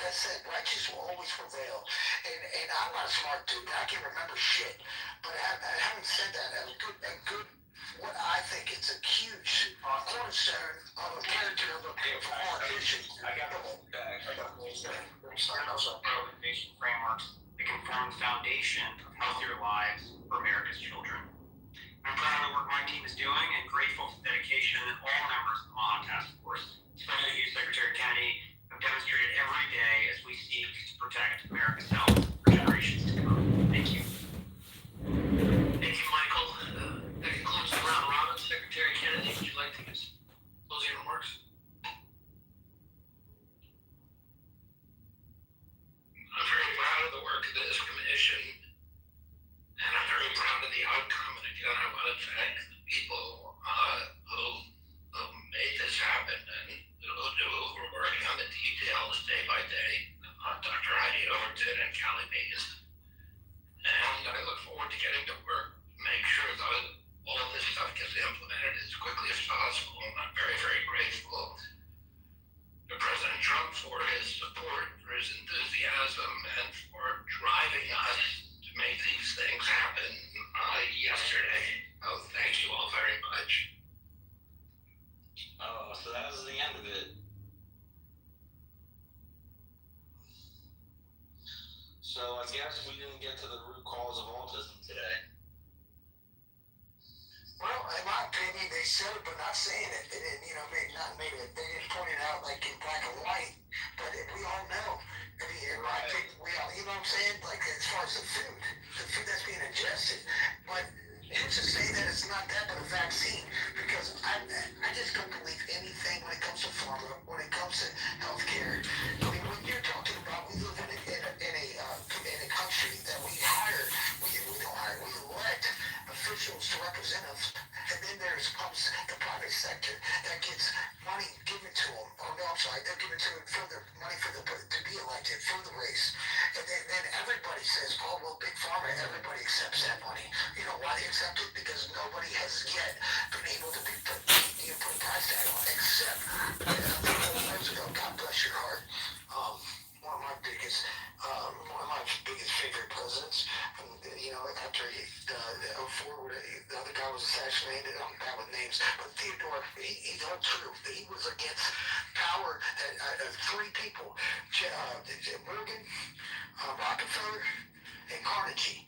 I said, righteous will always prevail. And I'm not a smart dude. I can remember shit. But having said that, a good, what I think is a huge cornerstone of a character of a politician. I got organization frameworks that can form the foundation of healthier lives for America's children. I'm proud of the work my team is doing and grateful for the dedication that all members of the Omaha Task Force, especially you, Secretary Kennedy, have demonstrated every day as we seek to protect America's health for generations to come. Thank you. Thank you, Michael. That concludes the round robin. Secretary Kennedy, would you like to give some closing remarks? I'm very proud of the work of this commission, and I'm very proud of the outcome. And again, I want to thank the people who made this happen and who were working on the details day by day. Dr. Heidi Overton and Callie Mays. And I look forward to getting to work, make sure that all of this stuff gets implemented as quickly as possible. And I'm very, very grateful to President Trump for his support, for his enthusiasm, and for driving us to make these things happen yesterday. Oh, thank you all very much. Oh, so that was the end of it. So I guess we didn't get to the root cause of autism today. Well, in my opinion, they said it, but not saying it. They didn't, they didn't point it out like in black and white. But we all know. I mean, in my opinion, we all, you know what I'm saying? Like as far as the food that's being ingested. But who's to say that it's not that, but a vaccine? Because I just don't believe anything when it comes to pharma, when it comes to healthcare. I mean, when you're talking about, we live in a country that we elect officials to represent us, and then comes the private sector that gets money given to them. Oh no, I'm sorry, they're giving to them for the money to be elected for the race, and then everybody says, oh well, big pharma, everybody accepts that money. You know why they accept it? Because nobody has yet been able to put a price tag on, except a couple of years ago. God bless your heart. One of my biggest favorite presidents. After the 04, the other guy was assassinated. I'm bad with names, but Theodore, he told true. He was against power. Three people: Morgan, Rockefeller, and Carnegie.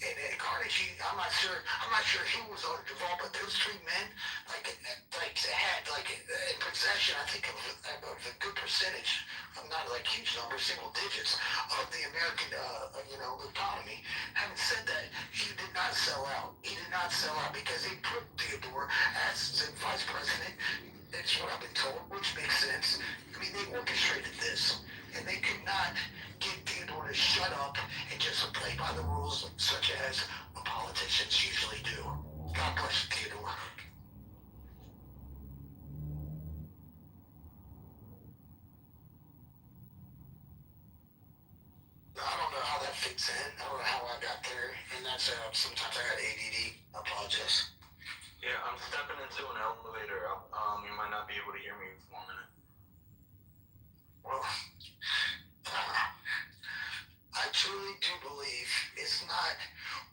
And Carnegie, I'm not sure who was involved, but those three men, had in possession, I think of a good percentage, not like huge numbers, single digits of the American, economy. Having said that, he did not sell out. He did not sell out because they put Theodore as the vice president. That's what I've been told, which makes sense. I mean, they orchestrated this, and they could not get Theodore to shut up and just play by the rules, such as politicians usually do. God bless Theodore. I don't know how that fits in. I don't know how I got there, and that's sometimes I got ADD. I apologize. Yeah, I'm stepping into an elevator. You might not be able to hear me for a minute. Well, I truly do believe it's not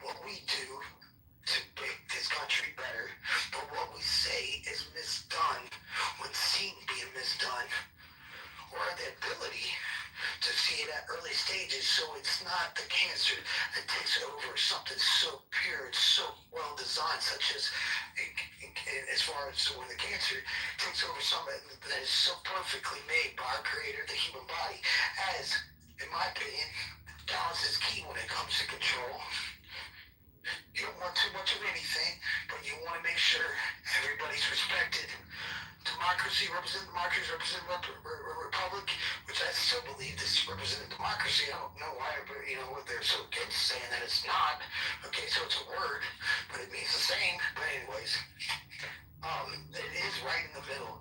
what we do to make this country better, but what we say is misdone when seen being misdone, or the ability to see it at early stages, so it's not the cancer that takes over something so pure and so well designed, such as far as when the cancer takes over something that is so perfectly made by our creator, the human body, as, in my opinion, balance is key when it comes to control. You don't want too much of anything, but you want to make sure everybody's respected. Democracy, represent democracy, represent republic, which I still believe this represented democracy. I don't know why, they're so against saying that it's not. Okay, so it's a word, but it means the same. But anyways, it is right in the middle,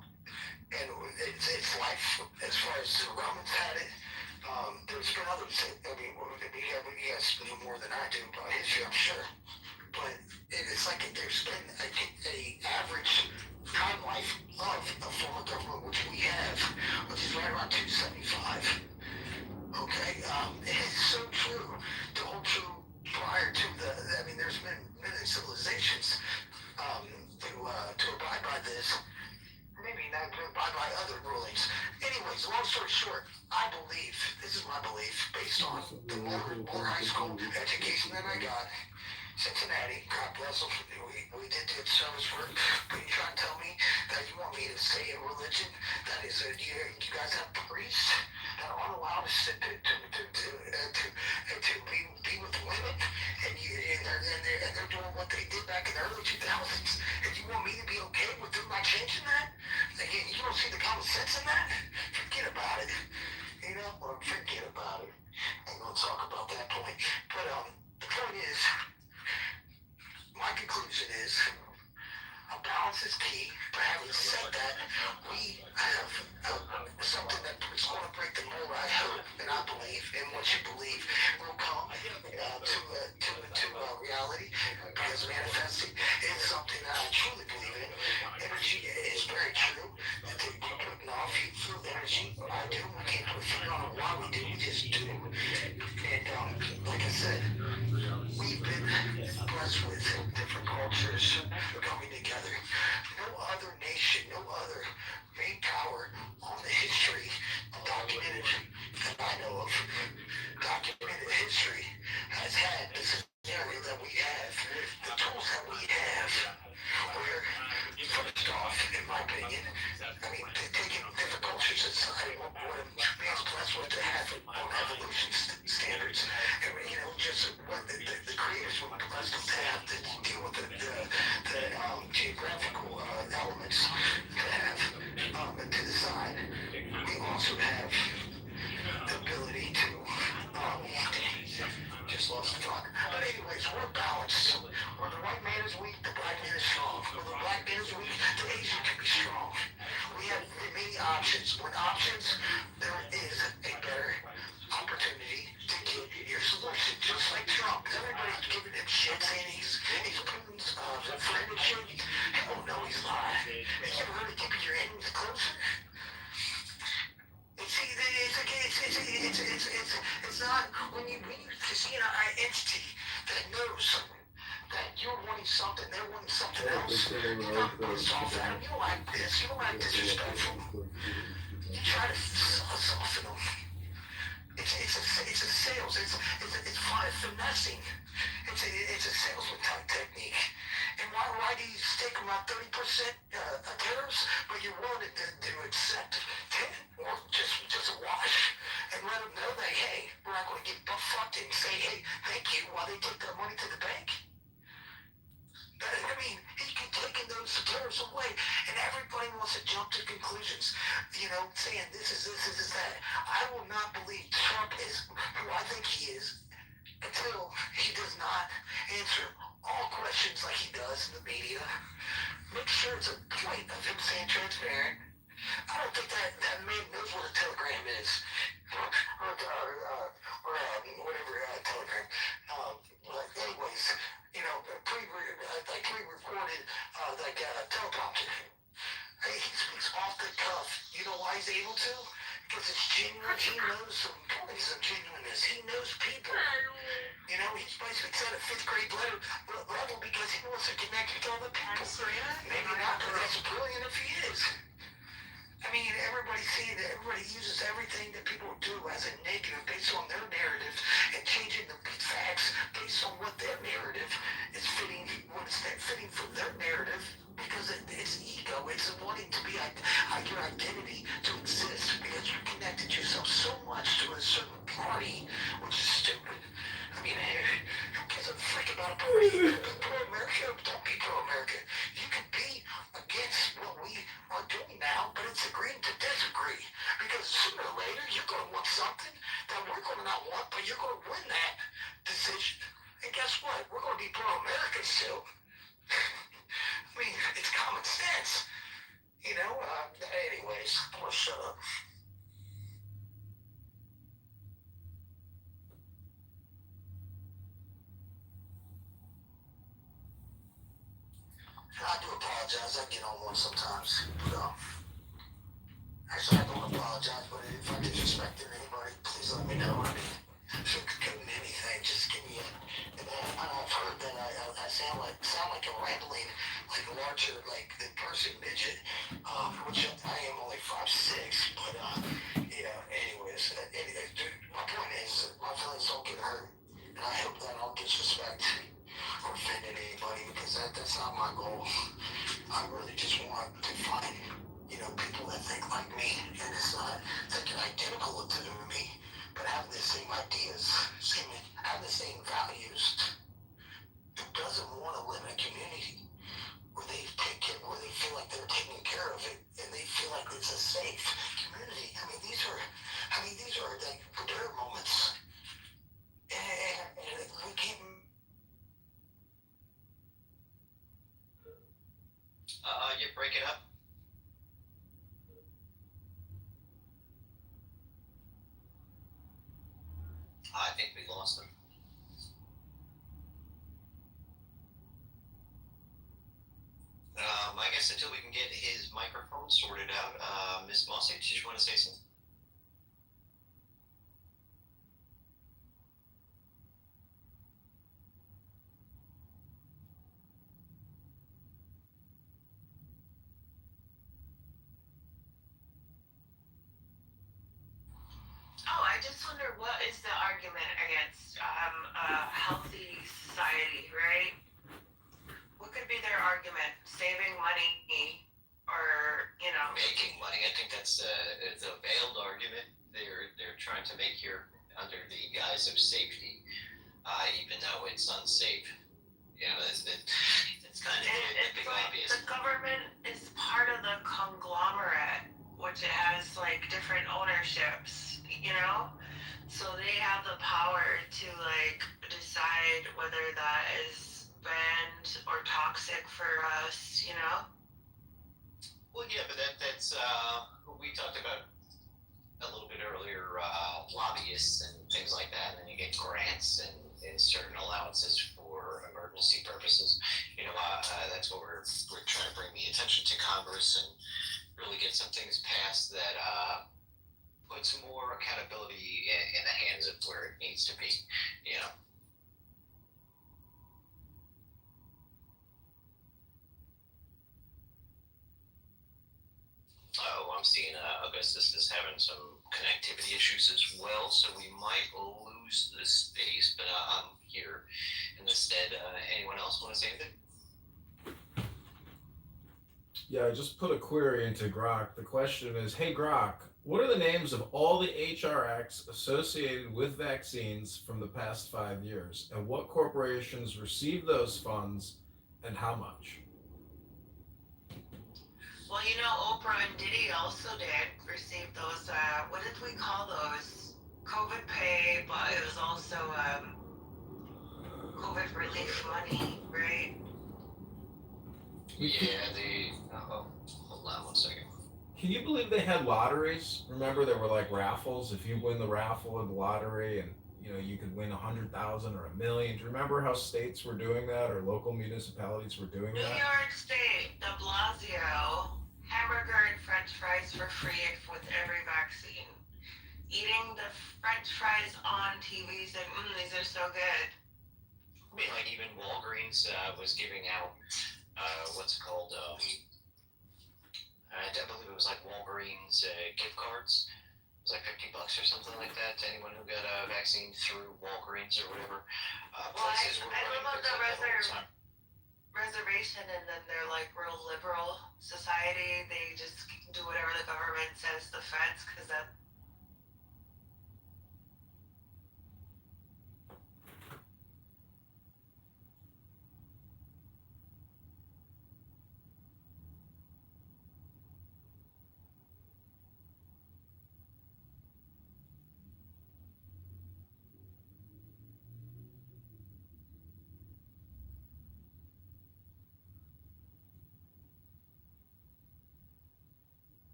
and it's life as far as the Romans had it. There's been others. I mean, you guys know more than I do about history, I'm sure. But it's like there's been a average time life of a form of government, which we have, which is right around 275. is. Maybe not by other rulings. Anyways, long story short, I believe, this is my belief, based on the more high school education that I got, Cincinnati, God bless them, we did good service work, but you trying to tell me that you want me to say a religion that is, you guys have priests that aren't allowed to sit to be with women, and they're doing what they did back in the early 2000s, and you want me to be okay with them not changing that? Again, you don't see the common sense in that? Forget about it. You know, or forget about it. I'm gonna talk about that point. But the point is, my conclusion is, a balance is key. But having said that, we have something that is going to break the mold. I hope and I believe, and what you believe will come to reality, because manifesting is something that I truly believe in. Energy is very true. That you're putting off, you feel energy. I do. We can't put a finger on why we do. We just do. And like I said, we've been blessed with different cultures coming together. No other nation, no other main power on the history, documented that I know of, documented history, has had the scenario that we have, the tools that we have, where, first off, in my opinion, I mean, taking different cultures aside, what a man's blessed with to have on evolution standards, and, you know, just what the creators were blessed to have to deal with the geographical elements to have to the side. We also have the ability to just lost the thought. But anyways, we're balanced. Where the white man is weak, the black man is strong. Where the black man is weak, the Asian can be strong. We have many options. With options, there is a better opportunity to get your solution. Just like Trump. Everybody's giving him shit, saying he's Putin's friend and shit. Hell no, he's lying. Have you ever heard of keeping your enemies closer? It's not when you see an entity that knows that you're wanting something, they're wanting something else. You're not pissed off at them. You don't like this. You don't like disrespectful. You try to soften them. It's a sales. It's finessing. It's a salesman type technique. And why do you stake them out 30% tariffs, but you're willing to accept 10 or just a wash, and let them know that, hey, we're not going to get fucked and say, hey, thank you, while they take their money to the bank? I mean, he can taking those tariffs away, and everybody wants to jump to conclusions, you know, saying this is that. I will not believe Trump is who I think he is until he does not answer all questions like he does in the media. Make sure it's a point of him saying transparent. I don't think that man knows what a telegram is, or whatever telegram. But anyways, you know, pre-recorded teleprompter. He speaks off the cuff. You know why he's able to? Because it's genuine. He knows some genuineness. He knows people. You know, he's basically at a 5th grade level because he wants to connect with all the people. Maybe not, but that's brilliant if he is. I mean, everybody uses everything that people do as a negative based on their narrative, and changing the facts based on what their narrative is fitting, fitting for their narrative, because it's ego, it's wanting to be your identity to exist, because you connected yourself so much to a certain party, which is stupid. I mean, who gives a frick about a party? Pro-America? Don't be pro-America. You can be against what we are doing now, but it's agreeing to disagree. Because sooner or later, you're going to want something that we're going to not want, but you're going to win that decision. And guess what? We're going to be pro-American still. I mean, it's common sense. You know, anyways, I'm going to shut up. I do apologize. I get on one sometimes. But, actually, I don't apologize, but if I disrespected anybody, please let me know. I mean, sugarcoating anything, just give me a. And I've heard that I sound like I'm rambling like a larger, like the person midget it's a safe community. These are like their moments, and we can't. You break it up. I think we lost him. I guess until we can get his microphone sorted out, Ms. Mossy, did you want to say something? Oh, I just wonder what is the argument against a healthy society, right? What could be their argument? Saving money, or Making money. I think that's it's a veiled argument. They're trying to make here under the guise of safety, even though it's unsafe. It's kind of it's like obvious. the government is part of the conglomerate, which it has like different ownerships, so they have the power to like decide whether that is banned or toxic for us. Well, yeah, but that's we talked about a little bit earlier, lobbyists and things like that, and you get grants and certain allowances for emergency purposes. That's what we're trying to bring the attention to Congress and really get some things passed that puts more accountability in the hands of where it needs to be. Oh, I'm seeing Augustus is having some connectivity issues as well, so we might lose the space, but I'm here in the stead. Anyone else want to say anything? Yeah, I just put a query into Grok. The question is, hey Grok, what are the names of all the HR acts associated with vaccines from the past 5 years, and what corporations received those funds and how much? Well, Oprah and Diddy also did receive those. What did we call those? COVID pay, but it was also COVID relief money, right? Yeah, hold on one second. Can you believe they had lotteries? Remember, there were like raffles. If you win the raffle or the lottery, and you could win 100,000 or 1,000,000. Do you remember how states were doing that, or local municipalities were doing New that? York State, de Blasio, hamburger and French fries for free with every vaccine. Eating the French fries on TV, saying, "These are so good." I mean, like even Walgreens was giving out what's it called? I believe it was like Walgreens gift cards. It was like $50 or something like that to anyone who got a vaccine through Walgreens or whatever. Places were I running love things the like that all the time. reservation, and then they're like real liberal society. They just do whatever the government says, the feds, because that.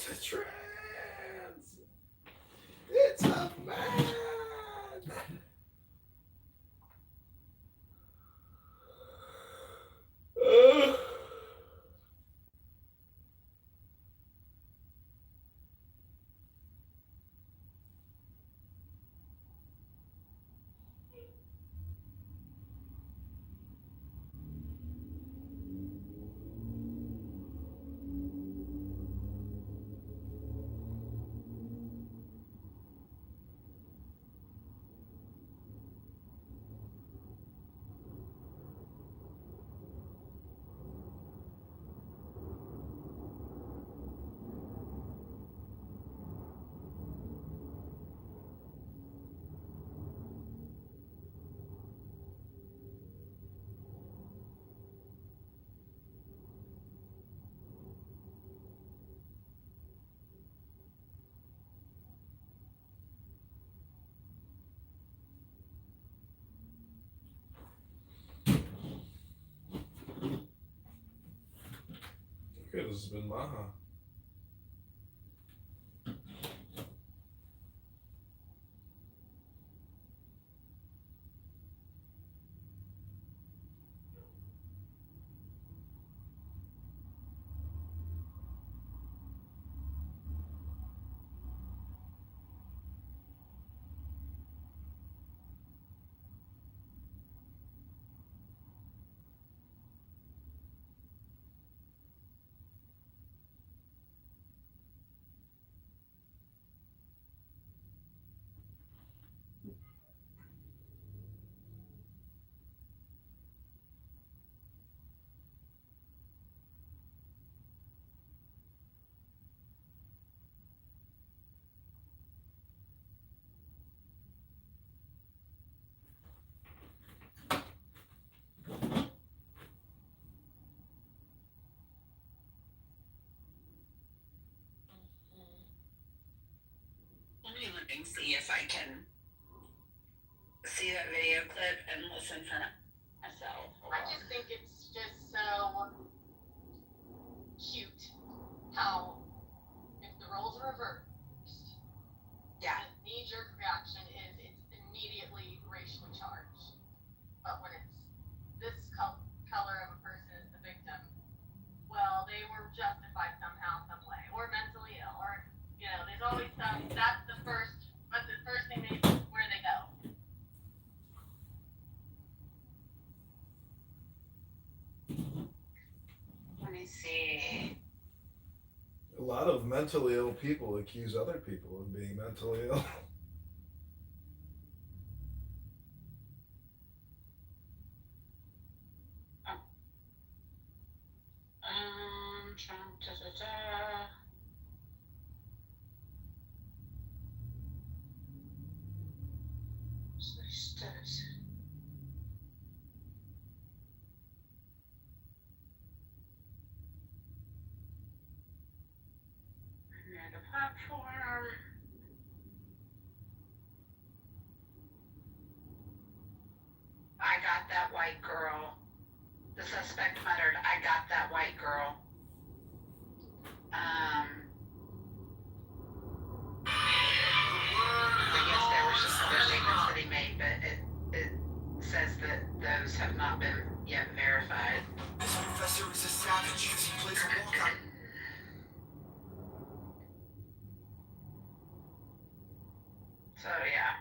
It's a trans. It's a man. Uh, Okay, this has been Maha. Let me look and see if I can see that video clip and listen for myself. I just think it's just so cute how if the roles are reversed, Yeah. the knee-jerk reaction is it's immediately racially charged. But when it's this color of a person is the victim, well, they were justified somehow, some way, or mentally ill, or there's always some. That's the first. But the first thing they where they go. Let me see. A lot of mentally ill people accuse other people of being mentally ill. The platform. I got that white girl. The suspect muttered, "I got that white girl." I guess there were some other statements that he made, but it says that those have not been yet verified. This professor is a savage. He plays a walkout. So yeah,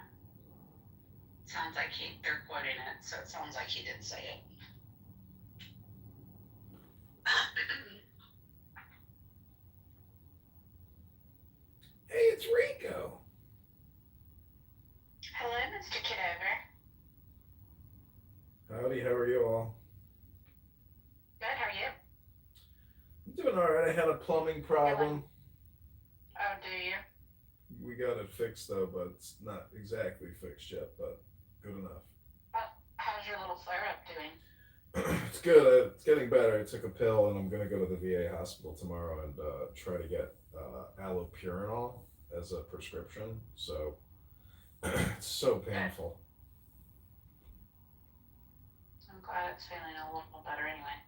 sounds like they're quoting it, so it sounds like he did say it. Hey, it's Rico. Hello, Mr. Kitover. Howdy, how are you all? Good, how are you? I'm doing all right. I had a plumbing problem. Oh, do you? We got it fixed though, but it's not exactly fixed yet, but good enough. How's your little flare-up doing? It's good. It's getting better. I took a pill and I'm going to go to the VA hospital tomorrow and try to get allopurinol as a prescription. So it's so painful. I'm glad it's feeling a little better anyway.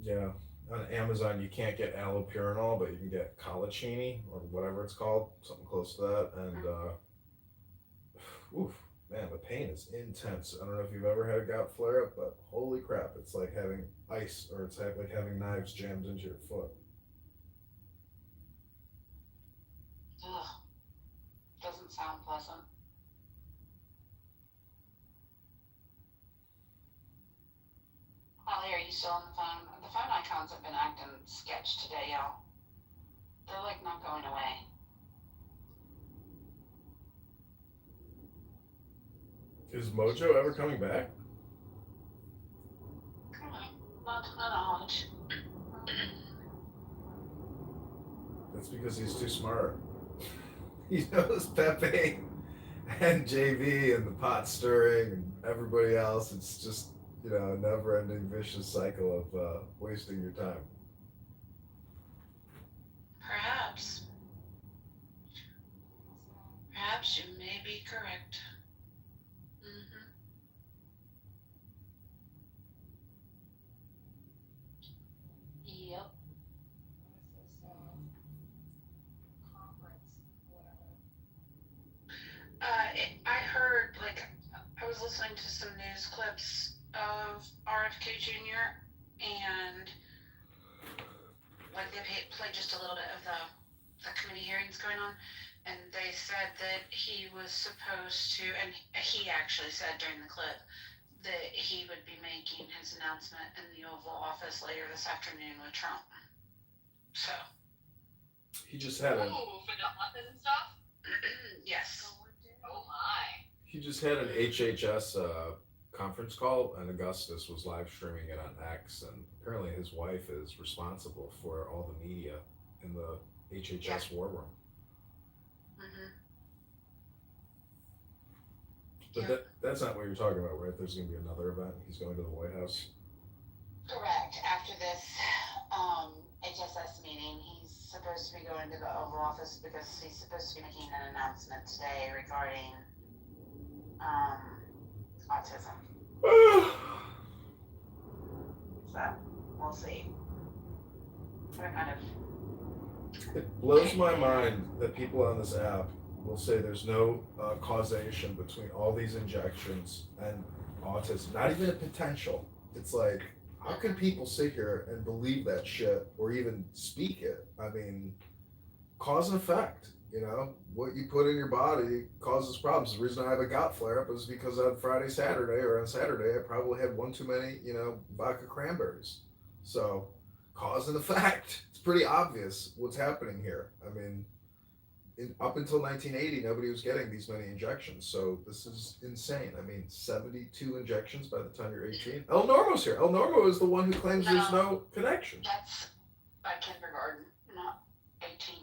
Yeah. on Amazon you can't get allopurinol, but you can get colchicine or whatever it's called, something close to that, and oof, man, the pain is intense. I don't know if you've ever had a gout flare up, but holy crap, it's like having ice, or it's like having knives jammed into your foot. Ugh, doesn't sound pleasant. Holly, are you still on the phone? The phone icons have been acting sketch today, y'all. They're like not going away. Is Mojo ever coming back? Not to my knowledge. That's because he's too smart. He knows Pepe and JV and the pot stirring and everybody else. It's just, you know, a never ending vicious cycle of wasting your time. Perhaps. Perhaps you may be correct. Mm-hmm. Yep. What is this, conference, whatever. I heard, like, I was listening to some news clips of RFK Jr. and like they played just a little bit of the committee hearings going on, and they said that he was supposed to, and he actually said during the clip that he would be making his announcement in the Oval Office later this afternoon with Trump. So. He just had a Ooh, for the office and stuff? Yes. Oh my. he just had an HHS conference call, and Augustus was live streaming it on X, and apparently his wife is responsible for all the media in the HHS war room. Mm-hmm. But that's not what you're talking about, right? There's going to be another event. He's going to the White House. Correct. After this HSS meeting, he's supposed to be going to the Oval Office because he's supposed to be making an announcement today regarding autism. So we'll see. What kind of It blows my mind that people on this app will say there's no causation between all these injections and autism. Not even a potential. It's like, how can people sit here and believe that shit or even speak it? I mean, cause and effect. You know, what you put in your body causes problems. The reason I have a gout flare up is because on Friday, Saturday, or on Saturday, I probably had one too many, you know, vodka cranberries. So, cause and effect. It's pretty obvious what's happening here. I mean, up until 1980, nobody was getting these many injections. So this is insane. I mean, 72 injections by the time you're 18. El Normo's here. El Normo is the one who claims there's no connection. that's by kindergarten, not 18.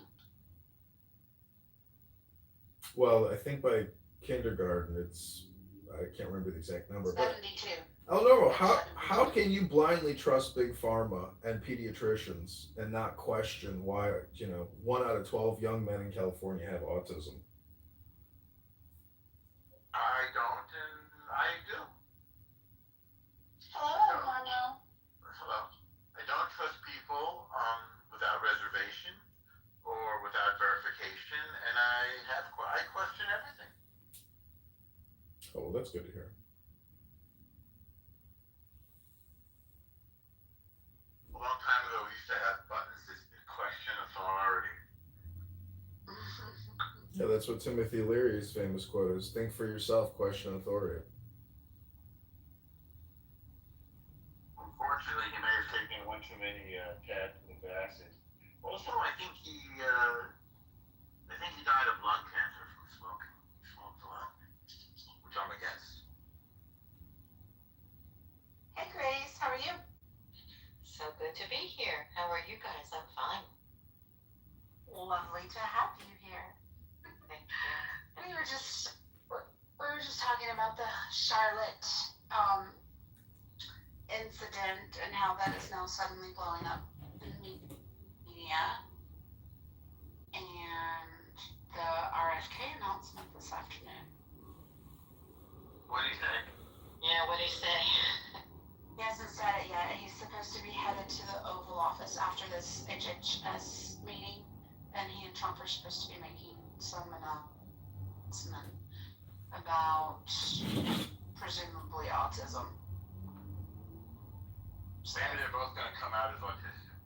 Well, I think by kindergarten, it's, I can't remember the exact number, but 72. El Normo, how can you blindly trust big pharma and pediatricians and not question why, you know, 1 out of 12 young men in California have autism? I don't, and I do. Hello, Marno. Hello. I don't trust people without reservation or without verification, and I question everything. Oh, well, that's good to hear. A long time ago, we used to have buttons that said question authority. Yeah, that's what Timothy Leary's famous quote is: think for yourself, question authority. Unfortunately, he may have taken one too many tabs of acid. Also, I think he died of lung cancer from smoking. He smoked a lot, which I'm against. Hey, Grace, how are you? So good to be here. How are you guys? I'm fine. Lovely to have you here. Thank you. We were just talking about the Charlotte incident and how that is now suddenly blowing up in the media, and the RFK announcement this afternoon. What do you think? Yeah, what do you say? He hasn't said it yet. He's supposed to be headed to the Oval Office after this HHS meeting, and he and Trump are supposed to be making some announcement about presumably autism. So, Maybe they're both gonna come out as autistic.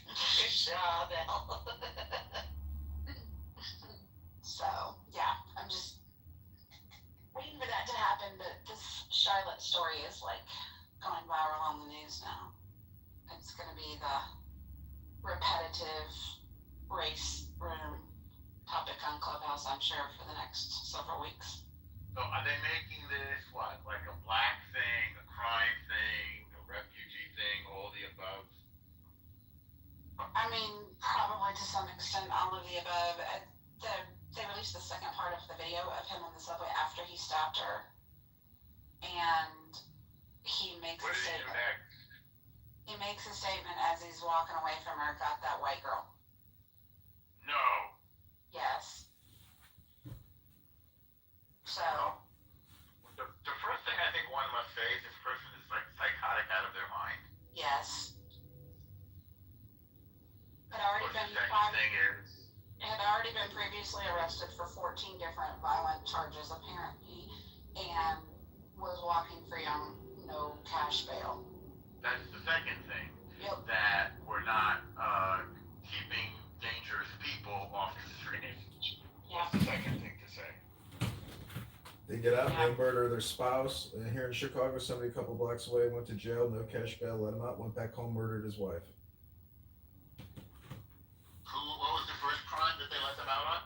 good job, Elle. So, yeah, I'm just waiting for that to happen, but this Charlotte story is like going viral on the news now. It's gonna be the repetitive race room topic on Clubhouse, I'm sure, for the next several weeks. So are they making this what? Like a black thing, a crime thing, a refugee thing, all the above? I mean, probably to some extent all of the above. They released the second part of the video of him on the subway after he stopped her, and he makes What a did he do statement. next? He makes a statement as he's walking away from her. Got that white girl? No. Yes. So, The first thing I think one must say is this person is like psychotic out of their mind. yes. Had already Or the been second thing is, had already been previously arrested for 14 different violent charges apparently, and was walking free on no cash bail. that's the second thing, Yep. that we're not keeping dangerous people off the streets. Yeah. That's the second thing to say. They get out, they murder their spouse. And here in Chicago, somebody a couple blocks away went to jail, no cash bail, let him out, went back home, murdered his wife. What was the first crime that they let them out on?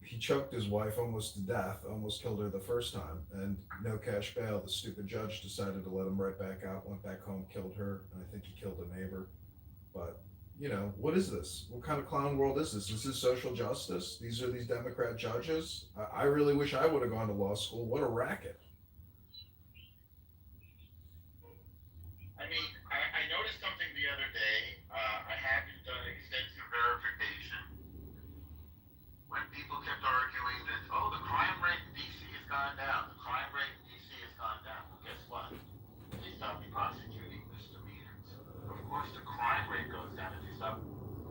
He choked his wife almost to death, almost killed her the first time, and no cash bail. The stupid judge decided to let him right back out, went back home, killed her, and I think he killed a neighbor. But, you know, what is this? What kind of clown world is this? Is this social justice? These are these Democrat judges? I really wish I would have gone to law school. What a racket. I mean, I noticed something the other day. I haven't done extensive verification. When people kept arguing that, oh, the crime rate in D.C. has gone down. The crime rate in D.C. has gone down. Well, guess what? They stopped prosecuting misdemeanors. Of course, the crime rate goes down if you stop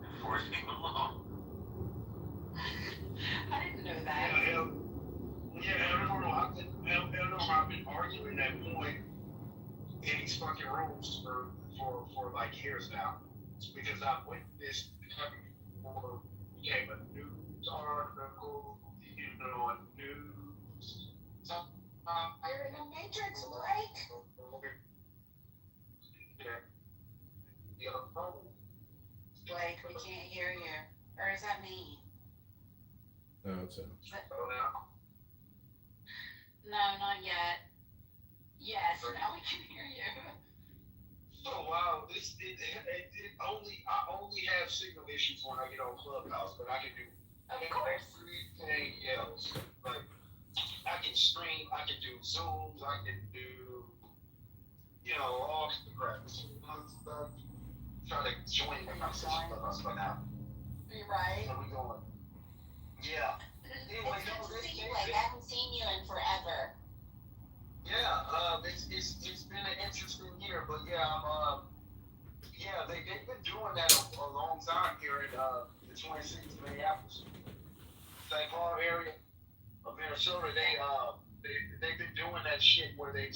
enforcing the law. I didn't know that. I've been arguing that point in these fucking rooms for like years now. It's because I've witnessed before became a news article, a news. You're in the Matrix, Blake. Blake, we can't hear you. Or is that me? No, it's him. No, not yet. Yes, now we can hear you. Oh wow, I only have signal issues when I get on Clubhouse, but I can do Of course. everything else. Like I can stream, I can do Zooms, I can do all the crap. I'm trying to join the conversation Clubhouse right now. You're right. Where we going? Yeah. Anyway, It's good to see you, Blake. I haven't seen you in forever. Yeah, it's been an interesting year, but they've been doing that a long time here in the Twin Cities, Minneapolis, St. Paul area of Minnesota. They've been doing that shit where they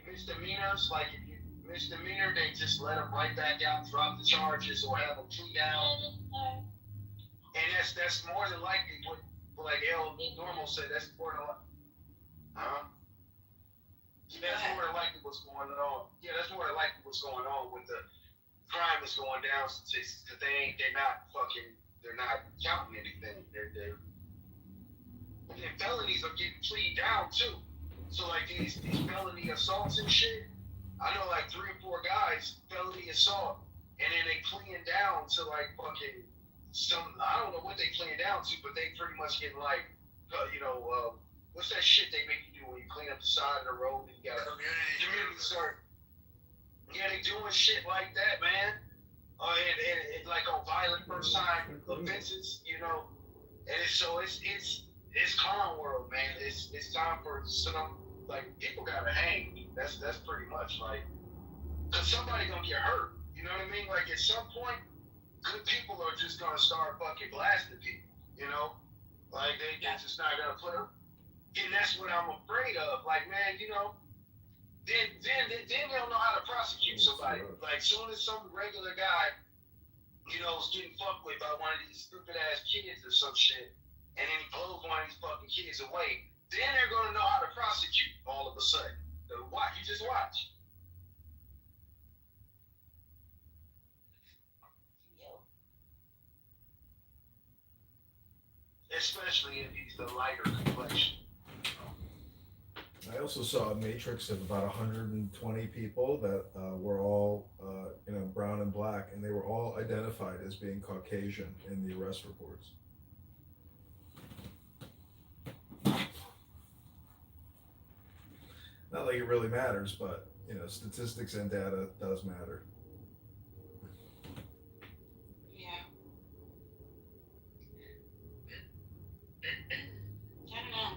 misdemeanors, like if you misdemeanor, they just let them right back out, drop the charges, or have them plea down. And that's more than likely what like El Normal said. That's more than likely. That's more than likely what's going on. Yeah, that's more than likely what's going on with the crime is going down statistics because they're not counting anything. Their felonies are getting plead down too. So like these felony assaults and shit, I know like 3 or 4 guys felony assault, and then they pleading down to like fucking I don't know what they pleading down to, but they pretty much get like what's that shit they make you do when you clean up the side of the road and you got a community service? Yeah, they doing shit like that, man. And like on violent first time offenses, And so it's clown world, man. It's time for some like people gotta hang. That's pretty much like, cause somebody gonna get hurt. You know what I mean? Like at some point, good people are just gonna start fucking blasting people. You know, like they're just not gonna put up. And that's what I'm afraid of. Like, man, you know, then they don't know how to prosecute somebody. Like, soon as some regular guy, you know, is getting fucked with by one of these stupid ass kids or some shit, and then he blows one of these fucking kids away, then they're gonna know how to prosecute all of a sudden. So watch, you just watch. Especially if he's the lighter complexion. I also saw a matrix of about 120 people that were all, brown and black, and they were all identified as being Caucasian in the arrest reports. Not like it really matters, but statistics and data does matter. Yeah. I don't know.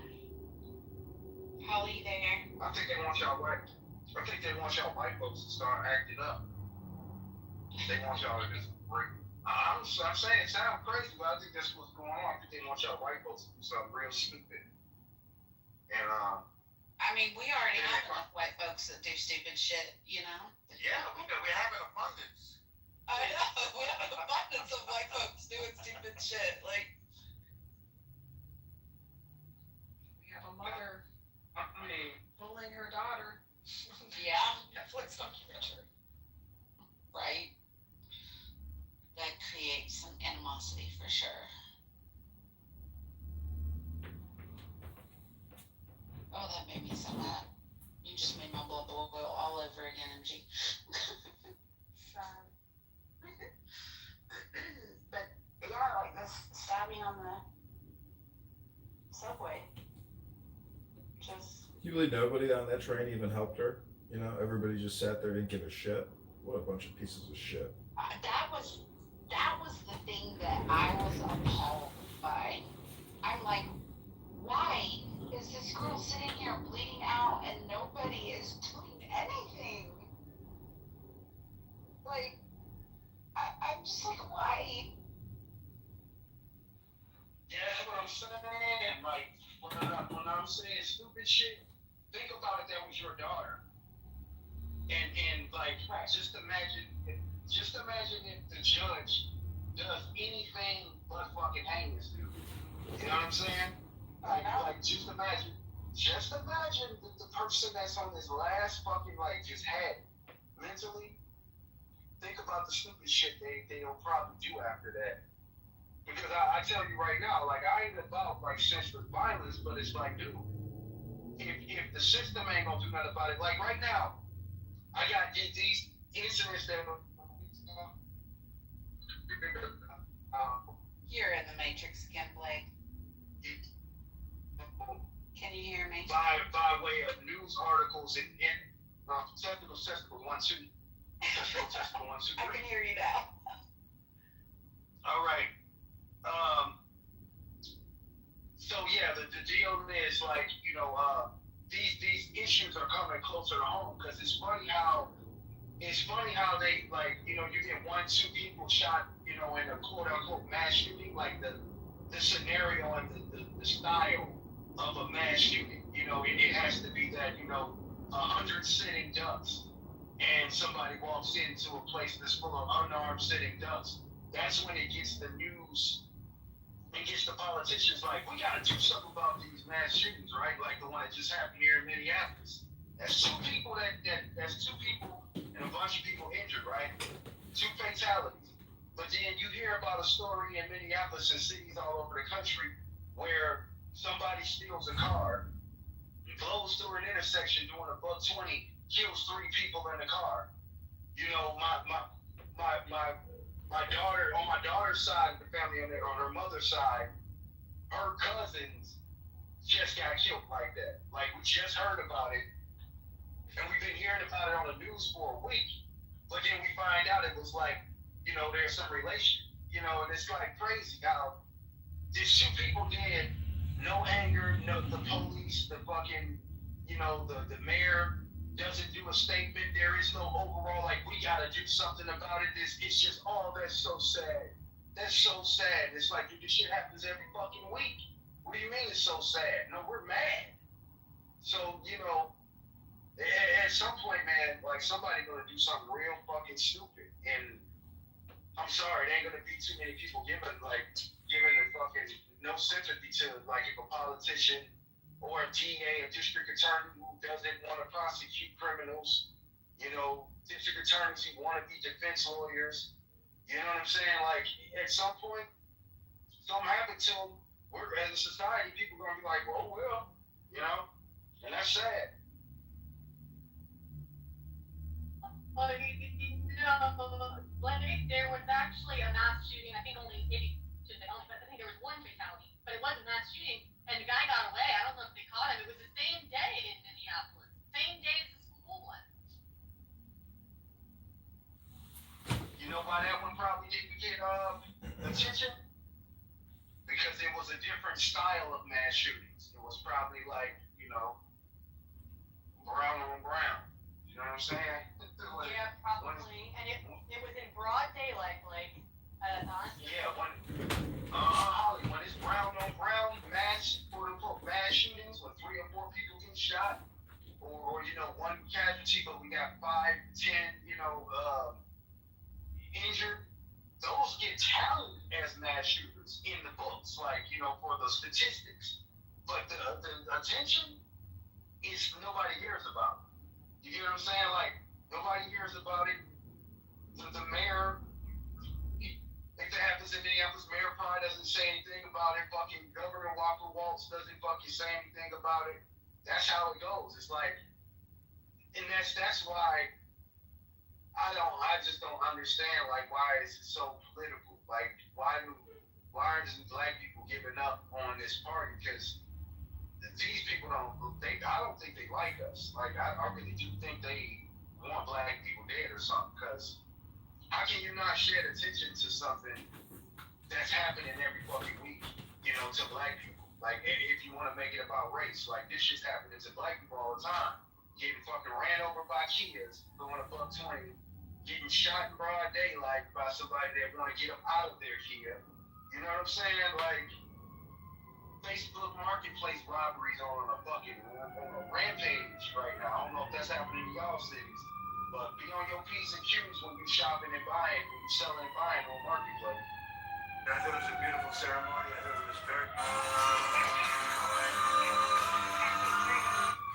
Holly there. I think they want y'all white folks to start acting up. They want y'all to just break. I'm saying it sounds crazy, but I think that's what's going on. I think they want y'all white folks to do something real stupid. And I mean, we already have enough white folks that do stupid shit, you know? yeah, we have an abundance. I know, we have an abundance of white folks doing stupid shit. Like, We have a mother I mean, bullying her daughter. yeah, Netflix documentary. right? That creates some animosity for sure. Oh, that made me so mad. You just made my blood boil all over again, MG. Sad. But yeah, like this stabbing on the subway. Just Can you believe nobody on that train even helped her? Everybody just sat there, didn't give a shit. What a bunch of pieces of shit. that was the thing that I was appalled by. I'm like, why is this girl sitting here bleeding out and nobody is doing anything? Like, I'm just like, why? yeah, that's what I'm saying. Like, when I'm saying stupid shit, think about it. That was your daughter. And like, Right. just imagine if the judge does anything but fucking hang this dude. You know what I'm saying? Like just imagine the person that's on his last fucking just head mentally. Think about the stupid shit they'll probably do after that. Because I tell you right now, like, I ain't about senseless violence, but it's like, dude, if the system ain't gonna do nothing about it, like right now, I got these incidents that You're in the Matrix again, Blake. Can you hear me? by way of news articles and technical 1, 2. Technical 1, 2, 3. I can hear you now. All right. So yeah, the deal is like, these issues are coming closer to home because it's funny how they you get 1, 2 people shot, in a quote unquote mass shooting, like the scenario and the style of a mass shooting. It has to be that 100 sitting ducks, and somebody walks into a place that's full of unarmed sitting ducks. That's when it gets the news. It gets the politicians like, we got to do something about these mass shootings, right? Like the one that just happened here in Minneapolis. That's 2 people that's 2 people and a bunch of people injured, right? 2 fatalities. But then you hear about a story in Minneapolis and cities all over the country where somebody steals a car, blows through an intersection doing a $120, kills 3 people in the car. My daughter, on my daughter's side of the family, on her mother's side, her cousins just got killed like that. Like, we just heard about it, and we've been hearing about it on the news for a week. But then we find out it was like, there's some relation, and it's like crazy how there's 2 people dead, no anger, no the police, the fucking, the mayor doesn't do a statement. There is no overall, like, we got to do something about it. It's just, oh, that's so sad. That's so sad. It's like, this shit happens every fucking week. What do you mean it's so sad? No, we're mad. So, at some point, man, like, somebody gonna do something real fucking stupid. And I'm sorry, there ain't gonna be too many people giving the fucking no sympathy to, like, if a politician or a DA, a district attorney who doesn't want to prosecute criminals, district attorneys who want to be defense lawyers, you know what I'm saying? Like, at some point, something happened to them. We're, as a society, people are gonna be like, well, and that's sad. Well, like, there was actually a mass shooting. I think only maybe but I think there was one fatality, but it was a mass shooting, and the guy got away. I don't know if they caught him. It was the same day in Minneapolis, same day as the school one. You know why that one probably didn't get attention? Because it was a different style of mass shootings. It was probably like, brown on brown. You know what I'm saying? Yeah, probably. And it was in broad daylight, like, yeah, Holly, when it's brown on brown mass, quote unquote, mass shootings, when 3 or 4 people get shot, or one casualty, but we got 5, 10, injured, those get tallied as mass shooters in the books, like, for the statistics. But the attention is nobody hears about it. You get what I'm saying? Like, nobody hears about it. The mayor, if that happens in Minneapolis, mayor probably doesn't say anything about it. Fucking Governor Walker Waltz doesn't fucking say anything about it. That's how it goes. It's like, and that's why I just don't understand, like, why is it so political? Like, why aren't black people giving up on this party? Because these people I don't think they like us. Like, I really do think they want black people dead or something. Because how can you not shed attention to something that's happening every fucking week, to black people? Like, and if you want to make it about race, like, this shit's happening to black people all the time. Getting fucking ran over by Kias, going a $120, getting shot in broad daylight by somebody that want to get them out of their Kia. You know what I'm saying? Like, Facebook Marketplace robberies on a rampage right now. I don't know if that's happening in y'all cities, but be on your P's and Q's when you're shopping and buying, when you're selling and buying on Marketplace. I thought it was a beautiful ceremony. I thought it was very.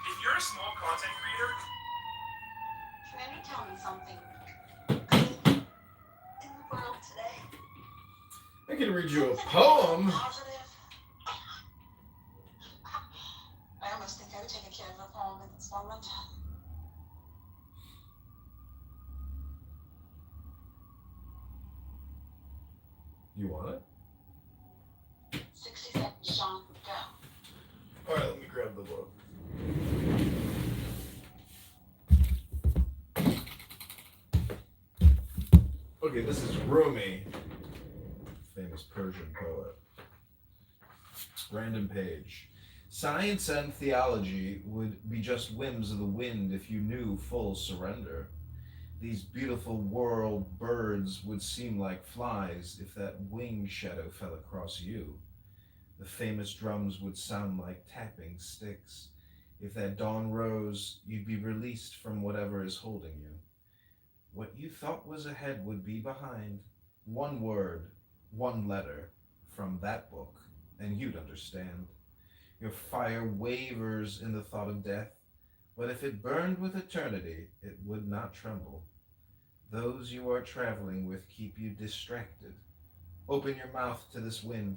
If you're a small content creator, Can you tell me something in the world today? I can read you a poem. Positive. I almost think I would take a kid of a poem at this moment. You want it? 60 seconds, Sean. Go. All right, let me grab the book. Okay, this is Rumi, famous Persian poet. Random page. Science and theology would be just whims of the wind if you knew full surrender. These beautiful world birds would seem like flies if that wing shadow fell across you. The famous drums would sound like tapping sticks. If that dawn rose, you'd be released from whatever is holding you. What you thought was ahead would be behind. One word, one letter from that book, and you'd understand. Your fire wavers in the thought of death, but if it burned with eternity, it would not tremble. Those you are traveling with keep you distracted. Open your mouth to this wind,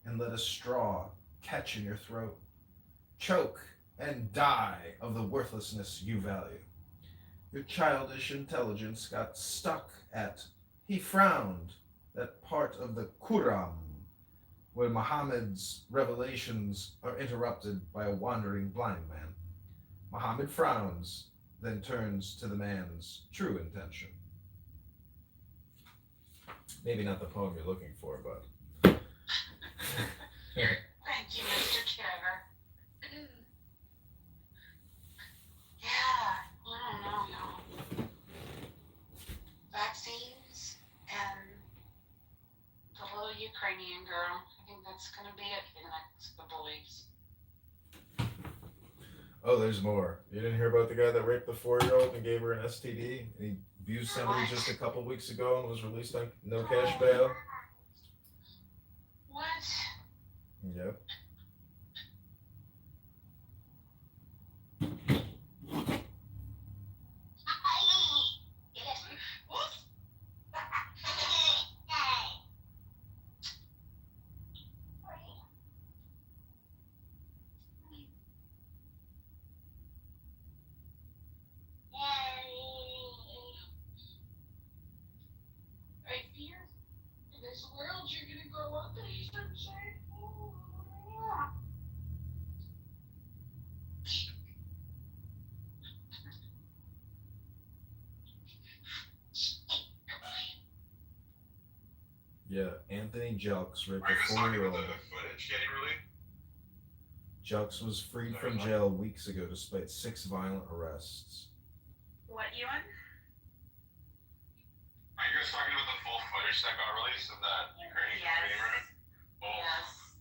and let a straw catch in your throat. Choke and die of the worthlessness you value. Your childish intelligence got stuck at, he frowned, that part of the Quran, where Muhammad's revelations are interrupted by a wandering blind man. Muhammad frowns, then turns to the man's true intention. Maybe not the poem you're looking for, but... Thank you, Mr. Kitover. girl. I think that's gonna be it for the next couple weeks. Oh, there's more. You didn't hear about the guy that raped the 4-year-old and gave her an STD? And he abused somebody just a couple weeks ago and was released on no cash bail? What? Yep. I fear in this world you're gonna grow up and you start saying, Yeah, Anthony Jelks raped Are you a guys talking 4-year-old. about the footage getting released? Jelks was freed from jail weeks ago despite 6 violent arrests. What, Ewan? Are you guys talking about the full footage that got released of that Ukrainian Yes. gamer? Oh, Yes.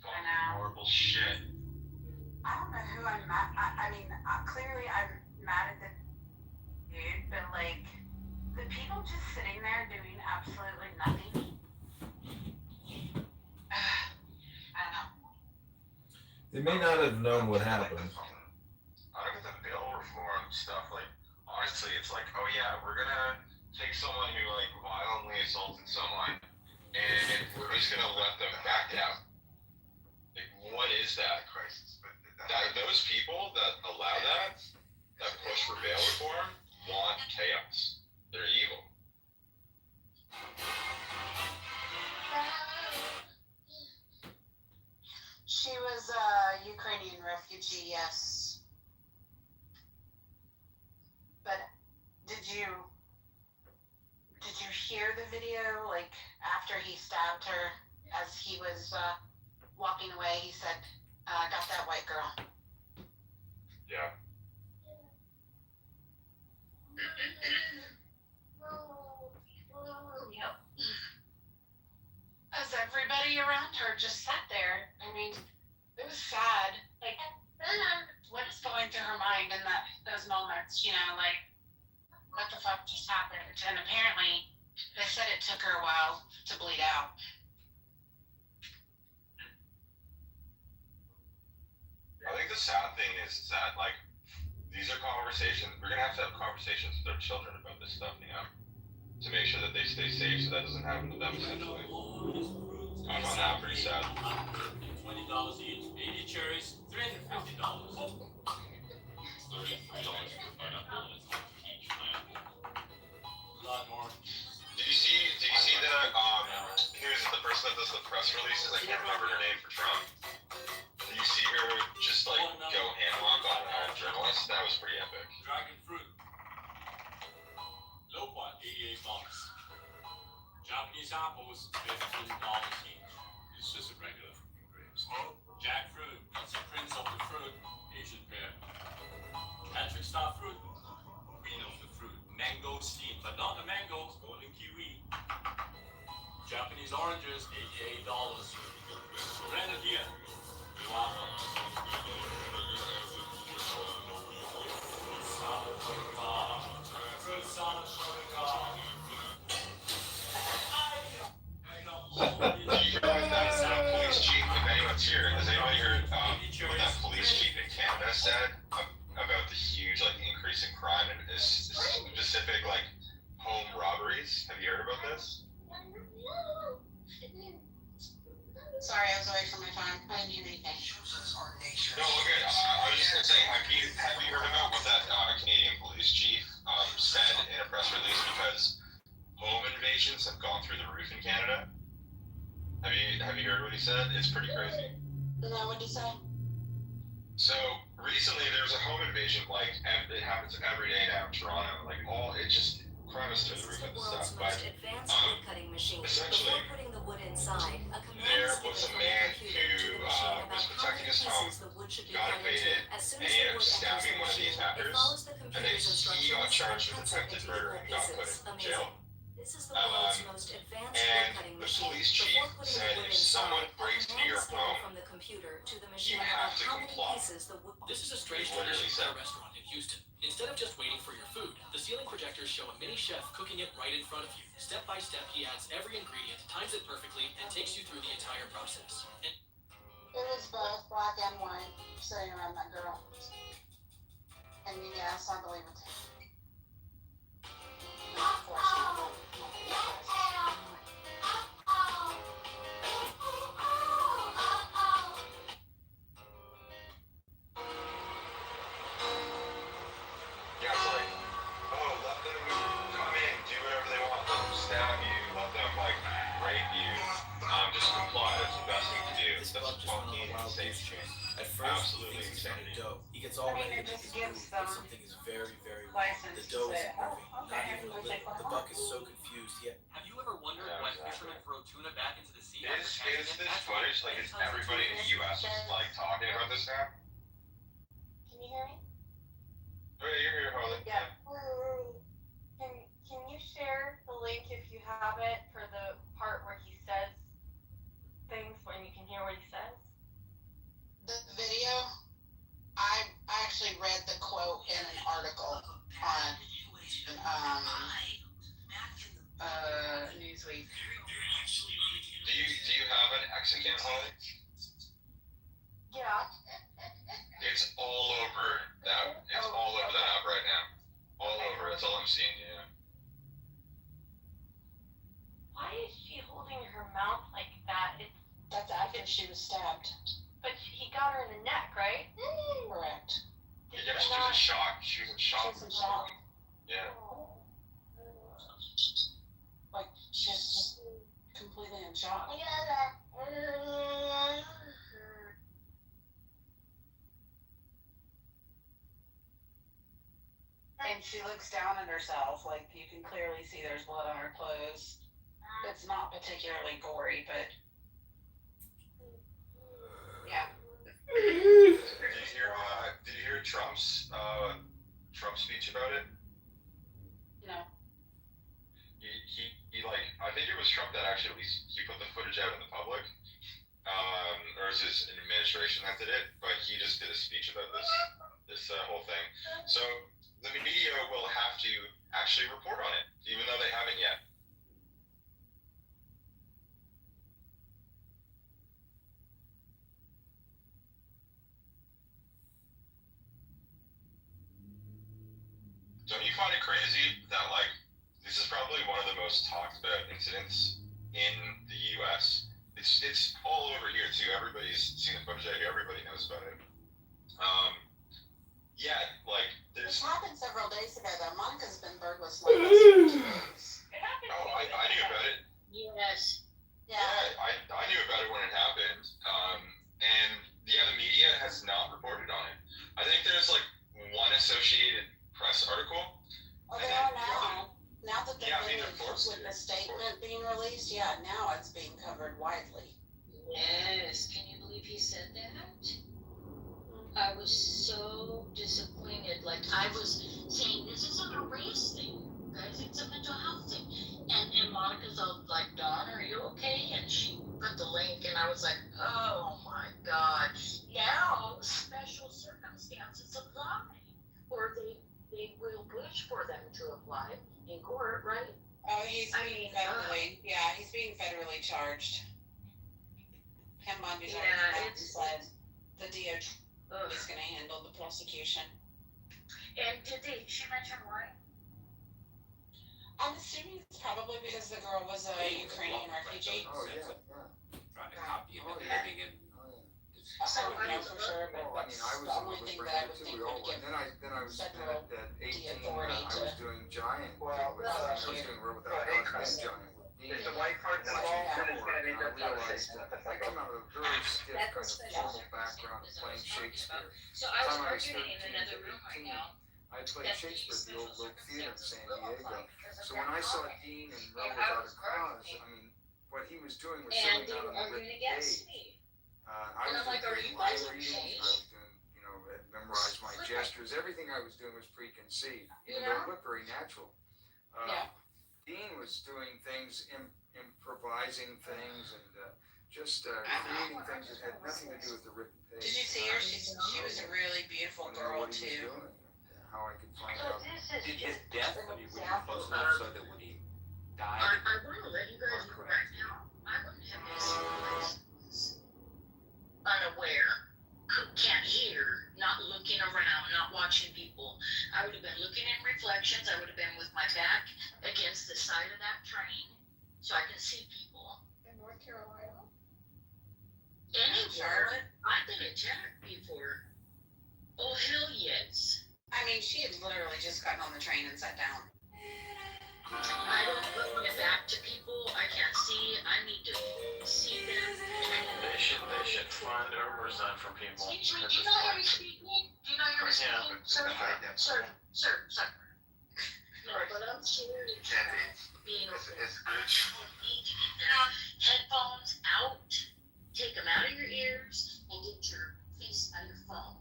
fucking know. horrible shit. I don't know who I'm mad. I mean, clearly I'm mad at the dude, but like the people just sitting there doing absolutely nothing. I don't know. They may not have known what happened. I don't get the bail reform stuff. Like, honestly, it's like, oh yeah, we're gonna take someone who like violently assaulted someone, and we're just gonna let them back down. Like, what is that? Those people that allow that push for bail reform, want chaos. They're evil. She was a Ukrainian refugee, yes. But did you hear the video? Like after he stabbed her, as he was walking away, he said, "Got that white girl." Yeah. Yep. As everybody around her just sat there. I mean, it was sad. Like, what's going through her mind in those moments? You know, like, what the fuck just happened? And apparently, they said it took her a while to bleed out. I think the sad thing is that, like, these are conversations, we're gonna have to have conversations with our children about this stuff, you know? To make sure that they stay safe so that doesn't happen to them, essentially. I find that pretty sad. $20 each. 80 cherries, $350. $33 for pineapple, and it's like peach pineapple. A lot more. Did you see that, here's the person that does the press releases, I can't remember her name for Trump. Did you see her just like go analog on a journalist? That was pretty epic. Dragon fruit. Low pot, $88. Japanese apples, $15 each. It's just a regular fruit grapes. Jackfruit, that's the prince of the fruit, Asian pear. Patrick star fruit, queen of the fruit. Mango steam, but not the mangoes, golden kiwi. Japanese oranges, $88. Grenadine, guava. Fruit salad, Did you hear that police chief, if anyone's here, has anybody heard what that police chief in Canada said about the huge like increase in crime and specific like home robberies? Have you heard about this? Sorry, I was away from my phone. I didn't hear anything. No, okay. I was just gonna say, have you heard about what that Canadian police chief said in a press release? Because home invasions have gone through the roof in Canada. Have you heard what he said? It's pretty crazy. No, what did he say? So recently there was a home invasion, like it happens every day now in Toronto. Like it just crime is through the roof and stuff. But essentially, there was a man who was protecting his home, got invaded, and he ended up stabbing one of these hackers, and then he got charged with attempted murder and got put in jail. This is the world's most advanced and woodcutting the machine. police chief Before putting the said wood if someone inside, breaks a into your command is given home, from the computer to the you machine have about to how many comply. pieces the wood. This is a strange Literally tradition said. at a restaurant in Houston. Instead of just waiting for your food, the ceiling projectors show a mini chef cooking it right in front of you. Step by step, he adds every ingredient, times it perfectly, and takes you through the entire process. It was both black and white sitting around that girl. And yes, I believe it. Yeah, it's like, oh, let them come in, do whatever they want, let them stab you, let them like rape you. Just comply. That's the best thing to do. This That's buck just went on fucking a wild insane. goose chase. At first, Absolutely he thinks he's found a insanity. doe. He gets all I mean, ready it to make just his gives move, but them something is very, very wrong. license The to doe say, isn't moving, not okay, even a we'll take little. one The home. buck is so confused. Have you ever wondered Yeah, why exactly. fishermen throw tuna back into the sea? Is this footage, like, is everybody in the US like talking about this now? Can you hear me? Oh, yeah, you're here, Harley. Yeah. Can you share the link if you have it for the part where he says things when you can hear what he says? The video, I actually read the quote in an article on Newsweek. Do you have an X account, Holly? Yeah. It's all over that. It's all over that app right now. All over. That's all I'm seeing. Yeah. Why is she holding her mouth like that? That's after she was stabbed. But he got her in the neck, right? Correct. Yeah, she was in shock. She was in shock. She was in shock. Yeah. Like, she's just completely in shock. And she looks down at herself, like you can clearly see there's blood on her clothes. It's not particularly gory, but yeah. Did you hear Trump's speech about it? No. He like, I think it was Trump that actually he put the footage out in the public. Or it was his administration that did it, but he just did a speech about this whole thing. So the media will have to actually report on it, even though they haven't yet. Don't you find it crazy that, like, this is probably one of the most talked about incidents in the U.S.? It's all over here too. Everybody's seen the footage out here. Everybody knows about it. Yeah, like This there's. happened several days ago though. Monica's been burned with smoke for 2 days. Oh, I knew about it. Yes. Yeah. I knew about it when it happened. And yeah, the media has not reported on it. I think there's like one Associated Press article. Well, they are now. Now that the Yeah, I mean, footage they're forced with to. the statement being released, yeah, now it's being covered widely. Yes, can you believe he said that? I was so disappointed. Like, I was saying, this isn't a race thing, guys, it's a mental health thing. And Monica's all like, Dawn, are you okay? And she put the link, and I was like, oh my God. Now, special circumstances apply, or they will push for them to apply in court, right? Oh, he's being he's being federally charged. Him Bundy's already said the DOJ is going to handle the prosecution. And she mention why? I'm assuming it's probably because the girl was a Ukrainian refugee. Oh, yeah. Trying to copy him and living in. I don't know for sure, but Well, I that's mean, I was the a only little thing bit that I brand would new think too. would give Then I was federal at 18. authority I was doing Giant. Well, I was doing Roll Without Guns and Giant. If the white card's involved, then it's gonna be I realized that I come out of a very stiff kind of formal background of playing Shakespeare. So I was Time I was arguing in 13 another to room right 18, now. I played Shakespeare at the Old Globe Theater in San Diego. So when I saw Dean and Roll And I Without a was Cause, arguing. I mean, what he was doing was And certainly they not were on the arguing written against page. me. I And was I'm like, are doing you guys line readings. okay? I was doing, I'd memorized my gestures. Everything I was doing was preconceived, even You though know? it looked very natural. Yeah. Dean was doing things, improvising things, and just creating things that had nothing to do with the written page. Did you see her? She was a really beautiful I wonder girl what he was too. doing, how I could find out. Did his death, when he was close enough so that when he died, I want to let you guys know right now, I wouldn't have this unaware, can't hear, not looking around, not watching people. I would have been looking in reflections. I would have been with my back against the side of that train so I can see people. In North Carolina? Anywhere. I've been attacked before. Oh, hell yes. I mean, she had literally just gotten on the train and sat down. I don't put my back to people. I can't see. I need to see them. They should fund Ubers then from people. Excuse me, do you know how to speak me? Do you know how to speak me? Sir, No, but I'm serious. Being over there. You need to get their headphones out, take them out of your ears, and get your face on your phone.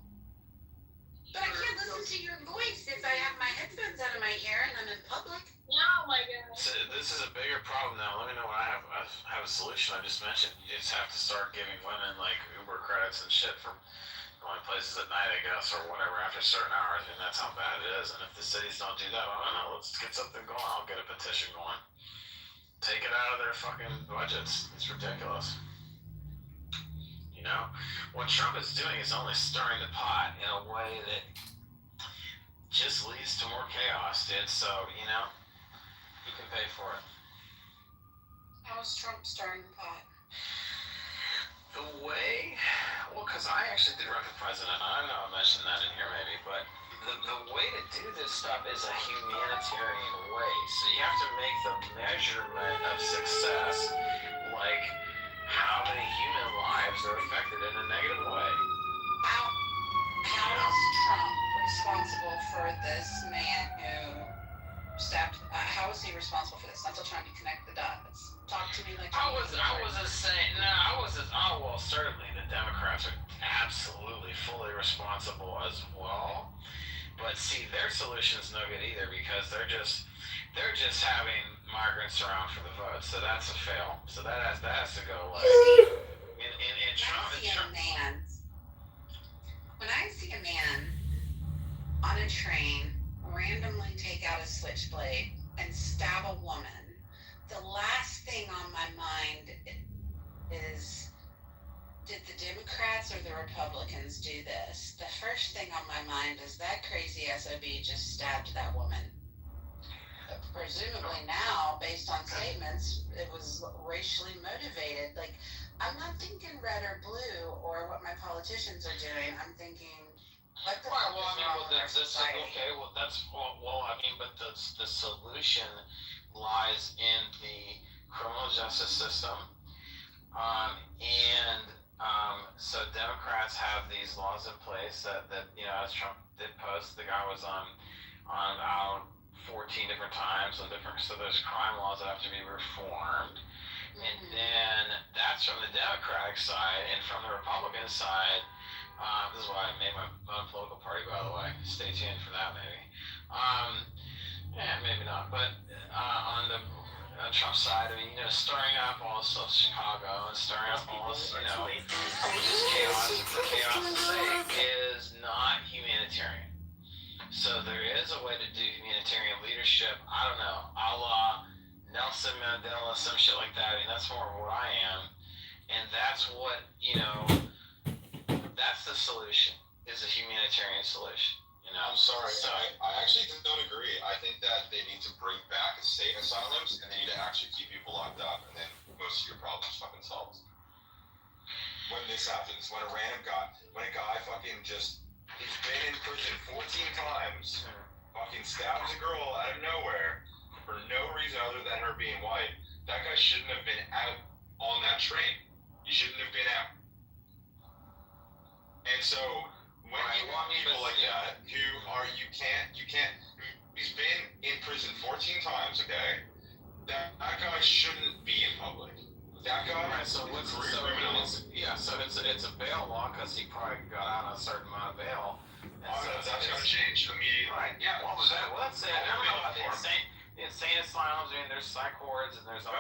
But I can't listen to your voice if I have my headphones out of my ear and I'm in public. Oh my God. So this is a bigger problem now. Let me know what I have. I have a solution. I just mentioned you just have to start giving women like Uber credits and shit for going places at night, I guess, or whatever after certain hours. And that's how bad it is. And if the cities don't do that, I don't know. Let's get something going. I'll get a petition going. Take it out of their fucking budgets. It's ridiculous. You know, what Trump is doing is only stirring the pot in a way that just leads to more chaos, dude. So, you know, you can pay for it. How's Trump starting the pot? The way, well, because I actually did run for president. I know I mentioned that in here maybe, but the way to do this stuff is a humanitarian way. So you have to make the measurement of success like how many human lives are affected in a negative way. How is Trump responsible for this man who stabbed? How is he responsible for this? I'm still trying to connect the dots. Talk to me like I wasn't saying. No, Oh well, certainly the Democrats are absolutely fully responsible as well. But see, their solution is no good either because they're just having migrants around for the vote. So that's a fail. So that has to go away. In Trump, when I see a man on a train randomly take out a switchblade and stab a woman, the last thing on my mind is, did the Democrats or the Republicans do this? The first thing on my mind is that crazy SOB just stabbed that woman. Presumably now, based on statements, it was racially motivated. Like, I'm not thinking red or blue or what my politicians are doing. I'm thinking, what the fuck is wrong with our society? Okay. Well, I mean, but the solution lies in the criminal justice system, so Democrats have these laws in place that you know, as Trump did post, the guy was on 14 different times on different, so there's crime laws that have to be reformed. And then that's from the Democratic side, and from the Republican side, this is why I made my own political party, by the way. Stay tuned for that, maybe. Maybe not. But on the Trump side, I mean, you know, stirring up all this stuff, Chicago, and stirring up all this, you know, just chaos for chaos' sake is not humanitarian. So there is a way to do humanitarian leadership, I don't know, a la Nelson Mandela, some shit like that. I mean, that's more of what I am. And that's what, you know, that's the solution, is a humanitarian solution. You know? I'm sorry, I actually don't agree. I think that they need to bring back state asylums and they need to actually keep people locked up, and then most of your problems fucking solved. When this happens, when a guy fucking just, he's been in prison 14 times, fucking stabs a girl out of nowhere for no reason other than her being white, that guy shouldn't have been out on that train. He shouldn't have been out. And so, when you want people like that who are, you can't, he's been in prison 14 times, okay? That guy shouldn't be in public. That guy, right, so what's a career criminal. So it's a bail law because he probably got out on a certain amount of bail. That's going to change immediately. Right. Yeah. Well, that's it. I don't know about the insane asylums. I mean, there's psych wards and there's all.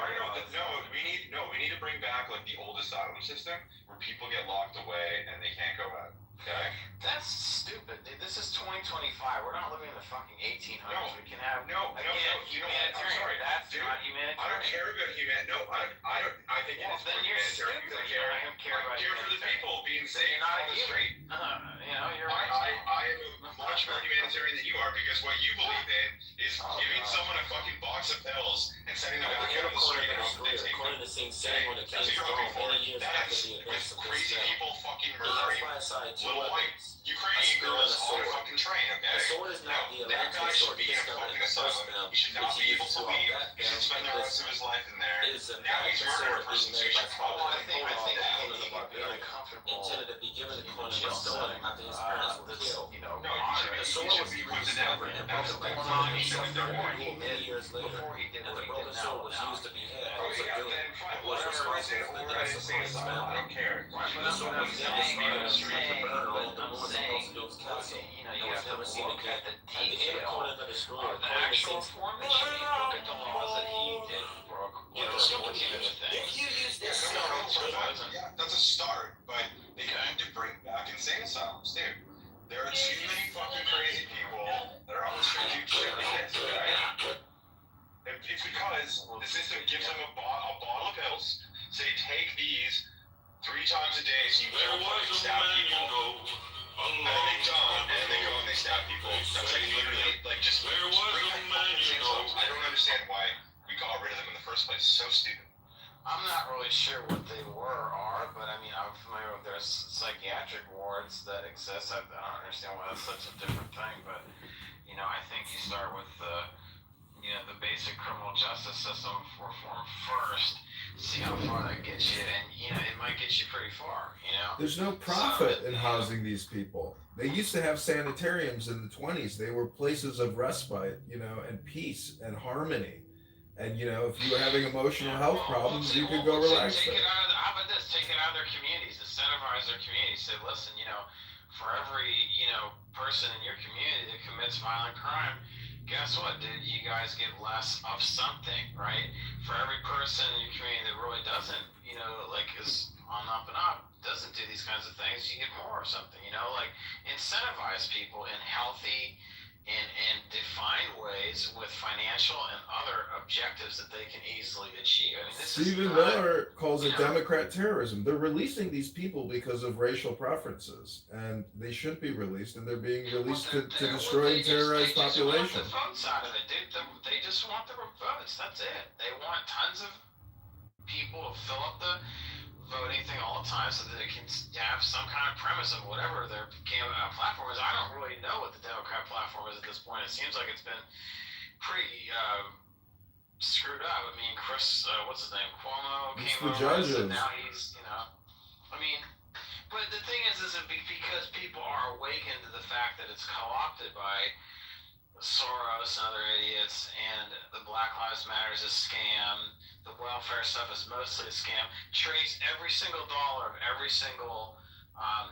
We need to bring back like the old asylum system where people get locked away and they can't go out. Okay. That's stupid, dude. This is 2025. We're not living in the fucking 1800s. No. We can have You know what? I'm sorry. That's Dude, not humanitarian. I don't care about humanity. No, I think Well, it's then you're humanitarian. stupid. I You don't care about care for the humanitarian. people being Then safe you're not on the human. street. You know, you're. I am much more humanitarian than you are because what you believe in is giving someone a fucking box of pills and sending them back out on the street and hoping they take them. According to St. Sam, when it came That's to what you're looking for. many years after That's the with events of this crazy film, people fucking he has murdering by his side two little white weapons. Ukrainian girls on a fucking train, The okay? sword is not the That guy electric should sword be in a discovered fucking in the first asylum. film, He should not which be he able used to throughout leave. that He should film, spend the and rest of his life in there. is a Now he's sword murdering a person, so he being made should by probably Conan I think the he would be Barbarian, uncomfortable. intended to be given to Conan Kill was stolen someone, after his parents were that's, killed. you know, No, moderate. The he sword should was be put to death. rediscovered and That's broken by the Conan he should himself be done. many years later, Before he did and what the he broken did sword now. was used to behead Oh those yeah, who then fine. was Whatever I say, responsible for the or I deaths of say Conan's asylum, I family. don't care. Right, but The sword was I'm never saying, seen in the I'm street to saying, burn but all the I'm North saying, Coast Castle, you know, and you was have never to seen look again. at the At the end of detail Conan the Destroyer, of the Conan actual says, formation. Look at the laws that he did broke. Looking at the things. If you use Yeah, this that's a start, but they need to bring back insane asylums, dude. There are too many fucking crazy people that are on the street doing shit like this, right? And it's because the system gives them a bottle of pills, say take these 3 times a day so you don't fucking stab people. And then they don't, and then they go and they stab people. That's like literally, like just bring back fucking insane asylums. I don't understand why we got rid of them in the first place. So stupid. I'm not really sure what they are, but I mean, I'm familiar with there's psychiatric wards that exist. I don't understand why that's such a different thing, but you know, I think you start with the basic criminal justice system reform first, see how far that gets you, and you know, it might get you pretty far. You know, There's no profit in housing these people. They used to have sanitariums in the 20s. They were places of respite, and peace and harmony. And if you were having emotional health problems, you could go relax there. How about this? Take it out of their communities, incentivize their communities. Say, listen, for every person in your community that commits violent crime, guess what, dude? You guys get less of something, right? For every person in your community that really doesn't, is on up and up, doesn't do these kinds of things, you get more of something. Incentivize people in healthy and defined ways with financial and other objectives that they can easily achieve. I mean, Stephen Miller calls it Democrat terrorism. They're releasing these people because of racial preferences, and they shouldn't be released, and they're being released to destroy and terrorize population. They just want the vote side of it, dude. They just want the votes. That's it. They want tons of people to fill up the voting thing all the time so that they can have some kind of premise of whatever their platform is. I don't really know what the Democrat platform is at this point. It seems like it's been pretty screwed up. I mean, Chris, what's his name? Cuomo It's came the over judges. and now he's, I mean, but the thing is because people are awakened to the fact that it's co-opted by Soros and other idiots, and the Black Lives Matter is a scam. The welfare stuff is mostly a scam. Trace every single dollar of every single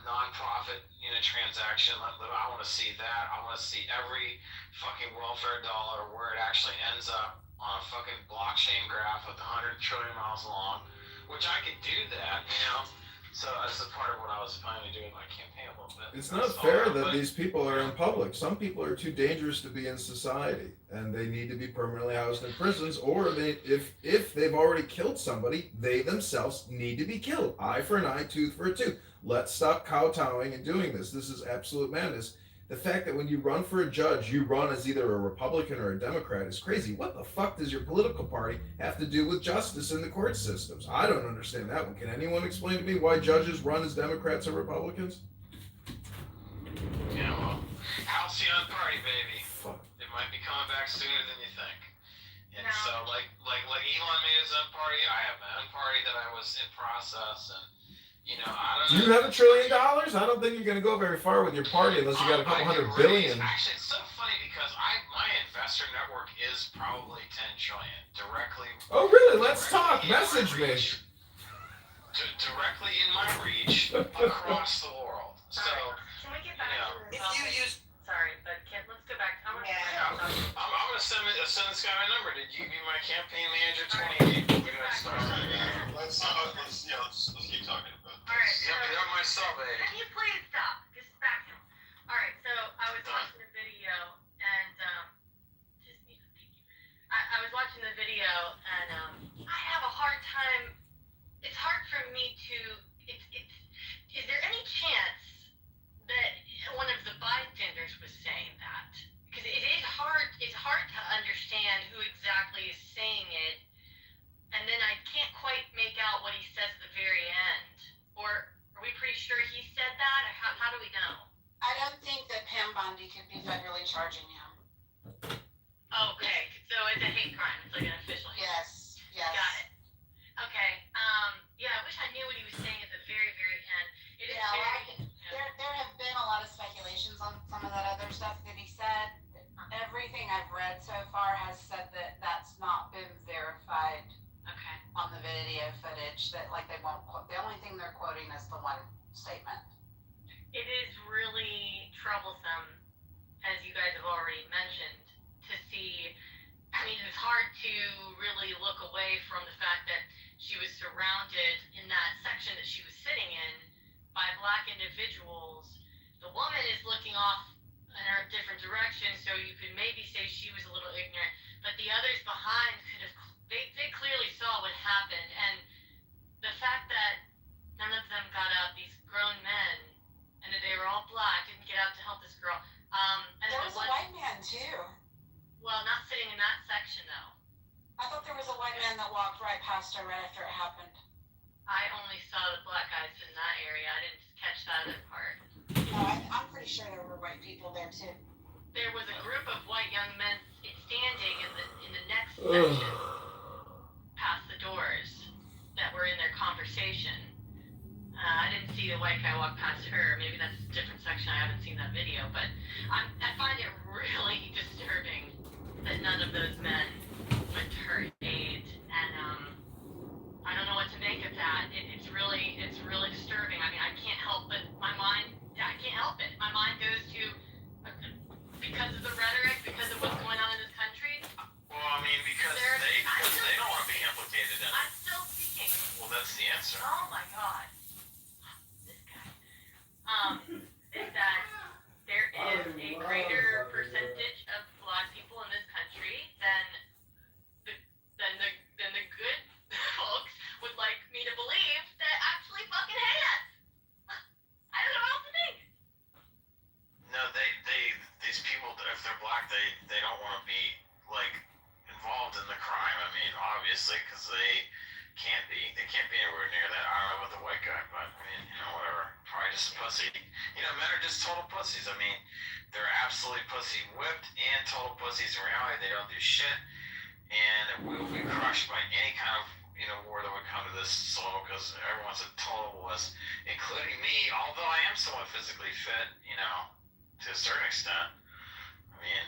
nonprofit transaction. I want to see that. I want to see every fucking welfare dollar where it actually ends up on a fucking blockchain graph with 100 trillion miles long, which I could do that, So that's a part of what I was planning to do in my campaign a little bit. It's not fair that these people are in public. Some people are too dangerous to be in society, and they need to be permanently housed in prisons, or if they've already killed somebody, they themselves need to be killed. Eye for an eye, tooth for a tooth. Let's stop kowtowing and doing this. This is absolute madness. The fact that when you run for a judge, you run as either a Republican or a Democrat is crazy. What the fuck does your political party have to do with justice in the court systems? I don't understand that one. Can anyone explain to me why judges run as Democrats or Republicans? Yeah, well, halcyon party, baby. Fuck. It might be coming back sooner than you think. And so, like Elon made his own party, I have my own party that I was in process, and I don't know. Do you have $1 trillion? I don't think you're going to go very far with your party unless you got a couple $100 billion. Actually, it's so funny because my investor network is probably 10 trillion directly. Oh, really? Let's talk. Message me. Directly in my reach across the world. So, Can we get back to this? If you use sorry, but let's go back. I want to. Yeah. I'm gonna send this guy my number. Did you be my campaign manager 28? We're gonna start. Let's keep talking about this. All right. Yep, you're on my cell, baby. Can you please stop? Just back him. All right. So I was watching the video and just need to thank you. I was watching the video and I have a hard time. It's hard for me to. Is there any chance that one of the bystanders was saying that? Because it is hard. It's hard to understand who exactly is saying it, and then I can't quite make out what he says at the very end. Or are we pretty sure he said that? Or how do we know? I don't think that Pam Bondi could be federally charging him. Okay, so it's a hate crime. It's like an official hate crime. Yes. Got it. Okay. Yeah, I wish I knew what he was saying at the very, very end. It is very. There have been a lot of speculations on some of that other stuff that he said. Everything I've read so far has said that that's not been verified. Okay. On the video footage, that like they won't quote. The only thing they're quoting is the one statement. It is really troublesome, as you guys have already mentioned, to see. I mean, it's hard to really look away from the fact that she was surrounded in that section that she was sitting in by Black individuals. The woman is looking off in a different direction, so you could maybe say she was a little ignorant, but the others behind could have, they clearly saw what happened, and the fact that none of them got up, these grown men, and that they were all Black, didn't get out to help this girl. And there was a white man too. Well, not sitting in that section though. I thought there was a white man that walked right past her right after it happened. I only saw the Black guys in that area. I didn't catch that other part. No, I'm pretty sure there were white people there too. There was a group of white young men standing in the next section past the doors that were in their conversation. I didn't see the white guy walk past her. Maybe that's a different section. I haven't seen that video, but I find it really disturbing that none of those men went to her aid, and I don't know what to make of that. It's really disturbing. I mean, I can't help but I can't help it. My mind goes to because of the rhetoric, because of what's going on in this country. Well, I mean, because they don't want to be implicated in it. I'm still speaking. Well, that's the answer. Oh my God. This guy. Is that there is a greater percentage of Black people in this country than the good folks would like me to believe that actually fucking hate us. I don't know what else to think. No, these people, if they're Black, they don't want to be like involved in the crime. I mean, obviously, because they can't be anywhere near that. I don't know about the white guy, but I mean, whatever. Probably just a pussy. Men are just total pussies. I mean, they're absolutely pussy whipped and total pussies in reality. They don't do shit, and we will be crushed by any kind of war that would come to this soil because everyone's a total wuss, including me. Although I am somewhat physically fit, to a certain extent. I mean,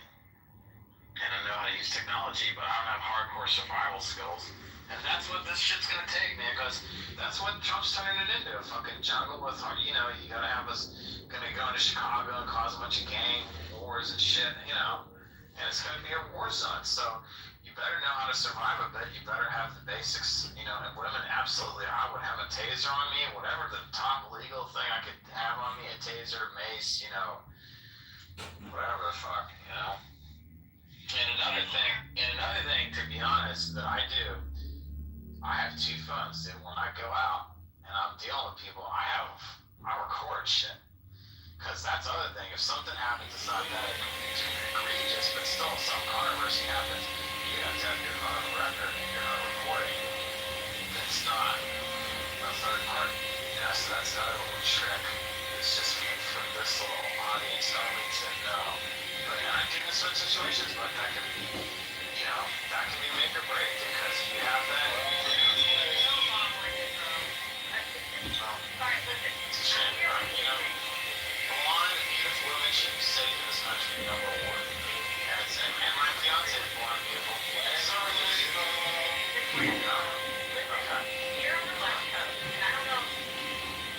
and I know how to use technology, but I don't have hardcore survival skills. And that's what this shit's gonna take, man, because that's what Trump's turning it into, a fucking jungle with, you gotta have us gonna go into Chicago and cause a bunch of gang wars and shit, and it's gonna be a war zone, so you better know how to survive a bit, you better have the basics, and women, absolutely, I would have a taser on me, whatever the top legal thing I could have on me, a taser, mace, whatever the fuck, And another thing, to be honest, that I do, I have two phones, dude. When I go out and I'm dealing with people, I record shit. Because that's the other thing. If something happens, it's not that egregious, but still some controversy happens, you have to have your own record and your own recording. It's not a third party. So that's another little trick. It's just for this little audience only to know. But I do in certain situations, but that can be, that can be make or break because if you have that. It's a shame, blonde, beautiful women should be safe in this country, number one. And my fiance is blonde, beautiful. So You're on the West Coast, and I don't know if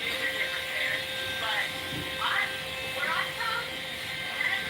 things are different there, but where I'm from, men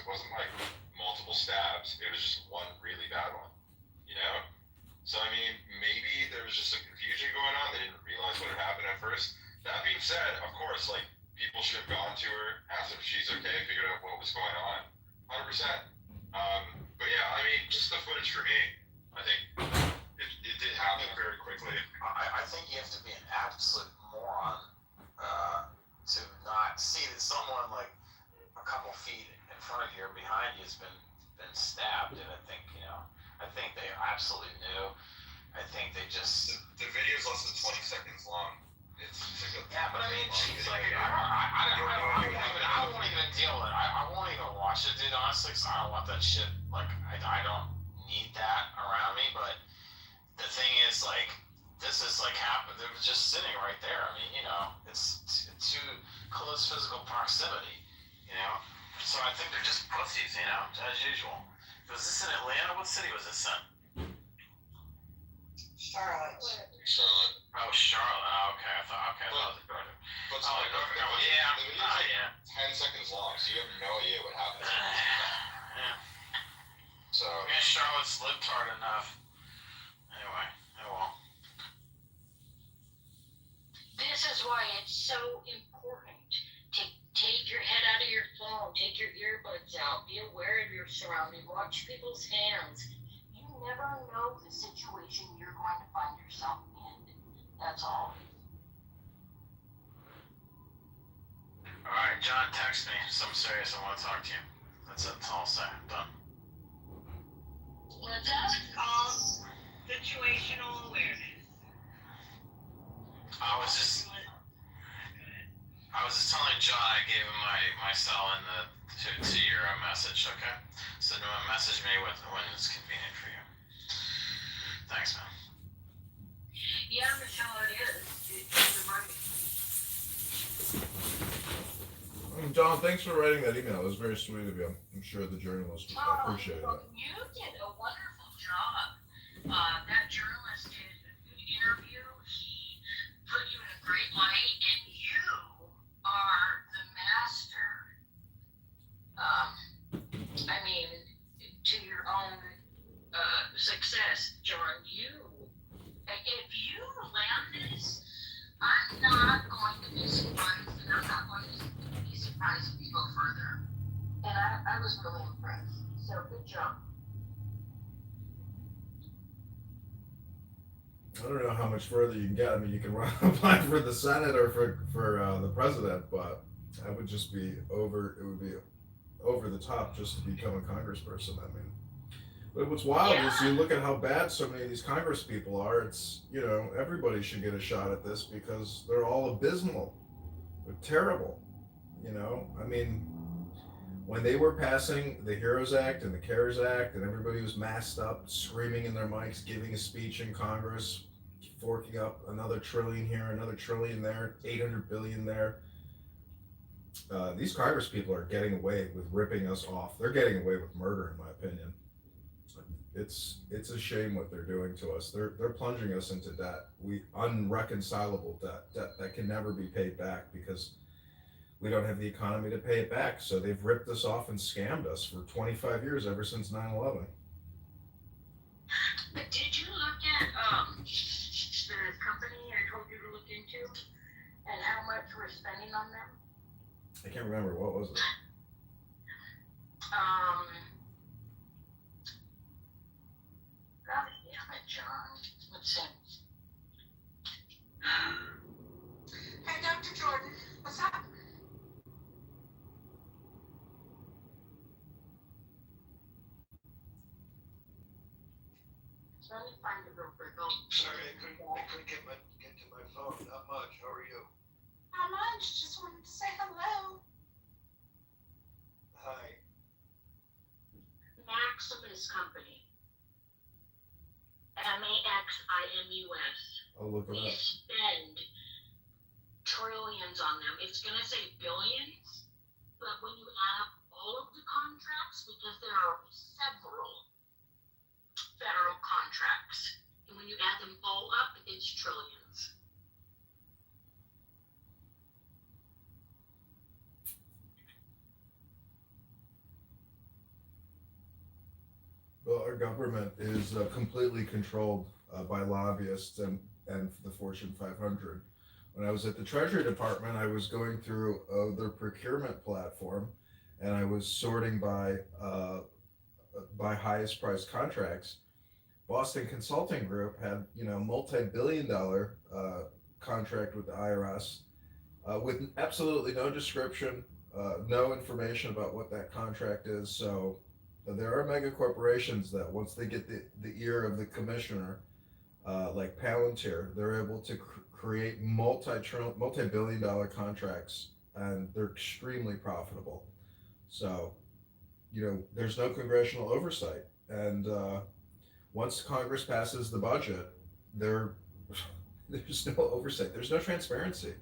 wasn't like multiple stabs. It was just one really bad one, you know? So, I mean, maybe there was just some confusion going on. They didn't realize what had happened at first. That being said, of course, like, people should have gone to her, asked if she's okay, figured out what was going on. 100%. But yeah, I mean, just the footage for me, I think it did happen very quickly. I think you have to be an absolute moron to not see that someone like a couple feet in front of you or behind you has been stabbed. And I think they absolutely knew. I think they just the video is less than 20 seconds long. It's like but I mean, she's like, I won't even deal with it. I won't even watch it, dude. Honestly, 'cause I don't want that shit. Like, I don't need that around me. But the thing is, like, this is like happened. It was just sitting right there. I mean, it's too close physical proximity. So I think they're just pussies. As usual. Was this in Atlanta? What city was this in? Charlotte. Oh, Charlotte. Oh, okay. I thought it was Georgia. But Oh, yeah. the video's like 10 seconds long, so you have no idea what happened. Yeah. So. Yeah, Charlotte's lived hard enough. Anyway, oh well. This is why it's so important to take your head out of your phone, take your earbuds out, be aware of your surroundings, watch people's hands. You never know the situation you're going to find yourself in. That's all. Alright, John, text me. Something serious. I want to talk to you. That's it. That's all I'll say. I'm done. What's up? Situational awareness. I was just telling John I gave him my cell in to your message, okay? So message me when it's convenient for you. Thanks, man. Yeah, Michelle, it is. You're right. John, thanks for writing that email. It was very sweet of you. I'm sure the journalist appreciated it. You did a wonderful job. That journalist did an interview. He put you in a great light, and you are the master. I mean, to your own success, John. If you land this, I'm not going to be surprised, and I'm not going to be surprised if you go further. And I was really impressed. So good job. I don't know how much further you can get. I mean, you can apply for the Senate or for the president, but that would just be over. It would be over the top just to become a congressperson. I mean, but what's wild is you look at how bad so many of these Congress people are. It's everybody should get a shot at this because they're all abysmal. They're terrible. I mean, when they were passing the HEROES Act and the CARES Act and everybody was masked up, screaming in their mics, giving a speech in Congress, forking up another trillion here, another trillion there, 800 billion there. These Congress people are getting away with ripping us off. They're getting away with murder, in my opinion. It's a shame what they're doing to us. They're plunging us into debt. Unreconcilable debt that can never be paid back because we don't have the economy to pay it back. So they've ripped us off and scammed us for 25 years, ever since 9/11. But did you look at the company I told you to look into and how much we're spending on them? I can't remember. What was it? God damn it, John. Let's see. Hey, Dr. Jordan, what's up? Let me find it real quick. Sorry, I couldn't get to my phone. Not much. How are you? Not much. Just wanted to say hello. Hi. Maximus Company. Maximus. I'll look it We up. spend trillions on them. It's gonna say billions, but when you add up all of the contracts, because there are several federal contracts, and when you add them all up, it's trillions. Well, our government is completely controlled by lobbyists and the Fortune 500. When I was at the Treasury Department, I was going through their procurement platform, and I was sorting by highest priced contracts. Boston Consulting Group had, multi-billion-dollar contract with the IRS with absolutely no description, no information about what that contract is. So there are mega corporations that once they get the ear of the commissioner, like Palantir, they're able to create multi-billion-dollar contracts, and they're extremely profitable. So, there's no congressional oversight, and once Congress passes the budget, there there's no oversight. There's no transparency.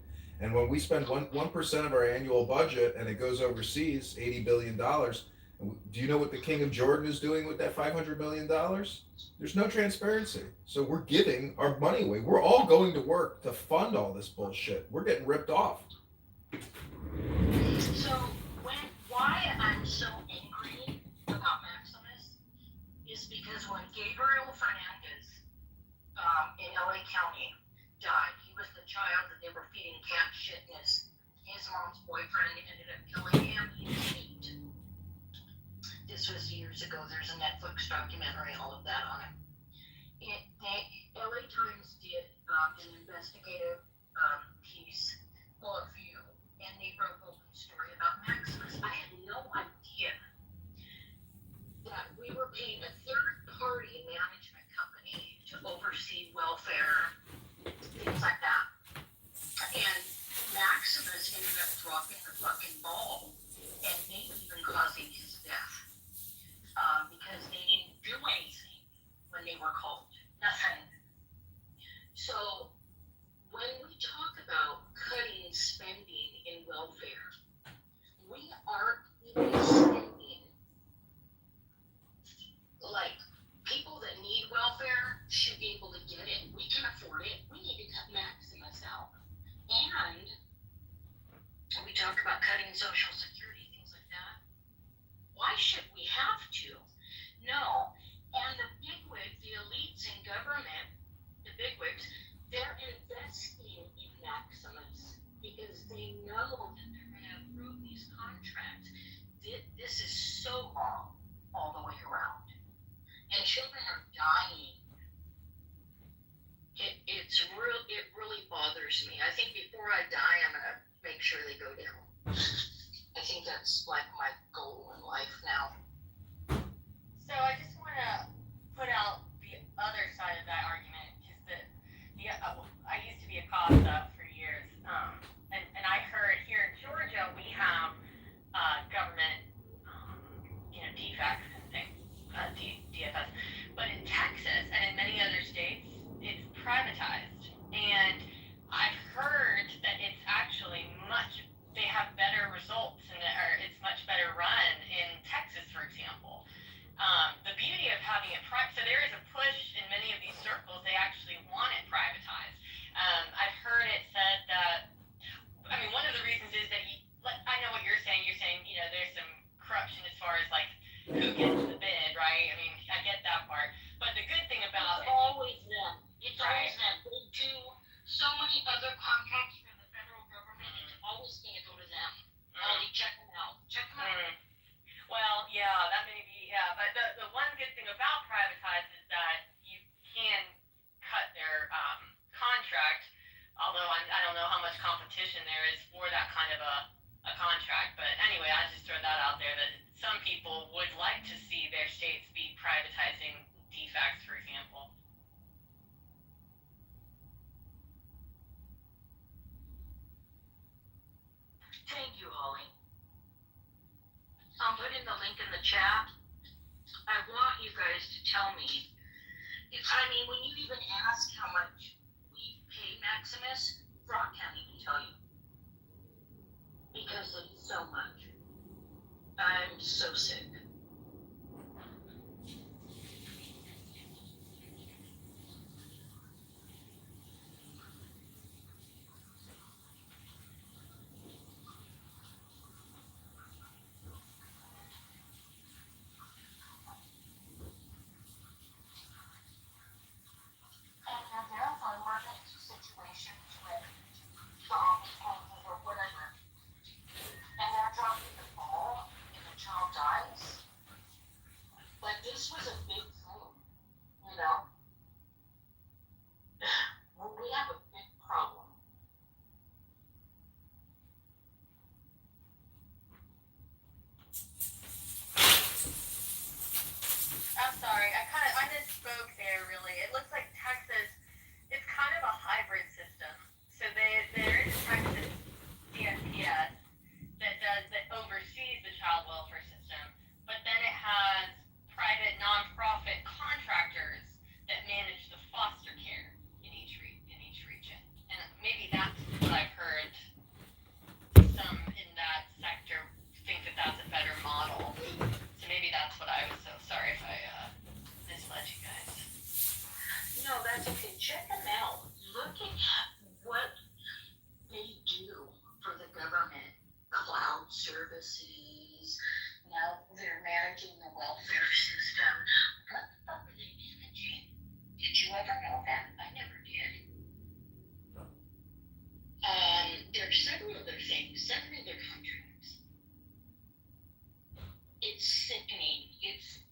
And when we spend 1% of our annual budget and it goes overseas, $80 billion, do you know what the King of Jordan is doing with that $500 million? There's no transparency. So we're giving our money away. We're all going to work to fund all this bullshit. We're getting ripped off. So why I'm so angry about Maximus is because when Gabriel Fernandez in LA County died, he was the child that they were feeding cat shit, and his mom's boyfriend ended up killing him. He was 8. This was years ago. There's a Netflix documentary, all of that on it. LA Times did an investigative piece of you, and they wrote a story about Maximus. I had no idea that we were paying a third-party management company to oversee welfare, things like that. And Maximus ended up dropping the fucking ball and maybe even causing his death because they didn't do anything when they were called. Nothing. So when we talk about cutting spending in welfare, we aren't even spending, like, people that need welfare should be able to get it. We can afford it. We need to cut Maximus out. And we talk about cutting Social Security, things like that. Why should we have to? No. And the bigwigs, the elites in government, the bigwigs, they're investing in Maximus because they know that they're going to approve these contracts. This is so wrong all the way around. And children are dying. It really bothers me. I think before I die, I'm going to make sure they go down. I think that's like my goal in life now. So I just want to put out the other side of that argument, because I used to be a CASA for years, and I heard here in Georgia we have government, defects and things, DFS, but in Texas and in many other states, it's privatized, and I've heard that it's actually they have better results, or it's much better run in Texas, for example. The beauty of having it so there is a push in many of these circles, they actually want it privatized. I've heard it said that, one of the reasons is that I know what you're saying, there's some corruption as far as like who gets the bid, right? I get that part, but the good thing about it's always them. It's right. Always them. They do so many other contracts for the federal government, it's always going to go to them. You check them out. Well, yeah, that may be, but the one good thing about privatized is that you can cut their contract, although I don't know how much competition there is for that kind of a contract. But anyway, I just throw that out there that some people would like to see their states be privatizing defects, for example. Thank you, Holly. I'm putting the link in the chat. I want you guys to tell me. When you even ask how much we pay Maximus, Brock can't even tell you. Because it's so much. I'm so sick. this was a big thing, you know? We have a big problem. I'm sorry, I misspoke there really. It looks like Texas, it's kind of a hybrid system. So there is Texas CSPS that oversees the child welfare system, but then it has private nonprofit contractors that manage the foster care in each region. And maybe that's what I've heard some in that sector think that that's a better model. So maybe that's what I was so sorry if I misled you guys. No, that's okay. Check them out. Look at what they do for the government. Cloud services. Now they're managing the welfare system. What the fuck are they managing? Did you ever know that? I never did. There are several other things, several other contracts. It's sickening. It's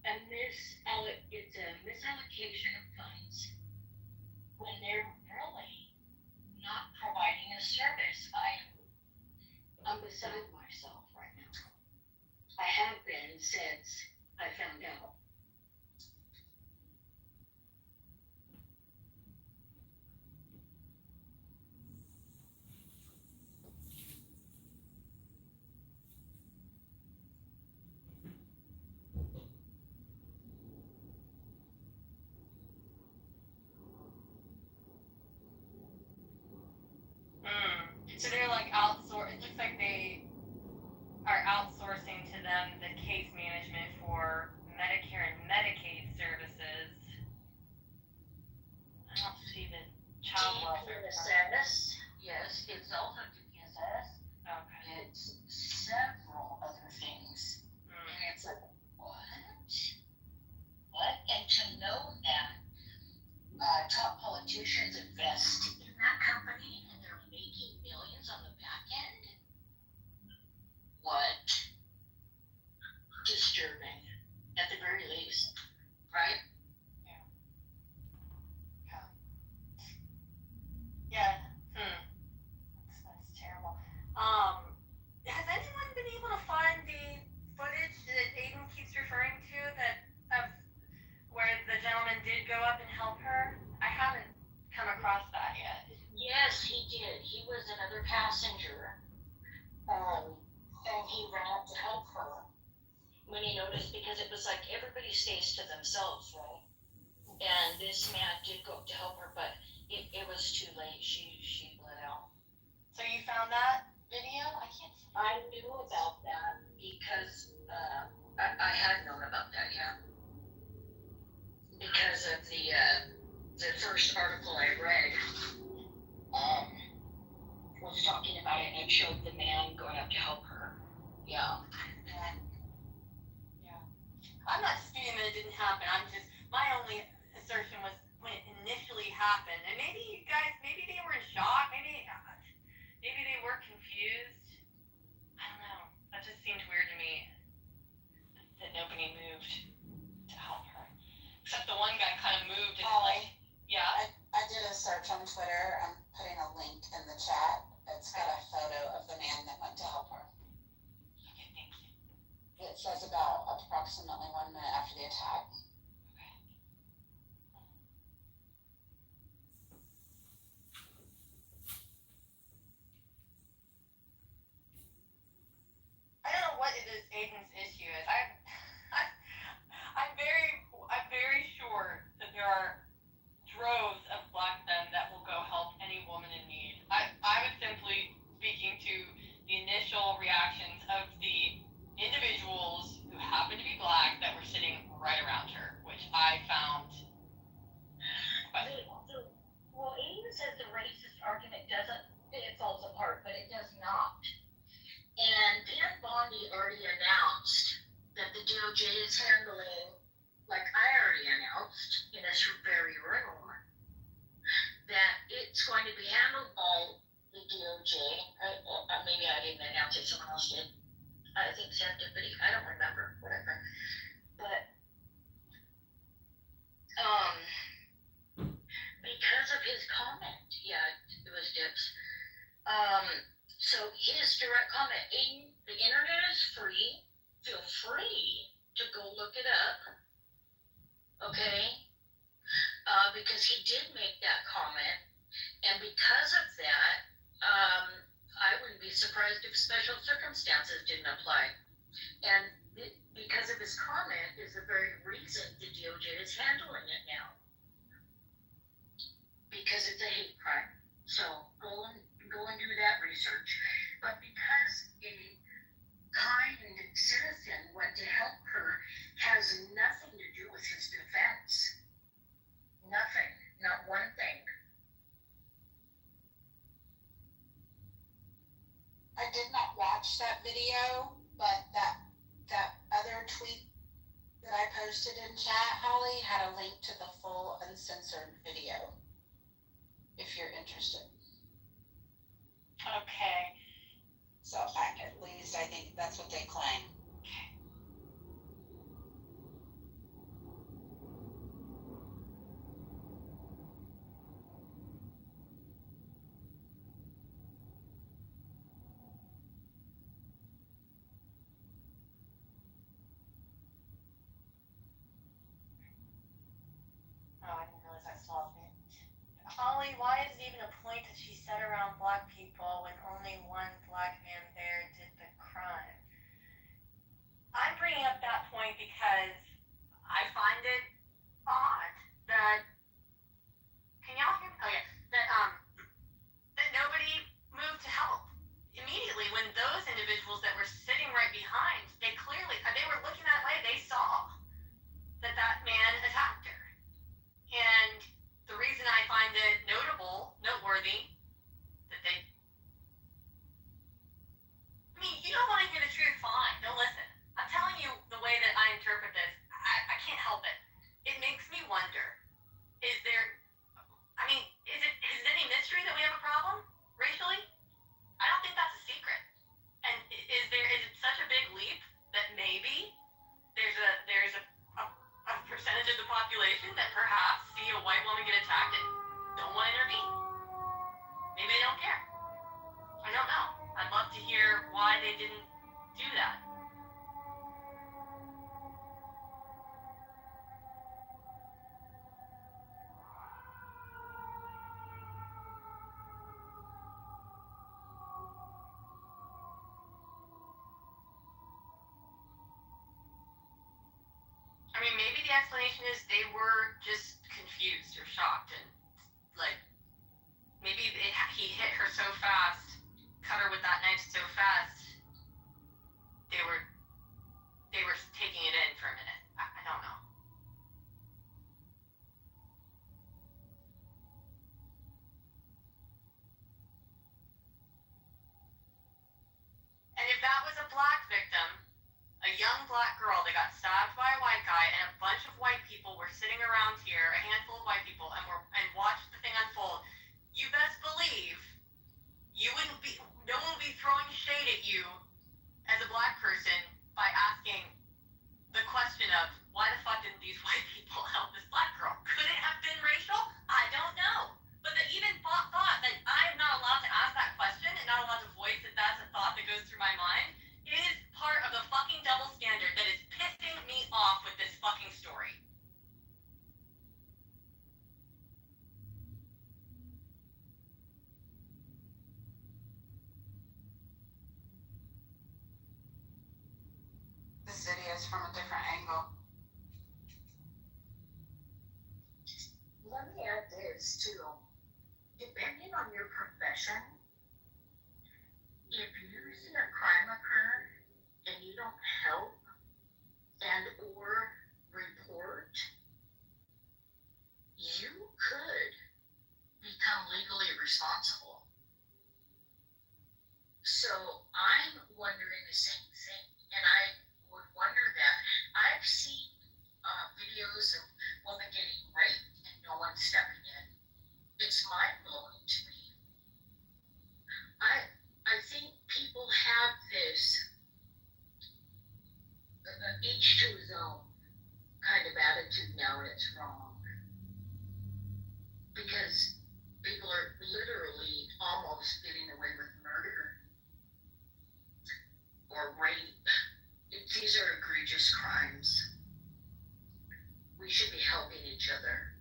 a misallocation of funds when they're really not providing a service. I'm beside myself right now. I have been since I found out. So they're like it looks like they are outsourcing to them the case management for Medicare and Medicaid services. I don't see the child welfare. DPSS, yes, it's also DPSS. Okay. It's several other things. And it's like, what? What? And to know that top politicians invest in that company and they're making millions on the back end? What? Disturbing, at the very least, right? Yeah. That's terrible. Has anyone been able to find the footage that Aiden keeps referring to of where the gentleman did go up and help her? I haven't come across that yet. Yes, he did. He was another passenger. And he ran up to help her when he noticed, because it was like everybody stays to themselves, right? And this man did go up to help her, but it was too late. She bled out. So you found that video? I can't see. I knew about that because I had known about that, yeah. Because of the first article I read was talking about it, and it showed the man going up to help her. Yeah. Yeah. I'm not disputing that it didn't happen. My only assertion was when it initially happened, and maybe you guys, maybe they were in shock, maybe they were confused. I don't know. That just seemed weird to me that nobody moved to help her. Except the one guy kind of moved and yeah. I did a search on Twitter. I'm putting a link in the chat. It's got a photo of the man that went to help her. Okay, thank you. It says about approximately 1 minute after the attack. Okay. I don't know what Aiden's issue is. I'm very sure that there are droves of black men that will go help any woman in need. I was simply speaking to the initial reactions of the individuals who happened to be black that were sitting right around her, which I found questionable. Well, Aiden says the racist argument it falls apart, but it does not. And Dan Bondi already announced that the DOJ is handling, like I already announced in this very room, that it's going to be handled by the DOJ. Maybe I didn't announce it, someone else did. I think Sam Deputy, I don't remember, whatever. the internet is free. Feel free to go look it up. Okay? Because he did make that comment. And because of that, I wouldn't be surprised if special circumstances didn't apply. And because of his comment is the very reason the DOJ is handling it now. Because it's a hate crime. So go and do that research. But because a kind citizen went to help her has nothing to do with his defense. Nothing. Not one thing. I did not watch that video, but that other tweet that I posted in chat, Holly, had a link to the full uncensored video, if you're interested. Okay. So at least I think that's what they claim. Oh, I didn't realize I saw it. Holly, why is it even a point that she sat around black people when only one black man there did the crime? I'm bringing up that point because I find it odd that, can y'all hear me? Oh yeah, that nobody moved to help immediately when those individuals that were sitting right behind, they were looking that way, they saw that man attacked her. And the reason I find it noteworthy, that they, I mean, you don't want to hear the truth, fine, don't listen. I'm telling you the way that I interpret this, I can't help it. It makes me wonder, is it any mystery that we have a problem, racially? I don't think that's a secret. And is it such a big leap that maybe there's a percentage of the population that perhaps see a white woman get attacked and don't want to intervene? Maybe they don't care. I don't know. I'd love to hear why they didn't do that. I mean, maybe the explanation is they were just confused or shocked, and like maybe he hit her so fast, cut her with that knife so fast, they were taking it in for a minute. I don't know. And if that was a black victim, a young black girl that got stabbed by a white guy, and a bunch of white people were sitting around here, a handful of white people, and watched the thing unfold, you best believe no one would be throwing shade at you as a black person by asking the question of, why the fuck didn't these white people help this black girl? Could it have been racial? I don't know. But that even thought that I'm not allowed to ask that question and not allowed to voice that that's a thought that goes through my mind is part of the fucking double standard that is pissing me off with this fucking story. This video is from a different angle. Let me add this too. Depending on your profession, if you see a crime occur and you don't help and or report, you could become legally responsible. So I'm wondering the same thing, and I would wonder that. I've seen videos of women getting raped and no one stepping in. It's mind-blowing to me. I think people have this each to his own kind of attitude now, and it's wrong. Because people are literally almost getting away with murder. or rape. These are egregious crimes. We should be helping each other.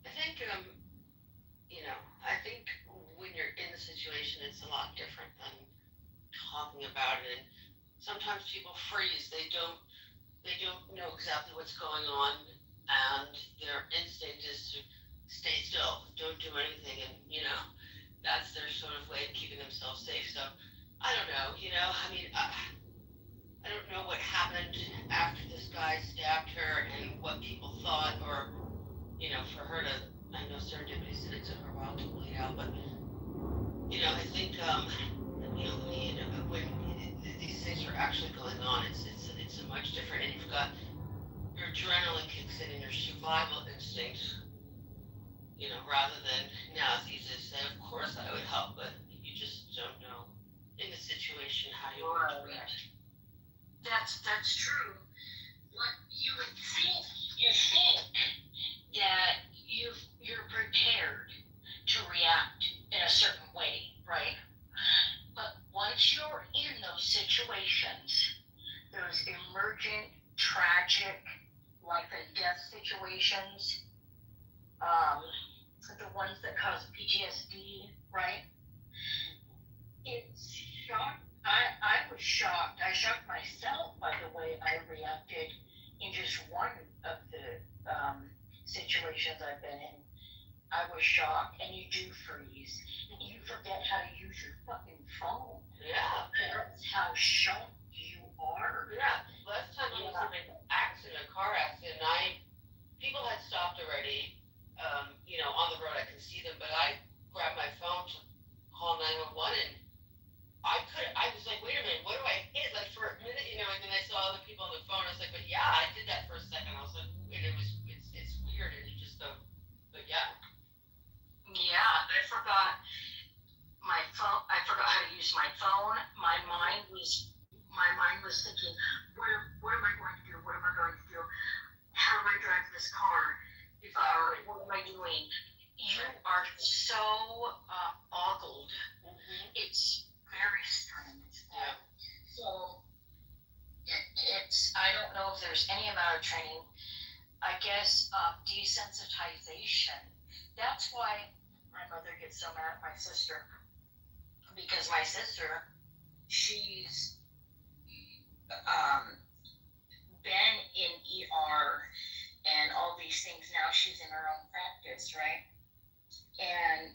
I think, I think when you're in the situation, it's a lot different than talking about it. And sometimes people freeze. They don't know exactly what's going on, and their instinct is to stay still, don't do anything, and that's their sort of way of keeping themselves safe. So I don't know. I mean, I don't know what happened after this guy stabbed her and what people thought, or for her to. I know serendipity said it took her a while to bleed out, but I think when these things are actually going on, it's a much different, and you've got your adrenaline kicks in and your survival instinct, rather than now it's easy to say, of course I would help, but you just don't know in the situation how you would react. That's true. What you would think, that you're prepared to react in a certain way, right? But once you're in those situations, those emergent, tragic, life and death situations, the ones that cause PTSD, right? It's shocked. I was shocked. I shocked myself by the way I reacted in just one of the situations I've been in. I was shocked, and you do freeze. You forget how to use your fucking phone. Yeah. That's how shocked you are. Yeah. Last time I was in a car accident, people had stopped already, on the road. I could see them, but I grabbed my phone to call 911, and I was like, wait a minute, what do I hit? Like for a minute, and then I saw other people on the phone. I was like, but yeah, I did that for a second. I was like, and it's weird, and you just don't, but yeah. Yeah, I forgot my phone. I forgot how to use my phone. My mind was thinking, what am I going to do? What am I going to do? How do I drive this car? What am I doing? You are so boggled. It's very strange. Yeah. So it's, I don't know if there's any amount of training. I guess desensitization. That's why my mother gets so mad at my sister, because my sister, she's been in ER and all these things. Now she's in her own practice, right? And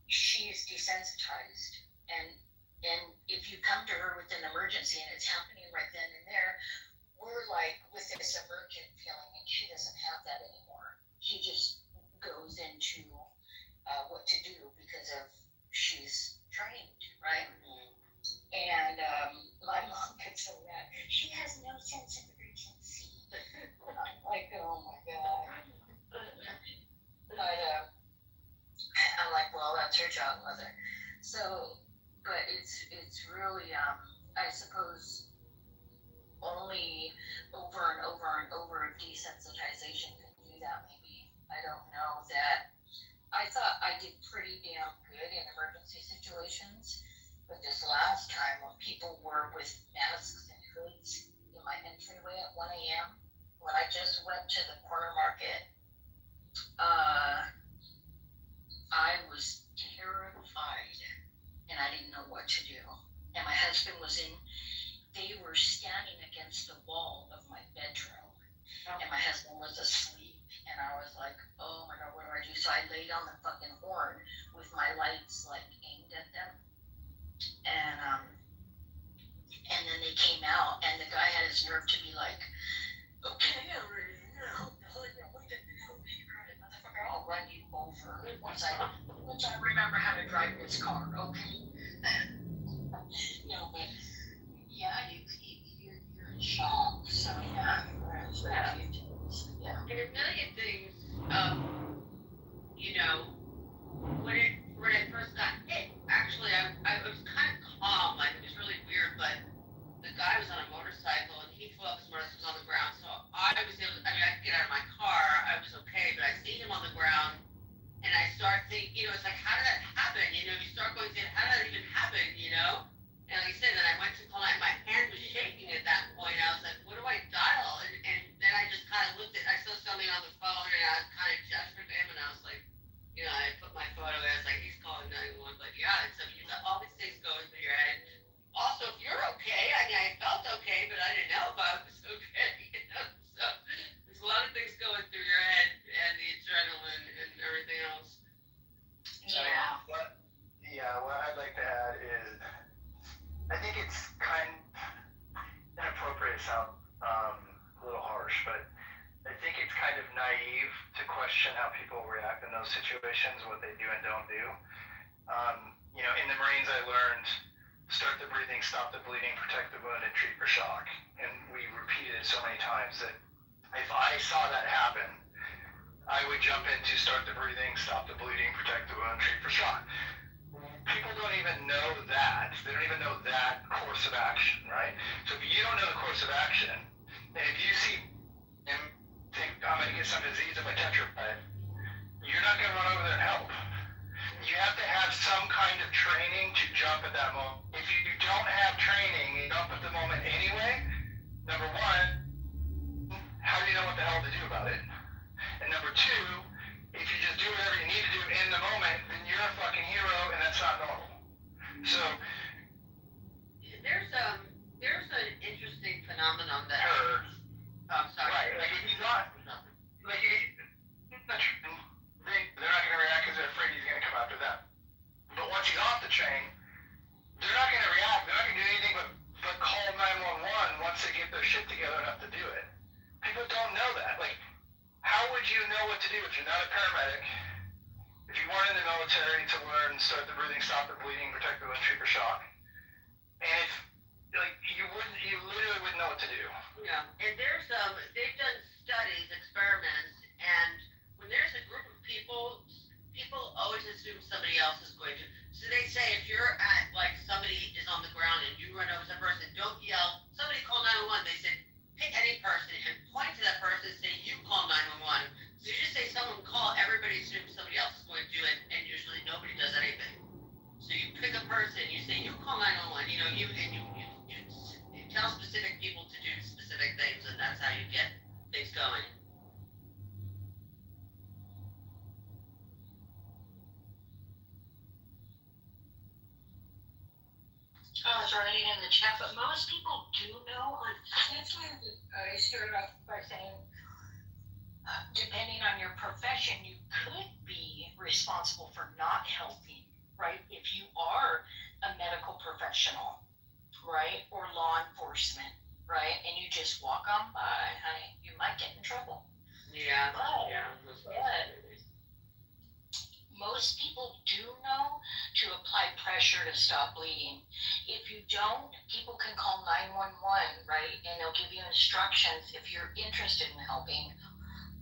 she's desensitized, and if you come to her with an emergency and it's happening right then and there, we're like with this emergent feeling, and she doesn't have that anymore. She just goes into what to do because of she's trained, right? And my mom gets so mad. She has no sense of urgency. I'm like, oh my god. But I'm like, well, that's her job, mother. So, but it's really, I suppose, only over and over and over desensitization can do that. Maybe, I don't know. That I thought I did pretty damn good in emergency situations, but this last time when people were with masks and hoods in my entryway at 1 a.m. when I just went to the corner market, I was terrified, and I didn't know what to do. And my husband was they were standing against the wall of my bedroom, and my husband was asleep, and I was like, oh my god, what do I do? So I laid on the fucking horn with my lights like aimed at them, and then they came out, and the guy had his nerve to be like, okay, I'm ready now, once I remember how to drive this car, okay? No, but yeah, you're in shock. So yeah, yeah. And a million things, you know, when I first got hit, actually I was kind of calm, like it was really weird, but the guy was on a motorcycle and he flew up his motorcycle on the ground, so I was able to, I mean, I could get out of my car, I was okay, but I seen him on the ground and I start thinking, you know, it's like, how did that happen? You know, you start going, how did that even happen, you know? And like I said, then I went to call, my hand was shaking at that point. I was like, what do I dial? And then I just kind of looked at, I saw something on the phone and I kind of gestured to him and I was like, you know, I put my phone away. I was like, he's calling 911. But yeah, and so you got all these things going through your head. Also, if you're okay, I mean, I felt okay, but I didn't know if I was okay. You know? So there's a lot of things going through your head and the adrenaline and everything else. Yeah. What I'd like to add is, I think it's kind of inappropriate, sound a little harsh, but I think it's kind of naive to question how people react in those situations, what they do and don't do. You know, in the Marines, I learned start the breathing, stop the bleeding, protect the wound, and treat for shock. And we repeated it so many times that if I saw that happen, I would jump into start the breathing, stop the bleeding, protect the wound, treat for shock. People don't even know that. They don't even know that course of action, right? So if you don't know the course of action, and if you see him think, I'm going to get some disease if I tetrapod, you're not going to run over there and help. You have to have some kind of training to jump at that moment. If you don't have training, you jump at the moment anyway, number one, how do you know what the hell to do about it? And number two, if you just do whatever you need to do in the moment, then you're a fucking hero, and that's not normal. So there's an interesting phenomenon that sorry. Right, like if he's not, like they're not going to react because they're afraid he's going to come after them. But once he's off the train, they're not going to react. They're not going to do anything but call 911 once they get their shit together enough to do it. People don't know that. Like, how would you know what to do if you're not a paramedic? If you weren't in the military to learn start the breathing, stop the bleeding, protect the wound, treat for shock, and if like you literally wouldn't know what to do. Yeah, and there's they've done studies, experiments, and when there's a group of people always assume somebody else is going to. So they say if you're at like somebody is on the ground and you run over to that person, don't yell. Somebody call 911. They said pick any person and point to that person and say you call 911. So you just say someone call, everybody assumes somebody else is going to do it, and usually nobody does anything. So you pick a person, you say you call 911. You know you tell specific people to do specific things, and that's how you get things going. I was writing in the chat, but most people do know. That's why I started off by saying, depending on your profession, you could be responsible for not helping, right? If you are a medical professional, right, or law enforcement, right, and you just walk on by, honey, you might get in trouble. Yeah. But most people do know to apply pressure to stop bleeding. If you don't, people can call 911, right? And they'll give you instructions if you're interested in helping.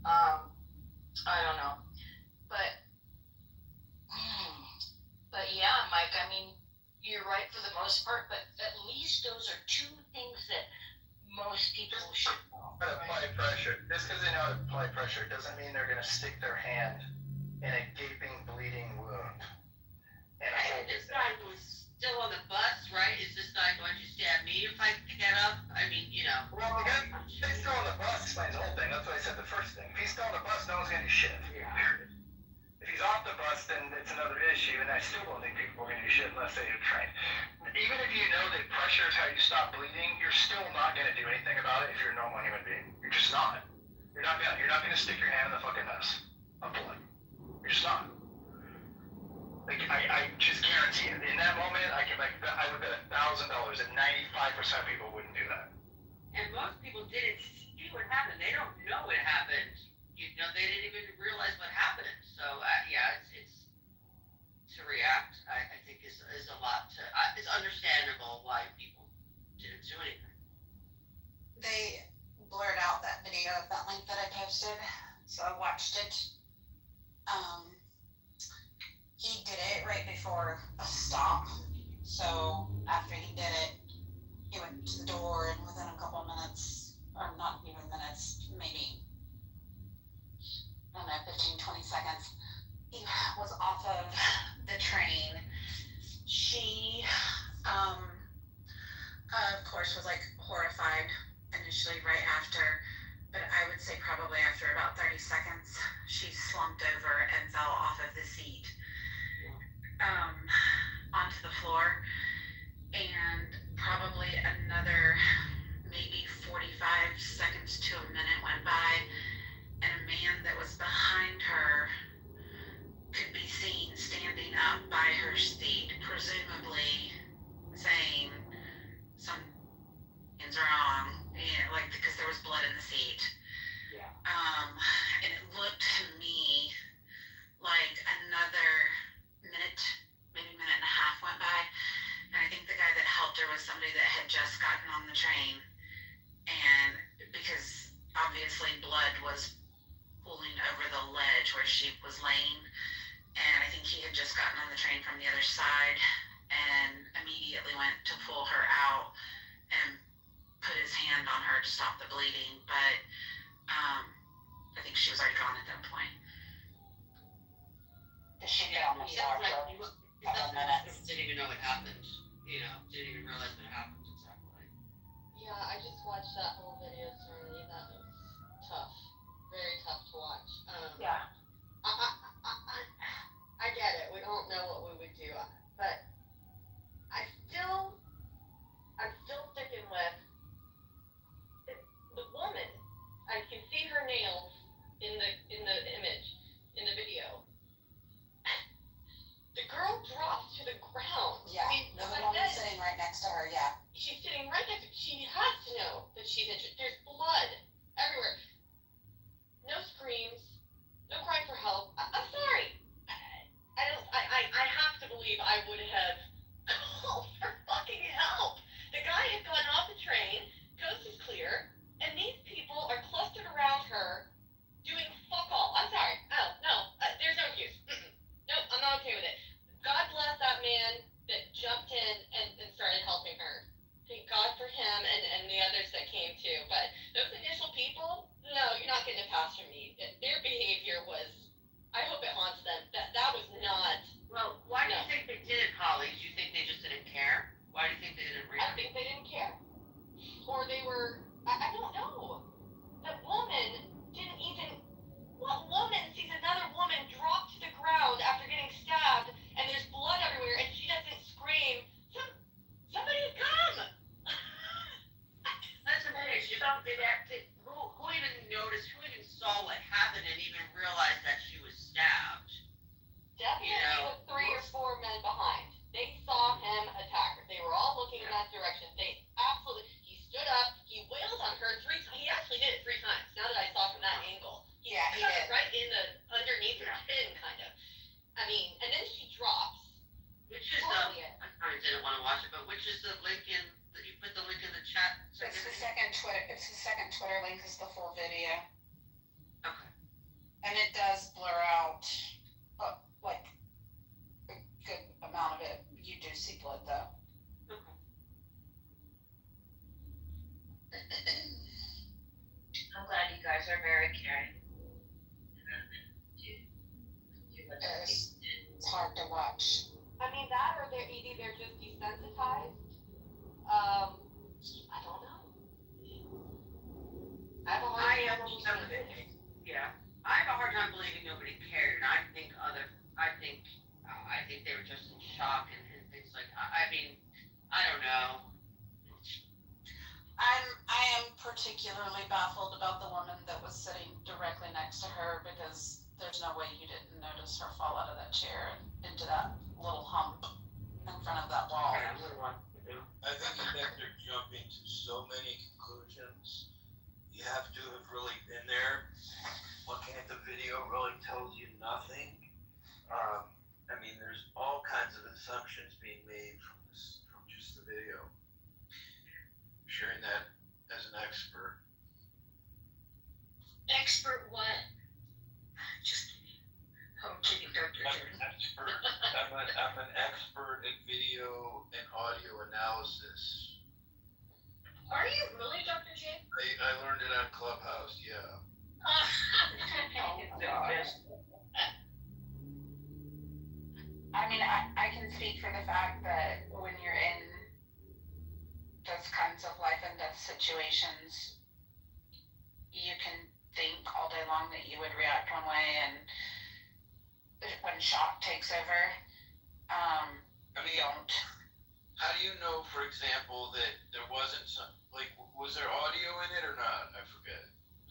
I don't know. But yeah, Mike, I mean, you're right for the most part, but at least those are two things that most people should know. Apply pressure. Just because they know how to apply pressure doesn't mean they're going to stick their hand in a gaping, bleeding wound. And this guy was still on the bus, right? Is this guy going to stab me if I get up? I mean, you know. Well, he's still on the bus explains the whole thing. That's what I said the first thing. If he's still on the bus, no one's going to do shit. Period. If he's off the bus, then it's another issue, and I still don't think people are going to do shit unless they are trained. Even if you know that pressure is how you stop bleeding, you're still not going to do anything about it if you're a normal human being. You're just not. You're not going to stick your hand in the fucking mess. I'm pulling. You're just not. Like, I just guarantee it. In that moment, I would bet $1,000 that 95% of people wouldn't do that. And most people didn't see what happened. They don't know what happened. You know, they didn't even realize what happened. So, yeah, it's watched it. He did it right before a stop. So after he did it, he went to the door, and within a couple minutes, or not even minutes, maybe, I don't know, 15, 20 seconds, he was off of the train. She, of course, was like horrified initially right after, but I would say probably after about 30 seconds, she slumped over and fell off of the seat onto the floor. And probably another maybe 45 seconds to a minute went by, and a man that was behind her could be seen standing up by her seat, presumably saying something's wrong, like because there was blood in the seat. Yeah. And it looked to me like another minute, maybe minute and a half went by. And I think the guy that helped her was somebody that had just gotten on the train. And because obviously blood was pooling over the ledge where she was laying. And I think he had just gotten on the train from the other side and immediately went to pull her out and put his hand on her to stop the bleeding. But I think she was already gone at that point. Did she get on the floor for a couple minutes? Didn't even know it happened. You know, didn't even realize that it happened exactly. Yeah, I just watched that whole video, Serenity. That was tough. Very tough to watch. Yeah. I get it. We don't know what we would do, but I'm still sticking with the woman. I can see her nails in the image, in the video. The girl drops to the ground. Yeah, I mean, the like woman that, sitting right next to her, yeah. she's sitting right next to, she has to know that she's injured. There's blood everywhere. No screams, no crying for help. I'm sorry. I have to believe I would have called for fucking help. The guy had gotten off the train, coast is clear, and these people are clustered around her doing fuck all. I'm sorry. Oh, no, there's no excuse. Nope, I'm not okay with it. God bless that man that jumped in and started helping her. Thank God for him and the others that came too. But those initial people, no, you're not getting a pass from me. Their behavior was, I hope it haunts them. That was not. Well, why do you think they did it, Holly? Do you think they just didn't care? Why do you think they didn't I react? think they didn't care. Or they were, I don't know. That woman didn't even, what woman sees another woman drop to the ground after getting stabbed and there's blood everywhere and she doesn't scream, somebody come! That's amazing. You don't get that. Who even noticed, who even saw what happened and even realized that she was stabbed? Definitely You know, with 3 or 4 men behind. They saw him attack her. They were all looking in that direction. They absolutely, he stood up, he wailed on her 3 times. He actually did it 3 times, now that I saw from that angle. He did. Right in the, underneath her chin, kind of. I mean, and then she drops. Which is I probably didn't want to watch it, but which is the link in, that you put the link in the chat? It's the second Twitter link is the full video. Okay. And it does blur out, like, a good amount of it. You do see blood, though. Okay. I'm glad you guys are very caring. It's hard to watch. I mean, that or they're just desensitized. I don't know. I have a hard time believing. Yeah, I have a hard time believing nobody cared. I think they were just in shock and things like. I mean, I don't know. I am particularly baffled about the woman that was sitting directly next to her, because there's no way you didn't notice her fall out of that chair and into that little hump in front of that wall. I think you're jumping to so many conclusions. You have to have really been there. Looking at the video really tells you nothing. I mean, there's all kinds of assumptions being made from just the video. Sharing that as an expert. Expert what? I'm an expert at video and audio analysis. Are you really, Dr. J? I learned it on Clubhouse, yeah. I mean, I can speak for the fact that when you're in those kinds of life and death situations, you can think all day long that you would react one way, and when shock takes over, you don't. How do you know, for example, that there wasn't some, like, was there audio in it or not? I forget.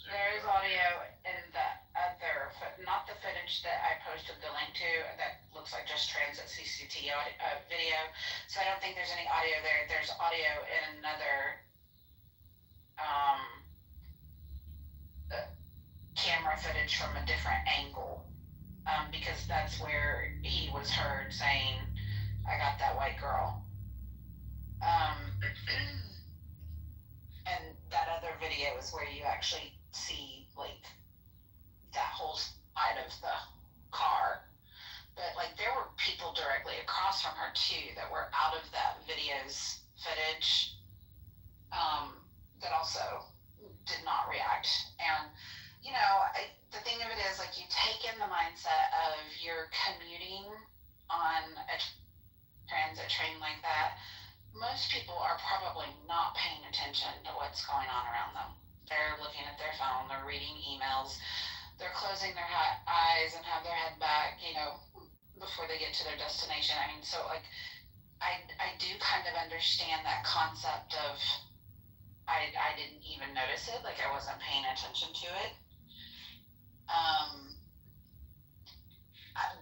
There is audio in the other, not the footage that I posted the link to, that looks like just transit CCTV video. So I don't think there's any audio there. There's audio in another camera footage from a different angle, because that's where he was heard saying, "I got that white girl." And that other video is where you actually see like that whole side of the car. But like there were people directly across from her too that were out of that video's footage, that also did not react. And you know, the thing of it is, like, you take in the mindset of you're commuting on a transit train like that. Most people are probably not paying attention to what's going on around them. They're looking at their phone, they're reading emails, they're closing their eyes and have their head back, you know, before they get to their destination. I mean, so like, I do kind of understand that concept of, I didn't even notice it, like I wasn't paying attention to it.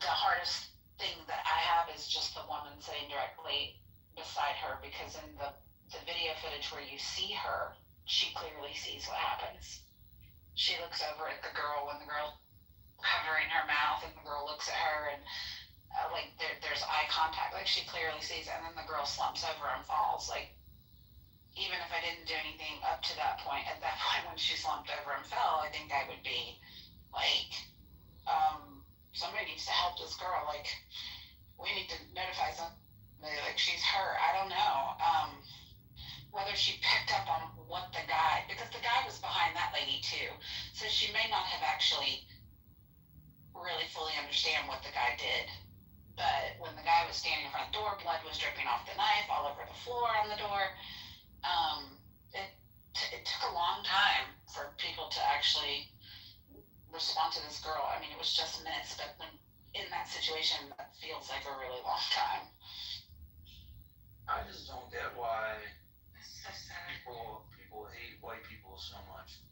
The hardest thing that I have is just the woman sitting directly beside her, because in the video footage where you see her, she clearly sees what happens. She looks over at the girl when the girl covering her mouth, and the girl looks at her, and like there's eye contact, like she clearly sees, and then the girl slumps over and falls. Like, even if I didn't do anything up to that point, at that point when she slumped over and fell, I think I would be like, somebody needs to help this girl. Like, we need to notify somebody, like she's hurt. I don't know whether she picked up on what the guy, because the guy was behind that lady too, so she may not have actually really fully understand what the guy did. But when the guy was standing in front of the door, blood was dripping off the knife all over the floor on the door. It took a long time for people to actually respond to this girl. I mean, it was just minutes, but in that situation, that feels like a really long time. I just don't get why people hate white people so much.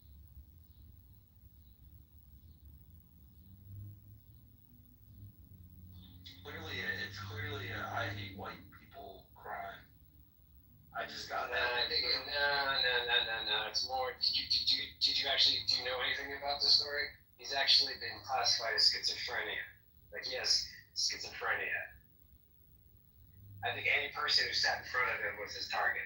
It's clearly a I hate white people crime. I just got that. I think no. It's more. Did you actually know anything about the story? He's actually been classified as schizophrenia. Like, he has schizophrenia. I think any person who sat in front of him was his target.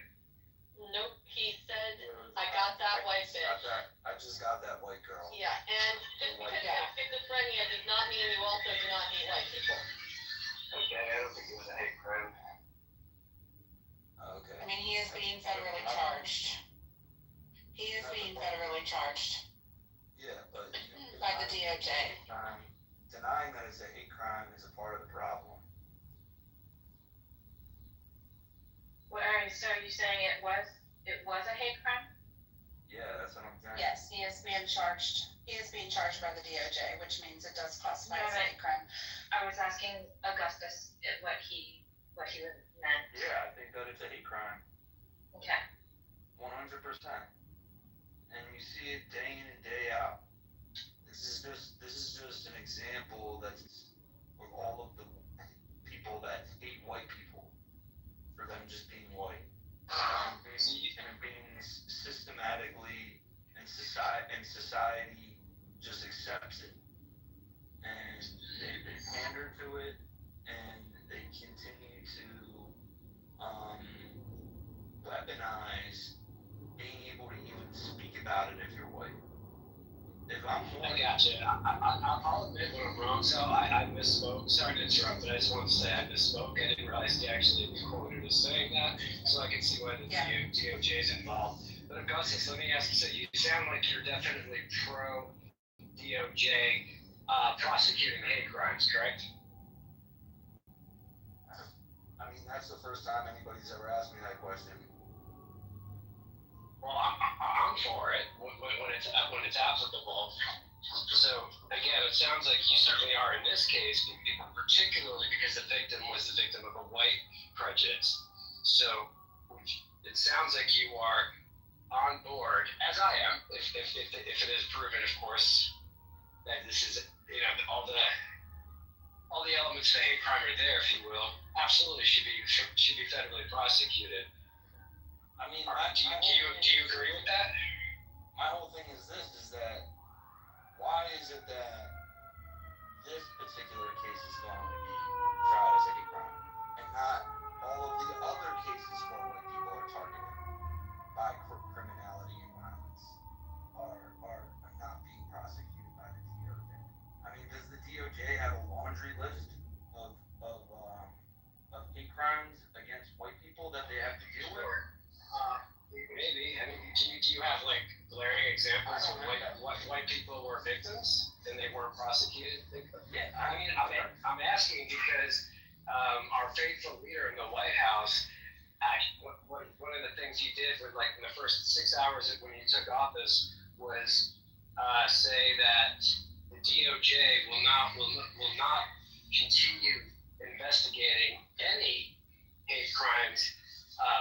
Nope, he said, I got that white bitch. I just got that white girl. Yeah, and just because you have schizophrenia does not mean you also do not hate white people. Okay, I don't think it was a hate crime. Okay. I mean, he is being federally charged. Yeah, but by the DOJ. Denying that it's a hate crime is a part of the problem. What are you, so are you saying it was a hate crime? Yeah, that's what I'm saying. Yes, he is being charged. He is being charged by the DOJ, which means it does classify as a hate crime. I was asking Augustus what he meant. Yeah, I think that it's a hate crime. Okay. 100%. And you see it day in and day out. This is just an example that's of all of the people that hate white people for them just being white. And being systematically and society just accepts it. And they pander to it, and they continue to weaponize being able to even speak about it if you're white. If I'm white, I gotcha. I'll admit when I'm wrong. So I misspoke. Sorry to interrupt, but I just wanted to say I misspoke. I didn't realize he actually was quoted as saying that, so I can see why the DOJ is involved. But Augustus, let me ask you, so you sound like you're definitely pro DOJ prosecuting hate crimes, correct? I mean, that's the first time anybody's ever asked me that question. Well, I'm for it when it's applicable. So again, it sounds like you certainly are in this case, particularly because the victim was the victim of a white prejudice. So it sounds like you are on board, as I am, if it is proven, of course, that this is, you know, all the elements of hate crime are there, if you will. Absolutely should be federally prosecuted. I mean, do you agree with that? My whole thing is this: is that why is it that this particular case is going to be tried as a hate crime, and not all of the other cases where white people are targeted by criminality and violence are not being prosecuted by the DOJ? I mean, does the DOJ have a laundry list of hate crimes against white people that they have to deal with? Maybe. I mean, do you have like glaring examples of white people were victims and they weren't prosecuted? Yeah, I mean, I'm asking because our faithful leader in the White House, one of the things he did with like in the first 6 hours when he took office was say that the DOJ will not continue investigating any hate crimes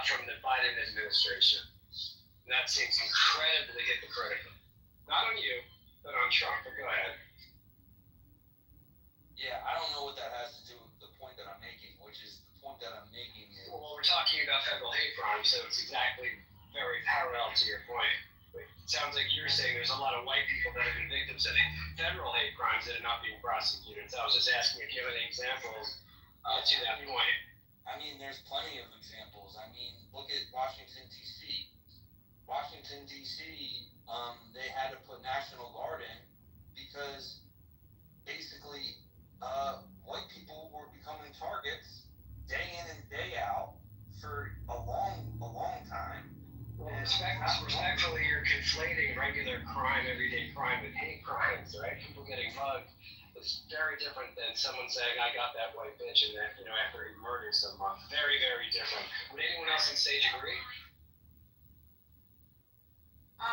from the Biden administration. And that seems incredibly hypocritical. Not on you, but on Trump. But go ahead. Yeah, I don't know what that has to do with the point that I'm making, which is the point that I'm making is... Well, we're talking about federal hate crimes, so it's exactly very parallel to your point. It sounds like you're saying there's a lot of white people that have been victims of federal hate crimes that are not being prosecuted. So I was just asking if you have any examples to that point. I mean, there's plenty of examples. I mean, look at Washington, D.C. Washington, D.C., they had to put National Guard in because basically white people were becoming targets day in and day out for a long time. Well, respectfully, you're conflating regular crime, everyday crime, with hate crimes, right? People getting mugged. It's very different than someone saying, I got that white bitch, and that, you know, after he murdered someone. Very, very different. Would anyone else on stage agree? I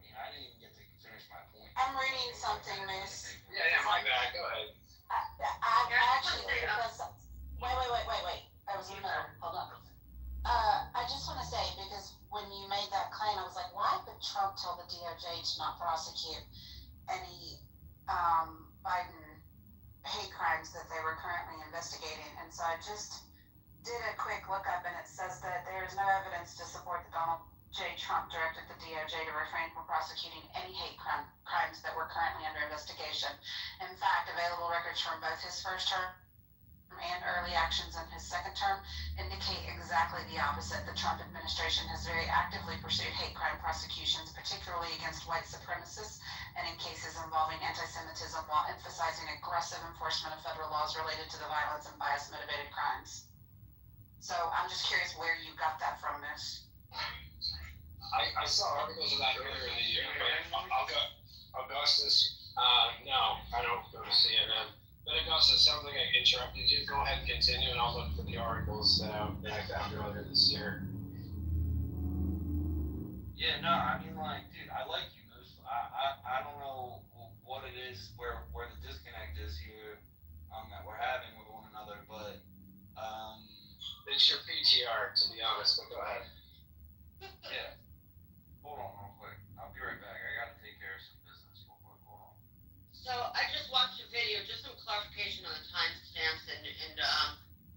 mean, I didn't even get to finish my point. I'm reading something, Miss. Yeah, my bad. Go ahead. I actually, because, wait. I was in the middle. Hold on. I just want to say, because when you made that claim, I was like, why would Trump tell the DOJ to not prosecute any Biden hate crimes that they were currently investigating? And so I just did a quick look up, and it says that there is no evidence to support that Donald J. Trump directed the DOJ to refrain from prosecuting any hate crimes that were currently under investigation. In fact, available records from both his first term and early actions in his second term indicate exactly the opposite. The Trump administration has very actively pursued hate crime prosecutions, particularly against white supremacists and in cases involving anti-Semitism, while emphasizing aggressive enforcement of federal laws related to the violence and bias-motivated crimes. So I'm just curious where you got that from, Miss. I saw articles of that earlier in the year, but Augustus, no, I don't go to CNN. But Augustus, sounds like I interrupted you. Go ahead and continue, and I'll look for the articles that I found earlier this year. Yeah, no, I mean, like, dude, I like you, Moose. I don't know what it is, where the disconnect is here that we're having with one another, but it's your PTR, to be honest, but go ahead. Yeah. Hold on real quick. I'll be right back. I gotta take care of some business real quick. Hold on. So I just watched a video, just some clarification on the timestamps, and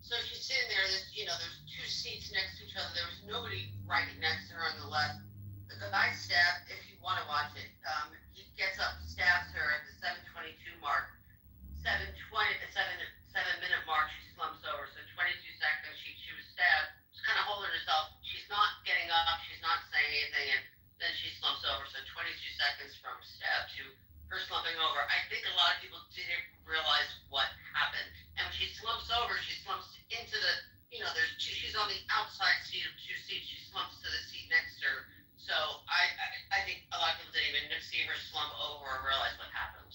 so she's sitting there. There's two seats next to each other. There was nobody right next to her on the left. The guy stabbed. If you want to watch it, he gets up, stabs her at the 7:22 mark. 7-minute mark, she slumps over. So 22 seconds, she was stabbed. She's kind of holding herself. She's not getting up. She's not saying anything, and then she slumps over. So 22 seconds from stab to her slumping over. I think think a lot of people didn't realize what happened. And when she slumps over, she slumps into the, she's on the outside seat of two seats. She slumps to the seat next to her. So I think a lot of people didn't even see her slump over or realize what happened.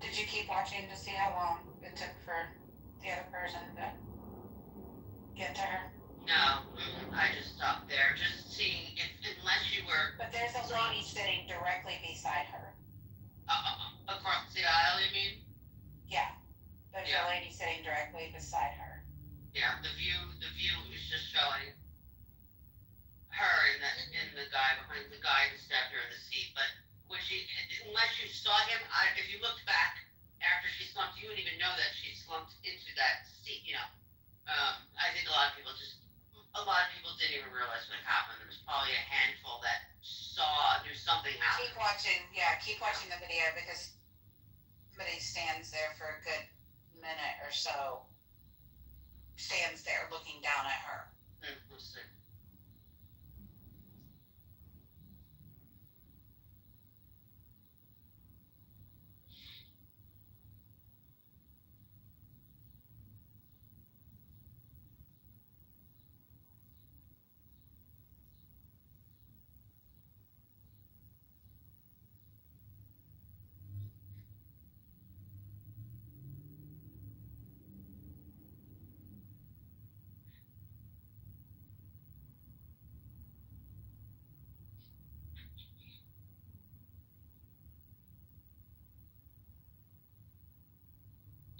Did you keep watching to see how long it took for the other person to get to her? No, I just stopped there, just seeing if, unless you were. But there's a lady sitting directly beside her. Across the aisle, you mean? Yeah, there's a lady sitting directly beside her. Yeah, the view is just showing her and the guy behind the guy who stabbed her in the seat. But when unless you saw him, if you looked back after she slumped, you wouldn't even know that she slumped into that seat. I think a lot of people didn't even realize what happened. There was probably a handful that knew something happened. Keep watching the video because somebody stands there for a good minute or so, stands there looking down at her. We'll see.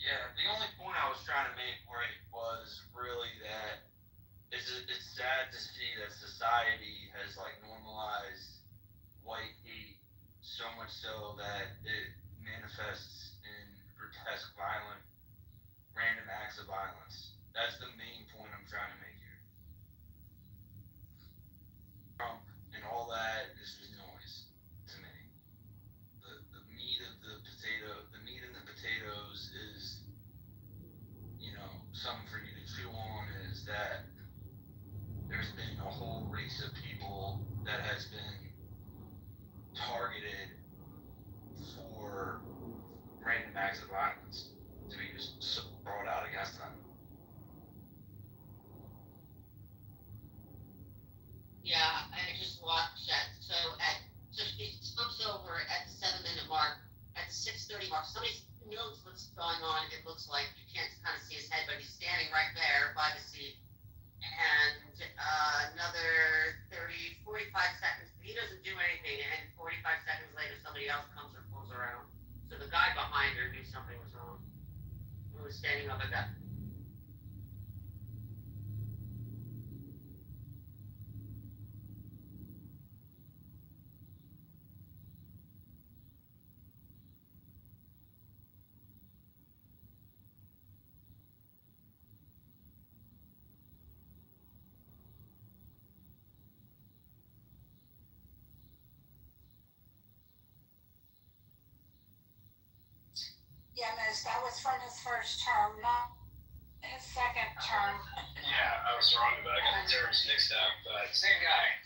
Yeah, the only point I was trying to make was really that it's sad to see that society has like normalized white hate so much so that it manifests in grotesque, violent, random acts of violence. That's the main point I'm trying to make here. Trump and all that is just noise to me. The meat of the meat in the potatoes is, something for you to chew on, is that there's been a whole race of people that has been targeted for random acts of violence to be just brought out against them. Yeah, I just watched that. So she slumps over at the 7-minute mark. At the 6:30 mark, somebody knows what's going on. It looks like you can't kind of see his head, but he's standing right there by the seat. And another 30, 45 seconds, he doesn't do anything. And 45 seconds later, somebody else comes or pulls around. So the guy behind her knew something was wrong. He was standing up at that. Yeah, Miss, that was from his first term, not his second term. Yeah, I was wrong about getting the terms mixed up, but same guy.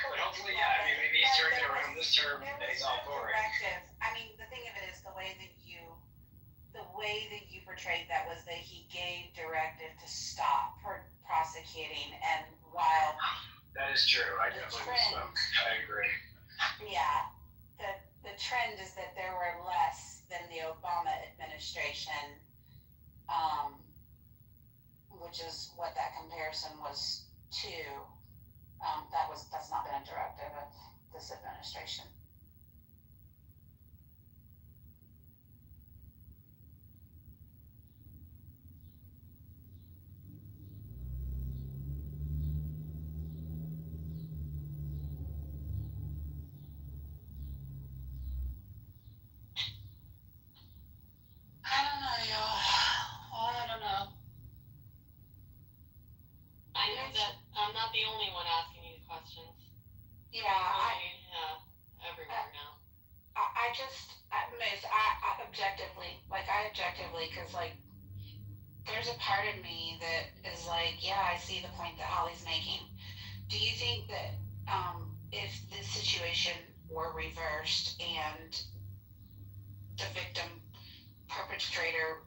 But hopefully, maybe he's turning it around this term and he's all for it. The thing of it is the way that you portrayed that was that he gave directive to stop prosecuting, and while That is true. I definitely misspoke. I agree. yeah, the trend is that there were less than the Obama administration, which is what that comparison was to. That's not been a directive of this administration. I don't know, y'all. I don't know. I know that I'm not the only one asking these questions. Yeah, everywhere now. I Moose, I objectively, because like, there's a part of me that is like, yeah, I see the point that Holly's making. Do you think that if this situation were reversed and the victim perpetrator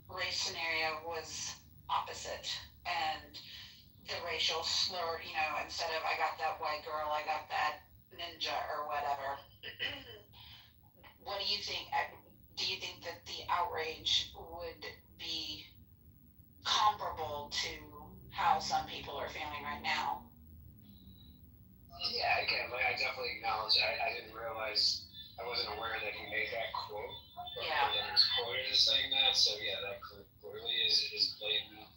race scenario was opposite and the racial slur, instead of I got that white girl, I got that ninja or whatever, what do you think? Do you think that the outrage would be comparable to how some people are feeling right now? Yeah, again, like I definitely acknowledge I didn't realize, I wasn't aware that he made that quote. But Yeah. He was quoted as saying that, so yeah, that clearly is blatant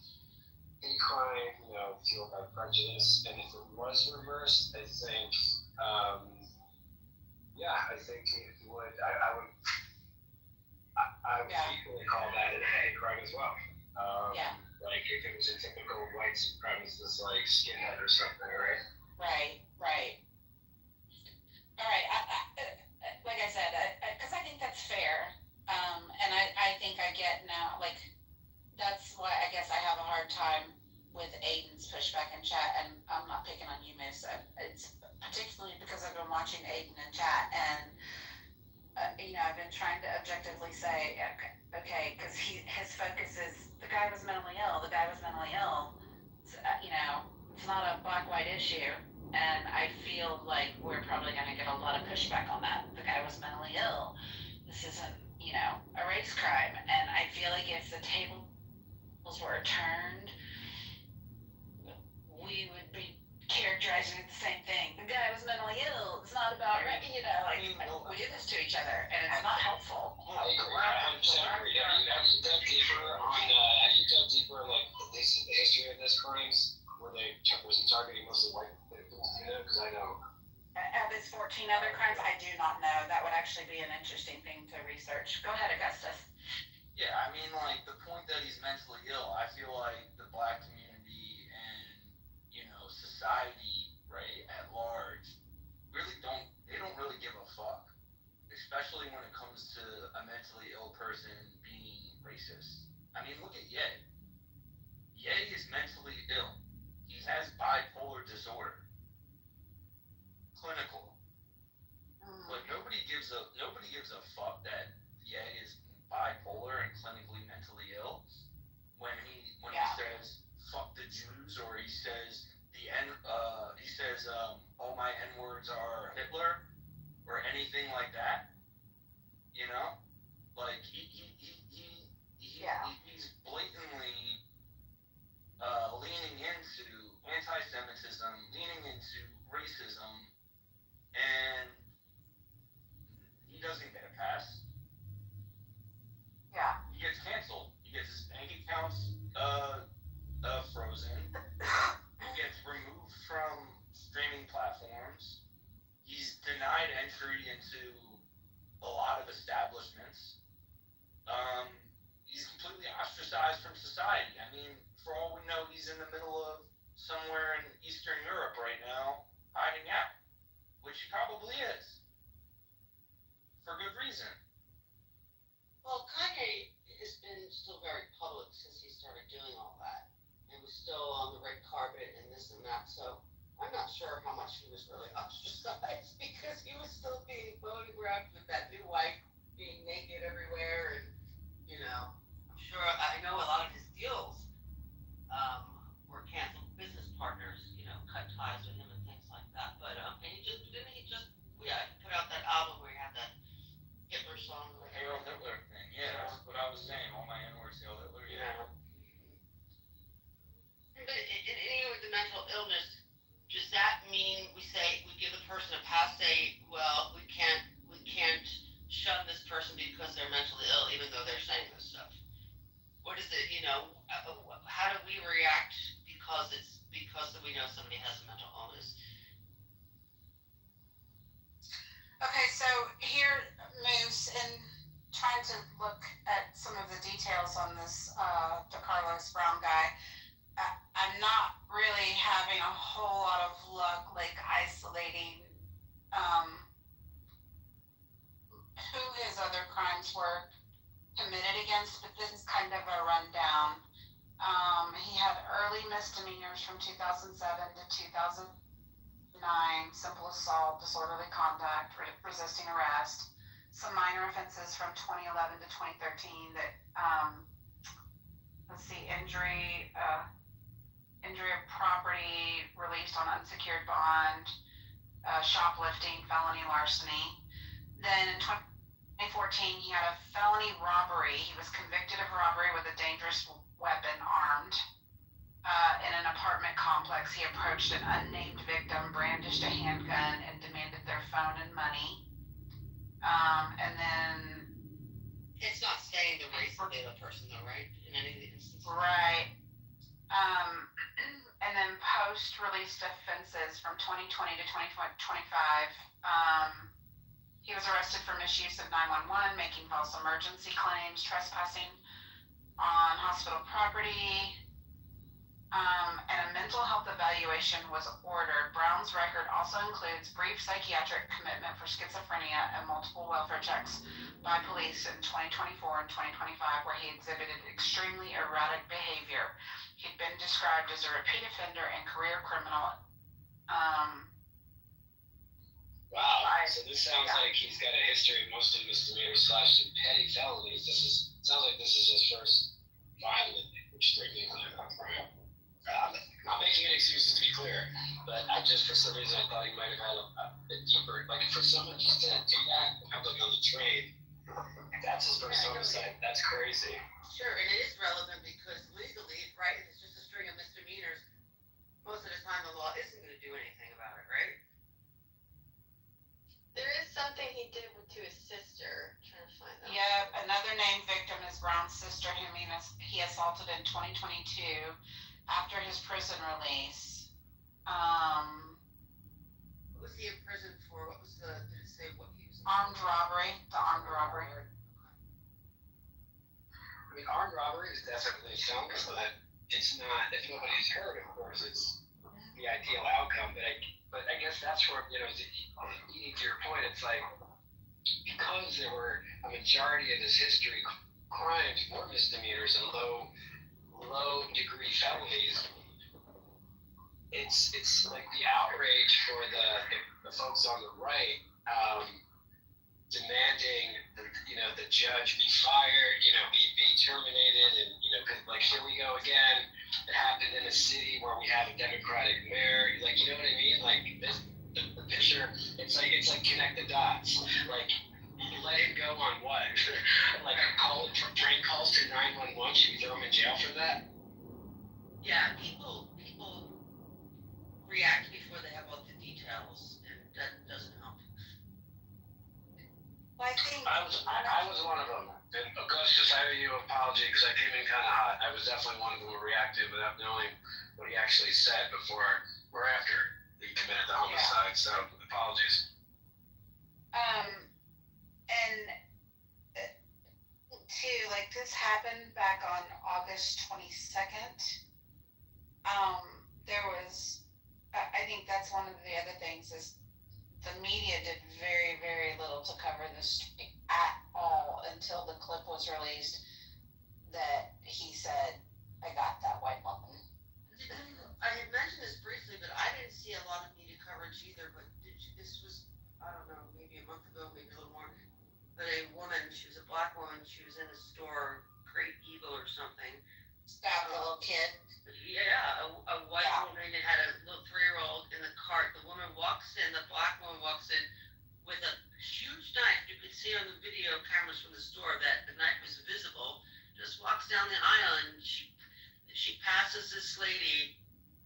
hate crime, fueled by prejudice. And if it was reversed, I think, I think it would, I would equally call that a hate crime as well. Like if it was a typical white supremacist, like skinhead or something, right? Right. All right. Like I said, because I think that's fair. And I think I get now, like, that's why I guess I have a hard time with Aiden's pushback in chat. And I'm not picking on you, Miss. It's particularly because I've been watching Aiden in chat. And, I've been trying to objectively say, okay, because his focus is the guy was mentally ill. It's not a black-white issue. And I feel like we're probably going to get a lot of pushback on that. The guy was mentally ill. This isn't, a race crime. And I feel like if the tables were turned, we would be characterizing it the same thing. The guy was mentally ill. It's not about, we do this to each other, and it's not helpful. I agree. Have you dug deeper on like the history of these crimes? Was he targeting mostly white victims? Because I know. Of his 14 other crimes, I do not know. That would actually be an interesting thing to research. Go ahead, Augustus. Yeah, I mean, like, the point that he's mentally ill, I feel like the black community and, society, right, at large, they don't really give a fuck. Especially when it comes to a mentally ill person being racist. I mean, look at Ye. Ye is mentally ill. He has bipolar disorder. Clinical. But nobody gives a fuck that Ye is bipolar and clinically mentally ill when he says fuck the Jews, or he says all my N-words are Hitler or anything like that. Like he's blatantly leaning into anti-Semitism, leaning into racism, and he doesn't get a pass. Yeah. He gets canceled. He gets his bank accounts frozen. He gets removed from streaming platforms. He's denied entry into a lot of establishments. He's completely ostracized from society. I mean, for all we know, he's in the middle of somewhere in Eastern Europe right now, hiding out, which he probably is, for good reason. Well, Kanye has been still very public since he started doing all that. He was still on the red carpet and this and that, so I'm not sure how much he was really ostracized because he was still being photographed with that new wife being naked everywhere, and I'm sure I know a lot of his deals were canceled. Business partners, cut ties with him and things like that. But and he put out that album where he had that Hitler song. Hail Hitler thing, yeah, that's what I was saying. All my N-words, Hail Hitler, yeah. But anyway, with the mental illness, does that mean we give the person a pass? Say, well, we can't shun this person because they're mentally ill, even though they're saying this stuff. What is it? How do we react because we know somebody has a mental illness? Okay, so here, Moose, in trying to look at some of the details on this DeCarlos Brown guy, I'm not really having a whole lot of luck, like isolating who his other crimes were committed against, but this is kind of a rundown. He had early misdemeanors from 2007 to 2009, simple assault, disorderly conduct, resisting arrest. Some minor offenses from 2011 to 2013 that, injury of property released on unsecured bond, shoplifting, felony larceny. Then in 2014, he had a felony robbery. He was convicted of robbery with a dangerous weapon, armed. In an apartment complex, he approached an unnamed victim, brandished a handgun, and demanded their phone and money. And then... It's not saying the race of the other person, though, right? In any of the instances. Right. And then post-released offenses from 2020 to 2025, he was arrested for misuse of 911, making false emergency claims, trespassing on hospital property, and a mental health evaluation was ordered. Brown's record also includes brief psychiatric commitment for schizophrenia and multiple welfare checks by police in 2024 and 2025, where he exhibited extremely erratic behavior. He'd been described as a repeat offender and career criminal. Wow. So this sounds like he's got a history of mostly misdemeanors / some petty felonies. Sounds like this is his first violent, extremely violent crime. I'm not making any excuses, to be clear, but I just, for some reason, I thought he might have had a bit deeper. Like, for someone just to do that, public on the train, that's his first homicide. That's crazy. Sure, and it is relevant because legally, right, if it's just a string of misdemeanors, most of the time the law isn't going to do anything about it, right? There is something he did to his sister. I'm trying to find that. Yeah, another named victim is Brown's sister, whom he assaulted in 2022 after his prison release. What was he in prison for? What was did it say what he was in armed robbery. The armed robbery. I mean, armed robbery is definitely something, but it's not, if nobody's hurt, of course, it's the ideal outcome. But I guess that's where, eating to your point, it's like, because there were a majority of his history crimes were misdemeanors and low degree felonies, it's like the outrage for the folks on the right demanding the judge be fired, be terminated, and like, here we go again. It happened in a city where we have a Democratic mayor. Like, you know what I mean? Like, the picture, it's like connect the dots. Like, let him go on what? Like, train calls to 911, should we throw him in jail for that? Yeah, people react before they have all the details, and that doesn't help. Well, I think I was one of them. And Augustus, I owe you an apology because I came in kind of hot. I was definitely one of them who reacted without knowing what he actually said before or after he committed the homicide. So apologies. And too, like, this happened back on August 22nd. There was, I think that's one of the other things is the media did very, very little to cover this at all until the clip was released that he said, I got that white woman. I had mentioned this briefly, but I didn't see a lot of media coverage either, but this was, I don't know, maybe a month ago, maybe a little more, but a woman, she was a black woman, she was in a store, Great Eagle or something. Stabbed a little kid. Yeah, a white woman that had a little 3-year-old in the cart. The woman walks in, the black woman walks in with a huge knife. You could see on the video cameras from the store that the knife was visible. Just walks down the aisle and she passes this lady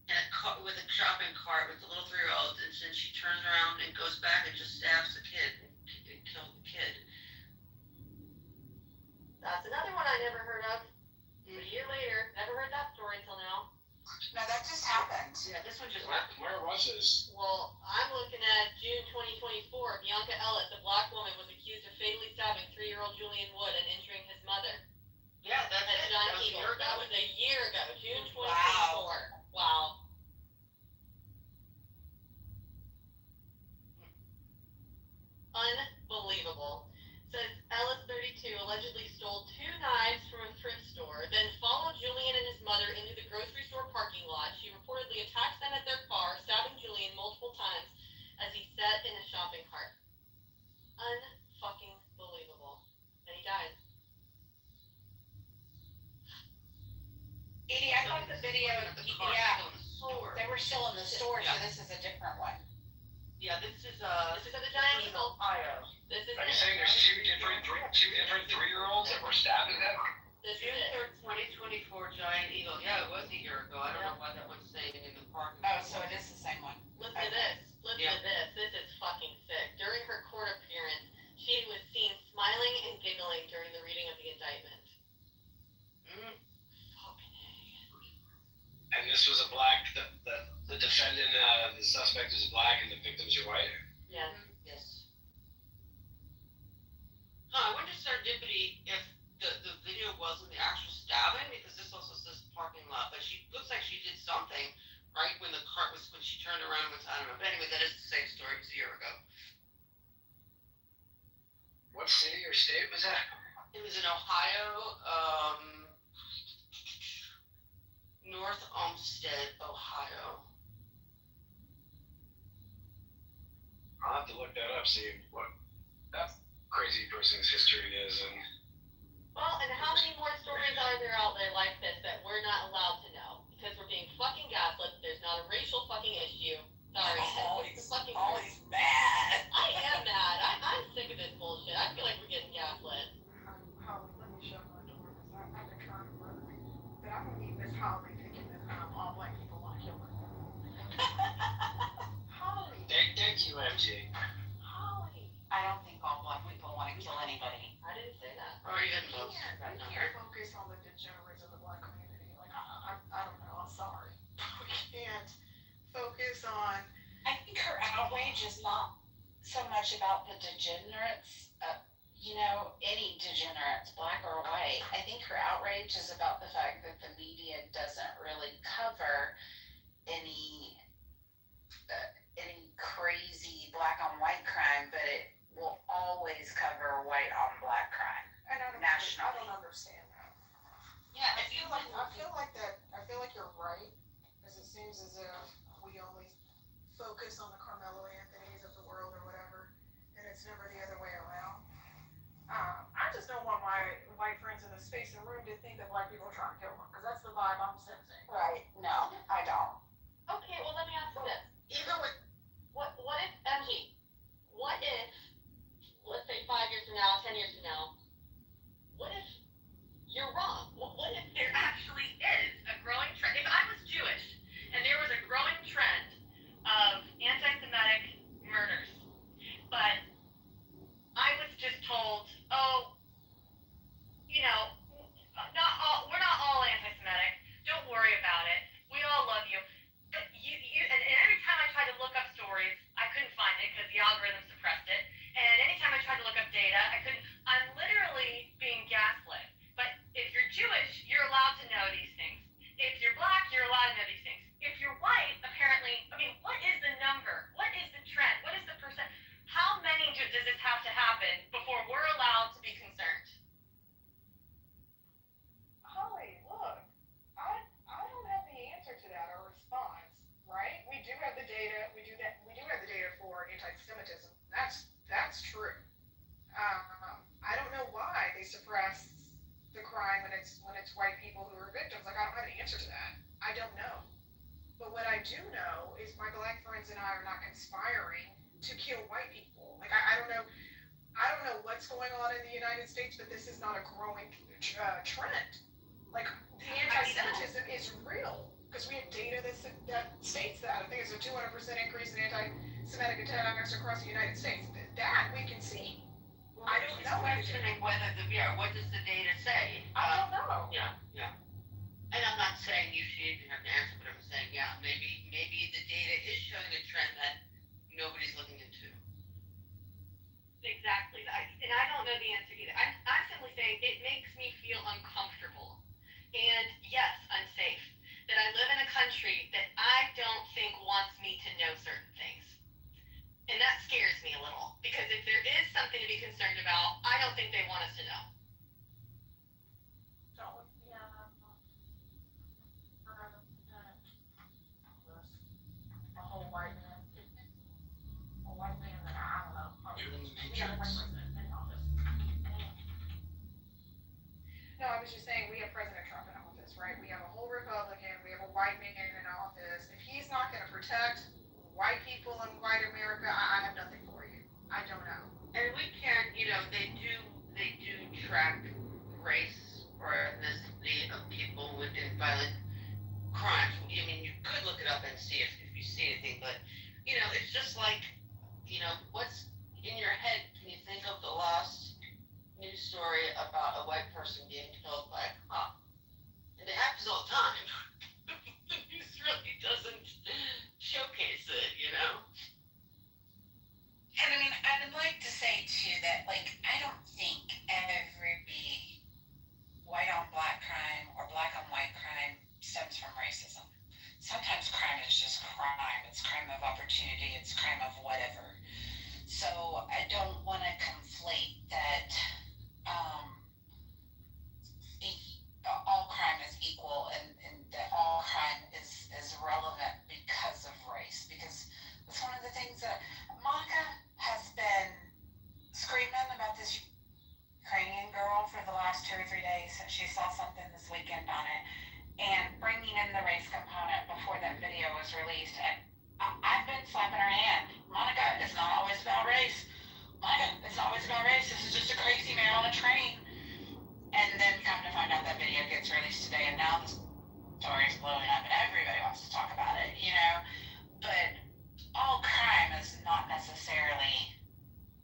in a car, with a shopping cart with the little 3-year-old, and then she turns around and goes back and just stabs the kid and kills the kid. That's another one I never heard of. A year later, never heard that story until now. No, that just happened. Yeah, this one just Where was this? Well, I'm looking at June 2024. Bianca Ellis, a black woman, was accused of fatally stabbing 3-year-old Julian Wood and injuring his mother. Yeah, that's At it. John That was a Eagle. year ago. That was a year ago, June 2024. Wow. Unbelievable. video, But the car's yeah, still in the store. they were still in the store, so Yeah. this is a different one. Yeah, this is This is at the Giant Eagle. Ohio. This is Are you it. saying there's two different 3-year-olds that were stabbed to death? This is June it. 3rd, 2024, Giant Eagle. Yeah, it was a year ago. I don't know why that one's saying in the parking. Oh, so it is the same one. Listen to this. Listen Yeah. to this. This is fucking sick. During her court appearance, she was seen smiling and giggling during the reading of the indictment. Mm. Fucking A. And this was a black, the defendant, the suspect is black and the victims are white? Yes. Yes. I wonder serendipity if the video wasn't the actual stabbing, because this also says parking lot, but she looks like she did something right when the car was, when she turned around and went, I don't know, but anyway, that is the same story, it was a year ago. What city or state was that? It was in Ohio, North Olmsted, Ohio. I'll have to look that up, see what that crazy person's history is, and Well, and how many more stories are there out there like this that we're not allowed to know? Because we're being fucking gaslit. There's not a racial fucking issue. Sorry. It's the fucking Always mad. I am mad. I'm sick of this bullshit. I feel like we're getting gaslit. Holly, let me shut my door because I've been trying to work. But I'm gonna need Miss Holly thinking that all black people want to kill her. Holly, thank you, MJ. Holly. I don't think all black people want to kill anybody. I didn't say that. Or even We most. can't focus on the degenerates of the black community. Like, I don't know, I'm sorry. We can't focus on. I think her outrage is not so much about the degenerates, any degenerates, black or white. I think her outrage is about the fact that the media doesn't really cover any crazy black on white crime, but it will always cover white on black crime. And I don't Nationally. understand that. Yeah, I feel like you're right, because it seems as if we only focus on the Carmelo Anthonys of the world or whatever, and it's never the other way around. I just don't want my white friends in the space and room to think that black people are trying to kill them, because that's the vibe I'm sensing. Right? No, I don't. Okay, well let me ask you this. Even with What if, MG, what if, let's say 5 years from now, 10 years from now, what if you're wrong? What if there actually is a growing trend? If I was Jewish and there was a growing trend of anti-Semitic murders, but I was just told, we're not all anti-Semitic. Don't worry about it. We all love you. But and every time I tried to look up stories, I couldn't find it because the algorithm suppressed it. And anytime I tried to look up data, I couldn't. I'm literally being gaslit. But if you're Jewish, you're allowed to know these things. If you're black, you're allowed to know these things. If you're white, apparently, what is the number? What is the trend? What is the percent? How many does this have to happen before we're allowed to be concerned? Holly, look, I don't have the answer to that or response, right? We do have the data. We do have the data for anti-Semitism. That's true. I don't know why they suppress the crime when it's white people who are victims. Like, I don't have an answer to that. I don't know. But what I do know is my black friends and I are not conspiring to kill white people. Like, I don't know what's going on in the United States, but this is not a growing trend. Like, the anti-Semitism is real because we have data that states that. I think it's a 200% increase in anti-Semitic attacks across the United States. That we can see. Well, I don't know. questioning whether what does the data say? I don't know. Yeah. And I'm not saying you should even have an answer, but I'm saying, maybe the data is showing a trend that nobody's looking into. Exactly. And I don't know the answer either. I'm simply saying it makes me feel uncomfortable. And yes, unsafe. That I live in a country that I don't think wants me to know certain things. And that scares me a little. Because if there is something to be concerned about, I don't think they want us to know. I was just saying, we have President Trump in office, right? We have a whole Republican, we have a white man in office. If he's not gonna protect white people in white America, I have nothing for you. I don't know. And we can't, they do track race or ethnicity of people within violent crimes. I mean, you could look it up and see if you see anything, but, it's just like, what's in your head? Can you think of the last news story about a white person being killed by a cop? And it happens all the time. The news really doesn't showcase it, And I mean, I'd like to say too that, like, I don't think every white on black crime or black on white crime stems from racism. Sometimes crime is just crime. It's crime of opportunity. It's crime of whatever. So I don't want to conflate that all crime is equal and that all crime is relevant because of race. Because that's one of the things that Monica has been screaming about this Ukrainian girl for the last 2 or 3 days since she saw something this weekend on it, and bringing in the race component before that video was released. And I've been slapping her hand. Monica, it's not always about race. Monica, it's not always about race. This is just a crazy man on a train. And then come to find out that video gets released today, and now the story's blowing up and everybody wants to talk about it, But all crime is not necessarily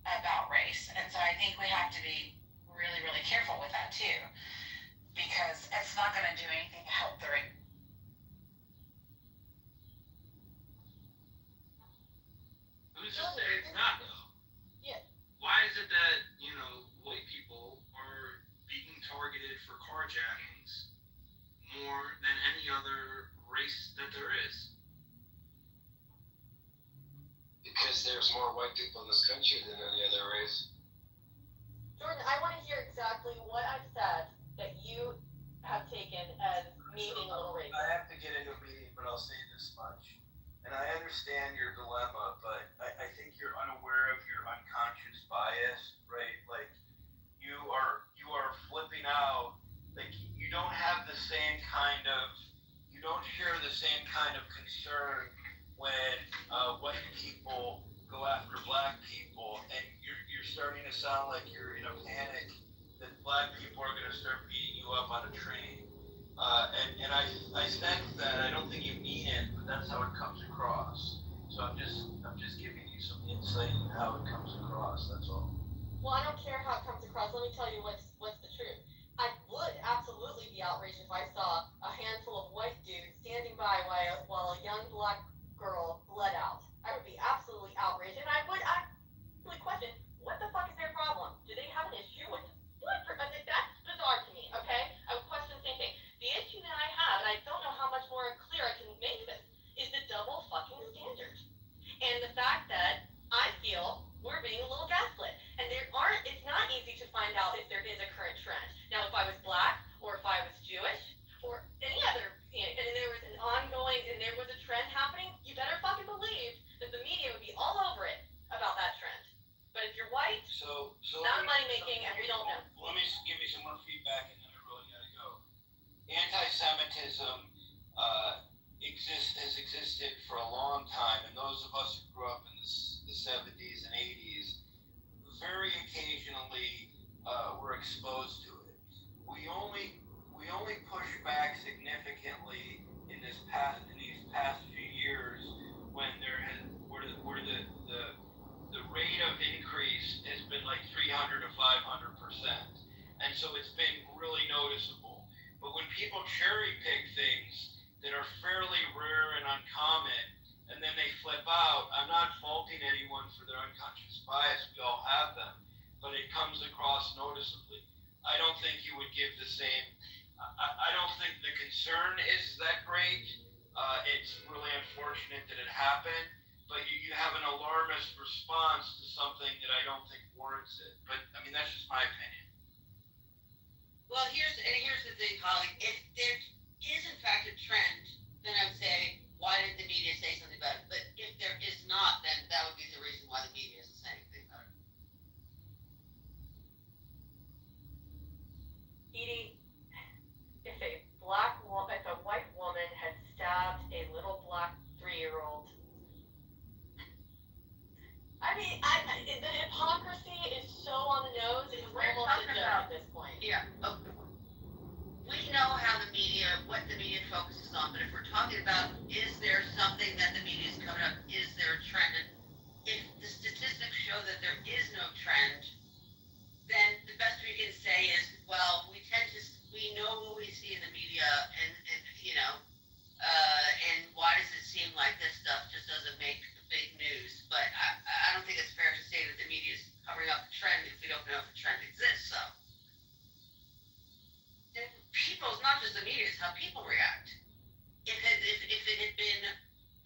about race. And so I think we have to be really, really careful with that too, because it's not going to do anything to help the race. Who's to say it's not though? Yeah. Why is it that, white people are being targeted for carjackings more than any other race that there is? Because there's more white people in this country than any other race. Jordan, I want to hear exactly what I've said that you have taken as me being a little racist. I have to get into a meeting, but I'll say this much. And I understand your dilemma, but I think you're unaware of your unconscious bias, right? Like you are flipping out. Like you don't have the same kind of, you don't share the same kind of concern when white people go after black people, and you're starting to sound like you're in a panic that black people are going to start beating you up on a train. And I sense that. I don't think you mean it, but that's how it comes across. So I'm just giving you some insight in how it comes across. That's all. Well, I don't care how it comes across. Let me tell you what's the truth. I would absolutely be outraged if I saw a handful of white dudes standing by while a young black girl bled out. I would be absolutely outraged, and I would actually question, what the fuck is their problem? Do they have an issue with blood? That's bizarre to me, okay? I would question the same thing. The issue that I have, and I don't know how much more clear I can make this, is the double fucking standard. And the fact that I feel we're being a little gaslit. And it's not easy to find out if there is a current trend. Now, if I was black, or if I was Jewish, or any other, and there was an ongoing, and there was a trend happening, you better fucking believe that the media would be all over it about that trend. But if you're white, So not money making, and we don't know. Let me give you some more feedback, and then I really gotta go. Anti-Semitism has existed for a long time, and those of us who grew up in the 70s and 80s very occasionally were exposed to it. We only push back significantly in these past few years when the rate of increase has been like 300 to 500%, and so it's been really noticeable. But when people cherry pick things that are fairly rare and uncommon, and then they flip out, I'm not faulting anyone for their unconscious bias. We all have them, but it comes across noticeably. I don't think you would give the same. I don't think the concern is that great. It's really unfortunate that it happened, but you have an alarmist response to something that I don't think warrants it. But I mean, that's just my opinion. Well, here's the thing, Holly. If there is in fact a trend, then I would say, why didn't the media say something about it? But if there is not, then that would be the reason why the media isn't saying anything about it. Edie, what the media focuses on, but if we're talking about, is there something that the media is coming up, is there a trend? And if the statistics show that there is no trend, then the best we can say is, well, we know what we see in the media, and and why does it seem like this stuff just doesn't make big news? But I don't think it's fair to say that the media is covering up the trend if we don't know if the trend exists. So, and people, it's not just the media, it's how people react. If it had been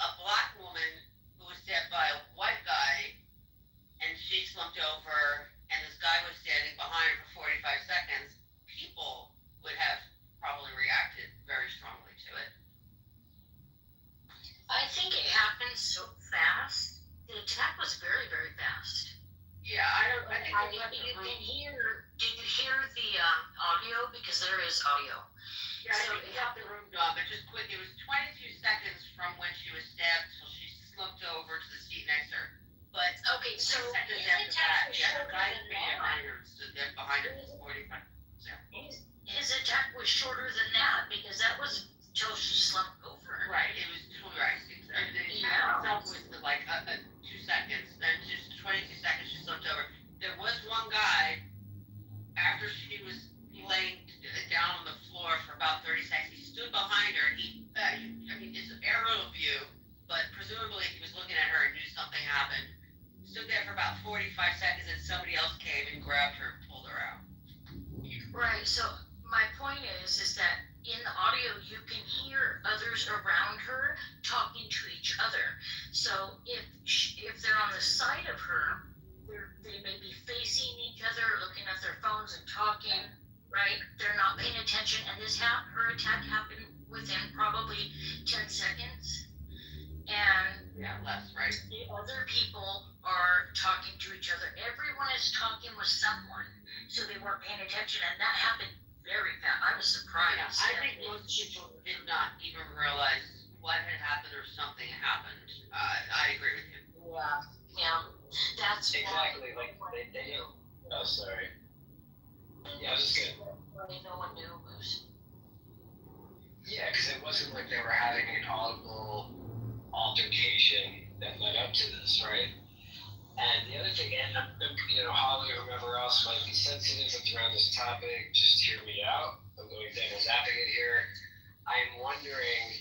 a black woman who was stabbed by a white guy, and she slumped over, and this guy was standing behind her for 45 seconds, people would have probably reacted very strongly to it. I think it happened so fast. The attack was very, very fast. Yeah, I think you can hear. Did you hear the audio? Because there is audio. Yeah, I think we have the room done, but just quick, it was 22 seconds from when she was stabbed till she slumped over to the seat next to her. But okay, so seconds after that, yeah, the guy behind her stood there behind her for 45 seconds. Yeah. His attack was shorter than that because that was till she slumped over. Right, it was right. The attack itself was like 2 seconds, then just 22 seconds she slumped over. There was one guy after she was laying down on the floor for about 30 seconds. He stood behind her. It's an aerial view, but presumably he was looking at her and knew something happened. Stood there for about 45 seconds, and somebody else came and grabbed her and pulled her out. Right. So my point is that in the audio you can hear others around her talking to each other. So if they're on the side of her, they may be facing each other, looking at their phones and talking. Right? They're not paying attention, and her attack happened within probably 10 seconds. And less, right? The other people are talking to each other. Everyone is talking with someone, so they weren't paying attention, and that happened very fast. I was surprised. Yeah, I think most people did not even realize what had happened or something happened. I agree with you. Yeah, that's exactly like they knew. Oh, sorry. Yeah, I was just gonna. No one knew it was. Yeah, because it wasn't like they were having an audible altercation that led up to this, right? And the other thing, and Holly or whoever else might be sensitive around this topic, just hear me out. I'm going devil's advocate here. I'm wondering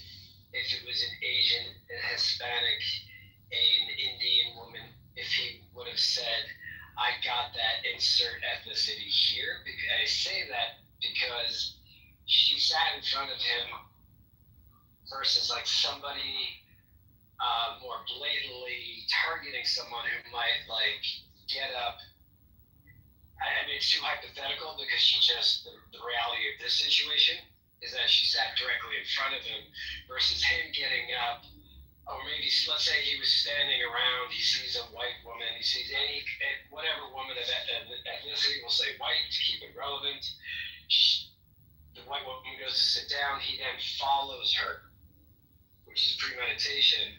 if it was an Asian, an Hispanic, an Indian woman, if he would have said, I got that, insert ethnicity here. I say that because she sat in front of him versus like somebody more blatantly targeting someone who might like get up. I mean, it's too hypothetical because the reality of this situation is that she sat directly in front of him versus him getting up. Or maybe, let's say he was standing around, he sees a white woman, he sees whatever woman of ethnicity, we'll say white to keep it relevant. The white woman goes to sit down, he then follows her, which is premeditation,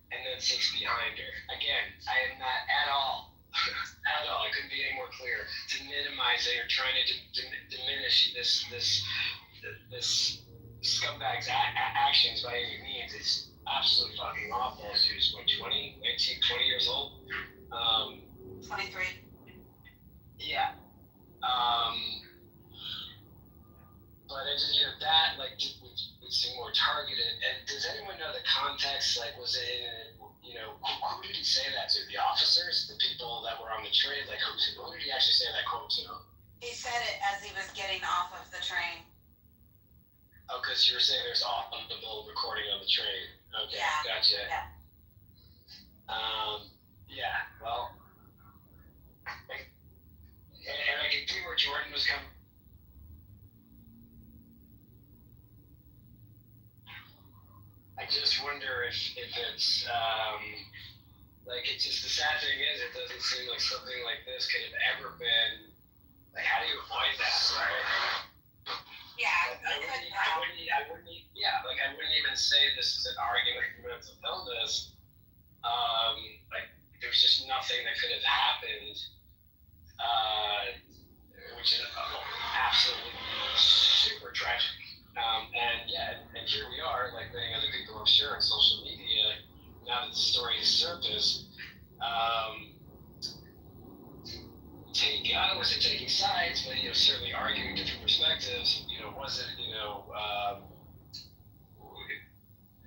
and then sits behind her. Again, I am not at all, I couldn't be any more clear, minimizing or trying to diminish this scumbag's actions by any means. It's absolutely fucking awful. She was 20 years old. 23. Yeah. But that would seem more targeted. And does anyone know the context? Like, was it who did he say that to? The officers, the people that were on the train? Like, who did he actually say that quote to? He said it as he was getting off of the train. Oh, because you were saying there's audible recording on the train. Okay, yeah. Gotcha. Yeah. Well, and I can see where Jordan was coming. I just wonder if it's it's just the sad thing is it doesn't seem like something like this could have ever been like, how do you avoid that, right? Yeah, I wouldn't even say this is an argument for mental illness. There's just nothing that could have happened, which is absolutely super tragic. And certainly arguing different perspectives. Was it,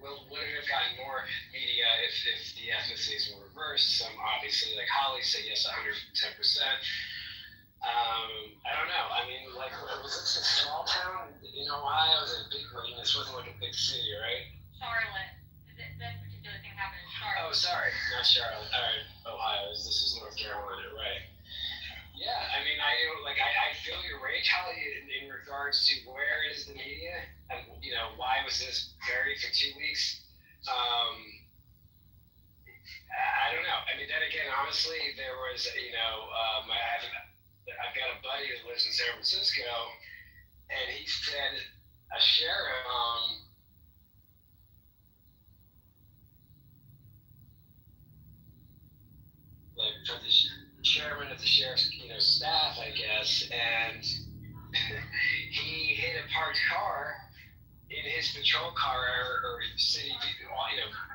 well, would it have gotten more media if the ethnicities were reversed? Some obviously, like Holly, say yes, 110%. I don't know. I mean, like, was this a small town in Ohio? Was it a big? This wasn't like a big city, right? Charlotte. That particular thing happened in Charlotte. Oh, sorry, not Charlotte. All right, Ohio. This is North Carolina, right? Yeah, I mean, I feel your rage, Holly, in regards to where is the media and why was this buried for 2 weeks? I don't know. I mean, then again, honestly, there was I've got a buddy who lives in San Francisco, and he said a sheriff like for the chairman of the sheriff's staff, I guess, and he hit a parked car in his patrol car or city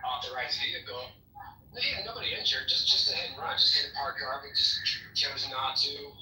authorized vehicle. Yeah, nobody injured, just a hit and run, just hit a parked car, but just chose not to.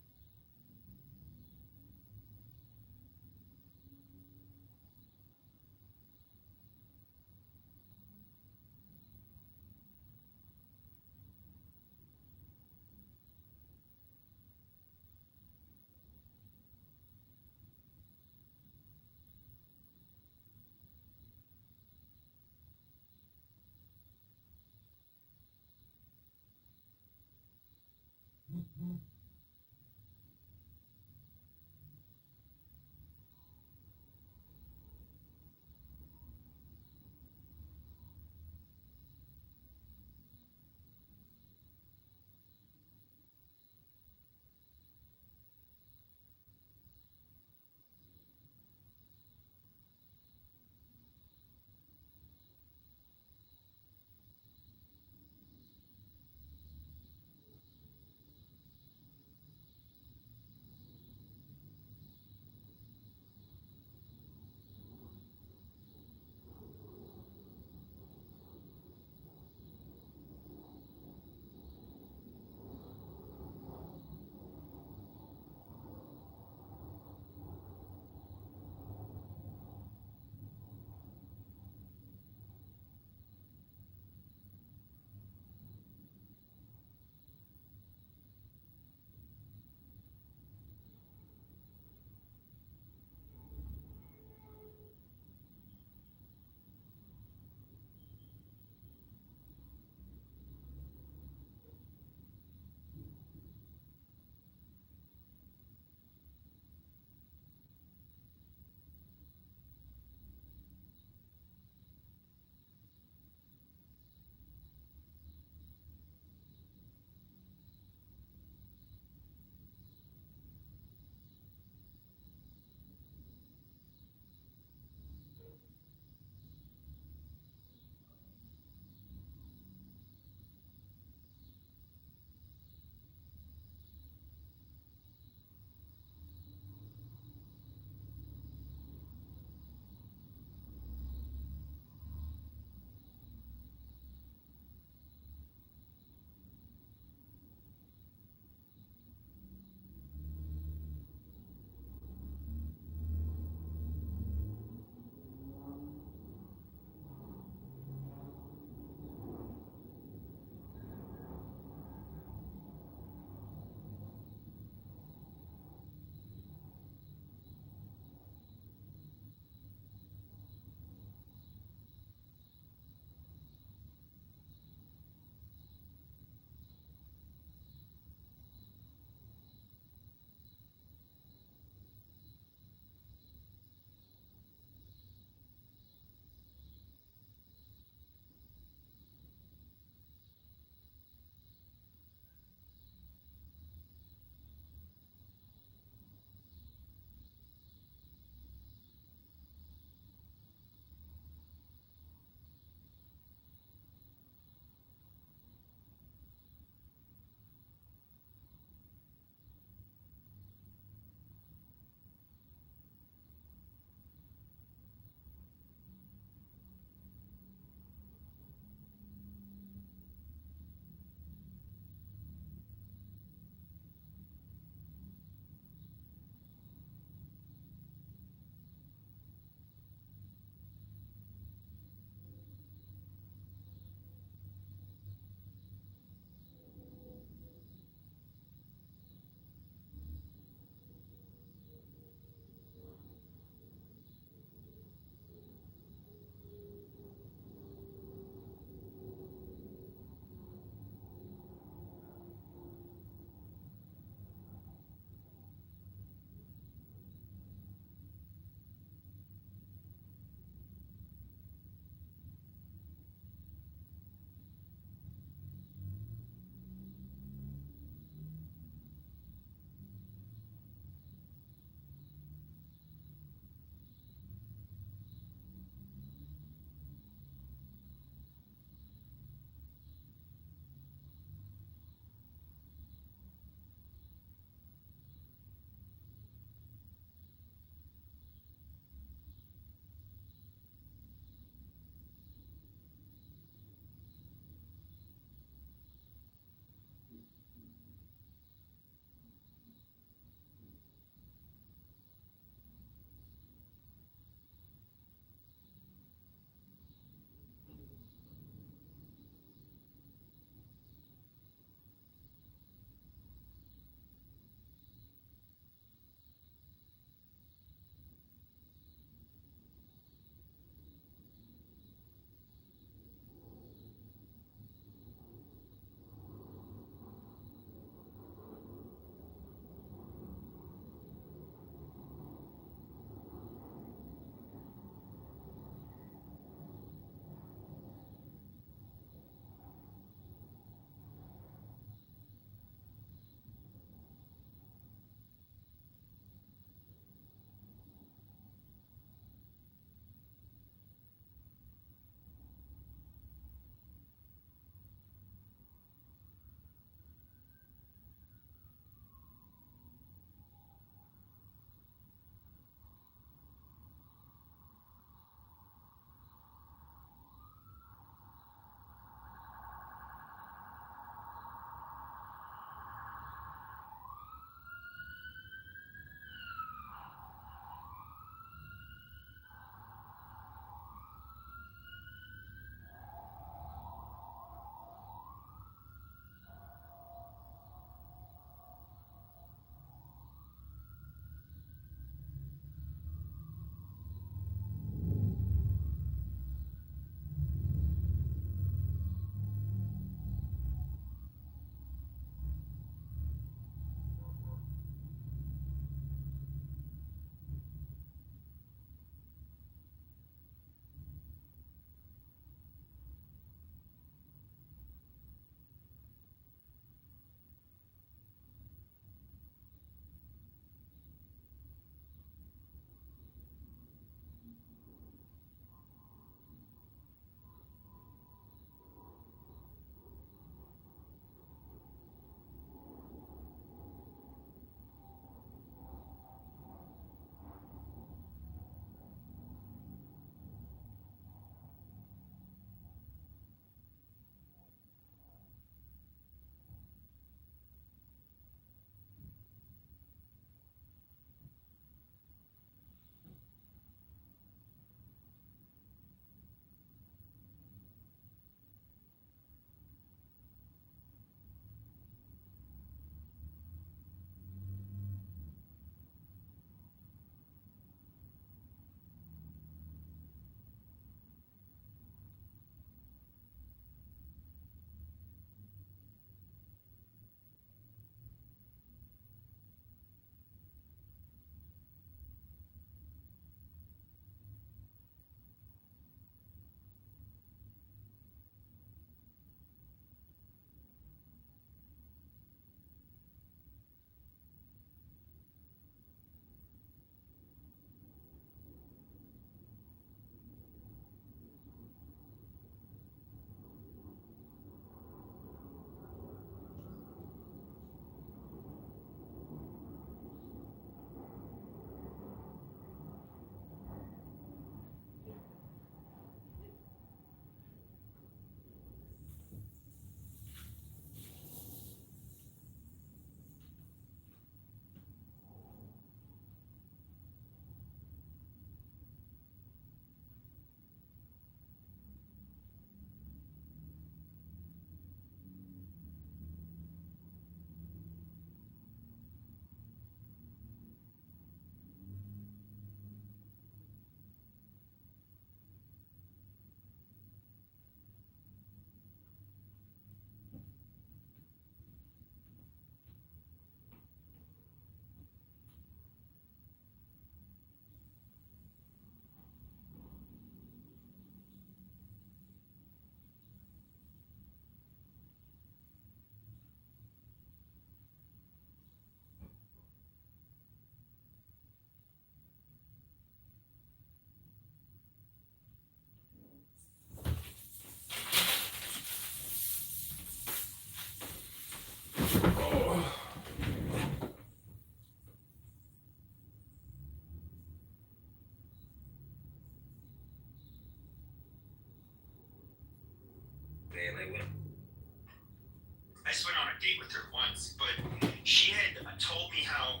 once, but she had told me how,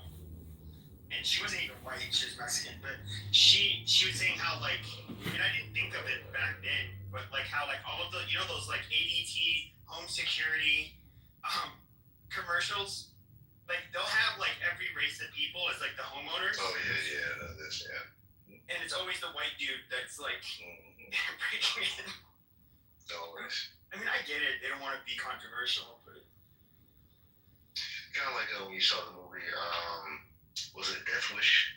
and she wasn't even white, she was Mexican, but she was saying how, like, and I didn't think of it back then, but like how like all of the, you know, those like ADT home security commercials, like they'll have like every race of people as like the homeowners. Oh yeah, that's And it's always the white dude that's like breaking in. Always. I mean, I get it. They don't want to be controversial, but kind of like when you saw the movie, was it Death Wish?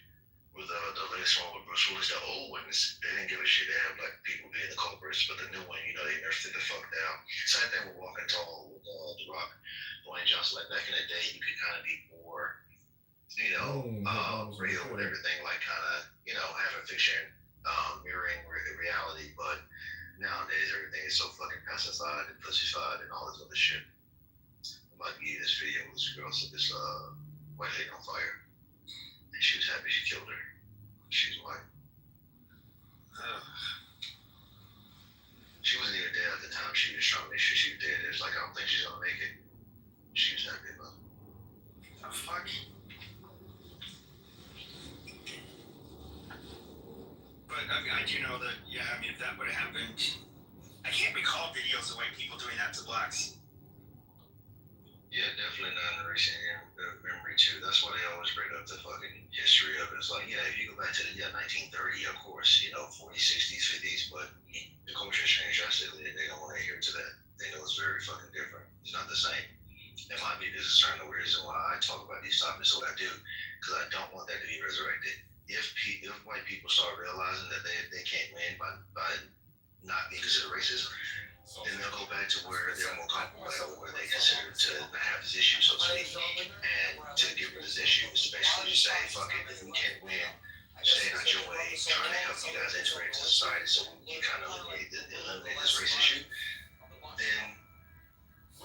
With the latest one with Bruce Willis, the old ones, they didn't give a shit. They have black people being the culprits, but the new one, you know, they nerfed it the fuck down. Same thing with Walking Tall with The Rock, Dwayne Johnson. Like back in the day, you could kind of be more, you know, real with everything, like kind of, you know, having fiction, mirroring reality. But nowadays, everything is so fucking pacified and pussified and all this other shit. I'm about to give you this video with this girl set this white lady on fire. And she was happy she killed her. She's white. She wasn't even dead at the time. She was trying to make sure she was dead. It was like, I don't think she's gonna make it. She was happy about it. the fuck? But I mean, I do know that, yeah, I mean, if that would have happened, I can't recall videos of white people doing that to blacks. Yeah, definitely not in the recent memory too. That's why they always bring up the fucking history of it. It's like, yeah, if you go back to the 1930, of course, you know, 40s, 60s, 50s, but the culture has changed drastically and they don't want to adhere to that. They know it's very fucking different. It's not the same. And my biggest concern, the reason why I talk about these topics the way I do, because I don't want that to be resurrected. If white people start realizing that they can't win by not being considered racist, then they'll go back to where they're more comfortable at, where they consider to not have this issue, so to speak. And to get rid of this issue is to basically just say, fuck it, if we can't win, stay out your way, trying to help you guys integrate into society so we can kind of eliminate this race issue, then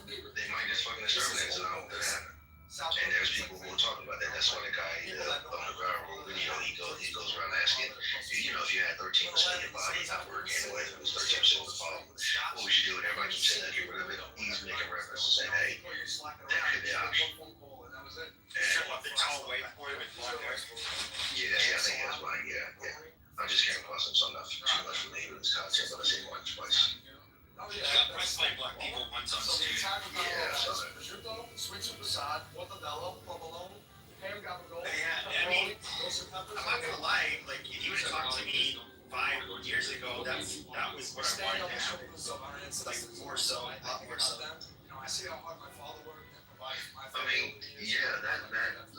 they might just fucking exterminate us and I don't want that to happen. And there's people who are talking about that. That's why the guy on the viral video, he goes around asking, you know, if you had 13% of your body not working, or if it was 13% of the problem, what would you do? And everybody keeps saying that, get rid of it. He's making reference to saying, hey, that could be an option. And The tall white boy with blonde hair. yeah, I think that's right. Yeah. I just came across him, so I'm not too much familiar with his content, but I've seen him once, twice. I played black people once on stage. Yeah, I saw that. Yeah, I mean, I'm not gonna lie, like, if you would have talked to me 5 years ago, that was what I wanted to have. Like, more so, a lot more so. I mean, yeah, that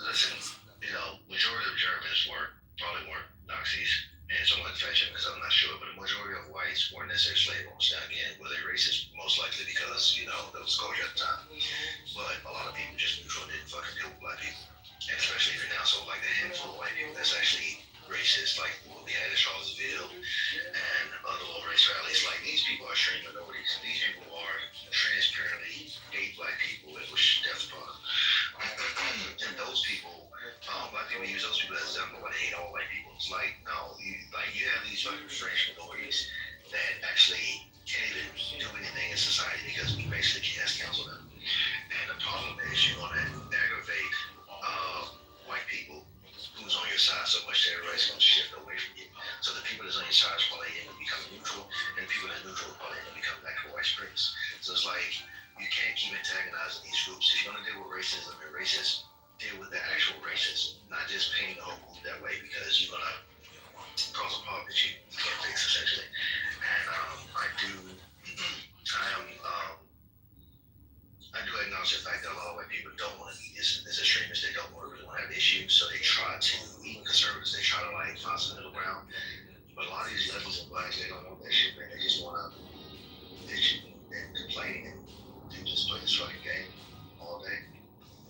listen, you know, majority of Germans probably weren't Nazis. And somewhat fashion, because I'm not sure, but the majority of whites weren't necessarily slave owners. Now again, were they racist? Most likely because, you know, there was culture at the time. But a lot of people just neutral didn't fucking deal with black people. And especially even now, so like the handful of white people that's actually racist, like what we had in Charlottesville and other little race rallies, like these people are extreme minorities. These people are transparently hate black people and wish death upon them. And those people, black people use those people as an example when they hate all white people. It's like, no, you have these fucking strange minorities that actually can't even do anything in society because we basically can't counsel them. And the problem is you're going to aggravate white people who's on your side so much that everybody's going to shift away from you. So the people that's on your side is probably end up becoming neutral, and the people that are neutral will probably end up becoming back to white supremacists. So it's like, you can't keep antagonizing these groups. If you're going to deal with racism and racists, deal with the actual racists, not just painting the whole group that way because you're going to cause a problem that you can't fix, essentially. And I do acknowledge the fact that a lot of white people don't want to be this extremists. They don't really want to have issues, so they try to, even conservatives, they try to like find some middle ground. But a lot of these lefties and blacks, they don't want that shit, man. They just want to bitch and complain and just play this fucking game all day.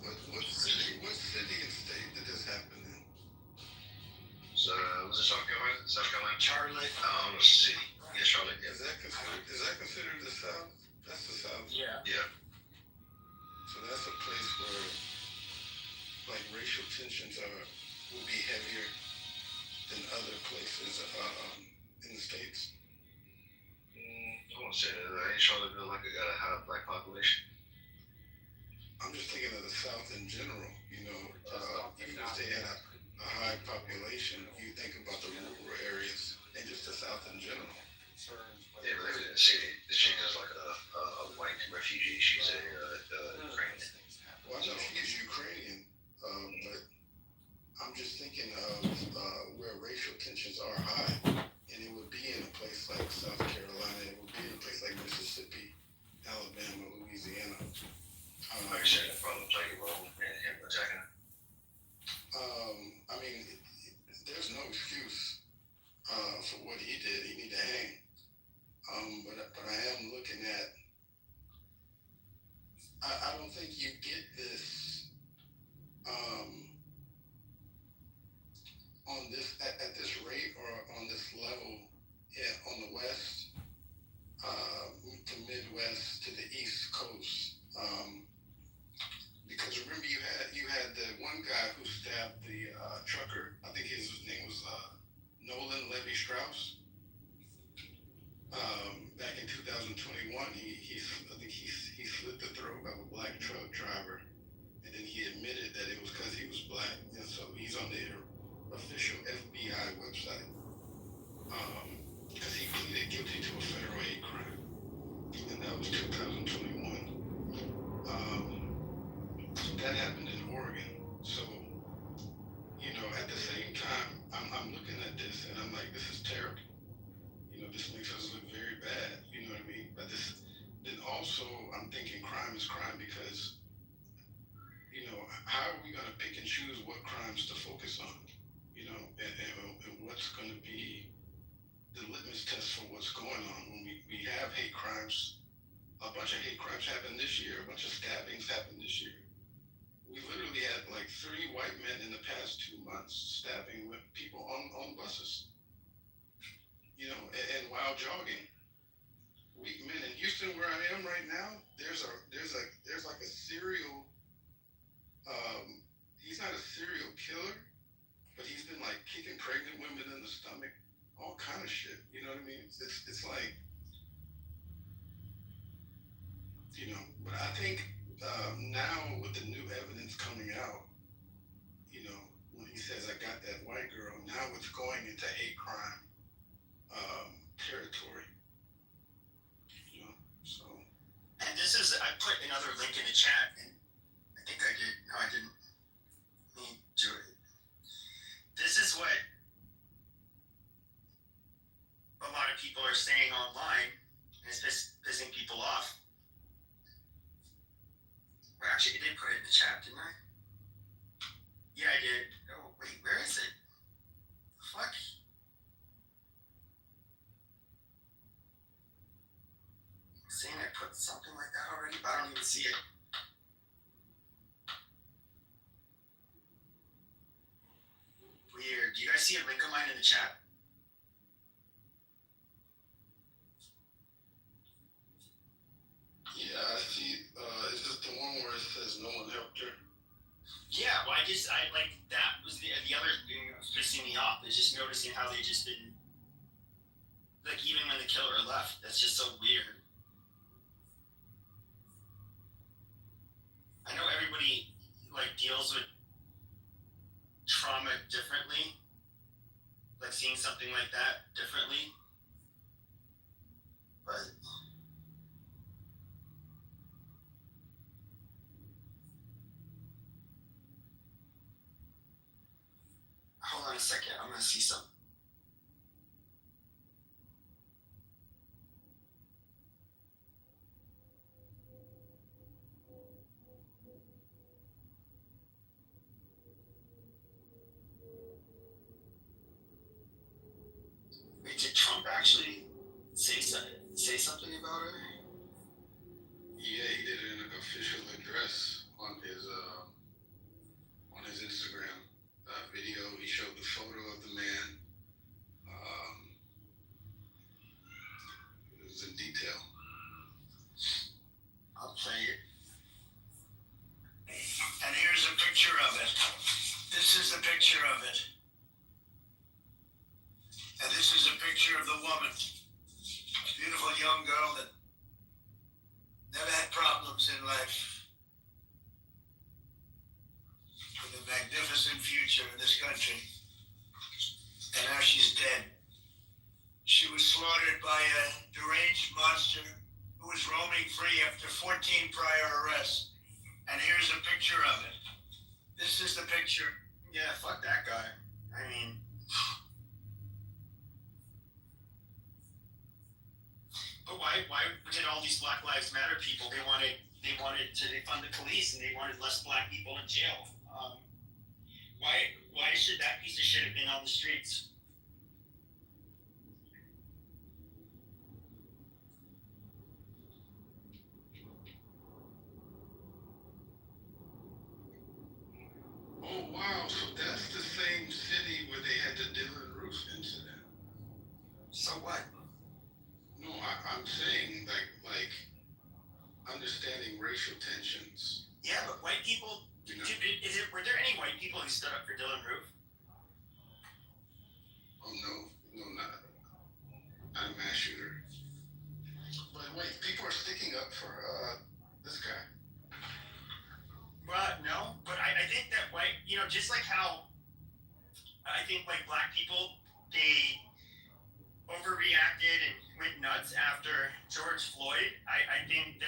What city and state did this happen in? So, was it South Carolina? Charlotte, city. Yeah, Charlotte. Yeah. Is that considered the South? That's the South. Yeah. So that's a place where like racial tensions will be heavier than other places in the States. I won't say that. Ain't Charlottesville like it got a high black population? I'm just thinking of the South in general. Even if they had a high population, you think about the rural areas and just the South in general. Yeah, but the city has like a white refugee. She's a Ukrainian. Well, I know she's Ukrainian, but I'm just thinking of where racial tensions are high, and it would be in a place like South Carolina, it would be in a place like Mississippi, Alabama, Louisiana. Like I said, the brother played a role in him attacking her. I mean, there's no excuse for what he did. He need to hang. But I am looking at. I don't think you get this on this at this rate or on this level on the West to Midwest to the East Coast. Because remember, you had the one guy who stabbed the trucker. I think his name was Nolan Levy Strauss. Back in 2021, I think he slit the throat of a black truck driver, and then he admitted that it was because he was black, and so he's on the official FBI website because he pleaded guilty to a federal hate crime, and that was 2021. That happened in Oregon. So, at the same time, I'm looking at this and I'm like, this is terrible. This makes us look very bad. You know what I mean? But then also I'm thinking crime is crime because, how are we going to pick and choose what crimes to focus on? And what's going to be the litmus test for what's going on when we have hate crimes. A bunch of hate crimes happened this year. A bunch of stabbings happened this year. We literally had like 3 white men in the past 2 months stabbing people on buses, and while jogging. Weak men in Houston, where I am right now, there's like a serial. He's not a serial killer, but he's been like kicking pregnant women in the stomach, all kind of shit. You know what I mean? It's like, But I think now with the new evidence coming out, when he says I got that white girl, now it's going into hate crime territory. So. And this is, I put another link in the chat, and I think I did. No, I didn't mean to. This is what a lot of people are saying online, and it's pissing people off. Well, actually, I did put it in the chat, didn't I? Yeah, I did. Oh, wait, where is it? Fuck. I'm saying I put something like that already, but I don't even see it. Weird. Do you guys see a link of mine in the chat? Yeah, I see. Is this the one where it says no one helped her? Yeah, well, I like, that was the other thing that was pissing me off, is just noticing how they just didn't, like, even when the killer left, that's just so weird. I know everybody, like, deals with trauma differently, like seeing something like that differently, but hold on a second, I'm gonna see something. Wait, did Trump actually say something about her? Yeah, he did an official address on his Instagram video. He showed the photo of the man. It was in detail. I'll play it. And here's a picture of it. This is the picture of it. And this is a picture of the woman. A beautiful young girl that never had problems in life. picture in this country. And now she's dead. She was slaughtered by a deranged monster who was roaming free after 14 prior arrests. And here's a picture of it. This is the picture. Yeah, fuck that guy. I mean, but why did all these Black Lives Matter people, they wanted to defund the police and they wanted less black people in jail. Why should that piece of shit have been on the streets? Oh wow, so that's the same city where they had the Dylan Roof incident. So what? No, I'm saying like understanding racial tensions. Yeah, but white people, You know? were there any white people who stood up for Dylan Roof? Oh no, not a mass shooter. But wait, people are sticking up for this guy. No, but I think that white, just like how I think like black people, they overreacted and went nuts after George Floyd. I think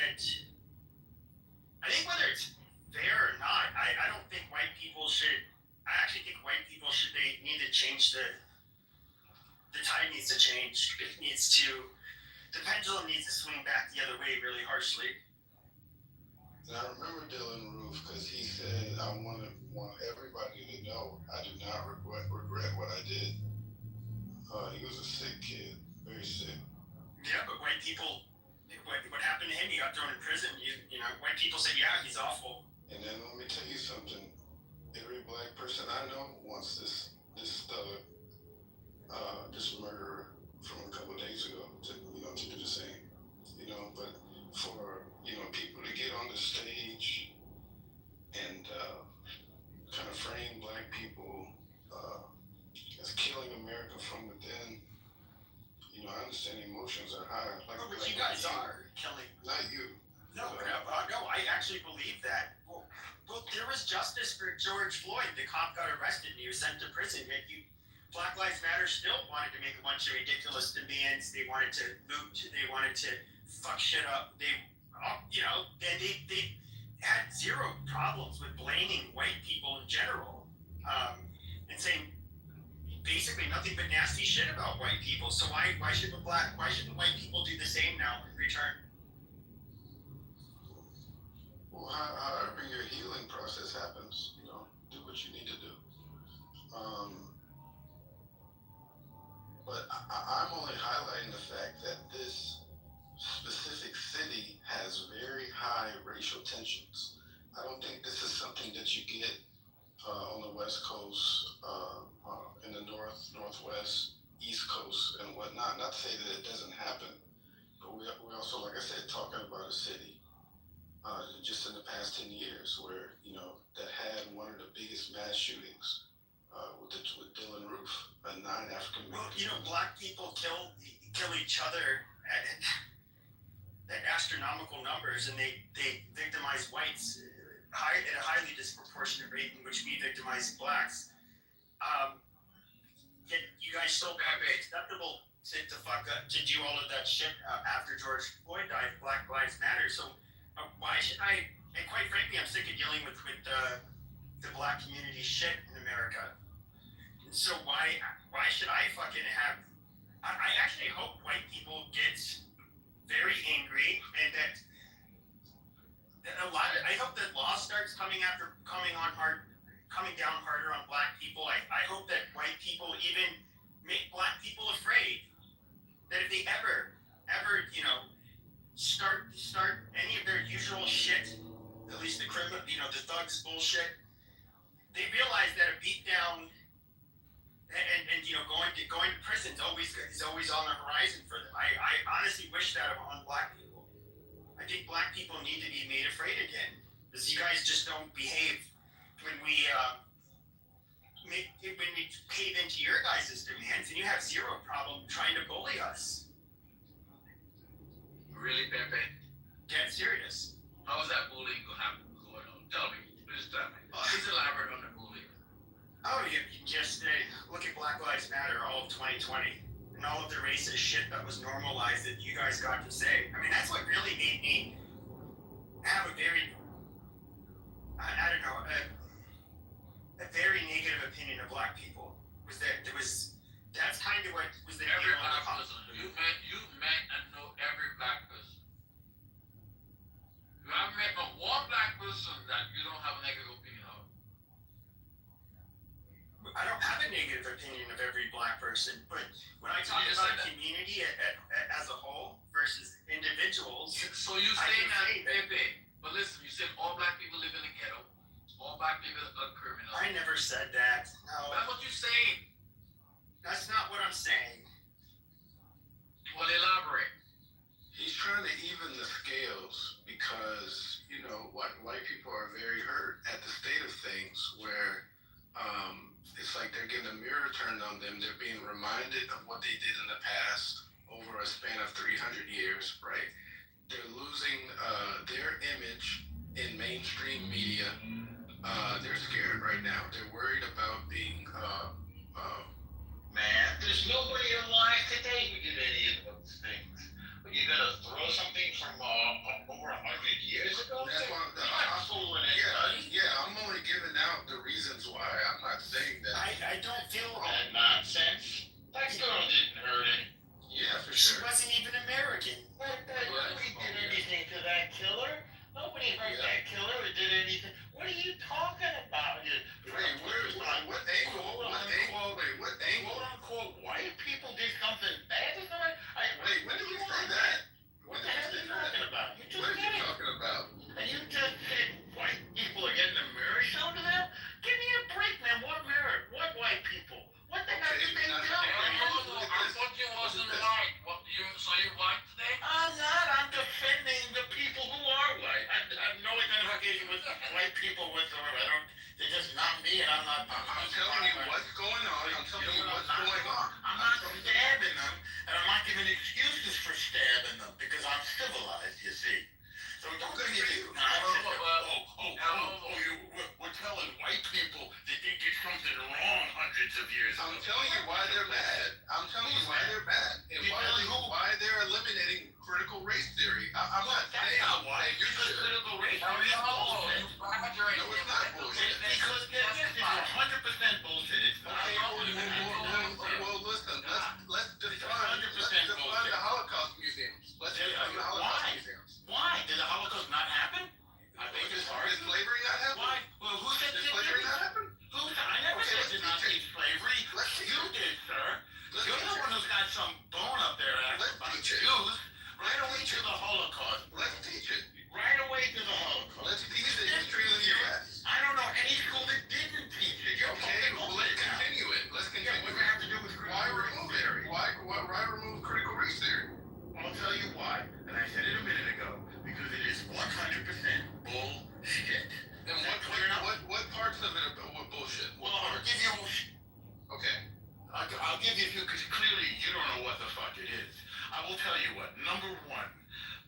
whether it's fair or not, I don't think white people should. I actually think white people they need to change the tide needs to change. The pendulum needs to swing back the other way really harshly. And I remember Dylan Roof because he said, "I want everybody to know I do not regret what I did." He was a sick kid, very sick. Yeah, but white people, what happened to him? He got thrown in prison. White people said, "Yeah, he's awful." And then let me tell you something. Every black person I know wants this murderer from a couple of days ago to do the same. But for people to get on the stage and kind of frame black people as killing America from within. I understand emotions are high. But you guys are killing. Not you. No, I actually believe that. Well, there was justice for George Floyd. The cop got arrested and he was sent to prison. Yet Black Lives Matter still wanted to make a bunch of ridiculous demands. They wanted to loot. They wanted to fuck shit up. They had zero problems with blaming white people in general, and saying basically nothing but nasty shit about white people. So why shouldn't white people do the same now in return? Well, however your healing process happens, do what you need to do. But I'm only highlighting the fact that this specific city has very high racial tensions. I don't think this is something that you get on the West Coast, in the Northwest, East Coast, and whatnot. Not to say that it doesn't happen, but we also, like I said, talking about a city just in the past 10 years where, that had one of the biggest mass shootings with Dylan Roof, a 9 African American. Well, black people kill each other at astronomical numbers, and they victimize whites at a highly disproportionate rate in which we victimize blacks. Yet you guys still have it acceptable to do all of that shit after George Floyd died. Black Lives Matter. So why should I? And quite frankly, I'm sick of dealing with the black community shit in America. And so why should I fucking have? I actually hope white people get very angry and that I hope that law starts coming down harder on black people. I hope that white people even make black people afraid that if they ever start any of their usual shit, at least the criminal, the thugs bullshit, they realize that a beatdown and going to prison is always on the horizon for them. I honestly wish that on black people. I think black people need to be made afraid again, because you guys just don't behave when we cave into your guys' demands, and you have zero problem trying to bully us. Really, Pepe? Get serious. How is that bullying going on? Tell me. Please tell me. Please elaborate on the bullying. Oh Black Lives Matter all of 2020 and all of the racist shit that was normalized that you guys got to say. I mean, that's what really made me have a very, I don't know, a very negative opinion of black people. Was that that's kind of what was the Every deal on black the person. You met and know every black person. You haven't met but one black person that you don't have a negative opinion of. I don't have a negative opinion of every black person, but when I talk about a community as a whole versus individuals, So you I say can that, say that. Pepe, but listen, you said all black people live in the ghetto. All black people are criminals. I never said that. No, That's what you're saying. that's not what I'm saying. Well, elaborate. He's trying to even the scales because, you know, white people are very hurt at the state of things where it's like they're getting a mirror turned on them. They're being reminded of what they did in the past over a span of 300 years, right? They're losing their image in mainstream media. They're scared right now. They're worried about being Man, there's nobody alive today who did any of those things. But you're gonna throw something from over 100 years ago? That's why You're not fooling anybody. yeah, I'm only giving out the reasons why. I'm not saying that. I don't feel That nonsense. That girl didn't hurt any. Yeah, for she sure. wasn't even American. Nobody did anything to that killer. Nobody hurt that killer or did anything. What are you talking about? What angle? What angle? Quote unquote white people did something bad to somebody? Wait, when did you say that? What the hell are you talking about? You just What are said you it. talking about? And you just said white people are getting a mirror shown to them? Give me a break, man. What mirror? What white people? What the hell did they do? I thought you wasn't white. So you're white today? I'm not. I'm defending the people who are white. I have no identification with white people whatsoever. They're just not me, and I'm not. I'm telling you what's going on. I'm telling you what's going on. I'm not stabbing them, and I'm not giving excuses for stabbing them because I'm civilized, you see. So don't give me this nonsense. We're telling white people that they did something wrong hundreds of years ago. I'm telling you why they're mad. I'm telling you why they're mad. And why they're eliminating critical race theory. I'm not saying why. you should. Critical race theory is bullshit. No, it's not bullshit. Because it's 100% bullshit. It's not. Well, listen. Let's define the Holocaust museums. Let's define the Holocaust museums. Why? Did the Holocaust not happen? I think it's hard. Did slavery not happen? Why? Well, who said Did slavery not happen? I never said it did not teach slavery. You did, sir. You're the one who's got some bone up there about Jews. Right away to the Holocaust. Let's teach it. Right away to the Holocaust. Let's teach the history of the U.S. I don't know any school that didn't teach it. Okay, well, let's continue it. Let's continue it. What we have to do with Why remove it? Why remove critical race theory? I'll tell you why. And I said it a minute ago. Because it is 100% bullshit. And what parts of it are bullshit? Well, I'll give you. Okay. I'll give you a few because clearly you don't know what the fuck it is. I will tell you what. Number one.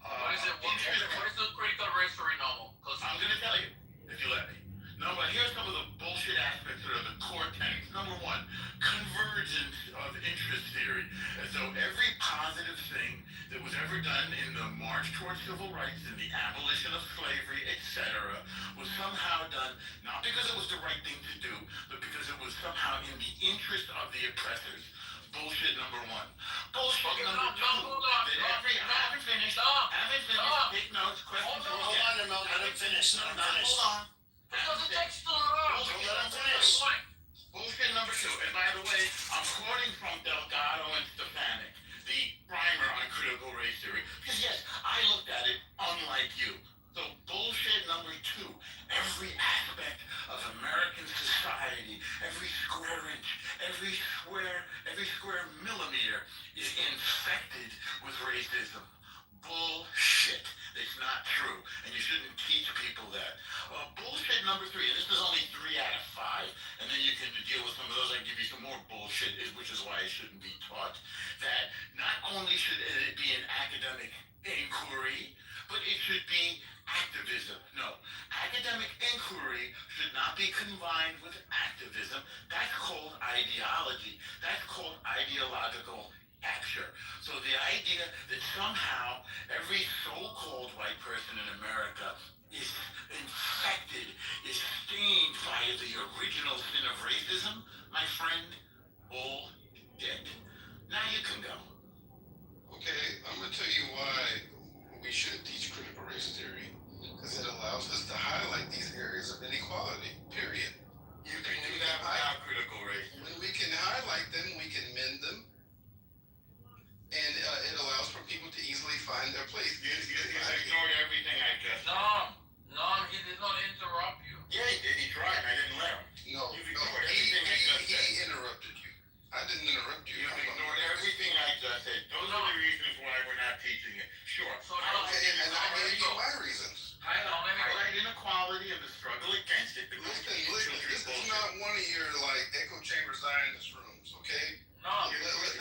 What is the critical race theory novel? I'm going to tell you, if you let me. Number, here's some of the bullshit aspects that are the core tenets. Number one, convergence of interest theory. As though every positive thing that was ever done in the march towards civil rights and the abolition of slavery, etc., was somehow done not because it was the right thing to do, but because it was somehow in the interest of the oppressors. Bullshit number one. Bullshit number two. I haven't finished. Take notes. Questions. Hold on, Emil. Let him finish. Hold on. Because it takes too long. Let him finish. Bullshit number two. And by the way, I'm quoting from Delgado and Stefanik, the primer on critical race theory. Because yes, I looked at it unlike you. So bullshit number two. Every aspect of American society, every square inch, every square millimeter is infected with racism. Bullshit. It's not true. And you shouldn't teach people that. Bullshit number three, and this is only 3 out of 5, and then you can deal with some of those. I can give you some more bullshit, which is why it shouldn't be taught. That not only should it be an academic inquiry, but it should be activism. No, academic inquiry should cannot be combined with activism. That's called ideology. That's called ideological capture. So the idea that somehow every so-called white person in America is infected, is stained by the original sin of racism, my friend, bullshit. Now you can go. Okay, I'm gonna tell you why we should teach critical race theory. Because it allows us to highlight these areas of inequality, period. You can do that without critical race. When we can highlight them, we can mend them, and it allows for people to easily find their place. You ignored everything I just said. No, he did not interrupt you. Yeah, he did. He tried. I didn't let him. No, You've ignored everything I just said. he interrupted you. I didn't interrupt you. You've ignored everything I just said. Those are the reasons why we're not teaching it. Sure. So now, And I gave you my reasons. Highlight inequality and the struggle against it. Listen, this is not one of your echo chamber Zionist rooms, okay? No, Let's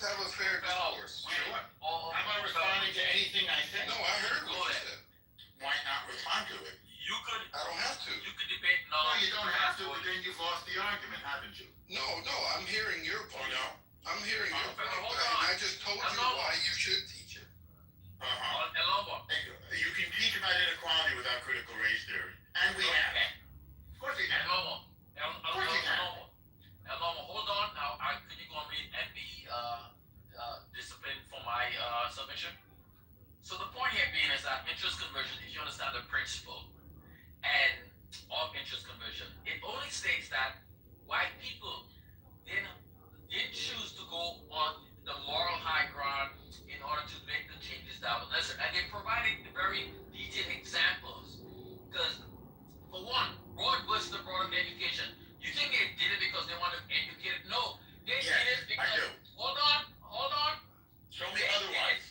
have a fair discourse. Sure. How about responding to anything I said? No, I heard what you said. Why not respond to it? I don't have to. You could debate. No, you don't have to, but then you've lost the argument, haven't you? No, I'm hearing your point. no? I'm hearing your point. Hold on. I just told you why you should teach it. You can teach about inequality without critical race theory. And we have. Of course we can. Hold on. Now, could you go on me and be disciplined for my submission? So the point here being is that interest conversion, if you understand the principle and of interest conversion, it only states that white people didn't choose to go on the moral high ground in order to make the changes that were necessary. And they provided very detailed examples. Because, for one, the broad education. You think they did it because they wanted to educate it? No. They did it because... I do. Hold on. Show me otherwise.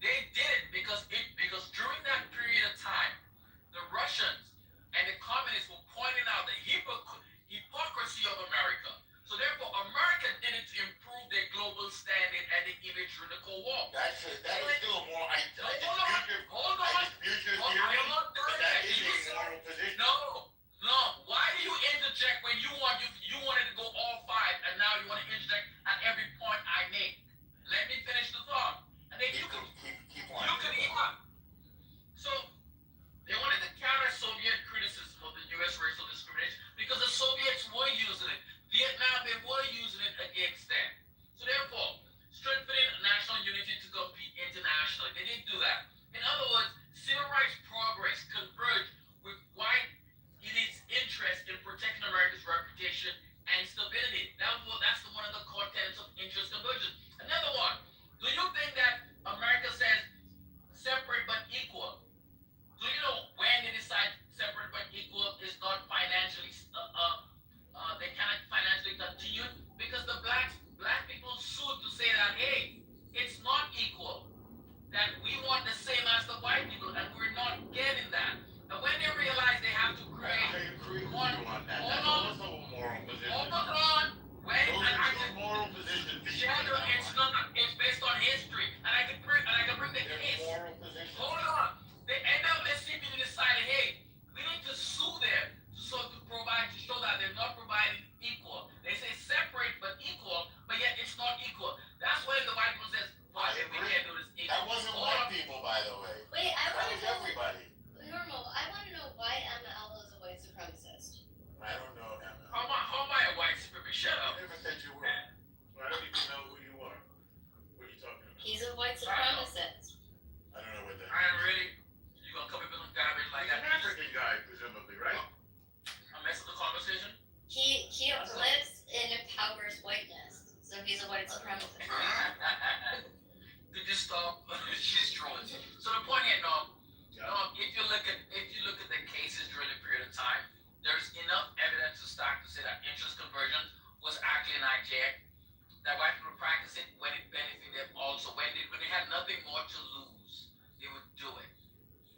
They did it because during that period of time, the Russians and the communists were pointing out the hypocrisy of America. So therefore, America did it to improve their global standing and the image during the Cold War. That is still more. I dispute your theory, but that is a moral position. No. Why do you interject when you wanted to go all five, and now you want to interject at every point I make? Let me finish the thought, and then you can even. So they wanted to counter Soviet criticism of the U.S. racial discrimination because the Soviets were using it. Vietnam, they were using it against them. So therefore, strengthening national unity to compete internationally. They didn't do that. In other words, civil rights progress converged with white elite's interest in protecting America's reputation and stability. That's one of the core tenets of interest conversion. Another one, do you think that America says separate but equal? Do you know when they decide separate but equal is not financially, they cannot financially continue? Because the black people sued to say that, hey, it's not equal. That we want the same as the white people, and we're not getting that. And when they realize they have to create I agree with you on that. That's also a moral position. Hold on. Those are a moral position. It's based on history, and I can bring the case. Moral position. Hold on. The NAACP decided, hey, we need to sue them to show that they're not providing equal. They say separate but equal, but yet it's not equal. That's when the white people says, why we can't do this equal. That wasn't white people, by the way. Wait, I want to know. Everybody. Normal. I want to know why ML is a white supremacist. I don't know, Emma. How am I a white supremacist? Shut up. I never said you were. I don't even know who you are. What are you talking about? He's a white supremacist. I don't know what that is. I am ready. You gonna come up with some garbage like He's that? an African guy, presumably, right? I'm messing with the conversation. He uplifts and empowers whiteness, so he's a white supremacist. Could you stop? She's trolling. So the point here, if you look at the cases during the period of time, there's enough evidence to start to say that interest conversion was actually an idea that white people practice it when it benefited them also. When they had nothing more to lose, they would do it.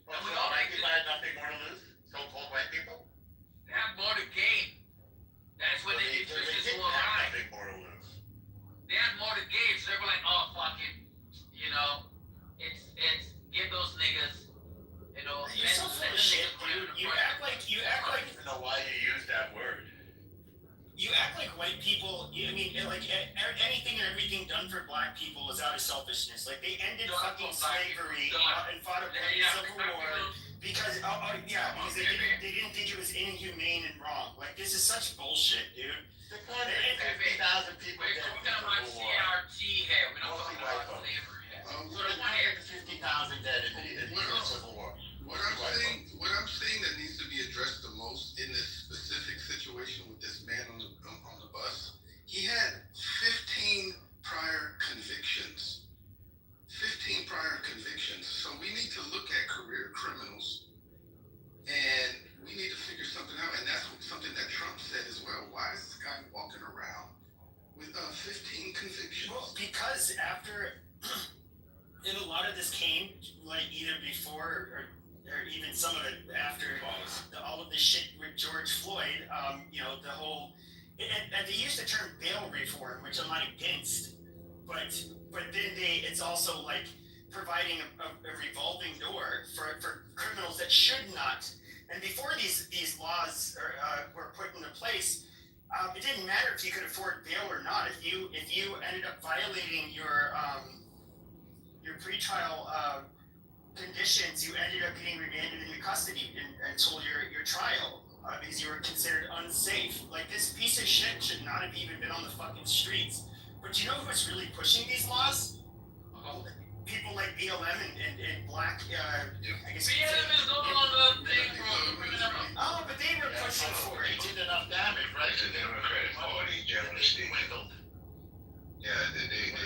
Well, so white people had nothing more to lose? So-called white people? They had more to gain. That's when the interest is so high. Nothing more to lose. They had more to gain, so they were like, oh, fuck it. It's give those niggas, know. You're so full of shit, dude. You act like I don't even know why you use that word. you act like white people. Anything and everything done for black people is out of selfishness. Like they ended fucking slavery and fought a civil war because because they didn't think it was inhumane and wrong. Like this is such bullshit, dude. 650,000 people dead in the Civil War. CRT here. We don't Mostly talk white about folks. slavery here. So there's 150,000 dead in the Civil War. What I'm saying that needs to be addressed the most in this specific situation with this man on the bus, he had 15 prior convictions. 15 prior convictions. So we need to look at career criminals and we need to figure something out. And that's something that Trump said as well. Why is this guy walking around with 15 convictions? Well, because after, and a lot of this came like either before or even some of it after all of this shit with George Floyd. The whole, and they use the term bail reform, which I'm not against, but then it's also like providing a revolving door for criminals that should not. And before these laws were put into place, it didn't matter if you could afford bail or not. If you ended up violating your pretrial conditions, you ended up getting remanded into custody until your trial because you were considered unsafe. Like this piece of shit should not have even been on the fucking streets. But you know who's really pushing these laws? People like BLM and Black. I guess. BLM is no longer a thing, bro. Oh, but they were pushing for it. They did enough damage, right? It's the Democratic Party, generally speaking. Yeah,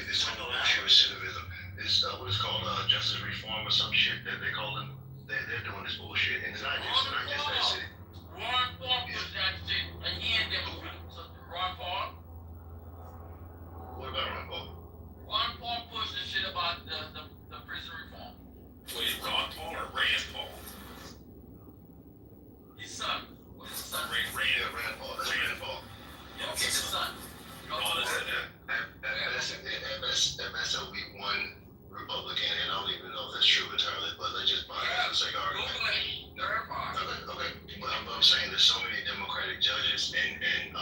it's all bullshit recidivism. It's what is called justice reform or some shit that they call them. They're doing this bullshit, and it's not just that city. Ron Paul was that shit, and he ain't Democrat. So Ron Paul. What about Ron Paul? Ron Paul pushed the shit about the prison reform. Wait, Ron Paul or Rand Paul? His son. What's his son? Rand Paul. That's Rand Paul. Yeah, okay, his son. At best, it'll be one Republican, and I don't even know if that's true entirely, but let's just buy it for the sake of argument. Okay. But I'm saying there's so many Democratic judges and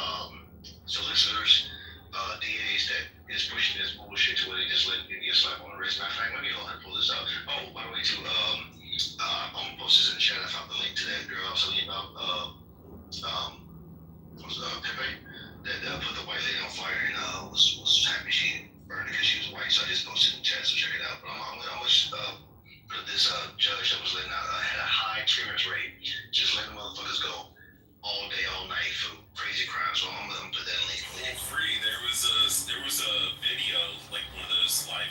solicitors, DAs that is pushing this bullshit to where they just let it get a slap on the wrist. Matter of fact, let me go ahead and pull this out. Oh, by the way, too, I'm gonna post this in the chat. I found the link to that girl I was telling you about, Pepe, that put the white lady on fire and was happy she burned because she was white. So I just posted in the chat, so check it out. But I'm gonna put this judge that was letting out had a high clearance rate, just letting motherfuckers go all day, all night for crazy crimes. So I'm gonna put that link. Free. There was a video, like one of those like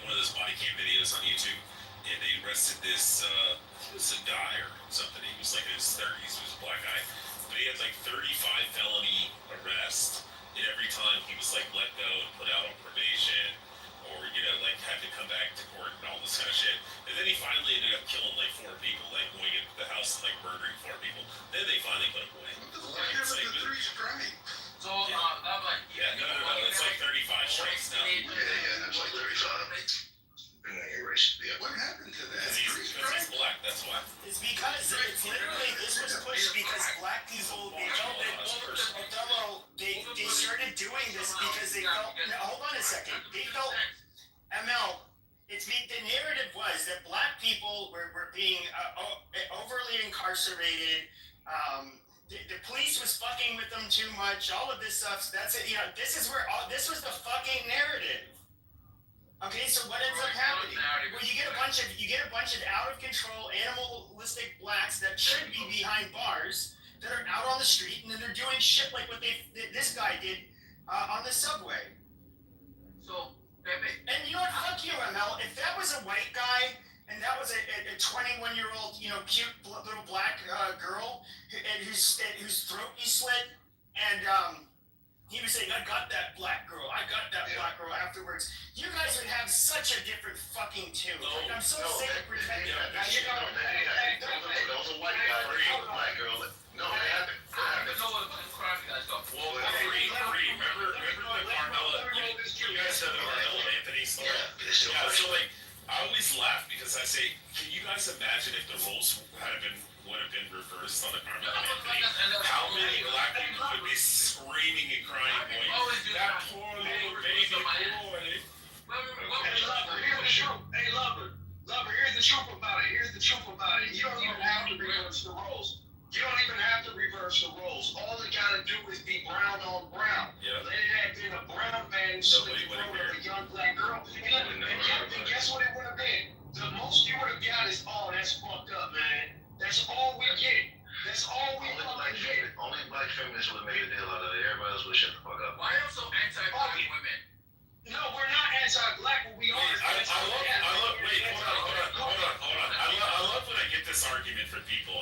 one of those body cam videos on YouTube, and they arrested this it was a guy or something. He was like in his 30s. He was a black guy, but he had like 35 felony arrests, and every time he was like let go and put out on probation, or like had to come back to court and all this kind of shit. And then he finally ended up killing like 4 people, like going into the house and like murdering 4 people. Then they finally put him away. Here's the 3 strikes. So, I'm like, no, it's like 35 strikes now. Yeah, that's like 35. What happened to that? Because he's black, that's why. It's because it's literally this was pushed because black people they started doing this because they felt. No, hold on a second. They felt ML. The narrative was that black people were being overly incarcerated. The police was fucking with them too much. All of this stuff. That's it. This is where this was the fucking narrative. Okay, so what ends up happening? Well, you get a bunch of out of control, animalistic blacks that should be behind bars that are out on the street, and then they're doing shit like what this guy did on the subway. So, and you know what? Fuck you, ML. If that was a white guy and that was a 21-year-old, cute little black girl whose throat you slit, and he was saying, I got that black girl afterwards. You guys would have such a different fucking tune. I'm so sick of pretending. That was a white guy with a black girl. No, it happened. I don't know what crime you guys got. Well, remember the Carmella, you guys know the Carmella Anthony story? Yeah, so like, I always laugh because I say, can you guys imagine if the roles would have been reversed on the Carmelo Anthony? How many black people would be screaming and crying, boy, that poor little baby boy. Hey, Lover, here's the truth. Hey, Lover, here's the truth about it. Here's the truth about it. You don't even have to reverse the roles. You don't even have to reverse the roles. All they gotta do is be brown on brown. Yeah. Let it have been a brown man slit the throat of a young black girl. And guess what it would have been? The most you would have got is, oh, that's fucked up, man. That's all we get. That's all we fucking get. Only black feminists would have made a deal out of it. Everybody else would shut the fuck up. Why are you so anti-black women? No, we're not anti-black, but we are. I love, wait, hold on. I love when I get this argument from people.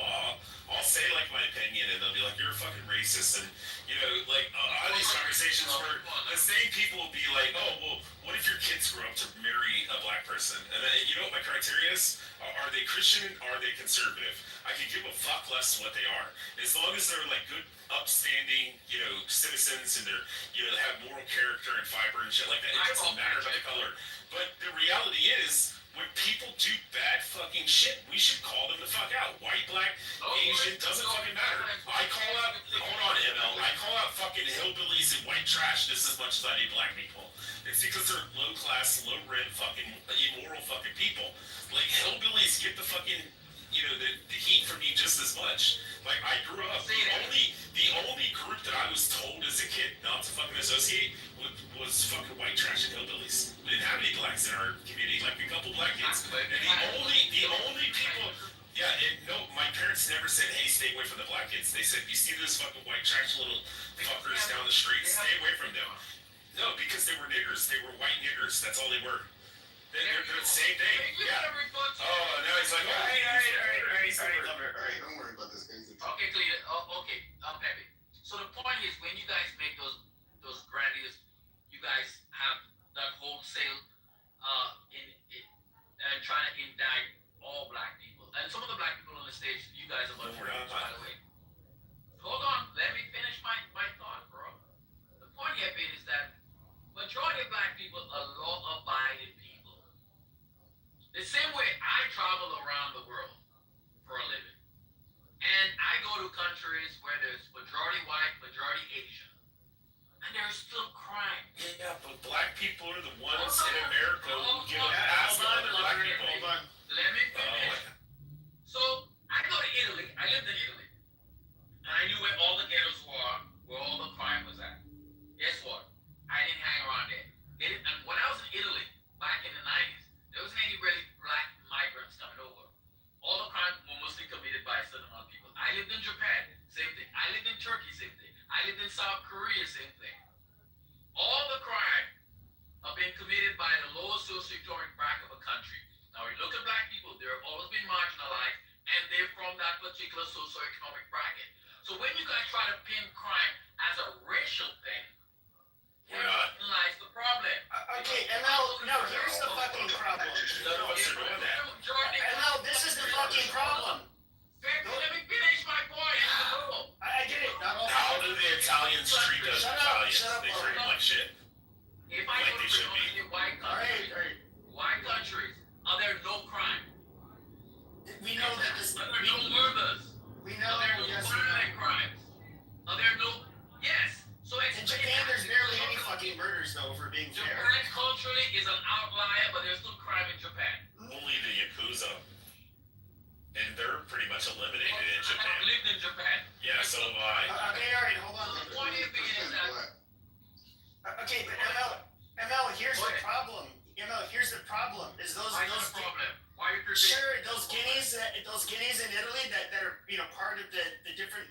I'll say like my opinion and they'll be like, you're a fucking racist. And, you know, like, I have these conversations where the same people will be like, oh, well, what if your kids grow up to marry a black person? And you know what my criteria is? Are they Christian? Are they conservative? I can give a fuck less what they are. As long as they're like good, upstanding, you know, citizens and they're, you know, have moral character and fiber and shit like that. It doesn't matter about the color. But the reality is, when people do bad fucking shit, we should call them the fuck out. White, black, Asian, doesn't fucking matter. I call out, hold on, ML, I call out fucking hillbillies and white trash just as much as I do black people. It's because they're low class, low rent, fucking immoral fucking people. Like, hillbillies get the fucking, you know, the heat from me just as much. Like, I grew up, the only group that I was told as a kid not to fucking associate was fucking white trash and hillbillies. We didn't have any blacks in our community, like a couple black kids. And the only people, yeah, no, my parents never said, hey, stay away from the black kids. They said, you see those fucking white trash little fuckers down the street, stay away from them. No, because they were niggers. They were white niggers. That's all they were. They're the same thing. Yeah. Oh, now he's like, all right, don't worry about this, guys. Okay, Clea. Okay, Pepe. So the point is, when you guys make those grandiose, you guys have that wholesale, and trying to indict all black people, and some of the black people on the stage, you guys are much rich, by the way. Hold on, let me finish my thought, bro. The point here is that majority of black people are law-abiding people. The same way I travel around the world for a living. And I go to countries where there's majority white, majority Asian. And there's still crime. Yeah, but black people are the ones in America who get a pass on other black people. Let me finish. So, I go to Italy. I lived in Italy. And I knew where all the ghettos were, where all the crime was at. Guess what? I didn't hang around there. And when I was in Italy, back in the 90s, there wasn't any really black migrants coming over. All the crime were mostly committed by a certain amount of people. I lived in Japan, same thing. I lived in Turkey, same thing. I lived in South Korea, same thing. All the crime are being committed by the lowest socioeconomic bracket of a country. Now, we look at black people, they've always been marginalized, and they're from that particular socioeconomic bracket. So when you guys try to pin crime as a racial thing, we're not. Lies the problem. Okay, and now, here's the fucking problem. And now, this is the fucking problem. Let me finish my point. I get it. Not all. How do the Italians treat us Italians? They treat them like shit. If I go to white countries, are there no crime? We know that this. Are there no murders? We know. Are there no violent crimes? Are there no? Yes. So in Japan, there's barely any fucking murders, though, for being fair. Japan culturally is an outlier, but there's still crime in Japan. Only the Yakuza. And they're pretty much eliminated in Japan. I lived in Japan. Yeah, so have I. Okay, alright, hold on. The point is that... Okay, but ML, here's the problem. Here's the problem. Is those problem? Why are you sure, those guineas in Italy that are, part of the different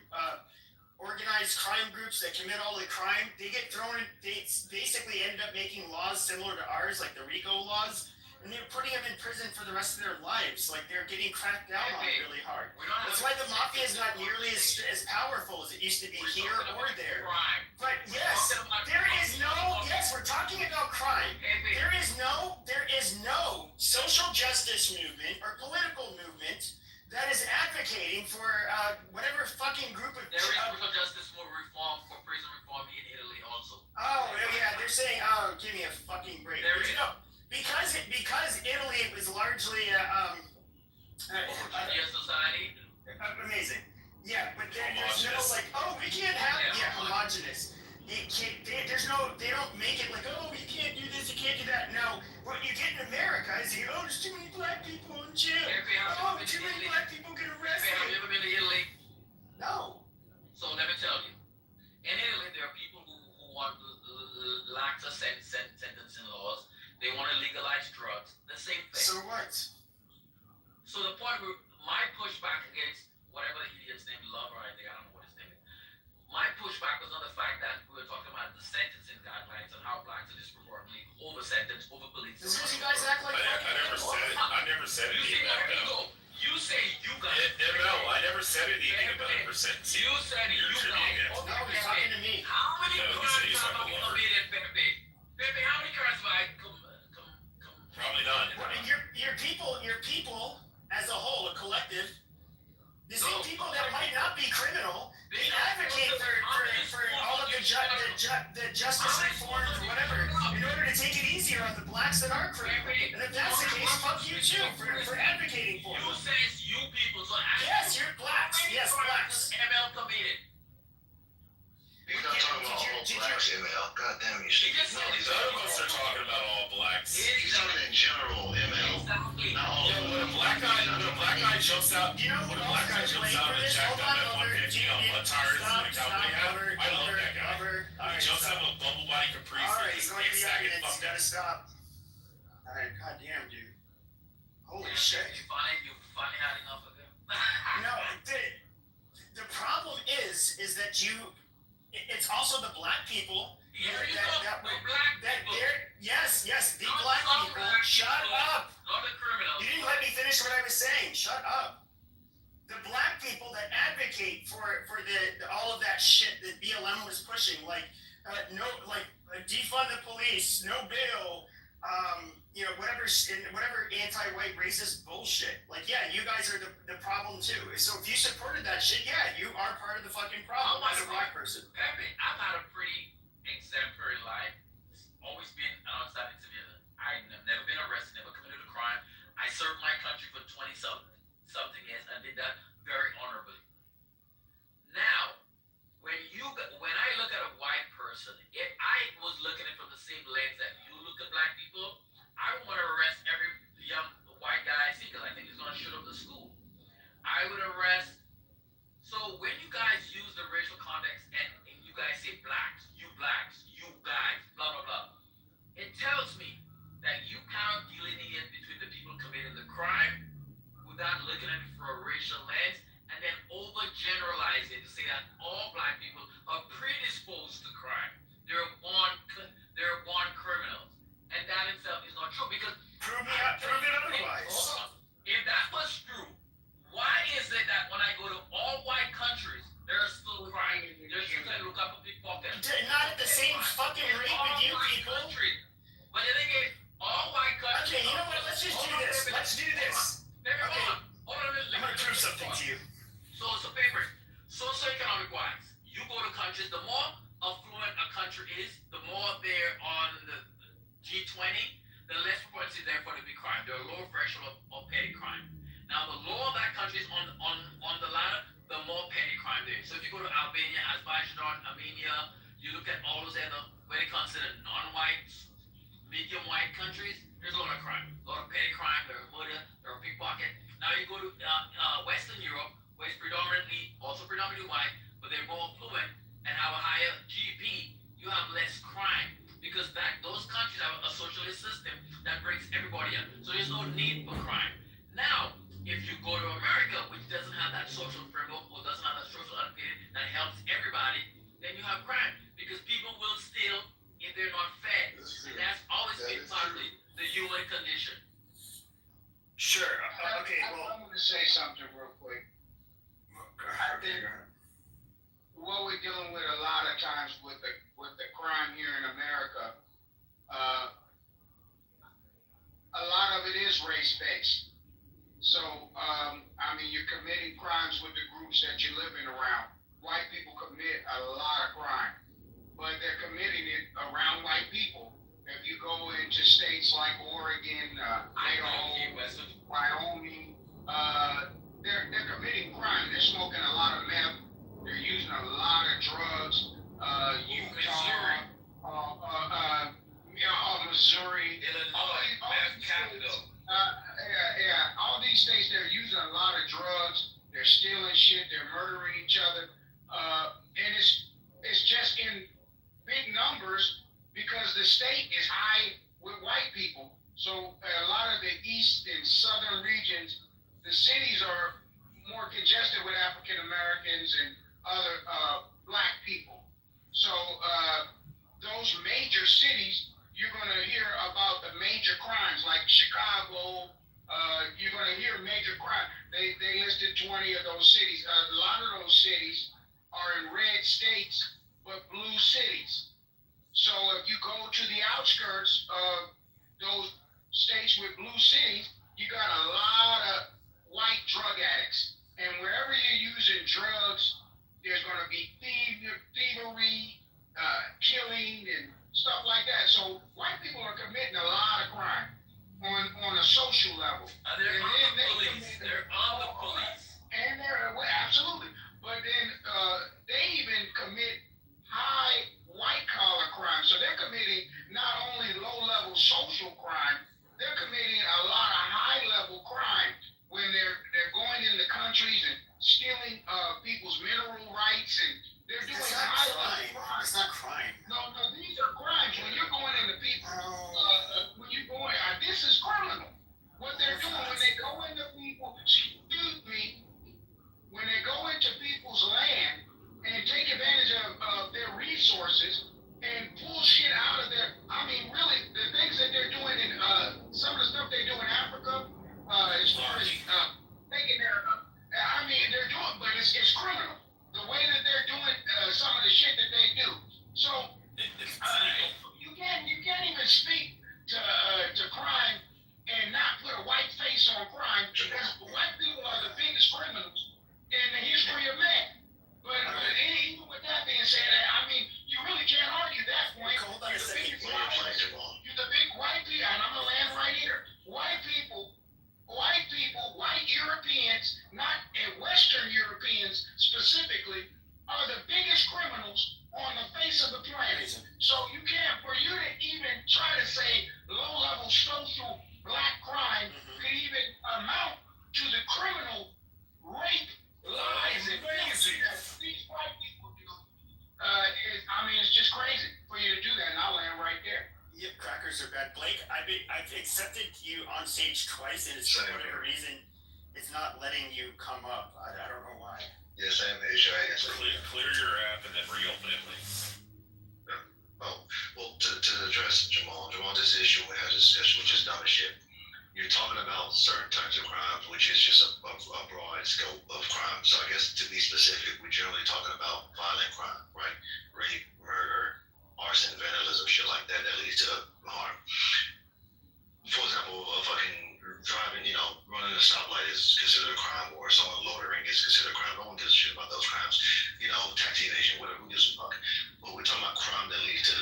organized crime groups that commit all the crime, they get thrown in, they basically end up making laws similar to ours, like the RICO laws, and they're putting them in prison for the rest of their lives. Like, they're getting cracked down on really hard. That's why the mafia is not nearly as powerful as it used to be here or there. But yes, we're talking about crime. There is no social justice movement or political movement that is advocating for whatever fucking group of... There is social justice reform for prison reform in Italy also. Oh, yeah, they're saying, give me a fucking break. because Italy was largely society. Amazing. Yeah, but there's no like, oh, we can't have homogenous. There's no, they don't make it like, oh, you can't do this, you can't do that. No, what you get in America is there's too many black people in jail. Oh, too many black people get arrested. Have you ever been to Italy? No. So let me tell you, in Italy there are people who want laxer sentencing laws. They want to legalize drugs. The same thing. So what? So the point where my pushback against whatever the idiot's name, Lover, I think, I don't know what his name is. My pushback was on the fact that we were talking about the sentencing guidelines and how blacks are disproportionately over-sentenced, over-policed. Does you guys act like I never said anything about that. You say you guys. ML, I never said anything about percent. You said you guys. No, he's talking to me. How many crimes have I committed, Pepe? Pepe, how many crimes have I Probably none. Your people as a whole, a collective, the same people that might not be criminal, they advocate for all of the justice reform or whatever in order to take it easier on the blacks that are criminal. And if that's the case, fuck you too for advocating for them. You say it's you people, so yes, you're blacks. Yes, blacks. ML committed. You're not talking about all blacks, ML. God damn, you should. No, none of us are talking about all blacks. He's talking in general, ML. Not all of them. When a black guy jumps out, when a black guy jumps out of the jacked up at 150 on butt tires and a cowboy hat, I love that guy. When he jumps out of a bubble body Caprice All right, with his he's going to pants the sagging, audience. fuck You that. gotta stop. All right, goddamn, dude. Holy shit. You finally had enough of him. No, the problem is that it's also the black people. Here you go, the black people. Yes, the black people. Shut up. Not the criminals. You didn't let me finish what I was saying. Shut up. The black people that advocate for all of that shit that BLM was pushing, like defund the police, no bail, whatever anti-white racist bullshit. Like, yeah, you guys are the problem too. So if you supported that shit, yeah, you are part of the fucking problem as a black person. Pepe, I've had a pretty exemplary life. It's always been an outstanding civilian. I've never been arrested, never committed a crime. I served my country for 20-something years and did that very honorably. Now, when I look at a white person, if I was looking at it from the same lens that you look at black people, I would want to arrest every young white guy I see because I think he's going to shoot up the school. I would arrest. So when you guys use the racial context and you guys say blacks, you guys, blah, blah, blah, it tells me that you cannot delineate between the people committing the crime without looking at it through a racial lens and then overgeneralize it to say that all black people are predisposed to crime. They're born criminals. And that itself is not true because prove it otherwise. Hold on. If that was true, why is it that when I go to all white countries, there's still crime? There's still I look up a pickpocket. Not at the same fucking rate with you people. But then again, all white countries. Okay, you know what? Let's just do this. Let's do this. Maybe hold on. I'm gonna prove something to you. So it's a paper. Socioeconomic wise, you go to countries, the more affluent a country is, the more they're on the G20, the less propensity therefore to be crime. There are lower threshold of petty crime. Now, the lower that country is on the ladder, the more petty crime there is. So if you go to Albania, Azerbaijan, Armenia, you look at all those other, what they consider non-white, medium white countries, there's a lot of crime. A lot of petty crime, there are murder, there are pickpocket. Now you go to Western Europe, where it's predominantly white, but they're more affluent and have a higher GDP, you have less crime. Because those countries have a socialist system that brings everybody up. So there's no need for crime. Now, if you go to America, which doesn't have that social framework or doesn't have that social underpinning that helps everybody, then you have crime. Because people will steal if they're not fed. And that's always been part of the human condition. Sure. Okay, well. I'm going to say something real quick. I think what we're dealing with a lot of times with the crime here in America, a lot of it is race-based. So, you're committing crimes with the groups that you're living around. White people commit a lot of crime, but they're committing it around white people. If you go into states like Oregon, the state is high with white people. So a lot of the east and southern regions, the cities are more congested with African Americans and other black people. So those major cities, you're going to hear about the major crimes like Chicago. You're going to hear major crime. They listed 20 of those cities. A lot of those cities are in red states, but blue cities. So if you go to the outskirts of those states with blue cities, you got a lot of white drug addicts. And wherever you're using drugs, there's going to be thievery, killing, and stuff like that. So white people are committing a lot of crime on a social level. They're on the police. They're on the police. And they're, well, absolutely. But then they even commit high white collar crime. So they're committing not only low level social crime, they're committing a lot of high level crime when they're going into countries and stealing people's mineral rights, and they're doing high level crime. It's not crime. No, these are crimes. When you're going into people, when you're going, this is criminal. What they're doing when they go into people, excuse me, when they go into people's land and take advantage of their resources and pull shit out of their, I mean, really, the things that they're doing in some of the stuff they do in Africa, as far as taking their, I mean, they're doing, but it's criminal. The way that they're doing some of the shit that they do. So you can't even speak to crime and not put a white face on crime, because white people are the biggest criminals in the history of man. But even with that being said, I mean, you really can't argue that point. Hold on a second. You're the big white people, and I'm gonna land right here. White Europeans, not Western Europeans specifically, are the biggest criminals on the face of the planet. So you can't, for you to even try to say low-level social black crime could even amount to the criminal rape, lies, and things that these white people do. I mean, it's just crazy for you to do that, and I'll land right there. Yep, crackers are bad. Blake, I've accepted you on stage twice, and it's for whatever reason, it's not letting you come up. I don't know why. Yeah, same issue. I guess. Clear your app and then reopen it, please. Oh, well, to address Jamal, this issue we had a discussion, which is dumb as shit. You're talking about certain types of crimes, which is just a broad scope of crime. So I guess to be specific, we're generally talking about violent crime, right? Rape, murder, arson, vandalism, shit like that leads to harm. For example, a fucking driving, running a stoplight is considered a crime, or someone loitering is considered a crime. No one gives a shit about those crimes. Tax evasion, whatever, who gives a fuck? But we're talking about crime that leads to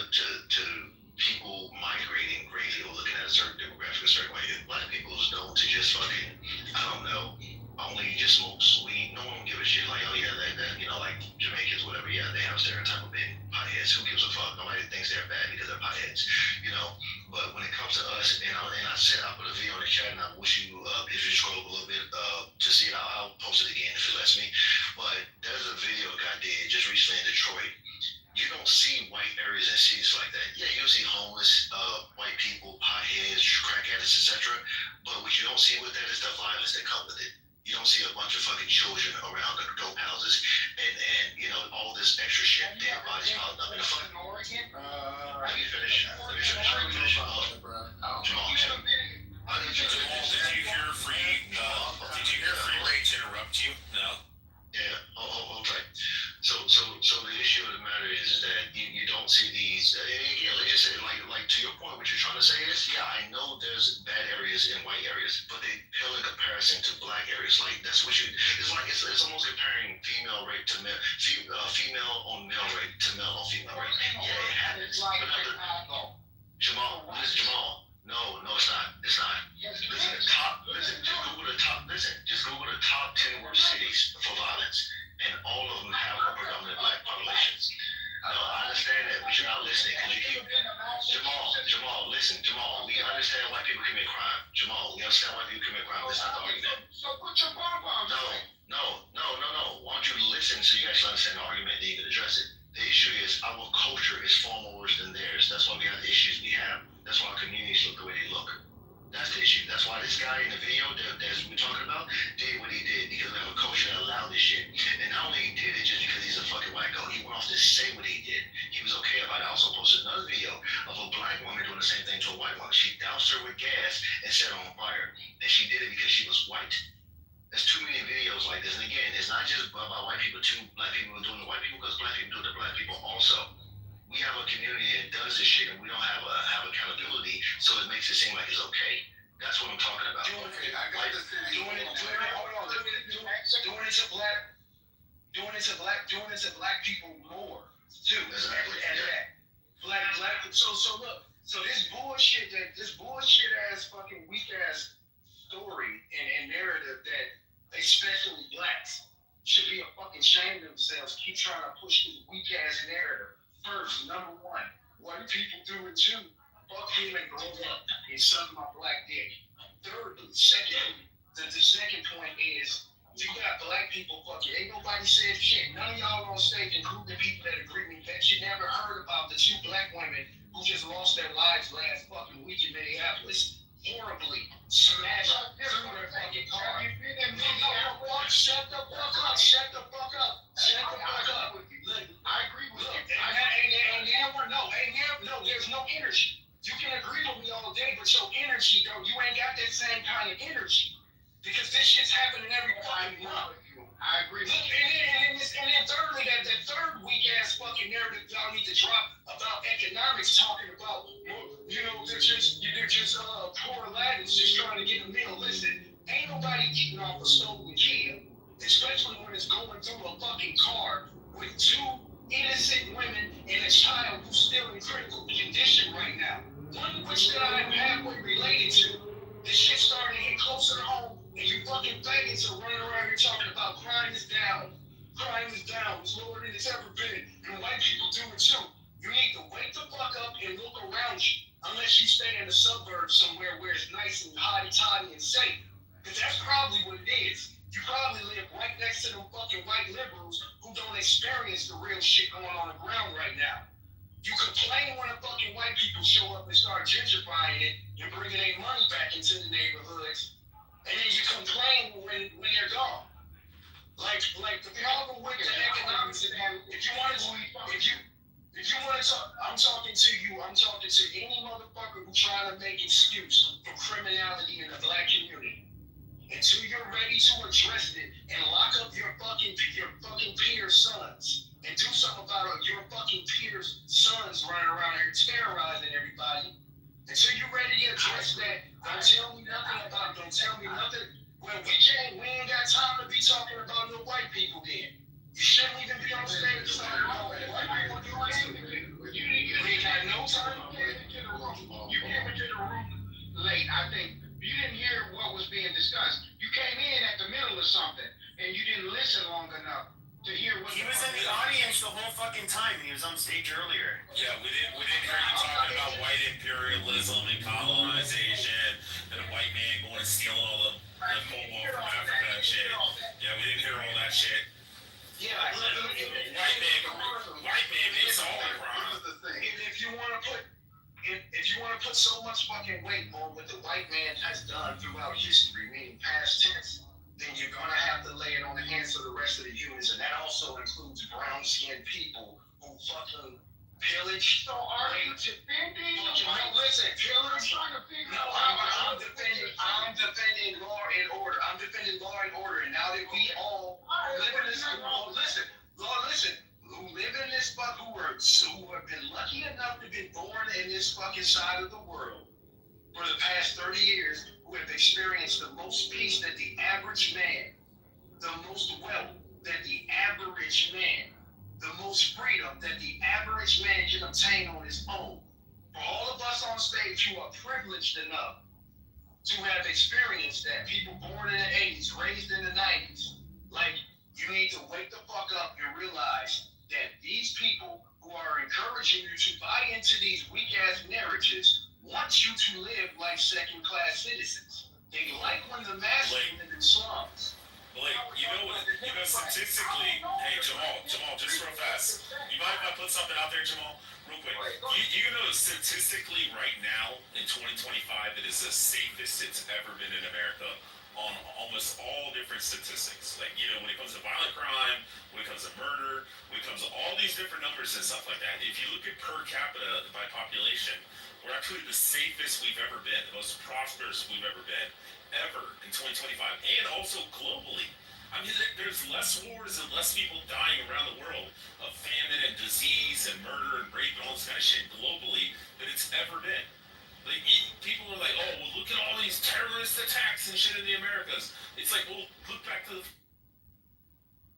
people migrating greatly or looking at a certain demographic a certain way. If black people is known to just fucking, I don't know, only just smoke weed, no one give a shit. Like, oh yeah, that like Jamaicans, whatever, yeah, they have a stereotype of being potheads. Who gives a fuck? Nobody thinks they're bad because they're potheads, But when it comes to us, and I said, I put a video in the chat, and I wish you, if you scroll up a little bit to see it, I'll post it again if it lets me. But there's a video a guy did just recently in Detroit. You don't see white areas in cities like that. Yeah, you'll see homeless, white people, potheads, crack addicts, etc. But what you don't see with that is the violence that comes with it. You don't see a bunch of fucking children around the dope houses and all this extra shit, dead bodies piled up in the fucking. Let me finish. Jamal, did you hear free rage interrupt you? No. Yeah, hold tight. So the issue of the matter is that you don't see these. Again, like I said, like to your point, what you're trying to say is, yeah, I know there's bad areas in white areas, but they pale in comparison to black areas. Like that's what you. It's like it's almost comparing female rape to male, female on male rape to male on female rape. Yeah, it happens. Jamal, listen, Jamal. No, it's not. It's not. Just Google the top 10 worst cities for violence, and all of them have a predominant black population. No, I understand that, but you're not listening because you keep. Jamal, listen, Jamal. We understand white people commit crime. Jamal, we understand white people commit crime. That's not the argument. So put your pom-poms. No. Why don't you listen so you actually understand the argument and you can address it? The The issue is our culture is far more worse than theirs. That's why we have the issues we have. That's why our communities look the way they look. That's the issue. That's why this guy in the video that we're talking about did what he did, because we have a culture that allowed this shit. And not only he did it just because he's a fucking white guy, he went off to say what he did. He was okay about it. I also posted another video of a black woman doing the same thing to a white woman. She doused her with gas and set her on fire. And she did it because she was white. There's too many videos like this. And again, it's not just about white people, too. Black people are doing to white people, because black people do it to black people also. We have a community that does this shit, and we don't have accountability, so it makes it seem like it's okay. That's what I'm talking about. Doing it to black people more too. Exactly. Black. So look. So this bullshit ass fucking weak ass story and narrative that especially blacks should be a fucking shame of themselves. Keep trying to push this weak ass narrative. First, number one, white people do it too. Fuck him and grow up and suck my black dick. Thirdly, secondly, the second point is you got black people fucking, ain't nobody said shit. None of y'all on stage, including the people that agree with me, bet you never heard about the 2 black women who just lost their lives last fucking week in Minneapolis. Horribly smashed through their fucking car. Shut the fuck up. Shut the fuck up. Look, I agree with you. And there's no energy. You can agree with me all day, but your energy, though, you ain't got that same kind of energy. Because this shit's happening every fucking month. I agree. Look, and then thirdly, that third weak ass fucking narrative y'all need to drop about economics, talking about, they're just poor Latins just trying to get a meal. Listen, ain't nobody eating off a stolen kid, especially when it's going through a fucking car with 2 innocent women and a child who's still in critical condition right now. One which that I am halfway related to. This shit starting to get closer to home, and you fucking faggots are running around here talking about crime is down. Crime is down. It's lower than it's ever been. And white people do it too. You need to wake the fuck up and look around you. Unless you stay in the suburbs somewhere where it's nice and hotty-toddy and safe. Because that's probably what it is. You probably live right next to them fucking white liberals who don't experience the real shit going on the ground right now. You complain when the fucking white people show up and start gentrifying it and bringing their money back into the neighborhoods, and then you complain when they're gone. Like the problem with the economics is that if you want to talk, I'm talking to any motherfucker who trying to make excuse for criminality in the black community. Until you're ready to address it and lock up your fucking peers' sons and do something about your fucking peers' sons running around here terrorizing everybody. Until you're ready to address that, don't tell me nothing. Well, we ain't got time to be talking about no white people then. You shouldn't even be on stage talking about white people doing anything. You ain't got no time. You came into the room late. I think you didn't hear what was being discussed. You came in at the middle of something, and you didn't listen long enough to hear what he was in the audience the whole fucking time. He was on stage earlier. Yeah, we didn't hear you talking about white imperialism and colonization and a white man going and stealing all the cobalt from Africa and shit. Yeah, we didn't hear all that shit. Yeah, white man makes all the crime. If you want to put so much fucking weight on what the white man has done throughout history, meaning past tense, then you're gonna have to lay it on the hands of the rest of the humans, and that also includes brown-skinned people who fucking pillage. So are you defending? Listen, pillage. No, I'm defending law and order. I'm defending law and order, and now that we all live in this, listen, who live in this who have been lucky enough to be born in this fucking side of the world for the past 30 years, who have experienced the most peace that the average man, the most wealth that the average man, the most freedom that the average man can obtain on his own. For all of us on stage who are privileged enough to have experienced that, people born in the 80s, raised in the 90s, like, you need to wake the fuck up and realize that these people who are encouraging you to buy into these weak-ass narratives want you to live like second-class citizens. They like when the masses live in slums. Like, statistically, hey, Jamal, just real fast. You mind if I put something out there, Jamal, real quick. You know, statistically, right now in 2025, it is the safest it's ever been in America on almost all different statistics. Like, you know, when it comes to violent crime, when it comes to murder, when it comes to all these different numbers and stuff like that. If you look at per capita by population, we're actually the safest we've ever been, the most prosperous we've ever been, ever in 2025, and also globally. I mean, there's less wars and less people dying around the world of famine and disease and murder and rape and all this kind of shit globally than it's ever been. Like, people are like, oh, well, look at all these terrorist attacks and shit in the Americas. It's like, well, look back to the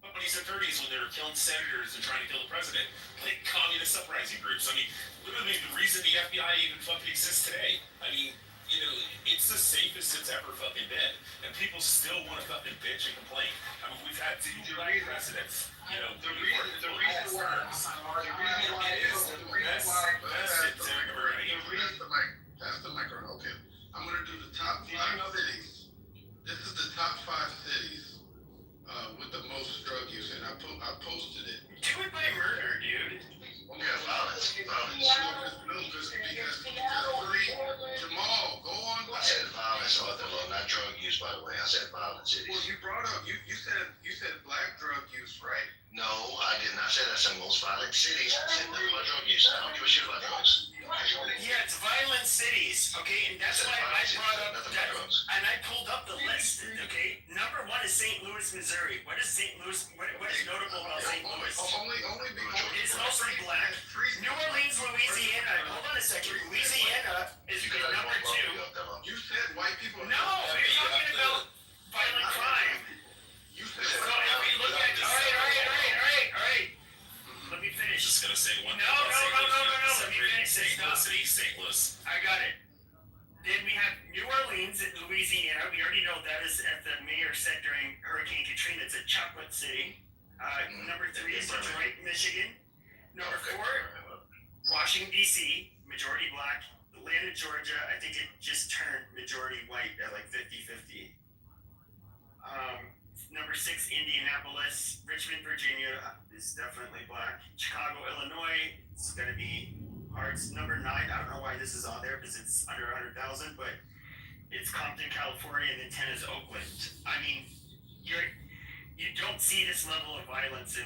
20s and 30s when they were killing senators and trying to kill the president, like communist uprising groups. I mean, literally the reason the FBI even fucking exists today. I mean, you know, it's the safest it's ever fucking been, and people still want to fucking bitch and complain. I mean, we've had 2 black presidents. You know, the reason why it is the best it's ever gonna get. Pass the microphone. Okay, I'm gonna do the top 5 cities. This is the top 5 cities with the most drug use, and I posted it. Do it by murder, dude. Yeah, violence. No, because Jamal, go on. I said violence, Arthur, not drug use, by the way. I said violent cities. Well, you brought up you said black drug use, right? No, I did not say that's the most violent cities. I said nothing about drug use. I don't give a shit about drugs. Yeah, it's violent cities, okay, and that's why I brought up that, and I pulled up the list, okay. Number 1 is St. Louis, Missouri. What is St. Louis? What is notable about St. Louis? Only because it's mostly black. New Orleans, Louisiana. Hold on a second. Louisiana is number 2. You said white people. No, we're talking about violent crime. You said. So if we look at, all right. Let me finish. Just gonna say one. No. Let me finish this. St. Louis. I got it. Then we have New Orleans in Louisiana. We already know that is, as the mayor said during Hurricane Katrina, it's a chocolate city. Number 3 is Detroit, Michigan. Number 4, Washington, D.C., majority black. Atlanta, Georgia, I think it just turned majority white at like 50-50. Number 6, Indianapolis. Richmond, Virginia is definitely black. Chicago, Illinois, it's going to be hard. Number 9, I don't know why this is on there because it's under 100,000, but it's Compton, California, and then 10 is Oakland. I mean, you don't see this level of violence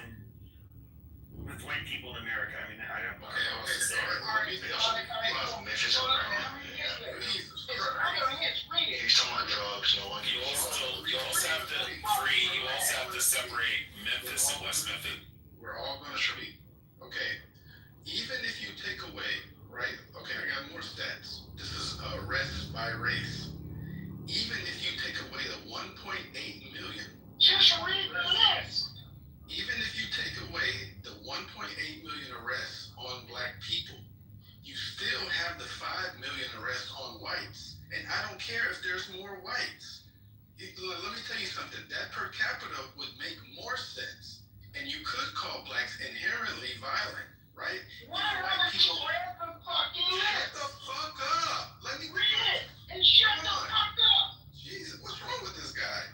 with white people in America. I mean, I don't know what else to say. He's talking about drugs. No one. You also have to separate Memphis and West Memphis. We're all gonna speak. Okay. Even if you take away, right? Okay, I got more stats. This is arrests by race. Even if you take away the 1.8 million. Just read the list. Even if you take away the 1.8 million arrests on black people, you still have the 5 million arrests on whites. And I don't care if there's more whites. Let me tell you something. That per capita would make more sense. And you could call blacks inherently violent, right? Why don't you read the fucking list? Shut the fuck up. Let me read it and shut the fuck up. Jesus, what's wrong with this guy?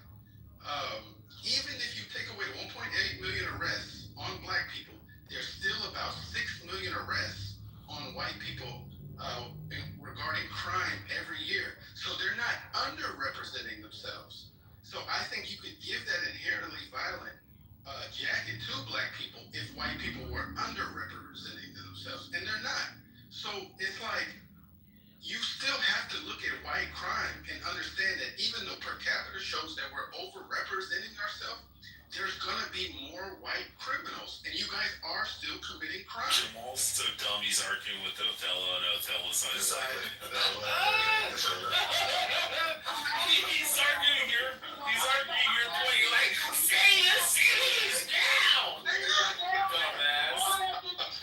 Even if you take away 1.8 million arrests on black people, there's still about 6 million arrests on white people regarding crime every year. So they're not underrepresenting themselves. So I think you could give that inherently violent jacket to black people if white people were underrepresenting themselves, and they're not. So it's like you still have to look at white crime and understand that even though per capita shows that we're overrepresenting ourselves, there's gonna be more white criminals, and you guys are still committing crime. Jamal's so dumb, he's arguing with Othello, and Othello's on his side. He's arguing your point. You're like, say the cities down! Dumbass.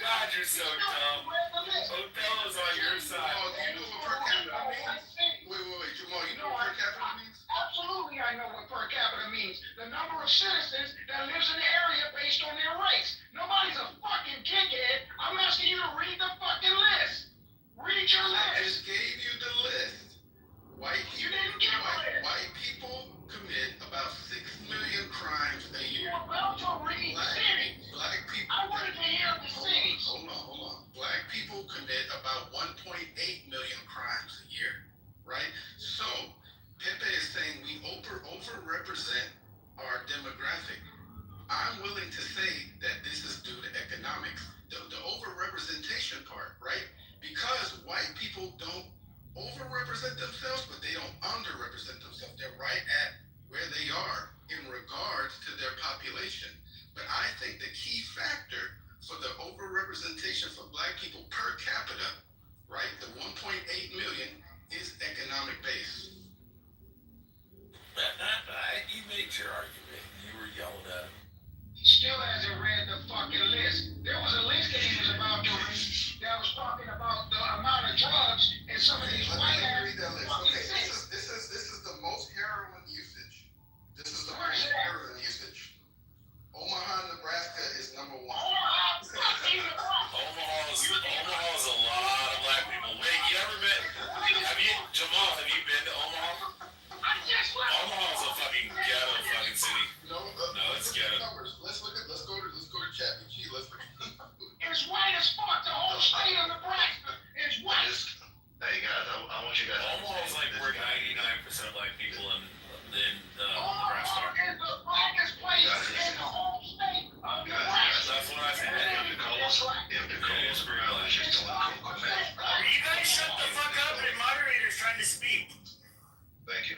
God, you're so dumb. Othello's on your side. Oh, do you know what per capita means? Wait, Jamal, you know what per capita means? Absolutely, I know what per capita means. The number of citizens that lives in the area based on their race. Nobody's a fucking dickhead. I'm asking you to read the fucking list. Read your list. I just gave you the list. White people commit about 6 million crimes a year. You're about to read cities. Black people. I wanted to hear the cities. Hold economics, the overrepresentation part, right? Because white people don't overrepresent themselves, but they don't underrepresent themselves. They're right at where they are in regards to their population. But I think the key factor for the overrepresentation for black people per capita, right, the 1.8 million, is economic base. You made your argument. You were yelling at him. He still hasn't read the fucking list. There was a list that he was about to read that was talking about the amount of drugs and some of these white ass. Read that list. Okay, this is the most heroin usage. This is the most heroin usage. Omaha, Nebraska is number one. Omaha is a lot of black people. Wait, Jamal, have you been to Omaha? Omaha's a fucking ghetto fucking city. No, it's ghetto. Let's go to ChatGPT. Let's look at the numbers. It's white as fuck. The whole state of Nebraska is white. Hey guys, I want you guys. Omaha's like where 99% of black people in Omaha Nebraska. is the blackest place in the whole state of Nebraska. That's what I said. If the Coles Brown is just doing coke and meth. You guys shut the fuck up and moderator's trying to speak. Thank you.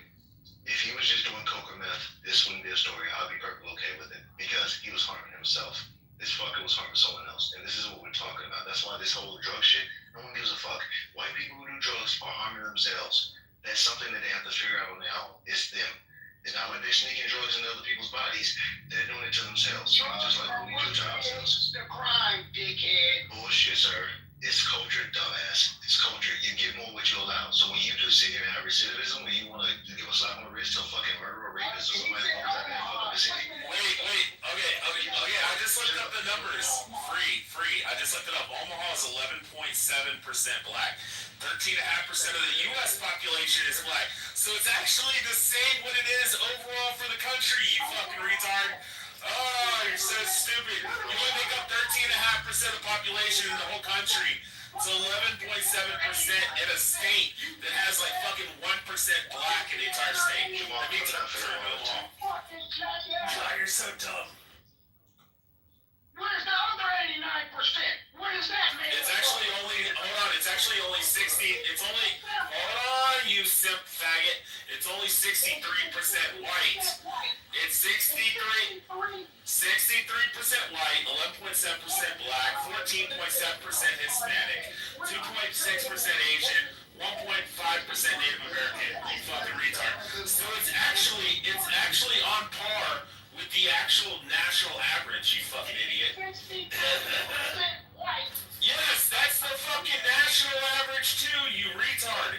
If he was just doing coke or meth, this wouldn't be a story. I'd be perfectly okay with it because he was harming himself. This fucker was harming someone else, and this is what we're talking about. That's why this whole drug shit, no one gives a fuck. White people who do drugs are harming themselves. That's something that they have to figure out on their own. It's them. It's not like they're sneaking drugs into other people's bodies. They're doing it to themselves. Just like we do to ourselves. The crime, dickhead. Bullshit, sir. It's culture, dumbass. It's culture. You get more what you allow. So when you just sit here and have recidivism, when you want to give a slap on the wrist to a fucking murderer or rapist or somebody who's out there in fuck up the city. Wait. Okay. I just looked up the numbers. Free. I just looked it up. Omaha is 11.7% black. 13.5% of the U.S. population is black. So it's actually the same what it is overall for the country, you fucking retard. Oh, you're so stupid. You only make up 13.5% of the population in the whole country. It's 11.7% in a state that has like fucking 1% black in the entire state. That means I'm sure Omaha. God, you're so dumb. Where's the other 89%? What does that mean? It's actually only 60. Hold on, you simp faggot. It's only 63% white. It's 63% white, 11.7% black, 14.7% Hispanic, 2.6% Asian, 1.5% Native American. You fucking retard. So it's actually on par with the actual national average, you fucking idiot. Yes, that's the fucking national average too, you retard.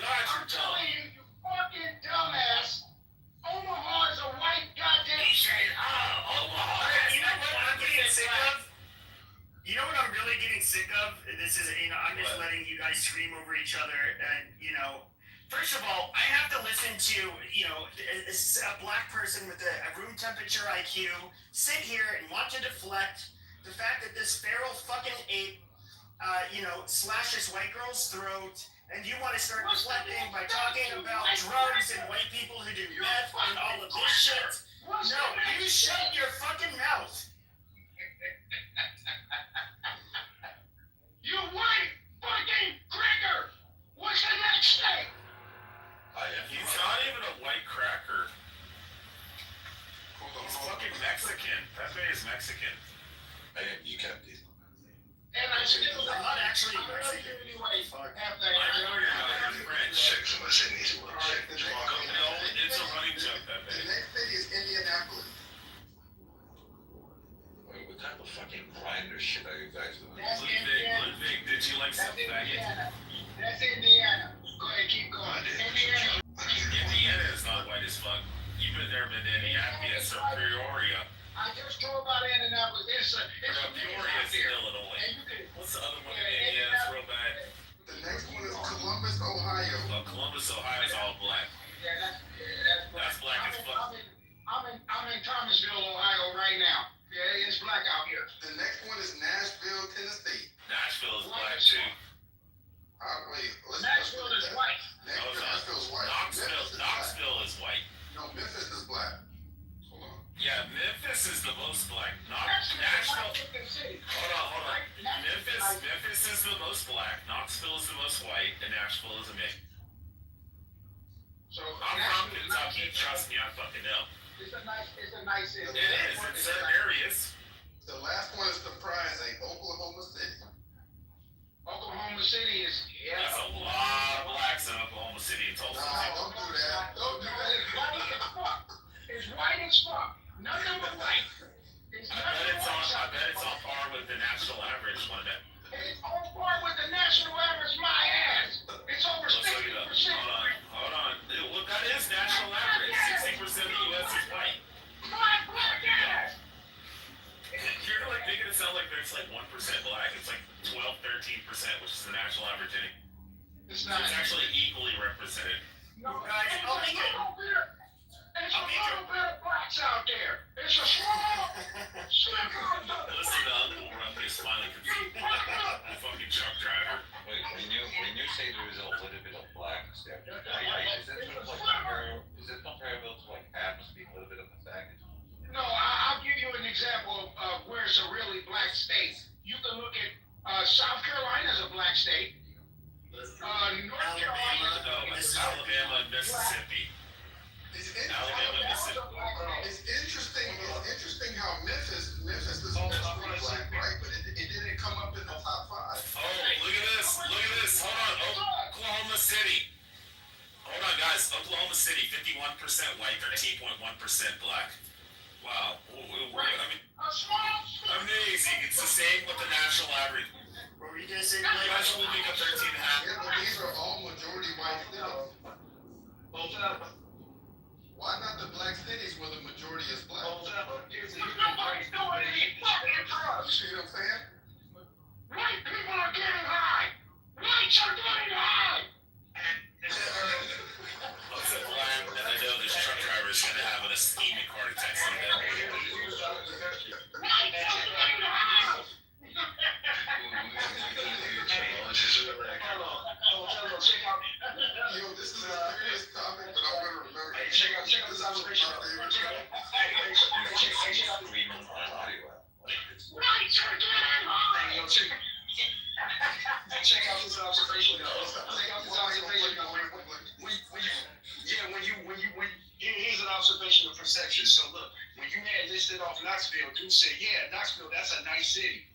God, you're dumb. You fucking dumbass. Omaha is a white goddamn state. Omaha. You know what I'm getting sick of? You know what I'm really getting sick of? This is, I'm just letting you guys scream over each other, and first of all, I have to listen to, a black person with a room temperature IQ sit here and want to deflect the fact that this feral fucking ape, slashes white girl's throat, and you want to start deflecting by talking about drugs and white people who do meth and all of this shit. No, you shut your fucking mouth. You white fucking cracker. What's the next thing? He's not even a white cracker. He's fucking Mexican. Pepe is Mexican. You kept it. And I still I'm not actually Mexican. anyway. I know you're not. You're French. Somebody said needs to work. No, it's a running joke, Pepe. The next city is Indianapolis. Wait, what type of fucking grinder shit are you guys doing? Ludwig, did you like some faggot? That's Indiana. Go ahead, keep going. Indiana is not white as fuck. You've been there, been to Indianapolis or Peoria. I just drove out of Indianapolis. It's Peoria is Illinois. What's the other one in Indiana? It's real bad. The next one is Columbus, Ohio. Well, Columbus, Ohio is all black. That's black as fuck. I'm in Thomasville, Ohio right now. Yeah, it's black out here. The next one is Nashville, Tennessee. Nashville is black too. Nashville is white. Nashville is white. Knoxville is white. No, Memphis is black. Hold on. Yeah, Memphis is the most black. Nashville. the most black, Knoxville is the most white, and Nashville is a mix. So I'm from Kentucky, trust me, I fucking know. It's a nice city. It is, in certain areas. The last one is surprising. Oklahoma City. Oklahoma City is, That's a lot of blacks in Oklahoma City and Tulsa. Don't do that. Don't do that. It's white as fuck. None of them are white. I bet it's on par with the national average one of them. It's on par with the national average, my ass. It's over Let's look it up. 60%. Hold on. Well, that is national average. 60% of the U.S. is white. My black ass. You're like making it sound like there's like 1% black. It's like 12, 13%, which is the national average. It's So not. it's actually equally represented. No, Guys, I'll make it. There's a little bit of blacks out there. There's a small sliver of the Listen to Uncle Rumpus finally concede. The fucking truck driver. Wait, when you say there is a little bit of blackness there, is it comparable to like happens to be a little bit of a faggot? No, I'll give you an example of where it's a really black state. You can look at South Carolina is a black state. North Carolina. No, it's Alabama and Mississippi. Alabama and Mississippi. It's interesting how Memphis is pretty black, right? But it didn't come up in the top 5. Oh, look at this. Hold on. Oklahoma City. Hold on, guys. Oklahoma City, 51% white, 13.1% black. Wow. I mean, amazing. It's the same with the national average. What were you gonna say? Guys only make up 13.5. Yeah, but these are all majority white cities. Why not the black cities where the majority is black? Nobody's doing any fucking drugs. You see what I'm saying? White people are getting high. Whites are getting high. What's a black? And I know this truck driver is going to have an ischemic heart attack someday. Whites are getting high. Yo, this is a serious topic, but I'm gonna remember. Check out this observation. Whites are getting high. Check out this observation. Here's an observation of perception. So look, when you had listed off Knoxville, dude said, yeah, Knoxville, that's a nice city.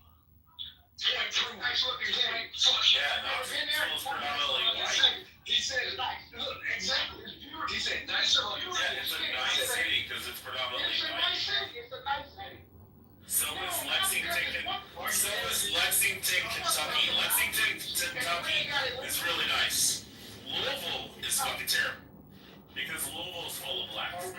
Nice looking city. Yeah, Knoxville is predominantly white. He said, look, exactly. He said, nice city. Yeah, it's a nice city because it's predominantly It's a white. nice city. It's a nice city. So is Lexington, Kentucky. Lexington, Kentucky is really nice. Louisville is fucking terrible because Louisville is full of blacks.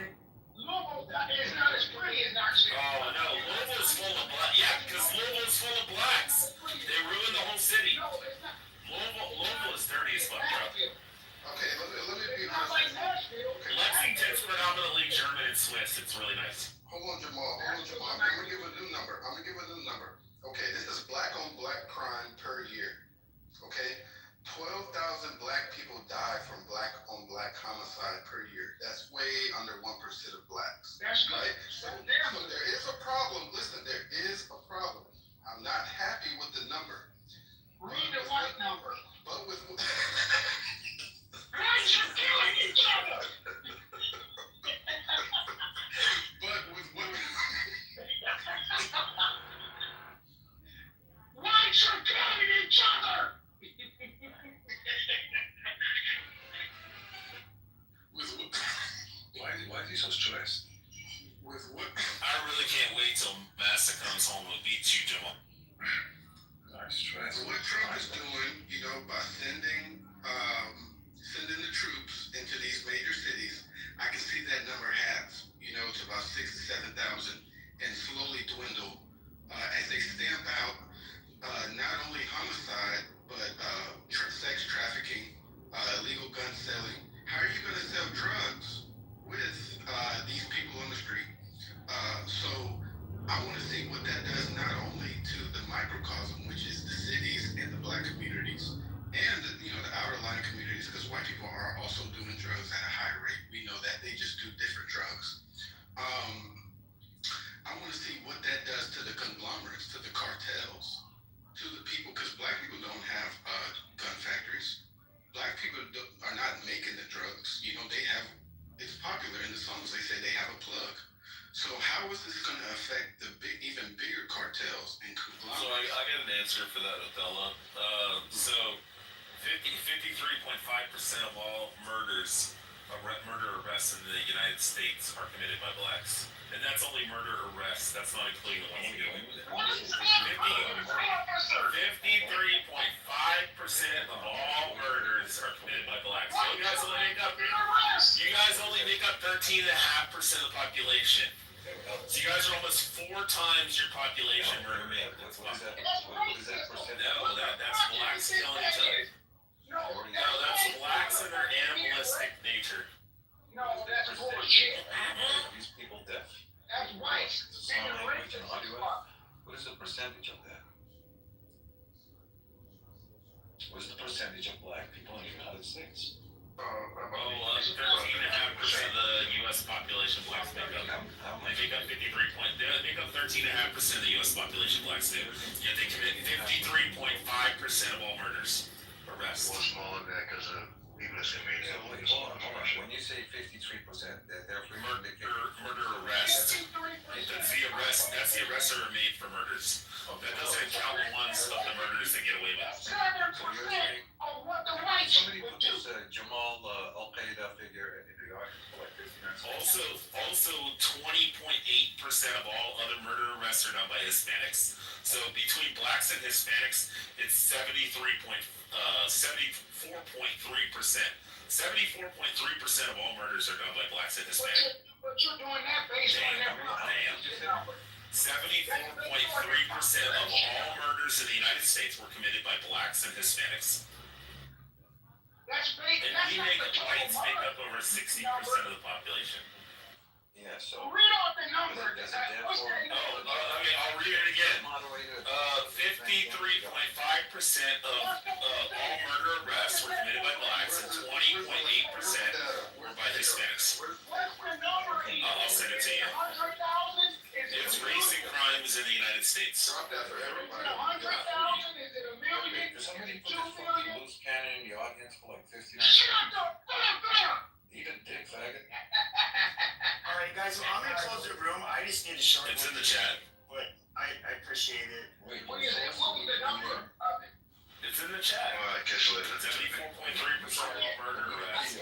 Louisville is not as pretty as Knoxville. Oh no, Louisville is full of blacks. Yeah, because Louisville is full of blacks. They ruin the whole city. Louisville is dirty as fuck, bro. Okay, let me be Not like Nashville. Lexington's predominantly German and Swiss. It's really nice. Hold on, Jamal. I'm gonna give a new number. Okay, this is black on black crime per year. Okay, 12,000 black people die from black on black homicide per year. That's way under 1% of blacks. That's good. Right? So there is a problem. Listen, there is a problem. I'm not happy with the number. Read the white number. But with Whites are killing each other. but with women. Whites are killing each other. Why is he so stressed? With what? I really can't wait till Massa comes home and beats you, Jamal. What Trump is doing, by sending the troops into these major cities, I can see that number halves, to about 6,000 to 7,000, and slowly dwindle as they stamp out not only homicide but sex trafficking, illegal gun selling. How are you going to sell drugs with these people on the street? So I want to see what that does not only to the microcosm, which is the cities and the black communities, and the outer line communities, because white people are also doing drugs at a high rate. We know that they just do different drugs. I want to see what that does to answer for that, Othello. So 53.5% of all murder arrests in the United States are committed by blacks. And that's only murder arrests. That's not including the ones we go with. 53.5% of all murders are committed by blacks. So you guys only make up 13.5% of the population. So you guys are almost 4 times your population murder rate. What is that percentage? No, that's blacks killing each other. No, that's blacks and their animalistic nature. No, that's bullshit. These people deaf. That's white. Sign language and audio. What is the percentage of that? What is the percentage of black people in the United States? 13.5% of the U.S. population blacks make up. They make up 13.5% of the U.S. population blacks do. Yet they commit 53.5% of all murders, arrests. Well, smaller than that because of people that's committed. So wait, hold on. When you say 53%, they're murder arrests. That's the arrests that are made for murders. That doesn't count the ones of the murders that get away with. So you're saying somebody put this Jamal Al-Qaeda figure in the article like 59. Also 20.8% of all other murder arrests are done by Hispanics. So between blacks and Hispanics, it's 74.3%. 74.3% of all murders are done by blacks and Hispanics. But you're doing that based on that. 74.3% of all murders in the United States were committed by blacks and Hispanics. That's based. And whites make up over 60% of the population. Yeah, so read off the number. Okay, I'll read it again. 53.5% of all murder arrests were committed by blacks, and 20.8% were by Hispanics. I'll send it to you. It's racing crimes in the United States. Drop that for everybody. 100,000? Is it a million? Does somebody put this fucking loose cannon in the audience for like 59 Shut seconds? the fuck up! Eat a dick, faggot. Alright, guys, well, I'm gonna close the room. I just need a short It's one, in the chat. but I appreciate it. Wait, What is it? What was the number of it? It's in the chat. Alright, catch you later. 74.3% of all murder arrests.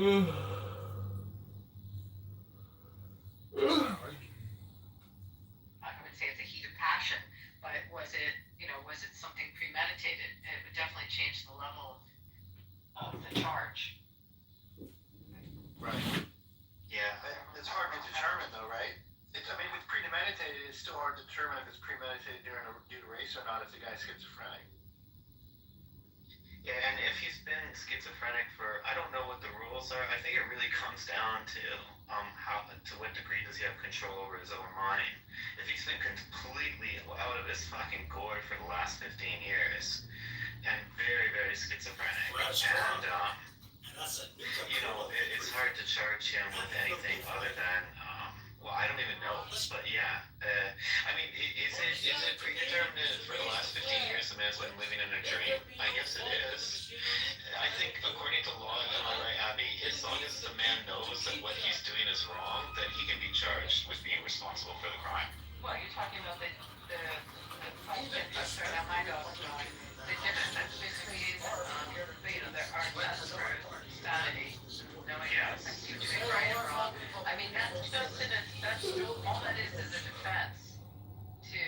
I would say it's a heat of passion, but was it something premeditated? It would definitely change the level of the charge. Right. Yeah. It's hard to determine though, right? I mean, if it's premeditated, it's still hard to determine if it's premeditated due to race or not if the guy's schizophrenic. Yeah, and if he's been schizophrenic for, I don't know what the rules are. I think it really comes down to to what degree does he have control over his own mind. If he's been completely out of his fucking gourd for the last 15 years and very, very schizophrenic, it's hard to charge him with anything other than, well, I don't even know, but yeah. I mean, is it predetermined for the last 15 years the man's been living in a dream? I guess it is. I think according to law, am I right, Abby? As long as the man knows that what he's doing is wrong, then he can be charged with being responsible for the crime. Well, you're talking about the question, sorry, now my dog's going. The difference between, there are tests for sanity, knowing between right and wrong. I mean, that's all that is a defense to,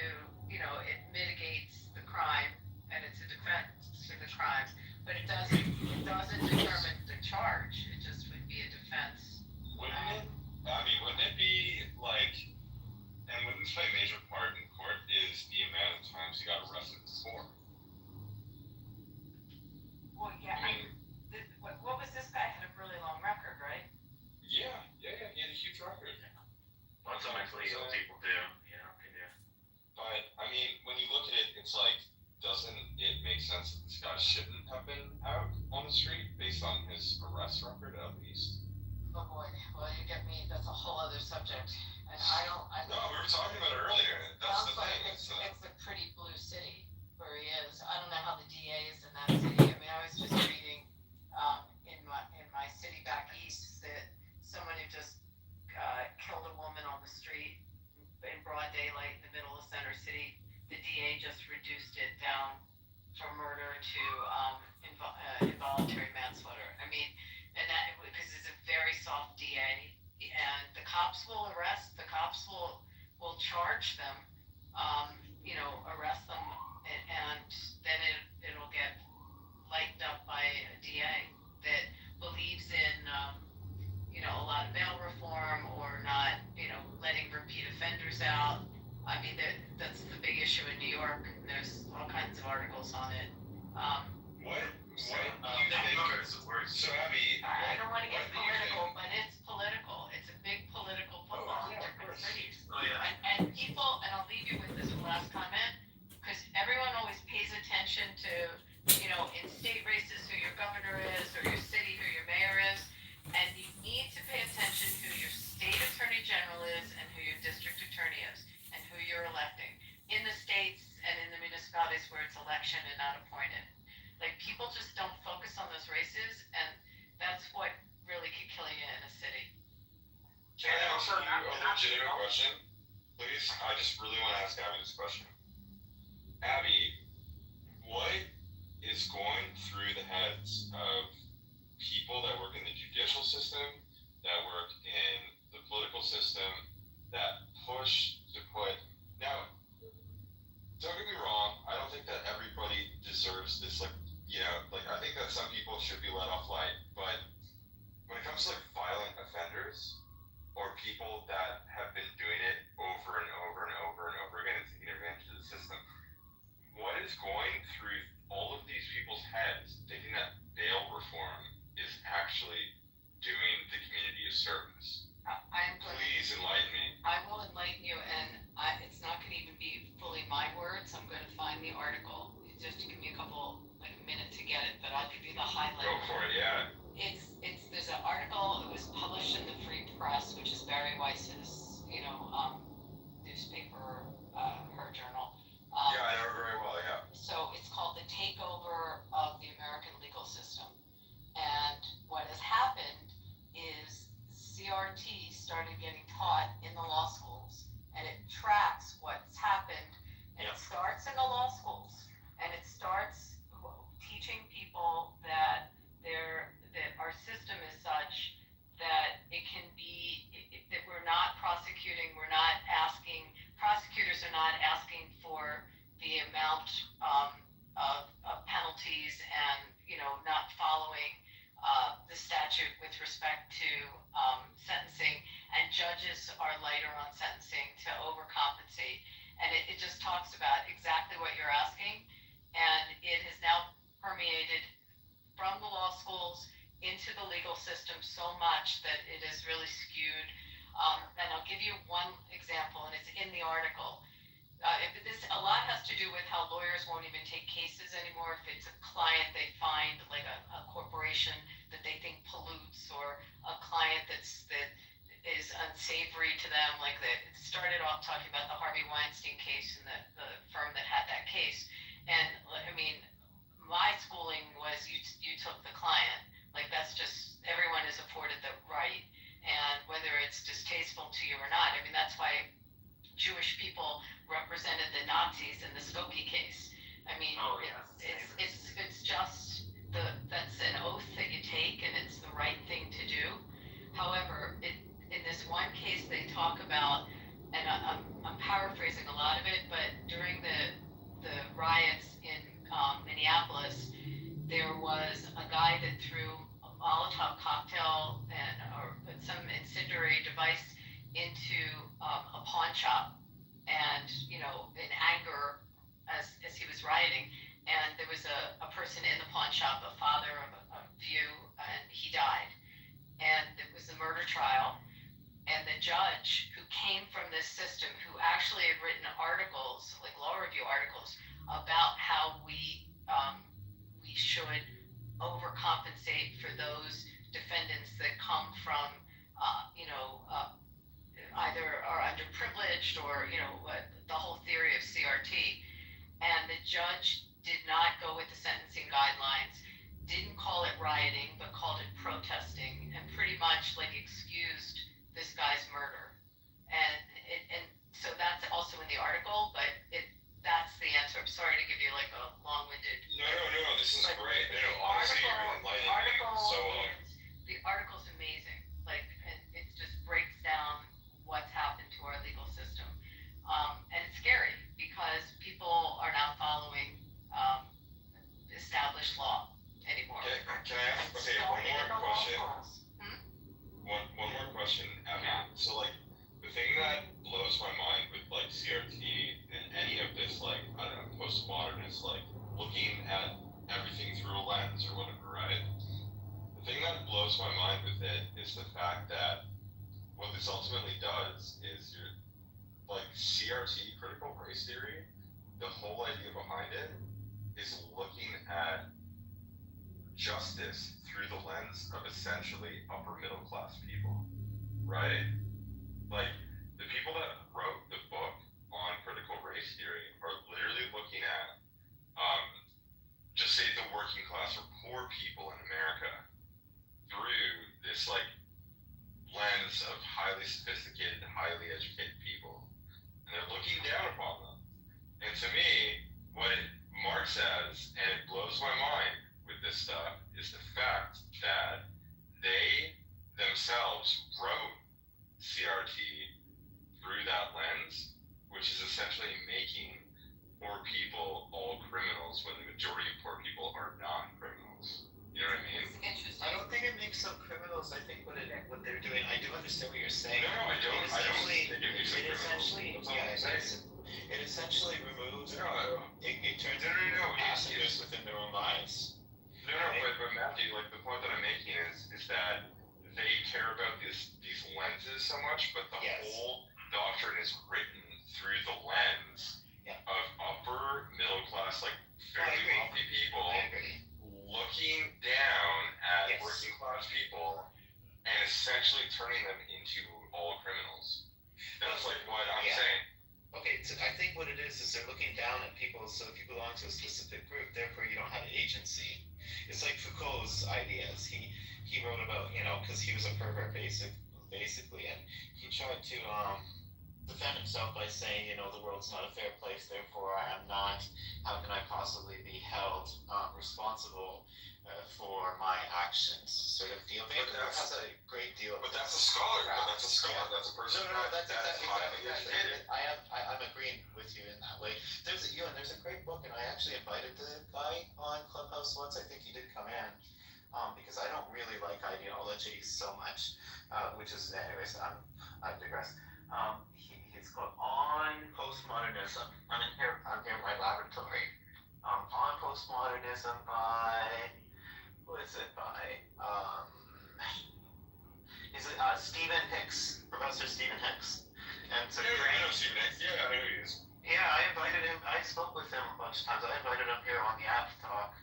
it mitigates the crime and it's a defense to the crime, but it doesn't determine the charge. It just would be a defense. Wouldn't it be like, and wouldn't this play a major part in court is the amount of times he got arrested before? Well, yeah. What was this guy had a really long record, right? Yeah, he had a huge record. Lots of mentally ill people do, can do. But, I mean, when you look at it, it's like, doesn't it make sense that this guy shouldn't have been out on the street based on his arrest record at least? Oh boy, well, you get me, that's a whole other subject. And No, we were talking about it earlier. That's the thing. It's a pretty blue city where he is. I don't know how the DA is in that city. I mean, I was just reading in my city back east that someone had just killed a woman on the street in broad daylight in the middle of Center City. The DA just reduced it down from murder to involuntary manslaughter. I mean, and that because it's a very soft DA, and the cops will arrest. The cops will charge them, arrest them, and then it'll get lightened up by a DA that believes in a lot of bail reform or not letting repeat offenders out. I mean, that's the big issue in New York. There's all kinds of articles on it. What do you think? So, Abby, I don't want to get political, but it's political. It's a big political football in different cities. Oh, yeah. And people, and I'll leave you with this last comment, because everyone always pays attention to, in state races who your governor is, or your city who your mayor is, and you need to pay attention who your state attorney general is and who your district attorney is and who you're electing in the states and in the municipalities where it's election and not appointed. Like, people just don't focus on those races, and that's what really could kill you in a city. Can I ask you a legitimate question? Please, I just really want to ask Abby this question. Abby, what is going through the heads of people that work in the judicial system, that work in the political system, that push to put... Now, don't get me wrong, I don't think that everybody deserves this, I think that some people should be let off light, but when it comes to violent offenders or people that have been doing it over and over and over and over again and taking advantage of the system, what is going through all of these people's heads thinking that bail reform is actually doing the community a service? Please enlighten me. I will enlighten you, and it's not going to even be fully my words. I'm going to find the article. Just to give me a minute to get it, but I'll give you the highlight. Go for it, yeah. There's an article. It was published in the Free Press, which is Barry Weiss's, newspaper, her journal. Yeah, I know her very well, yeah. So it's called The Takeover of the American Legal System. And what has happened is CRT started getting taught in the law schools, and it tracks what's happened, and it starts in the law schools, and it starts teaching people that our system is such judges are lighter on sentencing to overcompensate. And it just talks about exactly what you're asking. And it has now permeated from the law schools into the legal system so much that it is really skewed. And I'll give you one example, and it's in the article. A lot has to do with how lawyers won't even take cases anymore if it's a client they find, like a corporation that they think pollutes, or a client that is unsavory to them. Like it started off talking about the Harvey Weinstein case and the firm that had that case. And I mean, my schooling was you took the client. Like that's just, everyone is afforded the right. And whether it's distasteful to you or not, I mean, that's why Jewish people represented the Nazis in the Skokie case. I mean, it's just that's an oath that you take, and it's the right thing to do. However, in this one case they talk about, and I'm paraphrasing a lot of it, but during the riots in Minneapolis, there was a guy that threw a Molotov cocktail or some incendiary device into a pawn shop, and in anger as he was rioting, and there was a person in the pawn shop, a father of a few, and he died. And it was a murder trial, and the judge who came from this system, who actually had written articles, like law review articles, about how we should overcompensate for those defendants that come from either are underprivileged or the whole theory of CRT. And the judge did not go with the sentencing guidelines, didn't call it rioting, but called it protesting, and pretty much like excused this guy's murder. And so that's also in the article, but that's the answer. I'm sorry to give you like a long-winded. No, this is great. Honestly, you're enlightening me so much. The article's amazing. Like, and it just breaks down what's happened to our legal system. And it's scary because people are not following established law anymore. Can I ask, one more question? One more question, Abby. So like, the thing that blows my mind with like CRT and any of this, like, I don't know, postmodernist, like looking at everything through a lens or whatever, right? The thing that blows my mind with it is the fact that what this ultimately does is you're like CRT, critical race theory, the whole idea behind it is looking at justice through the lens of essentially upper middle class people, right? Like the people that wrote the book on critical race theory are literally looking at just say the working class or poor people in America through this like lens of highly sophisticated, highly educated people, and they're looking down upon them. And to me, what Mark says, and it blows my mind with this stuff, is the fact that they themselves wrote CRT through that lens, which is essentially making poor people all criminals when the majority of poor people are not criminals. You know what I mean? Interesting. I don't think it makes them criminals. I think what they're doing, I do understand what you're saying. No, I don't. It essentially removes, it turns into passengers within their own lives. But Matthew, like the point that I'm making is that they care about these lenses so much, but the whole doctrine is written through the lens of upper middle class, like fairly wealthy people looking down at working class people and essentially turning them into all criminals. That's like what I'm saying. Okay, so I think what it is they're looking down at people, so if you belong to a specific group, therefore you don't have agency. It's like Foucault's ideas. He wrote about, because he was a pervert basically, and he tried to defend himself by saying, the world's not a fair place, therefore I am not, how can I possibly be held responsible for my actions, sort of deal. Baker has a great deal. But that's a scholar. That's a person. That's highly educated. I'm agreeing with you in that way. There's a great book, and I actually invited the guy on Clubhouse once. I think he did come in, because I don't really like ideology. ideology so much, which is, anyways, I digress. He's called On Postmodernism. I'm here in my laboratory. On Postmodernism by, who is it by? Is it Stephen Hicks, Professor Stephen Hicks? And it's a Yeah, great. I know Stephen Hicks. Yeah, I know who he is. Yeah, I invited him. I spoke with him a bunch of times. I invited him here on the app talk.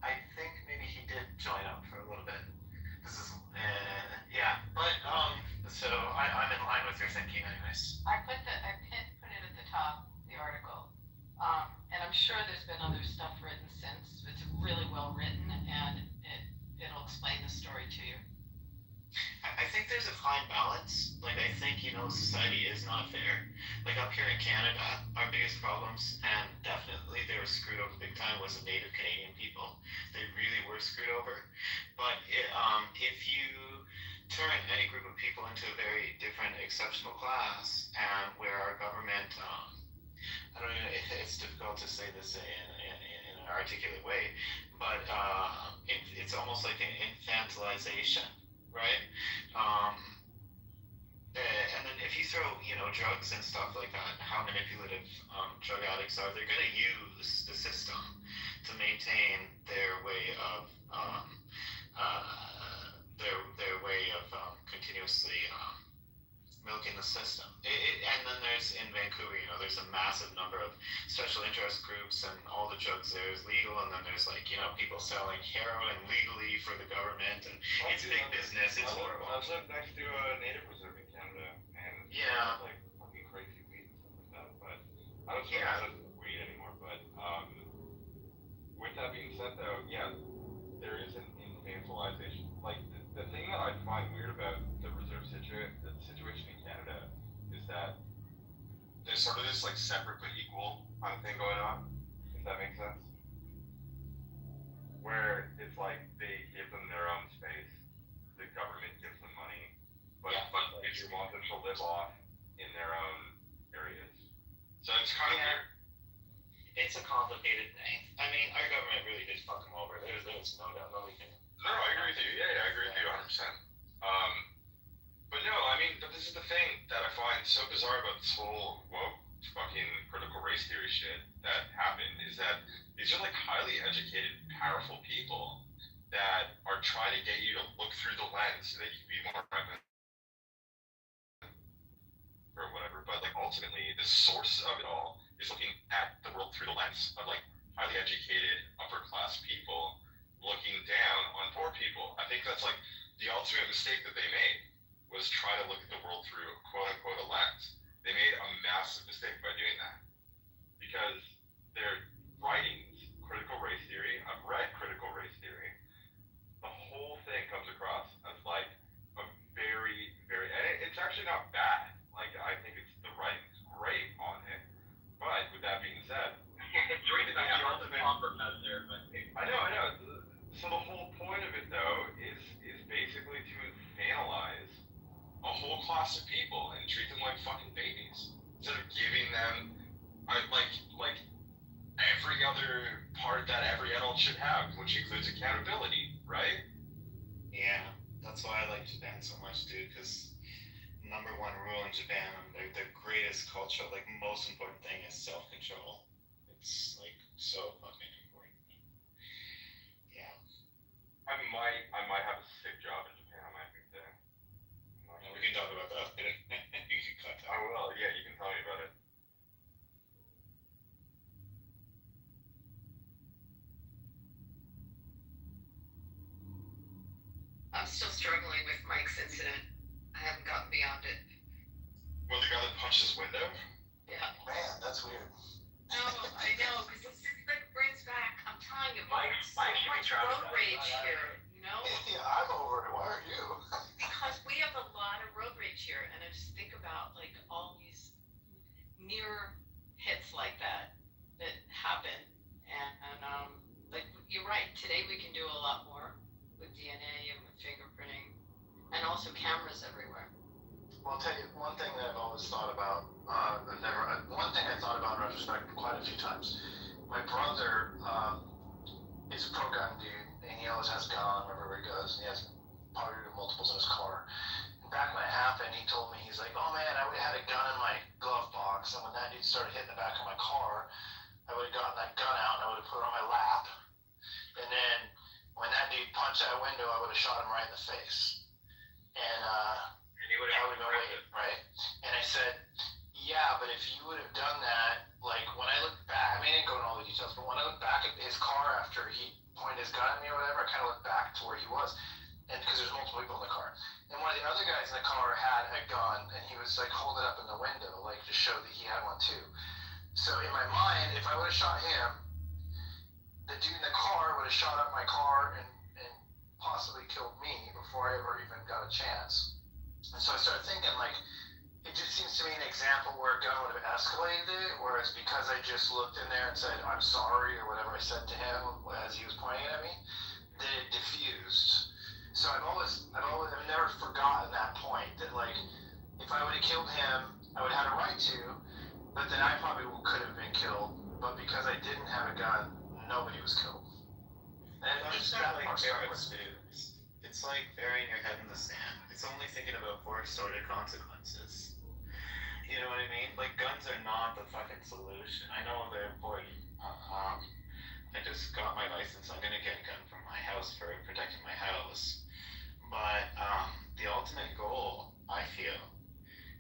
I think maybe he did join up for a little bit. This is, yeah. But so I'm in line with your thinking, anyways. I put it at the top, the article, and I'm sure there's been other stuff written since. It's really well written, and it'll explain the story to you. I think there's a fine balance. Like, I think, society is not fair. Like, up here in Canada, our biggest problems, and definitely they were screwed over big time, was the Native Canadian people. They really were screwed over. But if you turn any group of people into a very different, exceptional class, and where our government, I don't know, it's difficult to say this in an articulate way, but it's almost like an infantilization. Right? And then if you throw, drugs and stuff like that, how manipulative drug addicts are, they're going to use the system to maintain their way of continuously milking the system. And then there's, in Vancouver, there's a massive number of special interest groups, and all the drugs there is legal, and then there's people selling heroin legally for the government, and it's big business. It's horrible. I live next to a native reserve in Canada, and yeah, like fucking crazy weed and stuff like that. But I don't smoke weed anymore. But with that being said, though, yeah, there is an infantilization. Like the thing that I find weird about the reserve situation in Canada is that there's sort of this like separate but equal kind of thing going on, if that makes sense. Where it's like they give them their own space, the government gives them money, but you want them to live off in their own areas. So it's kind of weird. It's a complicated thing. I mean, our government really did fuck them over. There's no doubt, no we can. No, I agree with you. Yeah, I agree with you 100%. But no, I mean, but this is the thing that I find so bizarre about this whole woke fucking critical race theory shit that happened, is that these are like highly educated, powerful people that are trying to get you to look through the lens so that you can be more relevant or whatever. But like ultimately, the source of it all is looking at the world through the lens of like highly educated, upper class people looking down on poor people. I think that's like the ultimate mistake that they made, was try to look at the world through quote unquote a lens. They made a massive mistake by doing that, because their writings, critical race theory, I've read critical race theory, the whole thing comes across as like a very, very, and it's actually not bad. Like, I think it's, the writing's great on it. But with that being said, the ultimate compromise there. I know. So the whole point of it, though, is basically to infantilize a whole class of people and treat them like fucking babies, instead of giving them like every other part that every adult should have, which includes accountability, right? Yeah, that's why I like Japan so much, dude, because number one rule in Japan, their greatest culture, like most important thing, is self-control. It's like so fucking important. Yeah. I might have a sick job in Japan. I might move there. We can talk about that. You can cut that. I will. Yeah, you can tell me about it. I'm still struggling with Mike's incident. I haven't gotten beyond it. Well, the guy that punched his window? Yeah. Man, that's weird. No, I know, because it just like brings back, I'm telling you, Mike so much road rage here, you know? Yeah, I'm over it. Why are you? Because we have a lot of road rage here, and I just think about like all these near hits like that happen, and like you're right. Today we can do a lot more with DNA and with fingerprinting, and also cameras everywhere. Well, I'll tell you one thing that I've always thought about. One thing I thought about in retrospect quite a few times. My brother is a pro gun dude, and he always has a gun on him everywhere he goes. And he has probably multiples in his car. And back when it happened, he told me, he's like, oh man, I would have had a gun in my glove box, and when that dude started hitting the back of my car, I would have gotten that gun out and I would have put it on my lap. And then when that dude punched that window, I would have shot him right in the face. And you would have been waiting, right? And I said, yeah, but if you would have done that, like when I look back, I mean, I didn't go into all the details, but when I look back at his car after he pointed his gun at me or whatever, I kind of looked back to where he was. And because there's multiple people in the car. And one of the other guys in the car had a gun, and he was like holding it up in the window, like to show that he had one too. So in my mind, if I would have shot him, the dude in the car would have shot up my car and possibly killed me before I ever even got a chance. And so I started thinking, like, it just seems to me an example where a gun would have escalated it, whereas because I just looked in there and said, I'm sorry, or whatever I said to him as he was pointing at me, that it diffused. So I've never forgotten that point, that like, if I would have killed him, I would have had a right to, but then I probably could have been killed, but because I didn't have a gun, nobody was killed. And It's not like ferrets, dude. It's like burying your head in the sand. It's only thinking about forward-sorted consequences. You know what I mean? Like, guns are not the fucking solution. I know they're important. I just got my license. I'm gonna get a gun from my house for protecting my house. But the ultimate goal, I feel,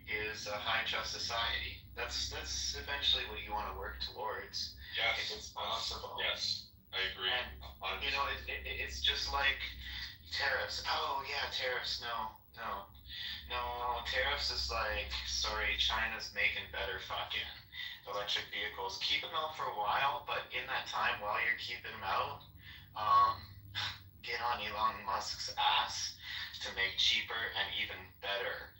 is a high-trust society. That's eventually what you want to work towards. Yes. If it's possible. Yes, I agree. And, you know, it's just like tariffs. Oh, yeah, tariffs. No. Tariffs is like, sorry, China's making better fucking electric vehicles. Keep them out for a while, but in that time, while you're keeping them out, get on Elon Musk's ass to make cheaper and even better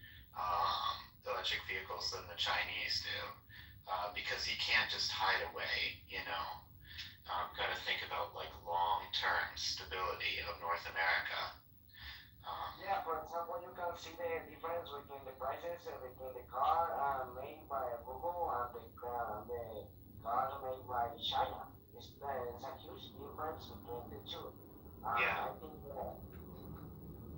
electric vehicles than the Chinese do. Because he can't just hide away, you know. Got to think about like long-term stability of North America. Yeah, for example, you can see the difference between the prices between the car made by Google and the car made by China. It's a huge difference between the two. Yeah. I think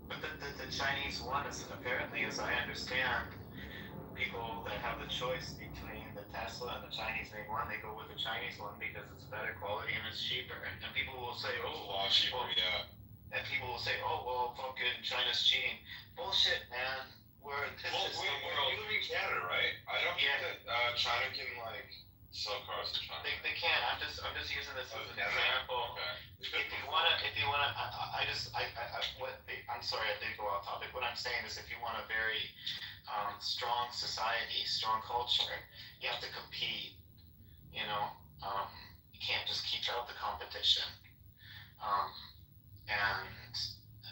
But the Chinese one is apparently, as I understand, people that have the choice between the Tesla and the Chinese made one, they go with the Chinese one because it's better quality and it's cheaper. And people will say, It's a lot cheaper, yeah. And people will say, oh, well, fucking China's cheating. Bullshit, man. We're in this Well, system wait, world. you live in Canada, right? I don't think that China can like sell cars to China. They can. I'm just using this as an Okay. example. Okay. I'm sorry, I did go off topic. What I'm saying is, if you want a very strong society, strong culture, you have to compete. You know, you can't just keep out the competition. And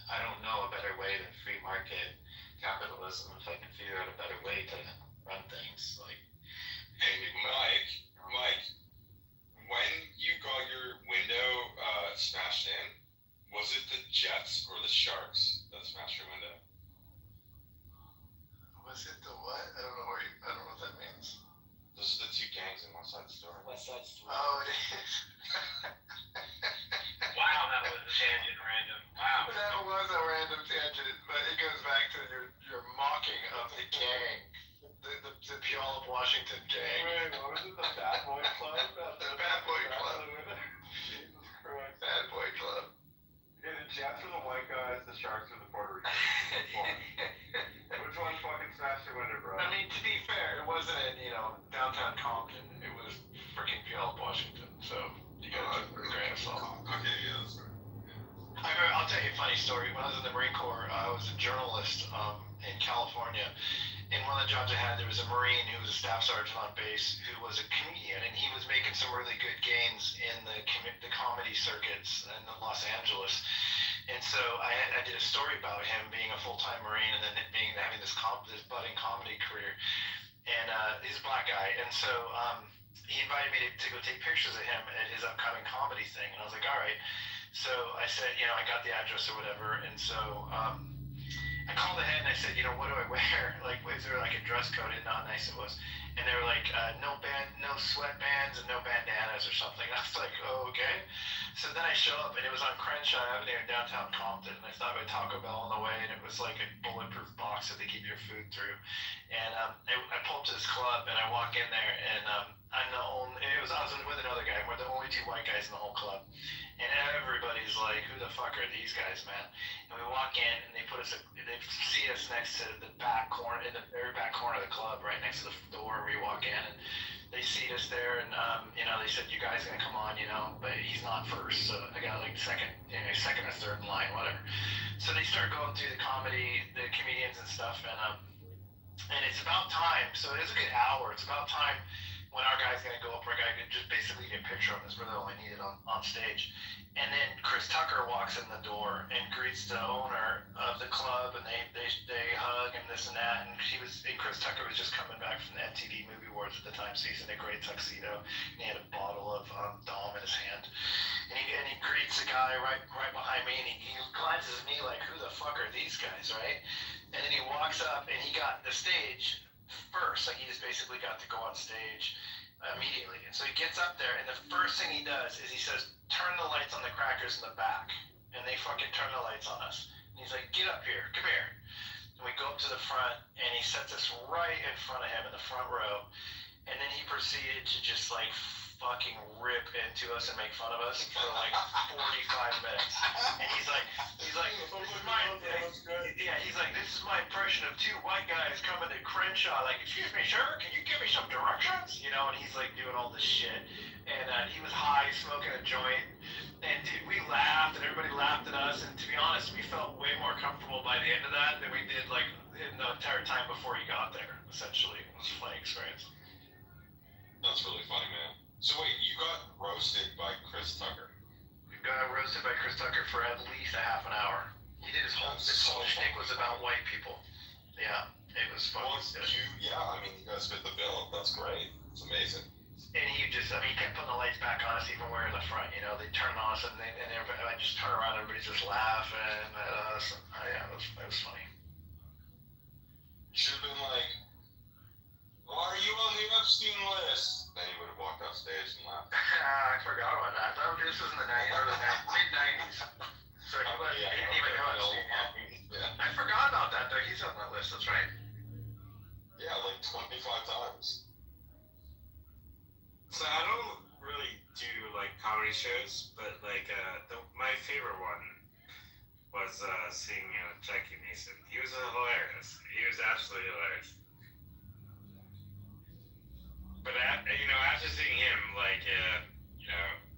I don't know a better way than free market capitalism. If I can figure out a better way to run things, like. Hey, Mike, when you got your window smashed in, was it the Jets or the Sharks that smashed your window? Was it the what? I don't know what that means. Those are the two gangs in West Side Story. West Side Story. Oh, it is. Wow, that was a tangent, random. Wow. That was a random tangent, but it goes back to your mocking of the gang. The Puyallup, Washington gang. Wait, what was it? The Bad Boy Club? The Bad Boy Club. Jesus Christ. Bad Boy Club. Yeah, the Jets are the white guys, the Sharks are the Puerto Ricans. Which one fucking smashed your window, bro? I mean, to be fair, it wasn't in, downtown Compton. It was freaking Puyallup, Washington. So you gotta take it with a grain of salt. Okay, yeah, that's right. I'll tell you a funny story. When I was in the Marine Corps, I was a journalist in California. In one of the jobs I had, there was a Marine who was a staff sergeant on base who was a comedian, and he was making some really good gains in the comedy circuits in Los Angeles. And so I did a story about him being a full-time Marine and then having this budding comedy career. And he's a black guy, and so he invited me to go take pictures of him at his upcoming comedy thing. And I was like, all right. So I said, I got the address or whatever, and so I called ahead and I said, what do I wear? Like, is there like a dress code? And how nice it was. and they were like, no sweatbands and no bandanas or something. I was like, oh, okay. So then I show up, and it was on Crenshaw Avenue in downtown Compton, and I stopped by Taco Bell on the way, and it was like a bulletproof box that they keep your food through. And I pull up to this club, and I walk in there, and I'm the only. I was with another guy. We're the only two white guys in the whole club, and everybody's like, "Who the fuck are these guys, man?" And we walk in, and they seat us next to the back corner, in the very back corner of the club, right next to the door where you walk in, and they seat us there, and they said, "You guys gonna come on, but he's not first, so I got like second or third in line, whatever." So they start going through the comedians and stuff, and it's about time. So it is a good hour. It's about time when our guy's gonna go up, our guy could just basically get a picture of him. Is really all I needed on stage. And then Chris Tucker walks in the door and greets the owner of the club, and they hug and this and that. And Chris Tucker was just coming back from the MTV Movie Awards at the time, so he's in a great tuxedo. And he had a bottle of Dom in his hand, and he greets the guy right behind me, and he glances at me like, "Who the fuck are these guys?" Right? And then he walks up, and he got the stage first, like he just basically got to go on stage immediately. And so he gets up there, and the first thing he does is he says, "Turn the lights on the crackers in the back." And they fucking turn the lights on us. And he's like, "Get up here, come here." And we go up to the front, and he sets us right in front of him in the front row. And then he proceeded to just like fucking rip into us and make fun of us for like 45 minutes. And he's like, "This is my impression of two white guys coming to Crenshaw. Like, excuse me, sir, can you give me some directions?" And he's like doing all this shit. And he was high, smoking a joint. And dude, we laughed, and everybody laughed at us. And to be honest, we felt way more comfortable by the end of that than we did like in the entire time before he got there. Essentially, it was a funny experience. That's really funny, man. So wait, you got roasted by Chris Tucker? We got roasted by Chris Tucker for at least a half an hour. He did his whole shtick was about white people. Yeah, it was fun. Well, you guys fit the bill. That's great. It's amazing. And he kept putting the lights back on us even when we were in the front. They turned on us, and everybody, I just turn around, everybody's just laughing at us. It was funny. You should have been like, "Why are you on the Epstein list?" Then he would have walked off stage and laughed. I forgot about that. This was in the mid-90s. So he didn't even know Epstein. Yeah. I forgot about that, though. He's on that list, that's right. Yeah, like 25 times. So I don't really do like comedy shows, but like my favorite one was seeing Jackie Mason. He was hilarious. He was absolutely hilarious. But after seeing him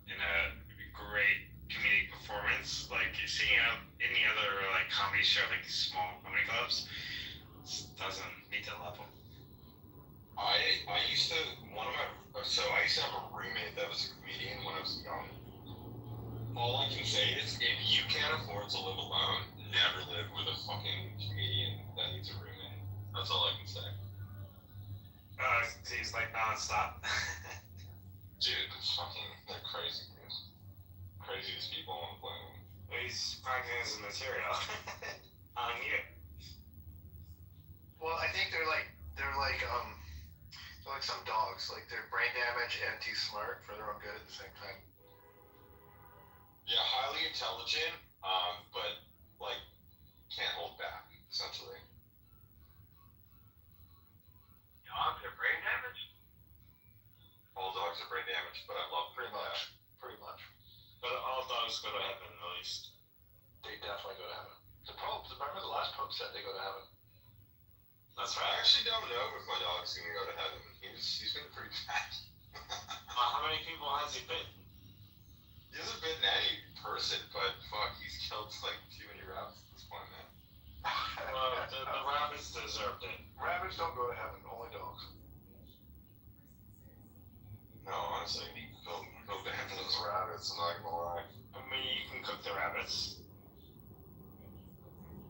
in a great comedic performance, like seeing any other like comedy show, like these small comedy clubs, doesn't meet that level. I used to have a roommate that was a comedian when I was young. All I can say is, if you can't afford to live alone, never live with a fucking comedian that needs a roommate. That's all I can say. He's like nonstop. Dude, they're crazy, dude. Craziest people on the planet. He's practicing his material on you. Well, I think they're like some dogs. Like they're brain damaged and too smart for their own good at the same time. Yeah, highly intelligent, but like can't hold back, essentially. Dogs are brain damaged? All dogs are brain damaged, but I love them. Pretty much. But all dogs go to heaven, at least. They definitely go to heaven. The Pope, remember the last Pope said they go to heaven. That's I right. actually don't know if my dog's gonna go to heaven. He's been pretty bad. How many people has he bitten? He hasn't bitten any person, but fuck, he's killed like too many rabbits at this point, man. Well, the rabbits deserved it. Rabbits don't go to heaven, only dogs. No, honestly, go back to those rabbits, I'm not gonna lie. I mean, you can cook the rabbits.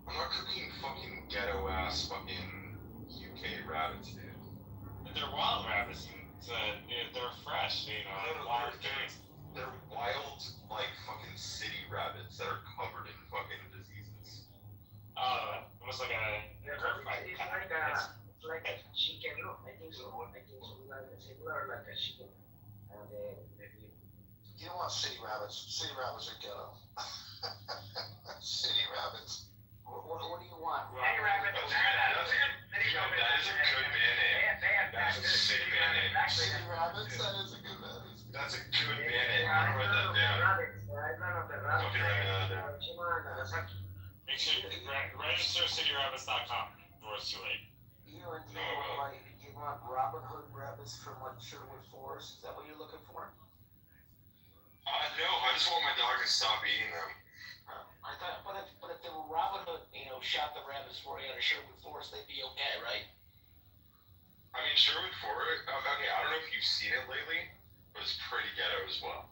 I'm not cooking fucking ghetto ass fucking UK rabbits, dude. They're wild rabbits. They're fresh, wild things. They're wild, like fucking city rabbits that are covered in fucking diseases. Almost like a It's like a chicken, no? I think so. chicken and the beef. You don't want city rabbits. City rabbits are ghetto. City rabbits. What do you want? City rabbit. That is a good band name. That's a sick band name. City rabbits. That is a good band name. That's a good band name. I'm gonna write that down. Okay, write that down. Make sure register cityrabbits.com before it's too late. You want Robin Hood rabbits from like Sherwood Forest? Is that what you're looking for? No, I just want my dog to stop eating them. I thought, but if they were Robin Hood, shot the rabbits for you out of Sherwood Forest, they'd be okay, right? I mean, Sherwood Forest. Okay, I don't know if you've seen it lately, but it's pretty ghetto as well.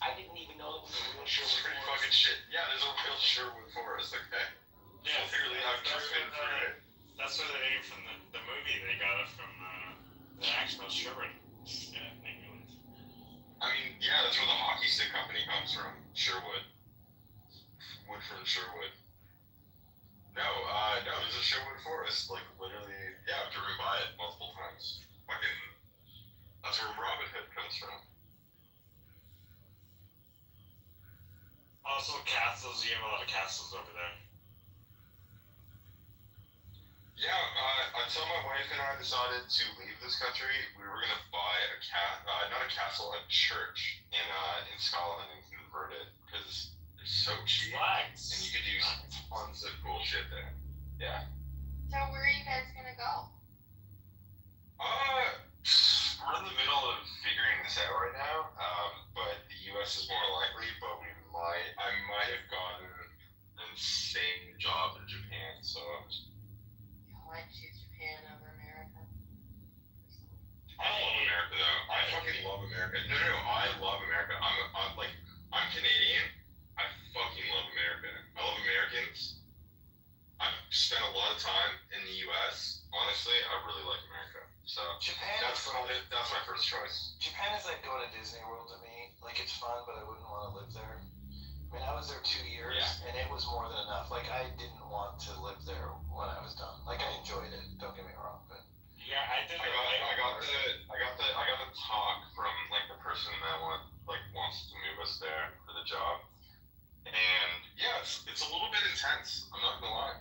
I didn't even know it was a real It's Sherwood pretty Forest. fucking shit. Yeah, there's a real Sherwood Forest. Okay. Yeah, Literally, I've driven through it. That's where the name from the movie. They got it from the actual Sherwood. Yeah, England. I mean, yeah, that's where the hockey stick company comes from. Sherwood. Woodford Sherwood. No, there's a Sherwood Forest. Like, literally, yeah, I've driven by it multiple times. Fucking, that's where Robin Hood comes from. Also, castles. You have a lot of castles over there. Yeah, until my wife and I decided to leave this country, we were gonna buy not a castle, a church in Scotland and convert it because they're so cheap and you could do tons of cool shit there. Yeah. So where are you guys gonna go? We're in the middle of figuring this out right now, but the U.S. is more likely, but I might have gotten an insane job in Japan, so. I'd choose Japan over America. I love America though. I fucking love America. No, I love America. I'm Canadian. I fucking love America. I love Americans. I've spent a lot of time in the U.S. Honestly, I really like America. So Japan that's my first choice. Japan is like going to Disney World to me. Like, it's fun, but I wouldn't want to live there. I mean, I was there 2 years, and it was more than enough. Like, I didn't want to live there when I was done. Like, I enjoyed it. Don't get me wrong, but yeah, I did. I got the talk from like the person that wants to move us there for the job, and yeah, it's a little bit intense. I'm not gonna lie.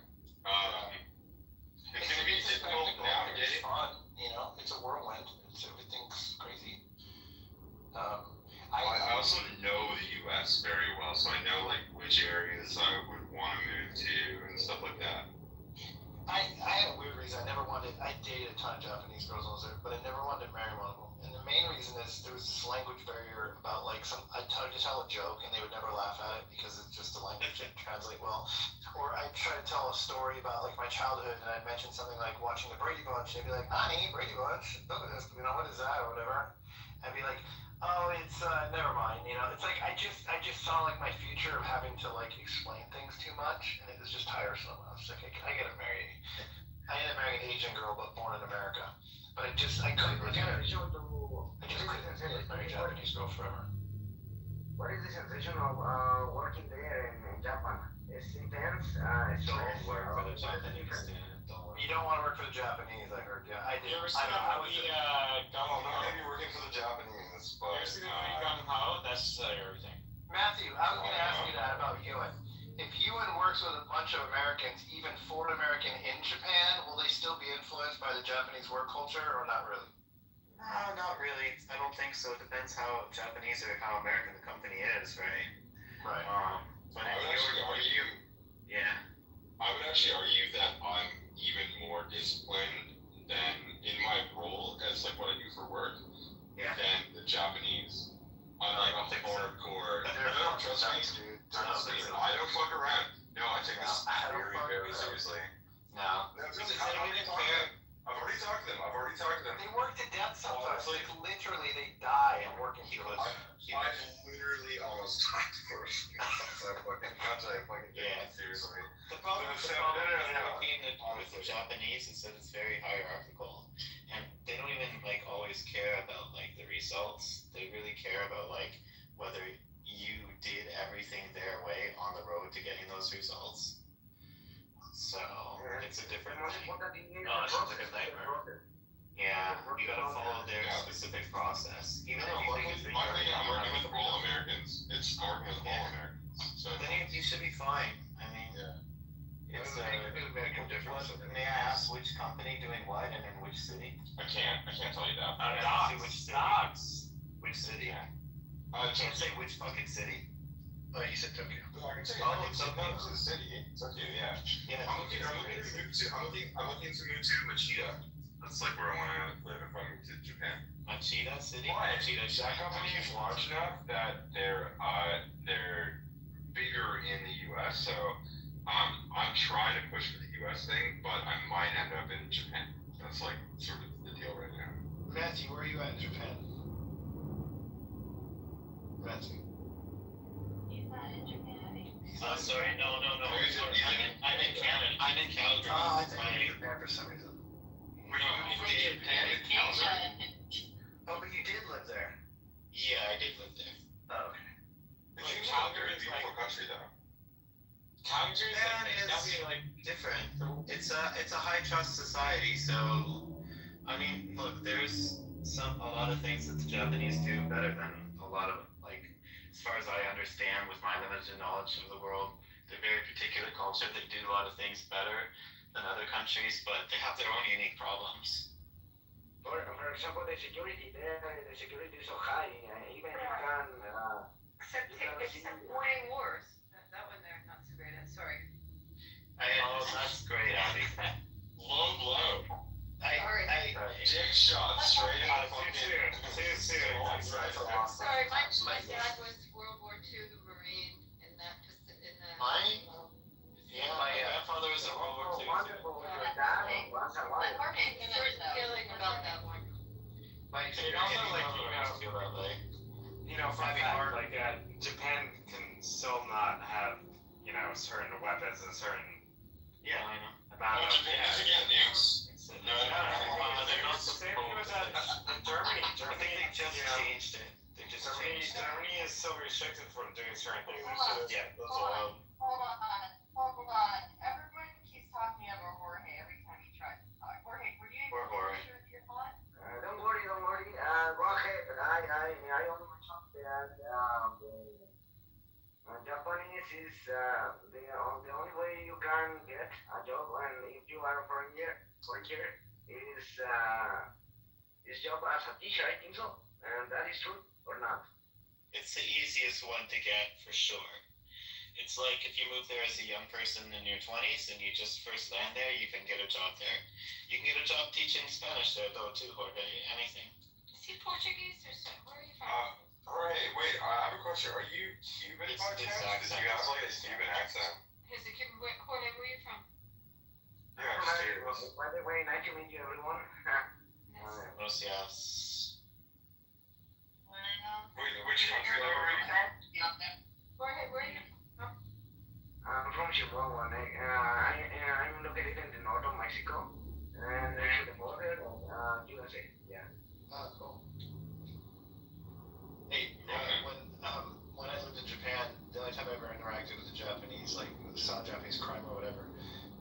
It's gonna be difficult navigating. It's fun, it's a whirlwind. Everything's crazy. I also know the U.S. very well, so I know like which areas I would want to move to and stuff like that. I had a weird reason. I dated a ton of Japanese girls when I was there, but I never wanted to marry one of them. And the main reason is there was this language barrier about like I'd just tell a joke and they would never laugh at it because it's just the language didn't translate well. Or I'd try to tell a story about like my childhood and I'd mention something like watching the Brady Bunch and they'd be like, honey, Brady Bunch, what is that or whatever. I'd be like, oh, it's never mind. It's like I just saw like my future of having to like explain things too much, and it was just tiresome. I was like, I gotta marry. I ended up marrying an Asian girl, but born in America. But I couldn't marry a Japanese girl forever. What is the sensation of working there in Japan? It's intense. Don't work for the Japanese, dude. Don't work. You don't want to work for the Japanese, I heard. Yeah, I did. You ever seen that movie, I'm not gonna be working for the Japanese, but. You ever seen the movie Gung Ho? That's everything. Matthew, I was going to ask you that about Ewan. If Ewan works with a bunch of Americans, even foreign American in Japan, will they still be influenced by the Japanese work culture or not really? No, not really. I don't think so. It depends how Japanese or how American the company is, right? Right. But I would actually argue. Yeah. I would actually argue that I'm even more disciplined than in my role as like what I do for work than the Japanese. I'm like a hardcore. No, trust me, dude. Honestly, I don't fuck around. No, I take this very, very seriously. No. I've already talked to them. They work to death sometimes. Like literally, they die and working because. I've literally almost died for seriously. The problem with the Japanese is that it's very hierarchical, and they don't even like always care about like the results. They really care about like whether you did everything their way on the road to getting those results. So it's a different thing. Oh, that sounds like a nightmare. Yeah, you gotta follow their specific process. Even if you think it's luckily I'm working with all Americans. It's working with all Americans. So then you should be fine. I mean, it's may I ask which company doing what and in which city? I can't tell you that. Which city? Yeah. You can't say which fucking city. Oh, he said Tokyo. No, I can say the city. Tokyo, yeah. Yeah. I'm looking to move to Machida. That's like where I want to live if I move to Japan. Machida City. But Machida. that company is large enough that they're bigger in the U.S. So I'm trying to push for the U.S. thing, but I might end up in Japan. That's like sort of the deal right now. Matthew, where are you at in Japan? Matthew. He's not in Japan. Sorry, no. I'm in Canada. I'm in Calgary. Oh, I thought you were in Japan for some reason. Oh, but you did live there. Yeah, I did live there. Oh, okay. It seems like a very beautiful country, though. Calgary's like different. It's a high trust society, so I mean, look, there's a lot of things that the Japanese do better than a lot of, like, as far as I understand with my limited knowledge of the world, they're very particular culture. They do a lot of things better than other countries, but they have their own unique problems. For example, the security there, the security is so high, even you can. Except warning wars. That one they're not so great at. Sorry. That's great, Abby. Low blow. Dick shot straight in the fucking. Sorry, my dad was World War II Marine in the. Mine? Yeah, my grandfather was in World War II. Feeling about that one. From Japan can still not have, certain weapons and certain amount of. nukes. They're not same with that in Germany. I think they just changed it. Germany is so restricted from doing certain things. Hold on. Everyone keeps talking about Jorge every time he tries to talk. Jorge, were you able to answer your thought? Don't worry. Go ahead. I only mentioned that Japanese is the only way you can get a job, and if you are a foreigner, is job as a teacher. I think so, and that is true or not? It's the easiest one to get for sure. It's like if you move there as a young person in your 20s and you just first land there, you can get a job there. You can get a job teaching Spanish there though too, Jorge. Anything. Is he Portuguese or so? Where are you from? Alright, wait, I have a question. Are you Cuban by chance? Did you have like a Cuban accent? Jorge, where are you from? Yeah, just curious. By the way, nice to meet you, everyone. Gracias. Wait, which country though are you from? Jorge, where are you from? I'm from Chihuahua. I'm located in the north of Mexico, and next to the border of USA. Yeah. Cool. Hey, when I lived in Japan, the only time I ever interacted with the Japanese, like saw Japanese crime or whatever,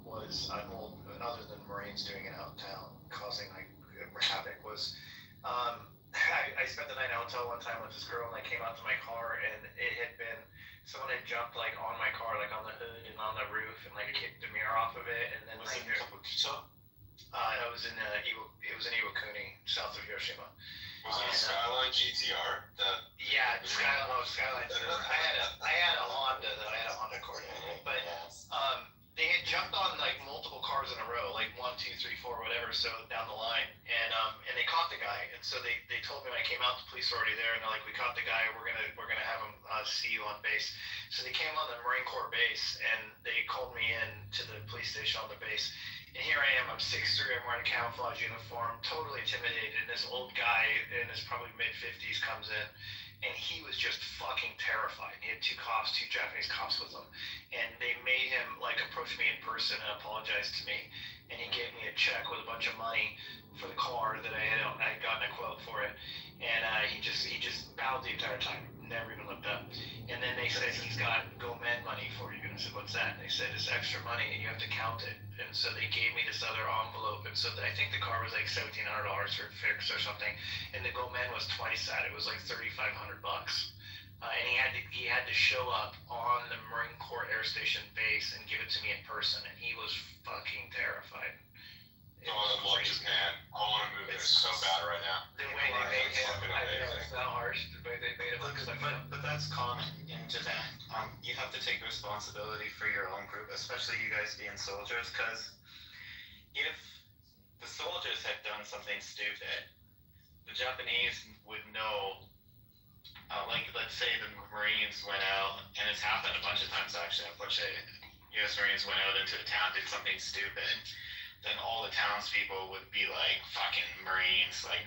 was other than Marines doing it out in town, causing like havoc, was I spent the night in a hotel one time with this girl, and I came out to my car, and it had been someone had jumped like on my car, like on the hood and on the roof, and like kicked the mirror off of it, and then Was it in Kabukicho? it was in Iwakuni, south of Hiroshima. Was it a Skyline GTR? Yeah, Skyline. I had a Honda though. I had a Honda Accord. But they had jumped on like multiple cars in a row, like 1, 2, 3, 4, whatever, so down the line, and they caught the guy, and so they told me when I came out, the police were already there, and they're like, we caught the guy, we're gonna have him see you on base. So they came on the Marine Corps base, and they called me in to the police station on the base. And here I am, I'm 6'3", I'm wearing a camouflage uniform, totally intimidated, and this old guy in his probably mid-50s comes in, and he was just fucking terrified. He had two Japanese cops with him, and they made him like approach me in person and apologize to me, and he gave me a check with a bunch of money for the car that I had gotten a quote for it, and he just bowed the entire time. never even looked up. And then they said, he's got GoMed money for you. And I said, what's that? And they said, it's extra money and you have to count it. And so they gave me this other envelope. And so I think the car was like $1,700 for fix or something. And the GoMed was twice that. It was like $3,500. And he had to show up on the Marine Corps Air Station base and give it to me in person. And he was fucking terrified. Oh, I love Japan. I want to move there so bad right now. The way they made him, fucking I know amazing. it's not harsh, the way they made him look like But that's common in Japan. You have to take responsibility for your own group, especially you guys being soldiers, because if the soldiers had done something stupid, the Japanese would know. Like, let's say the Marines went out, and it's happened a bunch of times actually. A bunch of U.S. Marines went out into the town, did something stupid. Then all the townspeople would be like, fucking Marines. Like,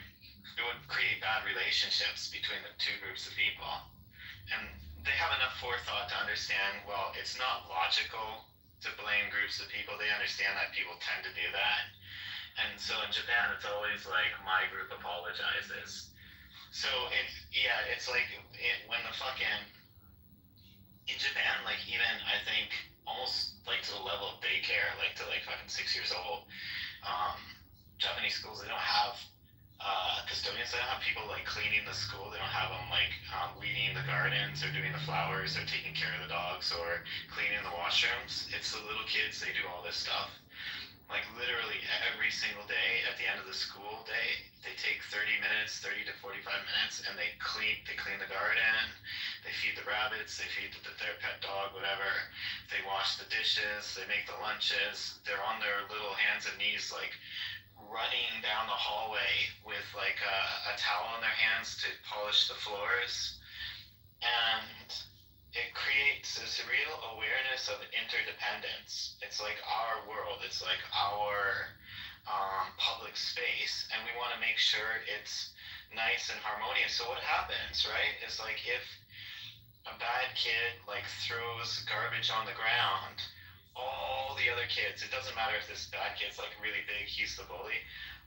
it would create bad relationships between the two groups of people. And they have enough forethought to understand, well, it's not logical to blame groups of people. They understand that people tend to do that. And so in Japan, it's always like, my group apologizes. So, it's like, when the fucking, in Japan, like, even, I think, almost, like, to the level of daycare, like, to, like, fucking 6 years old, Japanese schools, they don't have, custodians, they don't have people, like, cleaning the school, they don't have them, like, weeding the gardens, or doing the flowers, or taking care of the dogs, or cleaning the washrooms. It's the little kids, they do all this stuff. Like, literally every single day at the end of the school day, they take 30 to 45 minutes, and they clean the garden, they feed the rabbits, they feed their pet dog, whatever. They wash the dishes, they make the lunches. They're on their little hands and knees, like, running down the hallway with, like, a towel in their hands to polish the floors. And it creates this real awareness of interdependence. It's like our world, it's like our public space, and we want to make sure it's nice and harmonious. So what happens, right, is like if a bad kid like throws garbage on the ground, all the other kids, it doesn't matter if this bad kid's like really big, he's the bully,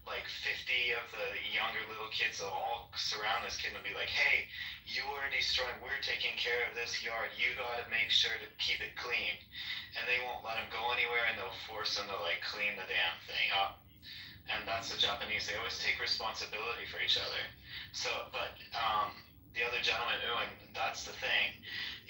like 50 of the younger little kids will all surround this kid and be like, hey, you are destroying, we're taking care of this yard, you gotta make sure to keep it clean. And they won't let him go anywhere, and they'll force him to like clean the damn thing up. And that's the Japanese, they always take responsibility for each other. So, but the other gentleman, and that's the thing,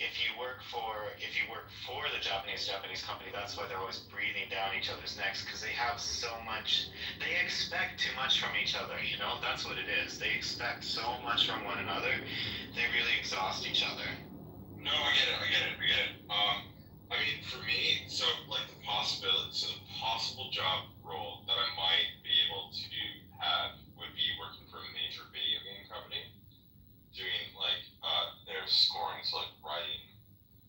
if you work for the Japanese company, that's why they're always breathing down each other's necks, because they have so much, they expect too much from each other, you know, that's what it is. They expect so much from one another, they really exhaust each other. No, I get it. I mean, for me, so like the possible job role that I might be able to have would be working for a major video game company, doing like their scoring, so like writing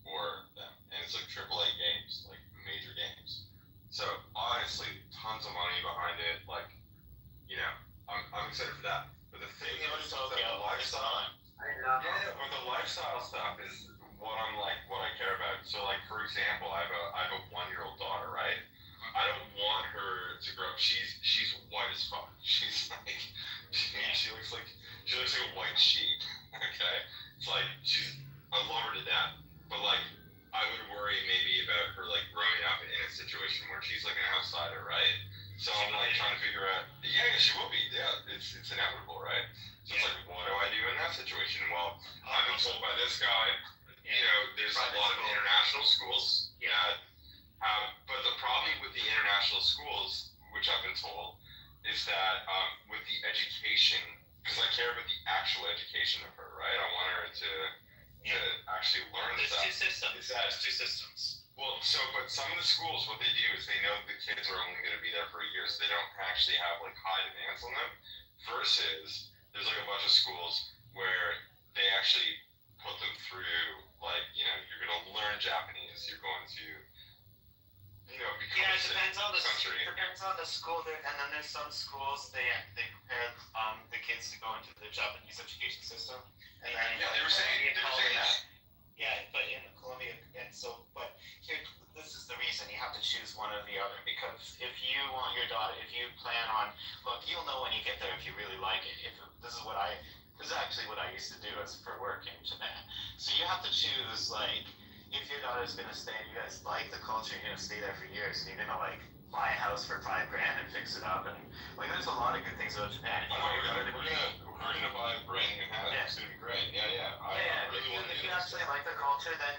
for them, and it's like AAA games, like major games. So honestly, tons of money behind it. Like, you know, I'm excited for that. But the thing is, that the lifestyle, but the lifestyle stuff is what I care about. So like, for example, I have a 1-year-old daughter, right? I don't want her to grow up. She's white as fuck. She's like, she looks like a white sheep. Okay, it's like I love her to death, but like I would worry maybe about her like growing up in a situation where she's like an outsider, right? So I'm like trying to figure out. Yeah, she will be. Yeah, it's inevitable, right? So it's like, what do I do in that situation? Well, I've been told by this guy, you know, there's a lot of international schools that have, but the problem with the international schools, which I've been told, is that with the education, because I care about the actual education of her, right? I want her to actually learn stuff. There's two systems. Well, but some of the schools, what they do is they know the kids are only going to be there for a year, so they don't actually have like high demands on them. Versus, there's like a bunch of schools where they actually put them through, like, you know, you're going to learn Japanese, you're going to, you know, become Yeah, it depends on the country. depends on the school there, and then there's some schools they prepare the kids to go into the Japanese education system, and then They were saying that. Yeah, but in Colombia, and so, but here, this is the reason you have to choose one or the other, because if you want your daughter, if you plan on, look, you'll know when you get there if you really like it. If this is what This is actually what I used to do as for work in Japan. So you have to choose, like, if your daughter's gonna stay and you guys like the culture, you're gonna stay there for years and you're gonna, like, buy a house for $5,000 and fix it up. And, like, there's a lot of good things about Japan. Oh my god, we're gonna buy a brand new house. Yeah. It's gonna be great. Yeah. I really want to if do you this. actually like the culture, then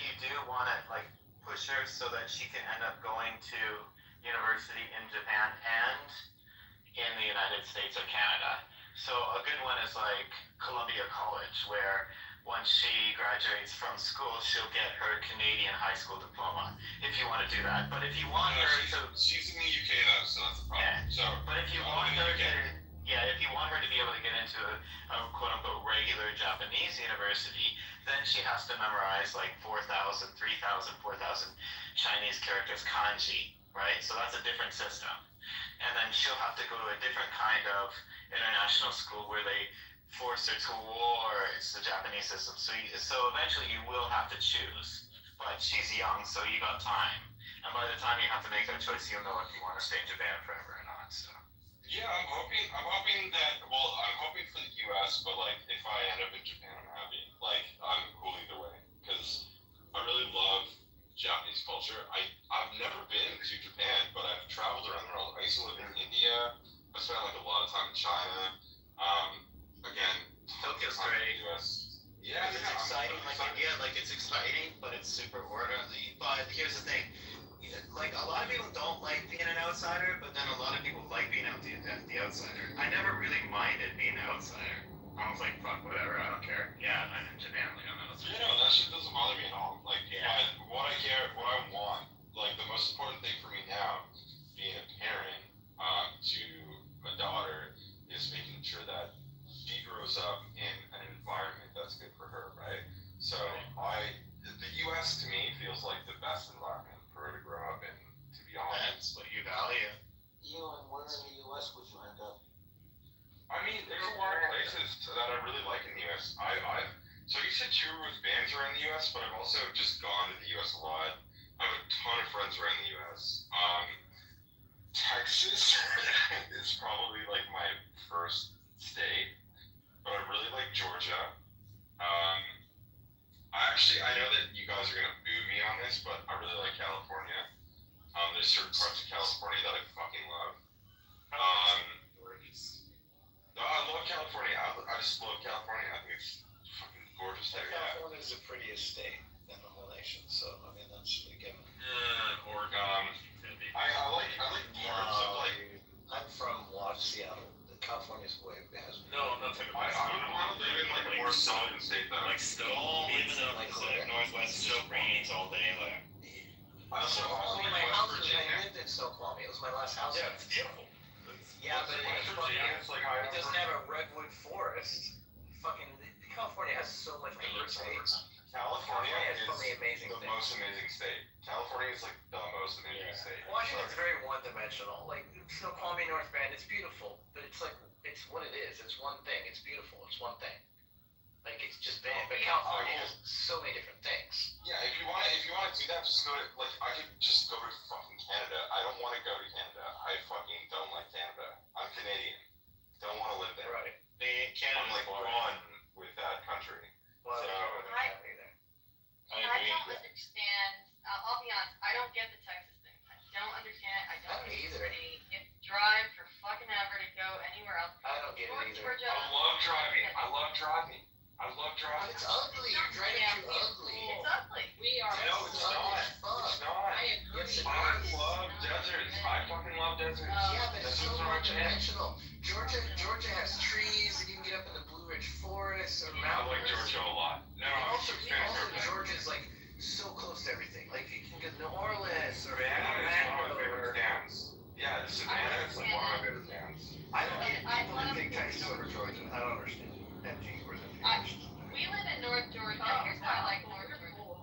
you do want to, like, push her so that she can end up going to university in Japan and in the United States or Canada. So a good one is like Columbia College, where once she graduates from school, she'll get her Canadian high school diploma, if you want to do that. But if you want her to... She's in the UK though, so that's the problem. Yeah. So, but if you want her to... Yeah, if you want her to be able to get into a quote-unquote regular Japanese university, then she has to memorize like 4,000, 3,000, 4,000 Chinese characters kanji, right? So that's a different system. And then she'll have to go to a different kind of international school where they force her towards the Japanese system. So eventually you will have to choose. But she's young, so you got time. And by the time you have to make that choice, you'll know if you want to stay in Japan forever or not. So. yeah, I'm hoping that, well, I'm hoping for the US, but like, if I end up in Japan, I'm happy. Like, I'm cool either way. Because I really love Japanese culture. I've never been to Japan, but I've traveled around the world. I used to live in India. I spent like a lot of time in China. Again, Tokyo's great. US. Yeah, it's exciting. Like India, like it's exciting, but it's super orderly. But here's the thing. Like a lot of people don't like being an outsider, but then a lot of people like being the outsider. I never really minded being an outsider. I was like, fuck, whatever, I don't care. Yeah, I'm in Japan, like I'm an outsider. Yeah, no, that shit doesn't bother me at all. Like, what I want, like the most important thing for me now, being a parent to a daughter, is making sure that she grows up in an environment that's good for her, right? So the U.S. to me feels like the best environment for her to grow up in, to be honest. That's what you value. And where in the US would you end up? I mean, there's a lot of places that I really like in the U.S. So you said you were with bands around the U.S., but I've also just gone to the U.S. a lot. I have a ton of friends around the U.S. Texas is probably like my first state, but I really like Georgia. I know that you guys are gonna boo me on this, but I really like California. There's certain parts of California that I fucking love. No, I love California. I just love California. I think it's fucking gorgeous there. California is the prettiest state in the whole nation, so I mean that's a given. Oregon. I like parts of like. I'm from Seattle. California's way has. No, I'm not talking about. I want to live in like a more southern state though. Like still even though Pacific Northwest still rains all day. Like. My house I lived in Snoqualmie. It was my last house. Yeah, it's beautiful. Yeah, but it doesn't have a redwood forest. Fucking California has so much diversity. California is probably amazing. The most amazing state. California is like the most amazing state. Washington's very one-dimensional. Like Snoqualmie, North Bend, it's beautiful, but it's like it's what it is. It's one thing. It's beautiful. It's one thing. Like it's just bad. But California has so many different things. Yeah, if you want to do that, just go to like I could just go to fucking Canada. I don't want to go to Canada. I fucking don't like Canada. I'm Canadian. Don't want to live there. Right. I'm like one with that country. Well, so, I don't understand. I'll be honest. I don't get the Texas thing. I don't understand it. I don't either. You have to drive for fucking ever to go anywhere else. I don't get it either. Georgia, I love driving. But it's ugly. You're driving too ugly. It's ugly. We are. No, it's not. It's not. I agree. Yes, it I is. love deserts. I fucking love deserts. Yeah, but it's so Deserts are my jam. one-dimensional. Georgia has trees, and you can get up in the Blue Ridge Forest or I mountains. like Georgia a lot. No, And I'm also, Georgia's like so close to everything. Like you can get New Orleans or Savannah is one of my favorite or. towns. Yeah, Savannah is like one of my favorite towns. I don't get people that think Texas over Georgia. I don't understand. MG, where's MG? We live in North Georgia. Here's why I like North Georgia.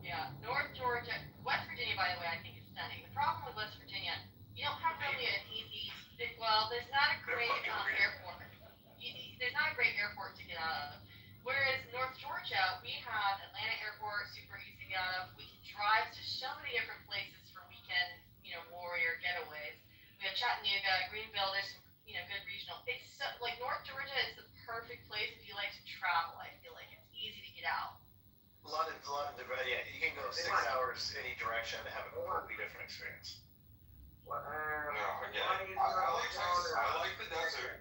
Yeah, North Georgia. West Virginia, by the way, I think is stunning. The problem with West Virginia, you don't have really an easy. Well, there's not a great airport. There's not a great airport to get out of. Whereas North Georgia, we have Atlanta Airport, super easy to get out of. We can drive to so many different places for weekend, warrior getaways. We have Chattanooga, Greenville. There's some, good regional. It's so, like North Georgia is the perfect place if you like to travel. I feel like it's easy to get out. A lot of yeah, you can go 6 hours any direction and have a completely different experience. No, I get it. I like Texas. I like the desert.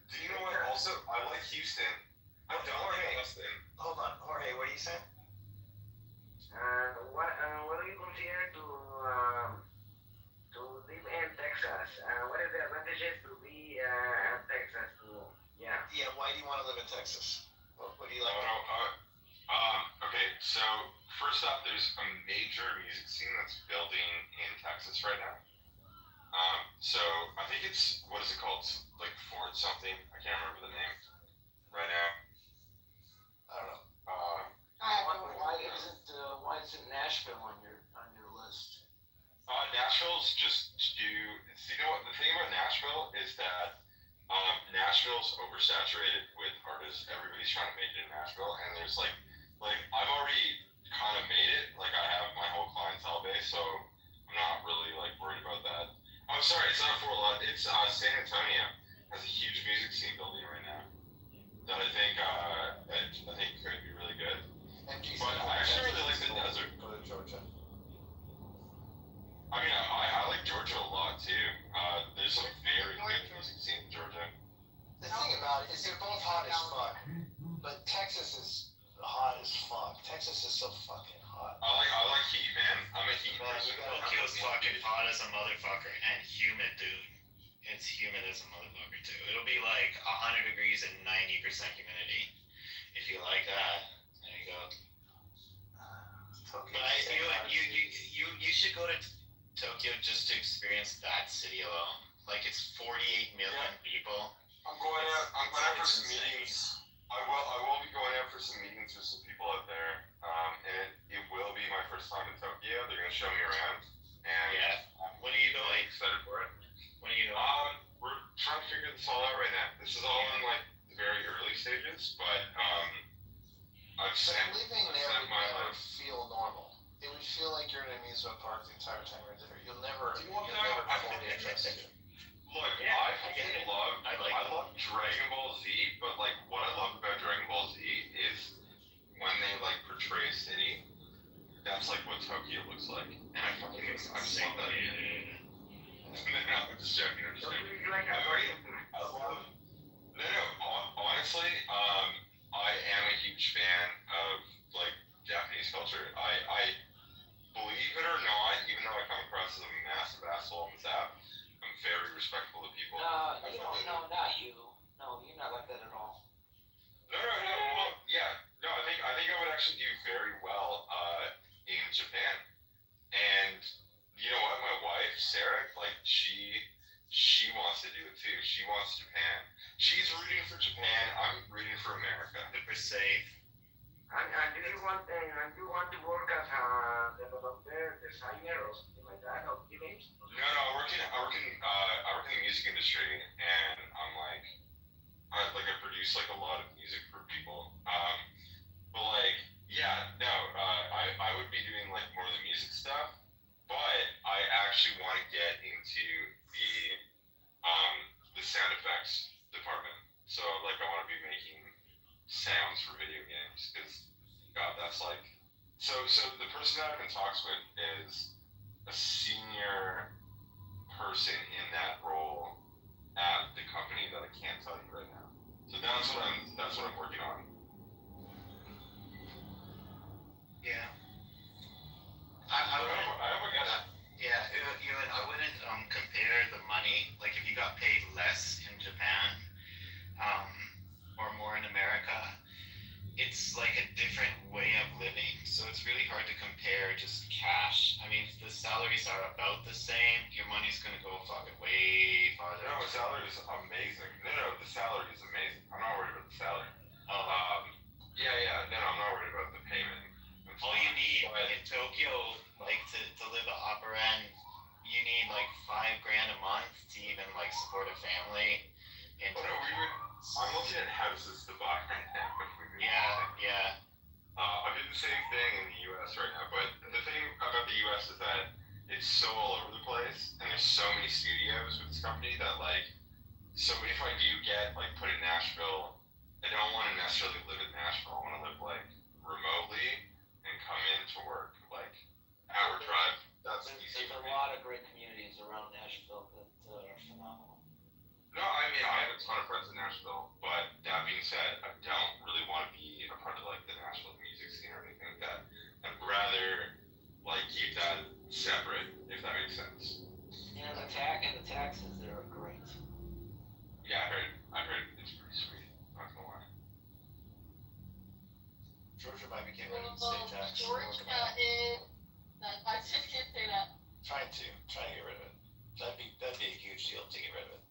Do you know what? Also, I like Houston. I don't like Austin. Hold on, Jorge, what are you saying? What do you consider to live in Texas? What is the advantages to be in Texas? Yeah, why do you want to live in Texas? What do you like? Okay, so first off, there's a major music scene that's building in Texas right now. So I think it's, what is it called? Like Ford something. I can't remember the name right now. I don't know. Why isn't Nashville on your list? Nashville's just you know what the thing about Nashville is that Nashville's oversaturated with artists. Everybody's trying to make it in Nashville, and there's like I've already kind of made it. Like I have my whole clientele base, so I'm not really like worried about that. I'm sorry, it's not Fort Lauderdale. It's San Antonio has a huge music scene building right now that I think could be really good. But I actually really like the desert. Go to Georgia. I mean, I like Georgia a lot too. There's a very good music scene in Georgia. The thing about it is they're both hot as fuck, but Texas is hot as fuck. Texas is so fucking hot. I like heat, man. I'm a heat person. Tokyo's fucking hot as a motherfucker and humid, dude. It's humid as a motherfucker too. It'll be like 100 degrees and 90% humidity. If you like that, there you go. Tokyo. But you should go to Tokyo just to experience that city alone. Like it's 48 million people. I'm going out for some meetings. I will be going out for some meetings with some people out there. And it will be my first time in Tokyo. They're gonna show me around. And When are you I'm going? excited for it. When are you going? We're trying to figure this all out right now. This is all in like the very early stages, but I've sent Living there sent would my never life. feel normal. It would feel like you're in an amusement park the entire time you're there. You'll never You want to fully know? adjust to it. Look, Yeah, I I get it. love I like it. love Dragon Ball Z, but like what I love about Dragon Ball Z is when they like portray a city, that's like what Tokyo looks like. And I fucking I'm saying that. No, I'm just joking. I'm just joking. I love. No. Honestly, I am a huge fan of like Japanese culture. I believe it or not, even though I come across as a massive asshole on this app, I'm very respectful of people. No, not you. No, you're not like that at all. No. Well, yeah. No, I think I would actually do very well in Japan. And you know what? My wife, Sarah, like she wants to do it too. She wants Japan. She's rooting for Japan. I'm rooting for America. Super safe. And do you want to work as a developer, designer, or something like that, or games? No, I work in the music industry, and I produce like a lot of music for people. But like, yeah, no, I would be doing like more of the music stuff, but I actually want to get into the sound effects department. So like, I want to be making sounds for video games because God, that's like so the person that I'm in talks with is a senior person in that role at the company that I can't tell you right now. So that's what I'm working on. Yeah. I hope I get it. Yeah, I wouldn't compare the money. Like if you got paid less in Japan, or more in America, it's like a different way of living. So it's really hard to compare just cash. I mean, the salaries are about the same. Your money's gonna go fucking way farther. No, the salary is amazing. No, the salary is amazing. I'm not worried about the salary. Yeah. No, I'm not worried about the payment. All you need in Tokyo, like to live the upper end, you need like $5,000 a month to even like support a family. I'm looking at houses to buy right now. Yeah. I do the same thing in the U.S. right now, but the thing about the U.S. is that it's so all over the place, and there's so many studios with this company that like, so if I do get like put in Nashville, I don't want to necessarily live in Nashville. I want to live like remotely and come in to work like hour drive. That's easy. There's a lot of great communities around Nashville that are phenomenal. No, I mean I have a ton of friends in Nashville, but that being said, I don't really want to be a part of like the Nashville music scene or anything like that. I'd rather like keep that separate, if that makes sense. And the taxes there are great. Yeah, I heard it's pretty sweet. Not gonna lie. Georgia might be getting rid of the state tax. Georgia is, I just can't say that. Trying to get rid of it. That'd be a huge deal to get rid of it.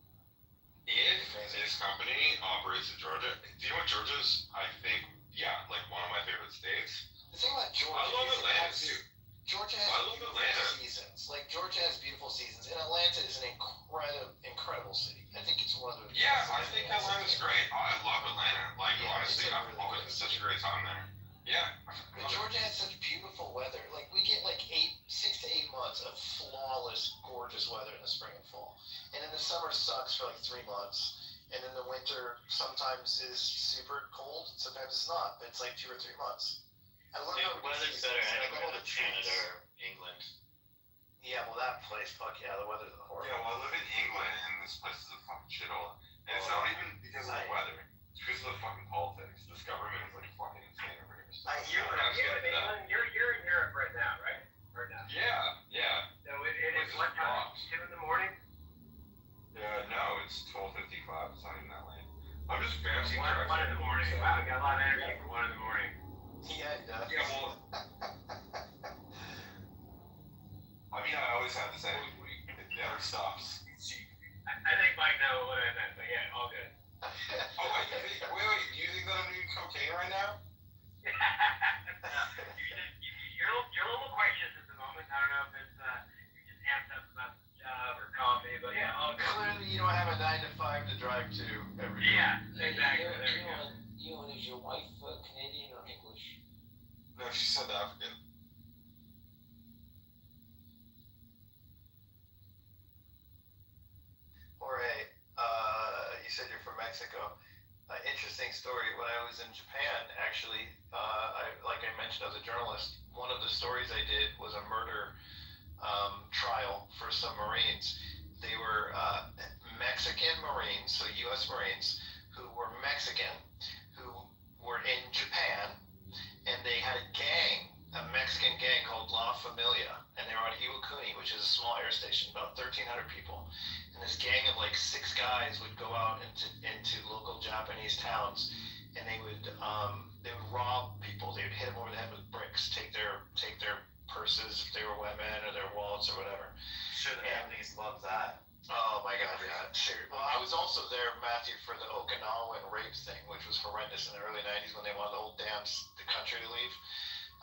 If this company operates in Georgia, do you know what Georgia's, I think, yeah, like one of my favorite states? The thing about Georgia I love is Atlanta too. Georgia has beautiful seasons. Like Georgia has beautiful seasons, and Atlanta is an incredible city. I think it's one of the. Yeah, I think Atlanta's great. I love Atlanta. Like honestly, I've always had such a great time there. Yeah. But Georgia has such beautiful weather. Like we get like 6 to 8 months of flawless, gorgeous weather in the spring and fall, and then the summer sucks for like 3 months, and then the winter sometimes is super cold, sometimes it's not. But it's like 2 or 3 months. I love how weather's better anywhere than Canada or England. Yeah, well that place, fuck yeah, the weather's horrible. Yeah, well I live in England and this place is a fucking shithole. And it's not even because of the weather. It's because of the fucking politics. This government is like fucking insane over here. So You're in Europe right now, right? Right now. Yeah. So it is what time? 2 in the morning? No, it's 12:55. It's not even that late. I'm just fancy. 1 in the morning. Wow, you got a lot of energy for 1 in the morning. Yeah, it does. Yeah, well, I mean, I always have this energy week. It never stops. I think Mike knows what I meant, but yeah, all good. Oh, wait, do you think that I'm doing cocaine right now? You're a little loquacious at the moment. I don't know if it's you're just amped up about the job or coffee, but yeah, all good. Clearly, you don't have a 9 to 5 to drive to every day. Yeah, exactly. There you go. Is your wife Canadian or English? No, she's South African. Jorge, you said you're from Mexico. Interesting story. When I was in Japan, actually, like I mentioned, as a journalist, one of the stories I did was a murder trial for some Marines. They were Mexican Marines, so U.S. Marines, who were Mexican, who were in Japan, and they had a gang, a Mexican gang called La Familia, and they were on Iwakuni, which is a small air station, about 1,300 people. And this gang of like 6 guys would go out into local Japanese towns, and they would rob people. They would hit them over the head with bricks, take their purses if they were women, or their wallets or whatever. Sure, the Japanese love that. Oh my God, yeah. Sure. Well, I was also there, Matthew, for the Okinawan rape thing, which was horrendous in the early '90s when they wanted the whole the country to leave.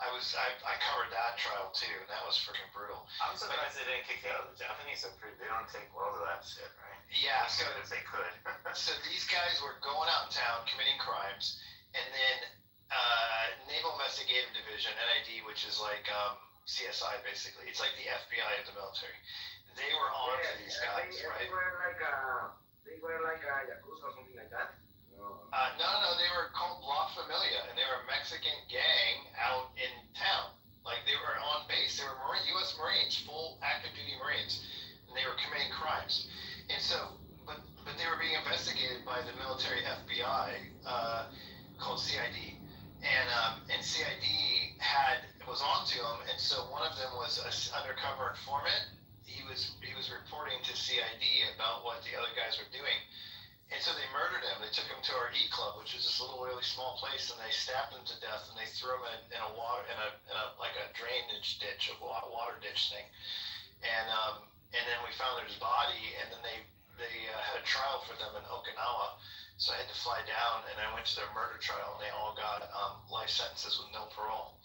I covered that trial too, and that was freaking brutal. I'm surprised they didn't kick you out. The Japanese are they don't take well to that shit, right? Yeah, so if they could. So these guys were going out in town committing crimes, and then Naval Investigative Division (NID), which is like CSI basically. It's like the FBI of the military. They were on to these guys, right? They were like a Yakuza or something like that. No, they were called La Familia, and they were a Mexican gang out in town. Like they were on base. They were U.S. Marines, full active duty Marines, and they were committing crimes. And so, but they were being investigated by the military FBI called CID, and CID was onto them, and so one of them was an undercover informant. He was reporting to CID about what the other guys were doing. And so they murdered him. They took him to our E Club, which is this little really small place, and they stabbed him to death. And they threw him in a like a drainage ditch, a water ditch thing. And then we found his body, and then they had a trial for them in Okinawa. So I had to fly down, and I went to their murder trial, and they all got life sentences with no parole.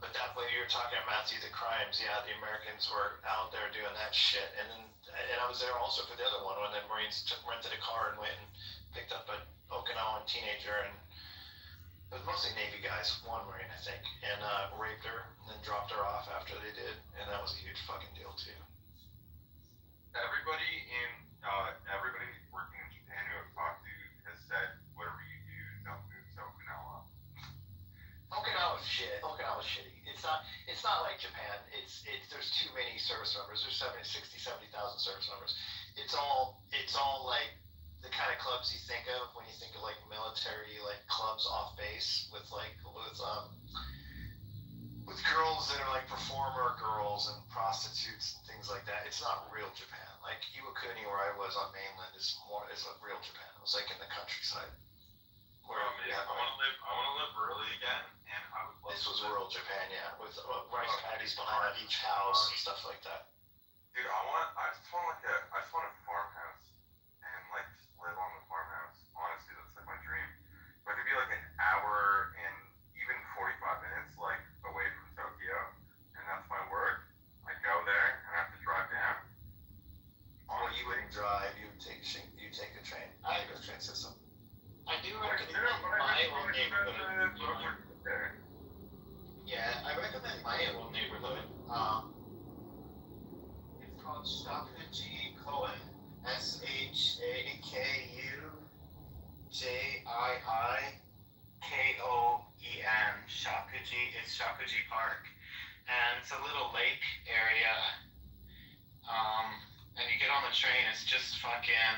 But that way you're talking about, Matthew, the crimes, yeah, the Americans were out there doing that shit. And I was there also for the other one when the Marines rented a car and went and picked up an Okinawan teenager and It was mostly Navy guys, one Marine, I think, and raped her and then dropped her off after they did, and that was a huge fucking deal too. Everybody working in Japan who I've talked to has said, whatever you do, don't move to Okinawa. Okinawa's shit. Okinawa's shitty. It's not like Japan. There's too many service members. There's 70,000 service members. It's all like the kind of clubs you think of when you think of like military like clubs off base with girls that are like performer girls and prostitutes and things like that. It's not real Japan. Like Iwakuni, where I was on mainland, is a real Japan. It was like in the countryside. I want to live early again, and I would love This was rural Japan, yeah, with rice paddies behind each house and stuff like that. Dude, I just want a farmhouse and like just live on the farmhouse. Honestly, that's like my dream. If I could be like an hour and even 45 minutes like away from Tokyo, and that's my work. I go there and I have to drive down. Well, you wouldn't drive. You take the train. I have a train system. I do recommend my own neighborhood. Yeah, I recommend my own neighborhood. It's called Shakuji Koen. ShakujiKoen. Shakuji. It's Shakuji Park, and it's a little lake area. And you get on the train. It's just fucking.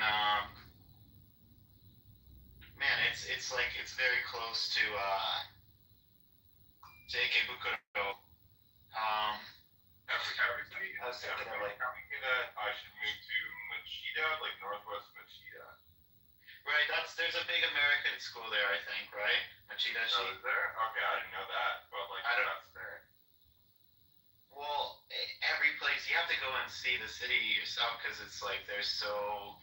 Man, it's very close to JK Bukuro. Everybody, I was thinking of like telling me that I should move to Machida, like Northwest Machida. right. There's a big American school there, I think, right? Machida. Oh, is there? Okay, I didn't know that, but like that's there. Well, every place you have to go and see the city yourself because it's like there's so.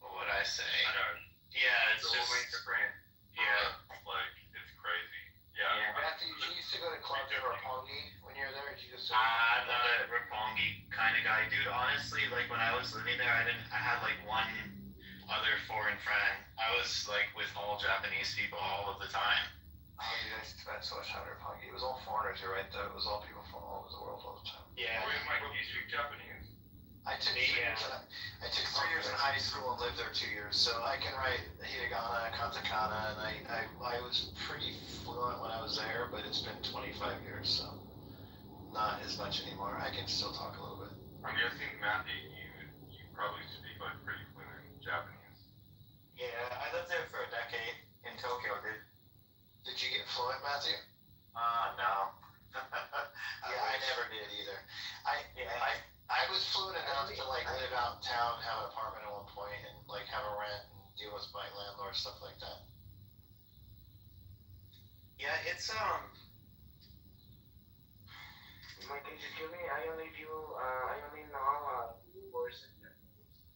What would I say? I know. Yeah, it's so just different. Yeah. Like it's crazy. Yeah. Matthew, did you used to go to clubs in Roppongi when you were there? Did you just? I'm not a Roppongi kind of guy, dude. Honestly, like when I was living there, I had like one other foreign friend. I was like with all Japanese people all of the time. Oh, you guys spent so much time in Roppongi. It was all foreigners here, right? It was all people from all over the world all the time. Yeah. Wait, Mike, do you speak Japanese? I took 3 years in high school and lived there 2 years, so I can write hiragana, katakana, and I was pretty fluent when I was there, but it's been 25 years, so not as much anymore. I can still talk a little bit. I'm guessing, Matthew, you probably speak like pretty fluent Japanese. Yeah, I lived there for a decade in Tokyo, dude. Did you get fluent, Matthew? No. Yeah, I never did either. I was fluent enough to like live out in town, have an apartment at one point, and like have a rent and deal with my landlord, stuff like that. Yeah, it's Mike, excuse me, I only know two words.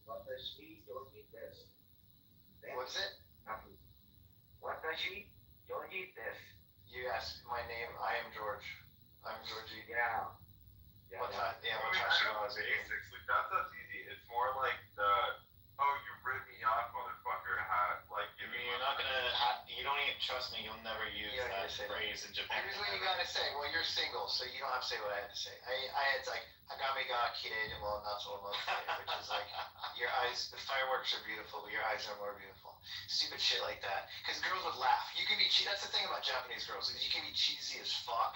Watashi yogi desu. What's it? Watashi yogi desu. You asked my name. I am George. I'm Georgie. Yeah. Watashi I know the basics. Like that's easy. It's more like you ripped me off, motherfucker. Like You're not gonna. You don't even trust me. You'll never use that phrase in Japan. Here's what you gotta say. Well, you're single, so you don't have to say what I had to say. I had like Hagami ga kirei mo natsu mo, which is like your eyes. The fireworks are beautiful, but your eyes are more beautiful. Stupid shit like that. Because girls would laugh. You can be. That's the thing about Japanese girls. Is you can be cheesy as fuck.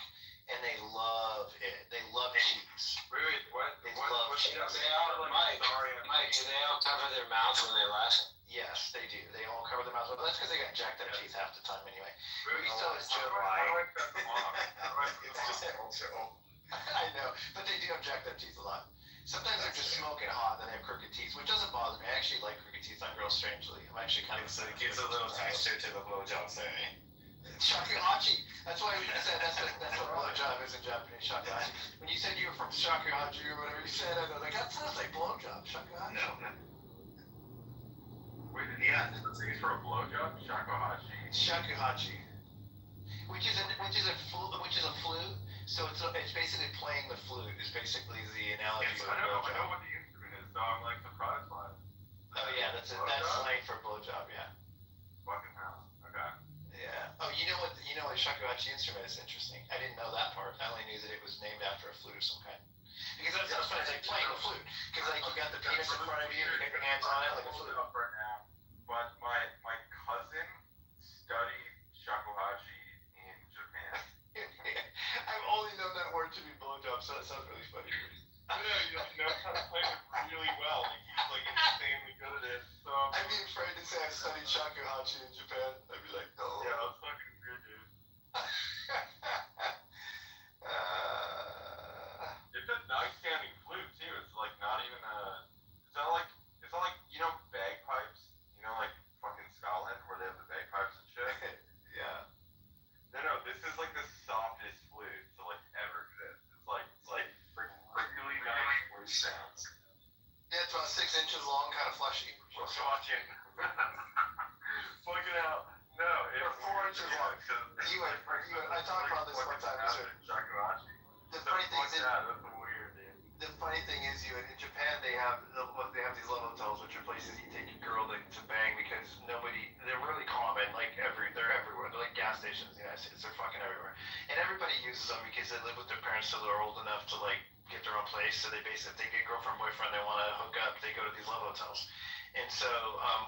And they love it. They love cheese. Wait, what? They love cheese. Mike, do they all cover their mouths when they laugh? Yes, they do. They all cover their mouths. But that's because they got jacked up teeth half the time anyway. We still joke. I know, but they do have jacked up teeth a lot. Sometimes they're just smoking hot and they have crooked teeth, which doesn't bother me. I actually like crooked teeth on girls, strangely. I'm actually kind of. It gives a little texture to the blowjob ceremony. Shakuhachi. That's why we said that's what blowjob is in Japanese. Shakuhachi. When you said you were from Shakuhachi or whatever you said, I was like, that sounds like blowjob. Shakuhachi. No. Wait, it's used for a blowjob? Shakuhachi. Shakuhachi. Which is a flute. So it's basically playing the flute. Is basically the analogy. I know what the instrument is, though. I'm like surprised by it. Oh yeah, that's slang for blowjob. Yeah. Fucking hell. Okay. Yeah. Oh, you know what? You know what a shakuhachi instrument is interesting. I didn't know that part. I only knew that it was named after a flute of some kind. Because that sounds fun. It's like playing the flute. Because like you got the penis in front of you, you got your hands on it like a flute. Up right now, but my cousin studied shakuhachi in Japan. I've only known that word to be blowjob, so that sounds really funny. You know how to play it really well. Like he's like insanely good at it. So I'd be afraid to say I studied shakuhachi in Japan. I'd be like, no. yeah, that's fucking good, dude. It's a nice sounding flute too. It's like not even a. It's not like you know bagpipes. You know like fucking Scotland where they have the bagpipes and shit. Yeah. No, this is like the softest flute to like ever exist. It's like really nice flute sounds. Yeah, it's about 6 inches long, kind of fleshy. We're watching. Plug it out. No, it's 4 inches long. I talked about this one time. The funny thing is, that's weird, dude. the funny thing is, in Japan they have these love hotels, which are places you take your girl to bang because they're really common. They're everywhere. They're like gas stations in the United States. They're fucking everywhere, and everybody uses them because they live with their parents till they're old enough to like get their own place. So they basically, if they get girlfriend, boyfriend, they want to hook up, they go to these love hotels. And so,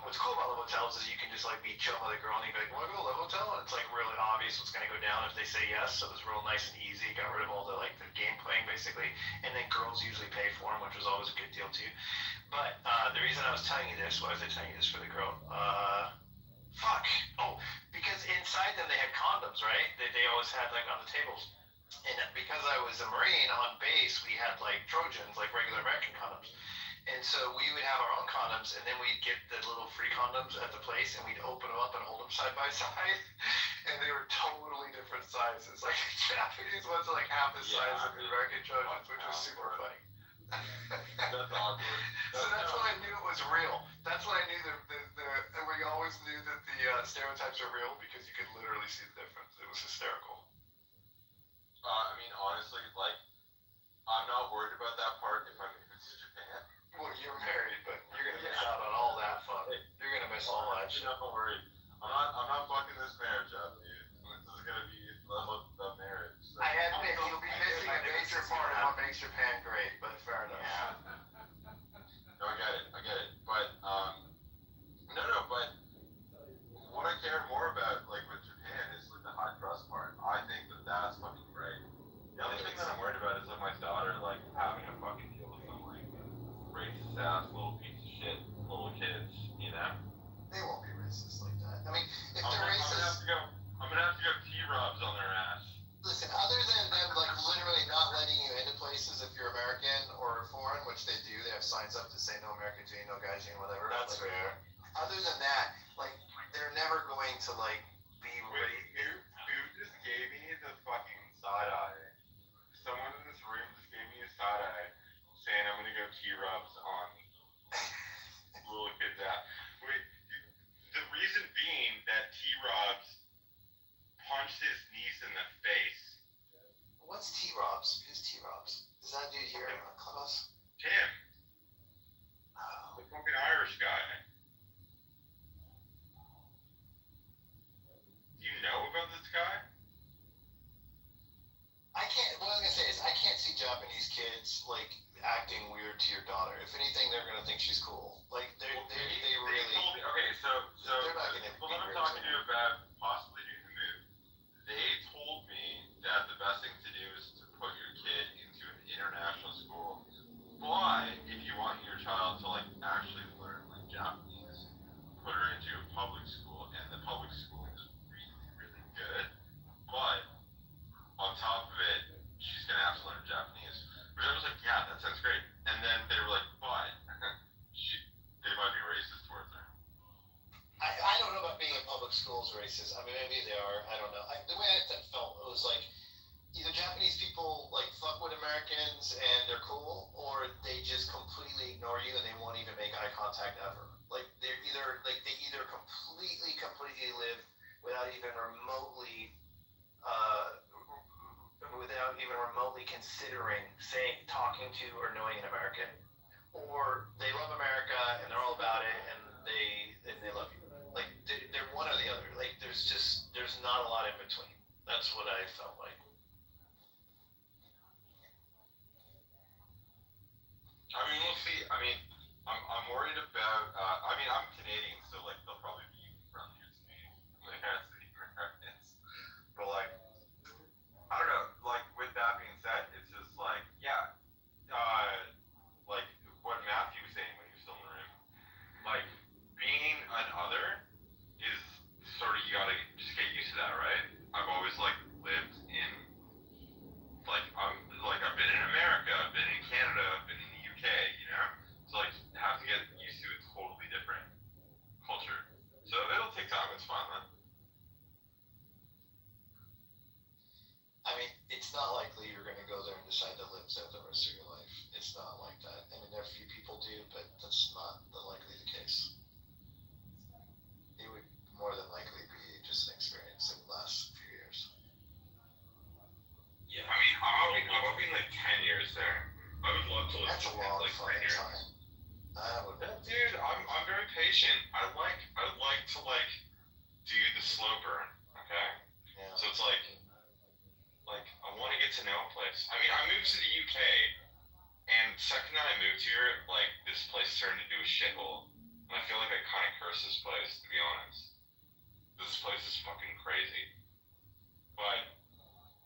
what's cool about love hotels is you can just like be chilling with a girl and you be like, "Want to go to a love hotel?" And it's like really obvious what's going to go down if they say yes. So it's real nice and easy. Got rid of all the game playing basically. And then girls usually pay for them, which was always a good deal too. But the reason I was telling you this, why was I telling you this for the girl? Because inside them they had condoms, right? They always had like on the tables. And because I was a Marine on base, we had like Trojans, like regular American condoms. And so we would have our own condoms, and then we'd get the little free condoms at the place, and we'd open them up and hold them side by side. And they were totally different sizes. Like the Japanese ones are like half the size of the American Trojans, which was super funny. That's awkward. So that's when I knew it was real. That's when I knew and we always knew that the stereotypes are real because you could literally see the difference. It was hysterical. I mean, honestly, like, I'm not worried about that part if I move to Japan. Well, you're married, but you're gonna miss out on all that fun. You're gonna miss all that shit. Don't worry. I'm not fucking this marriage up, dude. This is gonna be the marriage. So. I admit you'll be missing a major part of what makes Japan great, but fair enough. Yeah. No, I get it. But but what I care more about, like with Japan, is like the high trust part. I think that's fucking great. The only thing that I'm worried about is like my daughter like having to fucking deal with some like racist ass little piece of shit little kids, you know? They won't be racist like that. I mean, if I'm they're racist, gonna have to go T-Robs on their ass. listen, other than them like literally not letting you into places if you're American or foreign, which they do, they have signs up to say no American gene, no guy gene, whatever. That's like, fair. Other than that, like they're never going to like be ready. Who just gave me the fucking side eye? Someone in this room just gave me a side eye saying I'm gonna go T-Robs on little kids' ass. Wait, the reason being that T-Robs punched his niece in the face. What's T-Robs? Who's T-Robs? Is that dude here in Clubhouse? Tim. The fucking Irish guy. Do you know about this guy? What I'm gonna say is I can't see Japanese kids like acting weird to your daughter. If anything, they're gonna think she's cool. Like they really. Told me, okay, so they're not gonna what I'm talking to you about possibly doing the move. They told me that the best thing to do is to put your kid into an international school. But if you want your child to like actually learn like Japanese, put her into a public school, and the public schooling is really, really good. But on top of it, she's gonna have to learn Japanese. Which I was like, yeah, that sounds great. And then they were like, but they might be racist towards her. I don't know about being in public schools racist. I mean, maybe they are. I don't know. The way I felt, it was like either Japanese people like fuck with Americans and they're cool, or they just completely ignore you and they won't even make eye contact ever. Like they either completely live without even remotely considering talking to or knowing an American, or they love America and they're all about it and they love you. Like they're one or the other. Like there's not a lot in between. That's what I felt like. I mean, we'll see. I mean, I'm worried about. I mean, I'm Canadian, so like they'll probably be friendlier to me. Like as the Americans, but like I don't know. Like with that being said, it's just like yeah, like what Matthew was saying when he was still in the room. Like being an other is sort of you gotta just get used to that, right? I've always like lived in I've been in America, I've been in Canada, I've been in the UK, you know? So like have to get used to a totally different culture. So it'll take time, it's fun, man. I mean, it's not likely you're going to go there and decide to live there the rest of your life. It's not like that. I mean, there are a few people do, but that's not likely the case. It would more than likely be just an experience that would last a few years. Yeah, I mean, I'm hoping like 10 years there. I would love to live That's a long like 10 fucking years. time. I would. Dude, I'm very patient. I like to like do the slow burn, okay? Yeah. So it's like I want to get to know a place. I mean, I moved to the UK, and the second that I moved here, like this place turned into a shithole, and I feel like I kind of curse this place, to be honest. This place is fucking crazy. But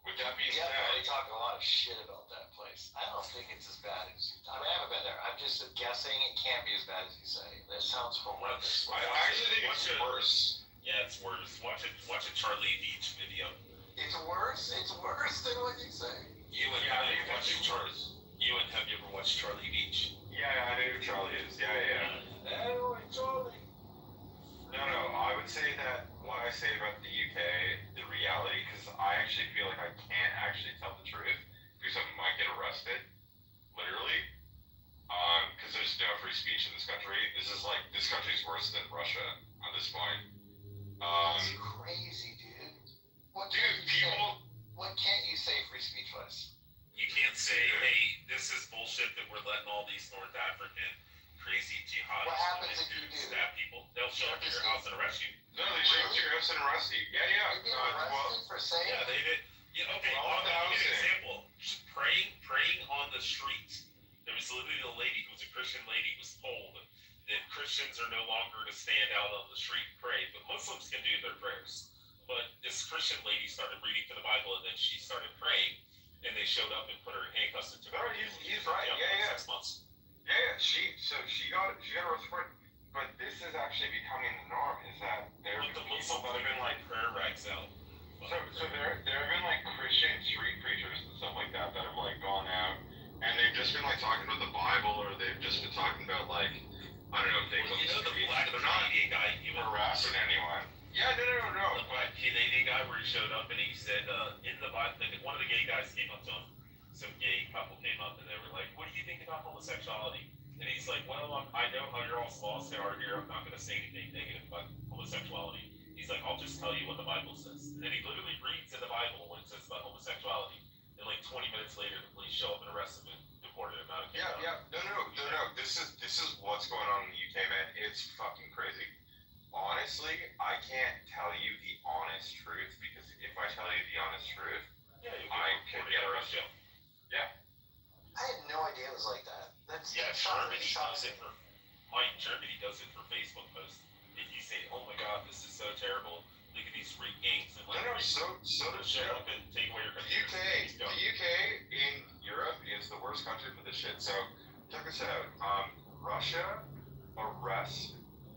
with that being said, they talk a lot of shit about that place. I don't think it's as bad as you. I mean, I haven't been there. I'm just guessing it can't be as bad as you say. That sounds horrendous. I actually think it's worse. Yeah, it's worse. Watch a Charlie Beach video. It's worse. It's worse than what you say. Ewan, Yeah, I think it's worse. Ewan, have you ever watched Charlie Beach? Yeah, I know who Charlie is. Yeah. Hey, Charlie. No, I would say that what I say about the UK, the reality, because I actually feel like I can't actually tell the truth because I might get arrested, literally. Because there's no free speech in this country. This country's worse than Russia at this point. That's crazy, dude. What can't you say free speech wise? You can't say, hey, this is bullshit that we're letting all these North African crazy jihadis What happens if you do? stab people. They'll show up at your house and arrest you. No, they show up to your house and arrest you. Yeah. You're being arrested for saying. Yeah, they did. Yeah, okay, I'll give you an example. Praying on the street. There was literally a lady who was a Christian lady who was told that Christians are no longer to stand out on the street and pray, but Muslims can do their prayers. But this Christian lady started reading from the Bible and then she started praying, and they showed up and put her in handcuffs and took her. He's right. Yeah. 6 months. Yeah. She got arrested for it. But this is actually becoming the norm. Is that there have been people that have been like prayer rags out. So there have been like Christian street preachers and stuff like that that have like gone out and they've just been like talking about the Bible, or they've just been talking about like I don't know things on the street. They're not Canadian guy. He was harassing anyone. Yeah, no. The black Canadian guy where he showed up and he said in the Bible, one of the gay guys came up to him. Some gay couple came up and they were like, "What do you think about homosexuality?" And he's like, "Well, I know how you're all lost out here. I'm not going to say anything negative about homosexuality." He's like, "I'll just tell you what the Bible says." And then he literally reads in the Bible what it says about homosexuality. And like 20 minutes later, the police show up and arrest him and deported him out of Canada. Yeah. No. This is what's going on in the UK, man. It's fucking crazy. Honestly, I can't tell you the honest truth because if I tell you the honest truth, I could get arrested. Yeah. I had no idea it was like that. Germany does it for Facebook posts. If you say, "Oh my God, this is so terrible. Look at these freak gangs," and like, so show up and take away your computer. The UK in Europe is the worst country for this shit. So check this out. Russia arrests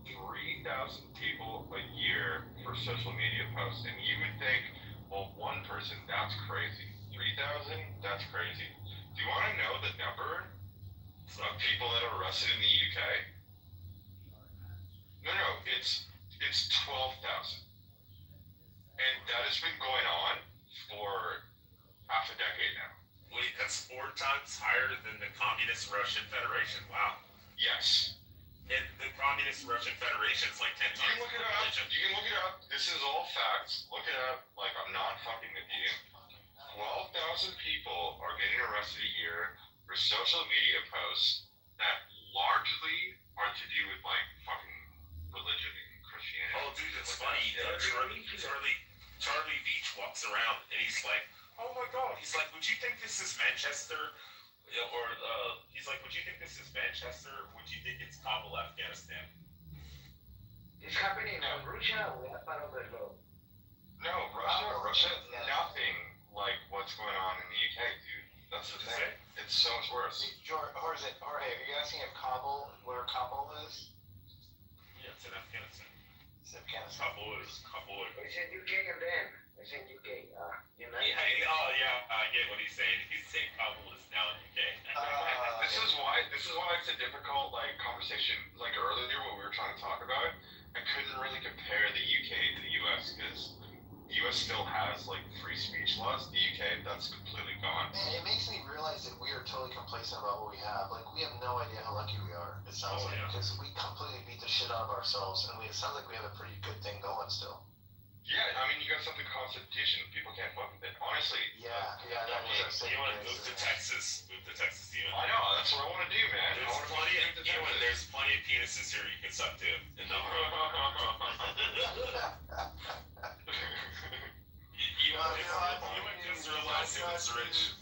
3,000 people a year for social media posts, and you would think, well, one person, that's crazy. 3,000, that's crazy. Do you want to know the number of people that are arrested in the UK? No, it's 12,000, and that has been going on for half a decade now. Wait, that's 4 times higher than the Communist Russian Federation. Wow. Yes. And the Communist Russian Federation is like 10 times. You can look it up. You can look it up. This is all facts. Look it up. Like, I'm not fucking with you. 12,000 people are getting arrested a year for social media posts that largely are to do with like fucking religion and Christianity. Oh, would you think this is Manchester? Or he's like, would you think this is Manchester? Or would you think it's Kabul, Afghanistan? It's happening in Russia or that part of the globe? No, Russia, nothing like what's going on in the UK, dude. That's the thing. It's so much worse. Jorge, are you asking if Kabul, where Kabul is? Yeah, it's in Afghanistan. It's Afghanistan. Kabul. It's in UK and then it's in UK. United Yeah, I get what he's saying. He's saying Kabul is now in UK. This is why it's a difficult like conversation. Like earlier, what we were trying to talk about, I couldn't really compare the UK to the US because the US still has like free speech laws. The UK, that's completely gone. Man, it makes me realize that we are totally complacent about what we have. Like, we have no idea how lucky we are, it sounds like, because we completely beat the shit out of ourselves, and it sounds like we have a pretty good thing going still. Yeah, I mean, you got something Constitution. People can't fuck with it. Honestly. Yeah, that was our second. You want to move to Texas? Move to Texas, even. I know. That's what I want to do, man. There's plenty of penises here you can suck to. In the rich.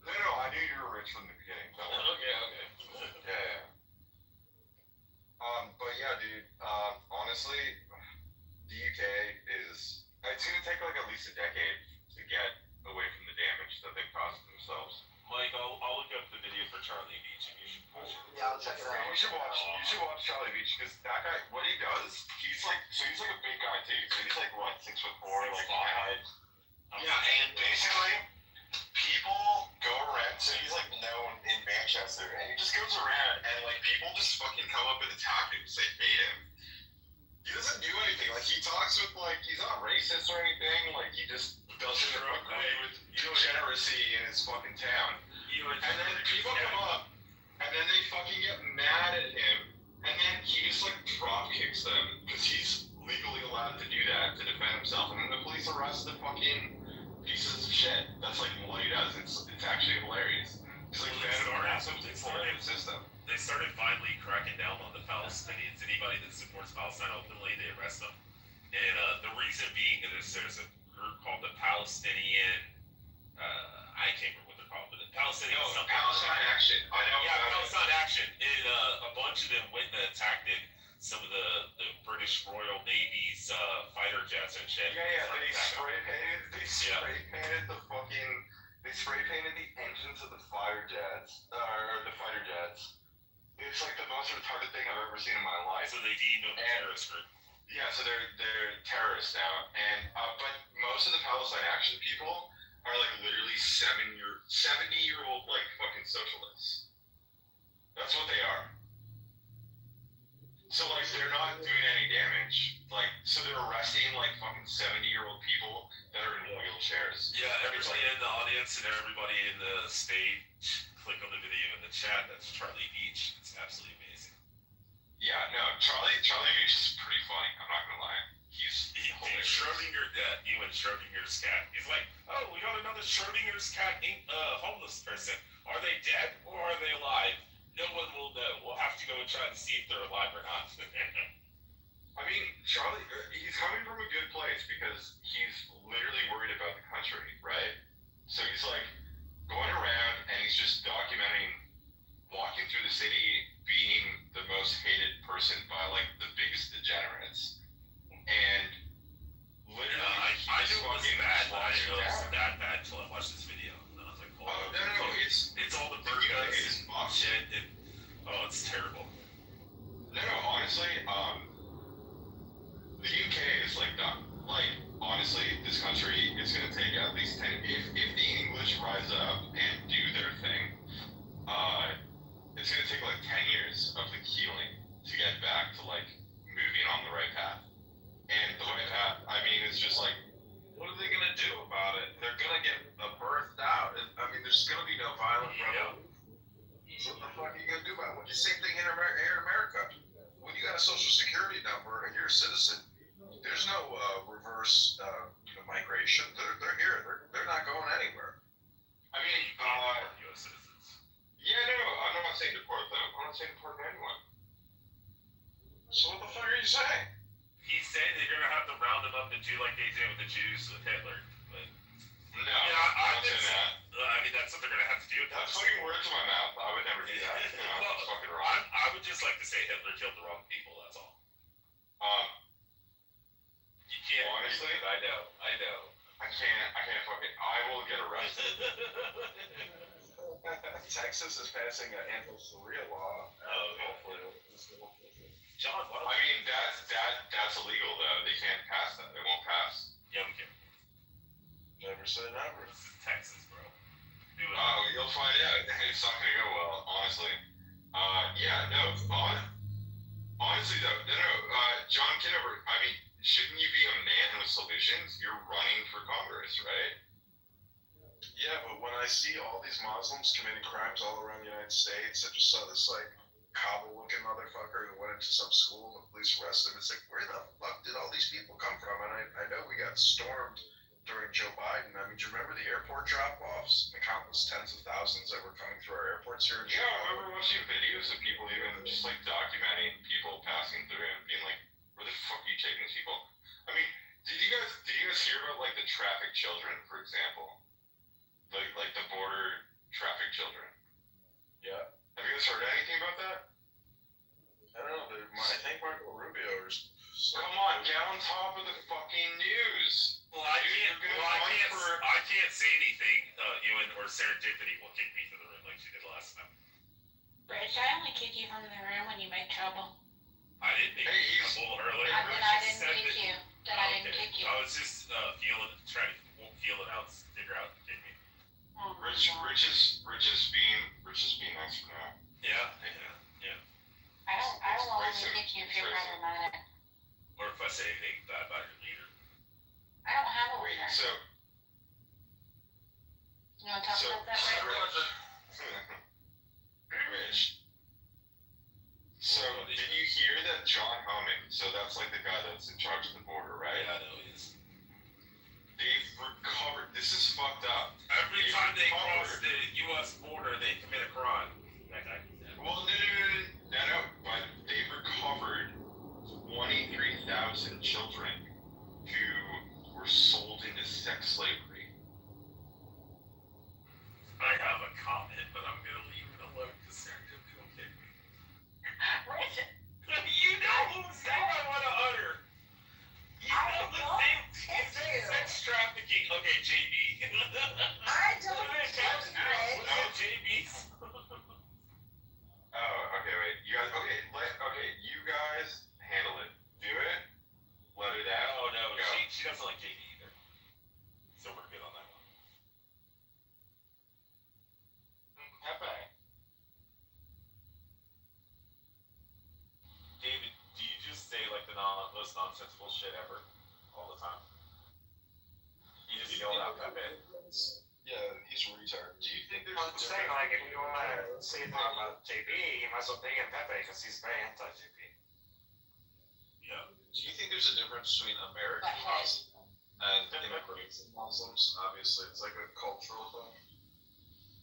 No, I knew you were rich from the beginning. Okay. Yeah. But yeah, dude. Honestly, the UK is. It's gonna take like at least a decade to get away from the damage that they've caused themselves. Mike, I'll look up the video for Charlie Beach and you should watch it. Yeah, I'll check it out. You should watch Charlie Beach because that guy, what he does, he's like a big guy too. So he's like what, 6'4", like height. Yeah, and basically, people go around. So he's like known in Manchester, and he just goes around, and like people just fucking come up and attack him, say hate him. He doesn't do anything. Like he talks with like he's not racist or anything. Like he just doesn't agree with degeneracy in his fucking town. And then people come up, and then they fucking get mad at him, and then he just like drop kicks them because he's legally allowed to do that to defend himself, and then the police arrest the fucking pieces of shit. That's like what he does. It's actually hilarious. He's like the system. They started finally cracking down on the Palestinians. Anybody that supports Palestine openly, they arrest them. And the reason being is there's a group called the Palestinian. I can't remember what they're called, but the Palestinian. Palestine Action. I know. Yeah, Palestine Action. And a bunch of them went and attacked some of the British Royal Navy's fighter jets and shit. Yeah. They spray painted the fucking. They spray painted the engines of the fighter jets. It's like the most retarded thing I've ever seen in my life. So they deemed them a terrorist group. Yeah, so they're terrorists now, and but most of the Palestine Action people are like literally 70-year-old like fucking socialists. That's what they are. So like they're not doing any damage. Like so they're arresting like fucking 70-year-old people that are in wheelchairs. Yeah, everybody in the audience and everybody in the stage, click on the video in the chat. That's Charlie Beach. It's absolutely amazing. Yeah, no, Charlie Beach is pretty funny. I'm not gonna lie. He's Schrodinger's cat. You and Schrodinger's cat. He's like, oh, we got another Schrodinger's cat, homeless person. Are they dead or are they alive? No one will know. We'll have to go and try to see if they're alive or not. I mean, Charlie, he's coming from a good place because he's literally worried about the country, right? So he's like going around and he's just documenting walking through the city being the most hated person by like the biggest degenerates. And literally, I knew it was bad, but I didn't know it was that bad until I watched this video. And then I was like, oh, no, it's all the burkas and shit. It's terrible. No, honestly, the UK is like that. Like, honestly, this country is going to take at least 10, if the English rise up and do their thing, it's going to take like 10 years of the healing to get back to like moving on the right path. And the right path, I mean, it's just like, what are they going to do about it? They're going to get birthed out. I mean, there's going to be no violent revolution. What the fuck are you going to do about it? The same thing here in America. When you got a social security number and you're a citizen, there's no reverse migration. They're here. They're not going anywhere. I mean, U.S. citizens. Yeah, no, I'm not saying deport them. I'm not saying deport anyone. So what the fuck are you saying? He said they're gonna have to round them up and do like they did with the Jews with Hitler. But no, No, I don't say didn't. that. I mean, that's what they're gonna have to do. That's putting words in my mouth. I would never do that. You know, Well, it's fucking wrong. I would just like to say Hitler killed the wrong people. That's all. You can't. Honestly, I know. I can't fucking. I will get arrested. Texas is passing an anti-Sharia law. Hopefully, John, what? I mean, that's illegal though. They can't pass that. It won't pass. Yeah, we can. never say never. This is Texas, bro. Do it. Oh, you'll find out. It's not gonna go well, honestly. Yeah, no. Honestly though, no. John Kitover. I mean, shouldn't you be a man with solutions? You're running for Congress, right? Yeah, but when I see all these Muslims committing crimes all around the United States, I just saw this like Kabul-looking motherfucker who went into some school and the police arrested him. It's like, where the fuck did all these people come from? And I know we got stormed during Joe Biden. I mean, do you remember the airport drop-offs? The countless tens of thousands that were coming through our airports here in Yeah, I Chicago? remember watching videos of people even just like documenting people passing through and being like, where the fuck are you taking these people? I mean, did you guys hear about like the traffic children, for example? Like the border traffic children. Yeah. Have you guys heard anything about that? I don't know. I think Marco Rubio or Come on, get on top of the fucking news. Well, I can't say anything. Ewan or Serendipity will kick me to the room like she did last time. Rich, I only kick you from the room when you make trouble. I didn't make trouble earlier. I didn't kick you. I didn't kick you. I was just trying to feel it out, figure out kick me. Rich is being nice for now. Yeah. I don't want to kick you if you're problematic. Or if I say anything bad about your leader. I don't have a leader. So. You want to talk about that right now? Rich. So, did you hear that John Homan, so that's like the guy that's in charge of the border, right? Yeah, I know he is. They've recovered, this is fucked up. Every time they cross the U.S. border, they commit a crime. Well, no, but they've recovered 23,000 children who were sold into sex slavery. I have a comment, but I'm going to leave it alone because Serendipity will kick me. Rich, You know whose name I want to utter. You know the name. Sex trafficking. Okay, JB. I don't kick you. No, JB's. Oh, okay, wait. You guys handle it. Do it. Let it out. Oh, no, Go. she doesn't like JB either. So we're good on that one. Pepe. David, do you just say like the most nonsensical shit ever all the time? You just yell out Pepe. Yeah, he's a retard. Do you think there's I'm saying, like, if you want to say anything about JB, you might as well bring in Pepe because he's very anti-JB. Yeah. Do you think there's a difference between American Muslims and immigrants and Muslims? Obviously, it's like a cultural thing.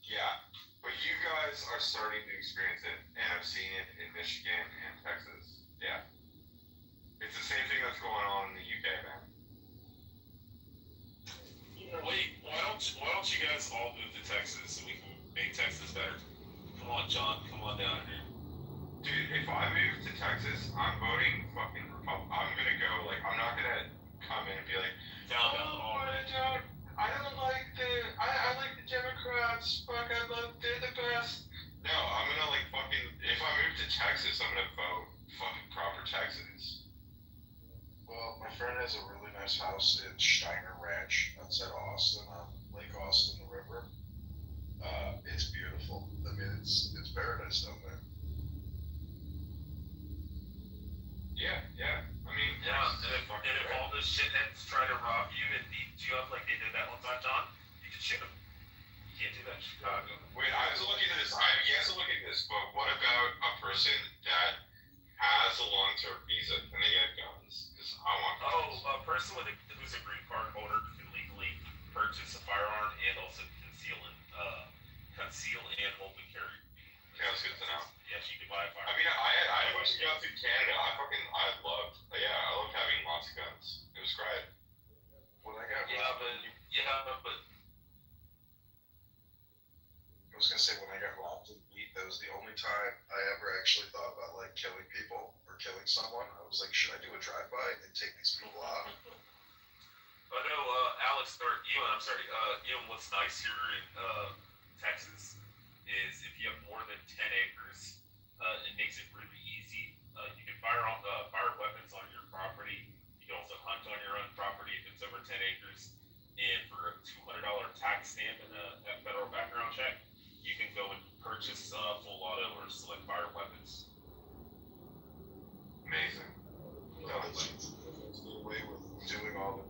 Yeah, but you guys are starting to experience it, and I've seen it in Michigan and Texas. Yeah. It's the same thing that's going on in the UK, man. Wait, why don't you guys all move to Texas so we can make Texas better? Come on, John. Come on down here. Dude, if I move to Texas, I'm voting fucking Republican. I'm gonna go, like, I'm not gonna come in and be like, I don't like I like the Democrats, fuck, they're the best. No, I'm gonna, like, fucking, if I move to Texas, I'm gonna vote fucking proper Texas. Well, my friend has a really nice house in Steiner Ranch outside Austin, on Lake Austin, the river. It's beautiful. I mean, it's paradise down there. Yeah. I mean, Yeah, and if all this shitheads try to rob you and beat you up like they did that one time, John, you can shoot them. You can't do that in Chicago. Wait, I have to look into this. He has to look at this, but what about a person that has a long-term visa? Can they get guns? Because I want guns. A person who's a green card holder can legally purchase a firearm and also conceal and open carry. Okay, that's good to know. Yeah, she can buy a firearm. I mean, I had a bunch of guns in Canada. I loved having lots of guns. It was great. When I got but gonna say when I got robbed and beat, that was the only time I ever actually thought about like killing people or killing someone. I was like, should I do a drive-by and take these people out? I know, Alex, or Ewan, I'm sorry, Ewan, what's nice here in Texas is if you have more than 10 acres, it makes it really easy. You can fire weapons on your property. You can also hunt on your own property if it's over 10 acres. And for a $200 tax stamp and a federal background check, you can go and purchase full auto or select fire weapons. Amazing. No, it's the way with doing all the,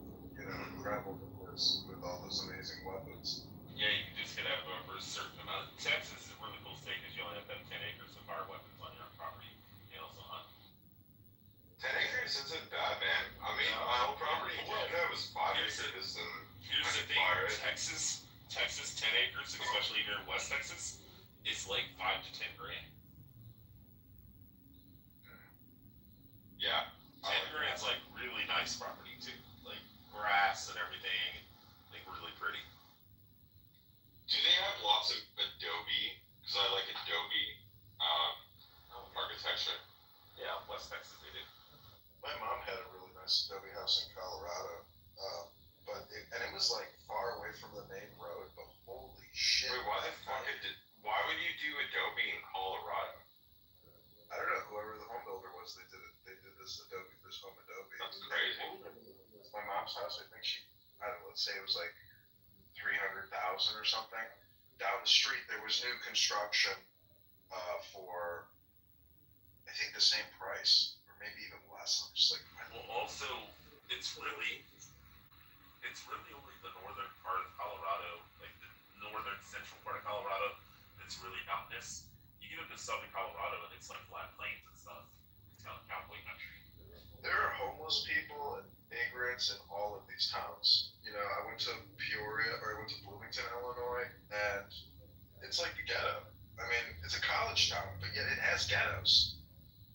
incredible business with all those amazing weapons. Yeah, you can just get out for a certain amount. Texas is a really cool state because you only have to have 10 acres of fire weapons on your own property. You can also hunt. 10 acres isn't bad, man. I mean, my whole property in Canada was 5 acres, and Here's the thing, Texas, 10 acres, especially here in West Texas, is like 5 to 10 grand. Yeah. 10 grand's like really nice property too, like grass and everything, like really pretty. Do they have lots of Adobe? Because I like Adobe architecture. Yeah, West Texas they do. My mom had a really nice Adobe house in Colorado, and it was like far away from the main road, but holy shit. Wait, why would you do Adobe in Colorado? I don't know, whoever the home builder was, they did this home Adobe. That's crazy. My mom's house, I think let's say it was like 300,000 or something. Down the street, there was new construction for, I think, the same price, or maybe even less. I'm just like, well, also, it's really only the northern part of Colorado, like the northern central part of Colorado, that's really mountainous. You get into southern Colorado and it's like flat plains and stuff. It's kind of cowboy country. There are homeless people and immigrants in all of these towns. I went to Bloomington, Illinois, and it's like a ghetto. I mean, it's a college town, but yet it has ghettos.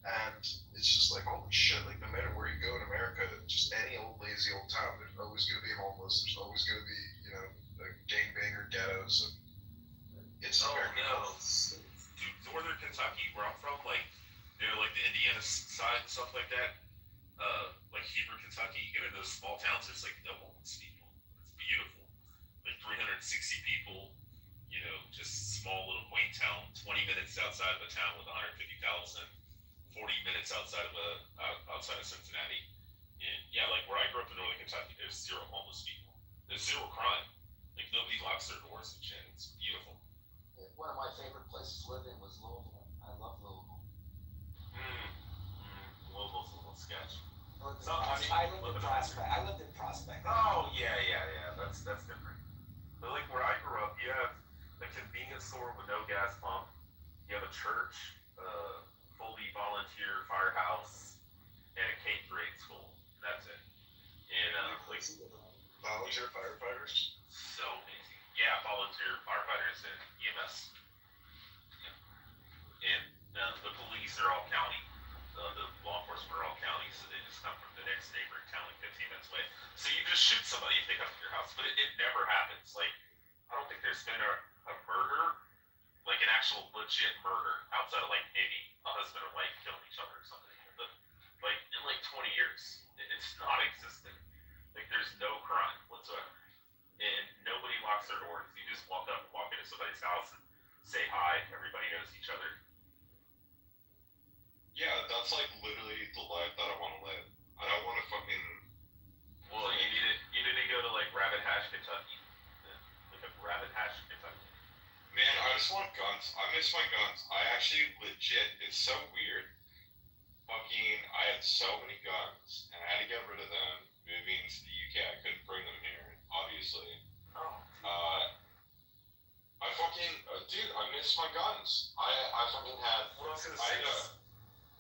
And it's just like, holy shit, like no matter where you go in America, just any old lazy old town, there's always going to be homeless, there's always going to be, gangbanger ghettos. It's American. Dude, northern Kentucky, where I'm from, like the Indiana side and stuff like that, like Heber, Kentucky, you get into those small towns, it's like no homeless people. It's beautiful. Like 360 people, just small little quaint town, 20 minutes outside of a town with 150,000, 40 minutes outside of Cincinnati. And yeah, like where I grew up in northern Kentucky, there's zero homeless people. There's zero crime. Like nobody locks their doors and shit. It's beautiful. One of my favorite places to live in was Louisville. I love Louisville. Louisville's a little sketch. I lived in Prospect. Oh yeah. That's different. But like where I grew up, you have a convenience store with no gas pump. You have a church, fully volunteer firehouse, and a K-grade school. That's it. And volunteer firefighters. So amazing. Yeah, volunteer firefighters and EMS. Yeah. And the police are all county. The law enforcement are all county, so they just come from the next neighboring town, like 15 minutes away. So you just shoot somebody if they come to your house, but it never happens. Like I don't think there's been a murder, like an actual legit murder, outside of like maybe a husband and wife killing each other or something. But like in like 20 years, it's non-existent. Like there's no crime whatsoever, and nobody locks their doors. You just walk into somebody's house and say hi. Everybody knows each other. Yeah, that's like literally the life that I want to live. I don't want to fucking. Well, you need to go to like Rabbit Hash, Kentucky. Look up Rabbit Hash, Kentucky. Man, I just want guns. I miss my guns. I actually legit. It's so weird. I had so many guns, and I had to get rid of them moving to the UK. I couldn't bring them here, obviously. Oh. Dude, I miss my guns. I fucking had. What I was gonna say is,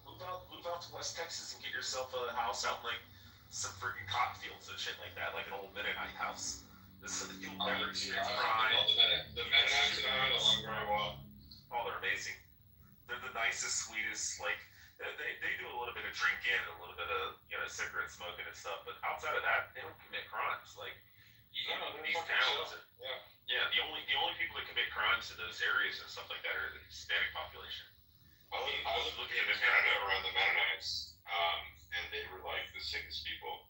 move out to West Texas and get yourself a house out in like some freaking cotton fields and shit like that, like an old Mennonite house. You'll never experience crime. The Mennonites that are the longer I walk. Oh, they're amazing. They're the nicest, sweetest. Like they do a little bit of drinking and a little bit of cigarette smoking and stuff, but outside of that, they don't commit crimes. Like these towns. Yeah, the only people that commit crimes in those areas and stuff like that are the Hispanic population. I was looking at Canada around the Mennonites, and they were like the sickest people.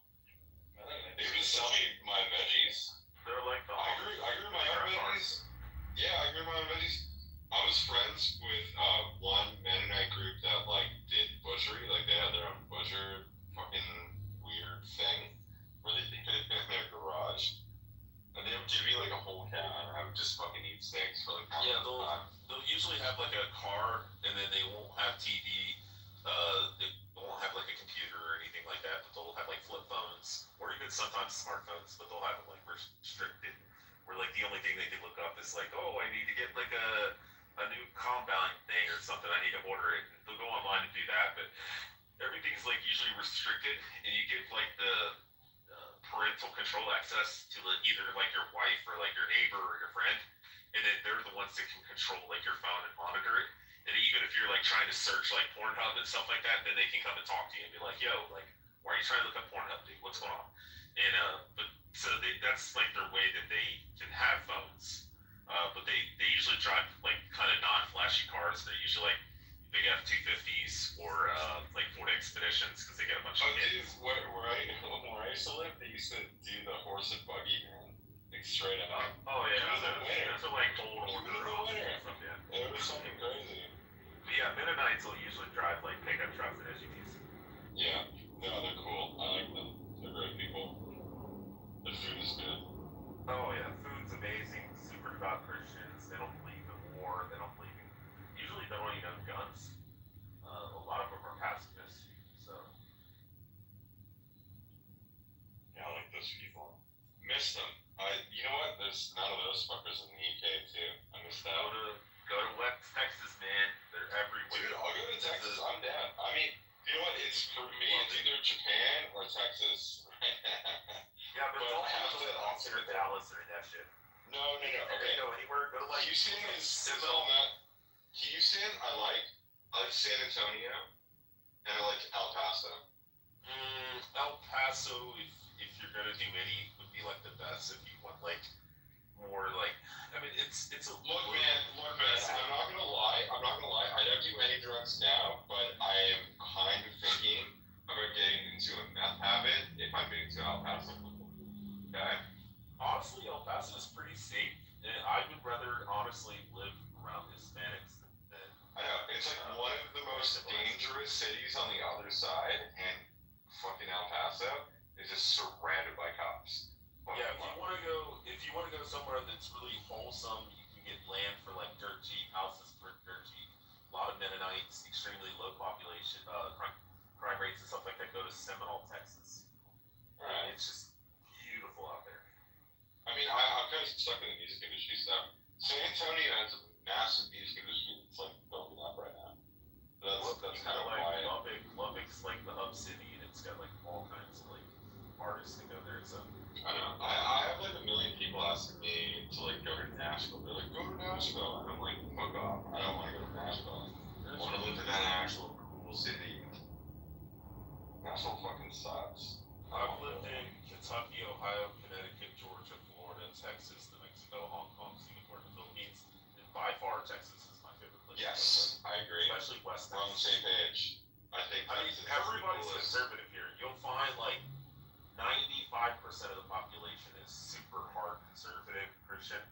They would just sell me my veggies. They're like the I grew my own veggies. Yeah, I grew my own veggies. I was friends with one Mennonite group that like did butchery, like they had their own butcher fucking weird thing where they did it in their garage. And they would give me like a whole cow and I would just fucking eat steaks for like Yeah, they'll usually have like a car, and then they won't have TV. They won't have like a computer or anything like that, but they'll have like flip phones or even sometimes smartphones, but they'll have them like restricted. Where like the only thing they can look up is like, oh, I need to get like a new compound thing or something. I need to order it. They'll go online and do that, but everything's like usually restricted, and you get like the parental control access to either like your wife or like your neighbor or your friend, and then they're the ones that can control like your phone and monitor it. And even if you're like trying to search like Pornhub and stuff like that, then they can come and talk to you and be like, "Yo, like, why are you trying to look up Pornhub, dude? What's going on?" And but so that's like their way that they can have phones. But they usually drive like kind of non-flashy cars. They're usually like big F-250s or like Ford Expeditions because they get a bunch of kids. Dude, where I used to live, they used to do the horse and buggy, man. Like straight up. Oh yeah, Even in the winter. those are like old Even in the winter. It was something crazy. But yeah, Mennonites will usually drive like pickup trucks and SUVs. Yeah, no, they're cool. I like them. They're great people. Their food is good. Oh yeah, food's amazing. Super devout Christians. They don't believe in war. They don't believe in. Usually they don't even have guns. A lot of them are pacifists. So Yeah, I like those people. Miss them. You know what? There's none of those fuckers in the UK too. I miss that. go to West Texas, man. They're everywhere. Dude, I'll go to Texas. I'm down. I mean, you know what? It's for me. It's either Japan or Texas. Yeah, but don't have to to Austin or Dallas or that shit. No. Okay. Go anywhere. Go to like Houston is on that. Houston, I like San Antonio, and I like El Paso. El Paso, if you're gonna do any, would be like the best if you want like more like. I mean, it's a Look, man. I'm not gonna lie. I don't do any drugs now, but I am kind of thinking about getting into a meth habit if I move to El Paso. Okay. Honestly, El Paso is pretty safe. And I would rather honestly live around Hispanics than. I know it's like one of the most dangerous cities on the other side, and fucking El Paso is just surrounded by cops. Yeah, if you want to go somewhere that's really wholesome, you can get land for like dirt cheap, houses for dirt cheap. A lot of Mennonites, extremely low population, crime rates and stuff like that. Go to Seminole, Texas. Right. It's just beautiful out there. I mean, I'm kind of stuck in the music industry stuff. San Antonio has a massive music industry that's like building up right now. That's kind of like why. Lubbock's like the hub city, and it's got like all kinds of like artists that go there. So I know. I have like a million people asking me to like go to Nashville. They're like, go to Nashville, and I'm like, fuck off. I don't want to go to Nashville. I want to live in that actual cool city. Nashville fucking sucks. I've lived in Kentucky, Ohio, Connecticut, Georgia, Florida, Texas, New Mexico, Hong Kong, Singapore, the Philippines, and by far Texas is my favorite place. Yes, I agree. Especially West We're on the Texas. same page. I think Everybody's conservative here. You'll find like 95% of the population is super hard conservative Christian,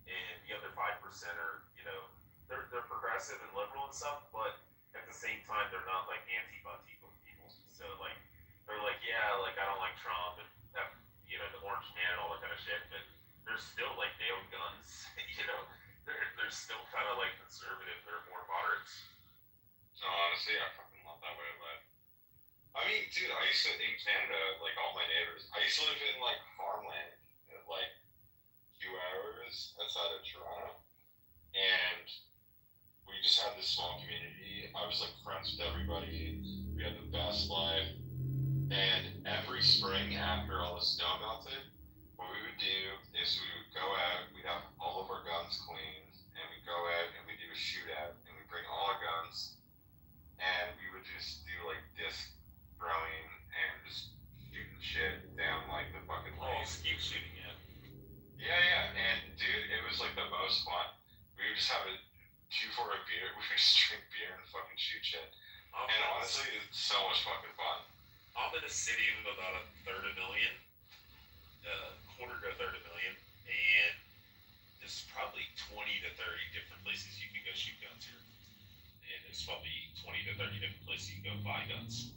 and the other 5% are, they're progressive and liberal and stuff, but at the same time they're not like anti-people. So like they're like, yeah, like I don't like Trump and the orange man and all that kind of shit, but they're still like they own guns. They're still kind of like conservative. They're more moderates. No, honestly, I fucking love that way of life. I mean, dude, I used to, in Canada, like all my neighbors, I used to live in like farmland, like a few hours outside of Toronto, and we just had this small community. I was like friends with everybody. We had the best life. And every spring after all the snow melted, what we would do is we would go out, we'd have all of our guns cleaned, and we'd go out and we'd do a shootout, and we'd bring all our guns, and we would just do like disc throwing and just shooting shit down like the fucking lake. Skeet shooting, yeah. Yeah, and dude, it 2 for a beer. We just drink beer and fucking shoot shit. And honestly, it's so much fucking fun. I'm in a city of about a third of a million, quarter to a third of a million, and there's probably 20 to 30 different places you can go shoot guns here. And there's probably 20 to 30 different places you can go buy guns.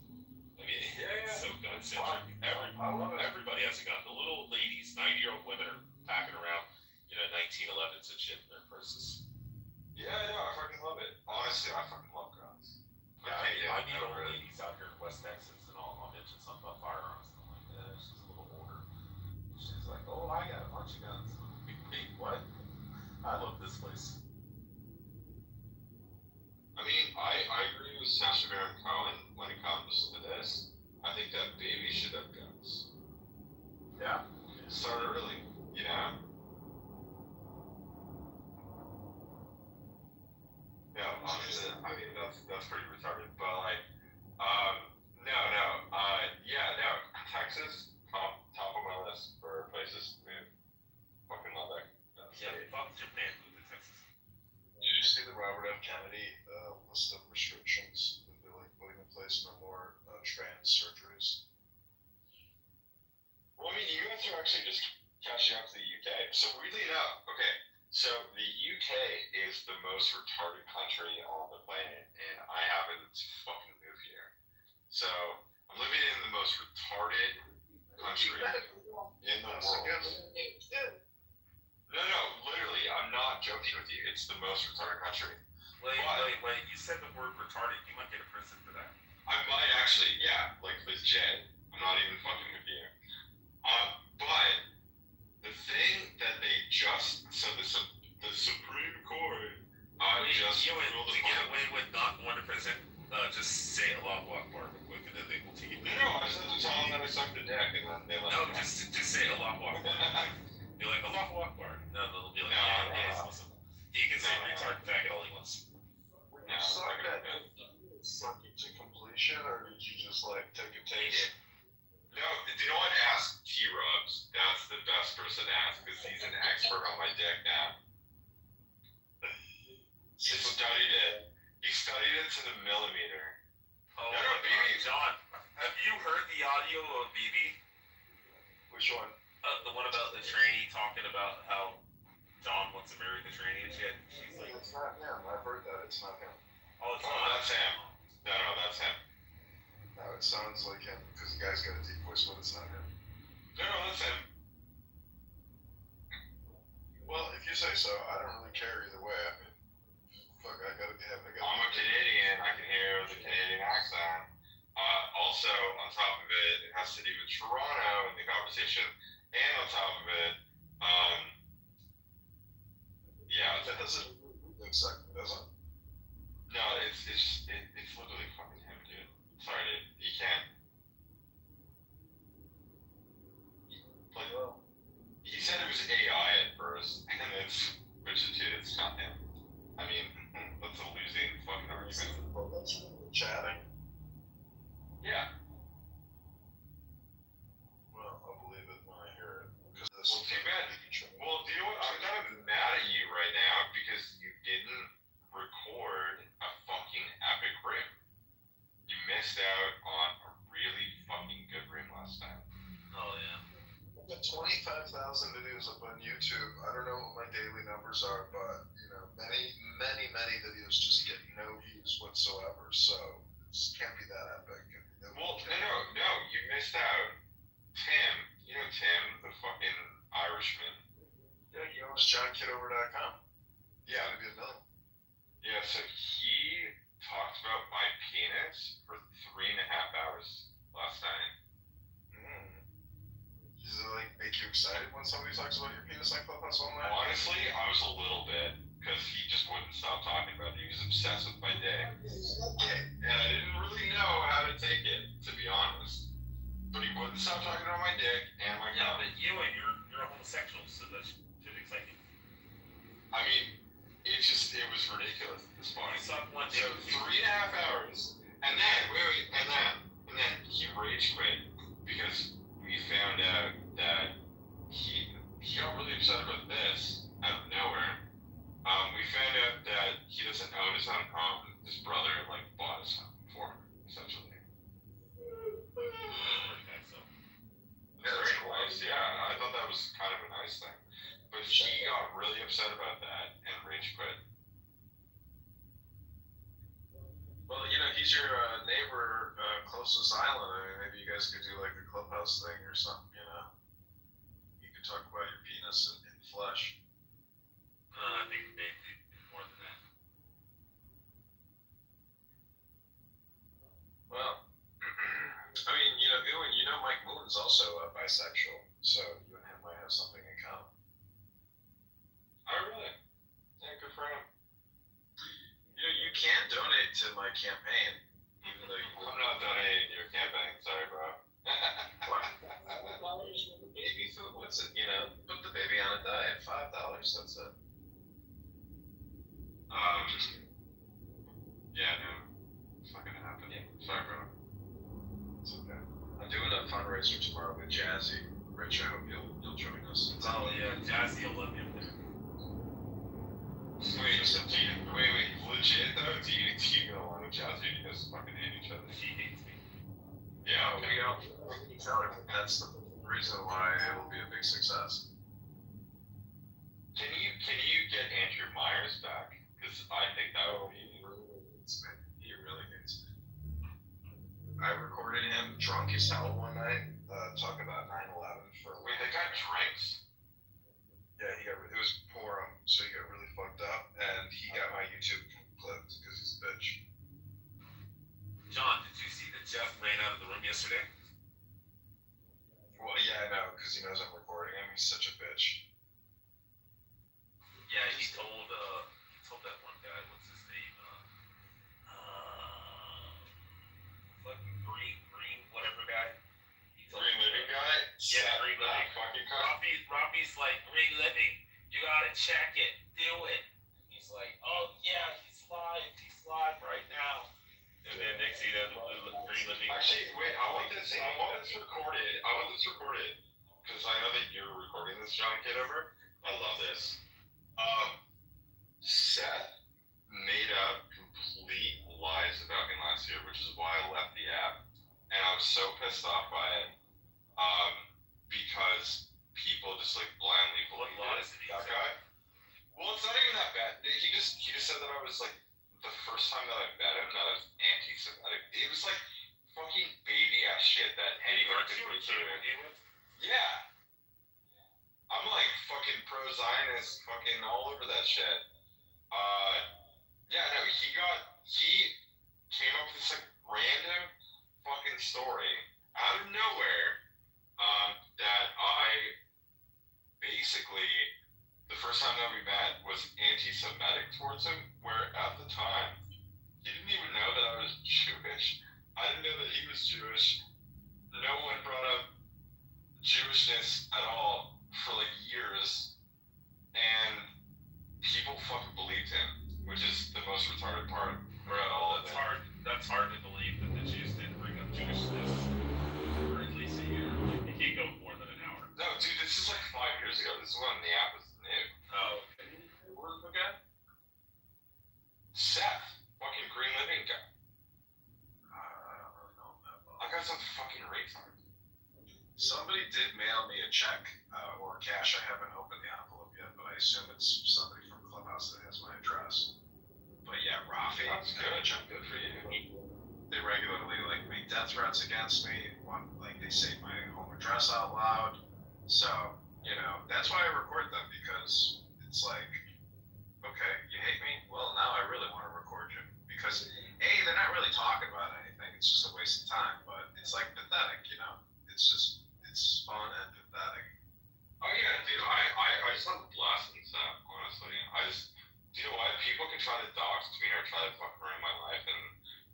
I mean, it's so gun centric. Everybody has a gun. The little ladies, 90-year-old women are packing around, 1911s and shit in their purses. Yeah, I fucking love it. Honestly, I fucking love guns. I need old ladies out here in West Texas, and I'll mention something about firearms. And I'm like, she's a little older. She's like, oh, I got a bunch of guns. Hey, what? I love this place. I mean, I agree with Sacha Baron Cohen when it comes to this. I think that babies should have guns. Yeah. Start early, Yeah, honestly, I mean, that's pretty retarded. But, like, Texas, top of my list for places to move. Fucking love that. Fuck Japan, move to Texas. Did you see the Robert F. Kennedy list of restrictions that they're like putting in place? No more trans surgeries. Well, I mean, you guys are actually just catching up to the UK. So weirdly enough, okay, so the UK is the most retarded country on the planet, and I happen to fucking move here. So I'm living in the most retarded country in the world. No, literally, I'm not joking with you. It's the most retarded country. Wait, you said the word retarded. You might get a prison for that. I might actually, yeah, like legit. I'm not even fucking with you. But the thing that they just, so the Supreme Court just ruled to get away with not going to prison, just say Allahu Akbar real quick, and then they will take it. No, I just have to tell them that I sucked the dick, and then they let me. Just say Allahu Akbar. You're like, Allahu Akbar. No, they'll be like, yeah, awesome. He can say retard faggot all he wants. When you suck that, suck it to completion, or did you just like take a taste? No, you know what? Ask T-Rubs. That's the best person to ask, because he's an expert on my dick now. He studied it. He studied it to the millimeter. Oh, no, BB. John, have you heard the audio of BB? Which one? The one about the tranny talking about how John wants to marry the tranny and shit. She's like, it's not him. I've heard that. It's not him. Oh, that's him. No, that's him. No, it sounds like him because the guy's got a deep voice, but it's not him. No, that's him. Well, if you say so, I don't really care either way. I mean, fuck, I gotta be having a good. I'm a Canadian. I can hear the Canadian accent. Also, on top of it, it has to do with Toronto and the conversation. And on top of it, that doesn't suck, does it? No, it's literally fucking him, dude. Sorry, dude. You can't. Like, he said it was AI at first, and it's not him. I mean, that's a losing fucking argument. Well, that's chatting. Yeah. Well, I'll believe it when I hear it. Well, too bad. Well, do you know what? I'm kind of mad at you right now because you didn't record a fucking epic rim. You missed out on a really fucking good rim last time. Oh, yeah. I've got 25,000 videos up on YouTube. I don't know what my daily numbers are, but, many videos just get no views whatsoever, so it can't be that epic. Well, no, you missed out. Tim, the fucking Irishman. Yeah, he owns JohnKitover.com. Yeah, maybe $1 million. Yeah, so he talked about my penis for 3.5 hours last night. Does it make you excited when somebody talks about your penis like Clubhouse online? Honestly, I was a little bit, because he just wouldn't stop talking about it. He was obsessed with my dick. And I didn't really know how to take it, to be honest. But he wouldn't stop talking about my dick and my cum. But you're a homosexual, so that should excite you. I mean, it was ridiculous at this point. So 3.5 hours, and then, and then he rage quit because we found out that he got really upset about this out of nowhere. We found out that he doesn't own his own home. His brother like bought his home for him, essentially. Okay, so Yeah, that's nice. Yeah, I thought that was kind of a nice thing. But he got really upset about that and rage quit. Well, you know, he's your neighbor closest island. I mean, maybe you guys could do like a clubhouse thing or something, you know? You could talk about your penis in flesh. I think they did more than that. Well, I mean, you know, Ewan, you know Mike Moon's also bisexual, so you and him might have something in common. Oh, really? Yeah, good for him. You know, you can donate to my campaign, even though you I'm not donating to your campaign. Sorry, bro. baby food. What's it? You know, put the baby on a diet. $5. That's it. Just kidding. Yeah, no, it's not gonna happen. Yeah. Sorry, bro. It's okay. I'm doing a fundraiser tomorrow with Jazzy. Rich, I hope you'll join us. Oh yeah, Jazzy will love him. Wait, legit though? Do you get along with Jazzy? You guys fucking hate each other. She hates me. Yeah, okay. We don't like each other. That's the reason why it will be a big success. Can you get Andrew Myers back? Because I think that would be. He really hates me. I recorded him drunk as hell one night, talking about 9/11 for. Wait, that guy drinks? Yeah, it was Purim, so he got really fucked up, and he got my YouTube clipped because he's a bitch. John, did you see that Jeff ran out of the room yesterday? Well, yeah, I know, because he knows I'm recording him. He's such a bitch. Yeah, he told that one guy, what's his name? Fucking green, whatever guy. He told Green Living guy? Yeah, Green Living. Fucking car. Robbie's like, Green Living, you gotta check it, do it. He's like, oh yeah, he's live right now. And then next thing you know, Green Living. Actually, wait, I want this recorded, because I know that you're recording this, John Kitover. I love this. Seth made up complete lies about me last year, which is why I left the app, and I was so pissed off by it, because people just like blindly believed that guy. Well, it's not even that bad. He just said that I was like the first time that I met him that I was anti-Semitic. It was like fucking baby ass shit that anybody could read through. Yeah. I'm like fucking pro-Zionist, fucking all over that shit. Yeah, no, he came up with this like random fucking story out of nowhere, that I basically, the first time that we met was anti-Semitic towards him, where at the time, he didn't even know that I was Jewish. I didn't know that he was Jewish. No one brought up Jewishness at all for like years, and people fucking believed him, which is the most retarded part about all of it. That's hard to believe that the Jews didn't bring up Jewishness for at least a year. You can't go more than an hour. No, dude, this is like 5 years ago. This is when the app was new. Oh, okay. Who was the guy? Seth, fucking Green Living guy. I don't really know him that well. I got some fucking retard. Somebody did mail me a check or cash. I haven't opened the envelope yet, but I assume it's somebody from Clubhouse that has my address. But yeah, Rafi, That's good. good for you. They regularly like make death threats against me. They say my home address out loud. So you know that's why I record them, because it's like, okay, you hate me? Well, now I really want to record you, because they're not really talking about anything. It's just a waste of time. But it's like pathetic, you know. It's fun and pathetic. Oh yeah, dude, I just have a blast in stuff, honestly. Do you know what? People can try to dox me or try to fuck ruin my life, and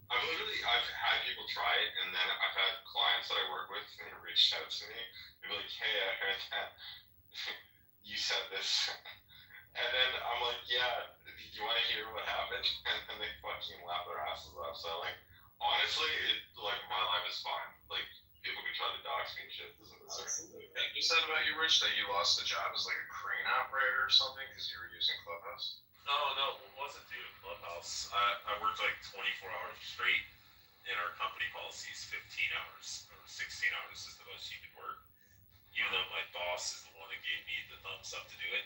I've had people try it, and then I've had clients that I work with and they reached out to me and be like, hey, I heard that you said this. And then I'm like, yeah, do you want to hear what happened? And then they fucking laugh their asses off. So like, honestly, my life is fine. Like, people can we try to dox me and shit. Doesn't matter. You said about you, Rich, that you lost the job as like a crane operator or something because you were using Clubhouse. No, it wasn't due to Clubhouse. I worked like 24 hours straight, and our company policy is 15 hours, or 16 hours is the most you can work. Even though my boss is the one that gave me the thumbs up to do it.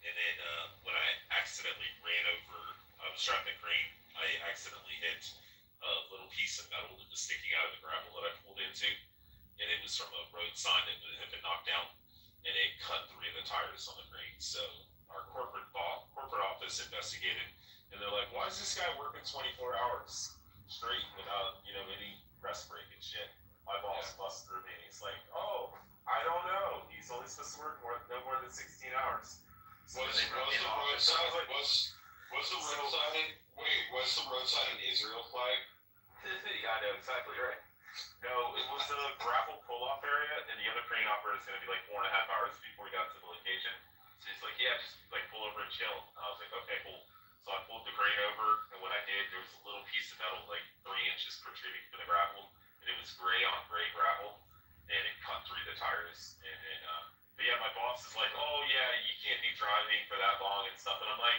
And then when I accidentally ran over, I was driving a crane, I accidentally hit a little piece of metal that was sticking out of the gravel that I pulled into. And it was from a road sign that had been knocked down. And it cut 3 of the tires on the crane. So our corporate office investigated. And they're like, why is this guy working 24 hours straight without, any rest break and shit? My boss busted through me and he's like, oh, I don't know. He's only supposed to work no more than 16 hours. So Was the road sign an Israel flag? Yeah, I know exactly right. No, it was a gravel pull-off area, and the other crane operator is going to be like 4.5 hours before we got to the location. So he's like, yeah, just like pull over and chill. And I was like, okay, cool. So I pulled the crane over, and when I did, there was a little piece of metal like 3 inches protruding from the gravel, and it was gray on gray gravel, and it cut 3 of the tires. But yeah, my boss is like, oh yeah, you can't be driving for that long and stuff, and I'm like,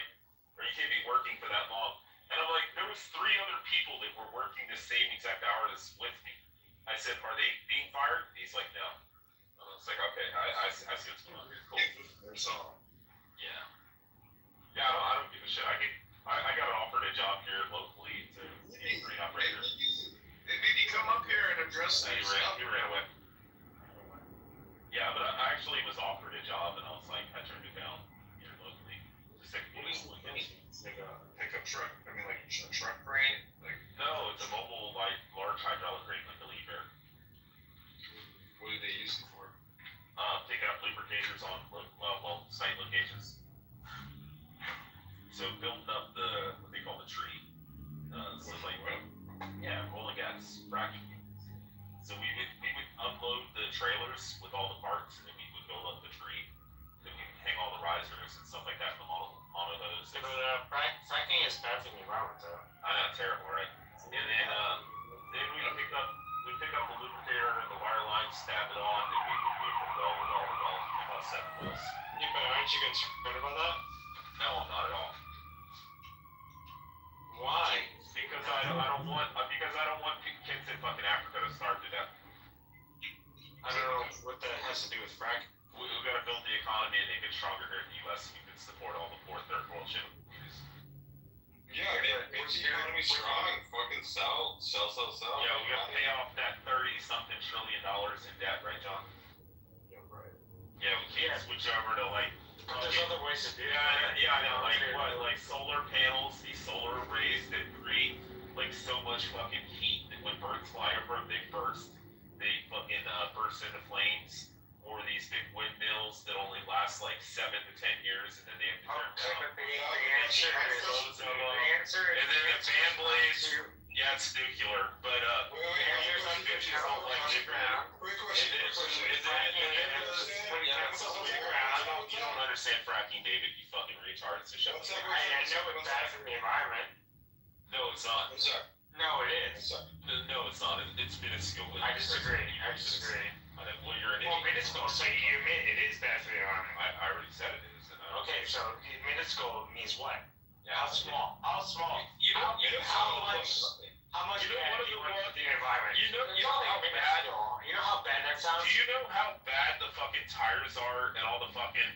or you can't be working for that long. And I'm like, there was 3 other people that were working the same exact hours with me. I said, are they being fired? He's like, no. I was like, okay, I see what's going on here. Cool. So, yeah. Yeah, I don't give a shit. I got offered a job here locally to be a crane operator. Maybe come up here and address that. He ran away. Yeah, but I actually was offered a job, and I was like, I turned it down here locally. Just like, It's like a pickup truck. I mean, like a truck crane. Like, no, it's a mobile, like large hydraulic crane, like a lever. what do they use it for? Picking up lubricators on site locations. So building up what they call the tree. So like, oil and gas fracking. So we would unload the trailers with all the parts, and then we would build up the tree. Then we would hang all the risers and stuff like that in the mono those. Fracking is bad for the environment, though. I know, terrible, right? And then we would pick up the lubricator and the wire line, stab it on, and we would move from well to well to well, about 7 wells. Yeah, but aren't you concerned about that? No, I'm not at all. Why? Because I don't want kids in fucking Africa to starve to death. I don't know what that has to do with fracking. We gotta build the economy and make it stronger here in the U.S. so we can support all the poor third world shit. Yeah, I mean, make the economy strong. Fucking sell. Yeah, we gotta pay off that $30-something trillion in debt, right, John? Yeah, right. Yeah, we can't switch over to like. But there's other ways to do it. Yeah, I know. Like what? Like solar panels, these solar arrays that create like so much fucking heat that when birds fly over, they burst. They fucking burst into flames. Or these big windmills that only last like 7 to 10 years, and then they have to turn down. But the answer is and then the fan blades. Yeah, it's nuclear, but Quick question. you don't understand fracking, David. You fucking retard. So shut What's the that? fuck up. I know it's bad for the environment. No, it's not. What's that? No, it is. No, it's not. It's minuscule. I disagree. Well, you're an Well, idiot. minuscule, so you admit it is bad for the environment. I already said it is. Okay, so minuscule means what? Yeah, How small? How small? You know How much bad do you want for the environment? You know how bad. You know how bad that sounds? Do you know how bad the fucking tires are and all the fucking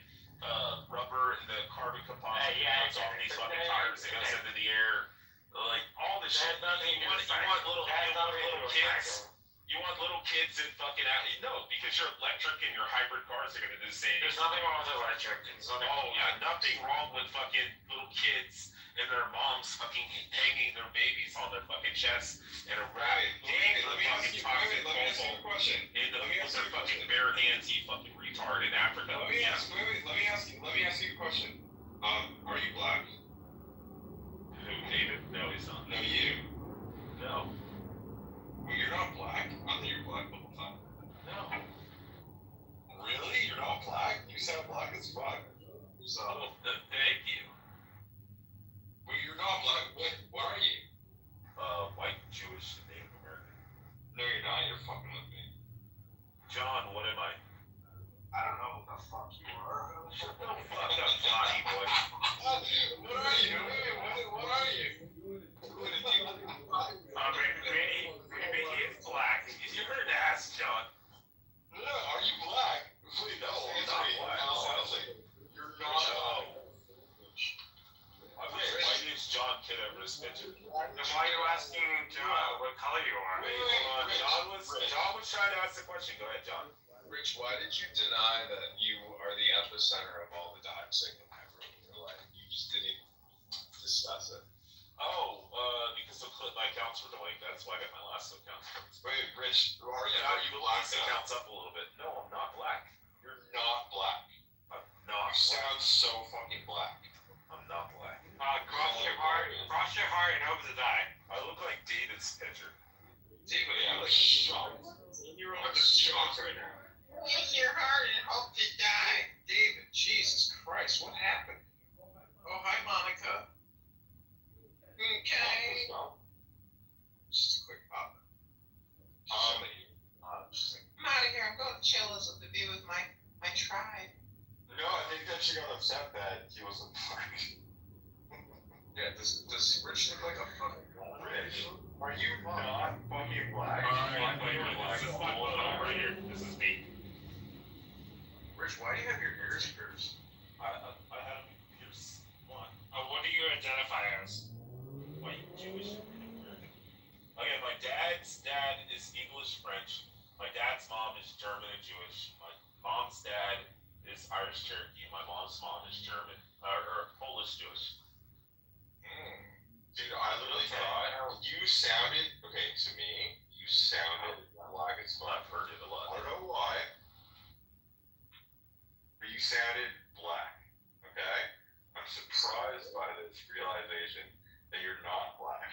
rubber and the carbon composite that comes off these fucking tires that goes into the air? Like all this shit. You want little kids. You want little kids in fucking no, because your electric and your hybrid cars are gonna do the same. There's nothing wrong with electric. Nothing wrong with fucking little kids and their moms fucking hanging their babies on their fucking chests and a rabbit Let me ask you a question. With their fucking bare hands, you fucking retard in Africa. Let me ask you a question. Are you black? Who, David? No, he's not. No, you. No. Well, you're not black. I thought you were black the whole time. No. Really? You're not black? You sound black as fuck. So. Thank you. Well, you're not black. What are you? White, Jewish, and Native American. No, you're not. You're fucking with me. Then why are you asking John what color you are? Wait, John was trying to ask the question. Go ahead, John. Rich, why did you deny that you are the epicenter of all the doxing ever in your life? You just didn't even discuss it. Oh, because my accounts were delayed. That's why I got my last account. Wait, Rich, are you black These now? accounts up a little bit. No, I'm not black. You're not black. I'm not. You sound so fucking black. I'm not black. Cross your heart and hope to die. I look like David's picture. David, I'm like shocked. I'm just shocked right now. Cross your heart and hope to die. David, Jesus Christ, what happened? Oh, hi, Monica. Okay. Just a quick pop. Monica, I'm going to Chili's to be with my tribe. No, I think that she got upset that he wasn't black. Yeah, does Rich look like a fucking Rich, are you not fucking black? This is my photo right here. This is me. Rich, why do you have your ears pierced? I have here's one. What do you identify as? White Jewish American. Okay, my dad's dad is English French. My dad's mom is German and Jewish. My mom's dad is Irish Cherokee. My mom's mom is German or Polish Jewish. Dude, I literally thought you sounded, okay, to me, you sounded black as fuck. I've heard it a lot. I don't know why, but you sounded black, okay? I'm surprised by this realization that you're not black.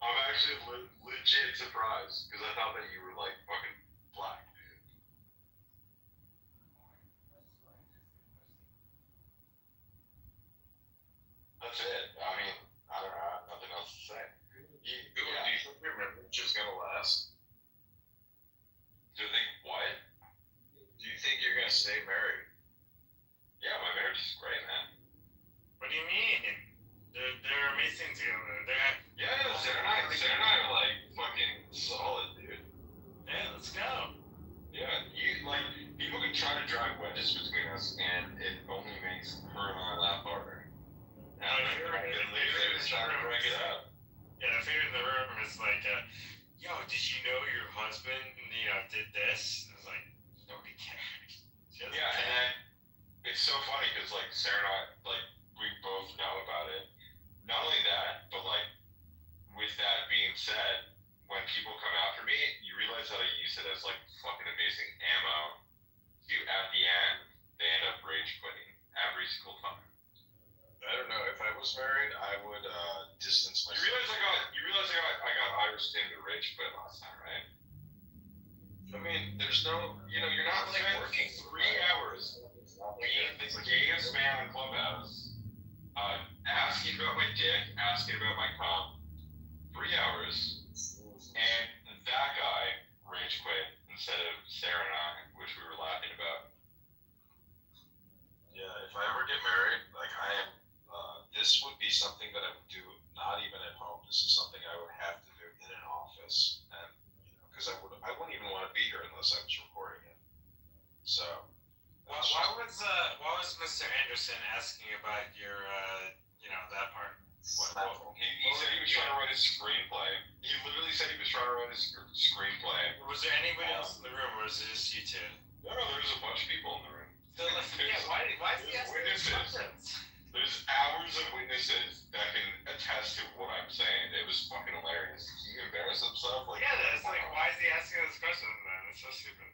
I'm actually legit surprised, because I thought that you were, like, fucking black, dude. That's it. I mean, I don't know. I have nothing else to say. Do you think your marriage is gonna last? Do you think what? Do you think you're gonna stay married? Yeah, my marriage is great, man. What do you mean? They're amazing together. Yeah, Sarah and I are like fucking solid, dude. Yeah, let's go. Yeah, people can try to drive wedges between us, and it only makes her and I laugh harder. And later it's trying to break it up. Yeah, the favorite in the room is like, yo, did you know your husband, did this? I was like, nobody cares. Yeah, and then it's so funny because like Sarah and I, like we both know about it. Not only that, but like with that being said, when people come after me, you realize that I use it as like fucking amazing ammo to at the end they end up rage quitting every single time. I don't know. If I was married, I would distance myself. You realize I got Irish Tim to rage quit last time, right? I mean, there's no, you're not like working 3 hours being the gayest man in Clubhouse, asking about my dick, asking about my cum, 3 hours, and that guy rage quit instead of Sarah and I, which we were laughing about. Yeah, if I ever get married, like I am, this would be something that I would do not even at home. This is something I would have to do in an office, and because I wouldn't even want to be here unless I was recording it. So. Why was Mr. Anderson asking about your, that part? He said he was trying to write a screenplay. He literally said he was trying to write a screenplay. Was there anybody else in the room, or was it just you two? No, there was a bunch of people in the room. So, why is he asking these questions? There's hours of witnesses that can attest to what I'm saying. It was fucking hilarious. He embarrassed himself. Yeah, that's like, why is he asking those questions then? It's so stupid.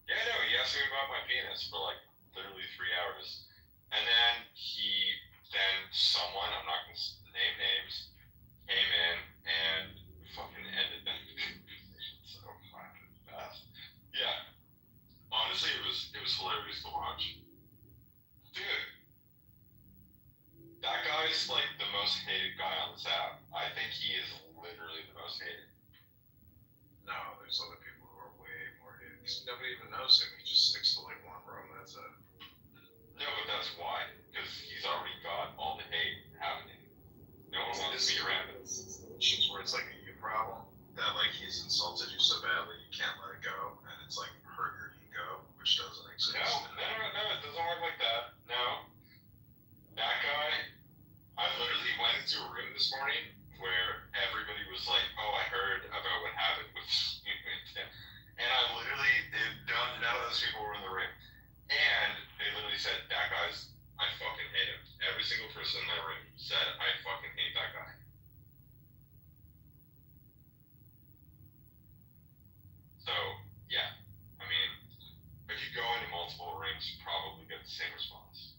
Yeah, no, he asked me about my penis for like literally 3 hours. And then someone, I'm not going to name names, came in and fucking ended that conversation so fucking fast. Yeah. Honestly, it was hilarious to watch. Dude. That guy's like the most hated guy on this app. I think he is literally the most hated. No, there's other people who are way more hated. Because nobody even knows him. He just sticks to like one room. That's it. No, but that's why. Because he's already got all the hate happening. No one wants to be around him. Situations where it's like a you problem. That like he's insulted you so badly you can't let it go. And it's like hurt your ego, which doesn't exist. No, it doesn't work like that. No. That guy, I literally into a room this morning where everybody was like, "Oh, I heard about what happened with," and I literally, none of those people were in the room, and they literally said, "That guy's, I fucking hate him." Every single person in that room said, "I fucking hate that guy." So yeah, I mean, if you go into multiple rooms, you probably get the same response.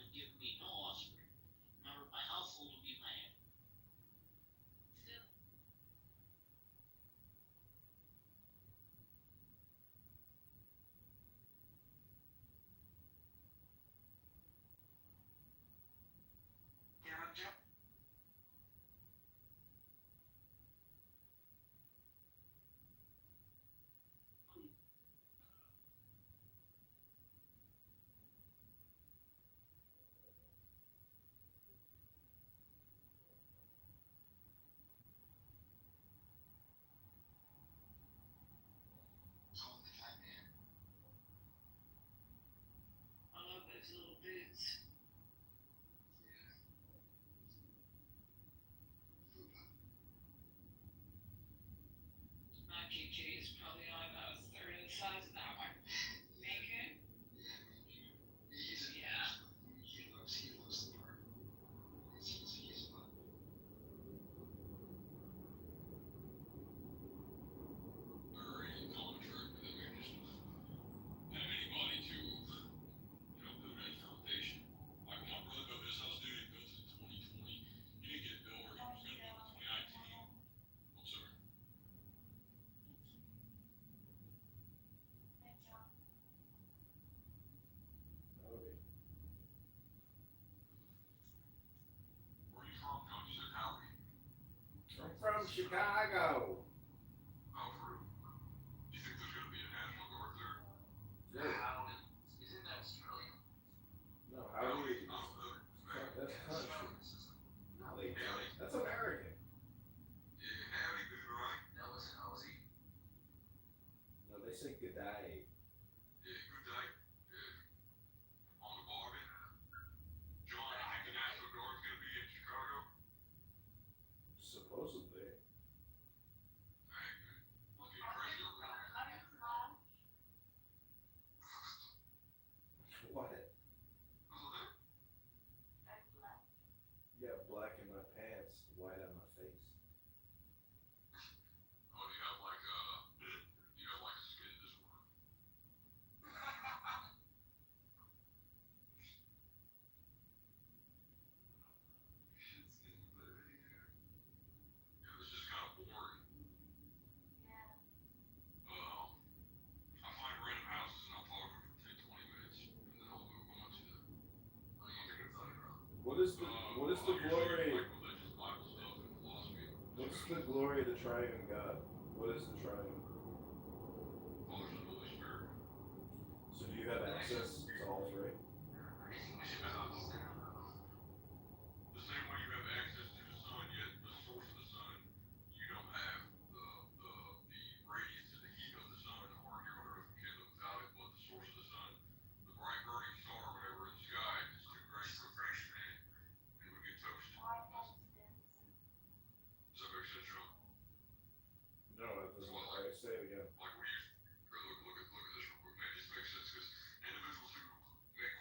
have given me no offspring. Remember, my household will be my end. Still. I love those little boots. My QQ is probably only about a third of the size of that one. Maine Coon? Yeah. He loves the part. He's fun. Already contract with them, just have anybody to, build that foundation. Like when my brother built his house, dude, he built it in 2020. He didn't get it built where he was gonna build it in 2019. I'm sorry. Where are you from, John? You said Howie. I'm from Chicago. Oh, for real? Do you think there's gonna be a National Guard there? Yeah. Isn't that Australia? No, Howdy is. Oh, really? That's country. No, that's American. Yeah, howdy, good right? That was an Aussie. No, they say good day. Yeah, good day. Yeah. On the bargain. John, I think the National Guard's gonna be in Chicago. Supposedly. Dang, man. Must be crazy over there. What? Oh, that? You got black in my pants, white on my face. Oh, you have like a skin disorder. Shit's getting better here. Yeah, this is kind of boring. I find random houses and I'll talk to them for 10, 20 minutes, and then I'll move on to the. I think it's like, What is the glory? like religious Bible stuff and philosophy. What's the glory of the triune God? What is the triune? Father, Son, Holy Spirit. So do you have access to all three? The same way you have access to the sun, yet the source of the sun, you don't have the radiance and the heat of the sun, or here on earth we can't live without it, but the source of the sun, the bright burning star, whatever in the sky, is too great for friction in, and we get toast. Does that make sense, John? No, it doesn't. Alright, say it again. Like we use, or look at this real quick, maybe this makes sense, because individuals who make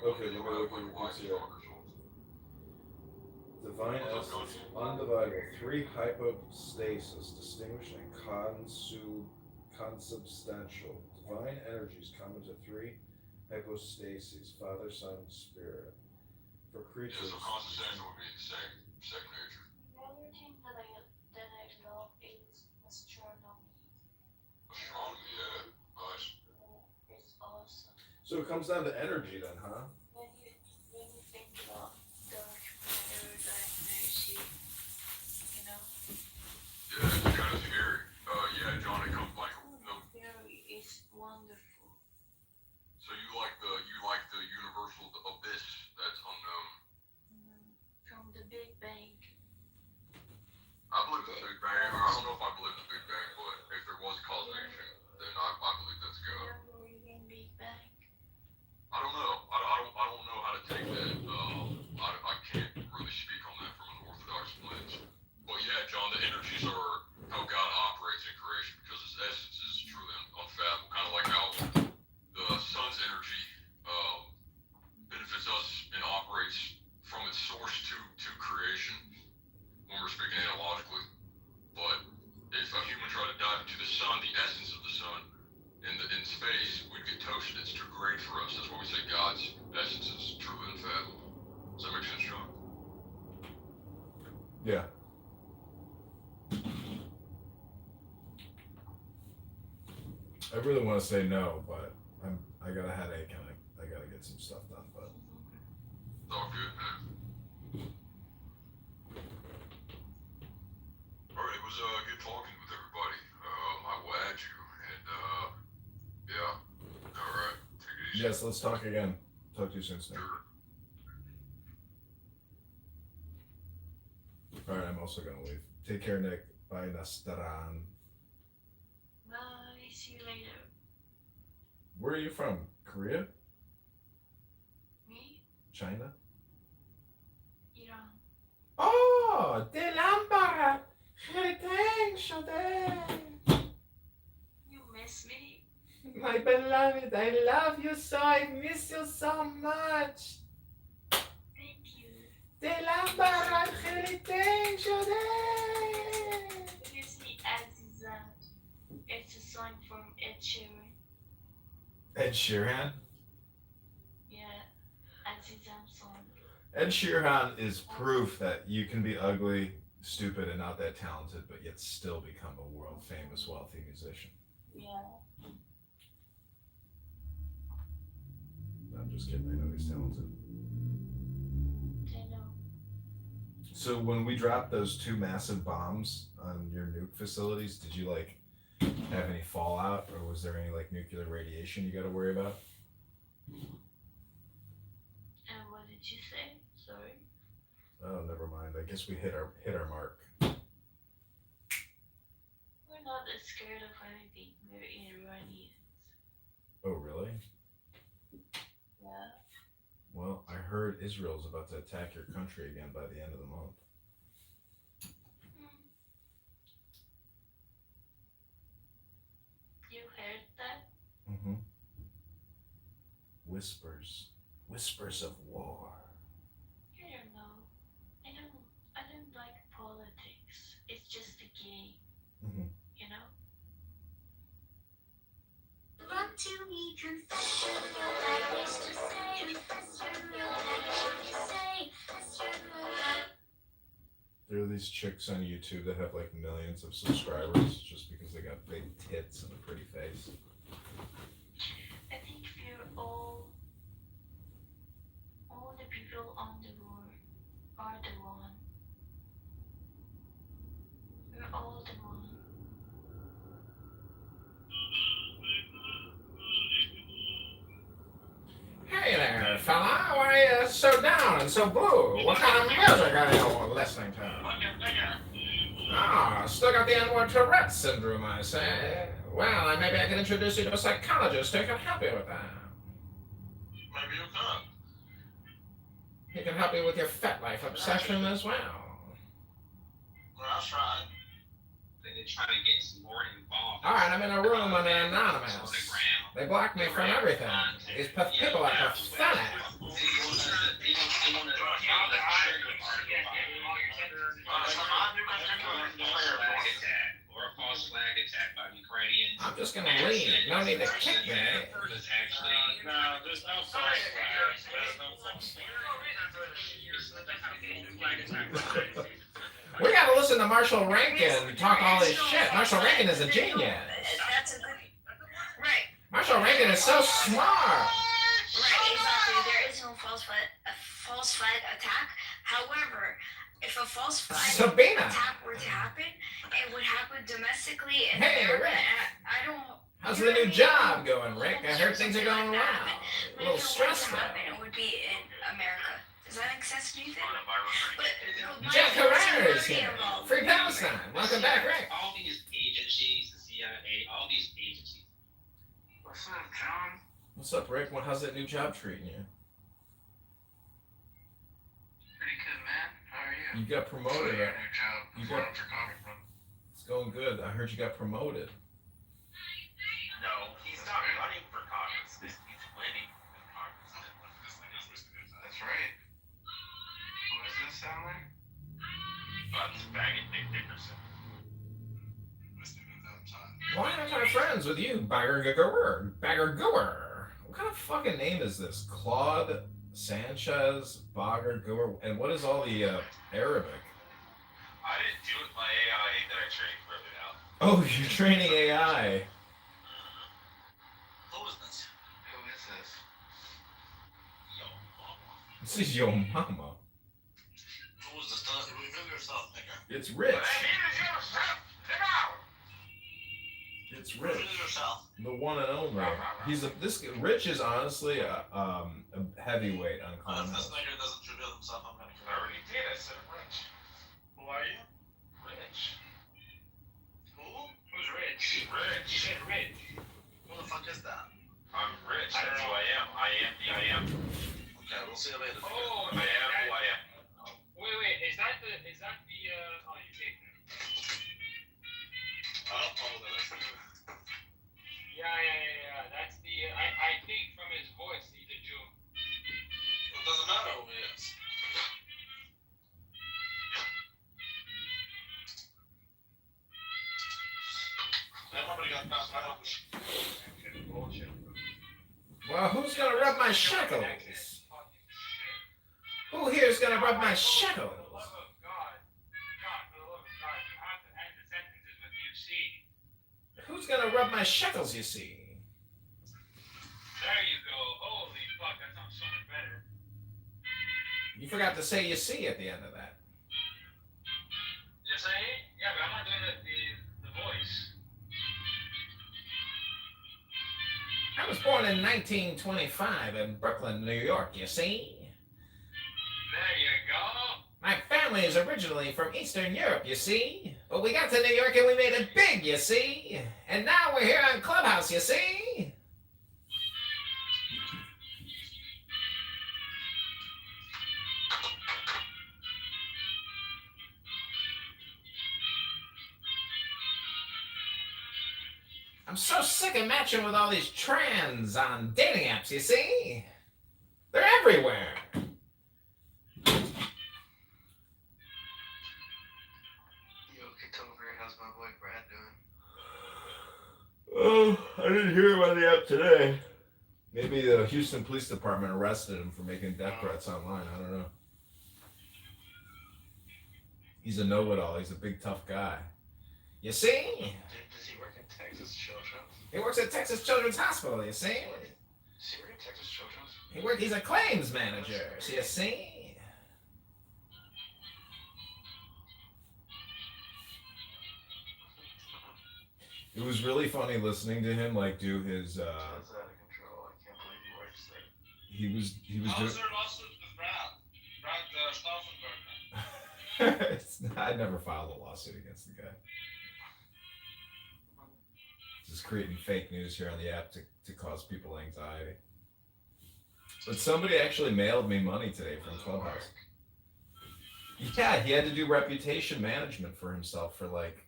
Okay, let me look at your PTR. Divine essence, undividable, three hypostasis, distinguished and consubstantial. Divine energies common to three hypostases, Father, Son, and Spirit. For Yeah, creatures. so consubstantial would be second nature. The other thing that I love is astronomy. Astronomy, yeah, nice. It's awesome. So it comes down to energy then, huh? When you think about dark matter, dark energy, you know. Yeah, it's kind of scary. Yeah, John, it comes like no. Theory is wonderful. So you like the universal abyss that's unknown. From the Big Bang. I believe the Big Bang. I don't know if I believe the Big Bang, but if there was causation, then I believe that's God. You don't believe in Big Bang? I don't know. I don't know how to take that. I can't really speak on that from an orthodox lens. But yeah, John, the energies are how God operates in creation because His essence is truly unfathomable. Kind of like how the sun's energy benefits us and operates from its source to creation when we're speaking analogically. But if a human tried to dive into the sun, the essence of the sun, in space, we'd get toasted. It's too great for us. That's why we say God's essence is truly unfathomable. Does that make sense, John? Yeah. I really want to say no, but I got a headache and I got to get some stuff done. But it's all good, man. All right, it was good talking with everybody. I will add you, and yeah. All right, take it easy. yes, let's talk again. Talk to you soon, Snake. Sure. All right, I'm also gonna leave. Take care, Nick. Bye, Nastaran. Bye. See you later. Where are you from? Korea? Me? China? Iran. Oh, Delambara! You miss me? My beloved, I love you so. I miss you so much. Thank you. Delambara, Gives me Azizan. It's a song from Ed Sheeran. Ed Sheeran? Yeah, Azizan song. Ed Sheeran is proof that you can be ugly, stupid, and not that talented, but yet still become a world famous, wealthy musician. Yeah. I'm just kidding. I know he's talented. I know. So when we dropped those two massive bombs on your nuke facilities, did you have any fallout, or was there any nuclear radiation you got to worry about? And what did you say? Sorry. Oh, never mind. I guess we hit our mark. We're not as scared of anything. We're Iranians. Oh, really? Yeah. Well, I heard Israel's about to attack your country again by the end of the month. You heard that? Mm-hmm. Whispers of war. I don't know. I don't like politics. It's just a game. Mm-hmm. You know? Run to me, confess your real life is to say, confess your real life is to say, confess your real life. There are these chicks on YouTube that have millions of subscribers just because they got big tits and a pretty face. I think we're all the people on the world are the one. We're all the one. Hey there, fella. Why are you so down and so blue? What kind of music are you listening to? Ah, still got the N-word Tourette syndrome, I say. Well, maybe I can introduce you to a psychologist who can help you with that. Maybe you can. He can help you with your fat life obsession as well. Well, that's right. They're trying to get some more involved. Alright, I'm in a room under Anonymous. They blocked me from everything. These people are pathetic. Or a false flag attack by Ukrainians. I'm just gonna leave. No need to kick me. No, there's no false flag. There's no false flag. We gotta listen to Marshall Rankin talk all this shit. Marshall Rankin is a genius. That's a good. Right. Marshall Rankin is so smart. Right, exactly. There is no false flag attack. However, if a false flag Sabina. attack were to happen, it would happen domestically in Hey, America. Rick. And I don't. How's the new job going, Rick? I heard things are going well. A little If it were to stressful. happen, it would be in America. Does that make sense to you? But Jack Herrera is here. Free Palestine. Welcome back, Rick. All these agencies, the CIA, all these agencies. What's up, John? What's up, Rick? How's that new job treating you? Pretty good, man. How are you? You got promoted. New job. You got. For Congressman. It's going good. I heard you got promoted. No, he's not running for Congress. He's winning for Congress. That's right. What does this sound like? That's Baggett Nick Dickerson. Why am I friends with you, Bagger Gower? What kind of fucking name is this? Claude Sanchez Bagger Gower? And what is all the Arabic? I didn't do it. My AI that I trained wrote it out. Oh, you're training AI. Who is this? Who is this? Yo, mama. This is your mama. Who is this? Reveal yourself, nigga. It's Rich. yourself. Get out. It's Rich. Reveal yourself. The one and only. Rich is honestly a heavyweight on If Clubhouse. this nigga doesn't reveal himself, I'm gonna kill him. I already did. I said Rich. Who are you? Rich. Who? Who's Rich? Rich. You said Rich. Who the fuck is that? I'm Rich. That's who I am. I am the I am. Okay, we'll see you later. Oh, I am who I am. Wait, is that the, oh, you kicked him. Oh, that's the Yeah, that's the, I think from his voice, he's a Jew. It doesn't matter who he is. Nobody got past my bullshit. Well, who's gonna rub my shekels? Who here's gonna rub my shekels? Who's gonna rub my shekels, you see? There you go. Holy fuck, that sounds so much better. You forgot to say you see at the end of that. You say? Yeah, but I'm not doing the voice. I was born in 1925 in Brooklyn, New York, you see? There you go. My family is originally from Eastern Europe, you see? But we got to New York and we made it big, you see? And now we're here on Clubhouse, you see? I'm so sick of matching with all these trans on dating apps, you see? They're everywhere. Yo, Kitover, how's my boy Brad doing? Oh, I didn't hear about the app today. Maybe the Houston Police Department arrested him for making death threats online. I don't know. He's a know-it-all. He's a big, tough guy. You see? Does he work in Texas Children's? He works at Texas Children's Hospital, you see? Does he work in Texas Children's? He's a claims manager, so you see? It was really funny listening to him, like, do his, That's out of control. I can't believe he works there. he was How's doing... their lawsuit with Brad? Brad Stauffenberg. I never filed a lawsuit against the guy. Just creating fake news here on the app to cause people anxiety. But somebody actually mailed me money today from Clubhouse. Yeah, he had to do reputation management for himself for like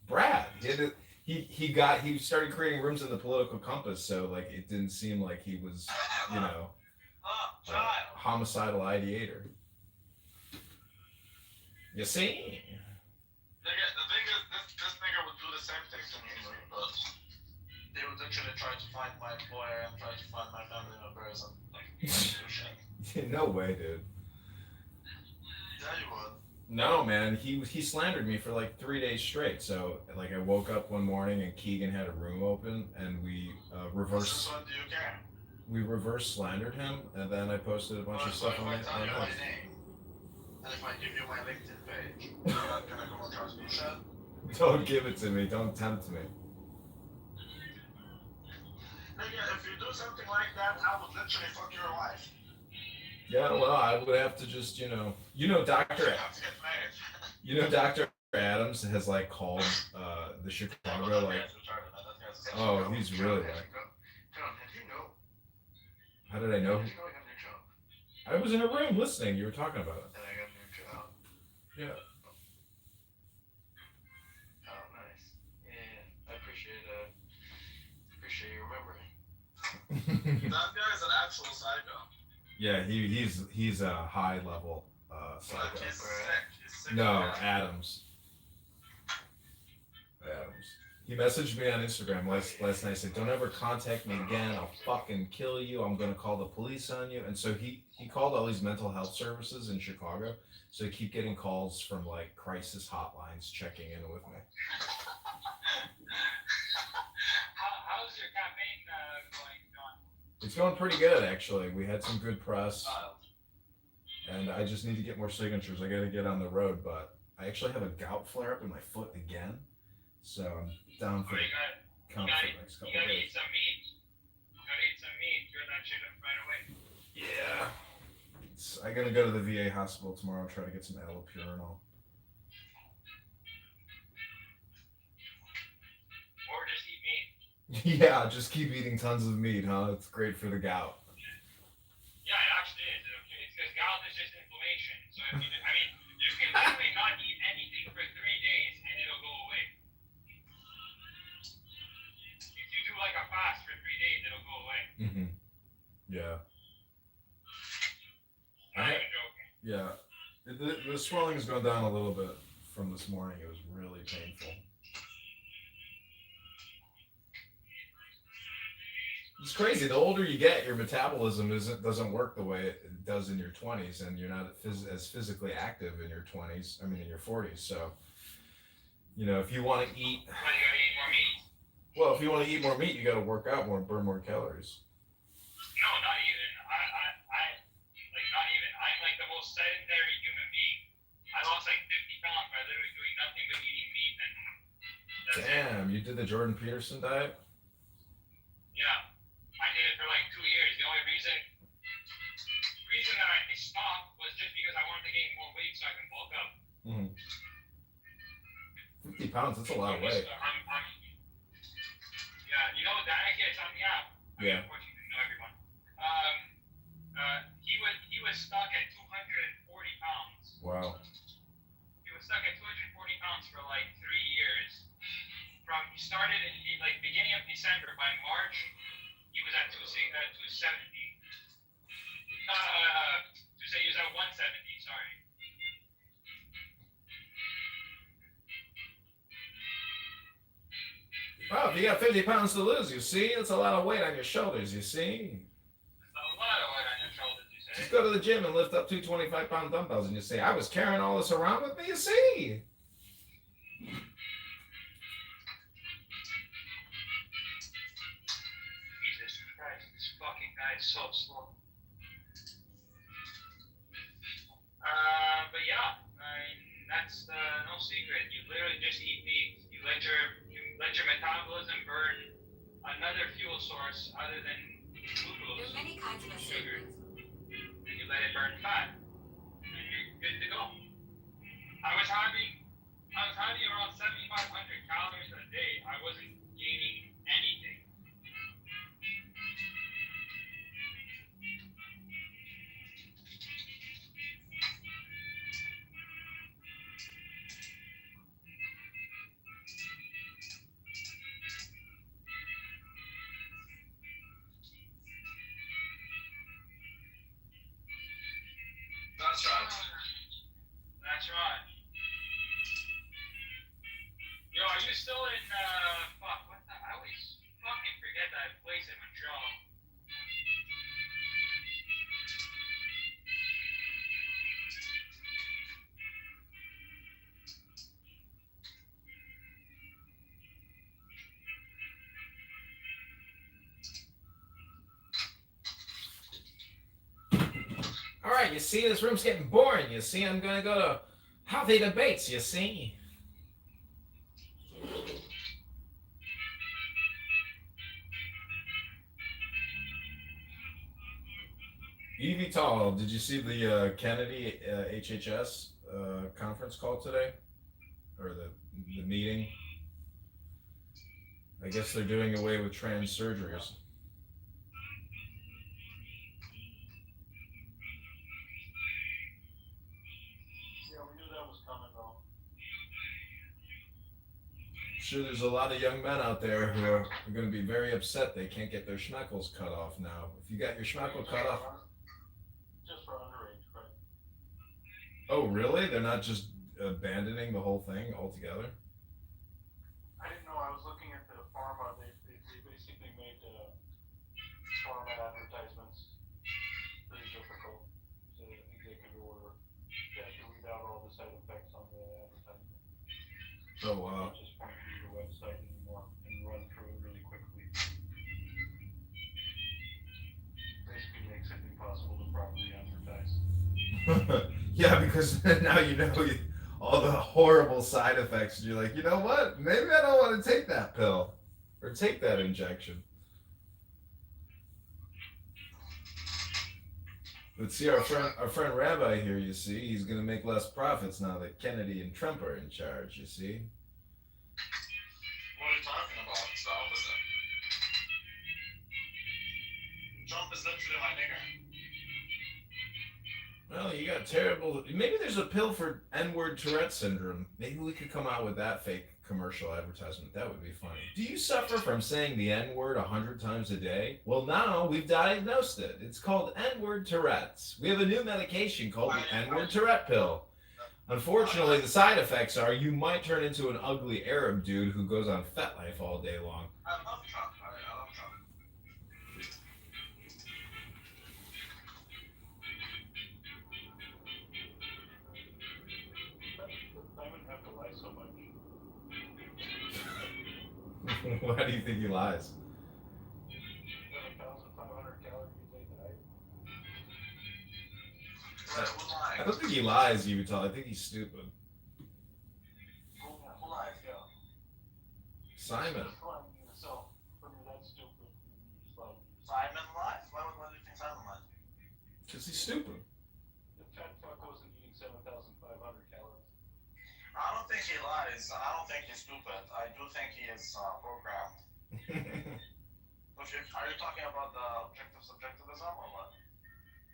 Brad. He started creating rooms in the Political Compass, so like it didn't seem like he was, you know. homicidal ideator. You see? The thing is, this nigga would do the same thing to me, but they would literally try to find my employer and try to find my family members and like do shit. No way, dude. Yeah, you would. No, man. He slandered me for like 3 days straight. So like I woke up one morning and Keegan had a room open and we reverse. Since when do you care? We reverse slandered him and then I posted a bunch of stuff on it. If I tell you my name and if I give you my LinkedIn page, you're not gonna go and trust me, shit? Don't give it to me. Don't tempt me. Nigga, if you do something like that, I would literally fuck your life. Yeah, well, I would have to just, Dr. Dr. Adams has like called the Chicago like. Oh, he's really like. How did I know? I was in a room listening. You were talking about it. And I got a new job. Yeah. Oh, nice. Yeah, I appreciate you remembering. That guy's an actual psycho. Yeah, he's a high level psycho. Like he's sick. No, Adams. He messaged me on Instagram last night. Said, "Don't ever contact me again. I'll fucking kill you. I'm gonna call the police on you." And so he called all these mental health services in Chicago. So I keep getting calls from like crisis hotlines checking in with me. How's your campaign going? It's going pretty good, actually. We had some good press, and I just need to get more signatures. I got to get on the road, but I actually have a gout flare up in my foot again, so I'm down for the count for the next couple You gotta days. eat some meat. Cure that shit up right away. Yeah. I gotta go to the VA hospital tomorrow and try to get some allopurinol. Or just eat meat. Yeah, just keep eating tons of meat, huh? It's great for the gout. Yeah, it actually is. It's because gout is just inflammation. So if you can literally not eat anything for 3 days and it'll go away. If you do like a fast for 3 days, it'll go away. Mm-hmm. Yeah. Not even joking. Yeah. The swelling has gone down a little bit from this morning. It was really painful. It's crazy. The older you get, your metabolism doesn't work the way it does in your 20s, and you're not as physically active in your 20s. I mean, in your 40s. So, if you want to eat, But you gotta eat more meat. well, if you want to eat more meat, you got to work out more, burn more calories. No, not even. Not even. I'm like the most sedentary human being. I lost like 50 pounds by literally doing nothing but eating meat and that's it. Damn, you did the Jordan Peterson diet? Yeah. I did it for like 2 years. The only reason that I stopped was just because I wanted to gain more weight so I can bulk up. Mm-hmm. 50 pounds, that's a lot of weight. Yeah, you know that kid's on the app. Yeah. Unfortunately, you know everyone. He was stuck at 240 pounds. Wow. He was stuck at 240 pounds for like 3 years. He started in like beginning of December. By March, he was at 270. He was at 170. Sorry. Wow, if you got 50 pounds to lose, you see? That's a lot of weight on your shoulders, you see? That's a lot of weight on your shoulders, you say? Just go to the gym and lift up 2 25-pound dumbbells and you say, I was carrying all this around with me, you see? Jesus Christ, this fucking guy is so slow. But yeah, that's no secret. You literally just eat meat. You let your metabolism burn another fuel source other than glucose. There are many kinds of sugar. And you let it burn fat. And you're good to go. I was having around 7,500 calories a day. I wasn't gaining anything. right, you see, this room's getting boring. You see, I'm gonna go to healthy debates. You see. Evital, did you see the Kennedy HHS conference call today, or the meeting? I guess they're doing away with trans surgeries. Yeah, we knew that was coming though. Sure, there's a lot of young men out there who are going to be very upset they can't get their schmeckles cut off now. If you got your schmeckle cut off, Just for underage, right? oh really? They're not just abandoning the whole thing altogether? I didn't know. I was looking at the pharma. They basically made pharma advertisements very difficult. It's an executive order. You have to read out all the side effects on the advertisement. Oh wow. Just point to the website anymore and run through it really quickly. Basically makes it impossible to properly advertise. Yeah, because now you know all the horrible side effects, and you're like, you know what? Maybe I don't want to take that pill or take that injection. But see, our friend Rabbi here, you see, he's going to make less profits now that Kennedy and Trump are in charge, you see. What are you talking about? It's the opposite. Trump is literally my nigger. Well, you got terrible. Maybe there's a pill for N-word Tourette syndrome. Maybe we could come out with that fake commercial advertisement. That would be funny. Do you suffer from saying the N-word 100 times a day? Well, now we've diagnosed it. It's called N-word Tourette's. We have a new medication called the N-word Tourette pill. Unfortunately, the side effects are you might turn into an ugly Arab dude who goes on FetLife all day long. I love Trump. I love Trump. I wouldn't have to lie so much. Why do you think he lies? 7,500 calories a day. I don't think he lies, Utah. I think he's stupid. Who lies, yo? Simon. So, when you're that stupid, you just lie. Simon lies? Why do you think Simon lies? Because he's stupid. The fat fuck wasn't eating 7,500 calories. I don't think he lies, and I don't think he's stupid. I do think he is programmed. Are you talking about the objective subjectivism or what?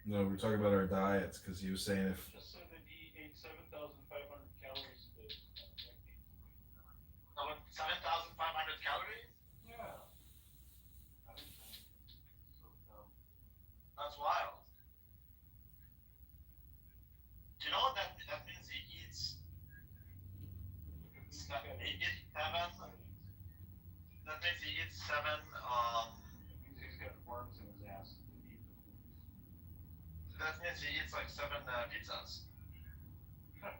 No, we're talking about our diets because he was saying if. Just said that he ate 7,500 calories a day. 7,500 calories? Yeah. That's wild. Do you know what that means? He eats. That means he eats seven. It means he's got worms in his ass. That means he eats like 7 pizzas. But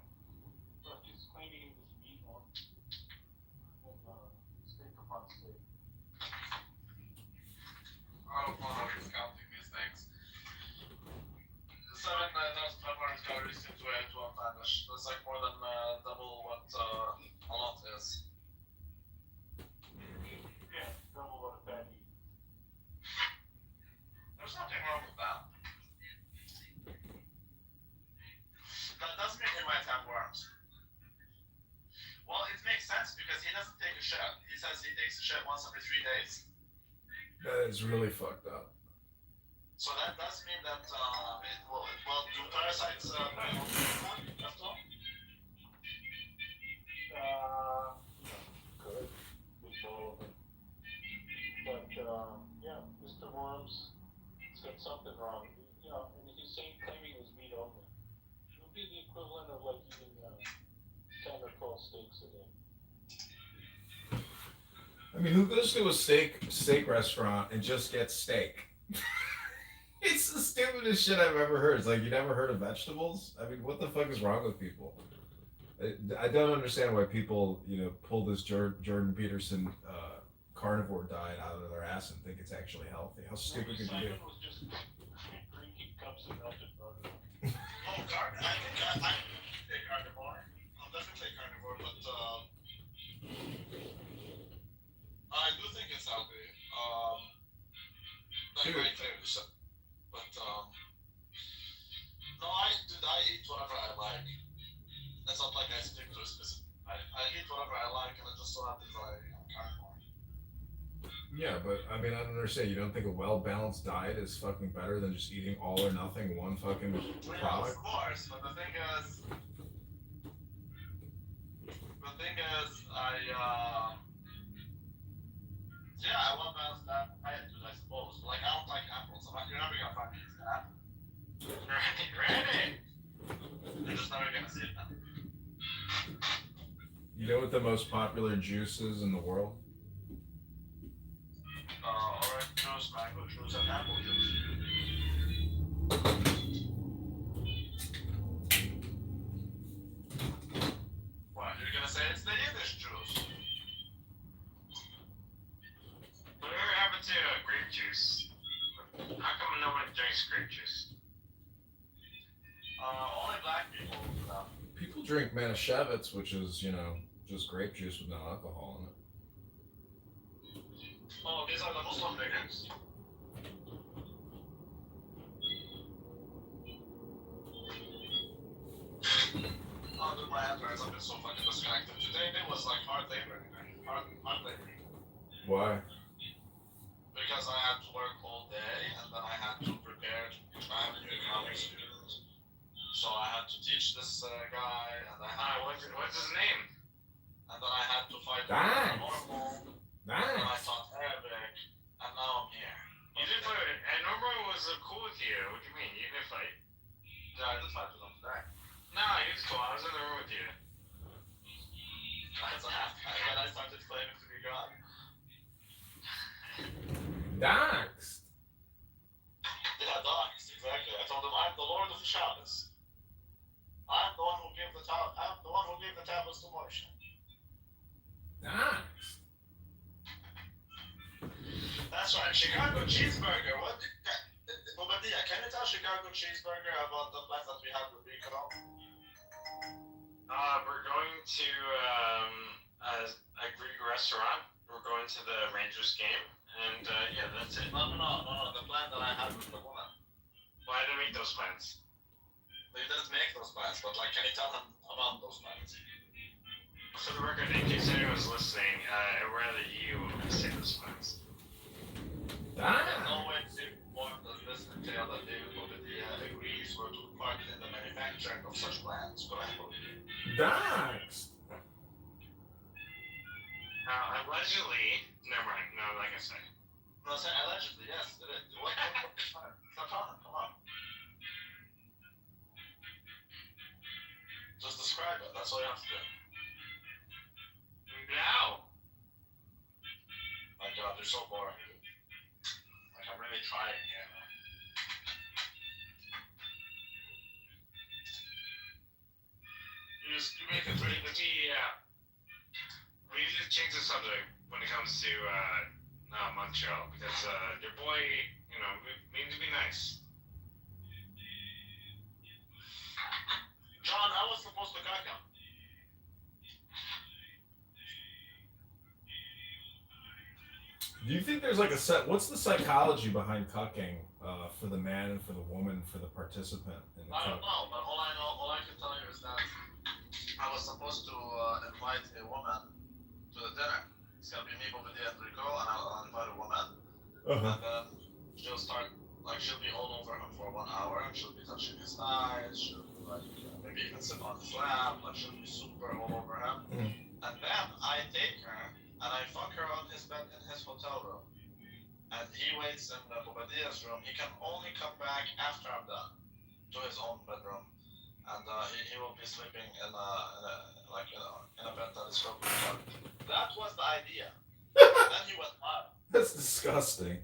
he's claiming it was meat on steak upon steak. I don't know how he's counting these things. 7,500 calories seems way too outlandish. That's like more than double what a lot is. Yeah, double what a fat eat. There's nothing wrong with that. That doesn't mean he might have worms. Well, it makes sense because he doesn't take a shit. He says he takes a shit once every 3 days. That is really fucked up. So that does mean that do parasites after all? Good. Big bowl of it. But, yeah, Mr. Worms has got something wrong. You know, and he's claiming it was meat only. It would be the equivalent of like eating 10 or 12 steaks a day. I mean, who goes to a steak restaurant and just gets steak? It's the stupidest shit I've ever heard. It's like, you never heard of vegetables? I mean, what the fuck is wrong with people? I don't understand why people, pull this Jordan Peterson carnivore diet out of their ass and think it's actually healthy. How stupid could you be? Simon was just drinking cups of melted butter. Yeah, but I mean, I don't understand. You don't think a well-balanced diet is fucking better than just eating all or nothing, one fucking Well, yeah, of product? course, but the thing is, yeah, I want balanced diet, I suppose. But like, I don't like apples. You're never gonna find me eating an apple. Ready? You're just never gonna see it now. You know what the most popular juice is in the world? Orange juice, mango juice, and apple juice. What? You're gonna say it's the Yiddish juice? Whatever happened to grape juice? How come no one drinks grape juice? Only black people. People drink Manischewitz, which is, you know, just grape juice with no alcohol in it. Oh, these are the Muslim niggas. Oh, dude, my afterwards, I've been so fucking distracted. Today it was like hard labor. Hard labor. Why? Because I had to work all day, and then I had to prepare to teach my economics students. So I had to teach this guy, and I had what's his name? And then I had to fight Nice. normal. Nice. And then I taught Arabic, and now I'm here. You did fight. And Norma was cool with you. What do you mean? You didn't fight? Yeah, I did fight with him today. No, he was cool. I was in the room with you. That's a half. And then I started claiming to be God. Doxed. Yeah, dogs, exactly. I told him I'm the Lord of the Shabbos. I'm the one who gave the tablets to Moshe. Doxed. That's right, Chicago cheeseburger. What? Bobadilla, can you tell Chicago cheeseburger about the plans that we have with Rico? We're going to a Greek restaurant. We're going to the Rangers game, and yeah, that's it. No. The plan that I had with the woman. Well, I didn't make those plans. You didn't make those plans, but like, can you tell them about those plans? For the record, in case anyone's listening, I'd rather you say those plans. There's no way to inform this entail that David Bobadilla agrees or took part in the manufacturing of such plans. Go ahead, Bobadilla. Doxed. Allegedly, never mind. No, like I said. No, say allegedly, yes. What? Stop talking, come on. Just describe it, that's all you have to do. Now. My God, you're so boring. Like, I'm really trying here. You make it really good. We need to change the subject when it comes to Montreal, because your boy, you know, we need to be nice. John, I was supposed to cut him. Do you think there's like a set? What's the psychology behind cucking for the man and for the woman, for the participant in the I don't cuck? know, but all I can tell you is that I was supposed to invite a woman to the dinner. It's gonna be me, Bobadilla, and Rico, and I'll invite a woman. Uh-huh. And then she'll start, like, she'll be all over him for 1 hour, and she'll be touching his thighs, she'll be like, maybe even sit on his lap, like, she'll be super all over him. And then I take her, and I fuck her on his bed in his hotel room. And he waits in Bobadilla's room. He can only come back after I'm done to his own bedroom. And he will be sleeping in a bed that is filled with blood. That was the idea. Then he went wild. That's disgusting.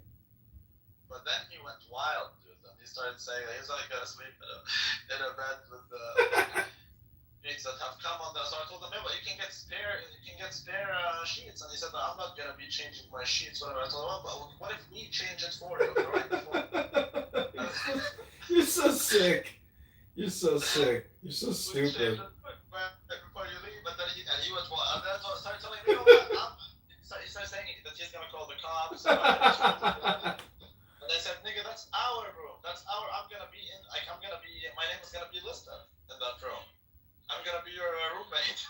But then he went wild, dude. And he started saying he's not gonna sleep in a bed with sheets that have come on there. So I told him, yeah, but you can get spare sheets. And he said, I'm not gonna be changing my sheets, whatever. I told him, but what if we change it for you? Right before. You're so sick. You're so sick. You're so stupid. Before you leave, and then he went wild. And then I started telling me, he started saying that he's gonna call the cops. And I said, nigga, that's our room. I'm gonna be my name is gonna be listed in that room. I'm gonna be your roommate.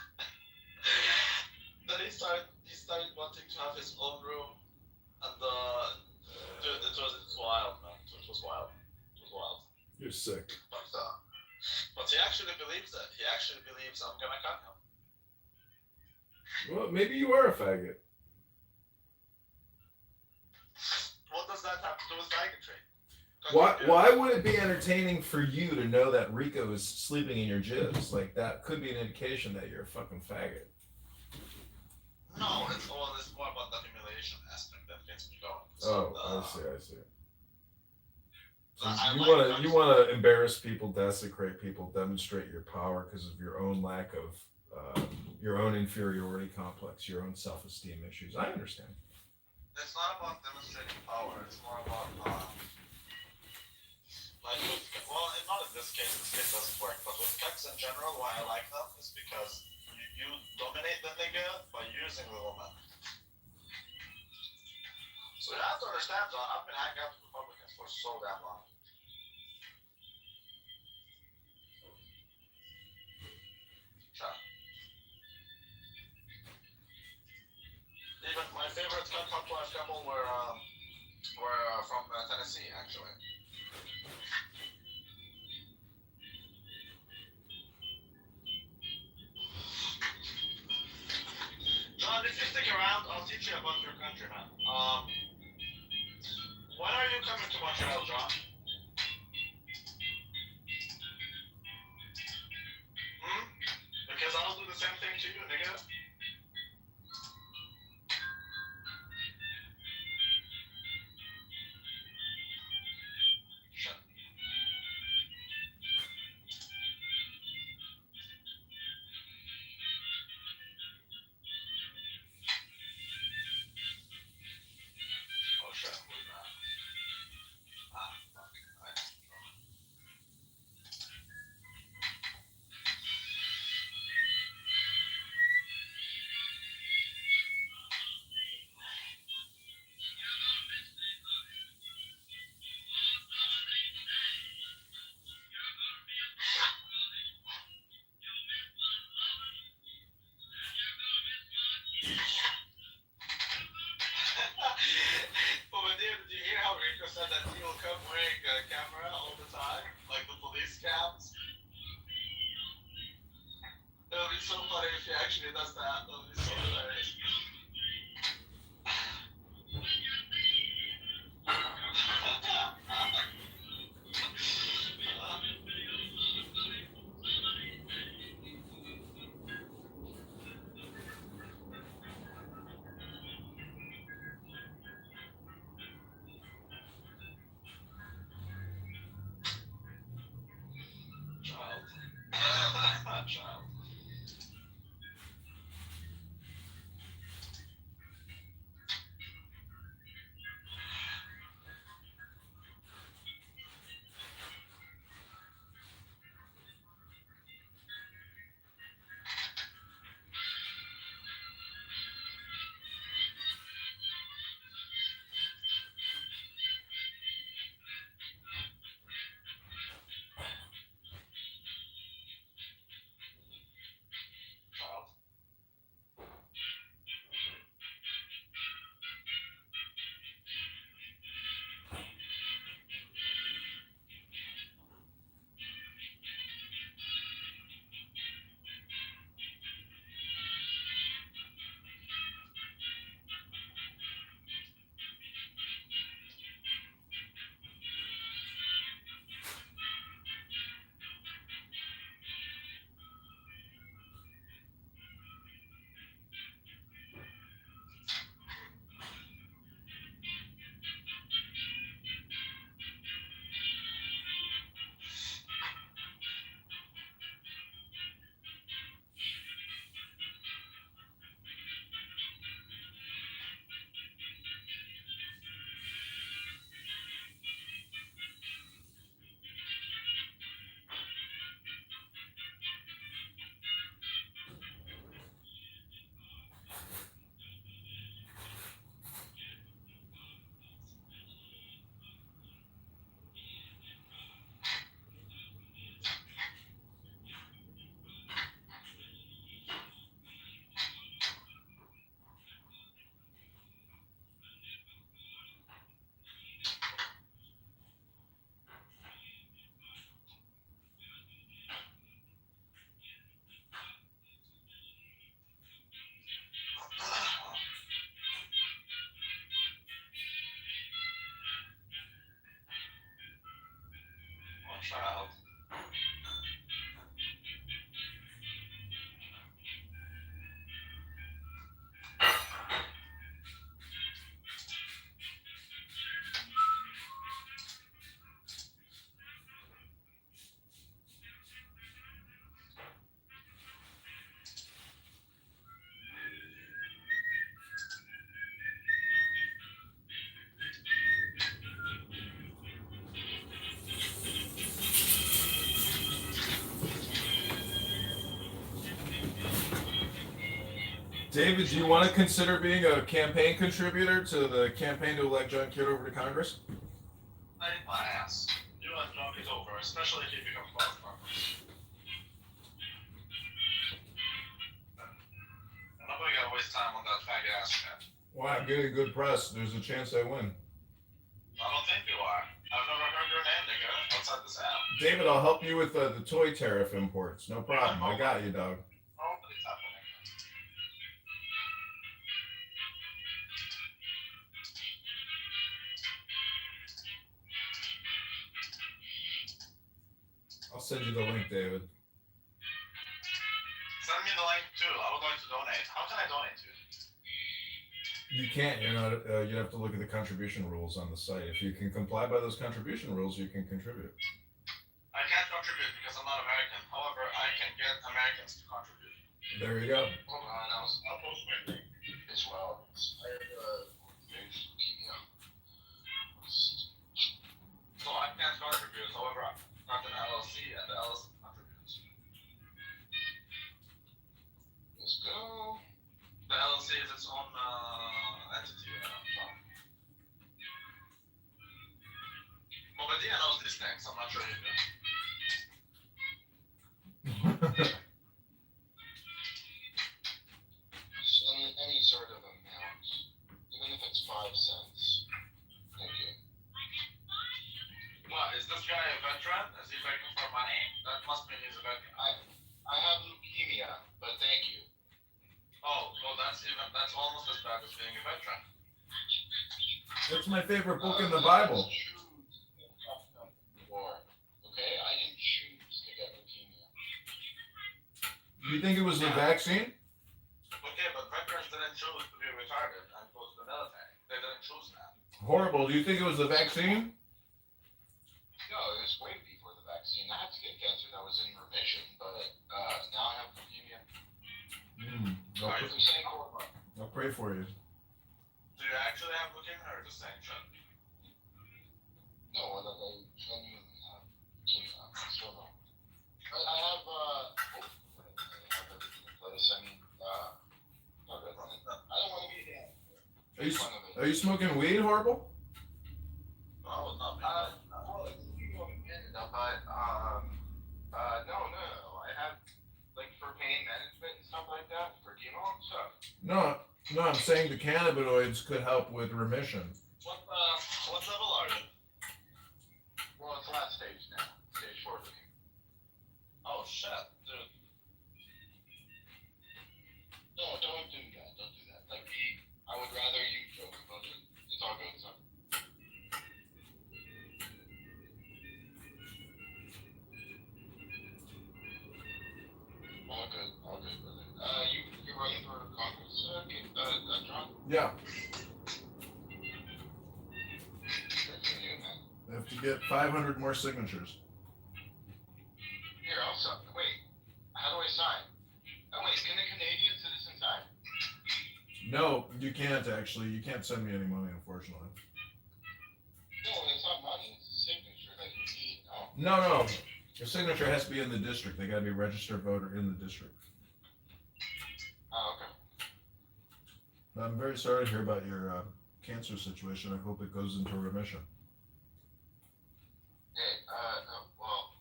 Then he started wanting to have his own room, and You're sick. But he actually believes that. He actually believes I'm gonna cut him. Well, maybe you are a faggot. What does that have to do with faggotry? Why would it be entertaining for you to know that Rico is sleeping in your jibs? Like, that could be an indication that you're a fucking faggot. No, it's more about the humiliation aspect that gets me going. So, I see. So I you want to embarrass people, desecrate people, demonstrate your power because of your own lack of your own inferiority complex, your own self-esteem issues. I understand. It's not about demonstrating power. It's more about not in this case. This case doesn't work. But with cucks in general, why I like them is because you dominate the nigga by using the woman. So you have to understand, John. I've been hanging out with Republicans for so damn long. Sure. Even my favorite couple were from Tennessee, actually. John, if you stick around, I'll teach you about your country, man. When are you coming to Montreal, John? Because I'll do the same thing to you, nigga. Shut. Oh, shit. Fuck. But did you hear how Rico said that he will come wearing a camera all the time? Like the police cams? It would be so funny if he actually does that. That would be so hilarious. Child. Child. child. David, do you want to consider being a campaign contributor to the campaign to elect John Kitover to Congress? I need my ass. You want John Kitover, especially if he becomes part of Congress. I'm not gonna waste time on that faggot ass man. Why? I'm getting good press. There's a chance I win. I don't think you are. I've never heard your name, nigga, outside this app. David, I'll help you with the toy tariff imports. No problem. I got you, dog. Nobody's happening. I'll send you the link, David. Send me the link too. I would like to donate. How can I donate to you? You can't. You're not. You have to look at the contribution rules on the site. If you can comply by those contribution rules, you can contribute. I can't contribute because I'm not American. However, I can get Americans to contribute. There you go. Hold on, I'll post my link as well. I have leukemia. So I can't contribute. However, I'm not an LLC, and the LLC contributes. Let's go. The LLC is its own entity. Well, Medina knows these things. I'm not sure you do. Any sort of amount, even if it's 5 cents. Thank you. What, is this guy a veteran? Is he begging for money? That must mean he's a veteran. I have leukemia, but thank you. Oh, well, that's almost as bad as being a veteran. That's my favorite book in the Bible. Okay, I didn't choose to get leukemia. You think it was the vaccine? Okay, but veterans didn't choose to be retarded and go to the military. They didn't choose that. Horrible. Do you think it was the vaccine? No, it was way before the vaccine. I had to get cancer that was in remission, but now I have leukemia. I'll pray for you. Do you actually have leukemia or just saying shit? No, I genuinely have leukemia. I still know. I have everything in place. I mean, no good. I don't want to be a Are you smoking weed, Horrible? No, not me. Well, it's legal in Canada, but no. I have like for pain management and stuff like that, for chemo and stuff. No, I'm saying the cannabinoids could help with remission. What level are you? Well, it's last stage now. Stage 4 leukemia. Oh shit, dude. No, don't do that. Don't do that. Like, I would rather you joke about it. It's all good, son. All good, brother. You're running for Congress, John? Yeah. Good for you, man. I have to get 500 more signatures. Here, I'll sign. Wait, how do I sign? Oh, wait, can a Canadian citizen sign? No, you can't actually. You can't send me any money, unfortunately. No, it's not money. It's a signature that you need. No. No. Your signature has to be in the district. They got to be a registered voter in the district. Oh, okay. I'm very sorry to hear about your cancer situation. I hope it goes into remission. Hey, well,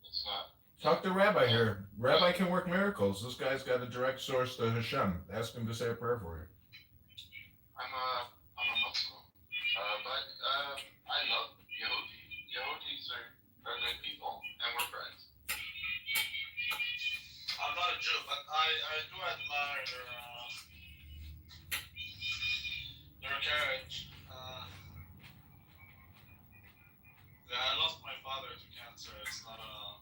it's not. Talk to Rabbi here. Rabbi can work miracles. This guy's got a direct source to Hashem. Ask him to say a prayer for you. I'm a Muslim, but I love Yehudi. Yehudis are good people, and we're friends. I'm not a Jew, but I do admire your courage. Yeah, I lost cancer. It's not a.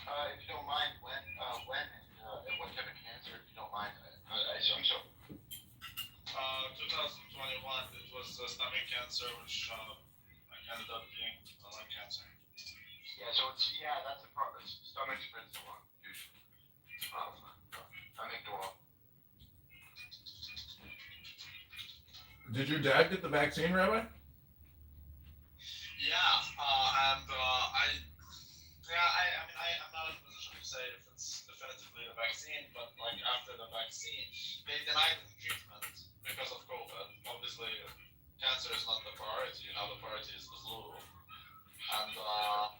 If you don't mind, when and what type of cancer, if you don't mind, I'm sorry. 2021, it was stomach cancer, which ended up being lung cancer. Yeah, so that's the problem. Stomach spits the lung, usually. I make the wrong. Did your dad get the vaccine, Rabbi? Yeah, I'm not in a position to say if it's definitively the vaccine, but like after the vaccine, they denied him treatment because of COVID. Obviously, cancer is not the priority. Now the priority is the flu, and I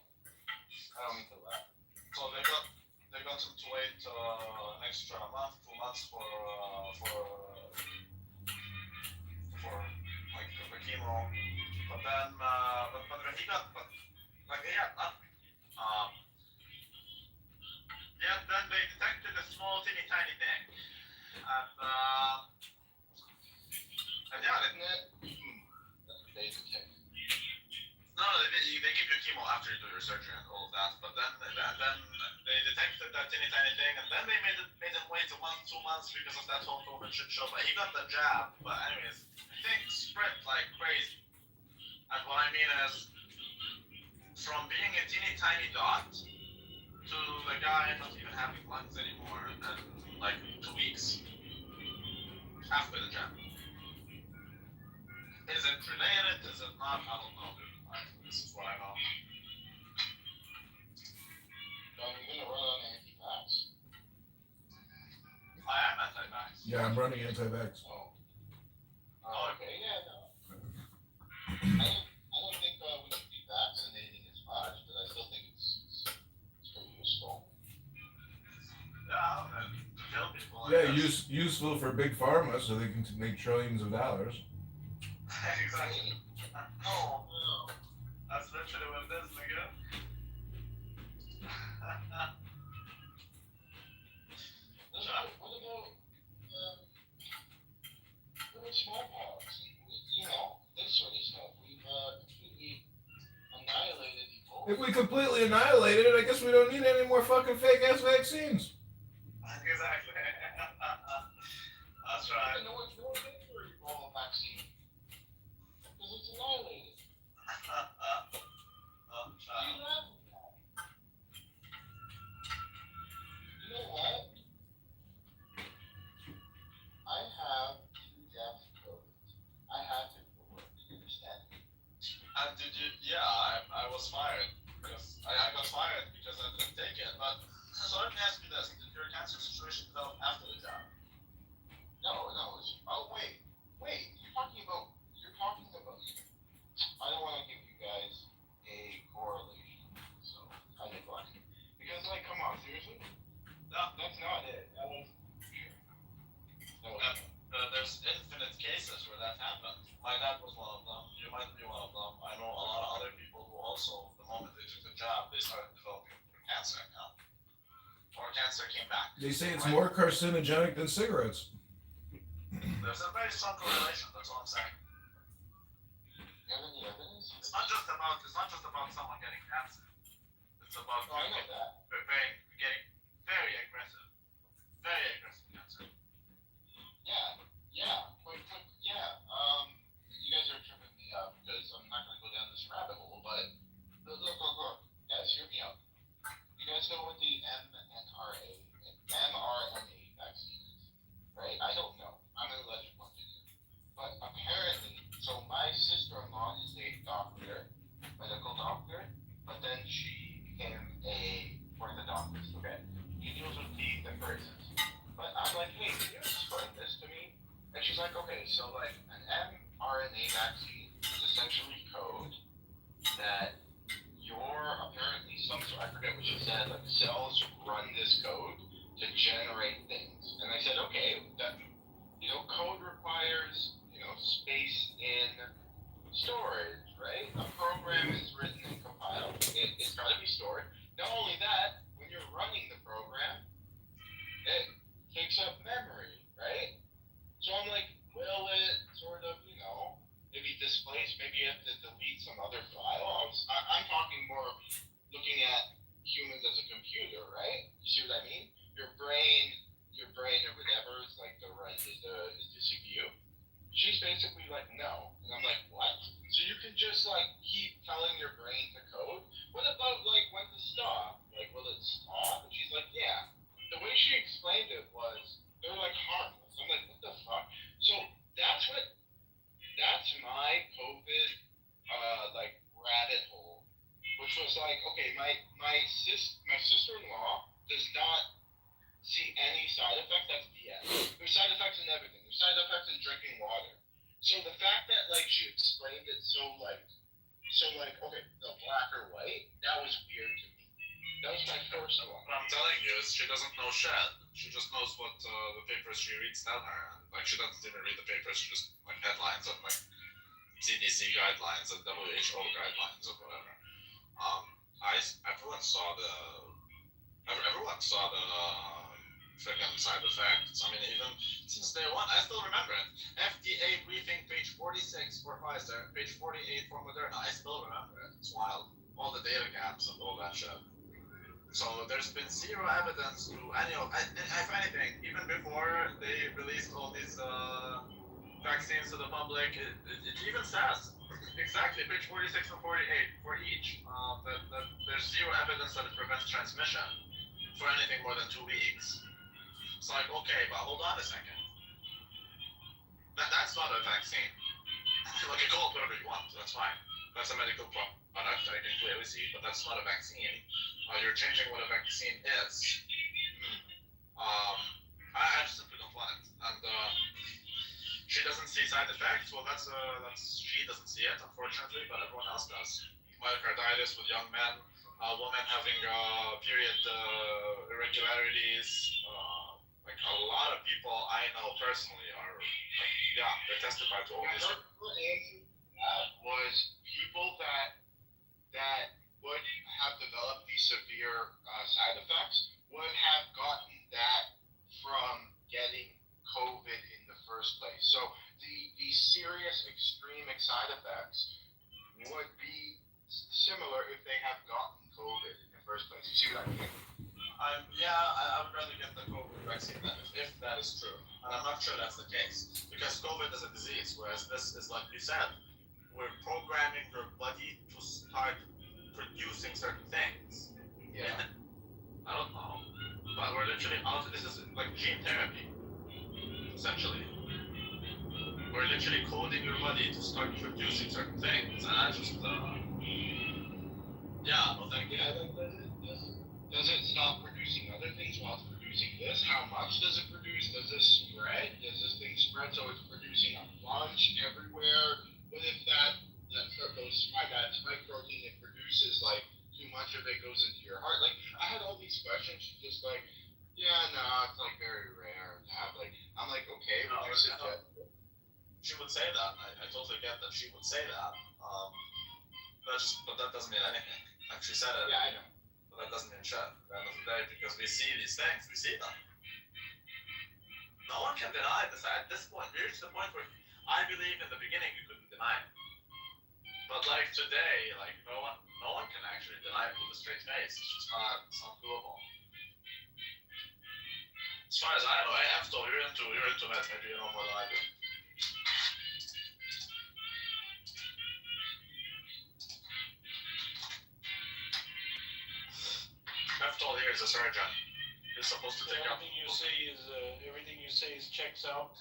don't mean to laugh. So they got him to wait an extra month, 2 months for like the chemo, but then but when he got he had nothing. Then they detected a small teeny tiny thing, and Isn't it? That's what they detect. No, they give you chemo after you do your surgery and all of that, but then they detected that teeny tiny thing, and then they made him wait 1-2 months because of that whole COVID shit show. But he got the jab. But anyways, things spread like crazy. And what I mean is, from being a teeny tiny dot to the guy not even having lungs anymore, and like 2 weeks after the jab. Is it related? Is it not? I don't know, dude. This is what I know. I'm gonna run on anti-vax. I am anti-vax. Yeah, I'm running anti-vax. Oh, okay, yeah, no. I don't think we should be vaccinating as much, but I still think it's pretty useful. Yeah, and to kill people. Yeah, useful for big pharma so they can make trillions of dollars. Exactly. Oh, no. That's literally what it is, nigga. What about smallpox? This sort of stuff. We've completely annihilated Ebola. If we completely annihilated it, I guess we don't need any more fucking fake ass vaccines. Exactly. That's right. No one thinks for Ebola vaccine. Because it's annihilated. You know what? I have 2 deaths of COVID. I had to for work, you understand? And did you? Yeah, I was fired because I got fired because I didn't take it. But so let me ask you this: did your cancer situation develop after the job? No. Wait. You're talking about. I don't want to give you guys a correlation, so I decline. Because, come on, seriously? No. That's not it. That was sure. There's infinite cases where that happened. My dad was one of them. You might be one of them. I know a lot of other people who also, the moment they took the job, they started developing cancer now. Or cancer came back. They say it's more carcinogenic than cigarettes. There's a very strong correlation. That's all I'm saying. You have any evidence? It's not just about someone getting cancer. It's about I know that. getting very aggressive cancer. Yeah. You guys are tripping me up because I'm not going to go down this rabbit hole, but look. Guys, hear me out. You guys know what the mRNA vaccine is, right? I don't know. I'm an electrical engineer. But apparently, so my sister-in-law is a doctor, medical doctor, but then she became one of the doctors, okay? He deals with teeth and braces. But I'm like, hey, can you explain this to me? And she's like, okay, so an mRNA vaccine is essentially code that apparently I forget what she said, cells run this code to generate things. And I said, okay, that, code requires, space in storage, right? A program is written and compiled. It's got to be stored. Not only that, when you're running the program, it takes up memory, right? So I'm like, will it sort of, maybe display place, maybe you have to delete some other file. I'm talking more looking at humans as a computer, right? You see what I mean? Your brain or whatever is like is the CPU. She's basically like, no. And I'm like, what? So you can just like keep telling your brain to code? What about like when to stop? Like, will it stop? And she's like, yeah. The way she explained it was, they're like harmless. I'm like, what the fuck? So that's my COVID like rabbit hole, which was like, okay, my sister-in-law does not see any side effects. That's BS. There's side effects in everything. There's side effects in drinking water. So the fact that like she explained it so like okay, the black or white, that was weird to me. That was my first one. What I'm telling you is she doesn't know shit. She just knows what the papers she reads tell her. And, like, she doesn't even read the papers. She just like headlines of like CDC guidelines and WHO guidelines or whatever. Everyone saw the freaking side effects. I mean, even since day one, I still remember it. FDA briefing, page 46 for Pfizer, page 48 for Moderna. I still remember it. It's wild. All the data gaps and all that shit. So there's been zero evidence to if anything, even before they released all these vaccines to the public, it even says exactly page 46 and 48 for each that there's zero evidence that it prevents transmission for anything more than 2 weeks. It's like, okay, but hold on a second. That's not a vaccine. Like, you call it whatever you want, that's fine. That's a medical product, I can clearly see, but that's not a vaccine. You're changing what a vaccine is. I just simply don't want it. And she doesn't see side effects. Well, that's she doesn't see it, unfortunately, but everyone else does. Myocarditis with young men, women having period irregularities. Like a lot of people I know personally are like, yeah, they testify to all this. Was people that would have developed these severe side effects would have gotten that from getting COVID in the first place. So the serious extreme side effects would be similar if they have gotten COVID in the first place. You see what I mean? I would rather get the COVID vaccine then, if that is true. And I'm not sure that's the case. Because COVID is a disease, whereas this is, like you said, we're programming your body to start producing certain things. Yeah. I don't know. But we're literally this is like gene therapy, essentially. We're literally coding your body to start producing certain things. And I just, no thank you. Does it stop producing other things while it's producing this? How much does it produce? Does this spread? Does this thing spread so it's producing a bunch everywhere? What if that spike protein it produces, like, too much of it goes into your heart? Like, I had all these questions. She's just like, yeah, no, it's like very rare to have, like, I'm like, okay, would you suggest it? She would say that. I totally get that she would say that. But that doesn't mean anything. Like she said it. Yeah, I know. But that doesn't mean shit at the end of the day, because we see these things, we see them. No one can deny this. At this point, we reached the point where I believe in the beginning you couldn't deny it. But like today, like no one can actually deny it with a straight face. It's not doable. As far as I know, you're into that, maybe you know more than I do. Eftol here is a surgeon. He's supposed to take up. Everything you say checks out.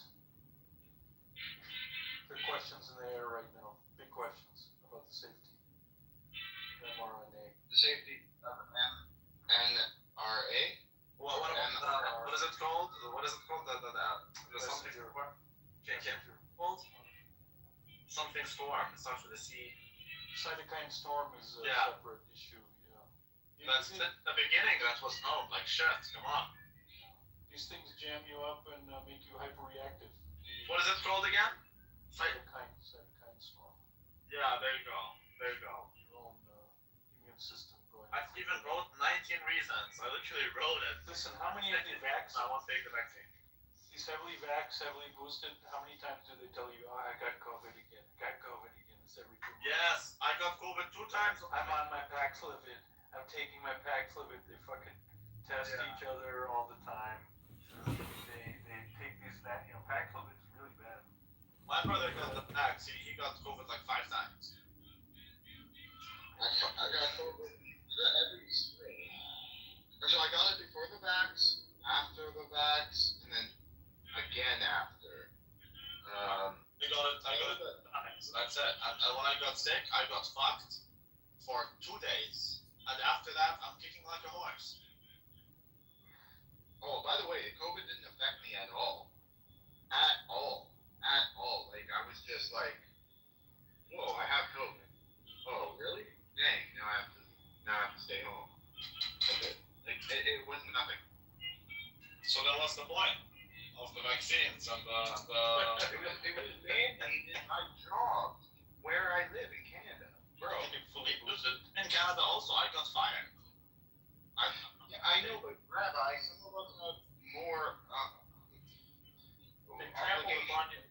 There are questions in the air right now. Big questions about the safety of mRNA. The safety of mRNA? What is it called? What is it called? The something form? Something storm. It starts with a C. Cytokine storm is a separate issue. That's the beginning. That was known. Like shit. Come on. These things jam you up and make you hyperreactive. What is it called again? Cytokine storm. Yeah, there you go. Your own immune system going. I even wrote 19 reasons. I literally wrote it. Listen, how many of the vaccines? I won't take the vaccine. These heavily vaxxed, heavily boosted, how many times do they tell you, I got COVID again? It's I got COVID 2 times. I'm on my Paxlovid. I'm taking my Paxlovid. They fucking test each other all the time. They take these, Paxlovid's really bad. My brother got the Pax. He got COVID like 5 times. I got COVID every spring. So I got it before the vax, after the vax, and then again after. I got it times. That's it. And when I got sick, I got fucked for 2 days. And after that, I'm kicking like a horse. Oh, by the way, COVID didn't affect me at all. At all. At all. Like, I was just like, whoa, I have COVID. Oh, really? Dang, now I have to stay home. Okay. Like, it was nothing. So that was the point of the vaccines and the it was mandated my job where I live in Canada. Bro, in Canada also, I got fired. I know, but Rabbi, some of us have more.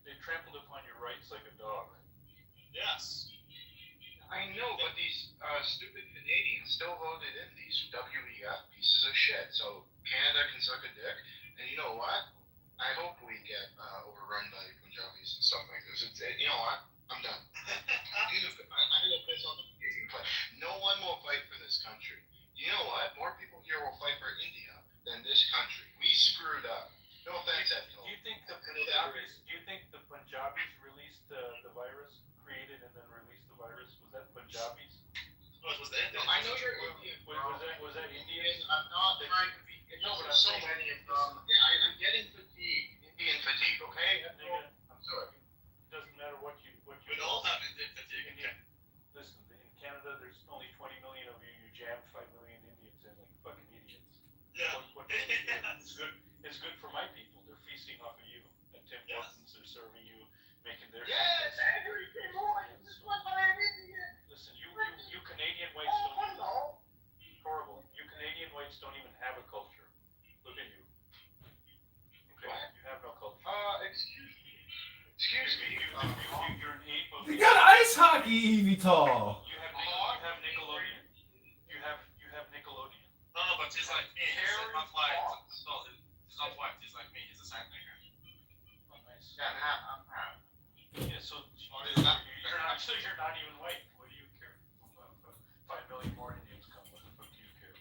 They trampled upon your rights like a dog. Yes. I know, but these stupid Canadians still voted in these WEF pieces of shit. So Canada can suck a dick, and you know what? I hope we get overrun by Punjabis and stuff like this. You know what? I'm done. I'm gonna piss on the Canadian flag. No one will fight for this country. You know what? More people here will fight for India than this country. We screwed up. No offense, Do you think the Punjabis released the virus, created and then released the virus? Was that Punjabis? No, it was the Indians. I know you're Indian. Was that Indian? I'm not trying to be. No, but there's so many of them. Yeah, I'm getting fatigue. Indian fatigue. Okay. I'm sorry. It doesn't matter what you. We all have Indian fatigue. Listen, in Canada, there's only 20 million of you. You jammed 5 million Indians in like fucking idiots. Yeah. It's good for my people. They're feasting off of you. At Tim Hortons, they're serving you, making their. Yes, every morning. This is what I'm Indian. Listen, you Canadian whites don't. Horrible. You Canadian whites don't even have a culture. Look at you. Okay, you have no culture. Excuse me. You're an ape of. You got ice hockey, Evital. You have Nickelodeon. You have Nickelodeon. No, but he's like me. He's not white. No, he's not white. He's like me. He's a sand nigger. Oh, nice. Yeah, I'm half. Yeah, so you're not even white. What do you care? 5 million more Indians come. What the fuck do you care?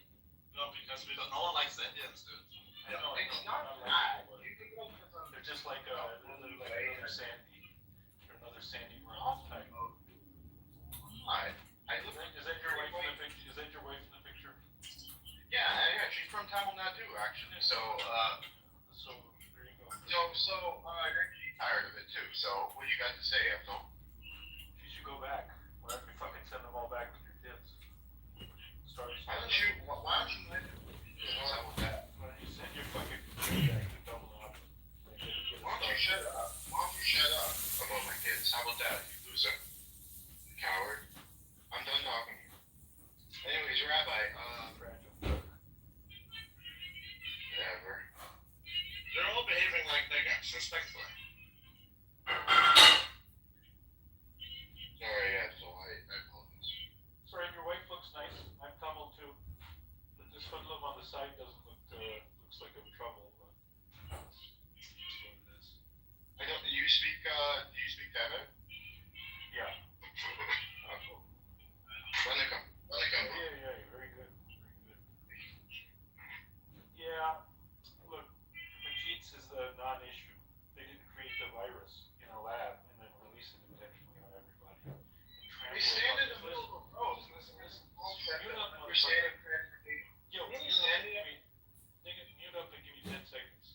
No, because no one likes the Indians, dude. I know. It's not that. that. They're just like another Sandy. They're another Sandy Run type. Is that your wife in the picture? Is that your wife in the picture? Yeah, she's from Tamil Nadu, actually. So there you go. She's tired of it too. So what do you got to say, Ethel? She should go back. Why don't we fucking send them all back with your kids? Why don't you let that? Why don't you send your fucking kids back to double up? Why don't you shut up? Why don't you shut up about my kids? How about that, you loser? Coward. I'm done talking to you. Anyways, Rabbi, whatever. They're all behaving like niggas, respectfully. Sorry, Ethel, I apologize. Sorry, your wife looks nice. I'm Tamil too. But this hoodlum on the side doesn't look, looks like I'm trouble, but that's what it is. I don't, do you speak Tamil? Yeah. Oh, cool. Welcome. Yeah, very good. Yeah, look, Majid's is the non-issue. They didn't create the virus in a lab and then release it intentionally on everybody. We stand in the middle of a road. Listen. We're standing transportation. Yo, mute up and give me 10 seconds.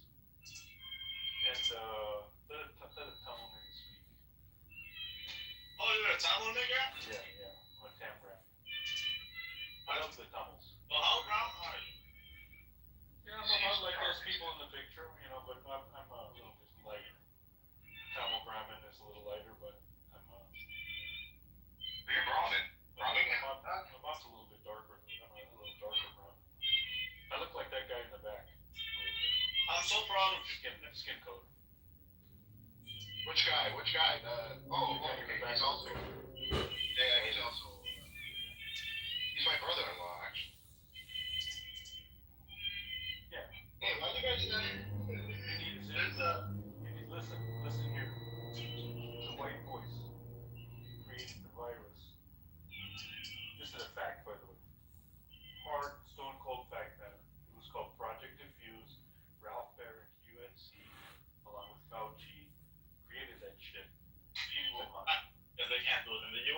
And let a Tamil nigga speak. Oh, you're a Tamil nigga? Yeah, I'm a Tam rap. I love the Tamils. Well, how brown are you? Yeah, I'm about like those people in the picture, but I'm a little bit lighter. Tamil Brahmin is a little lighter, but I'm You're Brahmin. I'm also a little bit darker. I'm a little darker brown. I look like that guy in the back. I'm so proud of you. Skin color. Which guy? Okay, he's also. Yeah, he's also.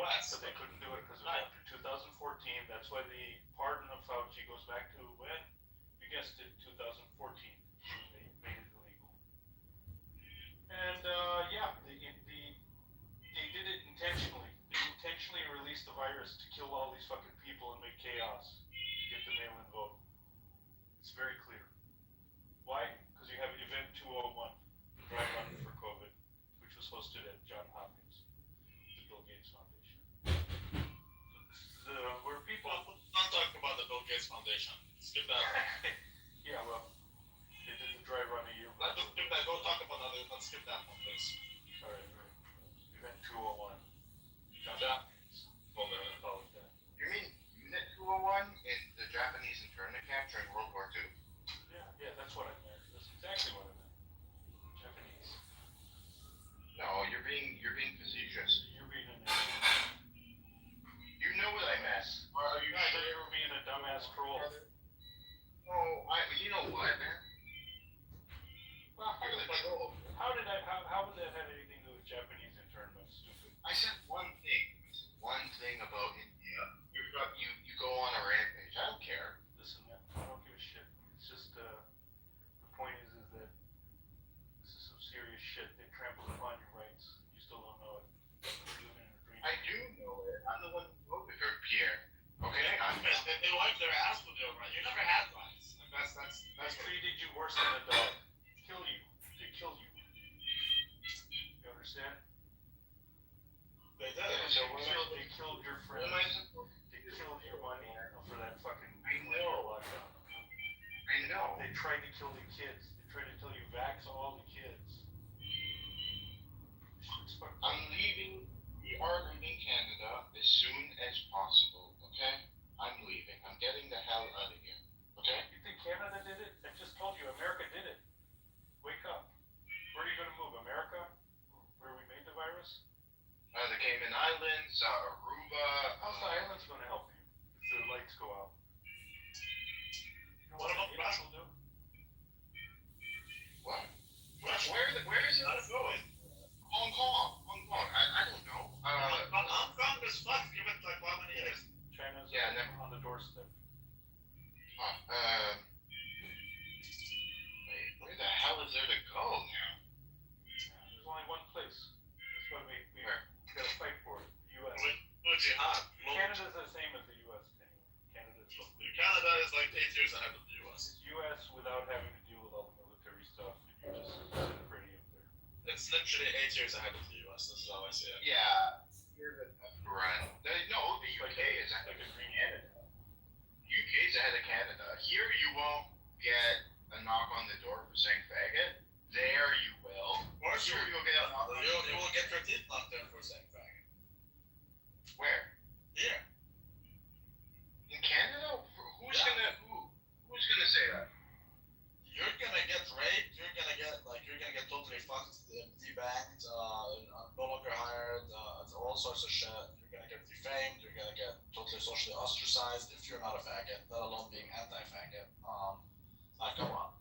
U.S. So they couldn't do it because of after 2014. That's why the pardon of Fauci goes back to when? You guessed it, 2014. They made it illegal. And yeah, they did it intentionally. They intentionally released the virus to kill all these fucking people and make chaos to get the mail-in vote. It's very clear. Why? Because you have Event 201, the dry run for COVID, which was hosted at Johns Hopkins, the Bill Gates Foundation. Where people... Don't talk about the Bill Gates Foundation. Skip that. Yeah, well, they did the dry run a year ago. Let's skip that. Go talk about other. Let's skip that one, please. All right. Event 201. Johns Yeah. Hopkins. Call it that. You mean Unit 201 in the Japanese internment camp during World War II? Yeah, that's what I meant. That's exactly what I meant. Japanese. No, you're being facetious. You're being an You know what I meant. Are you sure? You were being a dumbass troll. No, you know what, man? Well, You're the troll. how would that have anything to do with Japanese internment? Stupid. I said one thing about India. You go on a rampage. I don't care. Listen, man, I don't give a shit. It's just the point is that this is some serious shit. They trampled upon your rights. You still don't know it. You're living in a dream. I do know it. I'm the one who voted for Pierre. Okay, They wiped their ass with their right. You never had rights. That's They treated you worse than a dog. Kill you. They killed you. You understand? They did. They killed your friends. They killed your money for that fucking lockdown. I know. They tried to kill the kids. They tried to tell you vax all the kids. I'm leaving. We are leaving Canada as soon as possible. Okay? I'm leaving. I'm getting the hell out of here. Okay? You think Canada did it? I just told you America did it. Wake up. Where are you going to move? America? Where we made the virus? The Cayman Islands, Aruba. How's the islands going to help you if the lights go out? You know What about Russia will do? What? Where is it going? Hong Kong. I don't know. Hong Kong is fucked. Give it like how many years? China's on the doorstep. Wait, where the hell is there to go now? There's only one place. That's why we got to fight for it. The U.S. Jihad. Canada's the same as the U.S. anyway. Canada is like 8 years ahead of the U.S. It's U.S. without having to deal with all the military stuff, and you're just sitting pretty up there. It's literally 8 years ahead of the U.S. This is how I see it. Yeah. Right. No, the UK is ahead of Canada. UK is ahead of Canada. Here you won't get a knock on the door for saying faggot. There you will. Or Here you will get a knock on the door. You will get your teeth knocked in for saying faggot. Where? Here. In Canada? Who's gonna say that? You're gonna get raped. You're gonna get totally fucked, debanked, no longer hired, all sorts of shit. You're gonna get defamed. You're gonna get totally socially ostracized if you're not a faggot, let alone being anti-faggot. Go on.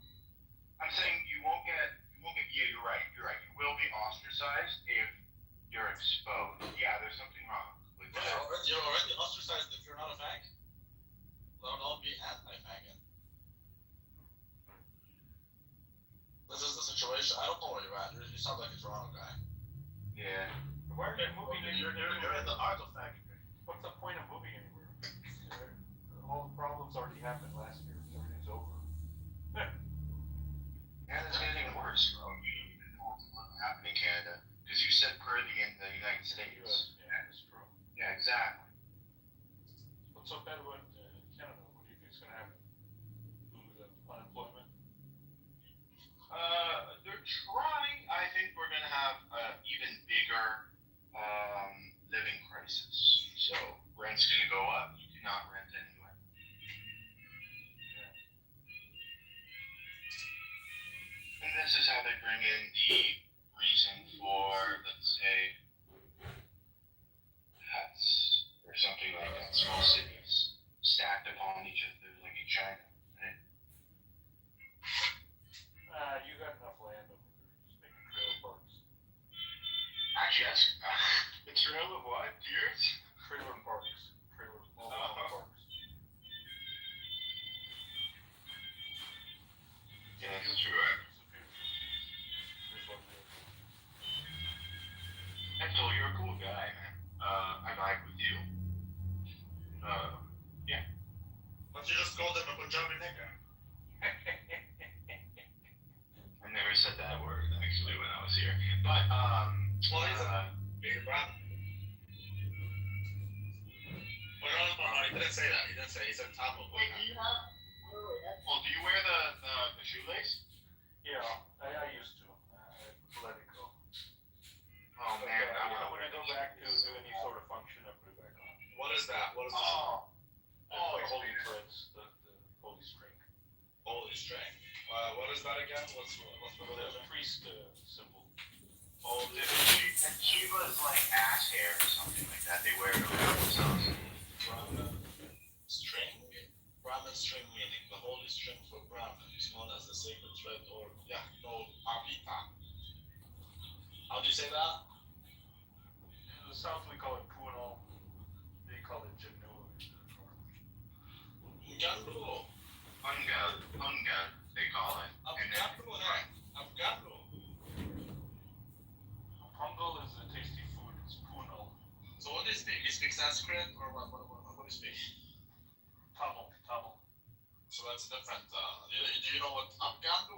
I'm saying you won't get. Yeah, you're right. You will be ostracized if you're exposed. Yeah, there's something wrong with that. You're already ostracized if you're not a faggot, let alone be anti-faggot. This is the situation. I don't know where you're at. You sound like a Toronto guy. Yeah. Why are you moving You're in the heart of faggotry. What's the point of moving anywhere? All the problems already happened last year. Everything's over. And it's getting worse, bro. You don't even know what's happening in Canada. Because you said pretty in the United States. Yeah, that's true. Yeah, exactly. What's so bad about Canada? What do you think is going to happen? Lose unemployment? They're trying. I think we're going to have an even bigger living crisis. So rent's going to go up. You cannot rent anywhere. And this is how they bring in the reason for, let's say, huts or something like that. Small cities stacked upon each other like in China. Right? You got enough land over there. Just make trailer parks. Actually, that's a trail of what? Do Pierce? Trailer parks. Trailer parks. Yeah, that's true. Axel, you're a cool guy, man. I vibe with you. Yeah. But you just called him a Punjabi nigger. I never said that word actually when I was here. But Well, he's a brown. Well, no, he didn't say that. He didn't say. He said Tamil. Wait, do you wear the shoelace? Yeah, I used to. Let it go. Oh man, when I go back to do any sort of function, I put it back on. What is that? What is this? The holy threads, the holy string. Holy string. What is that again? What's the religion? Priest symbol. Oh, and Shiva's like ass hair or something like that. They wear it around themselves. Brahman string meaning the holy string for Brahman is known as the sacred thread or Pavita. How do you say that? In the south we call it puno. They call it janu. Unga, they call it. Pungal is a tasty food. It's puno. So what do you speak? You speak Sanskrit or what do you speak? Tamil. So that's different. Do you know what Afghan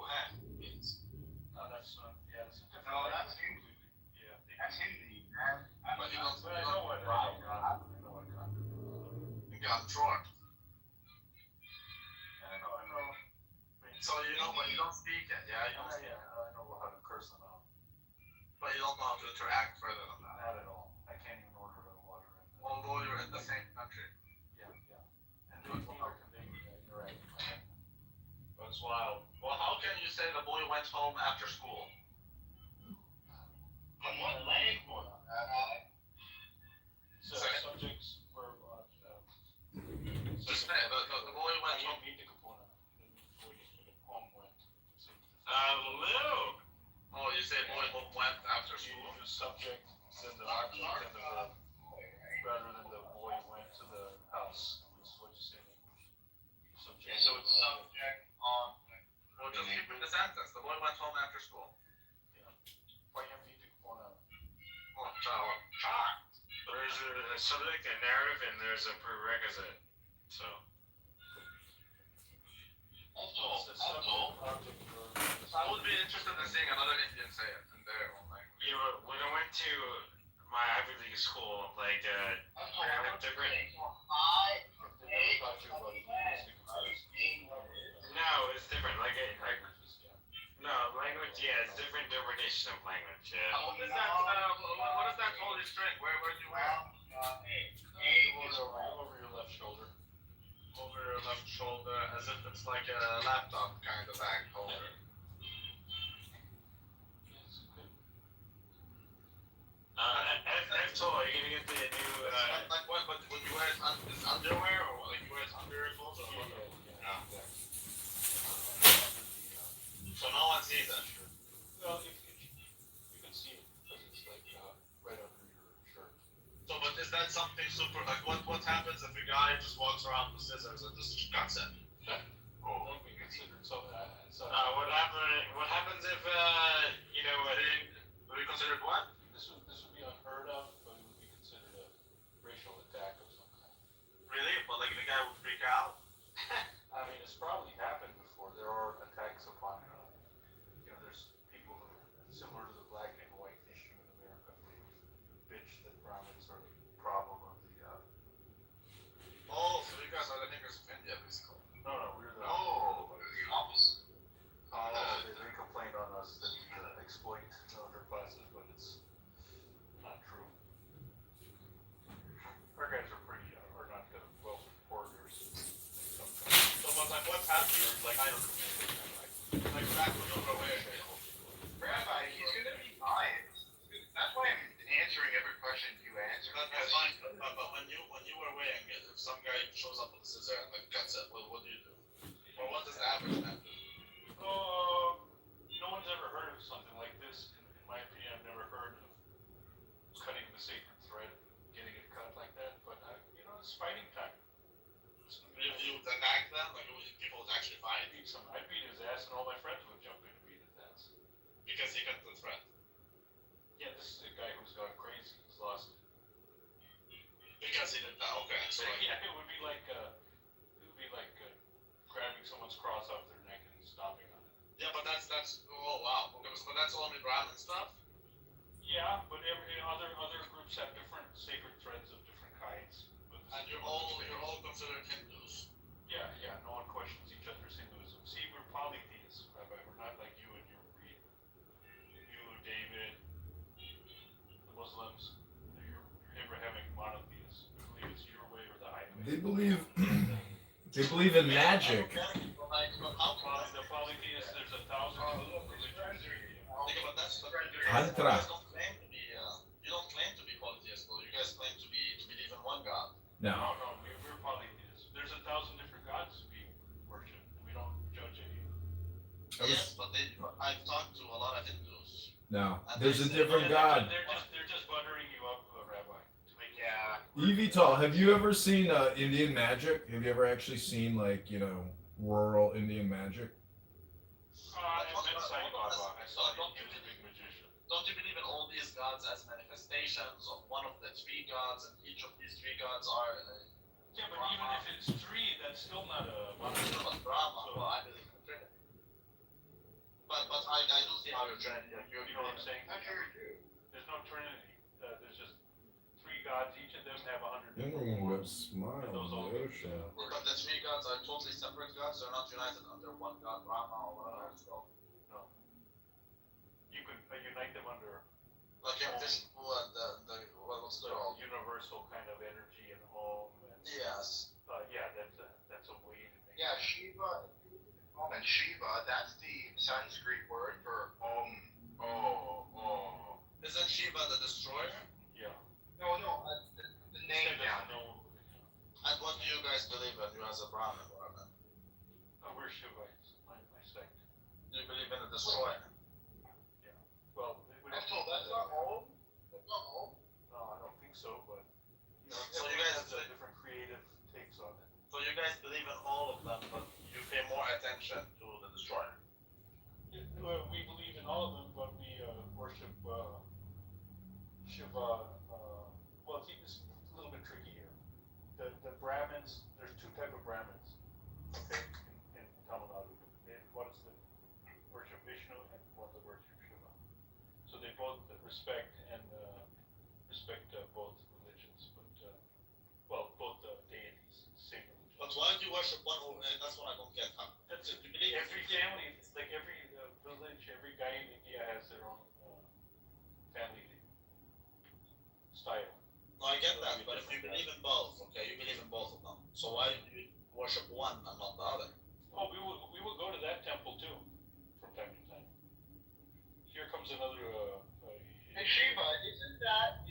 means? No, that's not. Yeah, that's a different. No, that's Hindi. Yeah. That's Hindi, man. But I know what. Gantron. I know. So you know, but you don't speak it, yeah? I know how to curse them out. But you don't know how to interact further than that. Not at all. I can't even order the water. Although you're in the same country. Yeah. And they you're right. That's wild. Well, how can you say the boy went home after school? On what leg? So subjects, verb, Just say the boy went home. Lou! Oh, you say boy home went after school? The subject, then the object, and the verb, rather than the boy went to the house, which is what you say in English. Subject. Yeah, so it's subject on. Well, just keep in the sentence. The boy went home after school. There's a subject, a narrative, and there's a prerequisite. So. I would be interested in seeing another Indian say it in their own language. Yeah, but when I went to my Ivy League school, like, we have different. No, it's different. No, language, yeah, it's different interpretation of language, yeah. What is that holy string? Where do you wear? Over your left shoulder. Over your left shoulder, as if it's like a laptop kind of bag holder. F tool, are you gonna get the new, like what, but would you wear it as underwear, or like you wear it under your clothes, or what? Yeah. So no one sees it. Well, you can see it because it's like right under your shirt. So, but is that something super? Like, what happens if a guy just walks around with scissors and just cuts it? Oh, don't be considered. So, what happens if would be considered what? This would be unheard of, but it would be considered a racial attack of some kind. Really? But like the guy would freak out? I mean, it's probably happened before. There are attacks upon, there's people who, similar to the black and white issue in America, who bitch that Brahmins are the problem of the. Oh, so you guys are the niggers of India, basically. No, we're the. The opposite. They complain on us that we exploit other classes, but it's not true. Our guys are not well warriors. So, but like, what's happening? Like, like back when you were away. Rabbi, he's gonna be biased. That's why I'm answering every question you answer. That's fine, but when you were weighing it, if some guy shows up with a scissor and like cuts it, what do you do? Or what does the average man do? No one's ever heard of something like this. In my opinion, I've never heard of cutting the sacred thread, getting it because he got the threat. Yeah, this is a guy who's gone crazy. He's lost it. Because he did that. Okay, so like, Yeah, it would be like grabbing someone's cross off their neck and stomping on it. yeah, but that's oh wow. Okay, so but that's only Brahmin stuff. Yeah, but other groups have different sacred threads of different kinds. But And you're all considered Hindus. Yeah, no one questions each other's Hinduism. See, we're polytheists, Rabbi. We're not like you and your breed. You, David, the Muslims, you're Abrahamic monotheists. We believe it's your way or the highway. They believe in magic. The polytheists, there's 1,000 religions. Think about that. Tantra. You don't claim to be polytheist, though. You guys claim to believe in one God. No. No, we're polytheists. There's 1,000 different gods being worshipped, and we don't judge any of them. Yes, but I've talked to a lot of Hindus. No, there's a different God. They're just buttering you up, Rabbi, to make Evital, have you ever seen Indian magic? Have you ever actually seen rural Indian magic? Don't you believe in all these gods as manifestations of one of the three gods, and each of these three gods are? Yeah, but even if it's three, that's still not a Brahma. Well, I believe in the Trinity. But I do see how you're Trinity. You know what I'm saying? There's no Trinity. There's just three gods. Each of them have 100. Smile. But the three gods are totally separate gods. They're not united under one god, Brahma or whatever it's called. No. You could unite them under. Like you have Vishnu and what's the universal kind of energy and Om. And, yes. That's a way to make. Yeah, Shiva. And Shiva, that's the Sanskrit word for Om. Isn't Shiva the destroyer? Yeah. No, the name down. And what do you guys believe in? You as a Brahmin, whatever. We're Shivites, my sect. You believe in the destroyer? Yeah. Well, that's not Om. That's not Om. No, I don't think so, but so you guys have different creative takes on it. So you guys believe in all of them, but you pay more attention to the destroyer. We believe in all of them, but we worship Shiva. Well, it's a little bit tricky here. The Brahmins, there's two types of Brahmins, okay, in Tamil Nadu. One is the worship Vishnu and one the worship Shiva. So they both respect both religions, but both deities, same religion. But why do you worship one? That's what I don't get. That's it. Every family, it's like every village, every guy in India has their own family style. No, I get that, but if you believe in both, okay, you believe in both of them. So why do you worship one and not the other? Oh, we will go to that temple too, from time to time. Here comes another. Hey Shiva, isn't that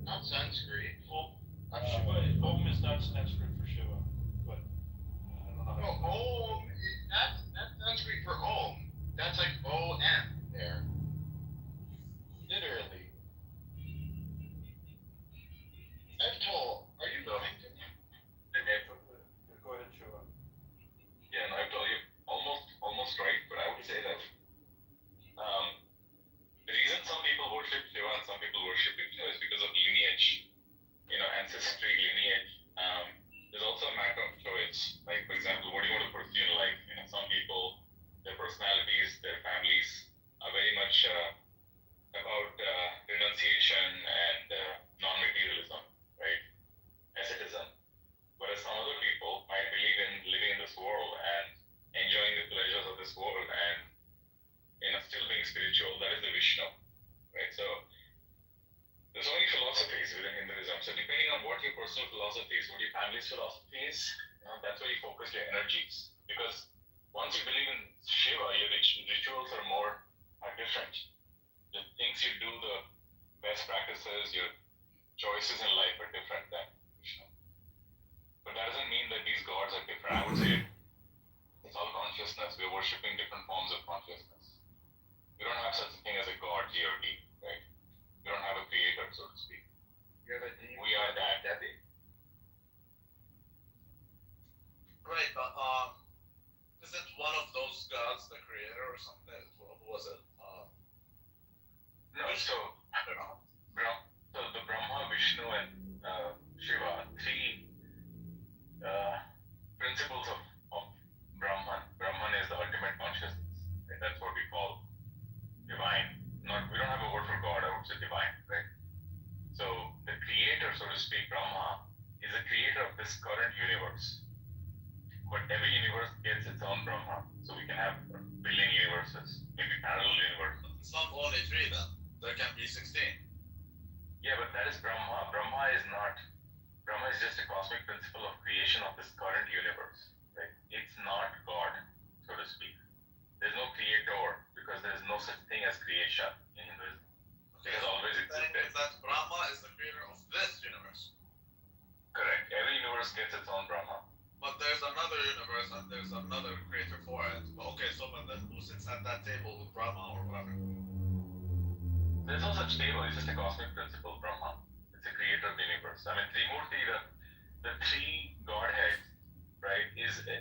not Sanskrit? Well, Shiva, Om is not Sanskrit for Shiva, but I don't know how. No, Om that's Sanskrit for Om. That's like O-M there. Literally. Eftal, are you going to me? Go ahead, Shiva. Yeah, no, Eftal, you're almost right, but I would say that the reason some people worship Shiva and some people worship Vishnu is because of lineage, ancestry, lineage. There's also a matter of choice. Like, for example, what do you want to pursue in life? Some people, their personalities, their families are very much about renunciation and non-materialism, right? Asceticism. Whereas some other people might believe in living in this world and enjoying the pleasures of this world and still being spiritual. That is the Vishnu, right? So there's so many philosophies within Hinduism. So depending on what your personal philosophy is, what your family's philosophy is, that's where you focus your energies. Because once you believe in Shiva, your rituals are different. The things you do, the best practices, your choices in life are different than Vishnu. But that doesn't mean that these gods are different. I would say it's all consciousness. We're worshipping different forms of consciousness. We don't have such a thing as a god, G-O-D, right? We don't have a creator, so to speak. We are that. Right, but isn't one of those gods the creator or something? Who to speak, Brahma is the creator of this current universe. But every universe gets its own Brahma. So we can have a billion universes, maybe parallel universes. It's not only 3 then. There can be 16. Yeah, but that is Brahma. Brahma is just a cosmic principle of creation of this current universe. Right? It's not God, so to speak. There's no creator because there is no such thing as creation in Hinduism. Okay, it has always existed. That Brahma is the creator of this universe. Correct. Every universe gets its own Brahma. But there's another universe and there's another creator for it. Okay, so but then who sits at that table with Brahma or whatever? There's no such table. It's just a cosmic principle, Brahma. It's a creator of the universe. I mean, Trimurti, the 3 godheads, right, is a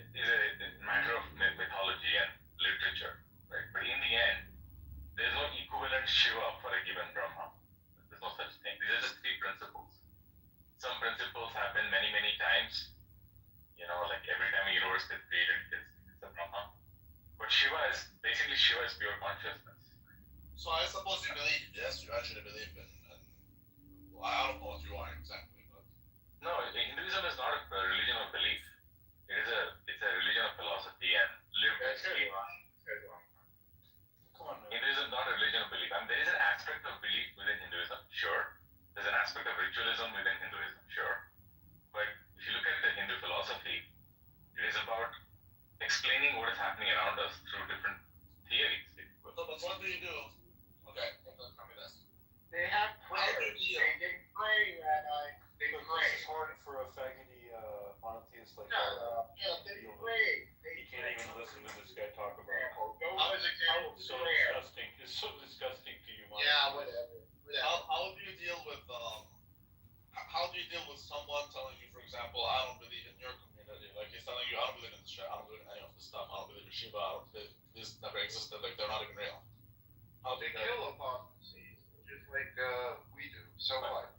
matter of mythology and literature, right? But in the end, there's no equivalent Shiva for a given Brahma. There's no such thing. These are just 3 principles. Some principles happen many, many times. You know, like every time a universe gets created, it's a Brahma. But Shiva is pure consciousness. So I suppose you believe, yes, you actually believe in well, I don't know what you are exactly, but... No, Hinduism is not a religion of belief. It's a religion of philosophy and lived history. Hinduism is not a religion of belief. I mean, there is an aspect of belief within Hinduism, sure. There's an aspect of ritualism within Hinduism, sure. But if you look at the Hindu philosophy, it is about explaining what is happening around us through different theories. So, but what do you do? Okay, tell me this. They have prayer. They pray, Rabbi. They pray. It's hard for a faggoty monotheist like yeah, they pray. He can't even listen to this guy talk about it. It's so disgusting. It's so disgusting to you, Mike. Yeah, whatever. How do you deal with someone telling you, for example, I don't believe in your community? Like he's telling you, I don't believe in this shit, I don't believe in any of this stuff, I don't believe in Shiva, I don't believe this never existed, like they're not even real. How They kill apostates, just like we do. So what?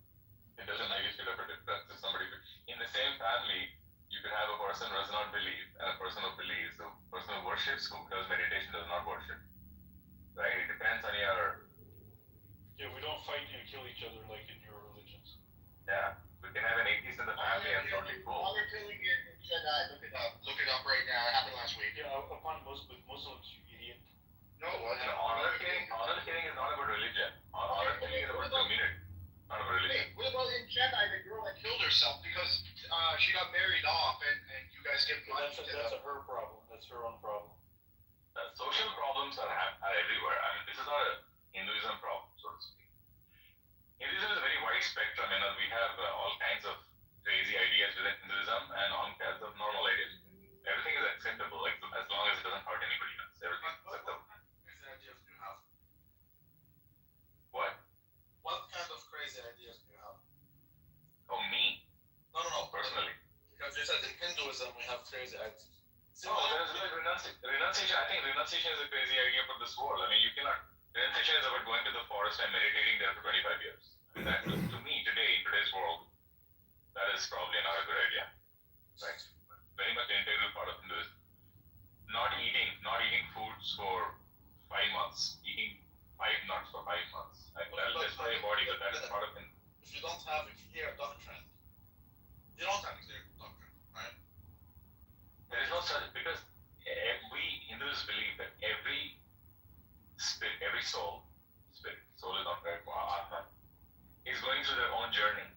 It doesn't make it feel a bit that somebody in the same family, you could have a person who does not believe and a person who believes. The person who worships, who does meditation, does not worship. Right? It depends on your... Yeah, we don't fight and kill each other like in your religions. Yeah, we can have an atheist in the family and totally cool. All they're killing it in Jedi. Look it up. Look it up right now. It happened last week. Yeah, upon with Muslims, you idiot. No, it wasn't. Honor killing is not about religion. Honor killing is about community, not about religion. Wait, what about in Jedi, the girl that killed herself because she got married off and you guys give money to That's her problem. That's her own problem. Social problems are everywhere. I mean, this is not a Hinduism problem, so to speak. Hinduism is a very wide spectrum. You know, we have all kinds of crazy ideas within Hinduism and all kinds of normal ideas. Everything is acceptable, like, as long as it doesn't hurt anybody else. Everything is acceptable. What crazy ideas do you have? What? What kind of crazy ideas do you have? Oh, me? No. Personally. Because you said in Hinduism we have crazy ideas. No, there's like renunciation. I think renunciation is a crazy idea for this world. I mean, you cannot. Renunciation is about going to the forest and meditating there for 25 years. I mean, that, to me, today, in today's world, that is probably not a good idea. Right? Very much an integral part of Hinduism. Not eating foods for 5 months. Eating 5 nuts for 5 months. I mean, that'll destroy your body, but that is part of it. If you don't have a clear doctrine, you don't have a clear doctrine, right? There is no such, because we Hindus believe that every spirit, every soul is not right, Atma, is going through their own journey.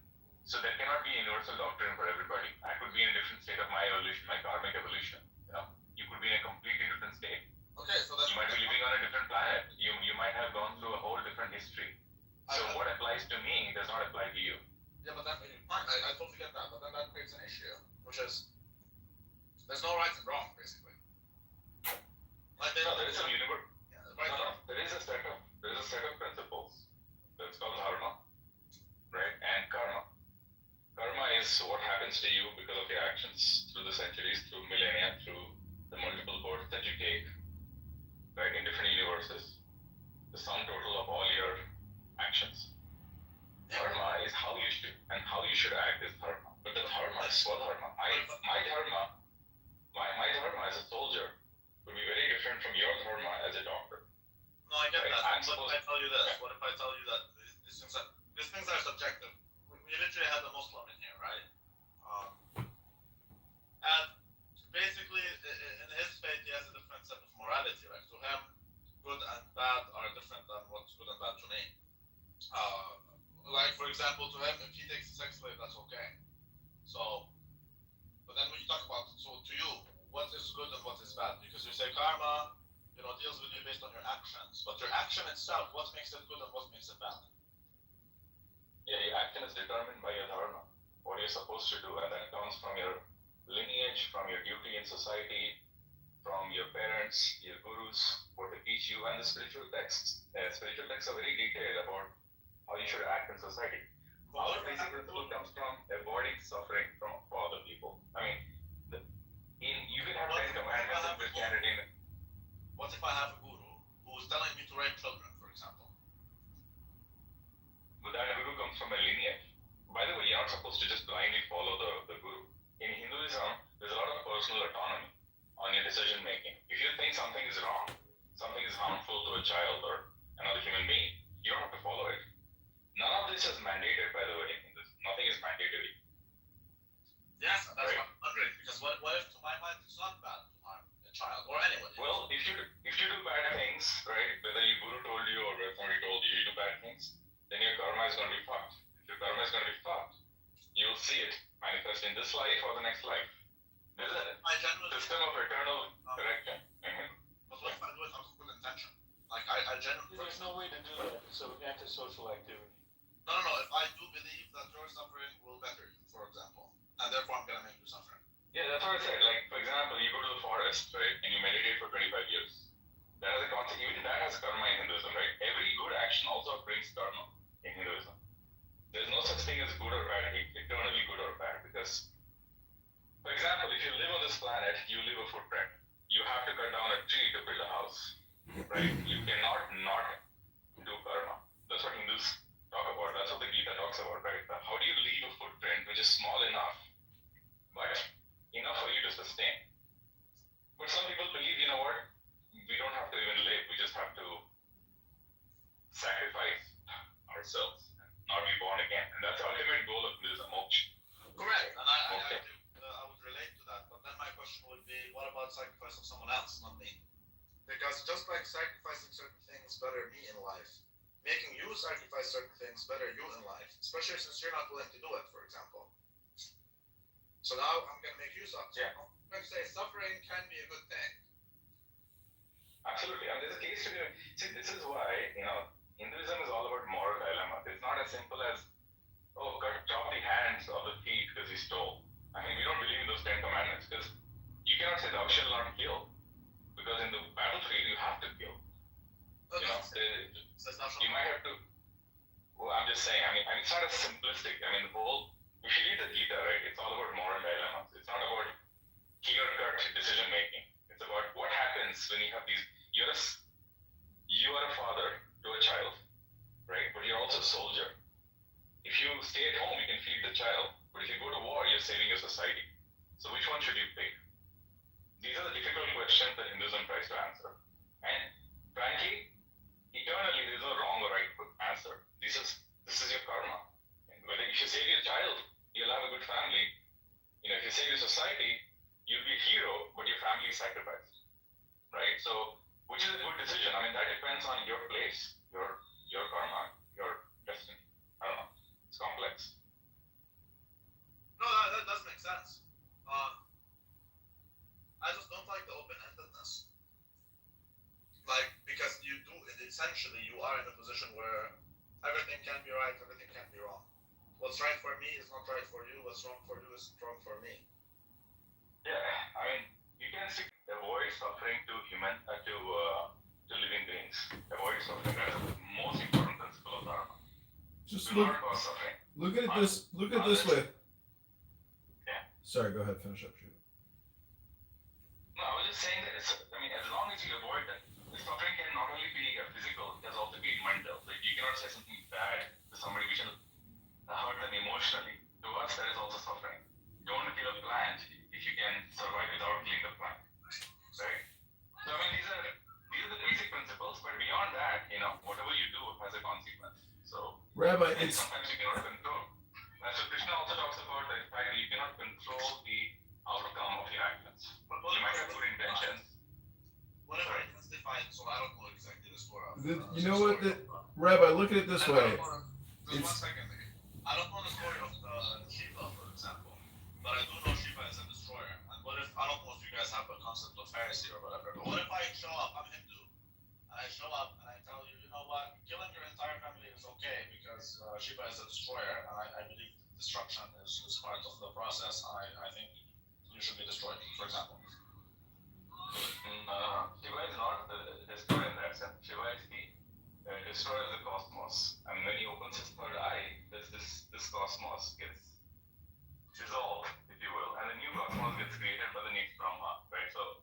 So there cannot be a universal doctrine for everybody. I could be in a different state of my evolution, my karmic evolution. You know, you could be in a completely different state. Okay, so that's... You might be living on a different planet. You might have gone through a whole different history. So what applies to me does not apply to you. Yeah, but that, I totally get that, but then that creates an issue, which is there's no right and wrong, basically. Like there is some universe. Yeah, right. There is a set of principles. That's called dharma, right? And karma. Karma is what happens to you because of your actions through the centuries, through millennia, through the multiple births that you take, right, in different universes. The sum total of all your actions. Dharma is how you should, and how you should act is dharma. But the dharma is swadharma. My dharma as a soldier would be very different from your dharma as a doctor. No, I get that. What if I tell you this? What if I tell you that these things are subjective? We we literally had a Muslim in here, right? And basically, in his faith, he has a different set of morality. Like to him, good and bad are different than what's good and bad to me. Like for example, to him, if he takes a sex slave, that's okay. So, but then when you talk about, so to you, what is good and what is bad? Because you say karma, deals with you based on your actions. But your action itself, what makes it good and what makes it bad? Yeah, your action is determined by your dharma, what you're supposed to do, and that comes from your lineage, from your duty in society, from your parents, your gurus, what they teach you, and the spiritual texts. Spiritual texts are very detailed about how you should act in society. Our basic principle comes from avoiding suffering for other people. I mean, you can have 10 commandments in Christianity. What if I have a guru who's telling me to rape children, for example? But that guru comes from a lineage. By the way, you're not supposed to just blindly follow the guru. In Hinduism, there's a lot of personal autonomy on your decision making. If you think something is wrong, something is harmful to a child or another human being, you don't have to follow it. None of this is mandated, by the way, in Hinduism. Nothing is mandatory. Yes, that's right. What I'm wondering, because what if to my mind it's not bad to harm a child or anyone? Well, if you do bad things, right, whether your guru told you or whether somebody told you do bad things, then your karma is going to be fucked. If your karma is going to be fucked, you'll see it manifest in this life or the next life. There's a system of eternal correction. But what if I do it out of good intention? Like I genuinely. There's no way to do that. It's an antisocial activity. No. If I do believe that your suffering will better you, for example, and therefore I'm gonna make you suffer. Yeah, that's what I said. Like, for example, you go to the forest, right, and you meditate for 25 years. That has a concept. Even that has karma in Hinduism, right? Every good action also brings karma in Hinduism. There's no such thing as good or bad, eternally good or bad, because, for example, if you live on this planet, you leave a footprint. You have to cut down a tree to build a house, right? You cannot not do karma. That's what Hindus talk about. That's what the Gita talks about, right? How do you leave a footprint which is small enough, but enough for you to sustain? But some people believe, you know what? We don't have to even live. We just have to sacrifice ourselves, not be born again. And that's the ultimate goal of Buddhism, moksha. Correct. And I would relate to that. But then my question would be, what about sacrifice of someone else, not me? Because just like sacrificing certain things better me in life, making you sacrifice certain things better you in life, especially since you're not willing to do it, for example. So now I'm going to make you suffer. Yeah. I'm going to say suffering can be a good thing. Absolutely. And there's a case to be. See, this is why, Hinduism is all about moral dilemma. It's not as simple as, chop the hands of the thief because he stole. I mean, we don't believe in those 10 commandments because you cannot say thou shalt not kill. Because in the battlefield, you have to kill. You might have to. Well, I'm just saying, it's not as simplistic. If you read the Gita, right, it's all about moral dilemmas. It's not about clear-cut decision making. It's about what happens when you have these. You are a father to a child, right? But you're also a soldier. If you stay at home, you can feed the child. But if you go to war, you're saving your society. So which one should you pick? These are the difficult questions that Hinduism tries to answer. And frankly, eternally, there is no wrong or right answer. This is your karma. And whether if you save your child, you'll have a good family. If you save your society, you'll be a hero, but your family is sacrificed. Right? So, which is a good decision? That depends on your place, your karma, your destiny. I don't know. It's complex. No, that does make sense. I just don't like the open-endedness. Because essentially you are in a position where everything can be right, everything can be wrong. What's right for me is not right for you, what's wrong for you is wrong for me. Yeah, you can avoid suffering to living beings. Avoid suffering. That's the most important principle of dharma. Just Do not cause suffering. Look at it this way. Yeah. Sorry, go ahead, finish up, shoot. No, I was just saying that as long as you avoid that, the suffering can not only be physical, it can also be mental. Like you cannot say something bad to somebody which will hurt them emotionally. To us, that is also suffering. Don't kill a plant if you can survive without killing the plant. Right? So these are the basic principles, but beyond that, whatever you do has a consequence. So Rabbi, sometimes you cannot control. the fact that you cannot control the outcome of your actions. You might have good intentions. Whatever it testified, so I don't know exactly the story of. You know what, Rabbi, look at it this way. Just 1 second. I don't know the story of Shiva, for example, but I do know Shiva is a destroyer. And what if, I don't know if you guys have a concept of heresy or whatever, but what if I show up, I'm Hindu, and I show up and I tell you, you know what, killing your entire family is okay because Shiva is a destroyer, and I believe destruction is part of the process, and I think you should be destroyed, for example. Shiva is not the destroyer in that sense. Shiva is the destroyer of the cosmos. And when he opens his third eye, this cosmos gets dissolved, if you will, and a new cosmos gets created by the next Brahma, right? So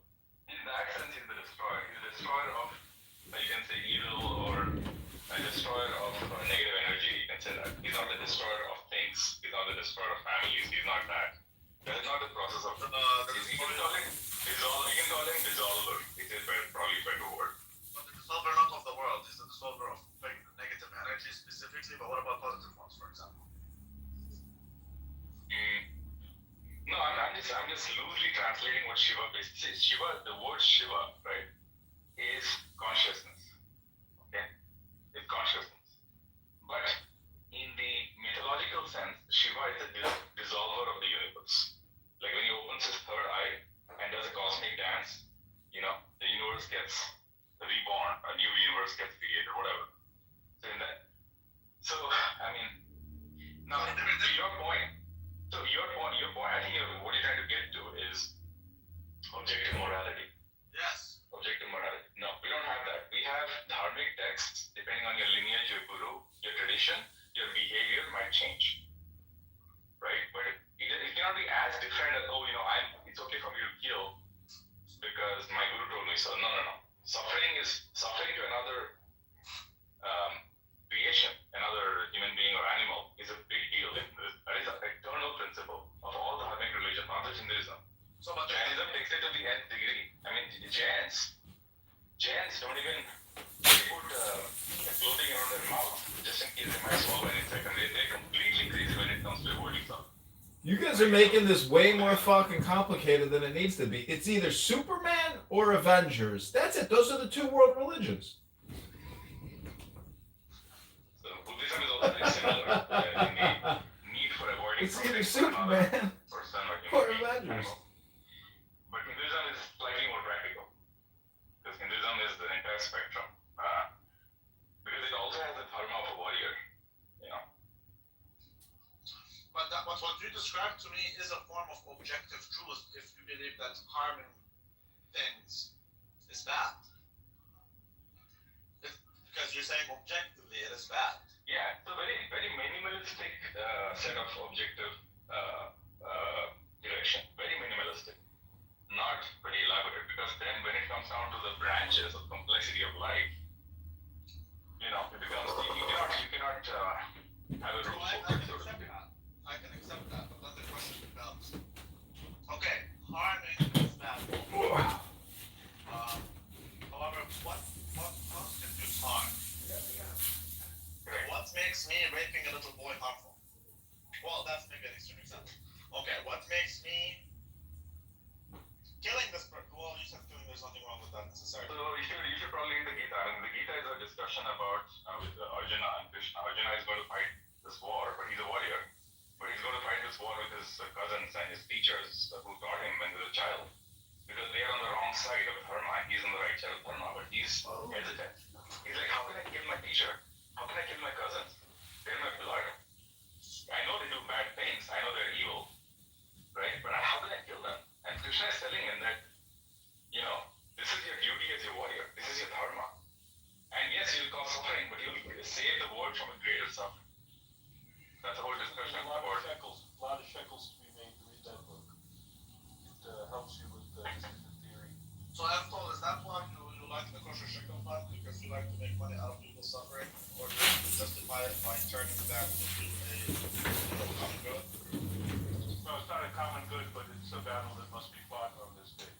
in that sense, he's the destroyer. He's the destroyer of, you can say, evil, or a destroyer of negative energy. You can say that. He's not the destroyer of things. He's not the destroyer of families. He's not that. That is not the process of. You can call him dissolver. It is probably a better word. But the dissolver not of the world, is the dissolver of negative energy specifically, but what about positive ones, for example? No, I'm just loosely translating what Shiva basically says. Shiva, the word Shiva, right, is consciousness. Okay? It's consciousness. But in the mythological sense, Shiva is the dissolver of the universe. Like when he opens his third eye and does a cosmic dance, the universe gets reborn, a new universe gets created, whatever. Now to your point, I think what you're trying to get to is objective morality. Yes. Objective morality. No, we don't have that. We have dharmic texts. Depending on your lineage, your guru, your tradition, your behavior might change. Right? But it cannot be as different as, it's okay for me to kill because my guru told me so. No. Suffering to another creation, another human being or animal, is a big deal. That is an eternal principle of all the dharmic religions, not just Hinduism. So, but Jainism takes it to the nth degree. I mean, Jains don't even put clothing around their mouth just in case they might swallow any second. They're completely crazy when it comes to avoiding stuff. You guys are making this way more fucking complicated than it needs to be. It's either Superman or Avengers. That's it. Those are the two world religions. So Buddhism is also very similar in the need for avoiding It's either Superman person or Avengers. But Hinduism is slightly more practical because Hinduism is the entire spectrum. Because it also has the dharma of a warrior. But what you described to me is a form of objective truth if you believe that harming things is bad. Because you're saying objectively it is bad. Yeah, it's a very, very minimalistic set of objective direction. Very minimalistic. Not very elaborate. Because then when it comes down to the branches of complexity of life, it becomes, you cannot have a rule book, so to speak. I can accept that, but then the question becomes, okay, harming is bad. However, what constitutes harm? What makes me raping a little boy harmful? Well, that's maybe an extreme example. Okay, what makes me killing this person? Well, you said killing, there's nothing wrong with that necessarily. So you should probably read the Gita. I mean, the Gita is a discussion about with Arjuna and Krishna. Arjuna is going to fight this war, but he's a warrior. But he's going to fight this war with his cousins and his teachers who taught him when he was a child. Because they are on the wrong side of dharma and he's on the right side of dharma, but he's hesitant. He's like, how can I kill my teacher? How can I kill my cousins? They're my blood. I know they do bad things. I know they're evil. Right? But how can I kill them? And Krishna is telling him that, this is your duty as your warrior. This is your dharma. And yes, you'll cause suffering, but you'll save the world from a greater suffering. That's the whole discussion about shekels. A lot of shekels to be made to read that book. It helps you with this theory. So I'm told, is that why you like the kosher shekel fund? Because you like to make money out of people's suffering? Or do you justify it by turning that into a common good? No, it's not a common good, but it's a battle that must be fought on this day.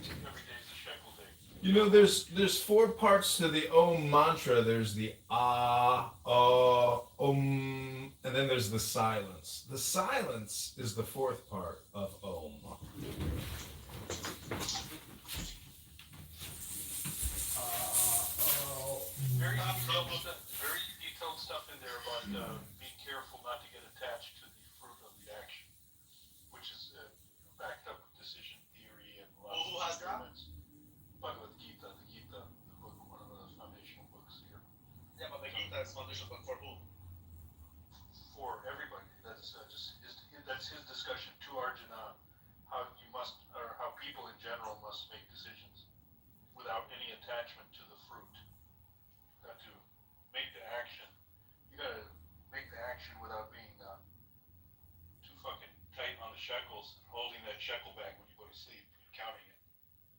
Every day is a shekel day. There's 4 parts to the Om mantra. There's the O, is the silence. The silence is the fourth part of Om. Very detailed stuff in there about being careful not to get attached to the fruit of the action, which is backed up with decision theory and lots Who of has that? arguments. Bhagavad Gita, the book, one of the foundational books here. Yeah, but the Gita is foundation book for who? For everybody. That's that's his discussion to Arjuna, how you must, or how people in general must make decisions without any attachment to the fruit. You got to make the action. You got to make the action without being too fucking tight on the shekels and holding that shekel bag when you go to sleep and counting it.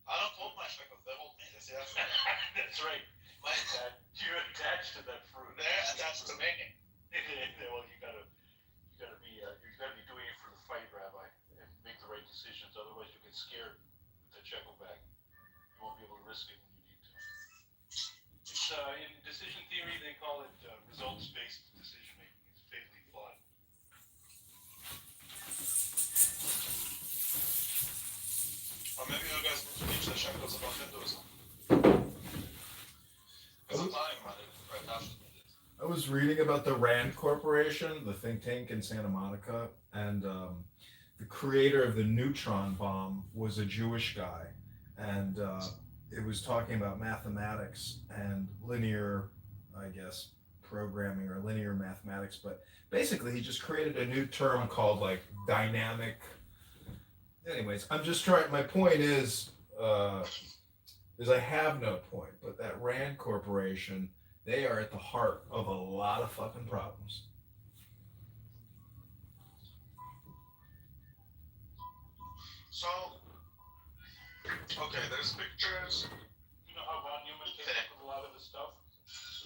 I don't hold my shekels, they hold me. See, that's That's right. You're attached to that fruit. They're attached to me. Well, you gotta be doing it for the fight, Rabbi, and make the right decisions. Otherwise, you'll get scared with that shekel bag. You won't be able to risk it when you need to. It's in decision theory they call it results-based decision making. It's fatally flawed. Or maybe you guys need to teach the shekels about Hinduism. Because I'm talking about it right after. I was reading about the Rand Corporation, the think tank in Santa Monica, and the creator of the neutron bomb was a Jewish guy, and it was talking about mathematics and linear, I guess, programming or linear mathematics, but basically he just created a new term called like dynamic. Anyways, I'm just trying, my point is I have no point, but that Rand Corporation, they are at the heart of a lot of fucking problems. So, okay, there's pictures. You know how Von Neumann came up with a lot of this stuff?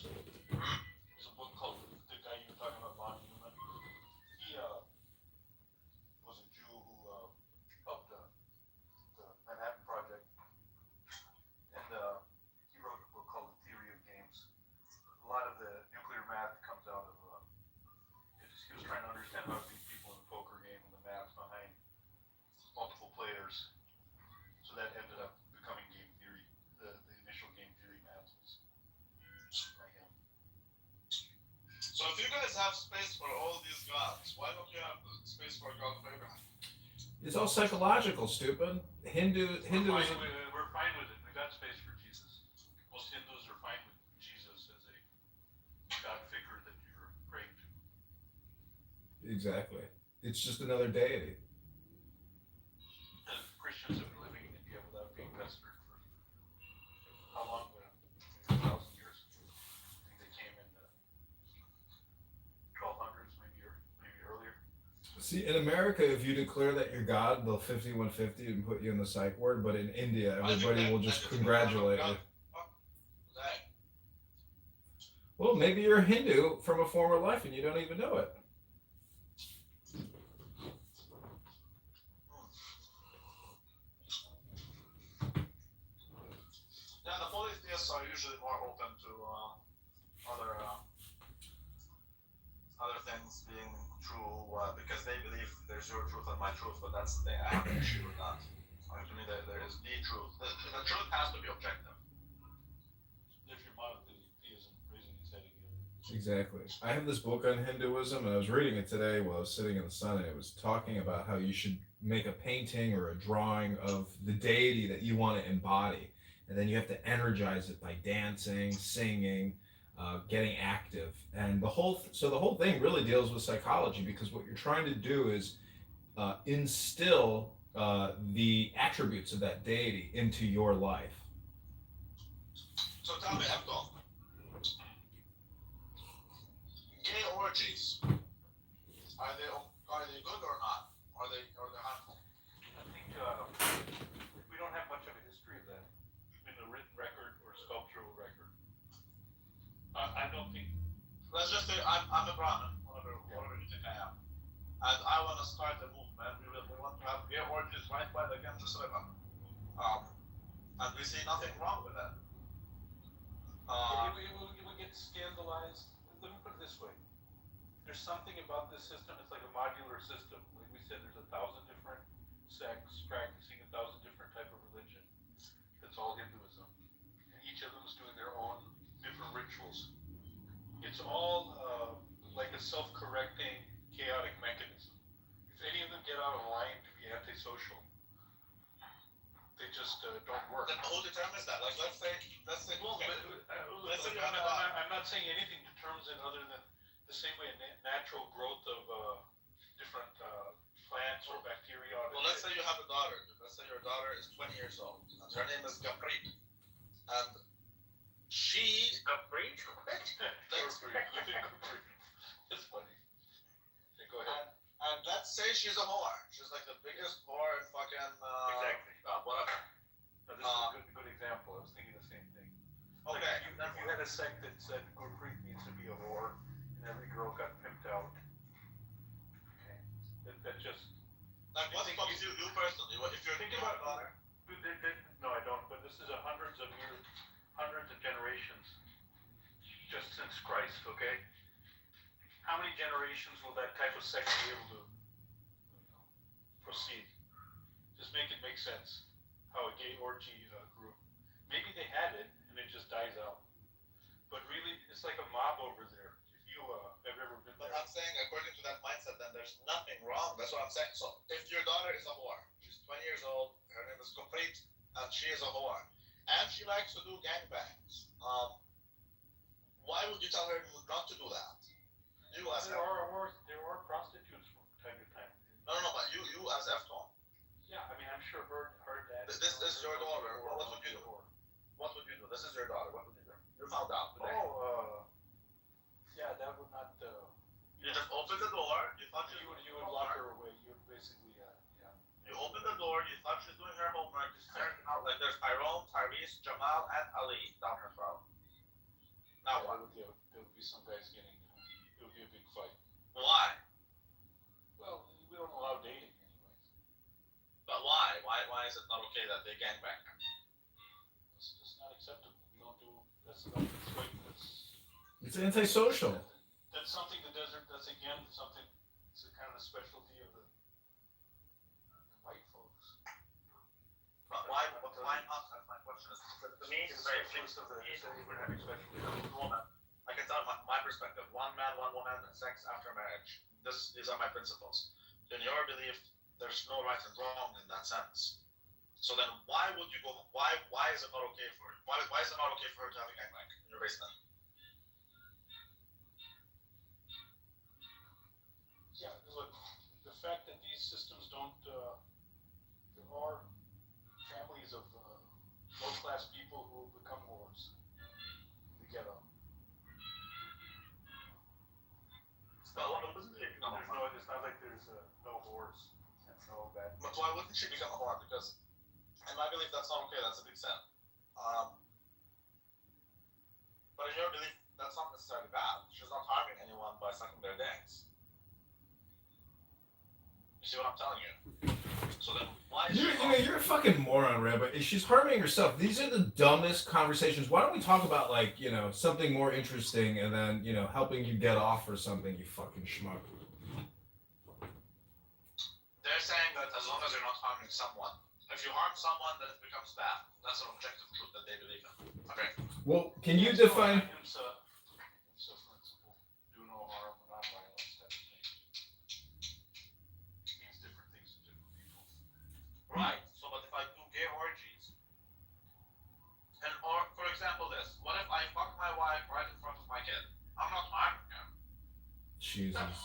There's a book called The Guy You Were Talking About, Von Neumann. He was a Jew who helped the Manhattan Project, and he wrote a book called The Theory of Games. A lot of the nuclear math comes out of he was trying to understand how to beat people in a poker game and the math behind multiple players. So that ended up becoming game theory. The initial game theory math was by him. So if you guys have space for all these gods, why don't you have space for God of Abraham? It's all psychological, stupid. Hinduism. We're fine with it. We got space for Jesus. Most Hindus are fine with Jesus as a God figure that you're praying to. Exactly. It's just another deity. And Christians have been living in India without being pestered for how long? Maybe 1,000 years. I think they came in the 1200s, maybe earlier. See, in America, if you declare that you're God, they'll 5150 and put you in the psych ward. But in India, everybody will just congratulate you. Well, maybe you're a Hindu from a former life and you don't even know it. Yeah, the polytheists are usually more open to other things being true because they believe there's your truth and my truth, but that's the thing. I have an issue with that. To me, there is the truth. The truth has to be objective. There's your monotheism raising its head again. Exactly. I have this book on Hinduism, and I was reading it today while I was sitting in the sun, and it was talking about how you should make a painting or a drawing of the deity that you want to embody, and then you have to energize it by dancing, singing, getting active, and the whole thing really deals with psychology, because what you're trying to do is instill the attributes of that deity into your life. So tell me, Abdul, gay orgies, are they good or not? Are they harmful? I think we don't have much of a history of that in the written record or sculptural record. I don't think. Let's just say I'm a Brahmin, whatever you think I am, and I want to start a movement. We want to have gay orgies right by the Ganges River, and we see nothing wrong with that. We get scandalized. Let me put it this way: there's something about this system. It's like a modular system. Like we said, there's 1,000 different sects practicing 1,000 different type of religion. That's all Hinduism, and each of them is doing their own different rituals. It's all like a self-correcting, chaotic mechanism. If any of them get out of line to be antisocial, they just don't work. Then who determines that? Like, let's say, Well, okay. let's say I'm not saying anything determines it other than the same way natural growth of different plants or bacteria. Well, let's say you have a daughter. Let's say your daughter is 20 years old, and her name is Gaprit, and she. Gaprit? That's funny. Okay, go ahead. And let's say she's a whore. She's like the biggest whore in fucking. Exactly. Whatever. Now, this is a good example. I was thinking the same thing. Okay. Like if you had a sect that said Gurpreet needs to be a whore, and every girl got pimped out. Okay. That just. Like, what fucks you personally? What if you're thinking about daughter? No, I don't. But this is hundreds of years, hundreds of generations, just since Christ. Okay. How many generations will that type of sect be able to proceed? Just make it make sense. How a gay orgy grew. Maybe they had it and it just dies out. But really, it's like a mob over there. If you have ever been there. But I'm saying, according to that mindset, then there's nothing wrong. That's what I'm saying. So, if your daughter is a whore, she's 20 years old, her name is Complete, and she is a whore, and she likes to do gangbangs, why would you tell her not to do that? You as there are prostitutes from time to time. No, but you as Efton. Yeah, I mean, I'm sure her dad. This is your daughter. What would you do? What would you do? This is your daughter. What would you do? You found out today. Yeah, that would not. You just open the door. You thought you would lock her away. You would basically, yeah. You open the door. You thought she's doing her homework. You start out like there's Tyrone, Tyrese, Jamal, and Ali down her throat. Now what? There would be some guys getting. It would be a big fight. Why? Well, we don't allow dating anyways. But why? Why is it not okay that they gangbang? It's just not acceptable. We don't do. That's not. It's antisocial. That's something the desert. That's again something. It's a kind of a specialty of the white folks. But why not? That's my question. To me, it's very close to the woman. I can tell my perspective. One man, one woman, sex after marriage. These are my principles. In your belief, there's no right and wrong in that sense. So then, why would you go? Why is it not okay for? Why is it not okay for her to have a gangbang in your basement? Yeah, look, the fact that these systems don't. There are families of low-class people who become whores in the ghetto. It's not like there's no whores and no bad. But why wouldn't she become a whore? Because in my belief, that's not okay. That's a big sin. But in your belief, that's not necessarily bad. She's not harming anyone by sucking their dicks. You see what I'm telling you? So then, why is You're a fucking moron, Rabbi. She's harming herself. These are the dumbest conversations. Why don't we talk about, like, something more interesting and then, helping you get off or something, you fucking schmuck. They're saying that as long as you're not harming someone, if you harm someone, then it becomes bad. That's an objective truth that they believe in. Okay. Well, can you define... Principle. Do no harm, non-violence, type of thing. It means different things to different people. Right. So, but if I do gay orgies, or for example this, what if I fuck my wife right in front of my kid? I'm not harming him. Jesus.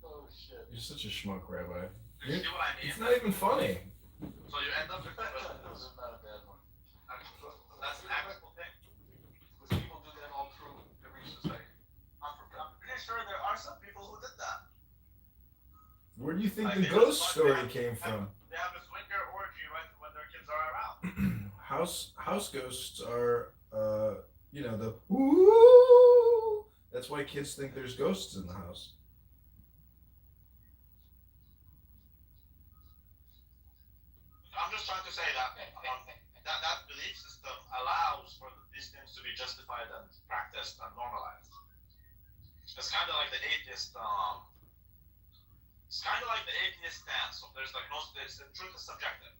Oh shit. You're such a schmuck, Rabbi. You see what I mean? It's not even funny. So you end up with That was not a bad one. That's an actual thing. Because people do that all through every society. I'm pretty sure there are some people who did that. Where do you think the ghost story came from? They have a swinger orgy right when their kids are around. House ghosts are, the ooh. That's why kids think there's ghosts in the house. I'm just trying to say that that belief system allows for these things to be justified and practiced and normalized. It's kind of like the atheist. It's kind of like the atheist stance. So there's like no. The truth is subjective.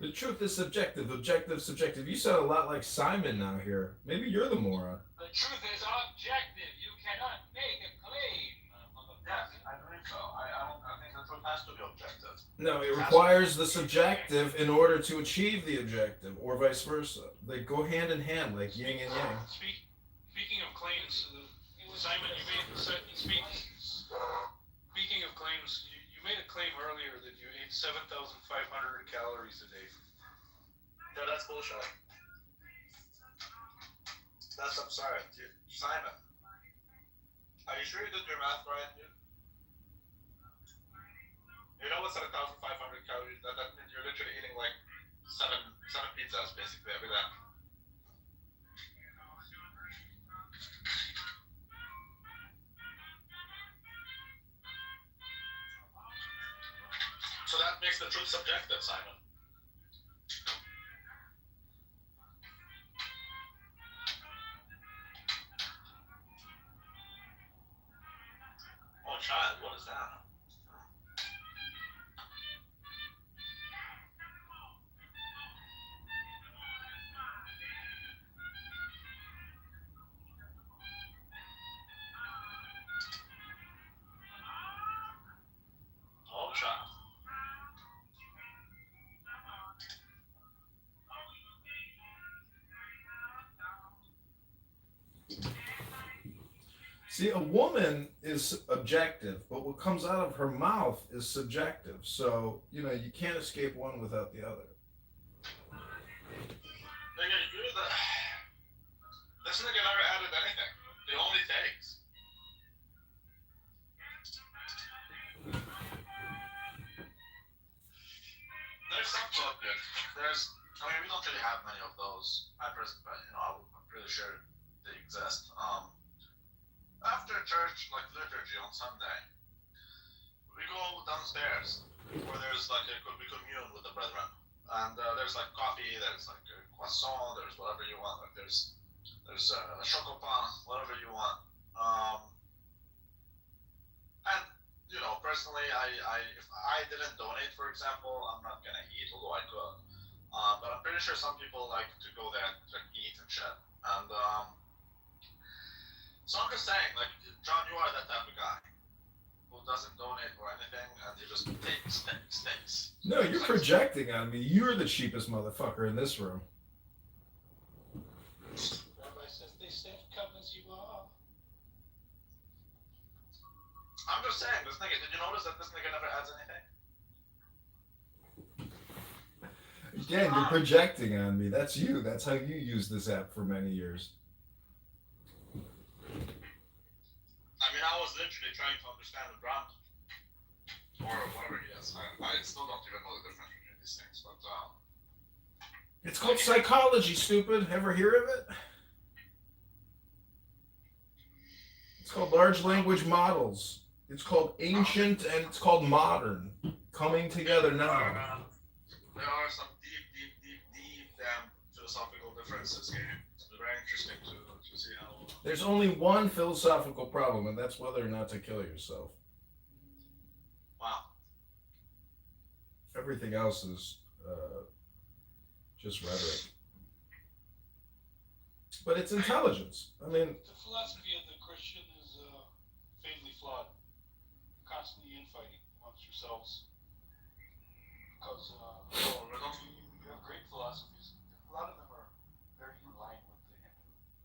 The truth is subjective. Objective, subjective. You sound a lot like Simon now here. Maybe you're the moron. The truth is objective. You cannot make a claim. Yes, I believe so. I think the truth has to be objective. No, it requires the subjective in order to achieve the objective, or vice versa. They go hand in hand, like yin and yang. Speaking of claims, Simon, you made speaking of claims, you made a claim earlier that you ate 7,500 calories a day. Yeah, that's bullshit. That's absurd, dude. Simon, are you sure you did your math right, dude? You know what's 7,500 calories? That means you're literally eating like seven pizzas basically every day. So that makes the truth subjective, Simon. Oh, child, what is that? Oh, child. See, a woman is objective, but what comes out of her mouth is subjective. So, you can't escape one without the other. Nigga, you're the... This nigga never added anything. It only takes. There's some club good. We don't really have many of those. I'm pretty sure they exist. After church, like liturgy on Sunday, we go downstairs where there's like we commune with the brethren, and there's like coffee, there's like a croissant, there's whatever you want. Like there's a chocopan, whatever you want. And personally, if I didn't donate, for example, I'm not gonna eat, although I could. But I'm pretty sure some people like to go there and eat and shit. And so I'm just saying, like, John, you are that type of guy who doesn't donate or anything, and you just takes. No, you're projecting on me. You're the cheapest motherfucker in this room. Rabbi says they said, "Come as you are." I'm just saying, this nigga. Did you notice that this nigga never adds anything? Again, you're projecting on me. That's you. That's how you use this app for many years. I mean, I was literally trying to understand the brand. Or whatever he is. I still don't even know the difference between these things, but It's called psychology, stupid. Ever hear of it? It's called large language models. It's called ancient and it's called modern. Coming together now. There are some deep philosophical differences here. It's very interesting to see how... There's only one philosophical problem, and that's whether or not to kill yourself. Wow. Everything else is just rhetoric. But it's intelligence. I mean... The philosophy of the Christian is fatally flawed. Constantly infighting amongst yourselves. Because you have great philosophies. A lot of them are very in line with the Hindu.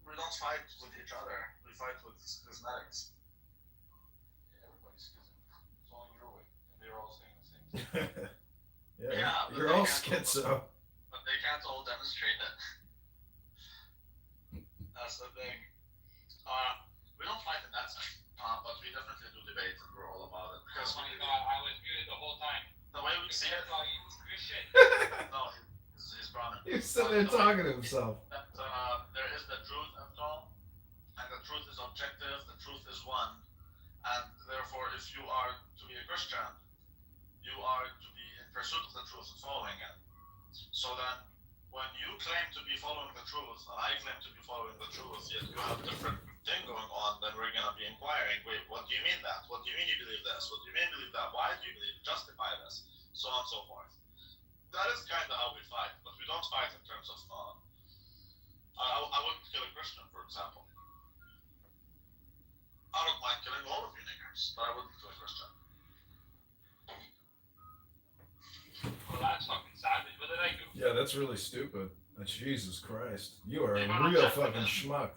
We don't fight with each other. We fight with schismatics. Yeah, everybody's schism. It's only your way. And they're all saying the same thing. Yeah, you're all schizo. But they can't all demonstrate it. That's the thing. We don't fight in that sense. But we definitely do debate and we're all about it. Because Oh my God, I was muted the whole time. the way we see it... Shit. No, he's Brahmin. He's sitting there talking to himself. That, there is the truth of all, and the truth is objective, the truth is one, and therefore if you are to be a Christian, you are to be in pursuit of the truth and following it. So then, when you claim to be following the truth, and I claim to be following the truth, yet you have different thing then we're gonna be inquiring. Wait, what do you mean that? What do you mean you believe this? What do you mean believe that? Why do you believe? Justify this, so on and so forth. That is kind of how we fight, but we don't fight in terms of. I wouldn't kill a Christian, for example. I don't mind killing all of you niggers, but I wouldn't kill a Christian. Well, that's fucking savage. What did I do? Yeah, that's really stupid. Jesus Christ. You are a real fucking schmuck.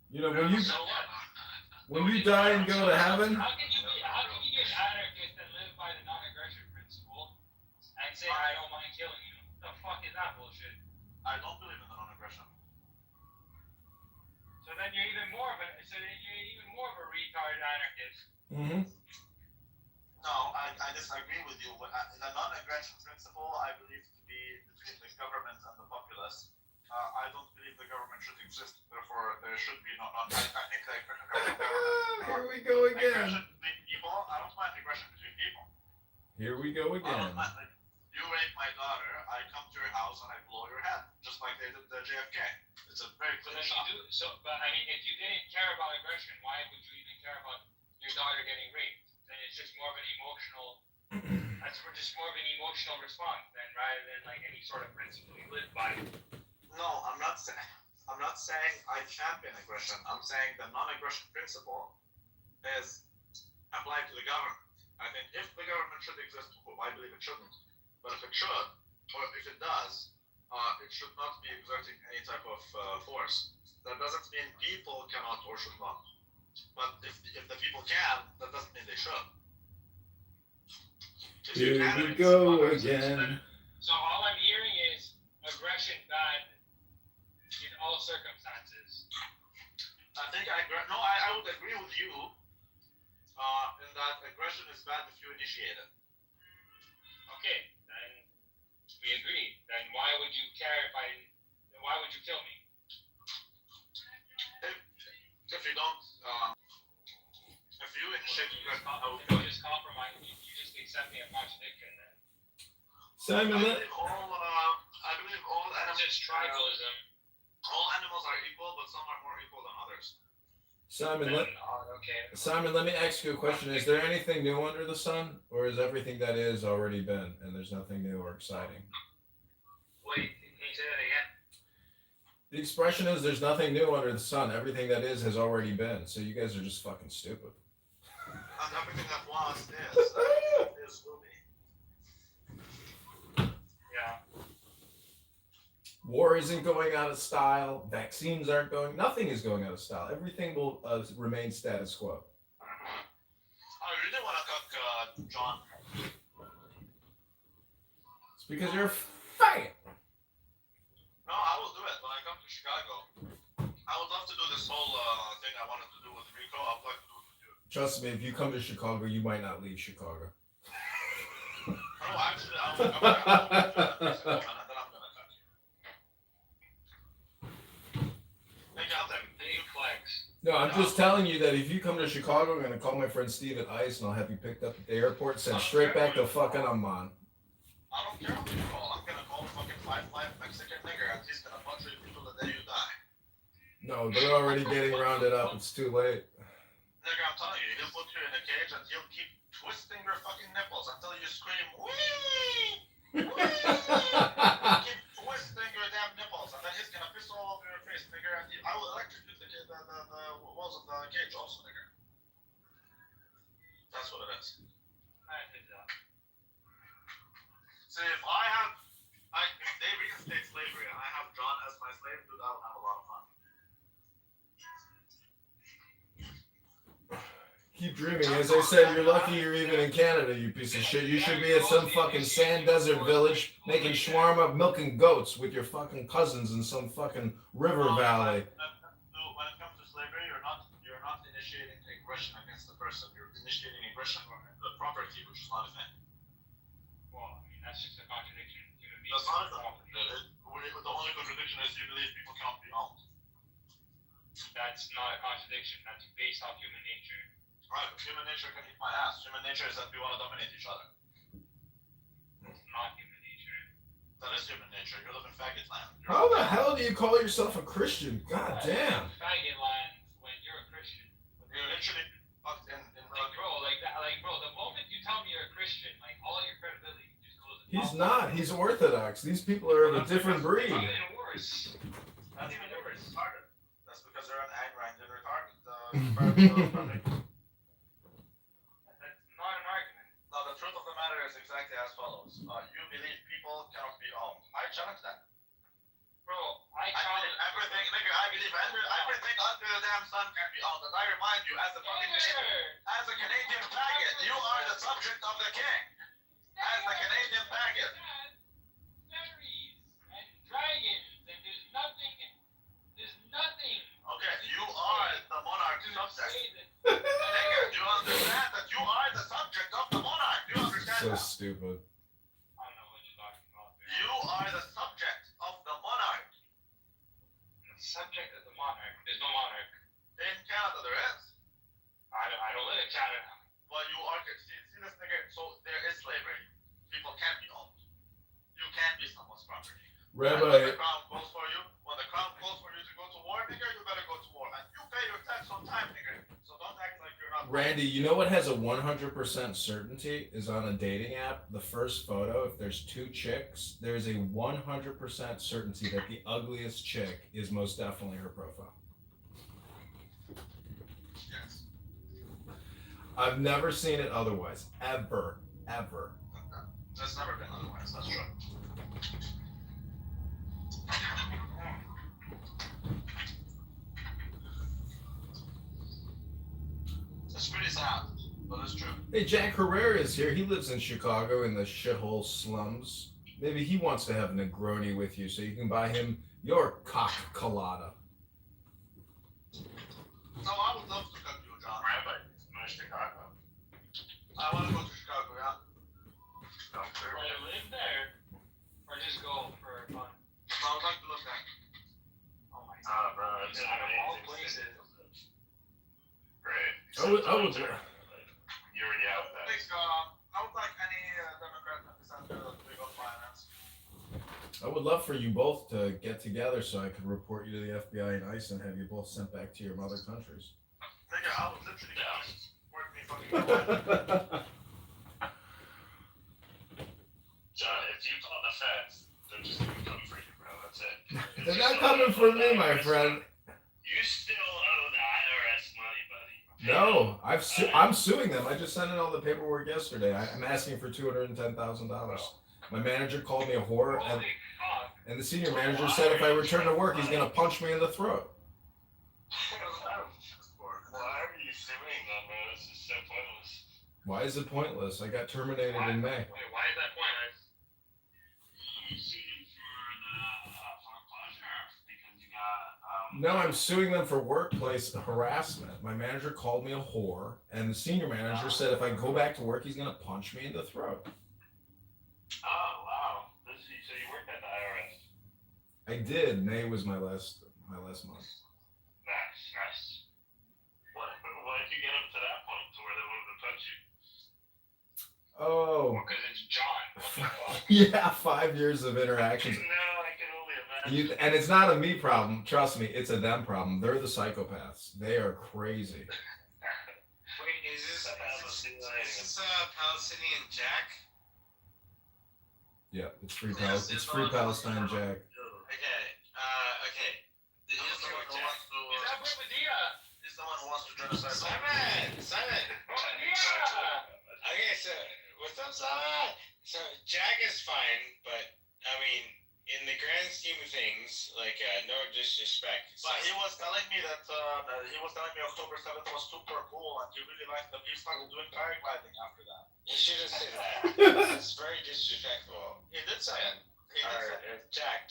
You know, when you die and go to heaven, How can you be an anarchist and live by the non-aggression principle and say I don't mind killing you? The fuck is that bullshit? I don't believe in the non-aggression. So then you're even more of a retard anarchist. Mm-hmm. No, I disagree with you. The non-aggression principle, I believe to be between the government and the populace. I don't believe the government should exist. Therefore, there should be no. I think the Here we go again. aggression between people. I don't mind aggression between people. Here we go again. You rape my daughter. I come to your house and I blow your head, just like they did the JFK. It's a very clear shot. But I mean, if you didn't care about aggression, why would you even care about your daughter getting raped? Then it's just more of an emotional. That's just more of an emotional response then, rather than like any sort of principle you live by. No, I'm not saying I champion aggression. I'm saying the non-aggression principle is applied to the government. I think if the government should exist, I believe it shouldn't. But if it should, or if it does, it should not be exerting any type of force. That doesn't mean people cannot or should not. But if the people can, that doesn't mean they should. Here we go again. So all I'm hearing is aggression bad in all circumstances. I think I would agree with you in that aggression is bad if you initiate it. Okay, then we agree. Then why would you care why would you kill me? If you don't, if you initiate aggression, you just compromise, you just accept me a contradiction then. Simon, I believe all animals. It's tribalism. All animals are equal, but some are more equal than others. Simon, let me ask you a question. Is there anything new under the sun, or is everything that is already been, and there's nothing new or exciting? Wait, can you say that again? The expression is there's nothing new under the sun. Everything that is has already been. So you guys are just fucking stupid. And everything that was is will be. Yeah. War isn't going out of style. Vaccines aren't going. Nothing is going out of style. Everything will remain status quo. I really want to cook John. It's because you're a faggot. No, I will do it when I come to Chicago. I would love to do this whole thing I wanted to do with Rico. I would like to do it with you. Trust me, if you come to Chicago, you might not leave Chicago. No, actually, I'm going to and then I'm going to cook you. Think out there. Big flex. No, I'm just telling you that if you come to Chicago, I'm going to call my friend Steve at ICE and I'll have you picked up at the airport, sent straight back to fucking Amman. I don't care who you call. I'm going to call the fucking 5'5" Mexican nigger and he's going to punch you people the day you die. No, they're already getting rounded up. It's too late. Nigga, I'm telling you, he'll put you in a cage and he'll keep twisting your fucking nipples until you scream, wee! Wee! Keep twisting your damn nipples and then he's going to piss all over your face, nigger, and I will electrocute the walls of the cage also, nigger. That's what it is. I think that. See, if they reinstate slavery and I have John as my slave, dude, I'll have a lot of fun. Keep dreaming. As I said, you're lucky you're even in Canada, you piece of shit. You should be at some fucking sand desert village making shawarma, milking goats with your fucking cousins in some fucking river valley. When it comes to slavery, you're not initiating aggression against the person. You're initiating aggression on the property, which is not a thing. Well, I mean, that's just a contradiction. That's not a contradiction. The only contradiction is you believe people can't be owned. That's not a contradiction. That's based off human nature. Right, but human nature can eat my ass. Human nature is that we want to dominate each other. It's not human nature. That is human nature. You live in faggot land. How the hell do you call yourself a Christian? God damn. Faggot land when you're a Christian. Christian, like all your credibility just goes. He's not. He's Orthodox. These people are of a different breed. Not even worse. Not even worse. Retarded. That's because they're an Ayn and retarded. That's not an argument. No, the truth of the matter is exactly as follows. You believe people cannot be owned. I challenge that. Bro, I challenge everything. Nigga, I believe everything under the damn sun can be owned. And I remind you, as a Canadian faggot, you are the subject of the king. As the Canadian faggot. Fairies and dragons, and there's nothing. Okay, you are the monarch subject. Nigga, do you understand that you are the subject of the monarch? Do you understand So that? stupid. I don't know what you're talking about. You are the subject of the monarch. The subject of the monarch. There's no monarch. In Canada, there is. I don't live in Canada. Well, you are. See this nigga? So there is slavery. People can be owned. You can be someone's property. Rabbi. And when the crown calls for you, to go to war, nigga, you better go to war. And you pay your tax on time, nigga. So don't act like you're not. Randy, you know what has a 100% certainty is on a dating app, the first photo, if there's two chicks, there's a 100% certainty that the ugliest chick is most definitely her profile. Yes. I've never seen it otherwise. Ever. That's never been otherwise. That's true. It's pretty sad, but it's true. Hey, Jack Herrera is here. He lives in Chicago in the shithole slums. Maybe he wants to have a Negroni with you so you can buy him your cock colada. No, I would love to come to you, John. Right, but it's Chicago. I want to go to Chicago, yeah. Or live there, or just go for fun. I would like to live there. Oh my god, bro, it's out of all amazing places. Great. I would. You already have that. Thanks, I would like any Democrat to send the big old finance. I would love for you both to get together so I could report you to the FBI and ICE and have you both sent back to your mother countries. Nigga, I would literally work me fucking John, if you call the feds, they're just gonna come for you, bro. That's it. They're not coming for me, my friend. You still owe the IRS money, buddy. No, I'm suing them. I just sent in all the paperwork yesterday. I'm asking for $210,000. My manager called me a whore, and the senior manager said if I return to work, he's gonna punch me in the throat. Why are you suing them, bro? This is so pointless. Why is it pointless? I got terminated in May. Wait, why is that pointless? No, I'm suing them for workplace harassment. My manager called me a whore, and the senior manager said if I go back to work, he's gonna punch me in the throat. Oh, wow. So you worked at the IRS? I did. May was my last month. Nice. Why did you get up to that point to where they wanted to punch you? Oh. Because it's John. Yeah, 5 years of interactions. No, I can only imagine. And it's not a me problem. Trust me, it's a them problem. They're the psychopaths. They are crazy. Wait, is this Palestinian Jack? Yeah, it's free Palestine, Jack. Okay. He's the one who wants to. Is that Bobadilla? He's the one who wants to genocide. Simon. Okay, so what's up, Simon? So Jack is fine, but I mean, in the grand scheme of things, like no disrespect. But he was telling me that October 7th was super cool, and he really liked them. He started doing paragliding after that. You shouldn't say that. It's very disrespectful. He did say it. Jack.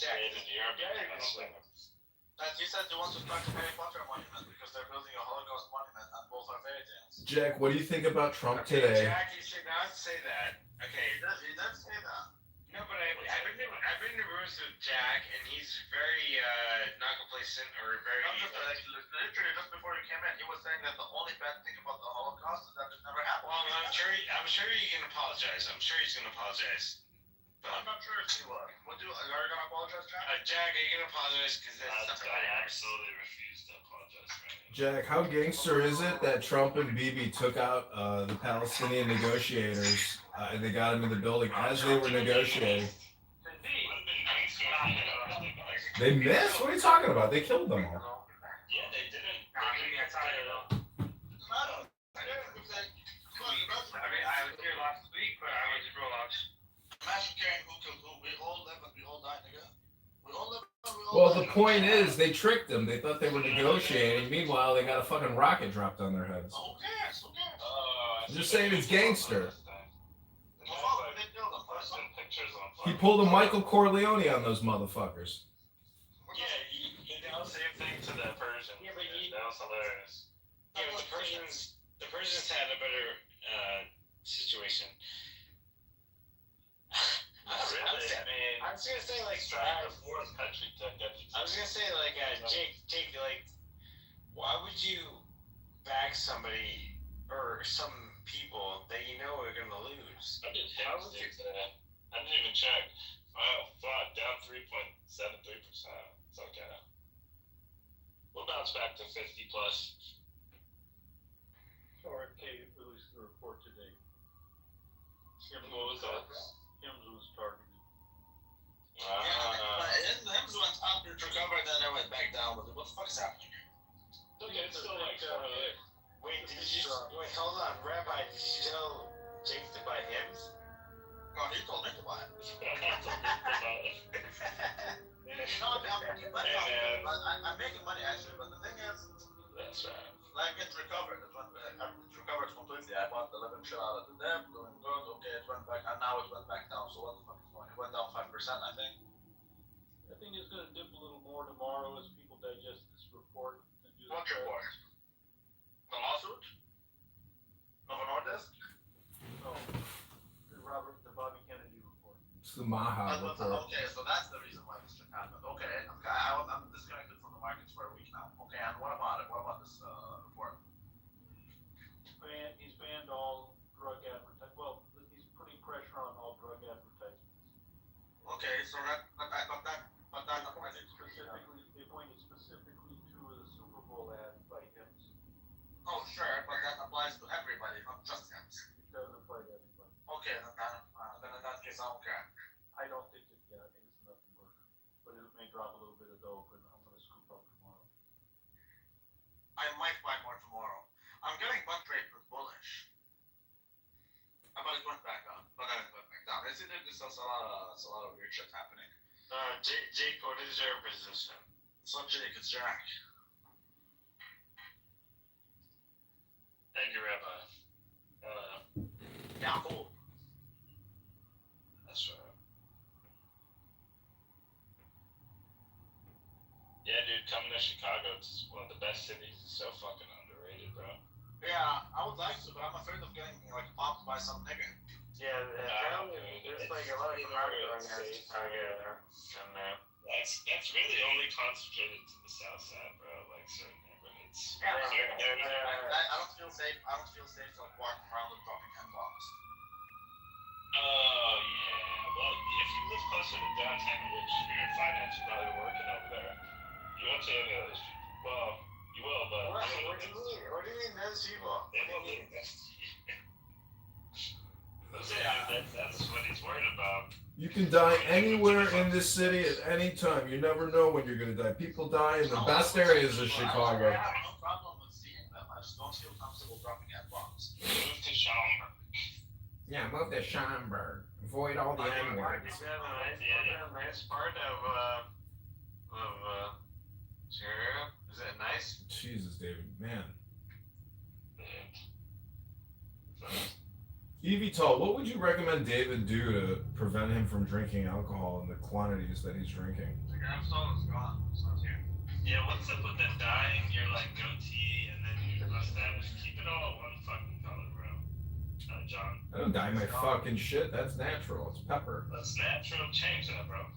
And he said he wants to start a Harry Potter monument because they're building a Holocaust monument, and both are fairy tales. Jack, what do you think about Trump Okay, today? Jack, you should not say that. Okay. He did say that. No, but I've been to rooms with Jack, and he's very not complacent or very. Literally just before you came in, he was saying that the only bad thing about the Holocaust is that it never happened. Well, I'm sure he can apologize. I'm sure he's gonna apologize. But I'm not sure if he will. Are you gonna apologize, Jack? Jack, are you gonna apologize? Because that's I absolutely refuse to apologize for anything. Jack, how gangster is it that Trump and Bibi took out the Palestinian negotiators They got him in the building as they were negotiating. They missed? What are you talking about? They killed them all. Yeah, they didn't. I mean, I was here last week, but I was real lost. Imagine caring who killed who. We all live and we all die, nigga. We all live and we all Well, die. the point is, they tricked them. They thought they were negotiating. Meanwhile, they got a fucking rocket dropped on their heads. Who cares? Who cares? I'm just saying it's gangster. Well, they killed them. He pulled a Michael Corleone on those motherfuckers. Yeah, he did the same thing to the Persian. Yeah, but that was hilarious. Yeah, but the Persians had a better situation. I'm just gonna say like trying to force country to get. I was gonna say like Jake, like, why would you back somebody or some people that you know are gonna lose? I did Hims today. I didn't even check. Fought down 3.73%. It's okay. We'll bounce back to 50 plus. RFK released the report today. What was that? Hims was targeted. Hims went up, it recovered, then it went back down. But what the fuck is happening? Okay, it's still like wait, hold on, Rabbi, did you tell Jake to buy Hims? No, he told me to buy it. No, I'm making money actually, but the thing is, that's right. Like it recovered. It recovered completely. I bought the living shit out of the dip, doing good. Okay, it went back, and now it went back down. So what the fuck is going? It went down 5%, I think. I think it's going to dip a little more tomorrow as people digest this report. What report? The lawsuit? Novo Nordisk? No, the Bobby Kennedy report. It's the Maha report. Okay, so that's the reason why this shit happened. Okay, I'm disconnected from the markets for a week now. Okay, and what about it? What about this report? He's banned all drug advertising. Well, he's putting pressure on all drug advertisements. Okay, so that specifically, they pointed specifically to the Super Bowl ad by Hims. Oh, sure, but that applies to everybody, not just Hims. It does apply to everybody. Okay, then in that case, I don't care. I don't think it. Yeah, I think it's nothing burger, but it may drop a little bit of dope, and I'm gonna scoop up tomorrow. I might buy more tomorrow. I'm getting butt rate with bullish. But it went back up. But then it went back down. It's a lot of weird shit happening. Jake, what is your position? It's not Jake, it's Jack. Thank you, Rabbi. Yeah, cool. That's right. Yeah, dude, coming to Chicago, it's one of the best cities. It's so fucking underrated, bro. Yeah, I would like to, but I'm afraid of getting like popped by some nigga. Yeah, there's like a lot of crowd going on in Chicago. That's really only concentrated to the south side, bro. Like certain neighborhoods. Yeah, I don't feel safe. I don't feel safe like walking around and dropping N-bombs. Oh yeah. Well, if you live closer to downtown, which you're in finance, you're probably working over there. You won't see any of those people. Well, you will, but what do you mean? What do you mean those people? They won't be that's what he's worried about. You can die anywhere in this city at any time. You never know when you're gonna die. People die in the best areas of Chicago. I have no problem with seeing them. I just don't feel comfortable dropping N-bombs. Move to Schaumburg. Yeah, move to Schaumburg. Avoid all the N-words. It's a nice part of Chicago. Is it nice? Jesus, David, man. Evital, what would you recommend David do to prevent him from drinking alcohol in the quantities that he's drinking? The Amstel is gone. It's not here. Yeah, what's up with the dyeing your like goatee and then your mustache? Keep it all one fucking color, bro. John. I don't dye my fucking shit. That's natural. It's pepper. That's natural. Change that, bro.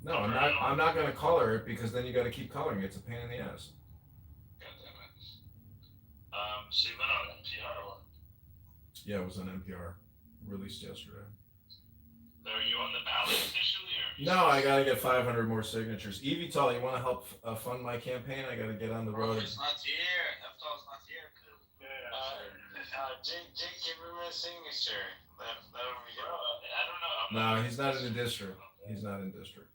No, I'm not gonna color it because then you gotta keep coloring it. It's a pain in the ass. God damn it. She went on NPR or what? Yeah, it was on NPR. Released yesterday. Are you on the ballot officially, or? No, I gotta get 500 more signatures. Evital, you want to help fund my campaign? I gotta get on the road. It's not here. Evital's not here. Jake, give him a signature. That would be good. I don't know. No, he's not in the district. He's not in district.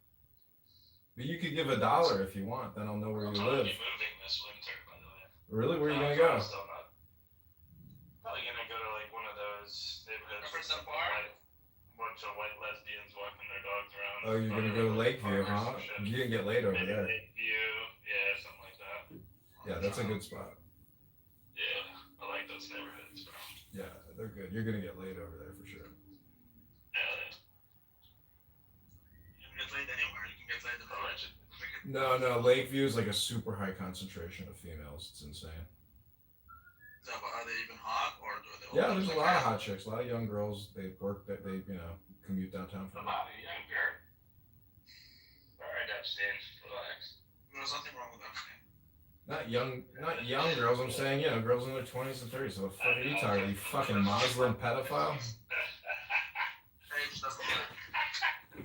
But you could give $1 if you want. Then I'll know where you live. Moving this winter, by the way. Really? Where are you gonna go? Still not. Probably gonna go to like one of those neighborhoods with some bunch of white lesbians walking their dogs around. Oh, you're gonna go to Lakeview, huh? You didn't get laid over Maybe there. Lakeview, yeah, something like that. Yeah, that's a good spot. Yeah, I like those neighborhoods, bro. Yeah, they're good. You're gonna get laid over there for sure. Yeah. You can get laid anywhere. You can get laid in the village. No, Lakeview is like a super high concentration of females. It's insane. No, but are they even hot or do they? Yeah, there's a lot of hot chicks, a lot of young girls. They work that they commute downtown for. A lot of young girl. Alright, Epstein, relax. There's nothing wrong with that. Not young girls. I'm saying girls in their 20s and 30s. So the fuck are you talking? You fucking Muslim pedophile? Age doesn't matter. I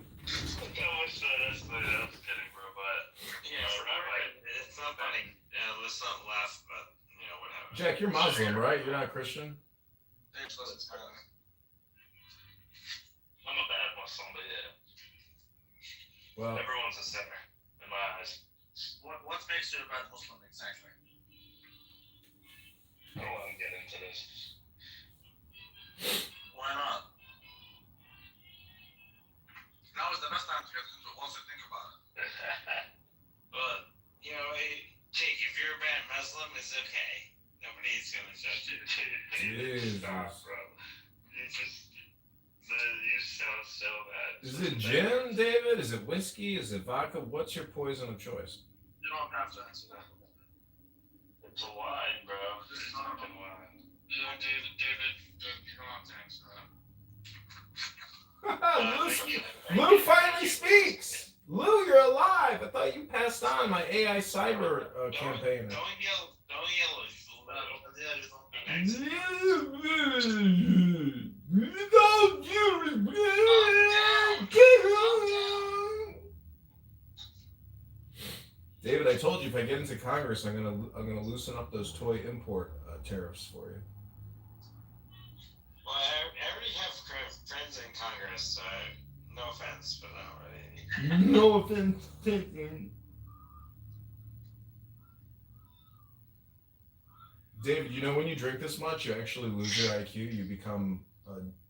wish that's the I was kidding, bro, but it's not funny. Let's not laugh, but whatever. Jack, you're Muslim, right? You're not Christian? Age doesn't matter. I'm a bad Muslim, but yeah. Well, Everyone's a sinner in my eyes. What makes you a bad Muslim exactly? I don't want to get into this. Why not? Now is the best time to get into it once you think about it. But, Jake, if you're a bad Muslim, it's okay. Nobody's gonna judge you. Jesus. Stop, bro. You sound so bad. Is it gin, David? Is it whiskey? Is it vodka? What's your poison of choice? You don't have to answer that. It's a wine, bro. It's fucking wine. Yeah, David, you don't have to answer that. Lou finally speaks. Lou, you're alive. I thought you passed on my AI cyber campaign. Don't yell. David, I told you if I get into Congress, I'm gonna loosen up those toy import tariffs for you. Well, I already have friends in Congress, so no offense, but I don't really. No offense taken. David, when you drink this much, you actually lose your IQ. You become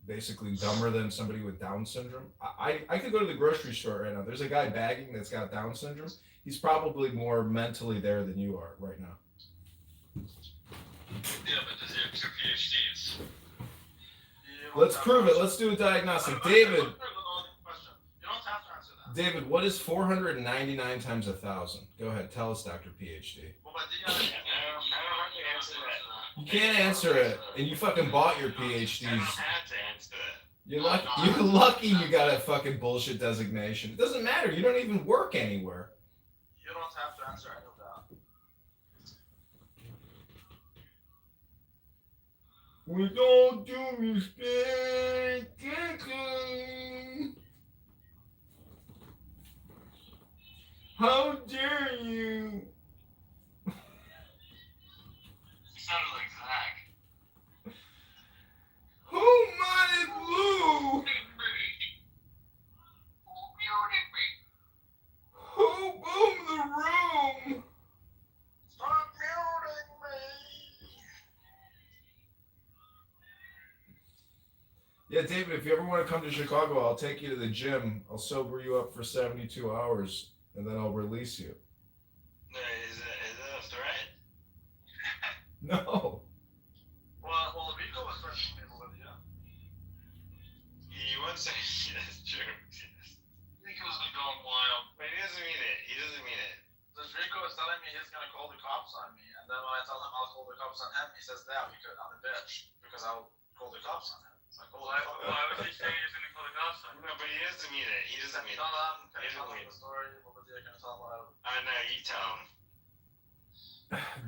basically dumber than somebody with Down syndrome. I could go to the grocery store right now. There's a guy bagging that's got Down syndrome. He's probably more mentally there than you are right now. Yeah, but does he have 2 PhDs? Let's prove it. Let's do a diagnostic. David. You don't have to answer that. David, what is 499 times 1,000? Go ahead. Tell us, Dr. PhD. Well, but I don't have to answer that. You can't answer it, and you fucking bought your PhDs. I don't have to answer that. You're lucky you got a fucking bullshit designation. It doesn't matter. You don't even work anywhere. You don't have to answer any of that. We don't do mistakes. How dare you? Sounded like Zach. Who modded Blue? Who boomed the room? Stop muting me. Yeah, David, if you ever want to come to Chicago, I'll take you to the gym. I'll sober you up for 72 hours, and then I'll release you. Is that a threat? No. Well, Rico was threatening me with you. You would say that's true. Rico's been going wild. But he doesn't mean it. Because Rico is telling me he's gonna call the cops on me, and then when I tell him I'll call the cops on him, he says, "Yeah, because I'm a bitch, because I'll call the cops on him." So why would he say he's gonna call the cops on me? No, but he doesn't mean it. He doesn't mean it. Can you tell him the story? What was he gonna tell him what I would... I know, you tell him.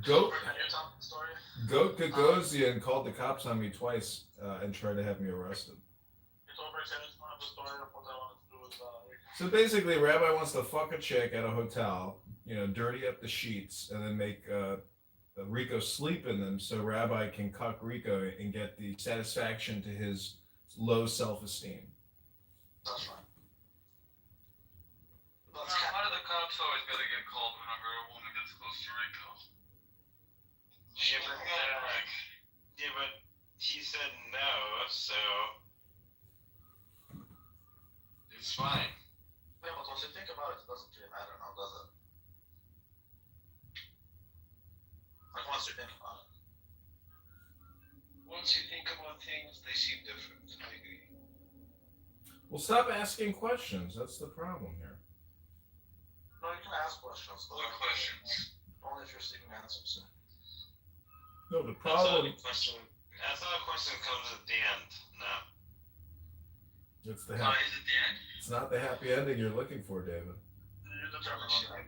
Goat Can you tell him the story? Gagosian called the cops on me twice and tried to have me arrested. Kitover said it's one of the story of what I wanted to do with So basically, Rabbi wants to fuck a chick at a hotel, dirty up the sheets, and then make Rico sleep in them so Rabbi can cuck Rico and get the satisfaction to his low self-esteem. That's right. Why do the cops always gotta get called whenever a woman gets close to Rico? Yeah, but he said no, so It's fine. Yeah, but once you think about it, it doesn't really matter now, does it? Like once you think about it. Once you think about things, they seem different. I agree. Well, stop asking questions. That's the problem here. No, you can ask questions. What questions? Only if you're seeking answers. No, the I problem. thought a question comes at the end. No. It's the Is happy. it the end? It's not the happy ending you're looking for, David. You determine that.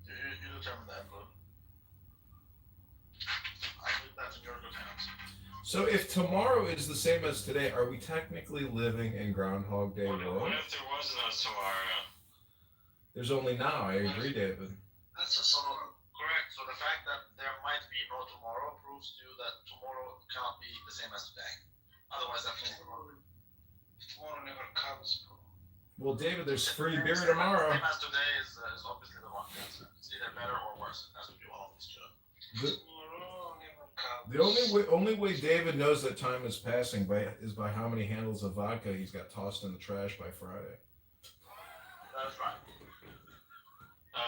You determine that, bro. I leave that in your good hands. So if tomorrow is the same as today, are we technically living in Groundhog Day What world? if there was no tomorrow? There's only now. I agree, David. That's just so correct. So the fact that there might be no tomorrow proves to you that tomorrow cannot be the same as today. Otherwise, that means Tomorrow never comes, bro. Well, David, there's free beer tomorrow. Same as today is obviously the wrong answer. It's either better or worse. It has to be all of these two. Tomorrow never comes. The only way David knows that time is passing is by how many handles of vodka he's got tossed in the trash by Friday. That's right.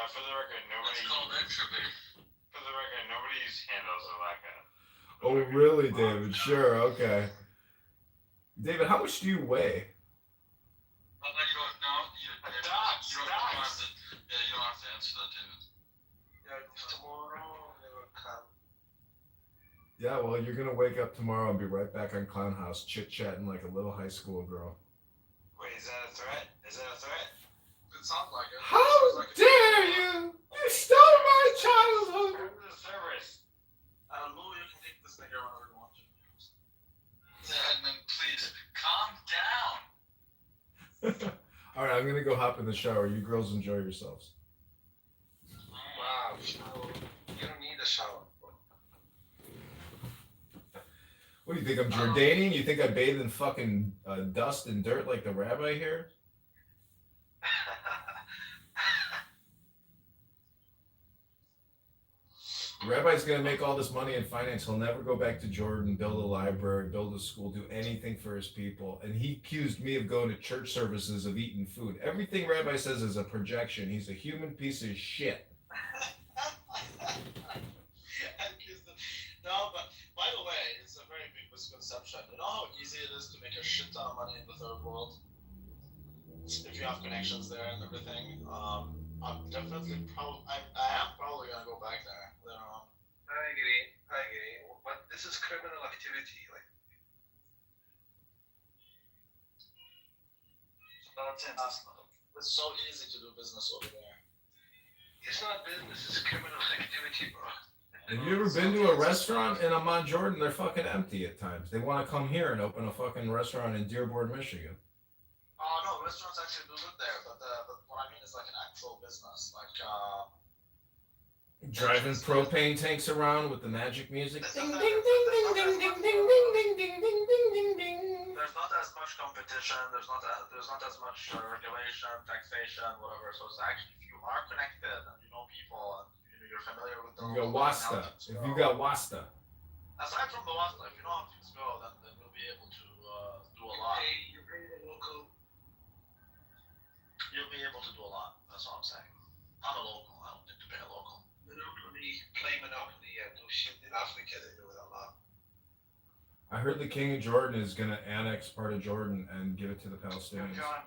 For the record, It's called entropy. For the record, nobody's handles are like that. Oh, really, David? Sure, okay. David, how much do you weigh? You don't have to answer that, David. Tomorrow never comes. Yeah, well, you're gonna wake up tomorrow and be right back on Clown House, chit-chatting like a little high school girl. Wait, is that a threat? Is that a threat? It sounds like it. How dare you! You stole my childhood! Come to the service. Lou, you can take this thing here whenever you want to. Edmund, please, calm down. All right, I'm gonna go hop in the shower. You girls enjoy yourselves. Wow, shower. You don't need a shower, bro. What do you think? I'm Jordanian? You think I bathe in fucking dust and dirt like the rabbi here? The rabbi's gonna make all this money in finance. He'll never go back to Jordan, build a library, build a school, do anything for his people. And he accused me of going to church services of eating food. Everything rabbi says is a projection. He's a human piece of shit. No, but by the way, it's a very big misconception. You know how easy it is to make a shit ton of money in the third world? If you have connections there and everything. I'm definitely I am probably gonna go back there later on. I agree. But this is criminal activity. Like, nonsense. It's so easy to do business over there. It's not business. It's criminal activity, bro. Have you ever been to a restaurant in Amman, Jordan? They're fucking empty at times. They want to come here and open a fucking restaurant in Dearborn, Michigan. Oh no, restaurants actually do good there, but what I mean is like an actual business, like Driving propane tanks around with the magic music. Ding, ding, ding, there's ding, ding, ding, ding, ding, ding, ding, ding, ding, ding. there's not as much competition, there's not as much regulation, taxation, whatever. So it's actually, if you are connected and you know people and you're familiar with the You got wasta. If you got wasta. aside from the wasta, if you know how things go, then you'll be able to do a lot. You pay the local. You'll be able to do a lot. That's all I'm saying. I'm a local. I don't need to pay a local. Monopoly, play Monopoly, and do shit. In Africa, they do it a lot. I heard the king of Jordan is going to annex part of Jordan and give it to the Palestinians. John,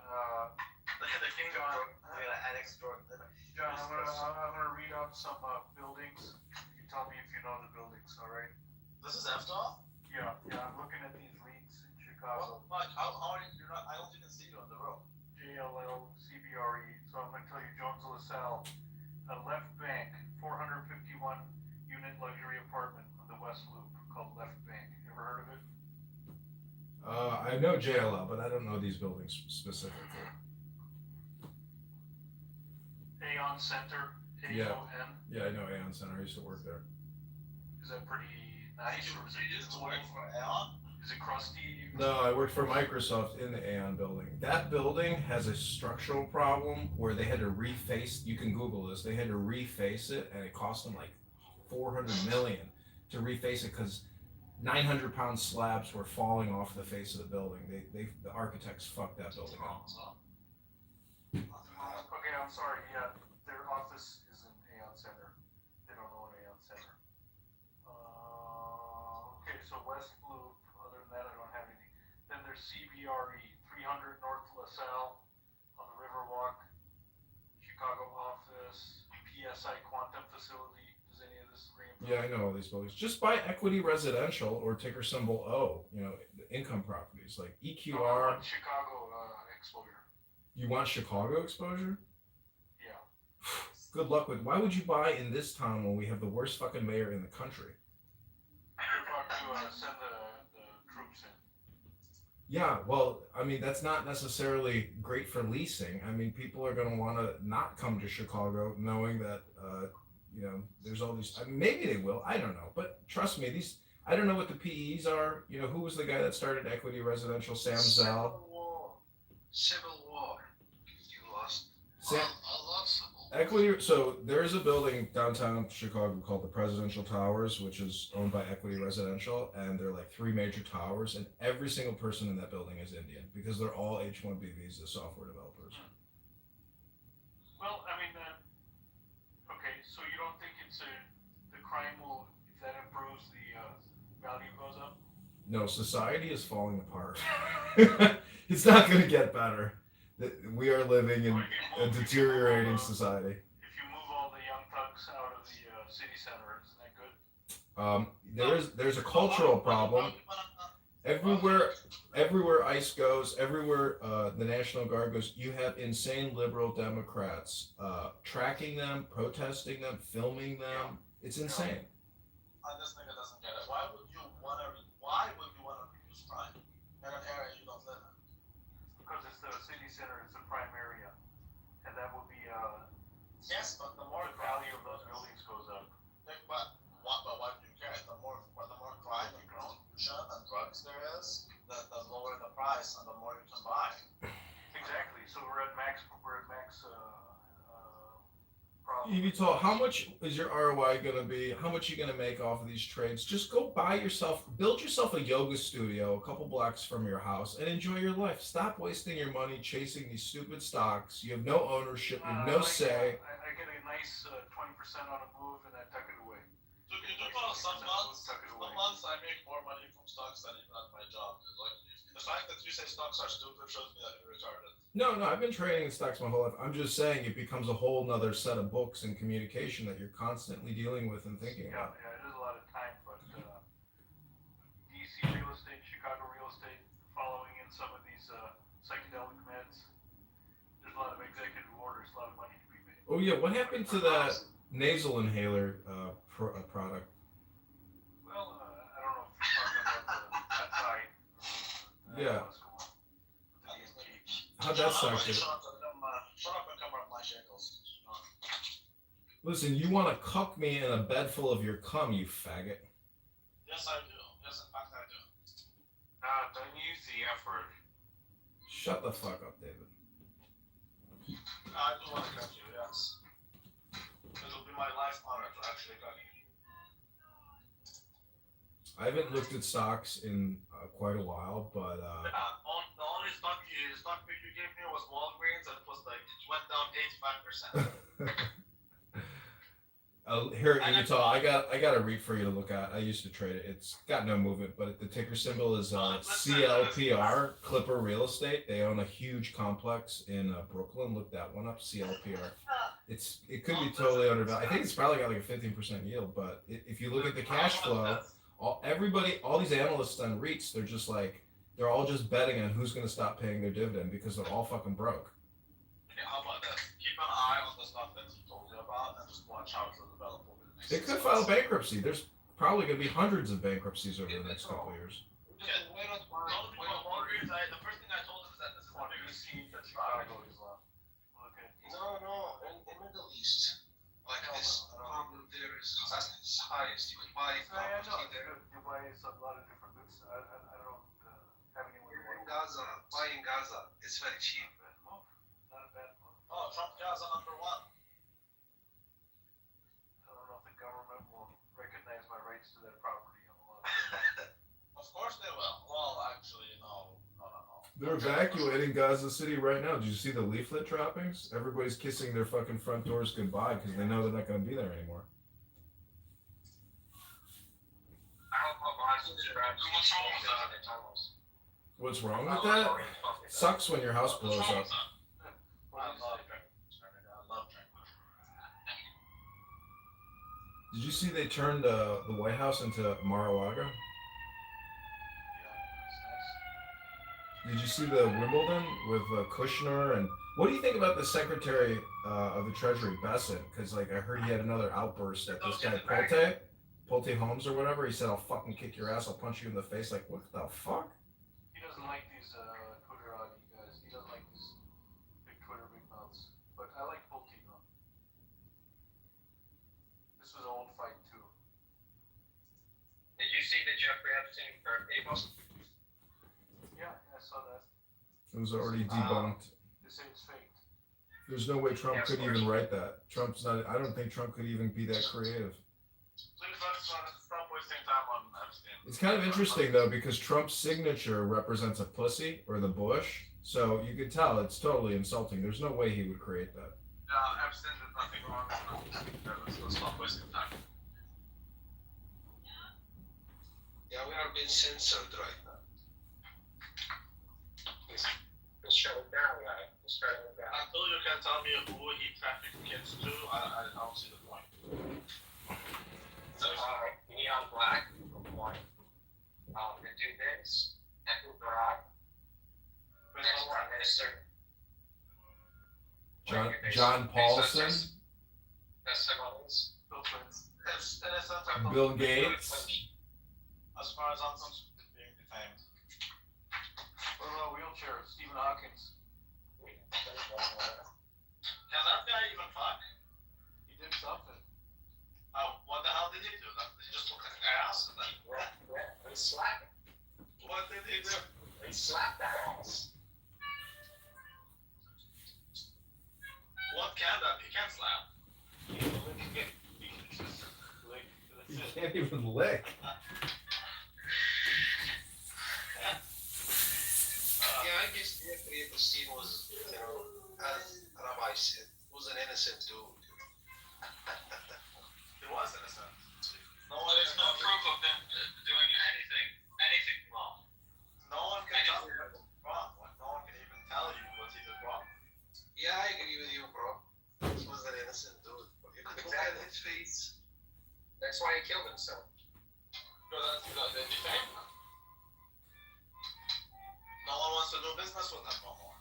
The king of Jordan. I'm gonna annex Jordan. John, I'm gonna read out some buildings. You tell me if you know the buildings, all right? This is EFTA? Yeah, I'm looking at these leagues in Chicago. Mike, how are you? You're not, I don't even see you on the road. JLL, CBRE. So I'm gonna tell you, Jones LaSalle, a Left Bank, 451 unit luxury apartment on the West Loop called Left Bank. You ever heard of it? I know JLL, but I don't know these buildings specifically. Aon Center, AON. Yeah, I know Aon Center. I used to work there. Is that pretty nice? Or is it You used to work for Aon? Is it crusty? No, I worked for Microsoft in the Aon building. That building has a structural problem where they had to reface. You can Google this. They had to reface it, and it cost them like 400 million to reface it because 900-pound slabs were falling off the face of the building. The architects fucked that building up. Okay, I'm sorry. Yeah, their office is in Aon Center. They don't own Aon Center. Okay, so West Loop. Other than that, I don't have anything. Then there's CBRE, 300 North LaSalle on the Riverwalk, Chicago office, PSI Quantum Facility. Does any of this ring a bell? Yeah, I know all these buildings. Just buy Equity Residential or ticker symbol O. You know, the income properties like EQR. Chicago exposure. You want Chicago exposure? Yeah. Good luck with. Why would you buy in this town when we have the worst fucking mayor in the country? Good luck to send the troops in. Yeah, well, I mean, that's not necessarily great for leasing. I mean, people are going to want to not come to Chicago knowing that, you know, there's all these. I mean, maybe they will. I don't know. But trust me, these. I don't know what the PEs are. You know, who was the guy that started Equity Residential? Sam Zell. Civil War. You lost. Sam. I love Civil War. Equity. So there is a building downtown Chicago called the Presidential Towers, which is owned by Equity Residential, and they're like 3 major towers, and every single person in that building is Indian because they're all H-1B visa software developers. Well, I mean, okay, so you don't think it's the crime will, if that improves, the value goes up? No, society is falling apart. It's not going to get better. We are living in a deteriorating society. If you move all the young thugs out of the city center, isn't that good? There's a cultural problem. Everywhere ICE goes, everywhere the National Guard goes, you have insane liberal Democrats tracking them, protesting them, filming them. It's insane. This nigga doesn't get it. Why would you want to reduce crime in an area you don't live in? Because it's the city center, it's the prime area, and that would be Yes, but the more the value of those buildings goes up. But why do you care? The more crime and pollution and drugs there is, the lower the price and the more you can buy. Exactly. So we're at max problem. Evital, how much is your ROI going to be? How much are you going to make off of these trades? Just go build yourself a yoga studio a couple blocks from your house and enjoy your life. Stop wasting your money chasing these stupid stocks. You have no ownership, you have no say. I get a nice 20% on a move and I tuck it away. So you do know some months I make more money from stocks than even at my job. Like, the fact that you say stocks are stupid shows me that you're retarded. No, I've been trading in stocks my whole life. I'm just saying it becomes a whole nother set of books and communication that you're constantly dealing with and thinking about. Yeah, it is a lot of time, but DC real estate, Chicago real estate, following in some of these psychedelic meds, there's a lot of executive orders, a lot of money to be made. Oh yeah, what happened to that nasal inhaler product? Well, I don't know if you're talking about the peptide. Yeah. How'd that suck? Shut up and cover up my shekels. Listen, you want to cuck me in a bed full of your cum, you faggot. Yes, I do. Yes, in fact, I do. Don't use the F word. Shut the fuck up, David. I do want to cut you, yes. It will be my life honor to actually cut you. I haven't looked at stocks in quite a while, but the only stock pick you gave me was Walgreens, and it was like it went down 85%. Here, Utah, I got a REIT for you to look at. I used to trade it. It's got no movement, but the ticker symbol is CLPR, Clipper Real Estate. They own a huge complex in Brooklyn. Look that one up, CLPR. It could be totally undervalued. I think it's probably got like a 15% yield, but if you look at the cash flow, all these analysts on REITs, they're all just betting on who's going to stop paying their dividend because they're all fucking broke. Okay, how about this? Keep an eye on the stuff that he told you about, and just watch how it will develop over the next. They could file bankruptcy. There's probably going to be hundreds of bankruptcies over the next couple of years. Yeah, Walgreens. The first thing I told him is that this is the biggest scheme that Chicago is. No, in Middle East. Like this problem there is highest. You could buy I know. property there. Dubai is a lot of different goods. I don't have anyone to In Gaza, buying Gaza is very cheap. Not a bad move. Oh, Trump Gaza #1. I don't know if the government will recognize my rights to that property on a lot of Of course they will. Well, actually, no. They're evacuating Gaza City right now. Did you see the leaflet droppings? Everybody's kissing their fucking front doors goodbye because they know they're not going to be there anymore. What's wrong with that? Sucks when your house blows up. I love drinking. I love drinking. Did you see they turned the White House into Mar-a-Lago? Did you see the Wimbledon with Kushner? And what do you think about the Secretary of the Treasury, Bessent? Because like I heard he had another outburst at this guy Pulte Holmes or whatever. He said, "I'll fucking kick your ass. I'll punch you in the face." Like what the fuck? He doesn't like these Twitterati guys. He doesn't like these big Twitter big mouths. But I like Pulte though. This was an old fight too. Did you see the Jeffrey Epstein birthday post? Yeah, I saw that. It was already debunked. They say it's faked. There's no way Trump could even write that. Trump's not. I don't think Trump could even be that creative. Please let's stop wasting time on Epstein. It's kind of interesting though because Trump's signature represents a pussy or the bush, so you could tell it's totally insulting. There's no way he would create that. Epstein did nothing wrong. Let's stop wasting time. Yeah, we are being censored right now. He's shut it down, right? He's shutting it down. Until you can tell me who he trafficked kids to, I don't see the point. So, Neon Black, good point. The Dubins, Andrew Brock, next Prime Minister. John Paulson, Testimonies. Bill Clinton. Bill Gates. As far as I'm concerned, being defamed. What about wheelchair? Stephen Hawkins. Can that guy even fuck? He did something. Oh, what the hell did he do? He just took an ass and then. He slapped it. What did he do? He slapped that ass. What can that? He can't slap. He can't even lick. Yeah, I guess Jeffrey Epstein was, as Rabbi said, was an innocent dude. He was innocent. There's no proof of them doing anything wrong. No one can tell you what's wrong. Like, no one can even tell you what he did wrong. Yeah, I agree with you, bro. He was an innocent dude. You could look at his face. That's why he killed himself. Because that's the defame. No one wants to do business with them no more.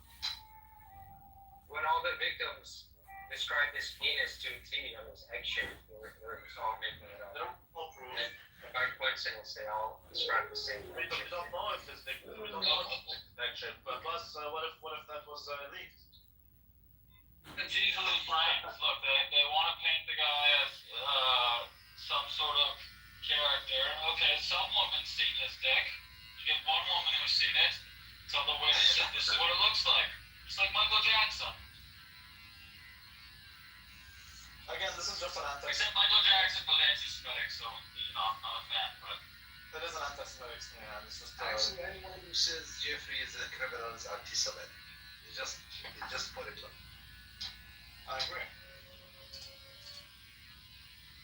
When all the victims described his penis to T on his egg shape, they were all making it up. They don't know proof. And by coincidence, they all described the same. We don't know if his dick. We don't know if his dick shit. But plus, what if that was leaked? It's easily framed. Look, they want to paint the guy as some sort of character. Okay, some woman's seen his dick. You get one woman who's seen it. Tell the witness that this is what it looks like. It's like Michael Jackson. Again, this is just an Except Michael Jackson was anti-Semitic, so I'm not a fan. But it is an anti-Semitic thing, and it's just. Actually, anyone who says Jeffrey is a criminal is anti-Semitic. He just put it on. I agree.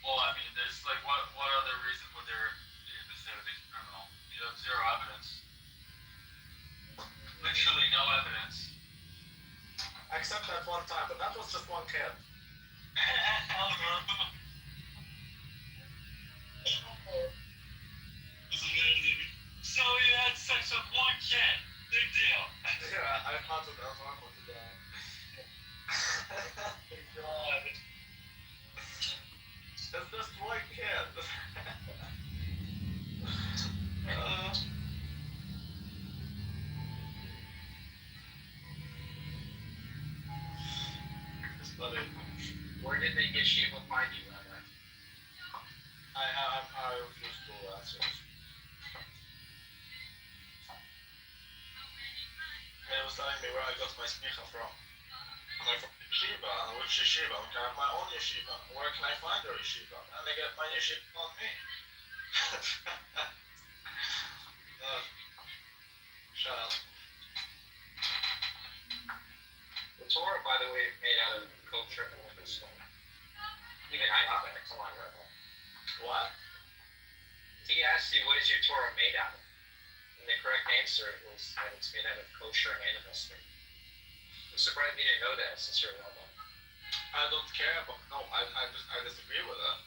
well, I mean, there's like what other reason would there be to say that he's a criminal? You have zero evidence. Literally no evidence. Except that one time, but that was just one kid. So he had sex with one kid. Big deal. Yeah, I thought that was wrong with the guy. God. It's just one kid. Where did they get Shiva refuse to answer. He was telling me where I got my smicha from. I'm like, from yeshiva, and which yeshiva? I have my own yeshiva. Where can I find a yeshiva? And I get my yeshiva on me. Child. The Torah, by the way, is made out of kosher and stone. Even I know that. Come on, Rebel. What? He asked you, what is your Torah made out of? And the correct answer was that it's made out of kosher animal skin. I'm surprised you didn't know that since you're a rabbi. I don't care, but no, I disagree with it.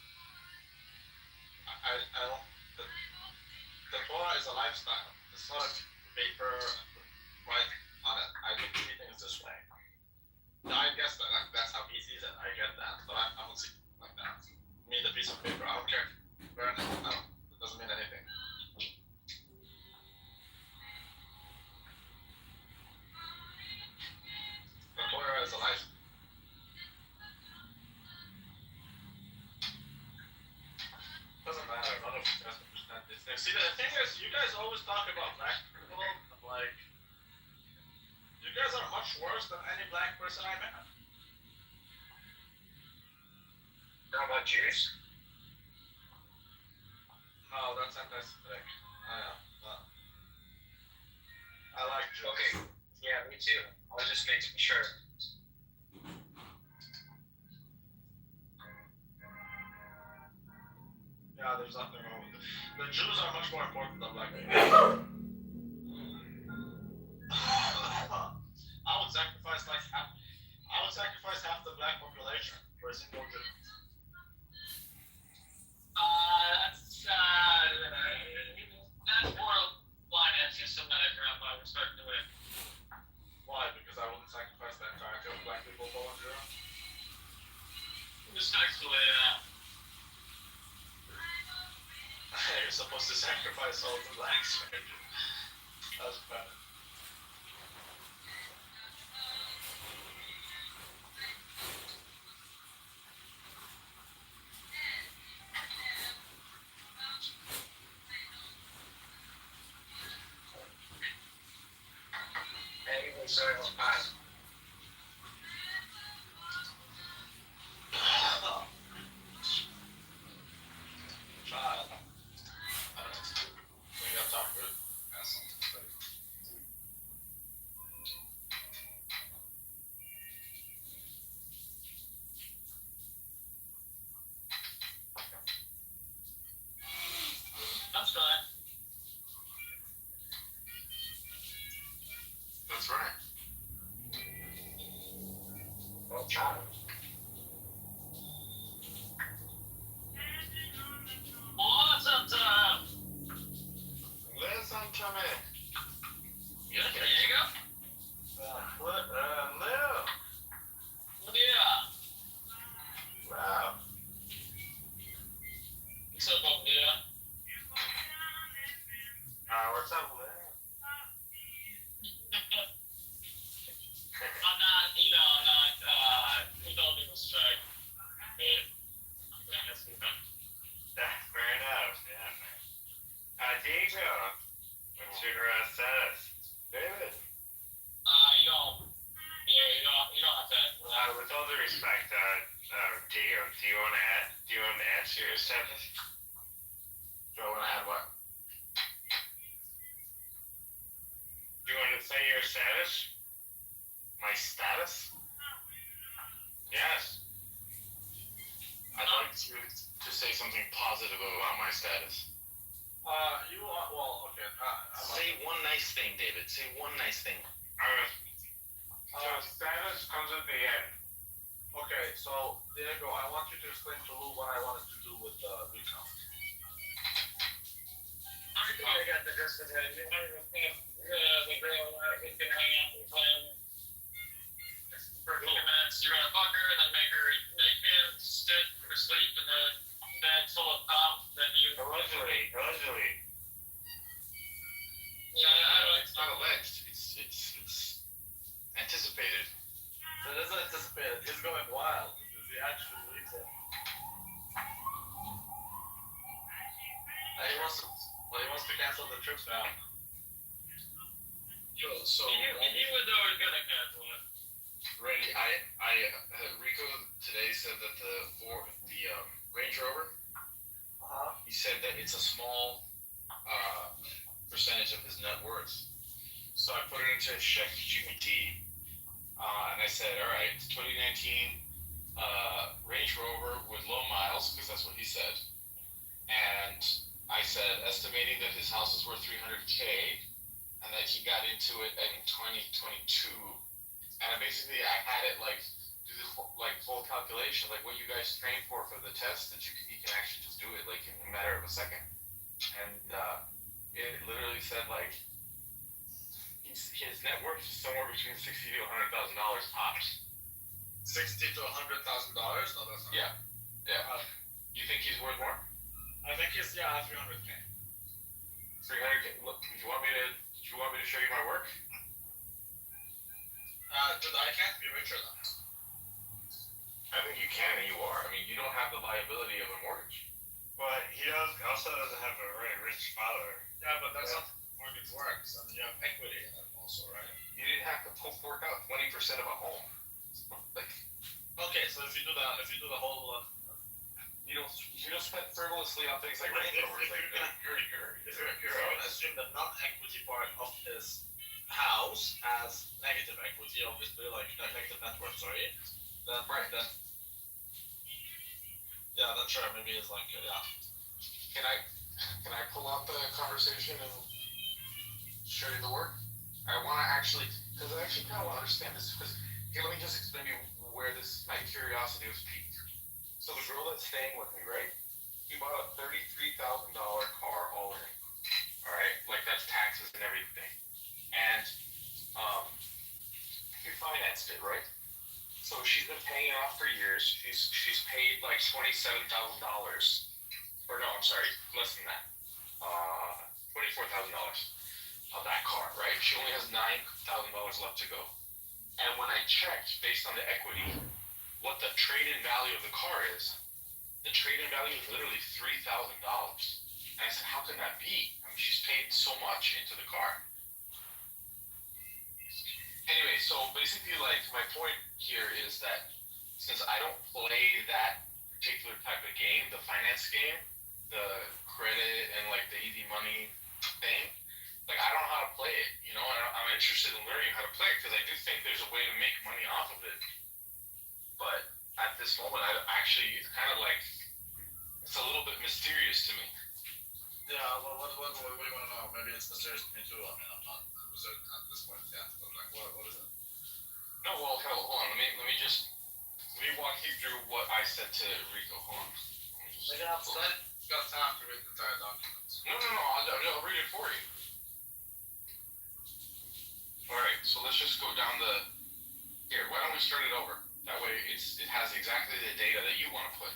I don't. The Torah is a lifestyle. It's not a paper right on it. I don't see things this way. Now, I guess that that's how he sees it. I get that, but I don't see it like that. Me, the piece of paper, I don't care. Burn it. No, it doesn't mean anything. The Torah is a lifestyle. Doesn't matter. None of you guys understand this thing. See, the thing is, you guys always talk about black people. Like, you guys are much worse than any black person I met. How about Jews? No, that's anti-Semitic. I like Jews. Okay. Yeah, me too. I was just making sure. Yeah, there's nothing wrong with it. The Jews are much more important than black people. I would sacrifice half the black population for a single Jew. That's more financing something that I would start doing. Why? Because I wouldn't sacrifice the entirety of black people for one Jew. Just actually, You're supposed to sacrifice all the blacks. That's bad. Sorry, it's fine. Child. We got to talk good. that's fine. That's right. Well, child. Awesome time. Listen to me. Yeah, there you go. Lil. Yeah. Wow. What's up, over there? What's up, Lil? I'm not, don't even strike. Fair enough, yeah, man. Diego, what's your status? David. You don't have to ask for that. With all due respect, Diego, do you want to answer your status? Do I want to add what? Do you want to say your status? My status? Yes. I'd like to say something positive about my status. Okay. Say one nice thing, David. Say one nice thing. Status comes at the end. Okay, so Diego, I want you to explain to Lou what I wanted to do with the recount. I think I got the gist of it. The girl, we can hang out and plan for a few minutes. You're gonna fuck her and then make her naked, sit or sleep in the bed full of pop that you. Allegedly. Yeah, It's not alleged. It's anticipated. It isn't anticipated. He's going wild because he actually believes it. to cancel the trip now. Yo, so He knew they were gonna cancel it. Randy, Rico today said that the Range Rover. He said that it's a small percentage of his net worth. So I put it into ChatGPT, and I said, all right, it's 2019 Range Rover with low miles, because that's what he said. And I said, estimating that his house is worth $300K, and that he got into it in 2022. And I had it do the full calculation, like what you guys trained for the test, that he can actually just do it like in a matter of a second. And it literally said his net worth is somewhere between $60,000 to $100,000 tops. $60,000 to $100,000? No, that's not. Yeah. You think he's worth more? I think he's 300K. 300K. Look, do you want me to show you my work? Dude, I can't be richer than him. I think you can, and you are. I mean, you don't have the liability of a mortgage. But he also doesn't have a very rich father. Yeah, but that's not how mortgage works. I mean, you have equity in it also, right? You didn't have to fork out 20% of a home. Okay, so if you do the whole, you don't spend frivolously on things like Range Rovers. If you're going to assume the non-equity part of his house has negative equity, obviously, like negative net worth, sorry, then then sure, maybe it's Can I pull up the conversation and show you the work? I want to actually, because I actually kind of want to understand this. Because let me just explain to you where my curiosity was piqued. So the girl that's staying with me, right? He bought a $33,000 car all in. All right, that's taxes and everything, and he financed it, right? So she's been paying it off for years. She's paid $27,000, or no, I'm sorry, less than that, $24,000 of that car, right? She only has $9,000 left to go. And when I checked, based on the equity, what the trade-in value of the car is, the trade-in value is literally $3,000. And I said, how can that be? I mean, she's paid so much into the car. Anyway, so basically, my point here is that since I don't play that particular type of game, the finance game, the credit and the easy money thing, I don't know how to play it, and I'm interested in learning how to play it because I do think there's a way to make money off of it. But at this moment, it's kind of it's a little bit mysterious to me. Yeah, well, what do you want to know? Maybe it's mysterious to me too. I mean, I'm not a wizard at this point yet, but what is it? No, well, hold on. Let me walk you through what I said to Rico. Hold on. You've got time to read the entire document. No, I'll read it for you. Alright, so let's just go down here, why don't we start it over? That way it has exactly the data that you want to put.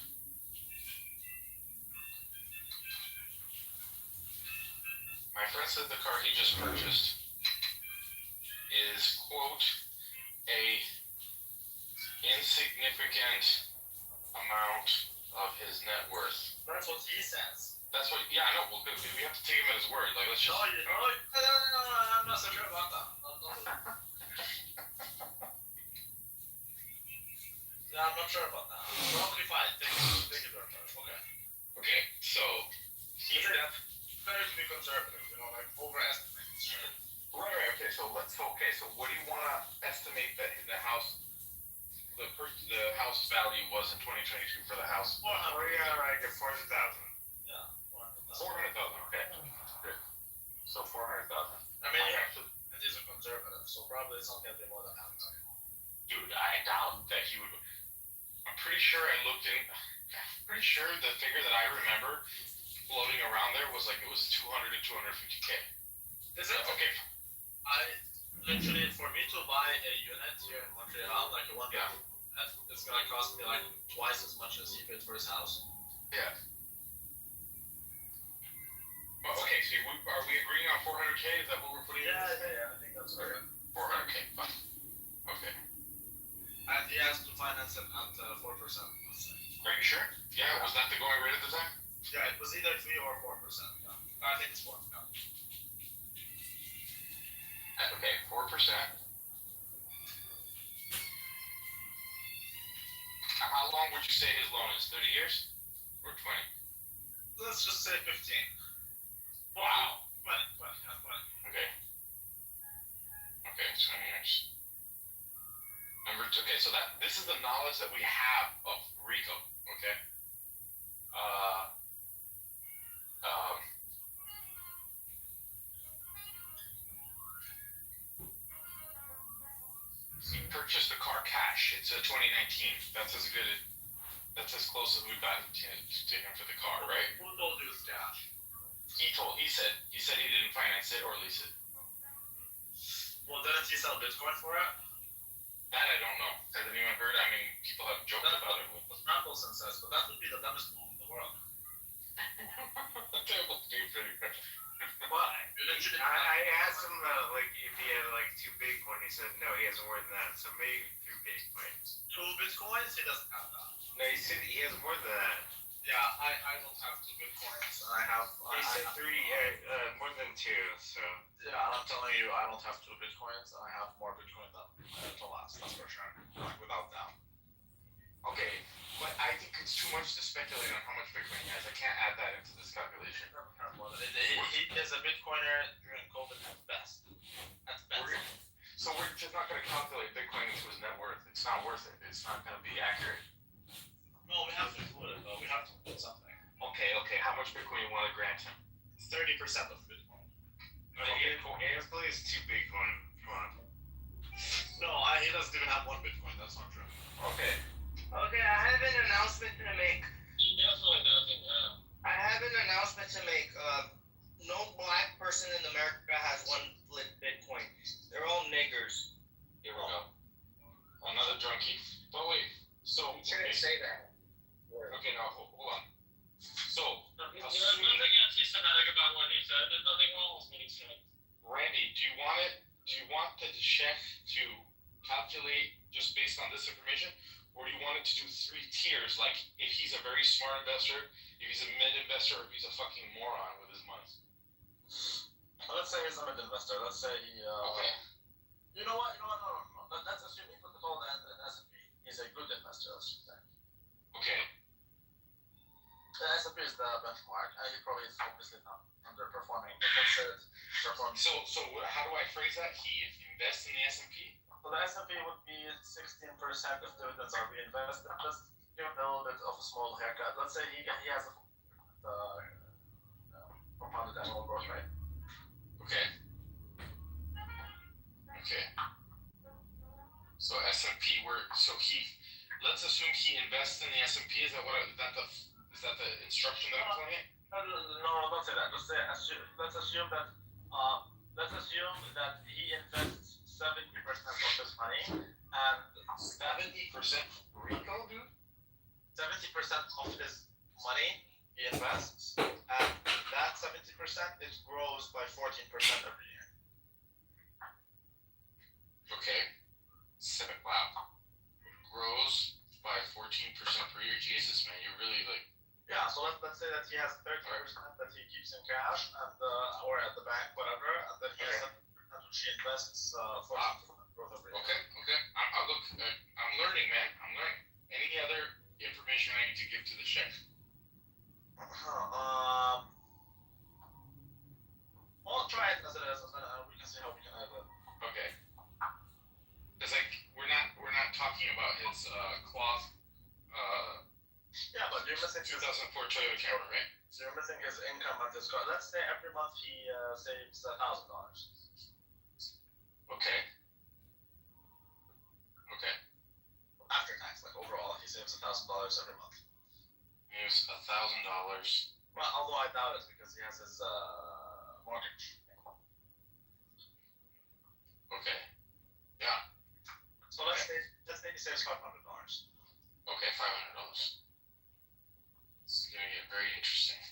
My friend said the car he just purchased is, quote, a insignificant amount of his net worth. That's what he says. That's what, yeah, I know, well, we have to take him at his word. Let's just... No, I'm not so sure about that. Yeah, I'm not sure about that. Okay, fine. Take it very much. Okay, so better to be conservative, overestimate. Right. Okay, so what do you want to estimate that the house value was in 2022 for the house? We got $400,000. Yeah, 400,000. Okay, good. So 400,000. I mean, it is a conservative, so probably it's not going to be more than half that. Dude, I doubt that he would. I'm pretty sure the figure that I remember floating around there was it was 200 to 250K. Is it? Okay. Literally, for me to buy a unit here in Montreal, a one bedroom, it's going to cost me twice as much as he paid for his house. Yeah. Well, okay, so are we agreeing on 400K? Is that what we're putting in? Yeah, I think that's right. 400K, fine. Okay. And he has to finance it at 4%. Are you sure? Yeah, was that the going rate at the time? Yeah, it was either 3 or 4%. Yeah. I think it's 4. No. Okay, 4%. How long would you say his loan is? 30 years or 20? Let's just say 15. Wow. 20. Yeah, 20. Okay. Okay, 20 years. Okay, so this is the knowledge that we have of Rico. Okay. He purchased the car cash. It's a 2019. That's as close as we've gotten to him for the car, right? Who told you it's cash? He said he didn't finance it or lease it. Well, didn't he sell Bitcoin for it? That I don't know. Has anyone heard? I mean, people have joked about it. What Mapleson says, but that would be the dumbest move in the world. That would be pretty good. Well, I asked him like if he had like 2 Bitcoin. He said no, he has more than that. So maybe 3 Bitcoins. 2 Bitcoins? He doesn't have that. No, he said he has more than that. Yeah, I don't have 2 Bitcoins. He said 3, more than 2. So yeah, I'm telling you, I don't have 2 Bitcoins. I have more Bitcoin than to last. That's for sure. Like, without doubt. Okay, but I think it's too much to speculate on how much Bitcoin he has. I can't add that into this calculation. He is a Bitcoiner during COVID at best. At best. So we're just not going to calculate Bitcoin into his net worth. It's not worth it. It's not going to be accurate. No, we have to include it though. We have to include something. Okay. How much Bitcoin you want to grant him? 30% of Bitcoin. He believes 2 Bitcoin. Come on. No, he doesn't even have 1 Bitcoin. That's not true. Okay. Okay, I have an announcement to make. I have an announcement to make. No black person in America has 1 Bitcoin. They're all niggers. Here we go. Another drunkie. But wait, so You shouldn't say that. Okay, now hold on. So, There's nothing anti-Semitic about what he said. There's nothing wrong with what he said. Randy, do you want the check to calculate just based on this information? Or do you want it to do 3 tiers, like if he's a very smart investor, if he's a mid investor, or if he's a fucking moron with his money? Let's say he's a mid investor. Let's say he. Okay. You know what? No. Let's assume he put it all in S&P. He's a good investor. Let's just say. Okay. The S&P is the benchmark. He probably is obviously not underperforming. But let's say it's performing. So how do I phrase that? He invests in the S&P? So the S&P would be 16% if dividends are reinvested. Let's give him a little bit of a small haircut. Let's say he has a compounded annual growth rate. Okay. So S&P, let's assume he invests in the S&P. Is that the instruction that I'm telling you? No, don't say that. Let's assume that he invests 70% of his money, and 70% Rico, dude? 70% of his money he invests, and that 70% it grows by 14% every year. Okay. Wow. Grows by 14% per year. Jesus, man, you're really like. Yeah, so let's say that he has 30% that he keeps in cash and or at the bank, whatever, and then he has 70% which he invests for growth every year. Okay. I'm learning, man. I'm learning. Any other information I need to give to the check? I'll try it as it is, and then we can see how we can add it. Okay. It's like we're not talking about his cloth. Yeah, but you're missing 2004 Toyota Camry, right? So you're missing his income and his car. Let's say every month he saves $1,000. Okay. After tax, like overall, he saves $1,000 every month. Here's $1,000. Well, although I doubt it because he has his mortgage. Okay. Yeah. So let's say he saves $500. Okay, $500. This is gonna get very interesting.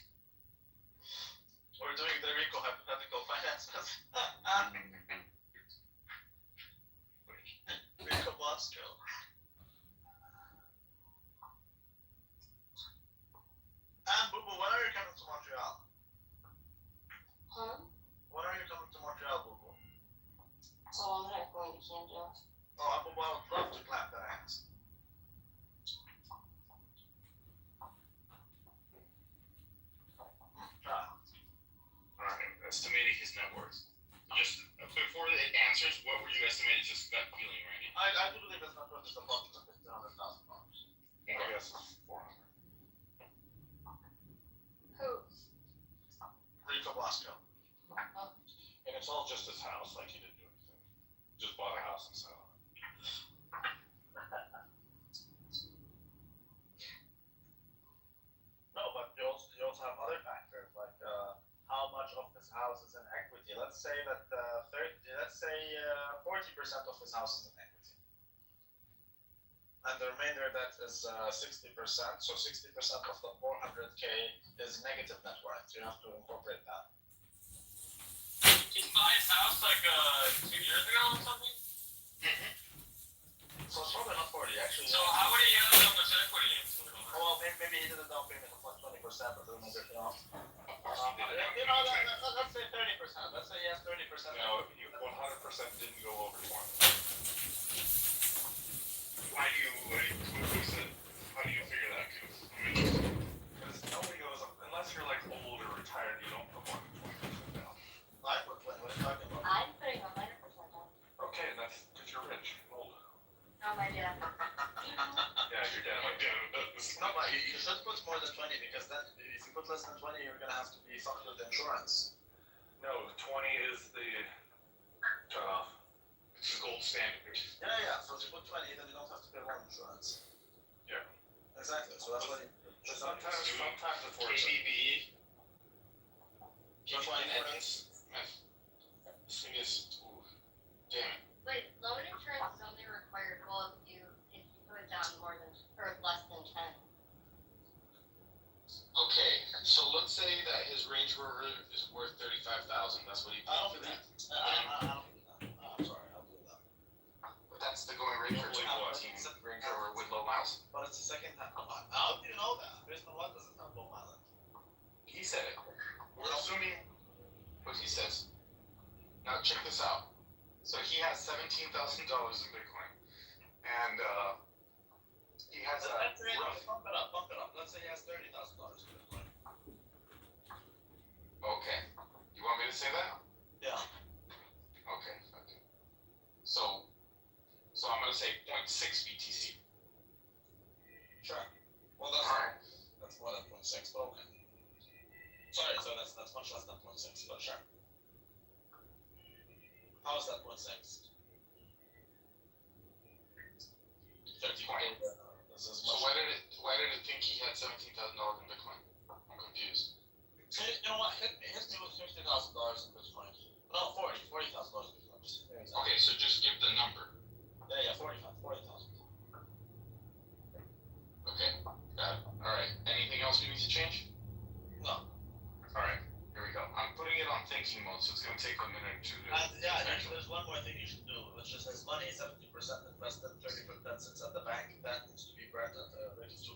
We're doing the Rico hypothetical finances. Rico Moscow. And Boo Boo, when are you coming to Montreal? I would love to clap their hands. Alright, estimating his net worth. Just before it answers, what were you estimating just gut feeling, Randy? I do believe his net worth is approximately $300,000. I guess it's 400. Whose? Rico Blasco. And it's all just his house, like he didn't do anything. Just bought a house and sell it. No, but you also have other factors like how much of this house is in equity. Let's say that 40% of this house is in equity, and the remainder of that is 60%. So 60% of the 400K is negative net worth. You have to incorporate that. Did he buy his house like 2 years ago or something? So it's probably not 40 actually. So how would he have so much equity into it? Well, maybe he did a down payment of like 20%, but the remainder, let's say 30%. Let's say he has 30%. No, you 100% didn't go over 20. Why do you figure that? Because nobody goes, unless you're like old or retired, you don't put more than 20% down. I put 20, what are you talking about? I'm putting 100% down. Okay, that's because you're rich and old. Oh, my dad. Yeah, your dad might be able to do this. No, but you should put more than 20 because then if you put less than 20, you're gonna have to be fucked with insurance. No, 20 is the cutoff. It's the gold standard. Yeah. So if you put 20, then you don't have to pay loan insurance. Yeah. Exactly. So that's what. Sometimes it works. KBB. That's why this thing is. Ooh, damn it. Wait, loan insurance is only required if you put it down more than or less than 10. Okay, so let's say that his Range Rover is worth $35,000. That's what he paid for that. I'm sorry, I'll do that. But that's the going rate for a 2018 Range Rover with low miles. But it's the second hand. How do you know that? Based on what does it have low mileage? He said it. We're assuming what he says. Now check this out. So he has $17,000 in Bitcoin, and he has a rough. Bump it up. Let's say he has $30,000 in Bitcoin. Okay. You want me to say that? Yeah. Okay. So I'm gonna say 0.6 BTC. Sure. Well, that's more than 0.6, but okay. Sorry, so that's much less than 0.6, but sure. How is that 0.6? 30 point. So why did it think he had $17,000 in Bitcoin? I'm confused. You know what? Hit me with $50,000 in Bitcoin. No, $40,000 in Bitcoin. Okay, so just give the number. Yeah, 40,000. Okay, got it. All right. Anything else we need to change? No. All right. Here we go. I'm putting it on thinking mode, so it's gonna take a minute or two to. There's one more thing you should do, which is his money is 70% invested, 30% sits at the bank. That needs to be burned at 32%.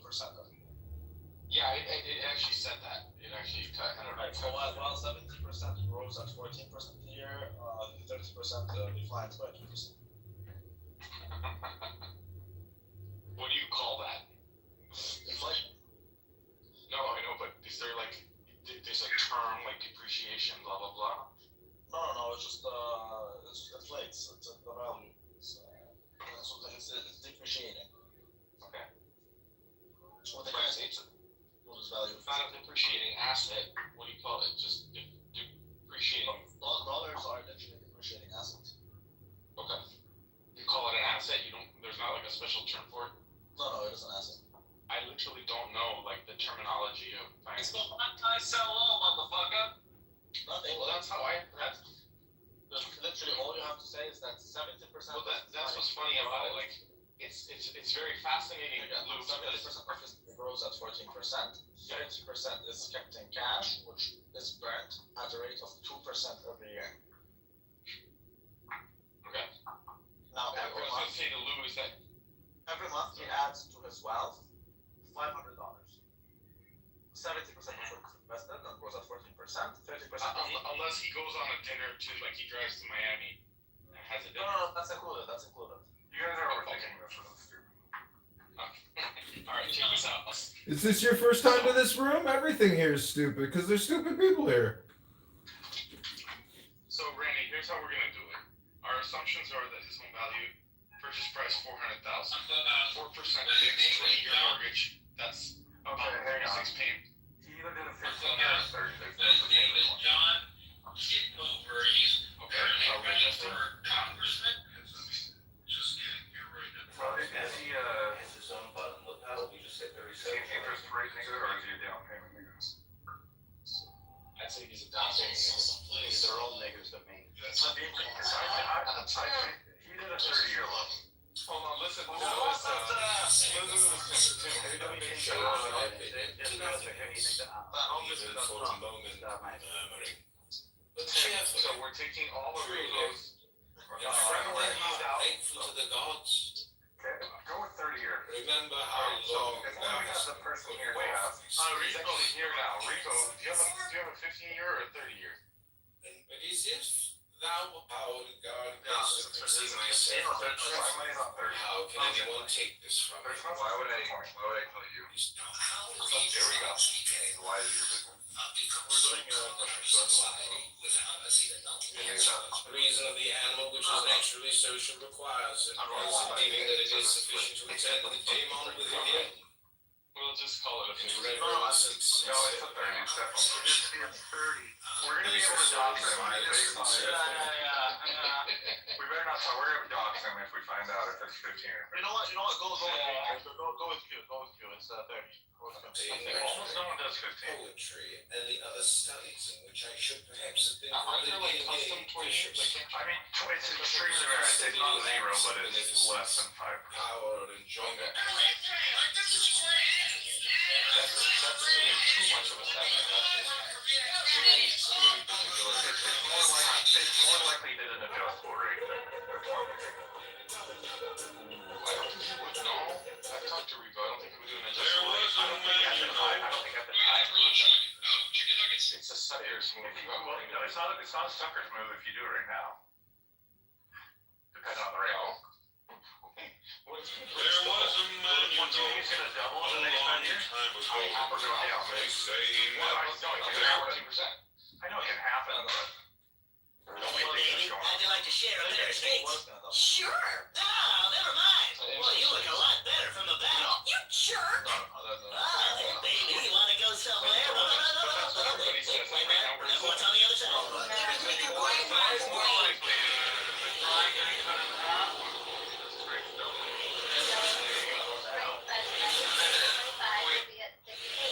Yeah, it actually said that. It actually cut. Right. So while 70% grows at 14% a year, 30% declines by 2%. What do you call that? Inflation. No, I know, but is there like there's a term like depreciation, blah blah blah? No, it's just inflates. It's the value. It's depreciating. Okay. What they Right, say it's value. not a depreciating asset. What do you call it? Just depreciating. Dollars are literally depreciating assets. Okay. You call it an asset. You don't. There's not like a special term for it. No, it is an asset. I literally don't know like the terminology of finance. It's the anti-sell all, motherfucker. Nothing. Well, that's how I. Literally all you have to say is that 70%. Well, that's what's funny about it. Like, it's very fascinating. Again, 70% of it grows at 14%. 30% is kept in cash, which is burnt at a rate of 2% every year. Okay. Now every month, say to Lou is that every month he adds to his wealth $500. 70% of it is invested and goes at 14%. 30%. Unless he goes on a dinner to, like, he drives to Miami and has a dinner. No, that's included. You You guys are overthinking this one. It's stupid. Alright, check this out. Is this your first time to this room? Everything here is stupid because there's stupid people here. So, Randy, here's how we're gonna do it. Our assumptions are that his home value, purchase price 400,000, 4% fixed 20-year mortgage. That's Okay, hang on. 36 payments. He either did a 15 year or 30. That's the same one. John Kitover, he's currently running for Congressman. Just getting here right now. Well, is he Has his own button, look how we just hit 37. interest rate nigga or is he a down payment nigga? I'd say he's a down payment. They're all niggers to me. He did a 30-year loan. Hold on, listen. Have you done anything to So we're taking all of Rico's. Thankful to the gods. Okay, go with 30 year. Remember how long As long as we have the person here to ask. Rico's here now. Rico, do you have a 15-year or a 30-year? And it is if thou power to guard Yeah, against the there's myself. money's on 30. How can anyone take this from me? Why would I tell you? There we go. Why is your business? We're doing the reason of the animal which is naturally social requires, and believing that it is sufficient to attend to the demon within him. We'll just call it a 15. No, it's a 30. It's definitely. We're going to be able to dox him based on it. We better not tell. We're going to dox him if we find out if it's 15 or 30. You know what? Go with Q. It's 30. Almost no one does 15. Poetry and the other studies in which I should perhaps have been Aren't there like custom 20 years? I mean, it's extremely rare. I'd say not 0, but it's less than 5%. power and enjoyment. That's assuming too much of a statement. Too many particular. It's more likely did an adjustable rate than I don't think he would know. I've talked to Rico. I don't think he would do an adjustable rate. I don't think at the time. It's a sucker's move. It's not a sucker's move if you do it right now. Depending on the rate. What if There was a man Do you think it's going to double in the next 10 years? Or go down? I know it can happen. Lady, how'd you like to share a bit of steaks? Sure. Ah, never mind. Well, you look a lot better from the back. You jerk. Ah, hey, baby, you want to go somewhere? No. Wait, what's on the other side?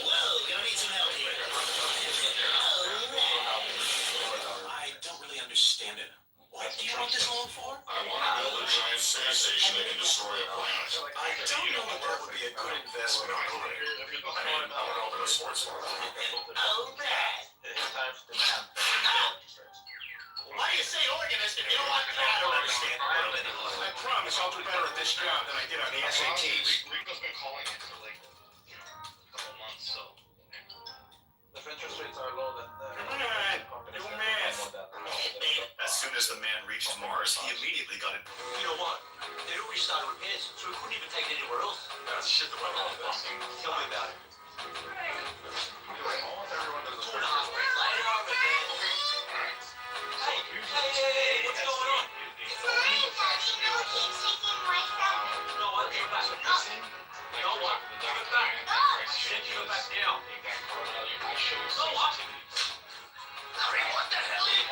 Whoa, gonna need some help here. I don't really understand it. What do you want this loan for? I want to build a giant space station that can destroy a planet. I don't know if that would be a good investment. I want to open a sports bar. Oh, that. Why do you say organist if you don't want I don't understand a little bit. I promise I'll do better at this job than I did on the SATs. Rico's been calling it for like, a couple months, so. If interest rates are low, then Do math. As soon as the man reached Mars, he immediately got it. You know what? They already started repairs, so we couldn't even take it anywhere else. That's shit that went wrong with this. Tell me about it. Almost everyone does a Two and a half. Hey, what's going on? No, what? Give it back. No, what? Give it back. Shit, give it back now. No, what? Hurry, what the hell? You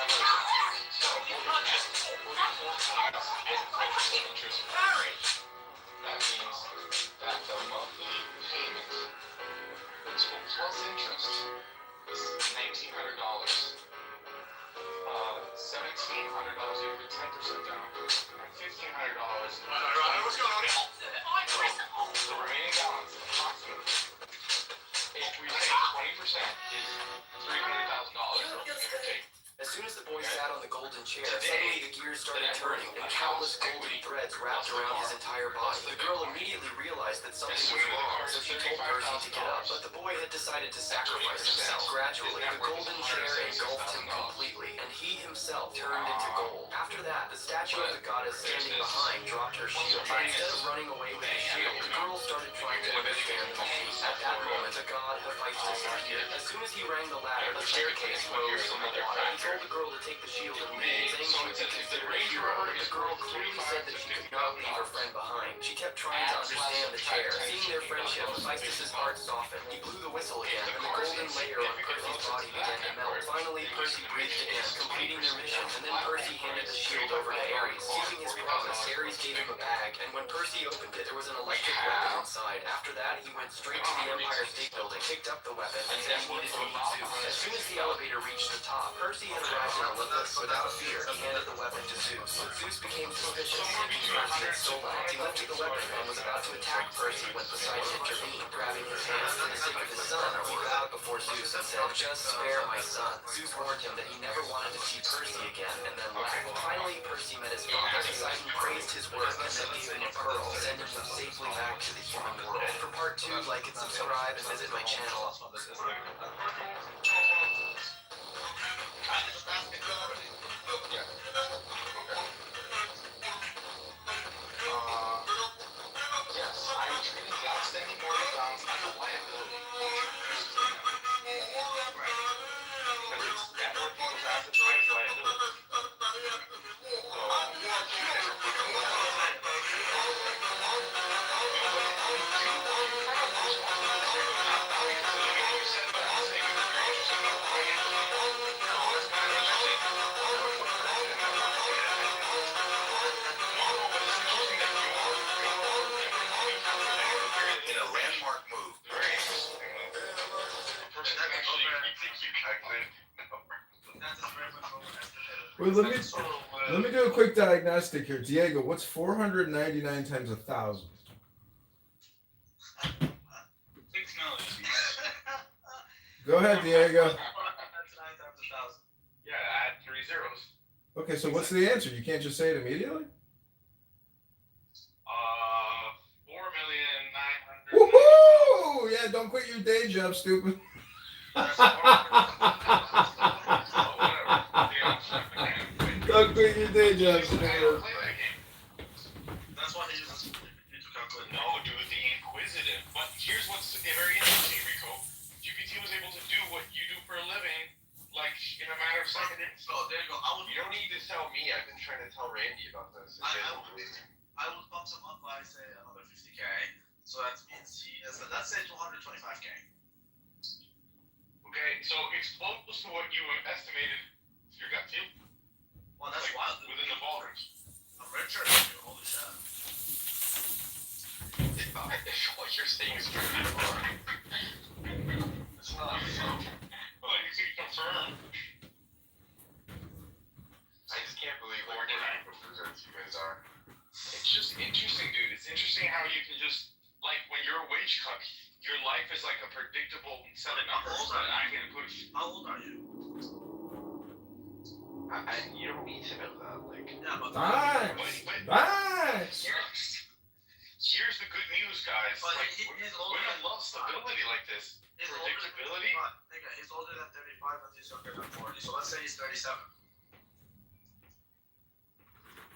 can't just... Hurry! That means that the monthly payment, plus interest, is $1,900. $1,700 you put 10% down, and $1,500. What's going on here? The remaining balance, approximately, if we pay 20%, is $300,000, give or take. As soon as the boy sat on the golden chair, suddenly the gears started turning and countless golden threads wrapped around his entire body. The girl immediately realized that something was wrong, so she told Percy to get up. But the boy had decided to sacrifice himself. Gradually, the golden chair engulfed him completely, and he himself herself turned into gold. After that, the statue of the goddess standing behind dropped her shield. Instead of running away with the shield, the girl started trying to understand the machine. At that moment, the god Hephaestus appeared. As soon as he rang the ladder, the staircase rose from the water. He told the girl to take the shield and leave, saying she would be considered a hero, but the girl clearly said that she could not leave her friend behind. She kept trying to understand the chair. Seeing their friendship, Hephaestus' heart softened. He blew the whistle again, and the golden layer on Percy's body began to melt. Finally, Percy breathed again, completing their mission, and then Percy handed the shield over to Ares. Keeping his promise, Ares gave him a bag, and when Percy opened it, there was an electric weapon inside. After that, he went straight to the Empire State Building, picked up the weapon, and said he needed to meet Zeus. As soon as the elevator reached the top, Percy had arrived in Olympus. Without fear, he handed the weapon to Zeus. But Zeus became suspicious, thinking Percy had stolen it. He lifted the weapon and was about to attack Percy when Poseidon intervened, grabbing his hand. For the sake of his son, he bowed before Zeus and said, "Just spare my son." Zeus warned him that he never wanted to see Percy again, and then left. Finally, Percy met his father. Poseidon praised his work and then gave him a pearl, sending him safely back to the human world. For part 2, like and subscribe and visit my channel. Yes, I am treating the outstanding mortgage balance as a liability. Because it's net worth equals assets minus liability. In a landmark move, Wait, let me do a quick diagnostic here. Diego, what's 499 times 1,000? 6 million. Go ahead, Diego. That's 9 times 1,000. Yeah, add 3 zeros. Okay, so what's the answer? You can't just say it immediately? 4,900,000. Woohoo! Yeah, don't quit your day job, stupid. Don't quit your day job, stupid. That's why he uses GPT to calculate. No, dude, the Inquisitive. But here's what's very interesting, Rico. GPT was able to do what you do for a living, like in a matter of seconds. So there you go. You don't need to tell me. I've been trying to tell Randy about this. I would bump him up by say another 50K. So that means he has, let's say 225K. Okay, so it's close to what you estimated your gut feel. Well, that's like, wild. Within the ballrooms. I'm richer than you. Holy shit. What you're saying is true. It's not. Well, you can confirm. I just can't believe what desserts you guys are. It's just interesting, dude. It's interesting how you can just, like, when you're a wage cut, your life is like a predictable set of numbers that I can push. How old are you? You don't need to know that. Like, yeah, but here's the good news, guys. But like, he's older women than love stability like this. He's Predictability. He's older than 35 and he's younger than 40. So let's say he's 37.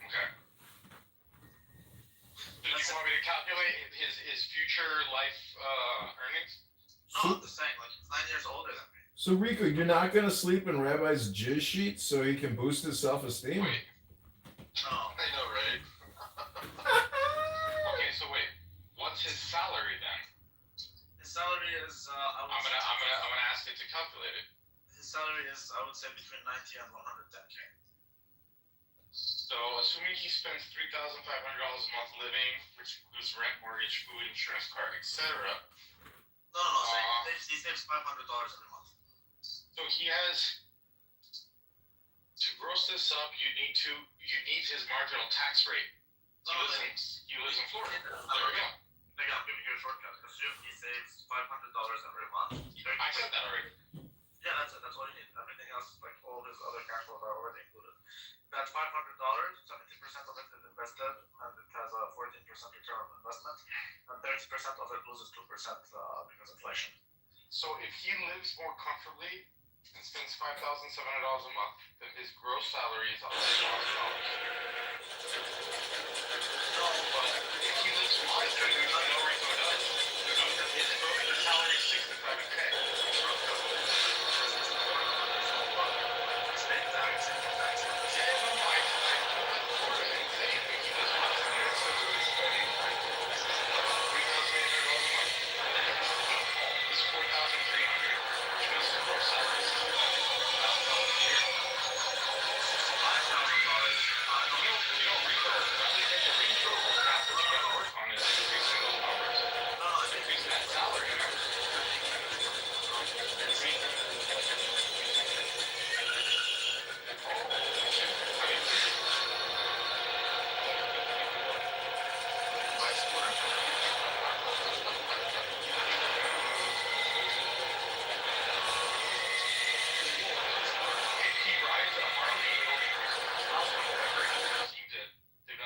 Okay. Do you want me to calculate his future life earnings? No, I'm just saying, like, he's 9 years older than me. So Rico, you're not gonna sleep in Rabbi's jizz sheet so he can boost his self-esteem? Wait. No. I know, right? Okay, so wait. What's his salary then? His salary is, I'm gonna ask it to calculate it. His salary is, I would say, between 90 and 110K. So, assuming he spends $3,500 a month living, which includes rent, mortgage, food, insurance, car, etc. No. He saves $500 every month. So he has to gross this up. You need his marginal tax rate. He lives in Florida. There we go. Maybe I'm giving you a shortcut. Assume he saves $500 every month. I said that already. Yeah, that's it. That's all you need. Everything else, like all his other cash flows, are already included. That's $500. 70% of it is invested, and it has a 14% return on investment, and 30% of it loses 2% because inflation. So if he lives more comfortably, and spends $5,700 a month, then his gross salary is $100,000. No, but if he lives wisely, there's no reason he does. His salary is $65K.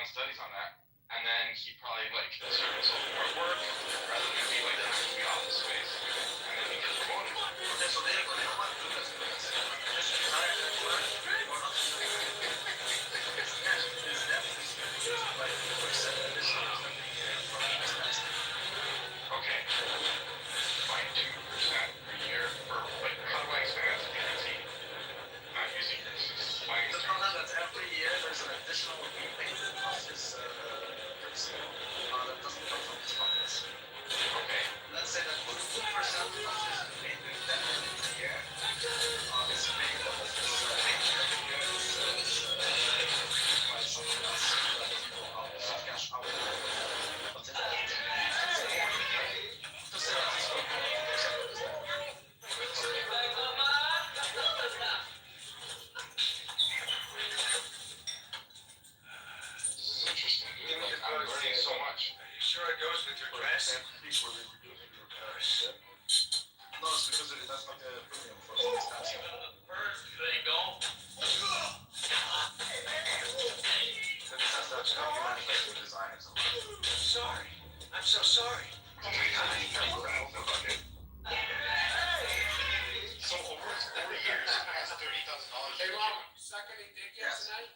Studies on that, and then he probably like insert himself more work rather than be like in the office space, and then he gets promoted. Okay, fine, 2% per year for like how do I expand it to guarantee? Not using this. The problem that's every year there's an additional repayment of his that doesn't come from his pockets. Okay. Let's say that 2% of his repayment that every year is paid off of his payment every year is by someone else that doesn't go out cash out. But then to say that he's going to I'm learning so much. Are you sure it goes with your dress? Were reducing your price? No, it's because that's not the premium for this task. First, they go. So this has that manufacturing design or something. Sorry. I'm so sorry. Oh my god, so over 40 years, he has $30,000. Hey, Rob, suck any dick tonight?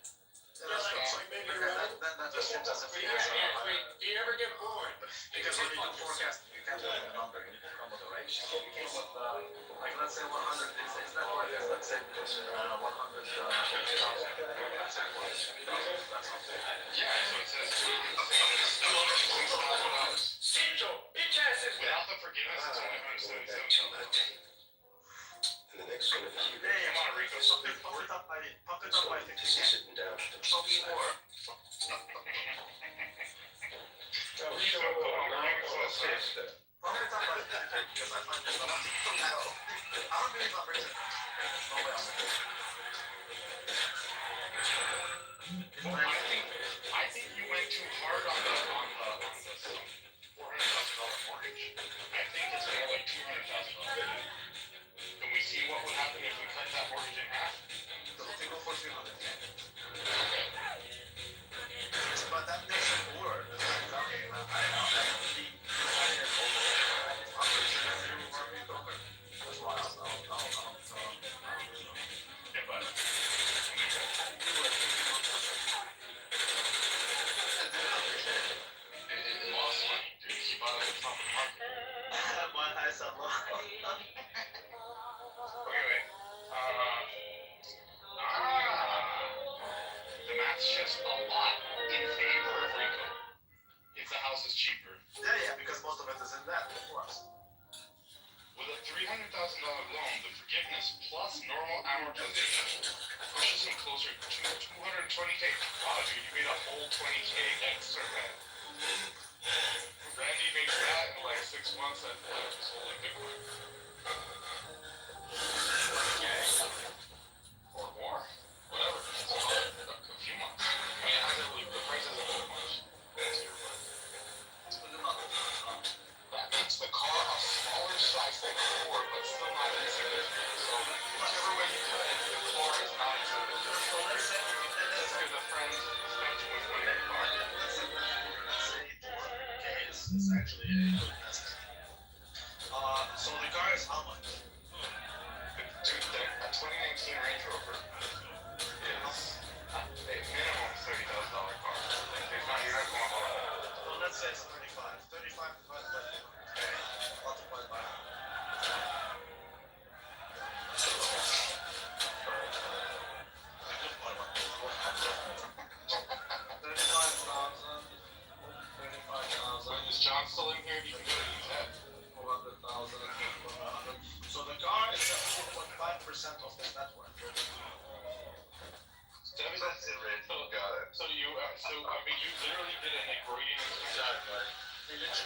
That just gives us a feel. Do you ever get bored? Because when you do forecasting, you can't do a number, you need to come with a range. So you came with, like, let's say 100, is that what it is? Let's say 100, that's okay. Yeah, so it says $260,000. Cinco, bitch asses. Without the forgiveness, it's only $177,000. And the next one of you. Hey, come on, Rico. Pump it up by 50 Sitting down to the Show me more. Rico, come on, we're getting close. Pump it up by 50 because I find this one. I don't believe I'm rich enough. There's no way I'm I think you went too hard on the $400,000 mortgage. I think it's more like $200,000. Can we see what would happen if we cut that mortgage in half? They go for 300. But that makes it work. I know that would be that's why I'll Yeah, but it lost money, dude. He bought it at the top of the market. One high some low. Okay, wait. The math's just a lot in favor of Rico. If the house is cheaper. Yeah, because most of it is in debt, of course. With a $300,000 loan, the forgiveness plus normal amortization pushes him closer to 220K. Wow, dude, you made a whole 20K extra, man. Randy makes that in like 6 months and just holding Bitcoin. Or more. Whatever. It's a few months. I mean, it hasn't really, the price hasn't moved much. That's your point. That makes the car a smaller size than before, but still not insignificant. So, whichever way you cut it, the car is not insignificant. So let's say because a friend spent too much money on the car. Let's say 200K is actually a good investment. So the car is how much? Dude, Kitover is a minimum $30,000 car. You're not going below that. Well, let's say it's 35. 35 divided by 200. Multiplied by 35,000. Is John still in here? Do you think he's at 400,000. So the car is at 4.5% of the net worth. That's it, Red. Got it. So you literally did an Freudian experiment. That's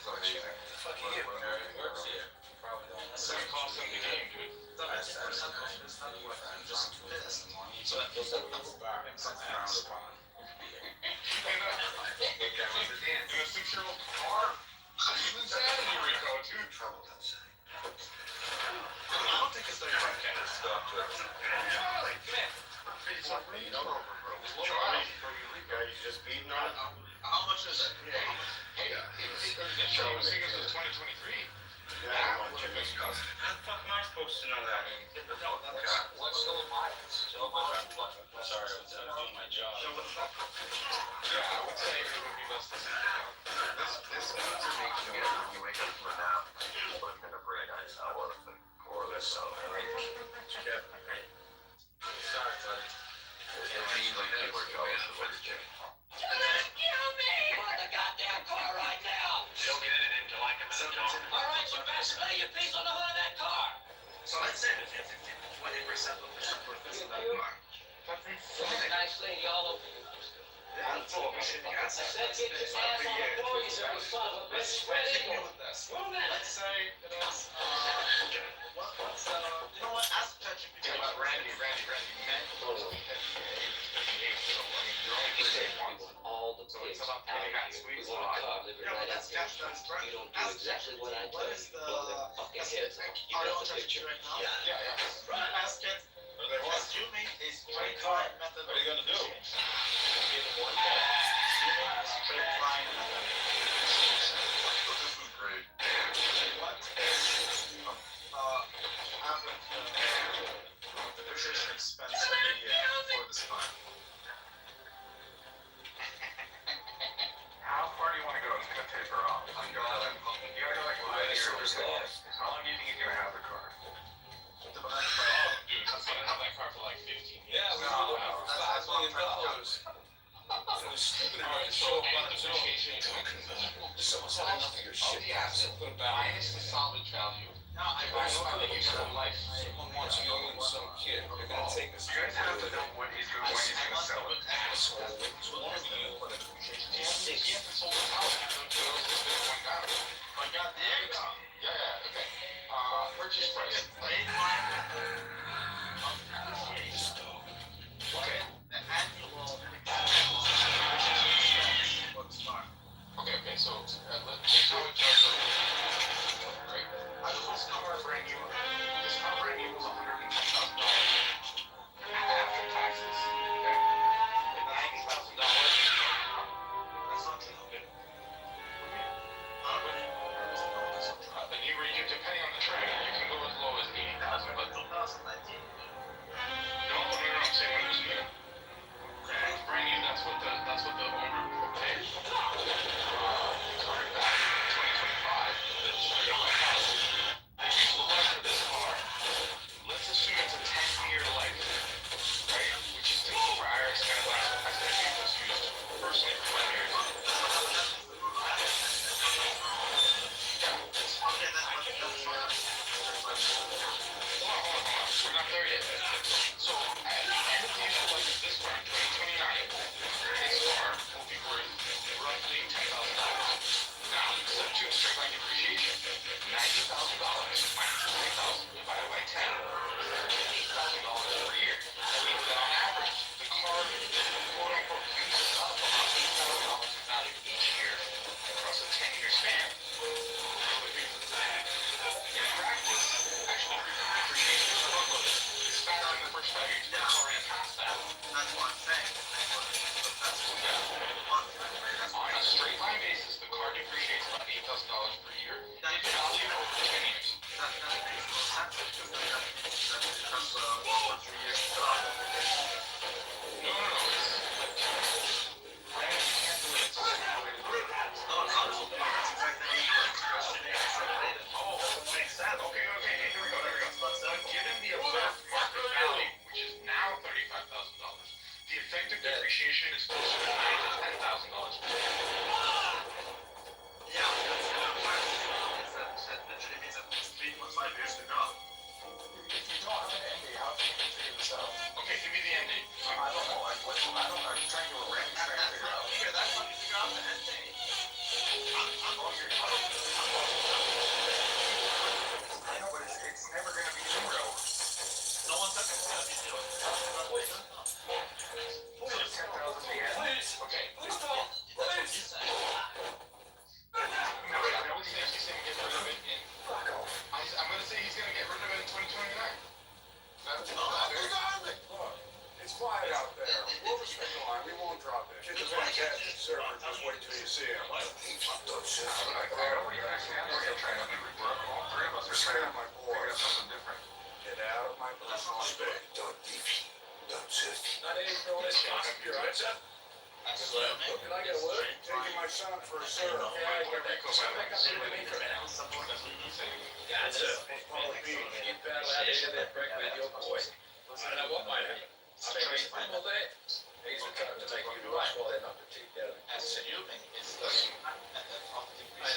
amazing. Fucking hit when it works here. Probably don't. That's gonna cost them the game, dude. 70% of his net worth. I'm just pissed. So that means that it's some X. In a 6-year-old car? This is insanity, Rico, dude. I don't think it's 35K. Stop it. Charlie, come here. You know, bro. Charlie. Yeah, you just beating on it. How much is it? Hey, this show was thinking it was 2023. Yeah, How the fuck am I supposed to know that? What's still mine? Still mine. Sorry, I was doing my job. Yeah, I would say it would be less than This pizza makes you when you wake up from a nap. Put in a bread, I know, or this stuff. Sorry, buddy. It means like people are jealous of what you're doing. Kill me with the goddamn car right now! She'll get it into like a minute. Alright, you best lay your piece on the hood of that car! So let's say that 20% of the net worth is in that car. There's a nice lady all over you. Yeah, it's all machine gas. I said get your ass on the floor, you silly son of a bitch. Spread eagle. Move it! Let's say it is, you know what, ask ChatGPT about Randy, mentally. He said you want all the pigs out of here. We're gonna car living Yeah, but right out that's there. right. You don't do exactly what I What tell is you. the... Blow their fucking heads off. You Are you got on the picture? ChatGPT right now? Yeah. Ask it, assuming a straight line method. What are you gonna do? Give it one call. Assuming a straight line method. This is great. What is average depreciation expense for this car? How far do you want to go? It's gonna taper off. You gotta go like 5 years. How long do you think he's gonna have the car? dude, I'm gonna have that car for like 15 years. Yeah, we were looking for $5 million. It was stupid enough to show up on the depreciation. Someone's had enough of your shit. Put it back. Minus the salvage value. No, I Minus the useful life. Someone wants you and some kid. They're gonna take this. You guys have to know when he's gonna sell it. Asshole. One of you. He hasn't sold his house until it's been one down. I got the income. Yeah, okay. Purchase price. Straight line method of depreciation. Okay. The annual depreciation for this car. Okay, so here's how it calculates. Right? This car brand new was $110,000 after taxes. Okay? At $90,000. That's not true. And you depending on the trade, you can go as low as 80,000, but 2019. no, I'm saying when it was new. When it was brand new, that's what the owner would pay. Sorry, back in 2025, the useful life of this car, let's assume it's a 10-year life, right? Which is typical for IRS kind of life. I said vehicles used personally for 5 years. Okay, then what the Hold on. We're not there yet. So, at the end of the useful life of this car, in 2029, this car will be worth roughly $10,000. Now, subject to straight line depreciation, $90,000 minus $20,000 divided by 10, $8,000 per year. That means that on average, the car, quote unquote, uses up about $8,000 in value each year across a 10-year span. In practice, actually, depreciation is front-loaded. It's fatter in the first 5 years. The car already passed that. That's what I'm saying. On a straight line basis, the car depreciates about $8,000 per year. In value over 10 years. That makes no sense. That's 3 years. No. Okay, here we go. Given the above market value, which is now $35,000, the effective depreciation is closer to $9,000 to $10,000. Yeah, that literally means that it's 3.5 years to go. If you don't have an end date, how can you figure this out? Okay, give me the end date. I don't know. I'm trying to arrange, trying to figure out. Here, that's how you figure out the end date. I know, but it's never going to be zero. No one said it's gonna be zero. So 10,000 the end. Okay. That's what you said. No, I don't think he's going to get rid of it in. I'm going to say he's going to get rid of it in 2029. That's It's quiet out there. We'll respect the line. We won't drop it. Kid's a fantastic server. Just wait till you see him. I don't even understand what you're trying to do. All three of us are trying to My boy. figure out something different. Get out of my personal space. Don't You're right, sir. Can I get a word? Taking my son for a serve. Yeah, you're right. Go back up. Gotcha. Public beach. You battle out into that brick with your boy. I don't know what might happen. I mean, reasonable there. He's returned to make you right. Well, they're not particularly. Assuming it's I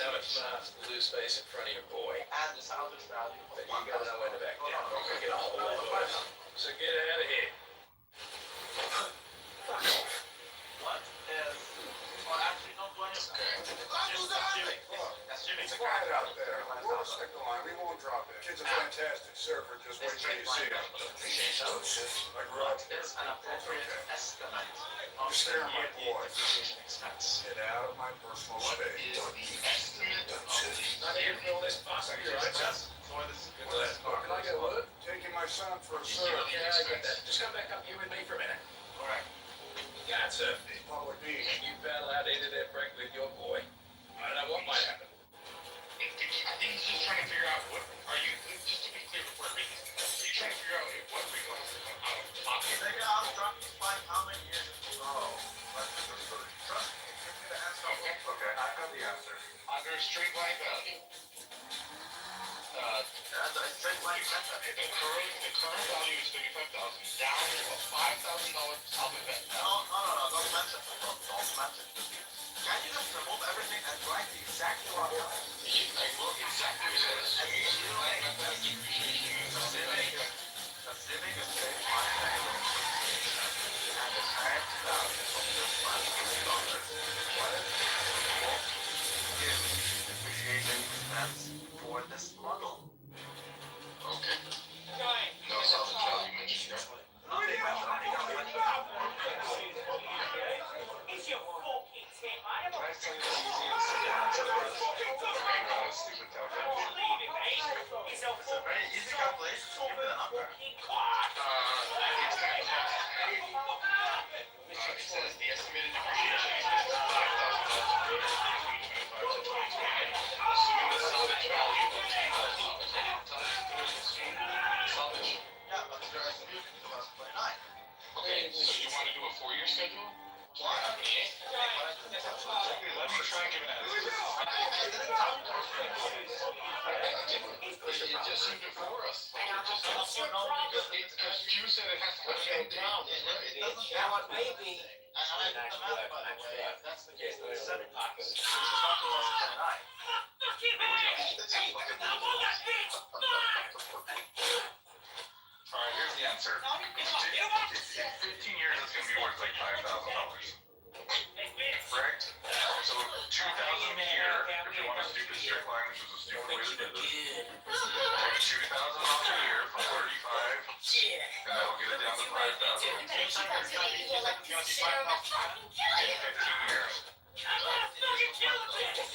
know it's nice to lose space in front of your boy. and the salvage value of But you gotta know when to back down. Don't get a whole lot of it. So get out of here. Fuck off. what is, well, actually, don't do anything. Assuming It's the quiet guy out there. We'll respect the line. We won't drop it. Kid's a fantastic server. Just wait till you see him. I grew up here. is an appropriate estimate of You're scaring my the boy. depreciation expense. Get out of my personal What space. is the estimate of Not here for all this fuss. You're right, sir. for this? Can I get a word? Taking my son for a serve. Yeah, I get that. Just come back up here with me for a minute. Correct. Gotcha. Public beach. You battle out into that brick with your boy. I don't know what might happen. I think he's just trying to figure out what are you. Just to be clear before I make this, are you trying to figure out what Rico has to come out of pocket? Figure out how many years it's Trust me, give me the answer. Okay, I got the answer. Under a straight line value. That's a straight line center. The current value is $35,000 down to a $5,000 top event. No, don't mention it. Don't mention it. Can you just remove everything and write the exactly what you want? I will exactly what it is. Assuming a straight line value and the current value of this $5,000, what is the depreciation expense for this model? Okay. No salvage value mentioned there. Nothing mentioned. It's your fucking tip. I Can I tell you the easiest answer for this? I'm not a stupid calculator. It's a Very easy calculation. Just give me the number. It's kind of tough. It says the estimated depreciation expense is $5,000 per year from 2025 to 2028, assuming the salvage value of salvage. Yeah, but you're assuming 2029. Okay, so you want to do a 4-year schedule? Why? Let me try and give an answer. I didn't tell you It just seemed to bore us. Because Q said it has to come down. it doesn't Now, it may be. And I did the math, by the way. If that's the case, there's 7 pockets. Which is not 2029. Alright, here's the answer. In 15 years, it's going to be worth like $5,000. Correct? So 2,000 a year, if you want a stupid straight line, which was a stupid way to do this. Take $2,000 a year from 35, and that'll get it down to 5,000. In 15 years.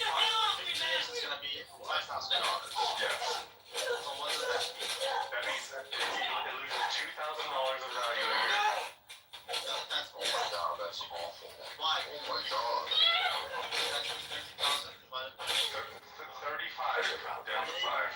It's going to be $5,000. Yes. So what does that mean? That means that it loses $2,000 of value a year. That's Oh my god, that's awful. why? Oh my god. That's 30,000 divided by 35 down to 5.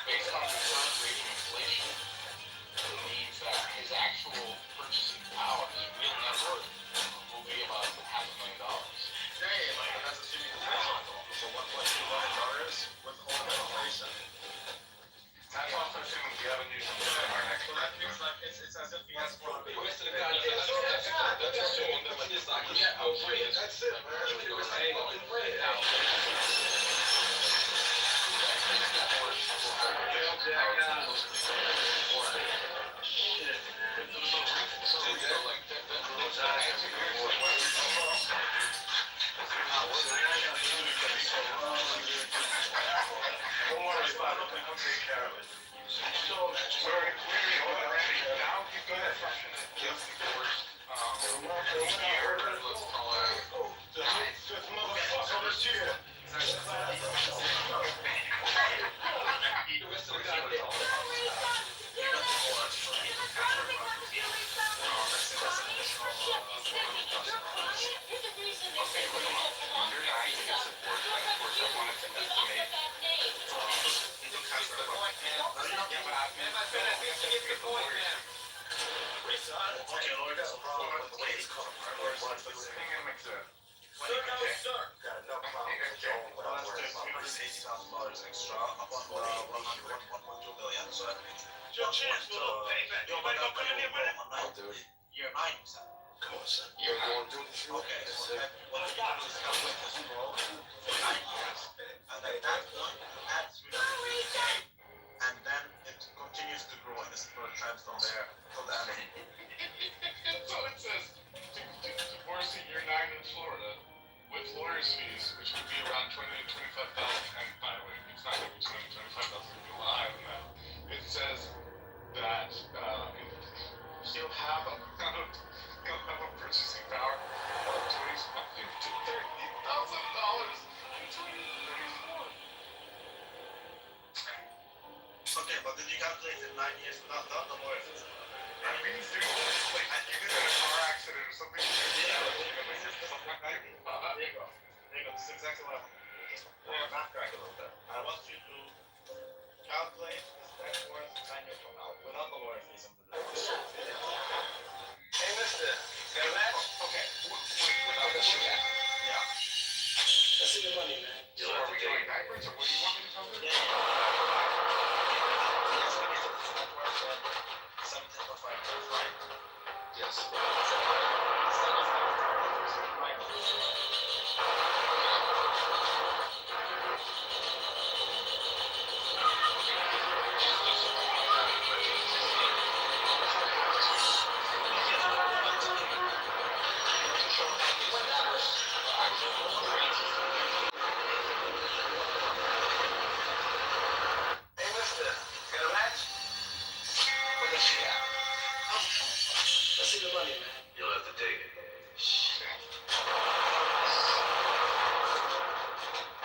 Based on the current rate of inflation, it means that his actual purchasing Yeah, oh, great. That's it, man. It was hey, now. You're 9%. Come on, son. You're going to do this. Okay, so what you do is calculate this roll for 9 years, and at that point, you add 300, and then it continues to grow in a similar trend from there till the end. So it says, divorce in year 9 in Florida with lawyer's fees, which would be around 20 to 25,000. And by the way, it's not going to be 20 to 25,000, it's going to be a lot higher than that. It says that you'll have a purchasing power of $25,000 to $30,000 in 2034. Okay, but did you calculate in 9 years without the lawyer fees? That means, dude, like, you get in a car accident or something. There you go. This is exactly what I want to do. Just backtrack a little bit. I want you to calculate this net worth 9 years from now without the lawyer fees. Hey, mister, got a match? Okay. Without the shit. Yeah. Let's see the money, man. So are we going backwards, or what do you want me to cover? Yeah. Yes. Hey, mister, got a match? Put the shit out. Let's see the money, man. You'll have to take it. I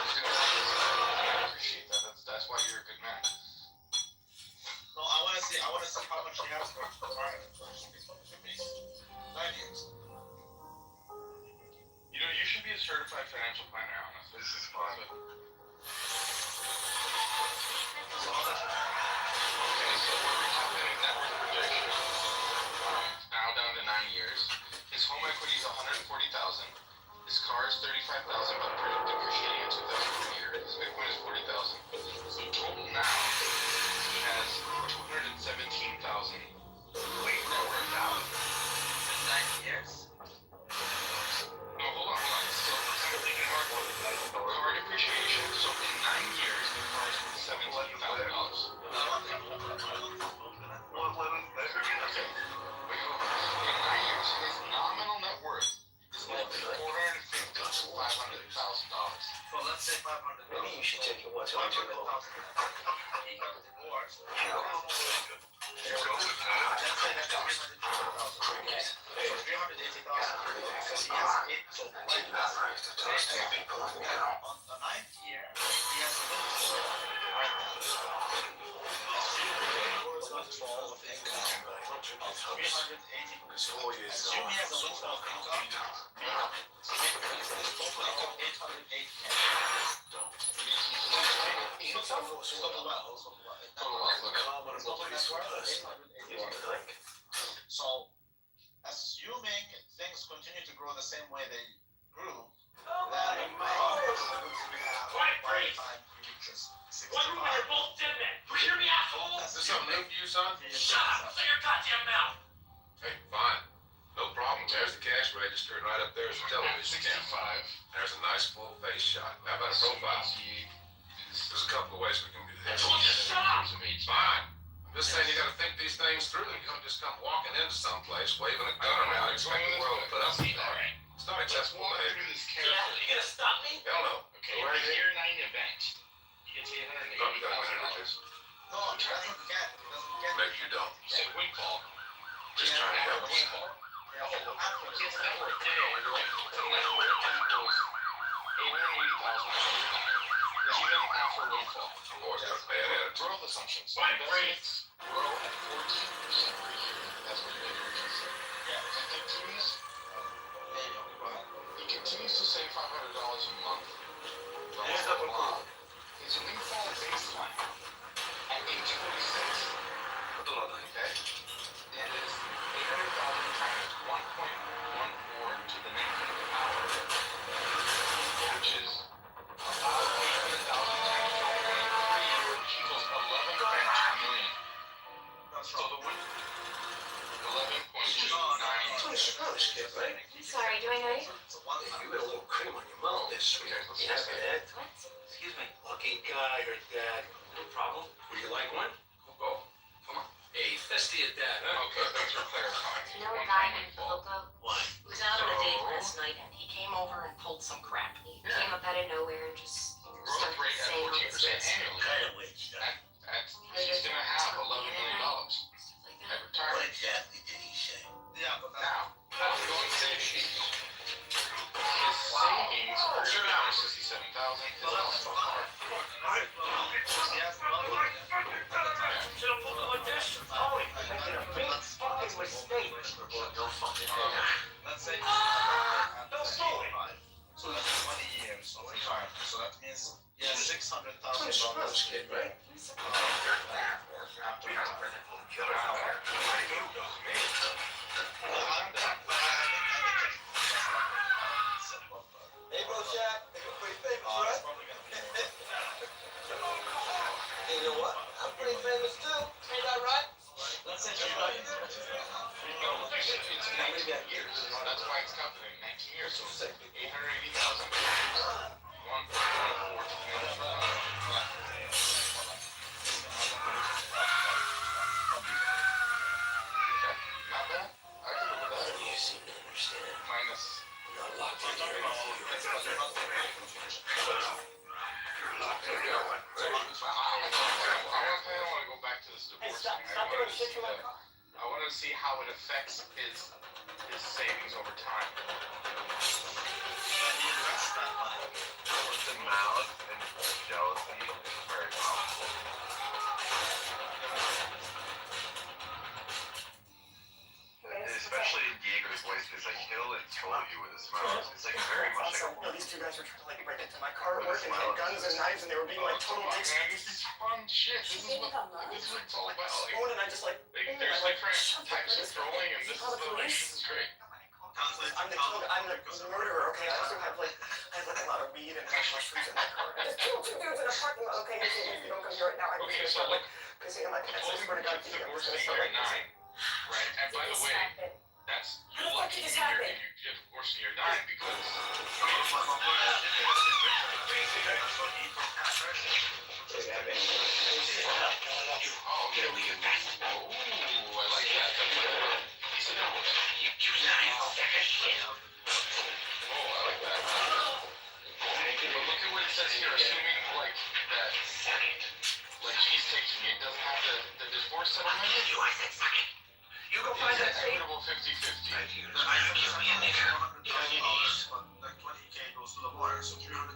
appreciate that. That's why you're a good man. No, I want to see how much he has for retirement first. 9 years. You know, you should be a certified financial planner, honestly. This is fun. Okay, so we're recalculating net worth projection. Now down to 9 years. His home equity is $140,000. His car is $35,000, but depreciating at $2,000 per year. His Bitcoin is $40,000. So total now, he has $217,000. Wait, net worth now. In 9 years. No, hold on. So car depreciation. So in 9 years, the car is worth $17,000. Okay. In 9 years, his nominal net worth is like $450,000 to $500,000. Well, let's say 500. Maybe you should take your watch. 500,000. He got divorced. You go with that. Let's say that's 380,000. So 380,000. Because he has 8. So like on the 9th year, he has a windfall right now. Windfall of income of 380. Assume he has a windfall of income. His total income 808K. So, assuming things continue to grow the same way they grew, then by the time he reaches 65. One room and you're both dead men. You hear me, asshole? Is this something new to you, son? Shut up! Shut your goddamn mouth! Hey, fine. No problem. There's the cash cash register, and right up there is a television camera. There's a nice full face shot. How about a profile? There's a couple of ways we can do this. Fine. I'm just saying you gotta think these things through. You don't just come walking into someplace, waving a gun around, and expect the world to put up with it. It's not acceptable behavior. Yeah, you gonna stop me? Hell no. Okay, right here, 9 event. You get to $880,000. No, he doesn't get. Maybe you don't. You said windfall. Just trying to help you. Windfall. His net worth today, his net worth equals $880,000. Even after windfall. Boy's got a bad attitude. Growth assumptions. Investments grow at 14% per year. That's what your interest is. Yeah, he continues to save $500 a month. His windfall baseline at age 46. Okay? It is 800,000 times 1.14 to the negative power, which is about 800,000 times 12.3, which equals 11.2 million. So the win, 11.29. I'm sorry, do I know you? You got a little cream on your mouth. Yes, sweetheart. Yes, Dad. What? Excuse me. Lucky guy or Dad. No problem. Would you like one? Oh, come on. Hey, festy at that, huh? Okay, thanks for clarifying. Do you know a guy named Coco? What? He was out on a date last night and he came over and pulled some crap. He came up out of nowhere and just Growth rate at 14% annually. He's gonna have $11 million at retirement. exactly did he say? Yeah, but Now, going savings. His savings are $67,000. His health so far. Let's say so that's 20 years of retirement. So that means he has $600,000 kid, right? after retirement. Hey, bro, Shaq. Pretty famous, Oh, right? it's probably gonna be Hey, you know what? I'm pretty famous too. Ain't that right? let's say 3 million. It's 19 years. That's why it's calculated 19 years. So it's 880,000. 1.14 to the negative power. Not bad. I can live with that. You seem to understand. Minus. You're not locked in here. You're locked in here. I don't want to go back to this divorce thing. I want to see how it affects his savings over time. Word of mouth and jealousy is very powerful. Especially in Diego's voice, because like he'll insult you with a smile. It's like very much like No, these two guys were trying to like break into my car at work and had guns and knives and they were being like total dicks. Man, this is fun shit. This is what it's all about. Phone and I just like, There's different types of trolling, and this is great. I'm the murderer, okay? I also have like, a lot of weed and hash mushrooms in my car. I just killed 2 dudes in a parking lot, okay? If you don't come here right now, I'm Okay, just so gonna look, start pissing in my pants. I swear to God, I'm just gonna divorcing start year like 9, right? And by the way, that's How the fuck lucky did this if happen? you're divorcing year 9 because I like that. He's a divorce. I like that. But look at what it says here, assuming like that, like she's taking it, doesn't have the divorce settlement. You go It's an equitable 50-50. Like 20K goes to the lawyer, so 300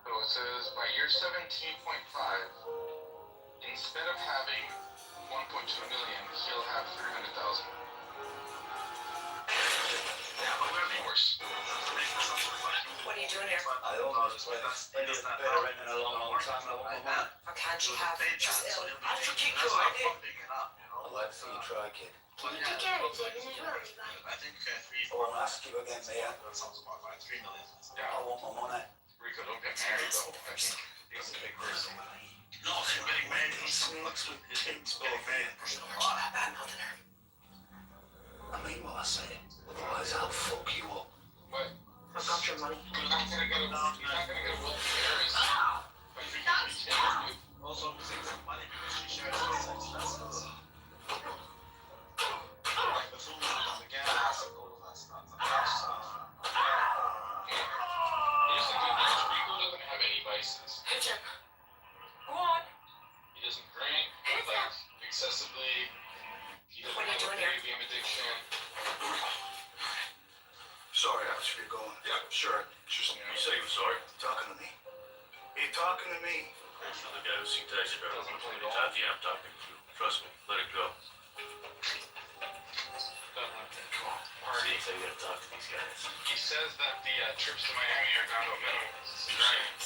So it says by year 17.5, instead of having 1.2 million, he'll have 300,000. Yeah, but we're divorced. What are you doing here? I almost went Indian veteran in a long time. I want my money. How can't you have just I'll kick you, I did. I'll let you try, kid. Can you take care of David as well, Levi? I think 3, I won't ask you again, Mia. That sounds about right. 3 million. I want my money. Rico, don't get married though. I think it's a big person. No, I'm getting married. He's fucks with his name's getting married. Oh, I got nothing there. I mean what I say. Otherwise, I'll fuck you up. What? I got your money. You're not gonna go to Will Ferris. Also, I'm saying some money because she shares expenses. Like the food and the gas and all of that stuff. The cash stuff. Here's the good news. Rico doesn't have any vices. Hit him. Go on. He doesn't drink, like, excessively. He doesn't What are you have a doing here? video game addiction. Sorry, I should be going. Yeah, sure. Just you say you're sorry. Talking to me. Are you talking to me? There's another guy who seems taxi driver. Doesn't play It's golf. not the I'm talking to. Trust me, let it go. Come on, party. See, so you gotta talk to these guys. He says that the trips to Miami are down to a minimum. Right. It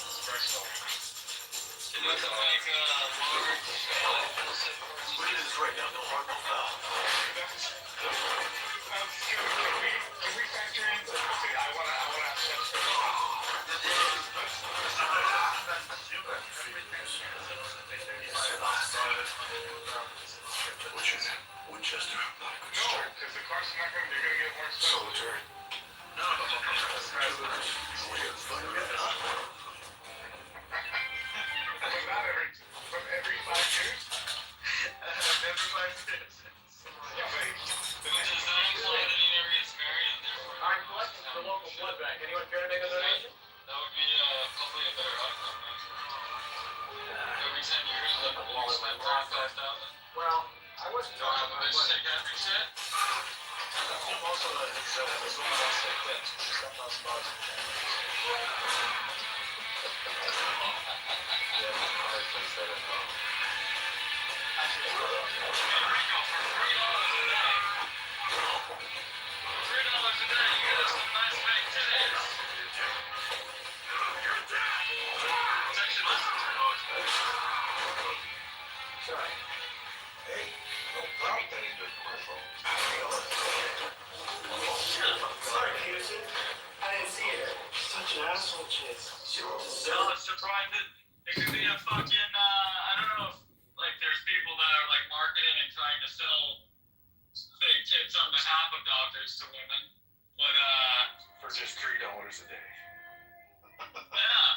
wasn't like large. Look at this right now. No heart, no foul. If we factor in, okay, I wanna ask you. What's your name? Winchester. Not a good No, start. because the car's not gonna. They're gonna get more expensive. Solitary. No. But every 5 years. Every 5 years. Yeah, but Which is not employed and he never gets married, and therefore. Our collection's the local blood bank. Anyone care to make a donation? That would be probably a better outcome. Every 10 years, like a wall spent 35,000. Well, I wasn't You don't talking have a about bitch money. psychiatric shit? Also, his woman got sick then. $10,000. Rico, for $3 a day. $3 a day, you get us some nice big titties. It's actually less than $3 a day. Sorry. Hey, no problem. that into a commercial. Sorry, Peterson. I didn't see it. Such an asshole, Chase. Well, it's surprised that it could be a fucking, I don't know if, like, there's people that are, like, marketing and trying to sell fake tits on behalf of doctors to women, but, For just $3 a day. yeah.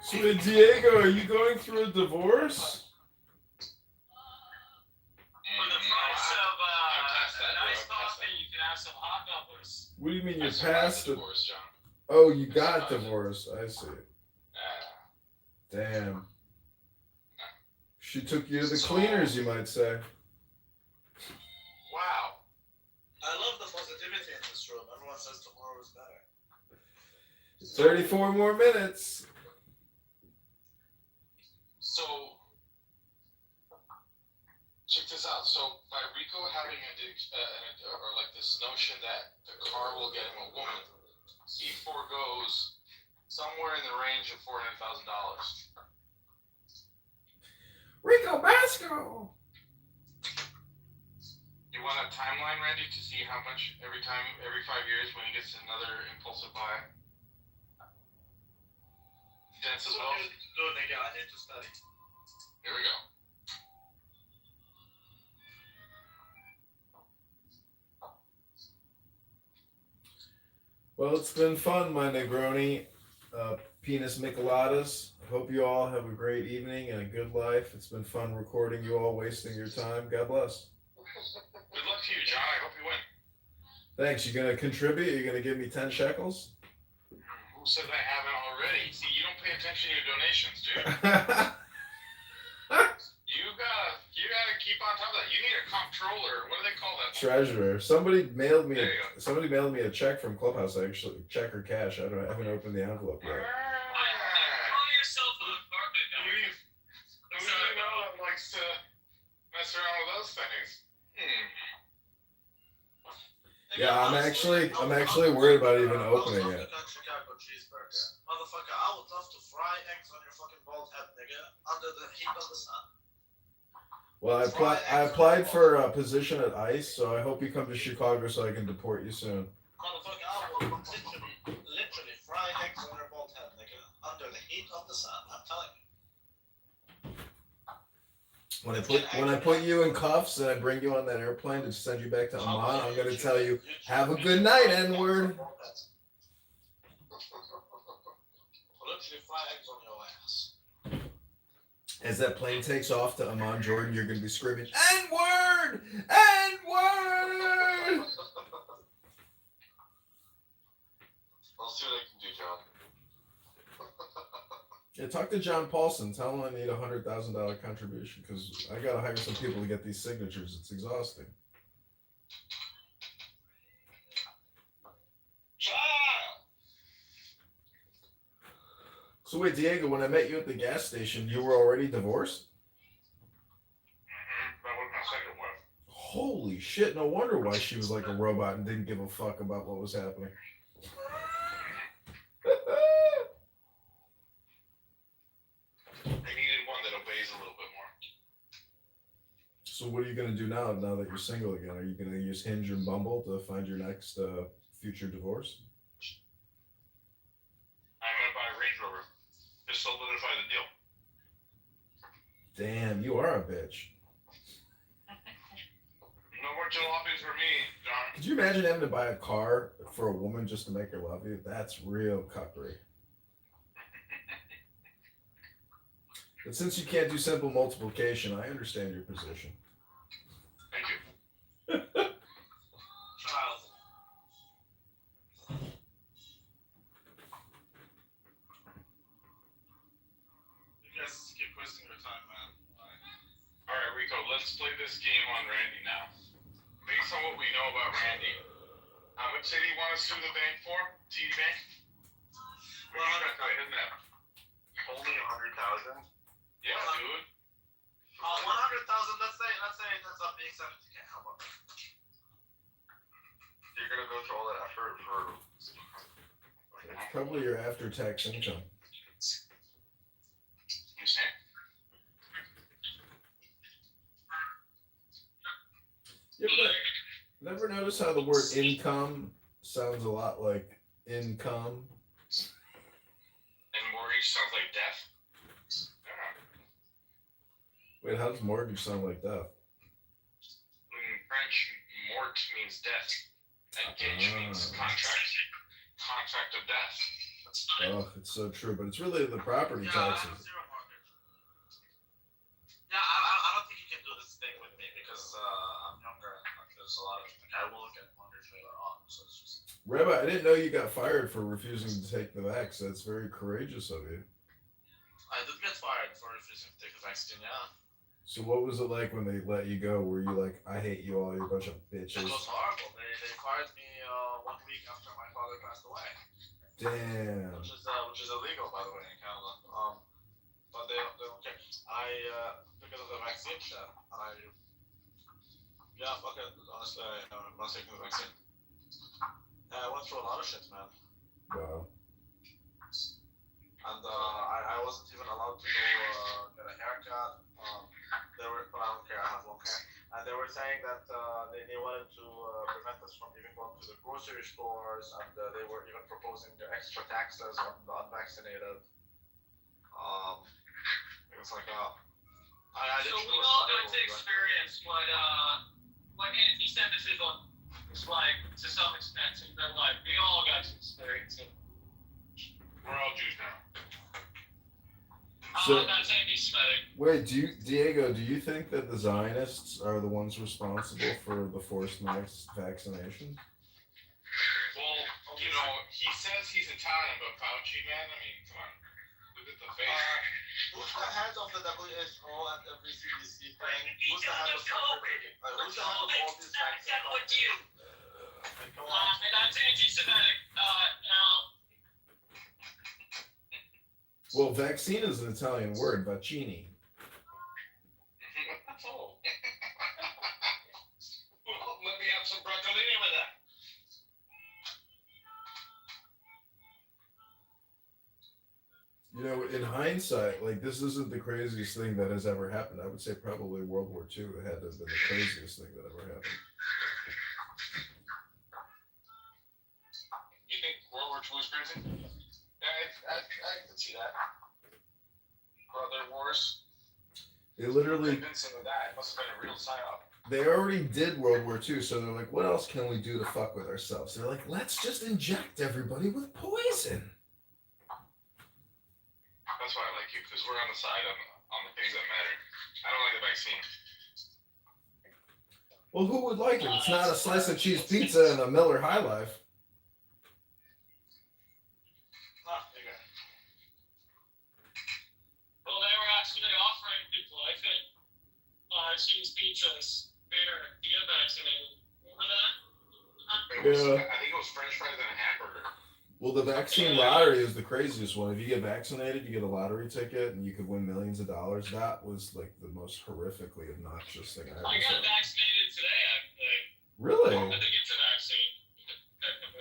So, Diego, are you going through a divorce? For the price of, a nice coffee, you can have some hot numbers. What do you mean I you survived passed the it? divorce, John. Oh, you got divorced. I see. Uh, Damn. She took you to the cleaners, you might say. Wow. I love the positivity in this room. Everyone says tomorrow is better. 34 more minutes. So, check this out. So, by Rico having or like this notion that the car will get him a woman, he foregoes somewhere in the range of $400,000. Rico Basco. You want a timeline, Randy, to see how much every 5 years when he gets another impulsive buy? Dance as well? No, nigga, I need to study. Here we go. Well, it's been fun, my Negroni. Penis Micheladas. I hope you all have a great evening and a good life. It's been fun recording you all, wasting your time. God bless. Good luck to you, John. I hope you win. Thanks. You gonna contribute? You're gonna give me 10 shekels? Who said I haven't already? See, you don't pay attention to your donations, dude. You gotta keep on top of that. You need a comptroller. What do they call that? Treasurer. Somebody mailed me. There you go. Somebody mailed me a check from Clubhouse. Actually, check or cash. I haven't opened the envelope yet. Call yourself a carpet guy. Who do you know that likes to mess around with those things? Yeah, I'm actually worried about even opening it. Chicago cheeseburger. Motherfucker, I would love to fry eggs on your fucking bald head, nigga. Under the heat of the sun. Well, I applied for a position at ICE, so I hope you come to Chicago so I can deport you soon. Motherfucker, I will literally When I put you in cuffs and I bring you on that airplane to send you back to Amman, I'm gonna tell you, have a good night, N-word. Put your flags on your ass. As that plane takes off to Amman, Jordan, you're gonna be screaming, N-word! N-word! I'll see what I can do, John. Yeah, talk to John Paulson. Tell him I need $100,000 contribution because I gotta hire some people to get these signatures. It's exhausting. So wait, Diego, when I met you at the gas station, you were already divorced? That was my second wife. Holy shit! No wonder why she was like a robot and didn't give a fuck about what was happening. I needed one that obeys a little bit more. So what are you gonna do now that you're single again? Are you gonna use Hinge and Bumble to find your next future divorce? I'm gonna buy a Range Rover to solidify the deal. Damn, you are a bitch. No more jalopies for me, John. Could you imagine having to buy a car for a woman just to make her love you? That's real cuckery. But since you can't do simple multiplication, I understand your position. Thank you. Child. You guys keep wasting your time, man. Alright, Rico, let's play this game on Randy now. Based on what we know about Randy, how much did he want to sue the bank for? TD Bank? Well, isn't that only 100,000? Yeah, dude. 100,000. Let's say that's up being 70K. How about that? You're gonna go through all that effort for. It's probably your after-tax income. You see? You never notice how the word income sounds a lot like income? And mortgage sounds like death. Wait, how does mortgage sound like that? In French, mort means death. Engage means contract. Contract of death. Oh, it's so true, but it's really the property taxes. Zero mortgage. Yeah, I don't think you can do this thing with me because I'm younger. There's a lot of I will get mortgage later on. So it's just. Rabbi, I didn't know you got fired for refusing to take the vax. That's very courageous of you. I did get fired for refusing to take the vaccine. Yeah. So what was it like when they let you go? Were you like, I hate you all, you're a bunch of bitches? It was horrible. They fired me 1 week after my father passed away. Damn. Which is illegal, by the way, in Canada. But they don't care. Because of the vaccine shit, fuck it. Honestly, I'm not taking the vaccine. I went through a lot of shit, man. Wow. And I wasn't even allowed to go get a haircut. But I don't care. I have long hair. And they were saying that they wanted to prevent us from even going to the grocery stores, and they were even proposing extra taxes on the unvaccinated. It was like I So we all got to experience what anti-Semitism is like to some extent in their life. We all got to experience it. We're all Jews now. So, I'm not anti-Semitic. wait, Diego, do you think that the Zionists are the ones responsible for the forced mass vaccinations? Well, you know, he says he's Italian, but Fauci, man, I mean, come on. Look at the face. Who's the head of the WHO and every CDC thing? Who's the head of who's the head of all these vaccines? And that's anti-Semitic. Now. Well, vaccine is an Italian word, vaccini. Oh. Well, let me have some broccolini with that. You know, in hindsight, like, this isn't the craziest thing that has ever happened. I would say probably World War II had to have been the craziest thing that ever happened. You think World War II was crazy? Yeah, I can see that. Brother wars. They literally, Convincing of that, it must have been a real psyop. they already did World War II, so they're like, what else can we do to fuck with ourselves? They're like, let's just inject everybody with poison. That's why I like you, because we're on the side on the things that matter. I don't like the vaccine. Well, who would like it? It's not a slice of cheese pizza and a Miller High Life. Well, they were actually offering people, I think, cheese pizzas beer to get vaccinated. Remember that? Yeah. I think it was French fries and a hamburger. Well, the vaccine lottery is the craziest one. If you get vaccinated, you get a lottery ticket and you could win millions of dollars. That was like the most horrifically obnoxious thing I ever I got saw. vaccinated today, actually. Really? I think it's a vaccine.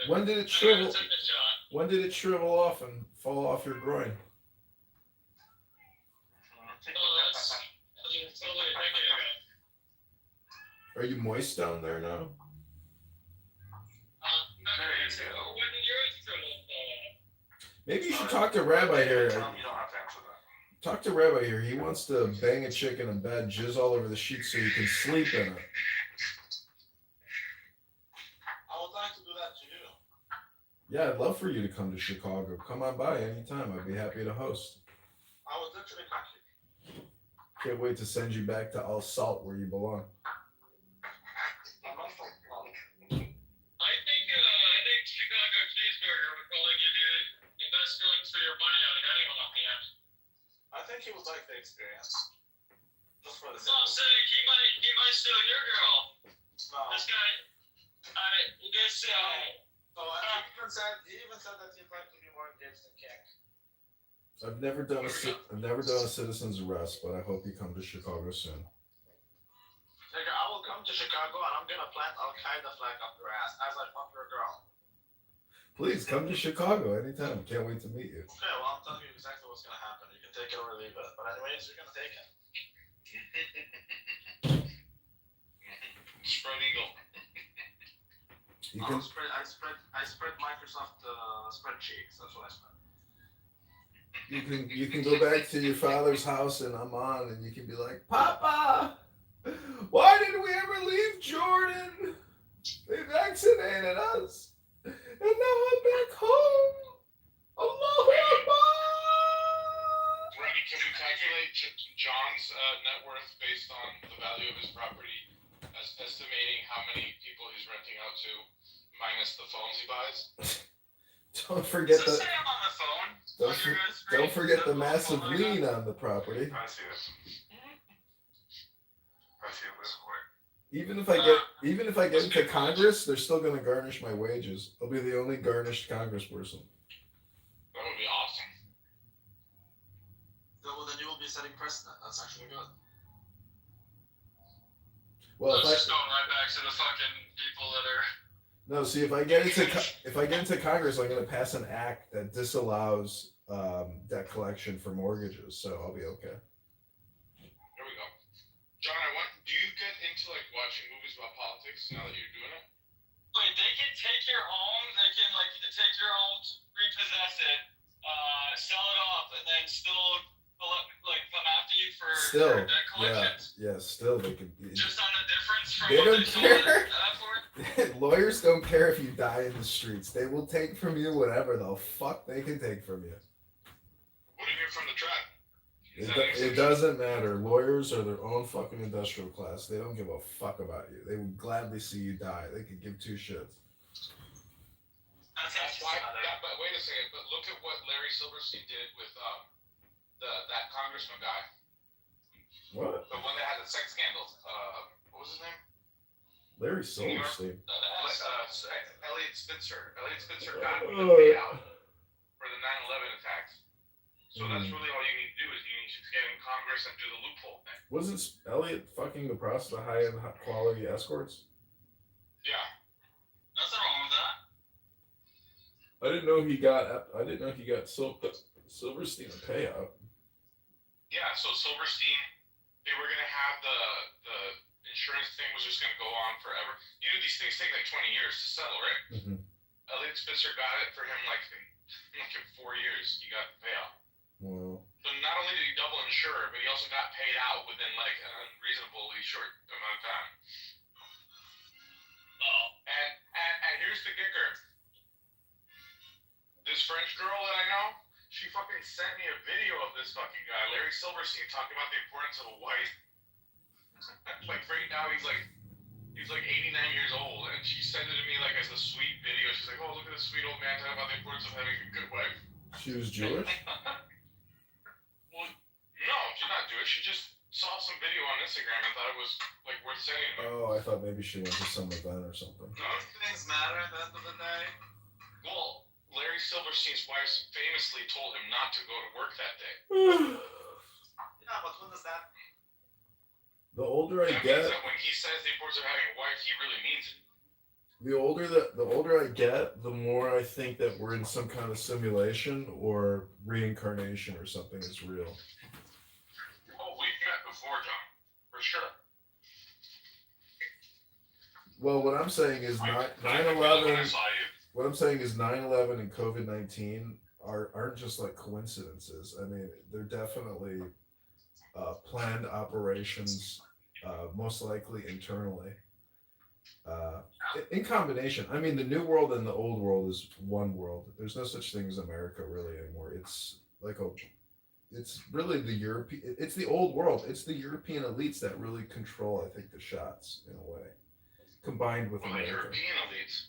When did it I shrivel? took the shot. When did it shrivel off and fall off your groin? Oh, that's totally a decade ago. Are you moist down there now? When did yours shrivel off? Maybe you should talk to Rabbi here. Tom, you don't have to answer that. Talk to Rabbi here. He wants to bang a chick in a bed, jizz all over the sheets so you can sleep in it. I would like to do that to you. Yeah, I'd love for you to come to Chicago. Come on by anytime. I'd be happy to host. I would literally cook you. Can't wait to send you back to All Salt where you belong. I think Chicago cheeseburger would probably give you the best feelings for your money out of anyone on the app. I think he would like the experience. Just for the So I'm saying he might steal your girl. No. This guy, So he even said that he'd like to be more engaged in King. I've never done a citizen's arrest, but I hope you come to Chicago soon. Nigga, I will come to Chicago and I'm gonna plant Al Qaeda flag up your ass as I fuck your girl. Please come to Chicago anytime. Can't wait to meet you. Okay, well I'm telling you exactly what's gonna happen. You can take it or leave it. But anyways, you're gonna take it. Spread eagle. You can. I spread Microsoft spreadsheets. That's what I spread. You can go back to your father's house in Amman and you can be like, Papa, why did we ever leave Jordan? They vaccinated us. And now I'm back home. Allahu Akbar. Randy, can we calculate John's net worth based on the value of his property, as estimating how many people he's renting out to, minus the phones he buys? Don't forget Does it the say I'm on the phone? don't forget the massive lien on the property. I see this. I see this. Even if I get into Congress, they're still gonna garnish my wages. I'll be the only garnished congressperson. That would be awesome. Well, then you will be setting precedent. That's actually good. Well, Let's just going right back to the fucking people that are. No, see, if I get into Congress, I'm going to pass an act that disallows debt collection for mortgages, so I'll be okay. There we go. John, do you get into like watching movies about politics now that you're doing it? Wait, they can take your home. They can like take your home, repossess it, sell it off, and then still like come after you for debt collections. Yeah, still they could. Just on a difference from They what don't they sold it for. Lawyers don't care if you die in the streets. They will take from you whatever the fuck they can take from you. What do you hear from the track? It doesn't matter. Lawyers are their own fucking industrial class. They don't give a fuck about you. They would gladly see you die. They could give two shits. That's why. But wait a second. But look at what Larry Silverstein did with that congressman guy. What? The one that had the sex scandals. What was his name? Larry Silverstein. Elliot Spitzer. Elliot Spitzer got the payout for the 9/11 attacks. So that's really all you need to do is you need to get in Congress and do the loophole thing. Wasn't Elliot fucking the high-end quality escorts? Yeah. Nothing wrong with that. I didn't know he got Silverstein a payout. Yeah. So Silverstein, they were gonna have the insurance thing was just gonna go on forever. You know these things take like 20 years to settle, right? Mm-hmm. Elliot Spitzer got it for him like in 4 years. He got the payout. Wow. So So not only did he double insure, but he also got paid out within like a reasonably short amount of time. And here's the kicker. This French girl that I know, she fucking sent me a video of this fucking guy, Larry Silverstein, talking about the importance of a wife. Like right now he's like 89 years old, and she sent it to me like as a sweet video. She's like, oh, look at this sweet old man talking about the importance of having a good wife. She was Jewish? Well, no, she's not Jewish. She just saw some video on Instagram and thought it was like worth saying. Oh, I thought maybe she went to some event or something. No, things matter at the end of the day. Well, Larry Silverstein's wife famously told him not to go to work that day. Yeah, but when does that mean? The older I That get, means that when he says the importance of having a wife, he really means it. the older I get, the more I think that we're in some kind of simulation or reincarnation or something is real. Oh, we've met before, John, for sure. Well, what I'm saying is 9/11. What I'm saying is 9/11 and COVID-19 aren't just like coincidences. I mean, they're definitely planned operations, most likely internally. In combination. I mean, the new world and the old world is one world. There's no such thing as America really anymore. It's like it's really the European. It's the old world. It's the European elites that really control, I think, the shots in a way, combined with America. European elites.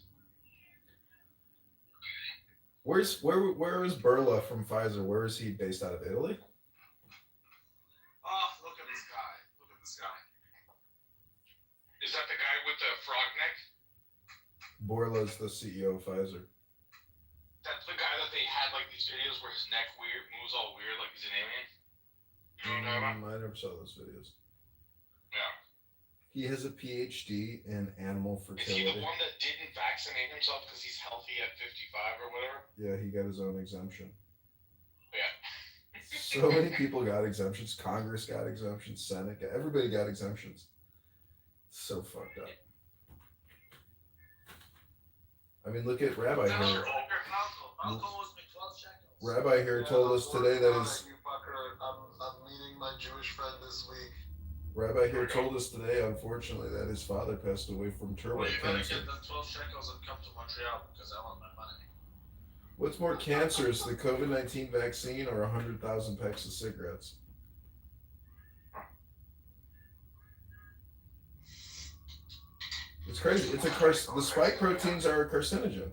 Where is Burla from Pfizer? Where is he based out of? Italy? Oh, look at this guy. Look at this guy. Is that the guy with the frog neck? Borla's the CEO of Pfizer. That's the guy that they had like these videos where his neck moves all weird like he's an alien? You know what I'm talking about? I never saw those videos. Yeah. He has a PhD in animal Is he fertility. the one that didn't vaccinate himself because he's healthy at 55 or whatever? Yeah, he got his own exemption. Yeah. So many people got exemptions. Congress got exemptions. Senate got, everybody got exemptions. So fucked up. I mean, look at Rabbi here. Rabbi here told us today that his I'm meeting my Jewish friend this week. Rabbi here told us today, unfortunately, that his father passed away from turbo Well, you better cancer. get the 12 shekels and come to Montreal because I want my money. What's more cancerous, the COVID-19 vaccine or 100,000 packs of cigarettes? It's crazy. It's the spike proteins are a carcinogen.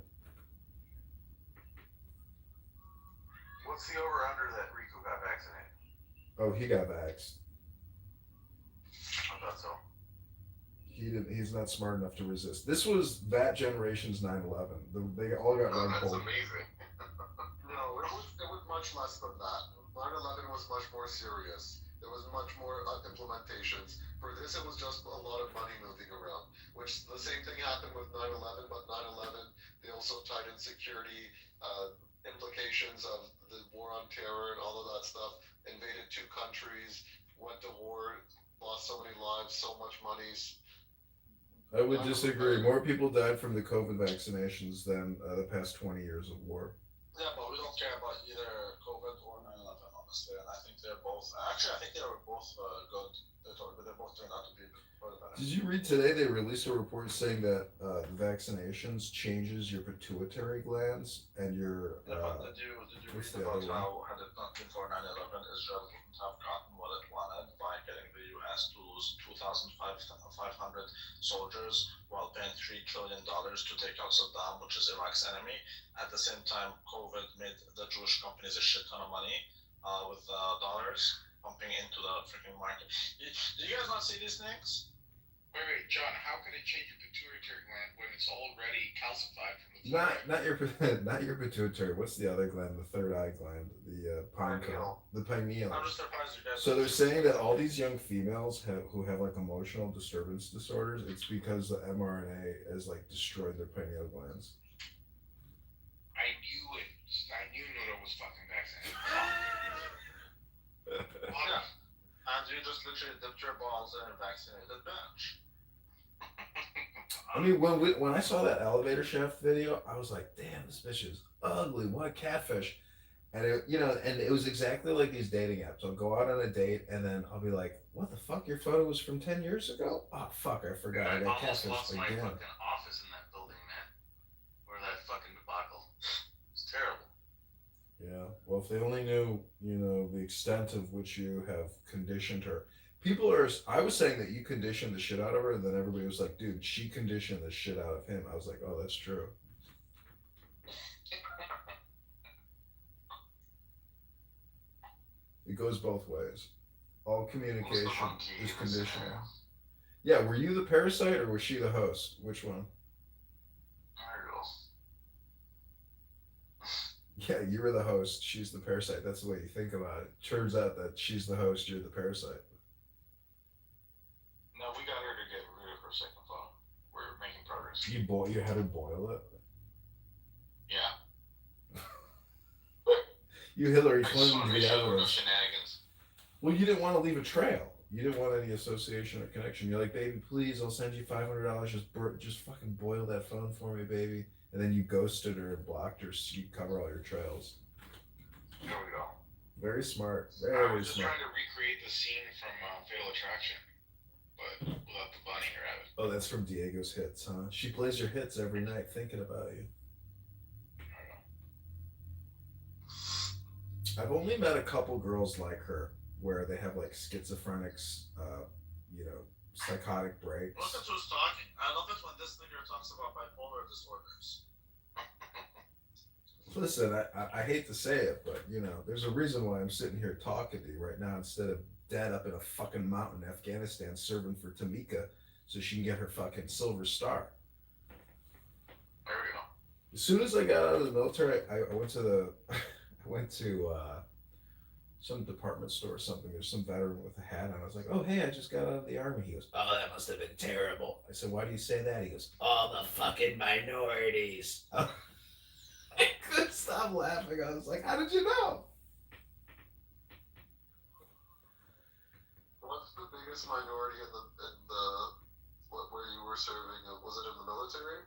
What's the over-under that Rico got vaccinated? Oh, he got vaxxed. I thought so. He's not smart enough to resist. This was that generation's 9/11. They all got rug That's pulled. amazing. No, it was much less than that. 9/11 was much more serious. There was much more implementations. For this, it was just a lot of money moving around, which the same thing happened with 9/11, but 9/11, they also tied in security implications of the war on terror and all of that stuff, invaded 2 countries, went to war, lost so many lives, so much money. I would disagree. More people died from the COVID vaccinations than the past 20 years of war. Yeah, but we don't care about either COVID or 9/11, honestly. And I think they're both. Actually, I think they were both good. They both turned out to be for the better. Did you read today? They released a report saying that the vaccinations changes your pituitary glands and your. Yeah, but did you what's read the about other how had it not been for 9/11, Israel wouldn't have gotten what it wanted by getting the U.S. to lose 2,500 soldiers while paying $3 trillion to take out Saddam, which is Iraq's enemy. At the same time, COVID made the Jewish companies a shit ton of money with dollars pumping into the freaking market. Do you guys not see these things? Wait, John, how can it change your pituitary gland when it's already calcified from the Not your pituitary. What's the other gland? The third eye gland, the pineal. The pineal. I'm just surprised you guys. So they're saying that all these young females who have like emotional disturbance disorders, it's because the mRNA has like destroyed their pineal glands. I knew it. I knew Nuno was fucking vaccinated. Yeah. And you just literally dipped your balls in a vaccinated bench. I mean, when I saw that elevator shaft video, I was like, damn, this bitch is ugly. What a catfish. And it was exactly like these dating apps. I'll go out on a date and then I'll be like, "What the fuck? Your photo was from 10 years ago? Oh fuck, I forgot. I got almost catfished lost my again." fucking office in that building, man. Where that fucking debacle. It's terrible. Yeah. Well, if they only knew, the extent of which you have conditioned her. People are. I was saying that you conditioned the shit out of her, and then everybody was like, "Dude, she conditioned the shit out of him." I was like, "Oh, that's true." It goes both ways. All communication is conditional. Yeah, were you the parasite or was she the host? Which one? Yeah, you were the host. She's the parasite. That's the way you think about it. Turns out that she's the host. You're the parasite. No, we got her to get rid of her second phone. We're making progress. You had her boil it. Yeah. You Hillary I just Clinton want to the make sure there were no evidence. shenanigans. Well, you didn't want to leave a trail. You didn't want any association or connection. You're like, "Baby, please, I'll send you $500. Just fucking boil that phone for me, baby." And then you ghosted her and blocked her so you cover all your trails. There we go. Very smart. I Very was just smart. trying to recreate the scene from Fatal Attraction, but without the bunny rabbit. Oh, that's from Diego's hits, huh? She plays your hits every night thinking about you. I've only met a couple girls like her where they have like schizophrenics, psychotic breaks. Look at who's talking. I love it when this nigger talks about bipolar disorders. Listen, I hate to say it, but there's a reason why I'm sitting here talking to you right now instead of dead up in a fucking mountain in Afghanistan serving for Tamika so she can get her fucking silver star. There we go. As soon as I got out of the military, I went to some department store or something. There's some veteran with a hat on. I was like, "Oh, hey, I just got out of the army." He goes, "Oh, that must have been terrible." I said, "Why do you say that?" He goes, "All the fucking minorities." I couldn't stop laughing. I was like, "How did you know?" What's the biggest minority in where you were serving? Was it in the military?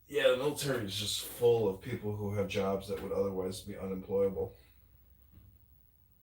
Yeah, the military is just full of people who have jobs that would otherwise be unemployable.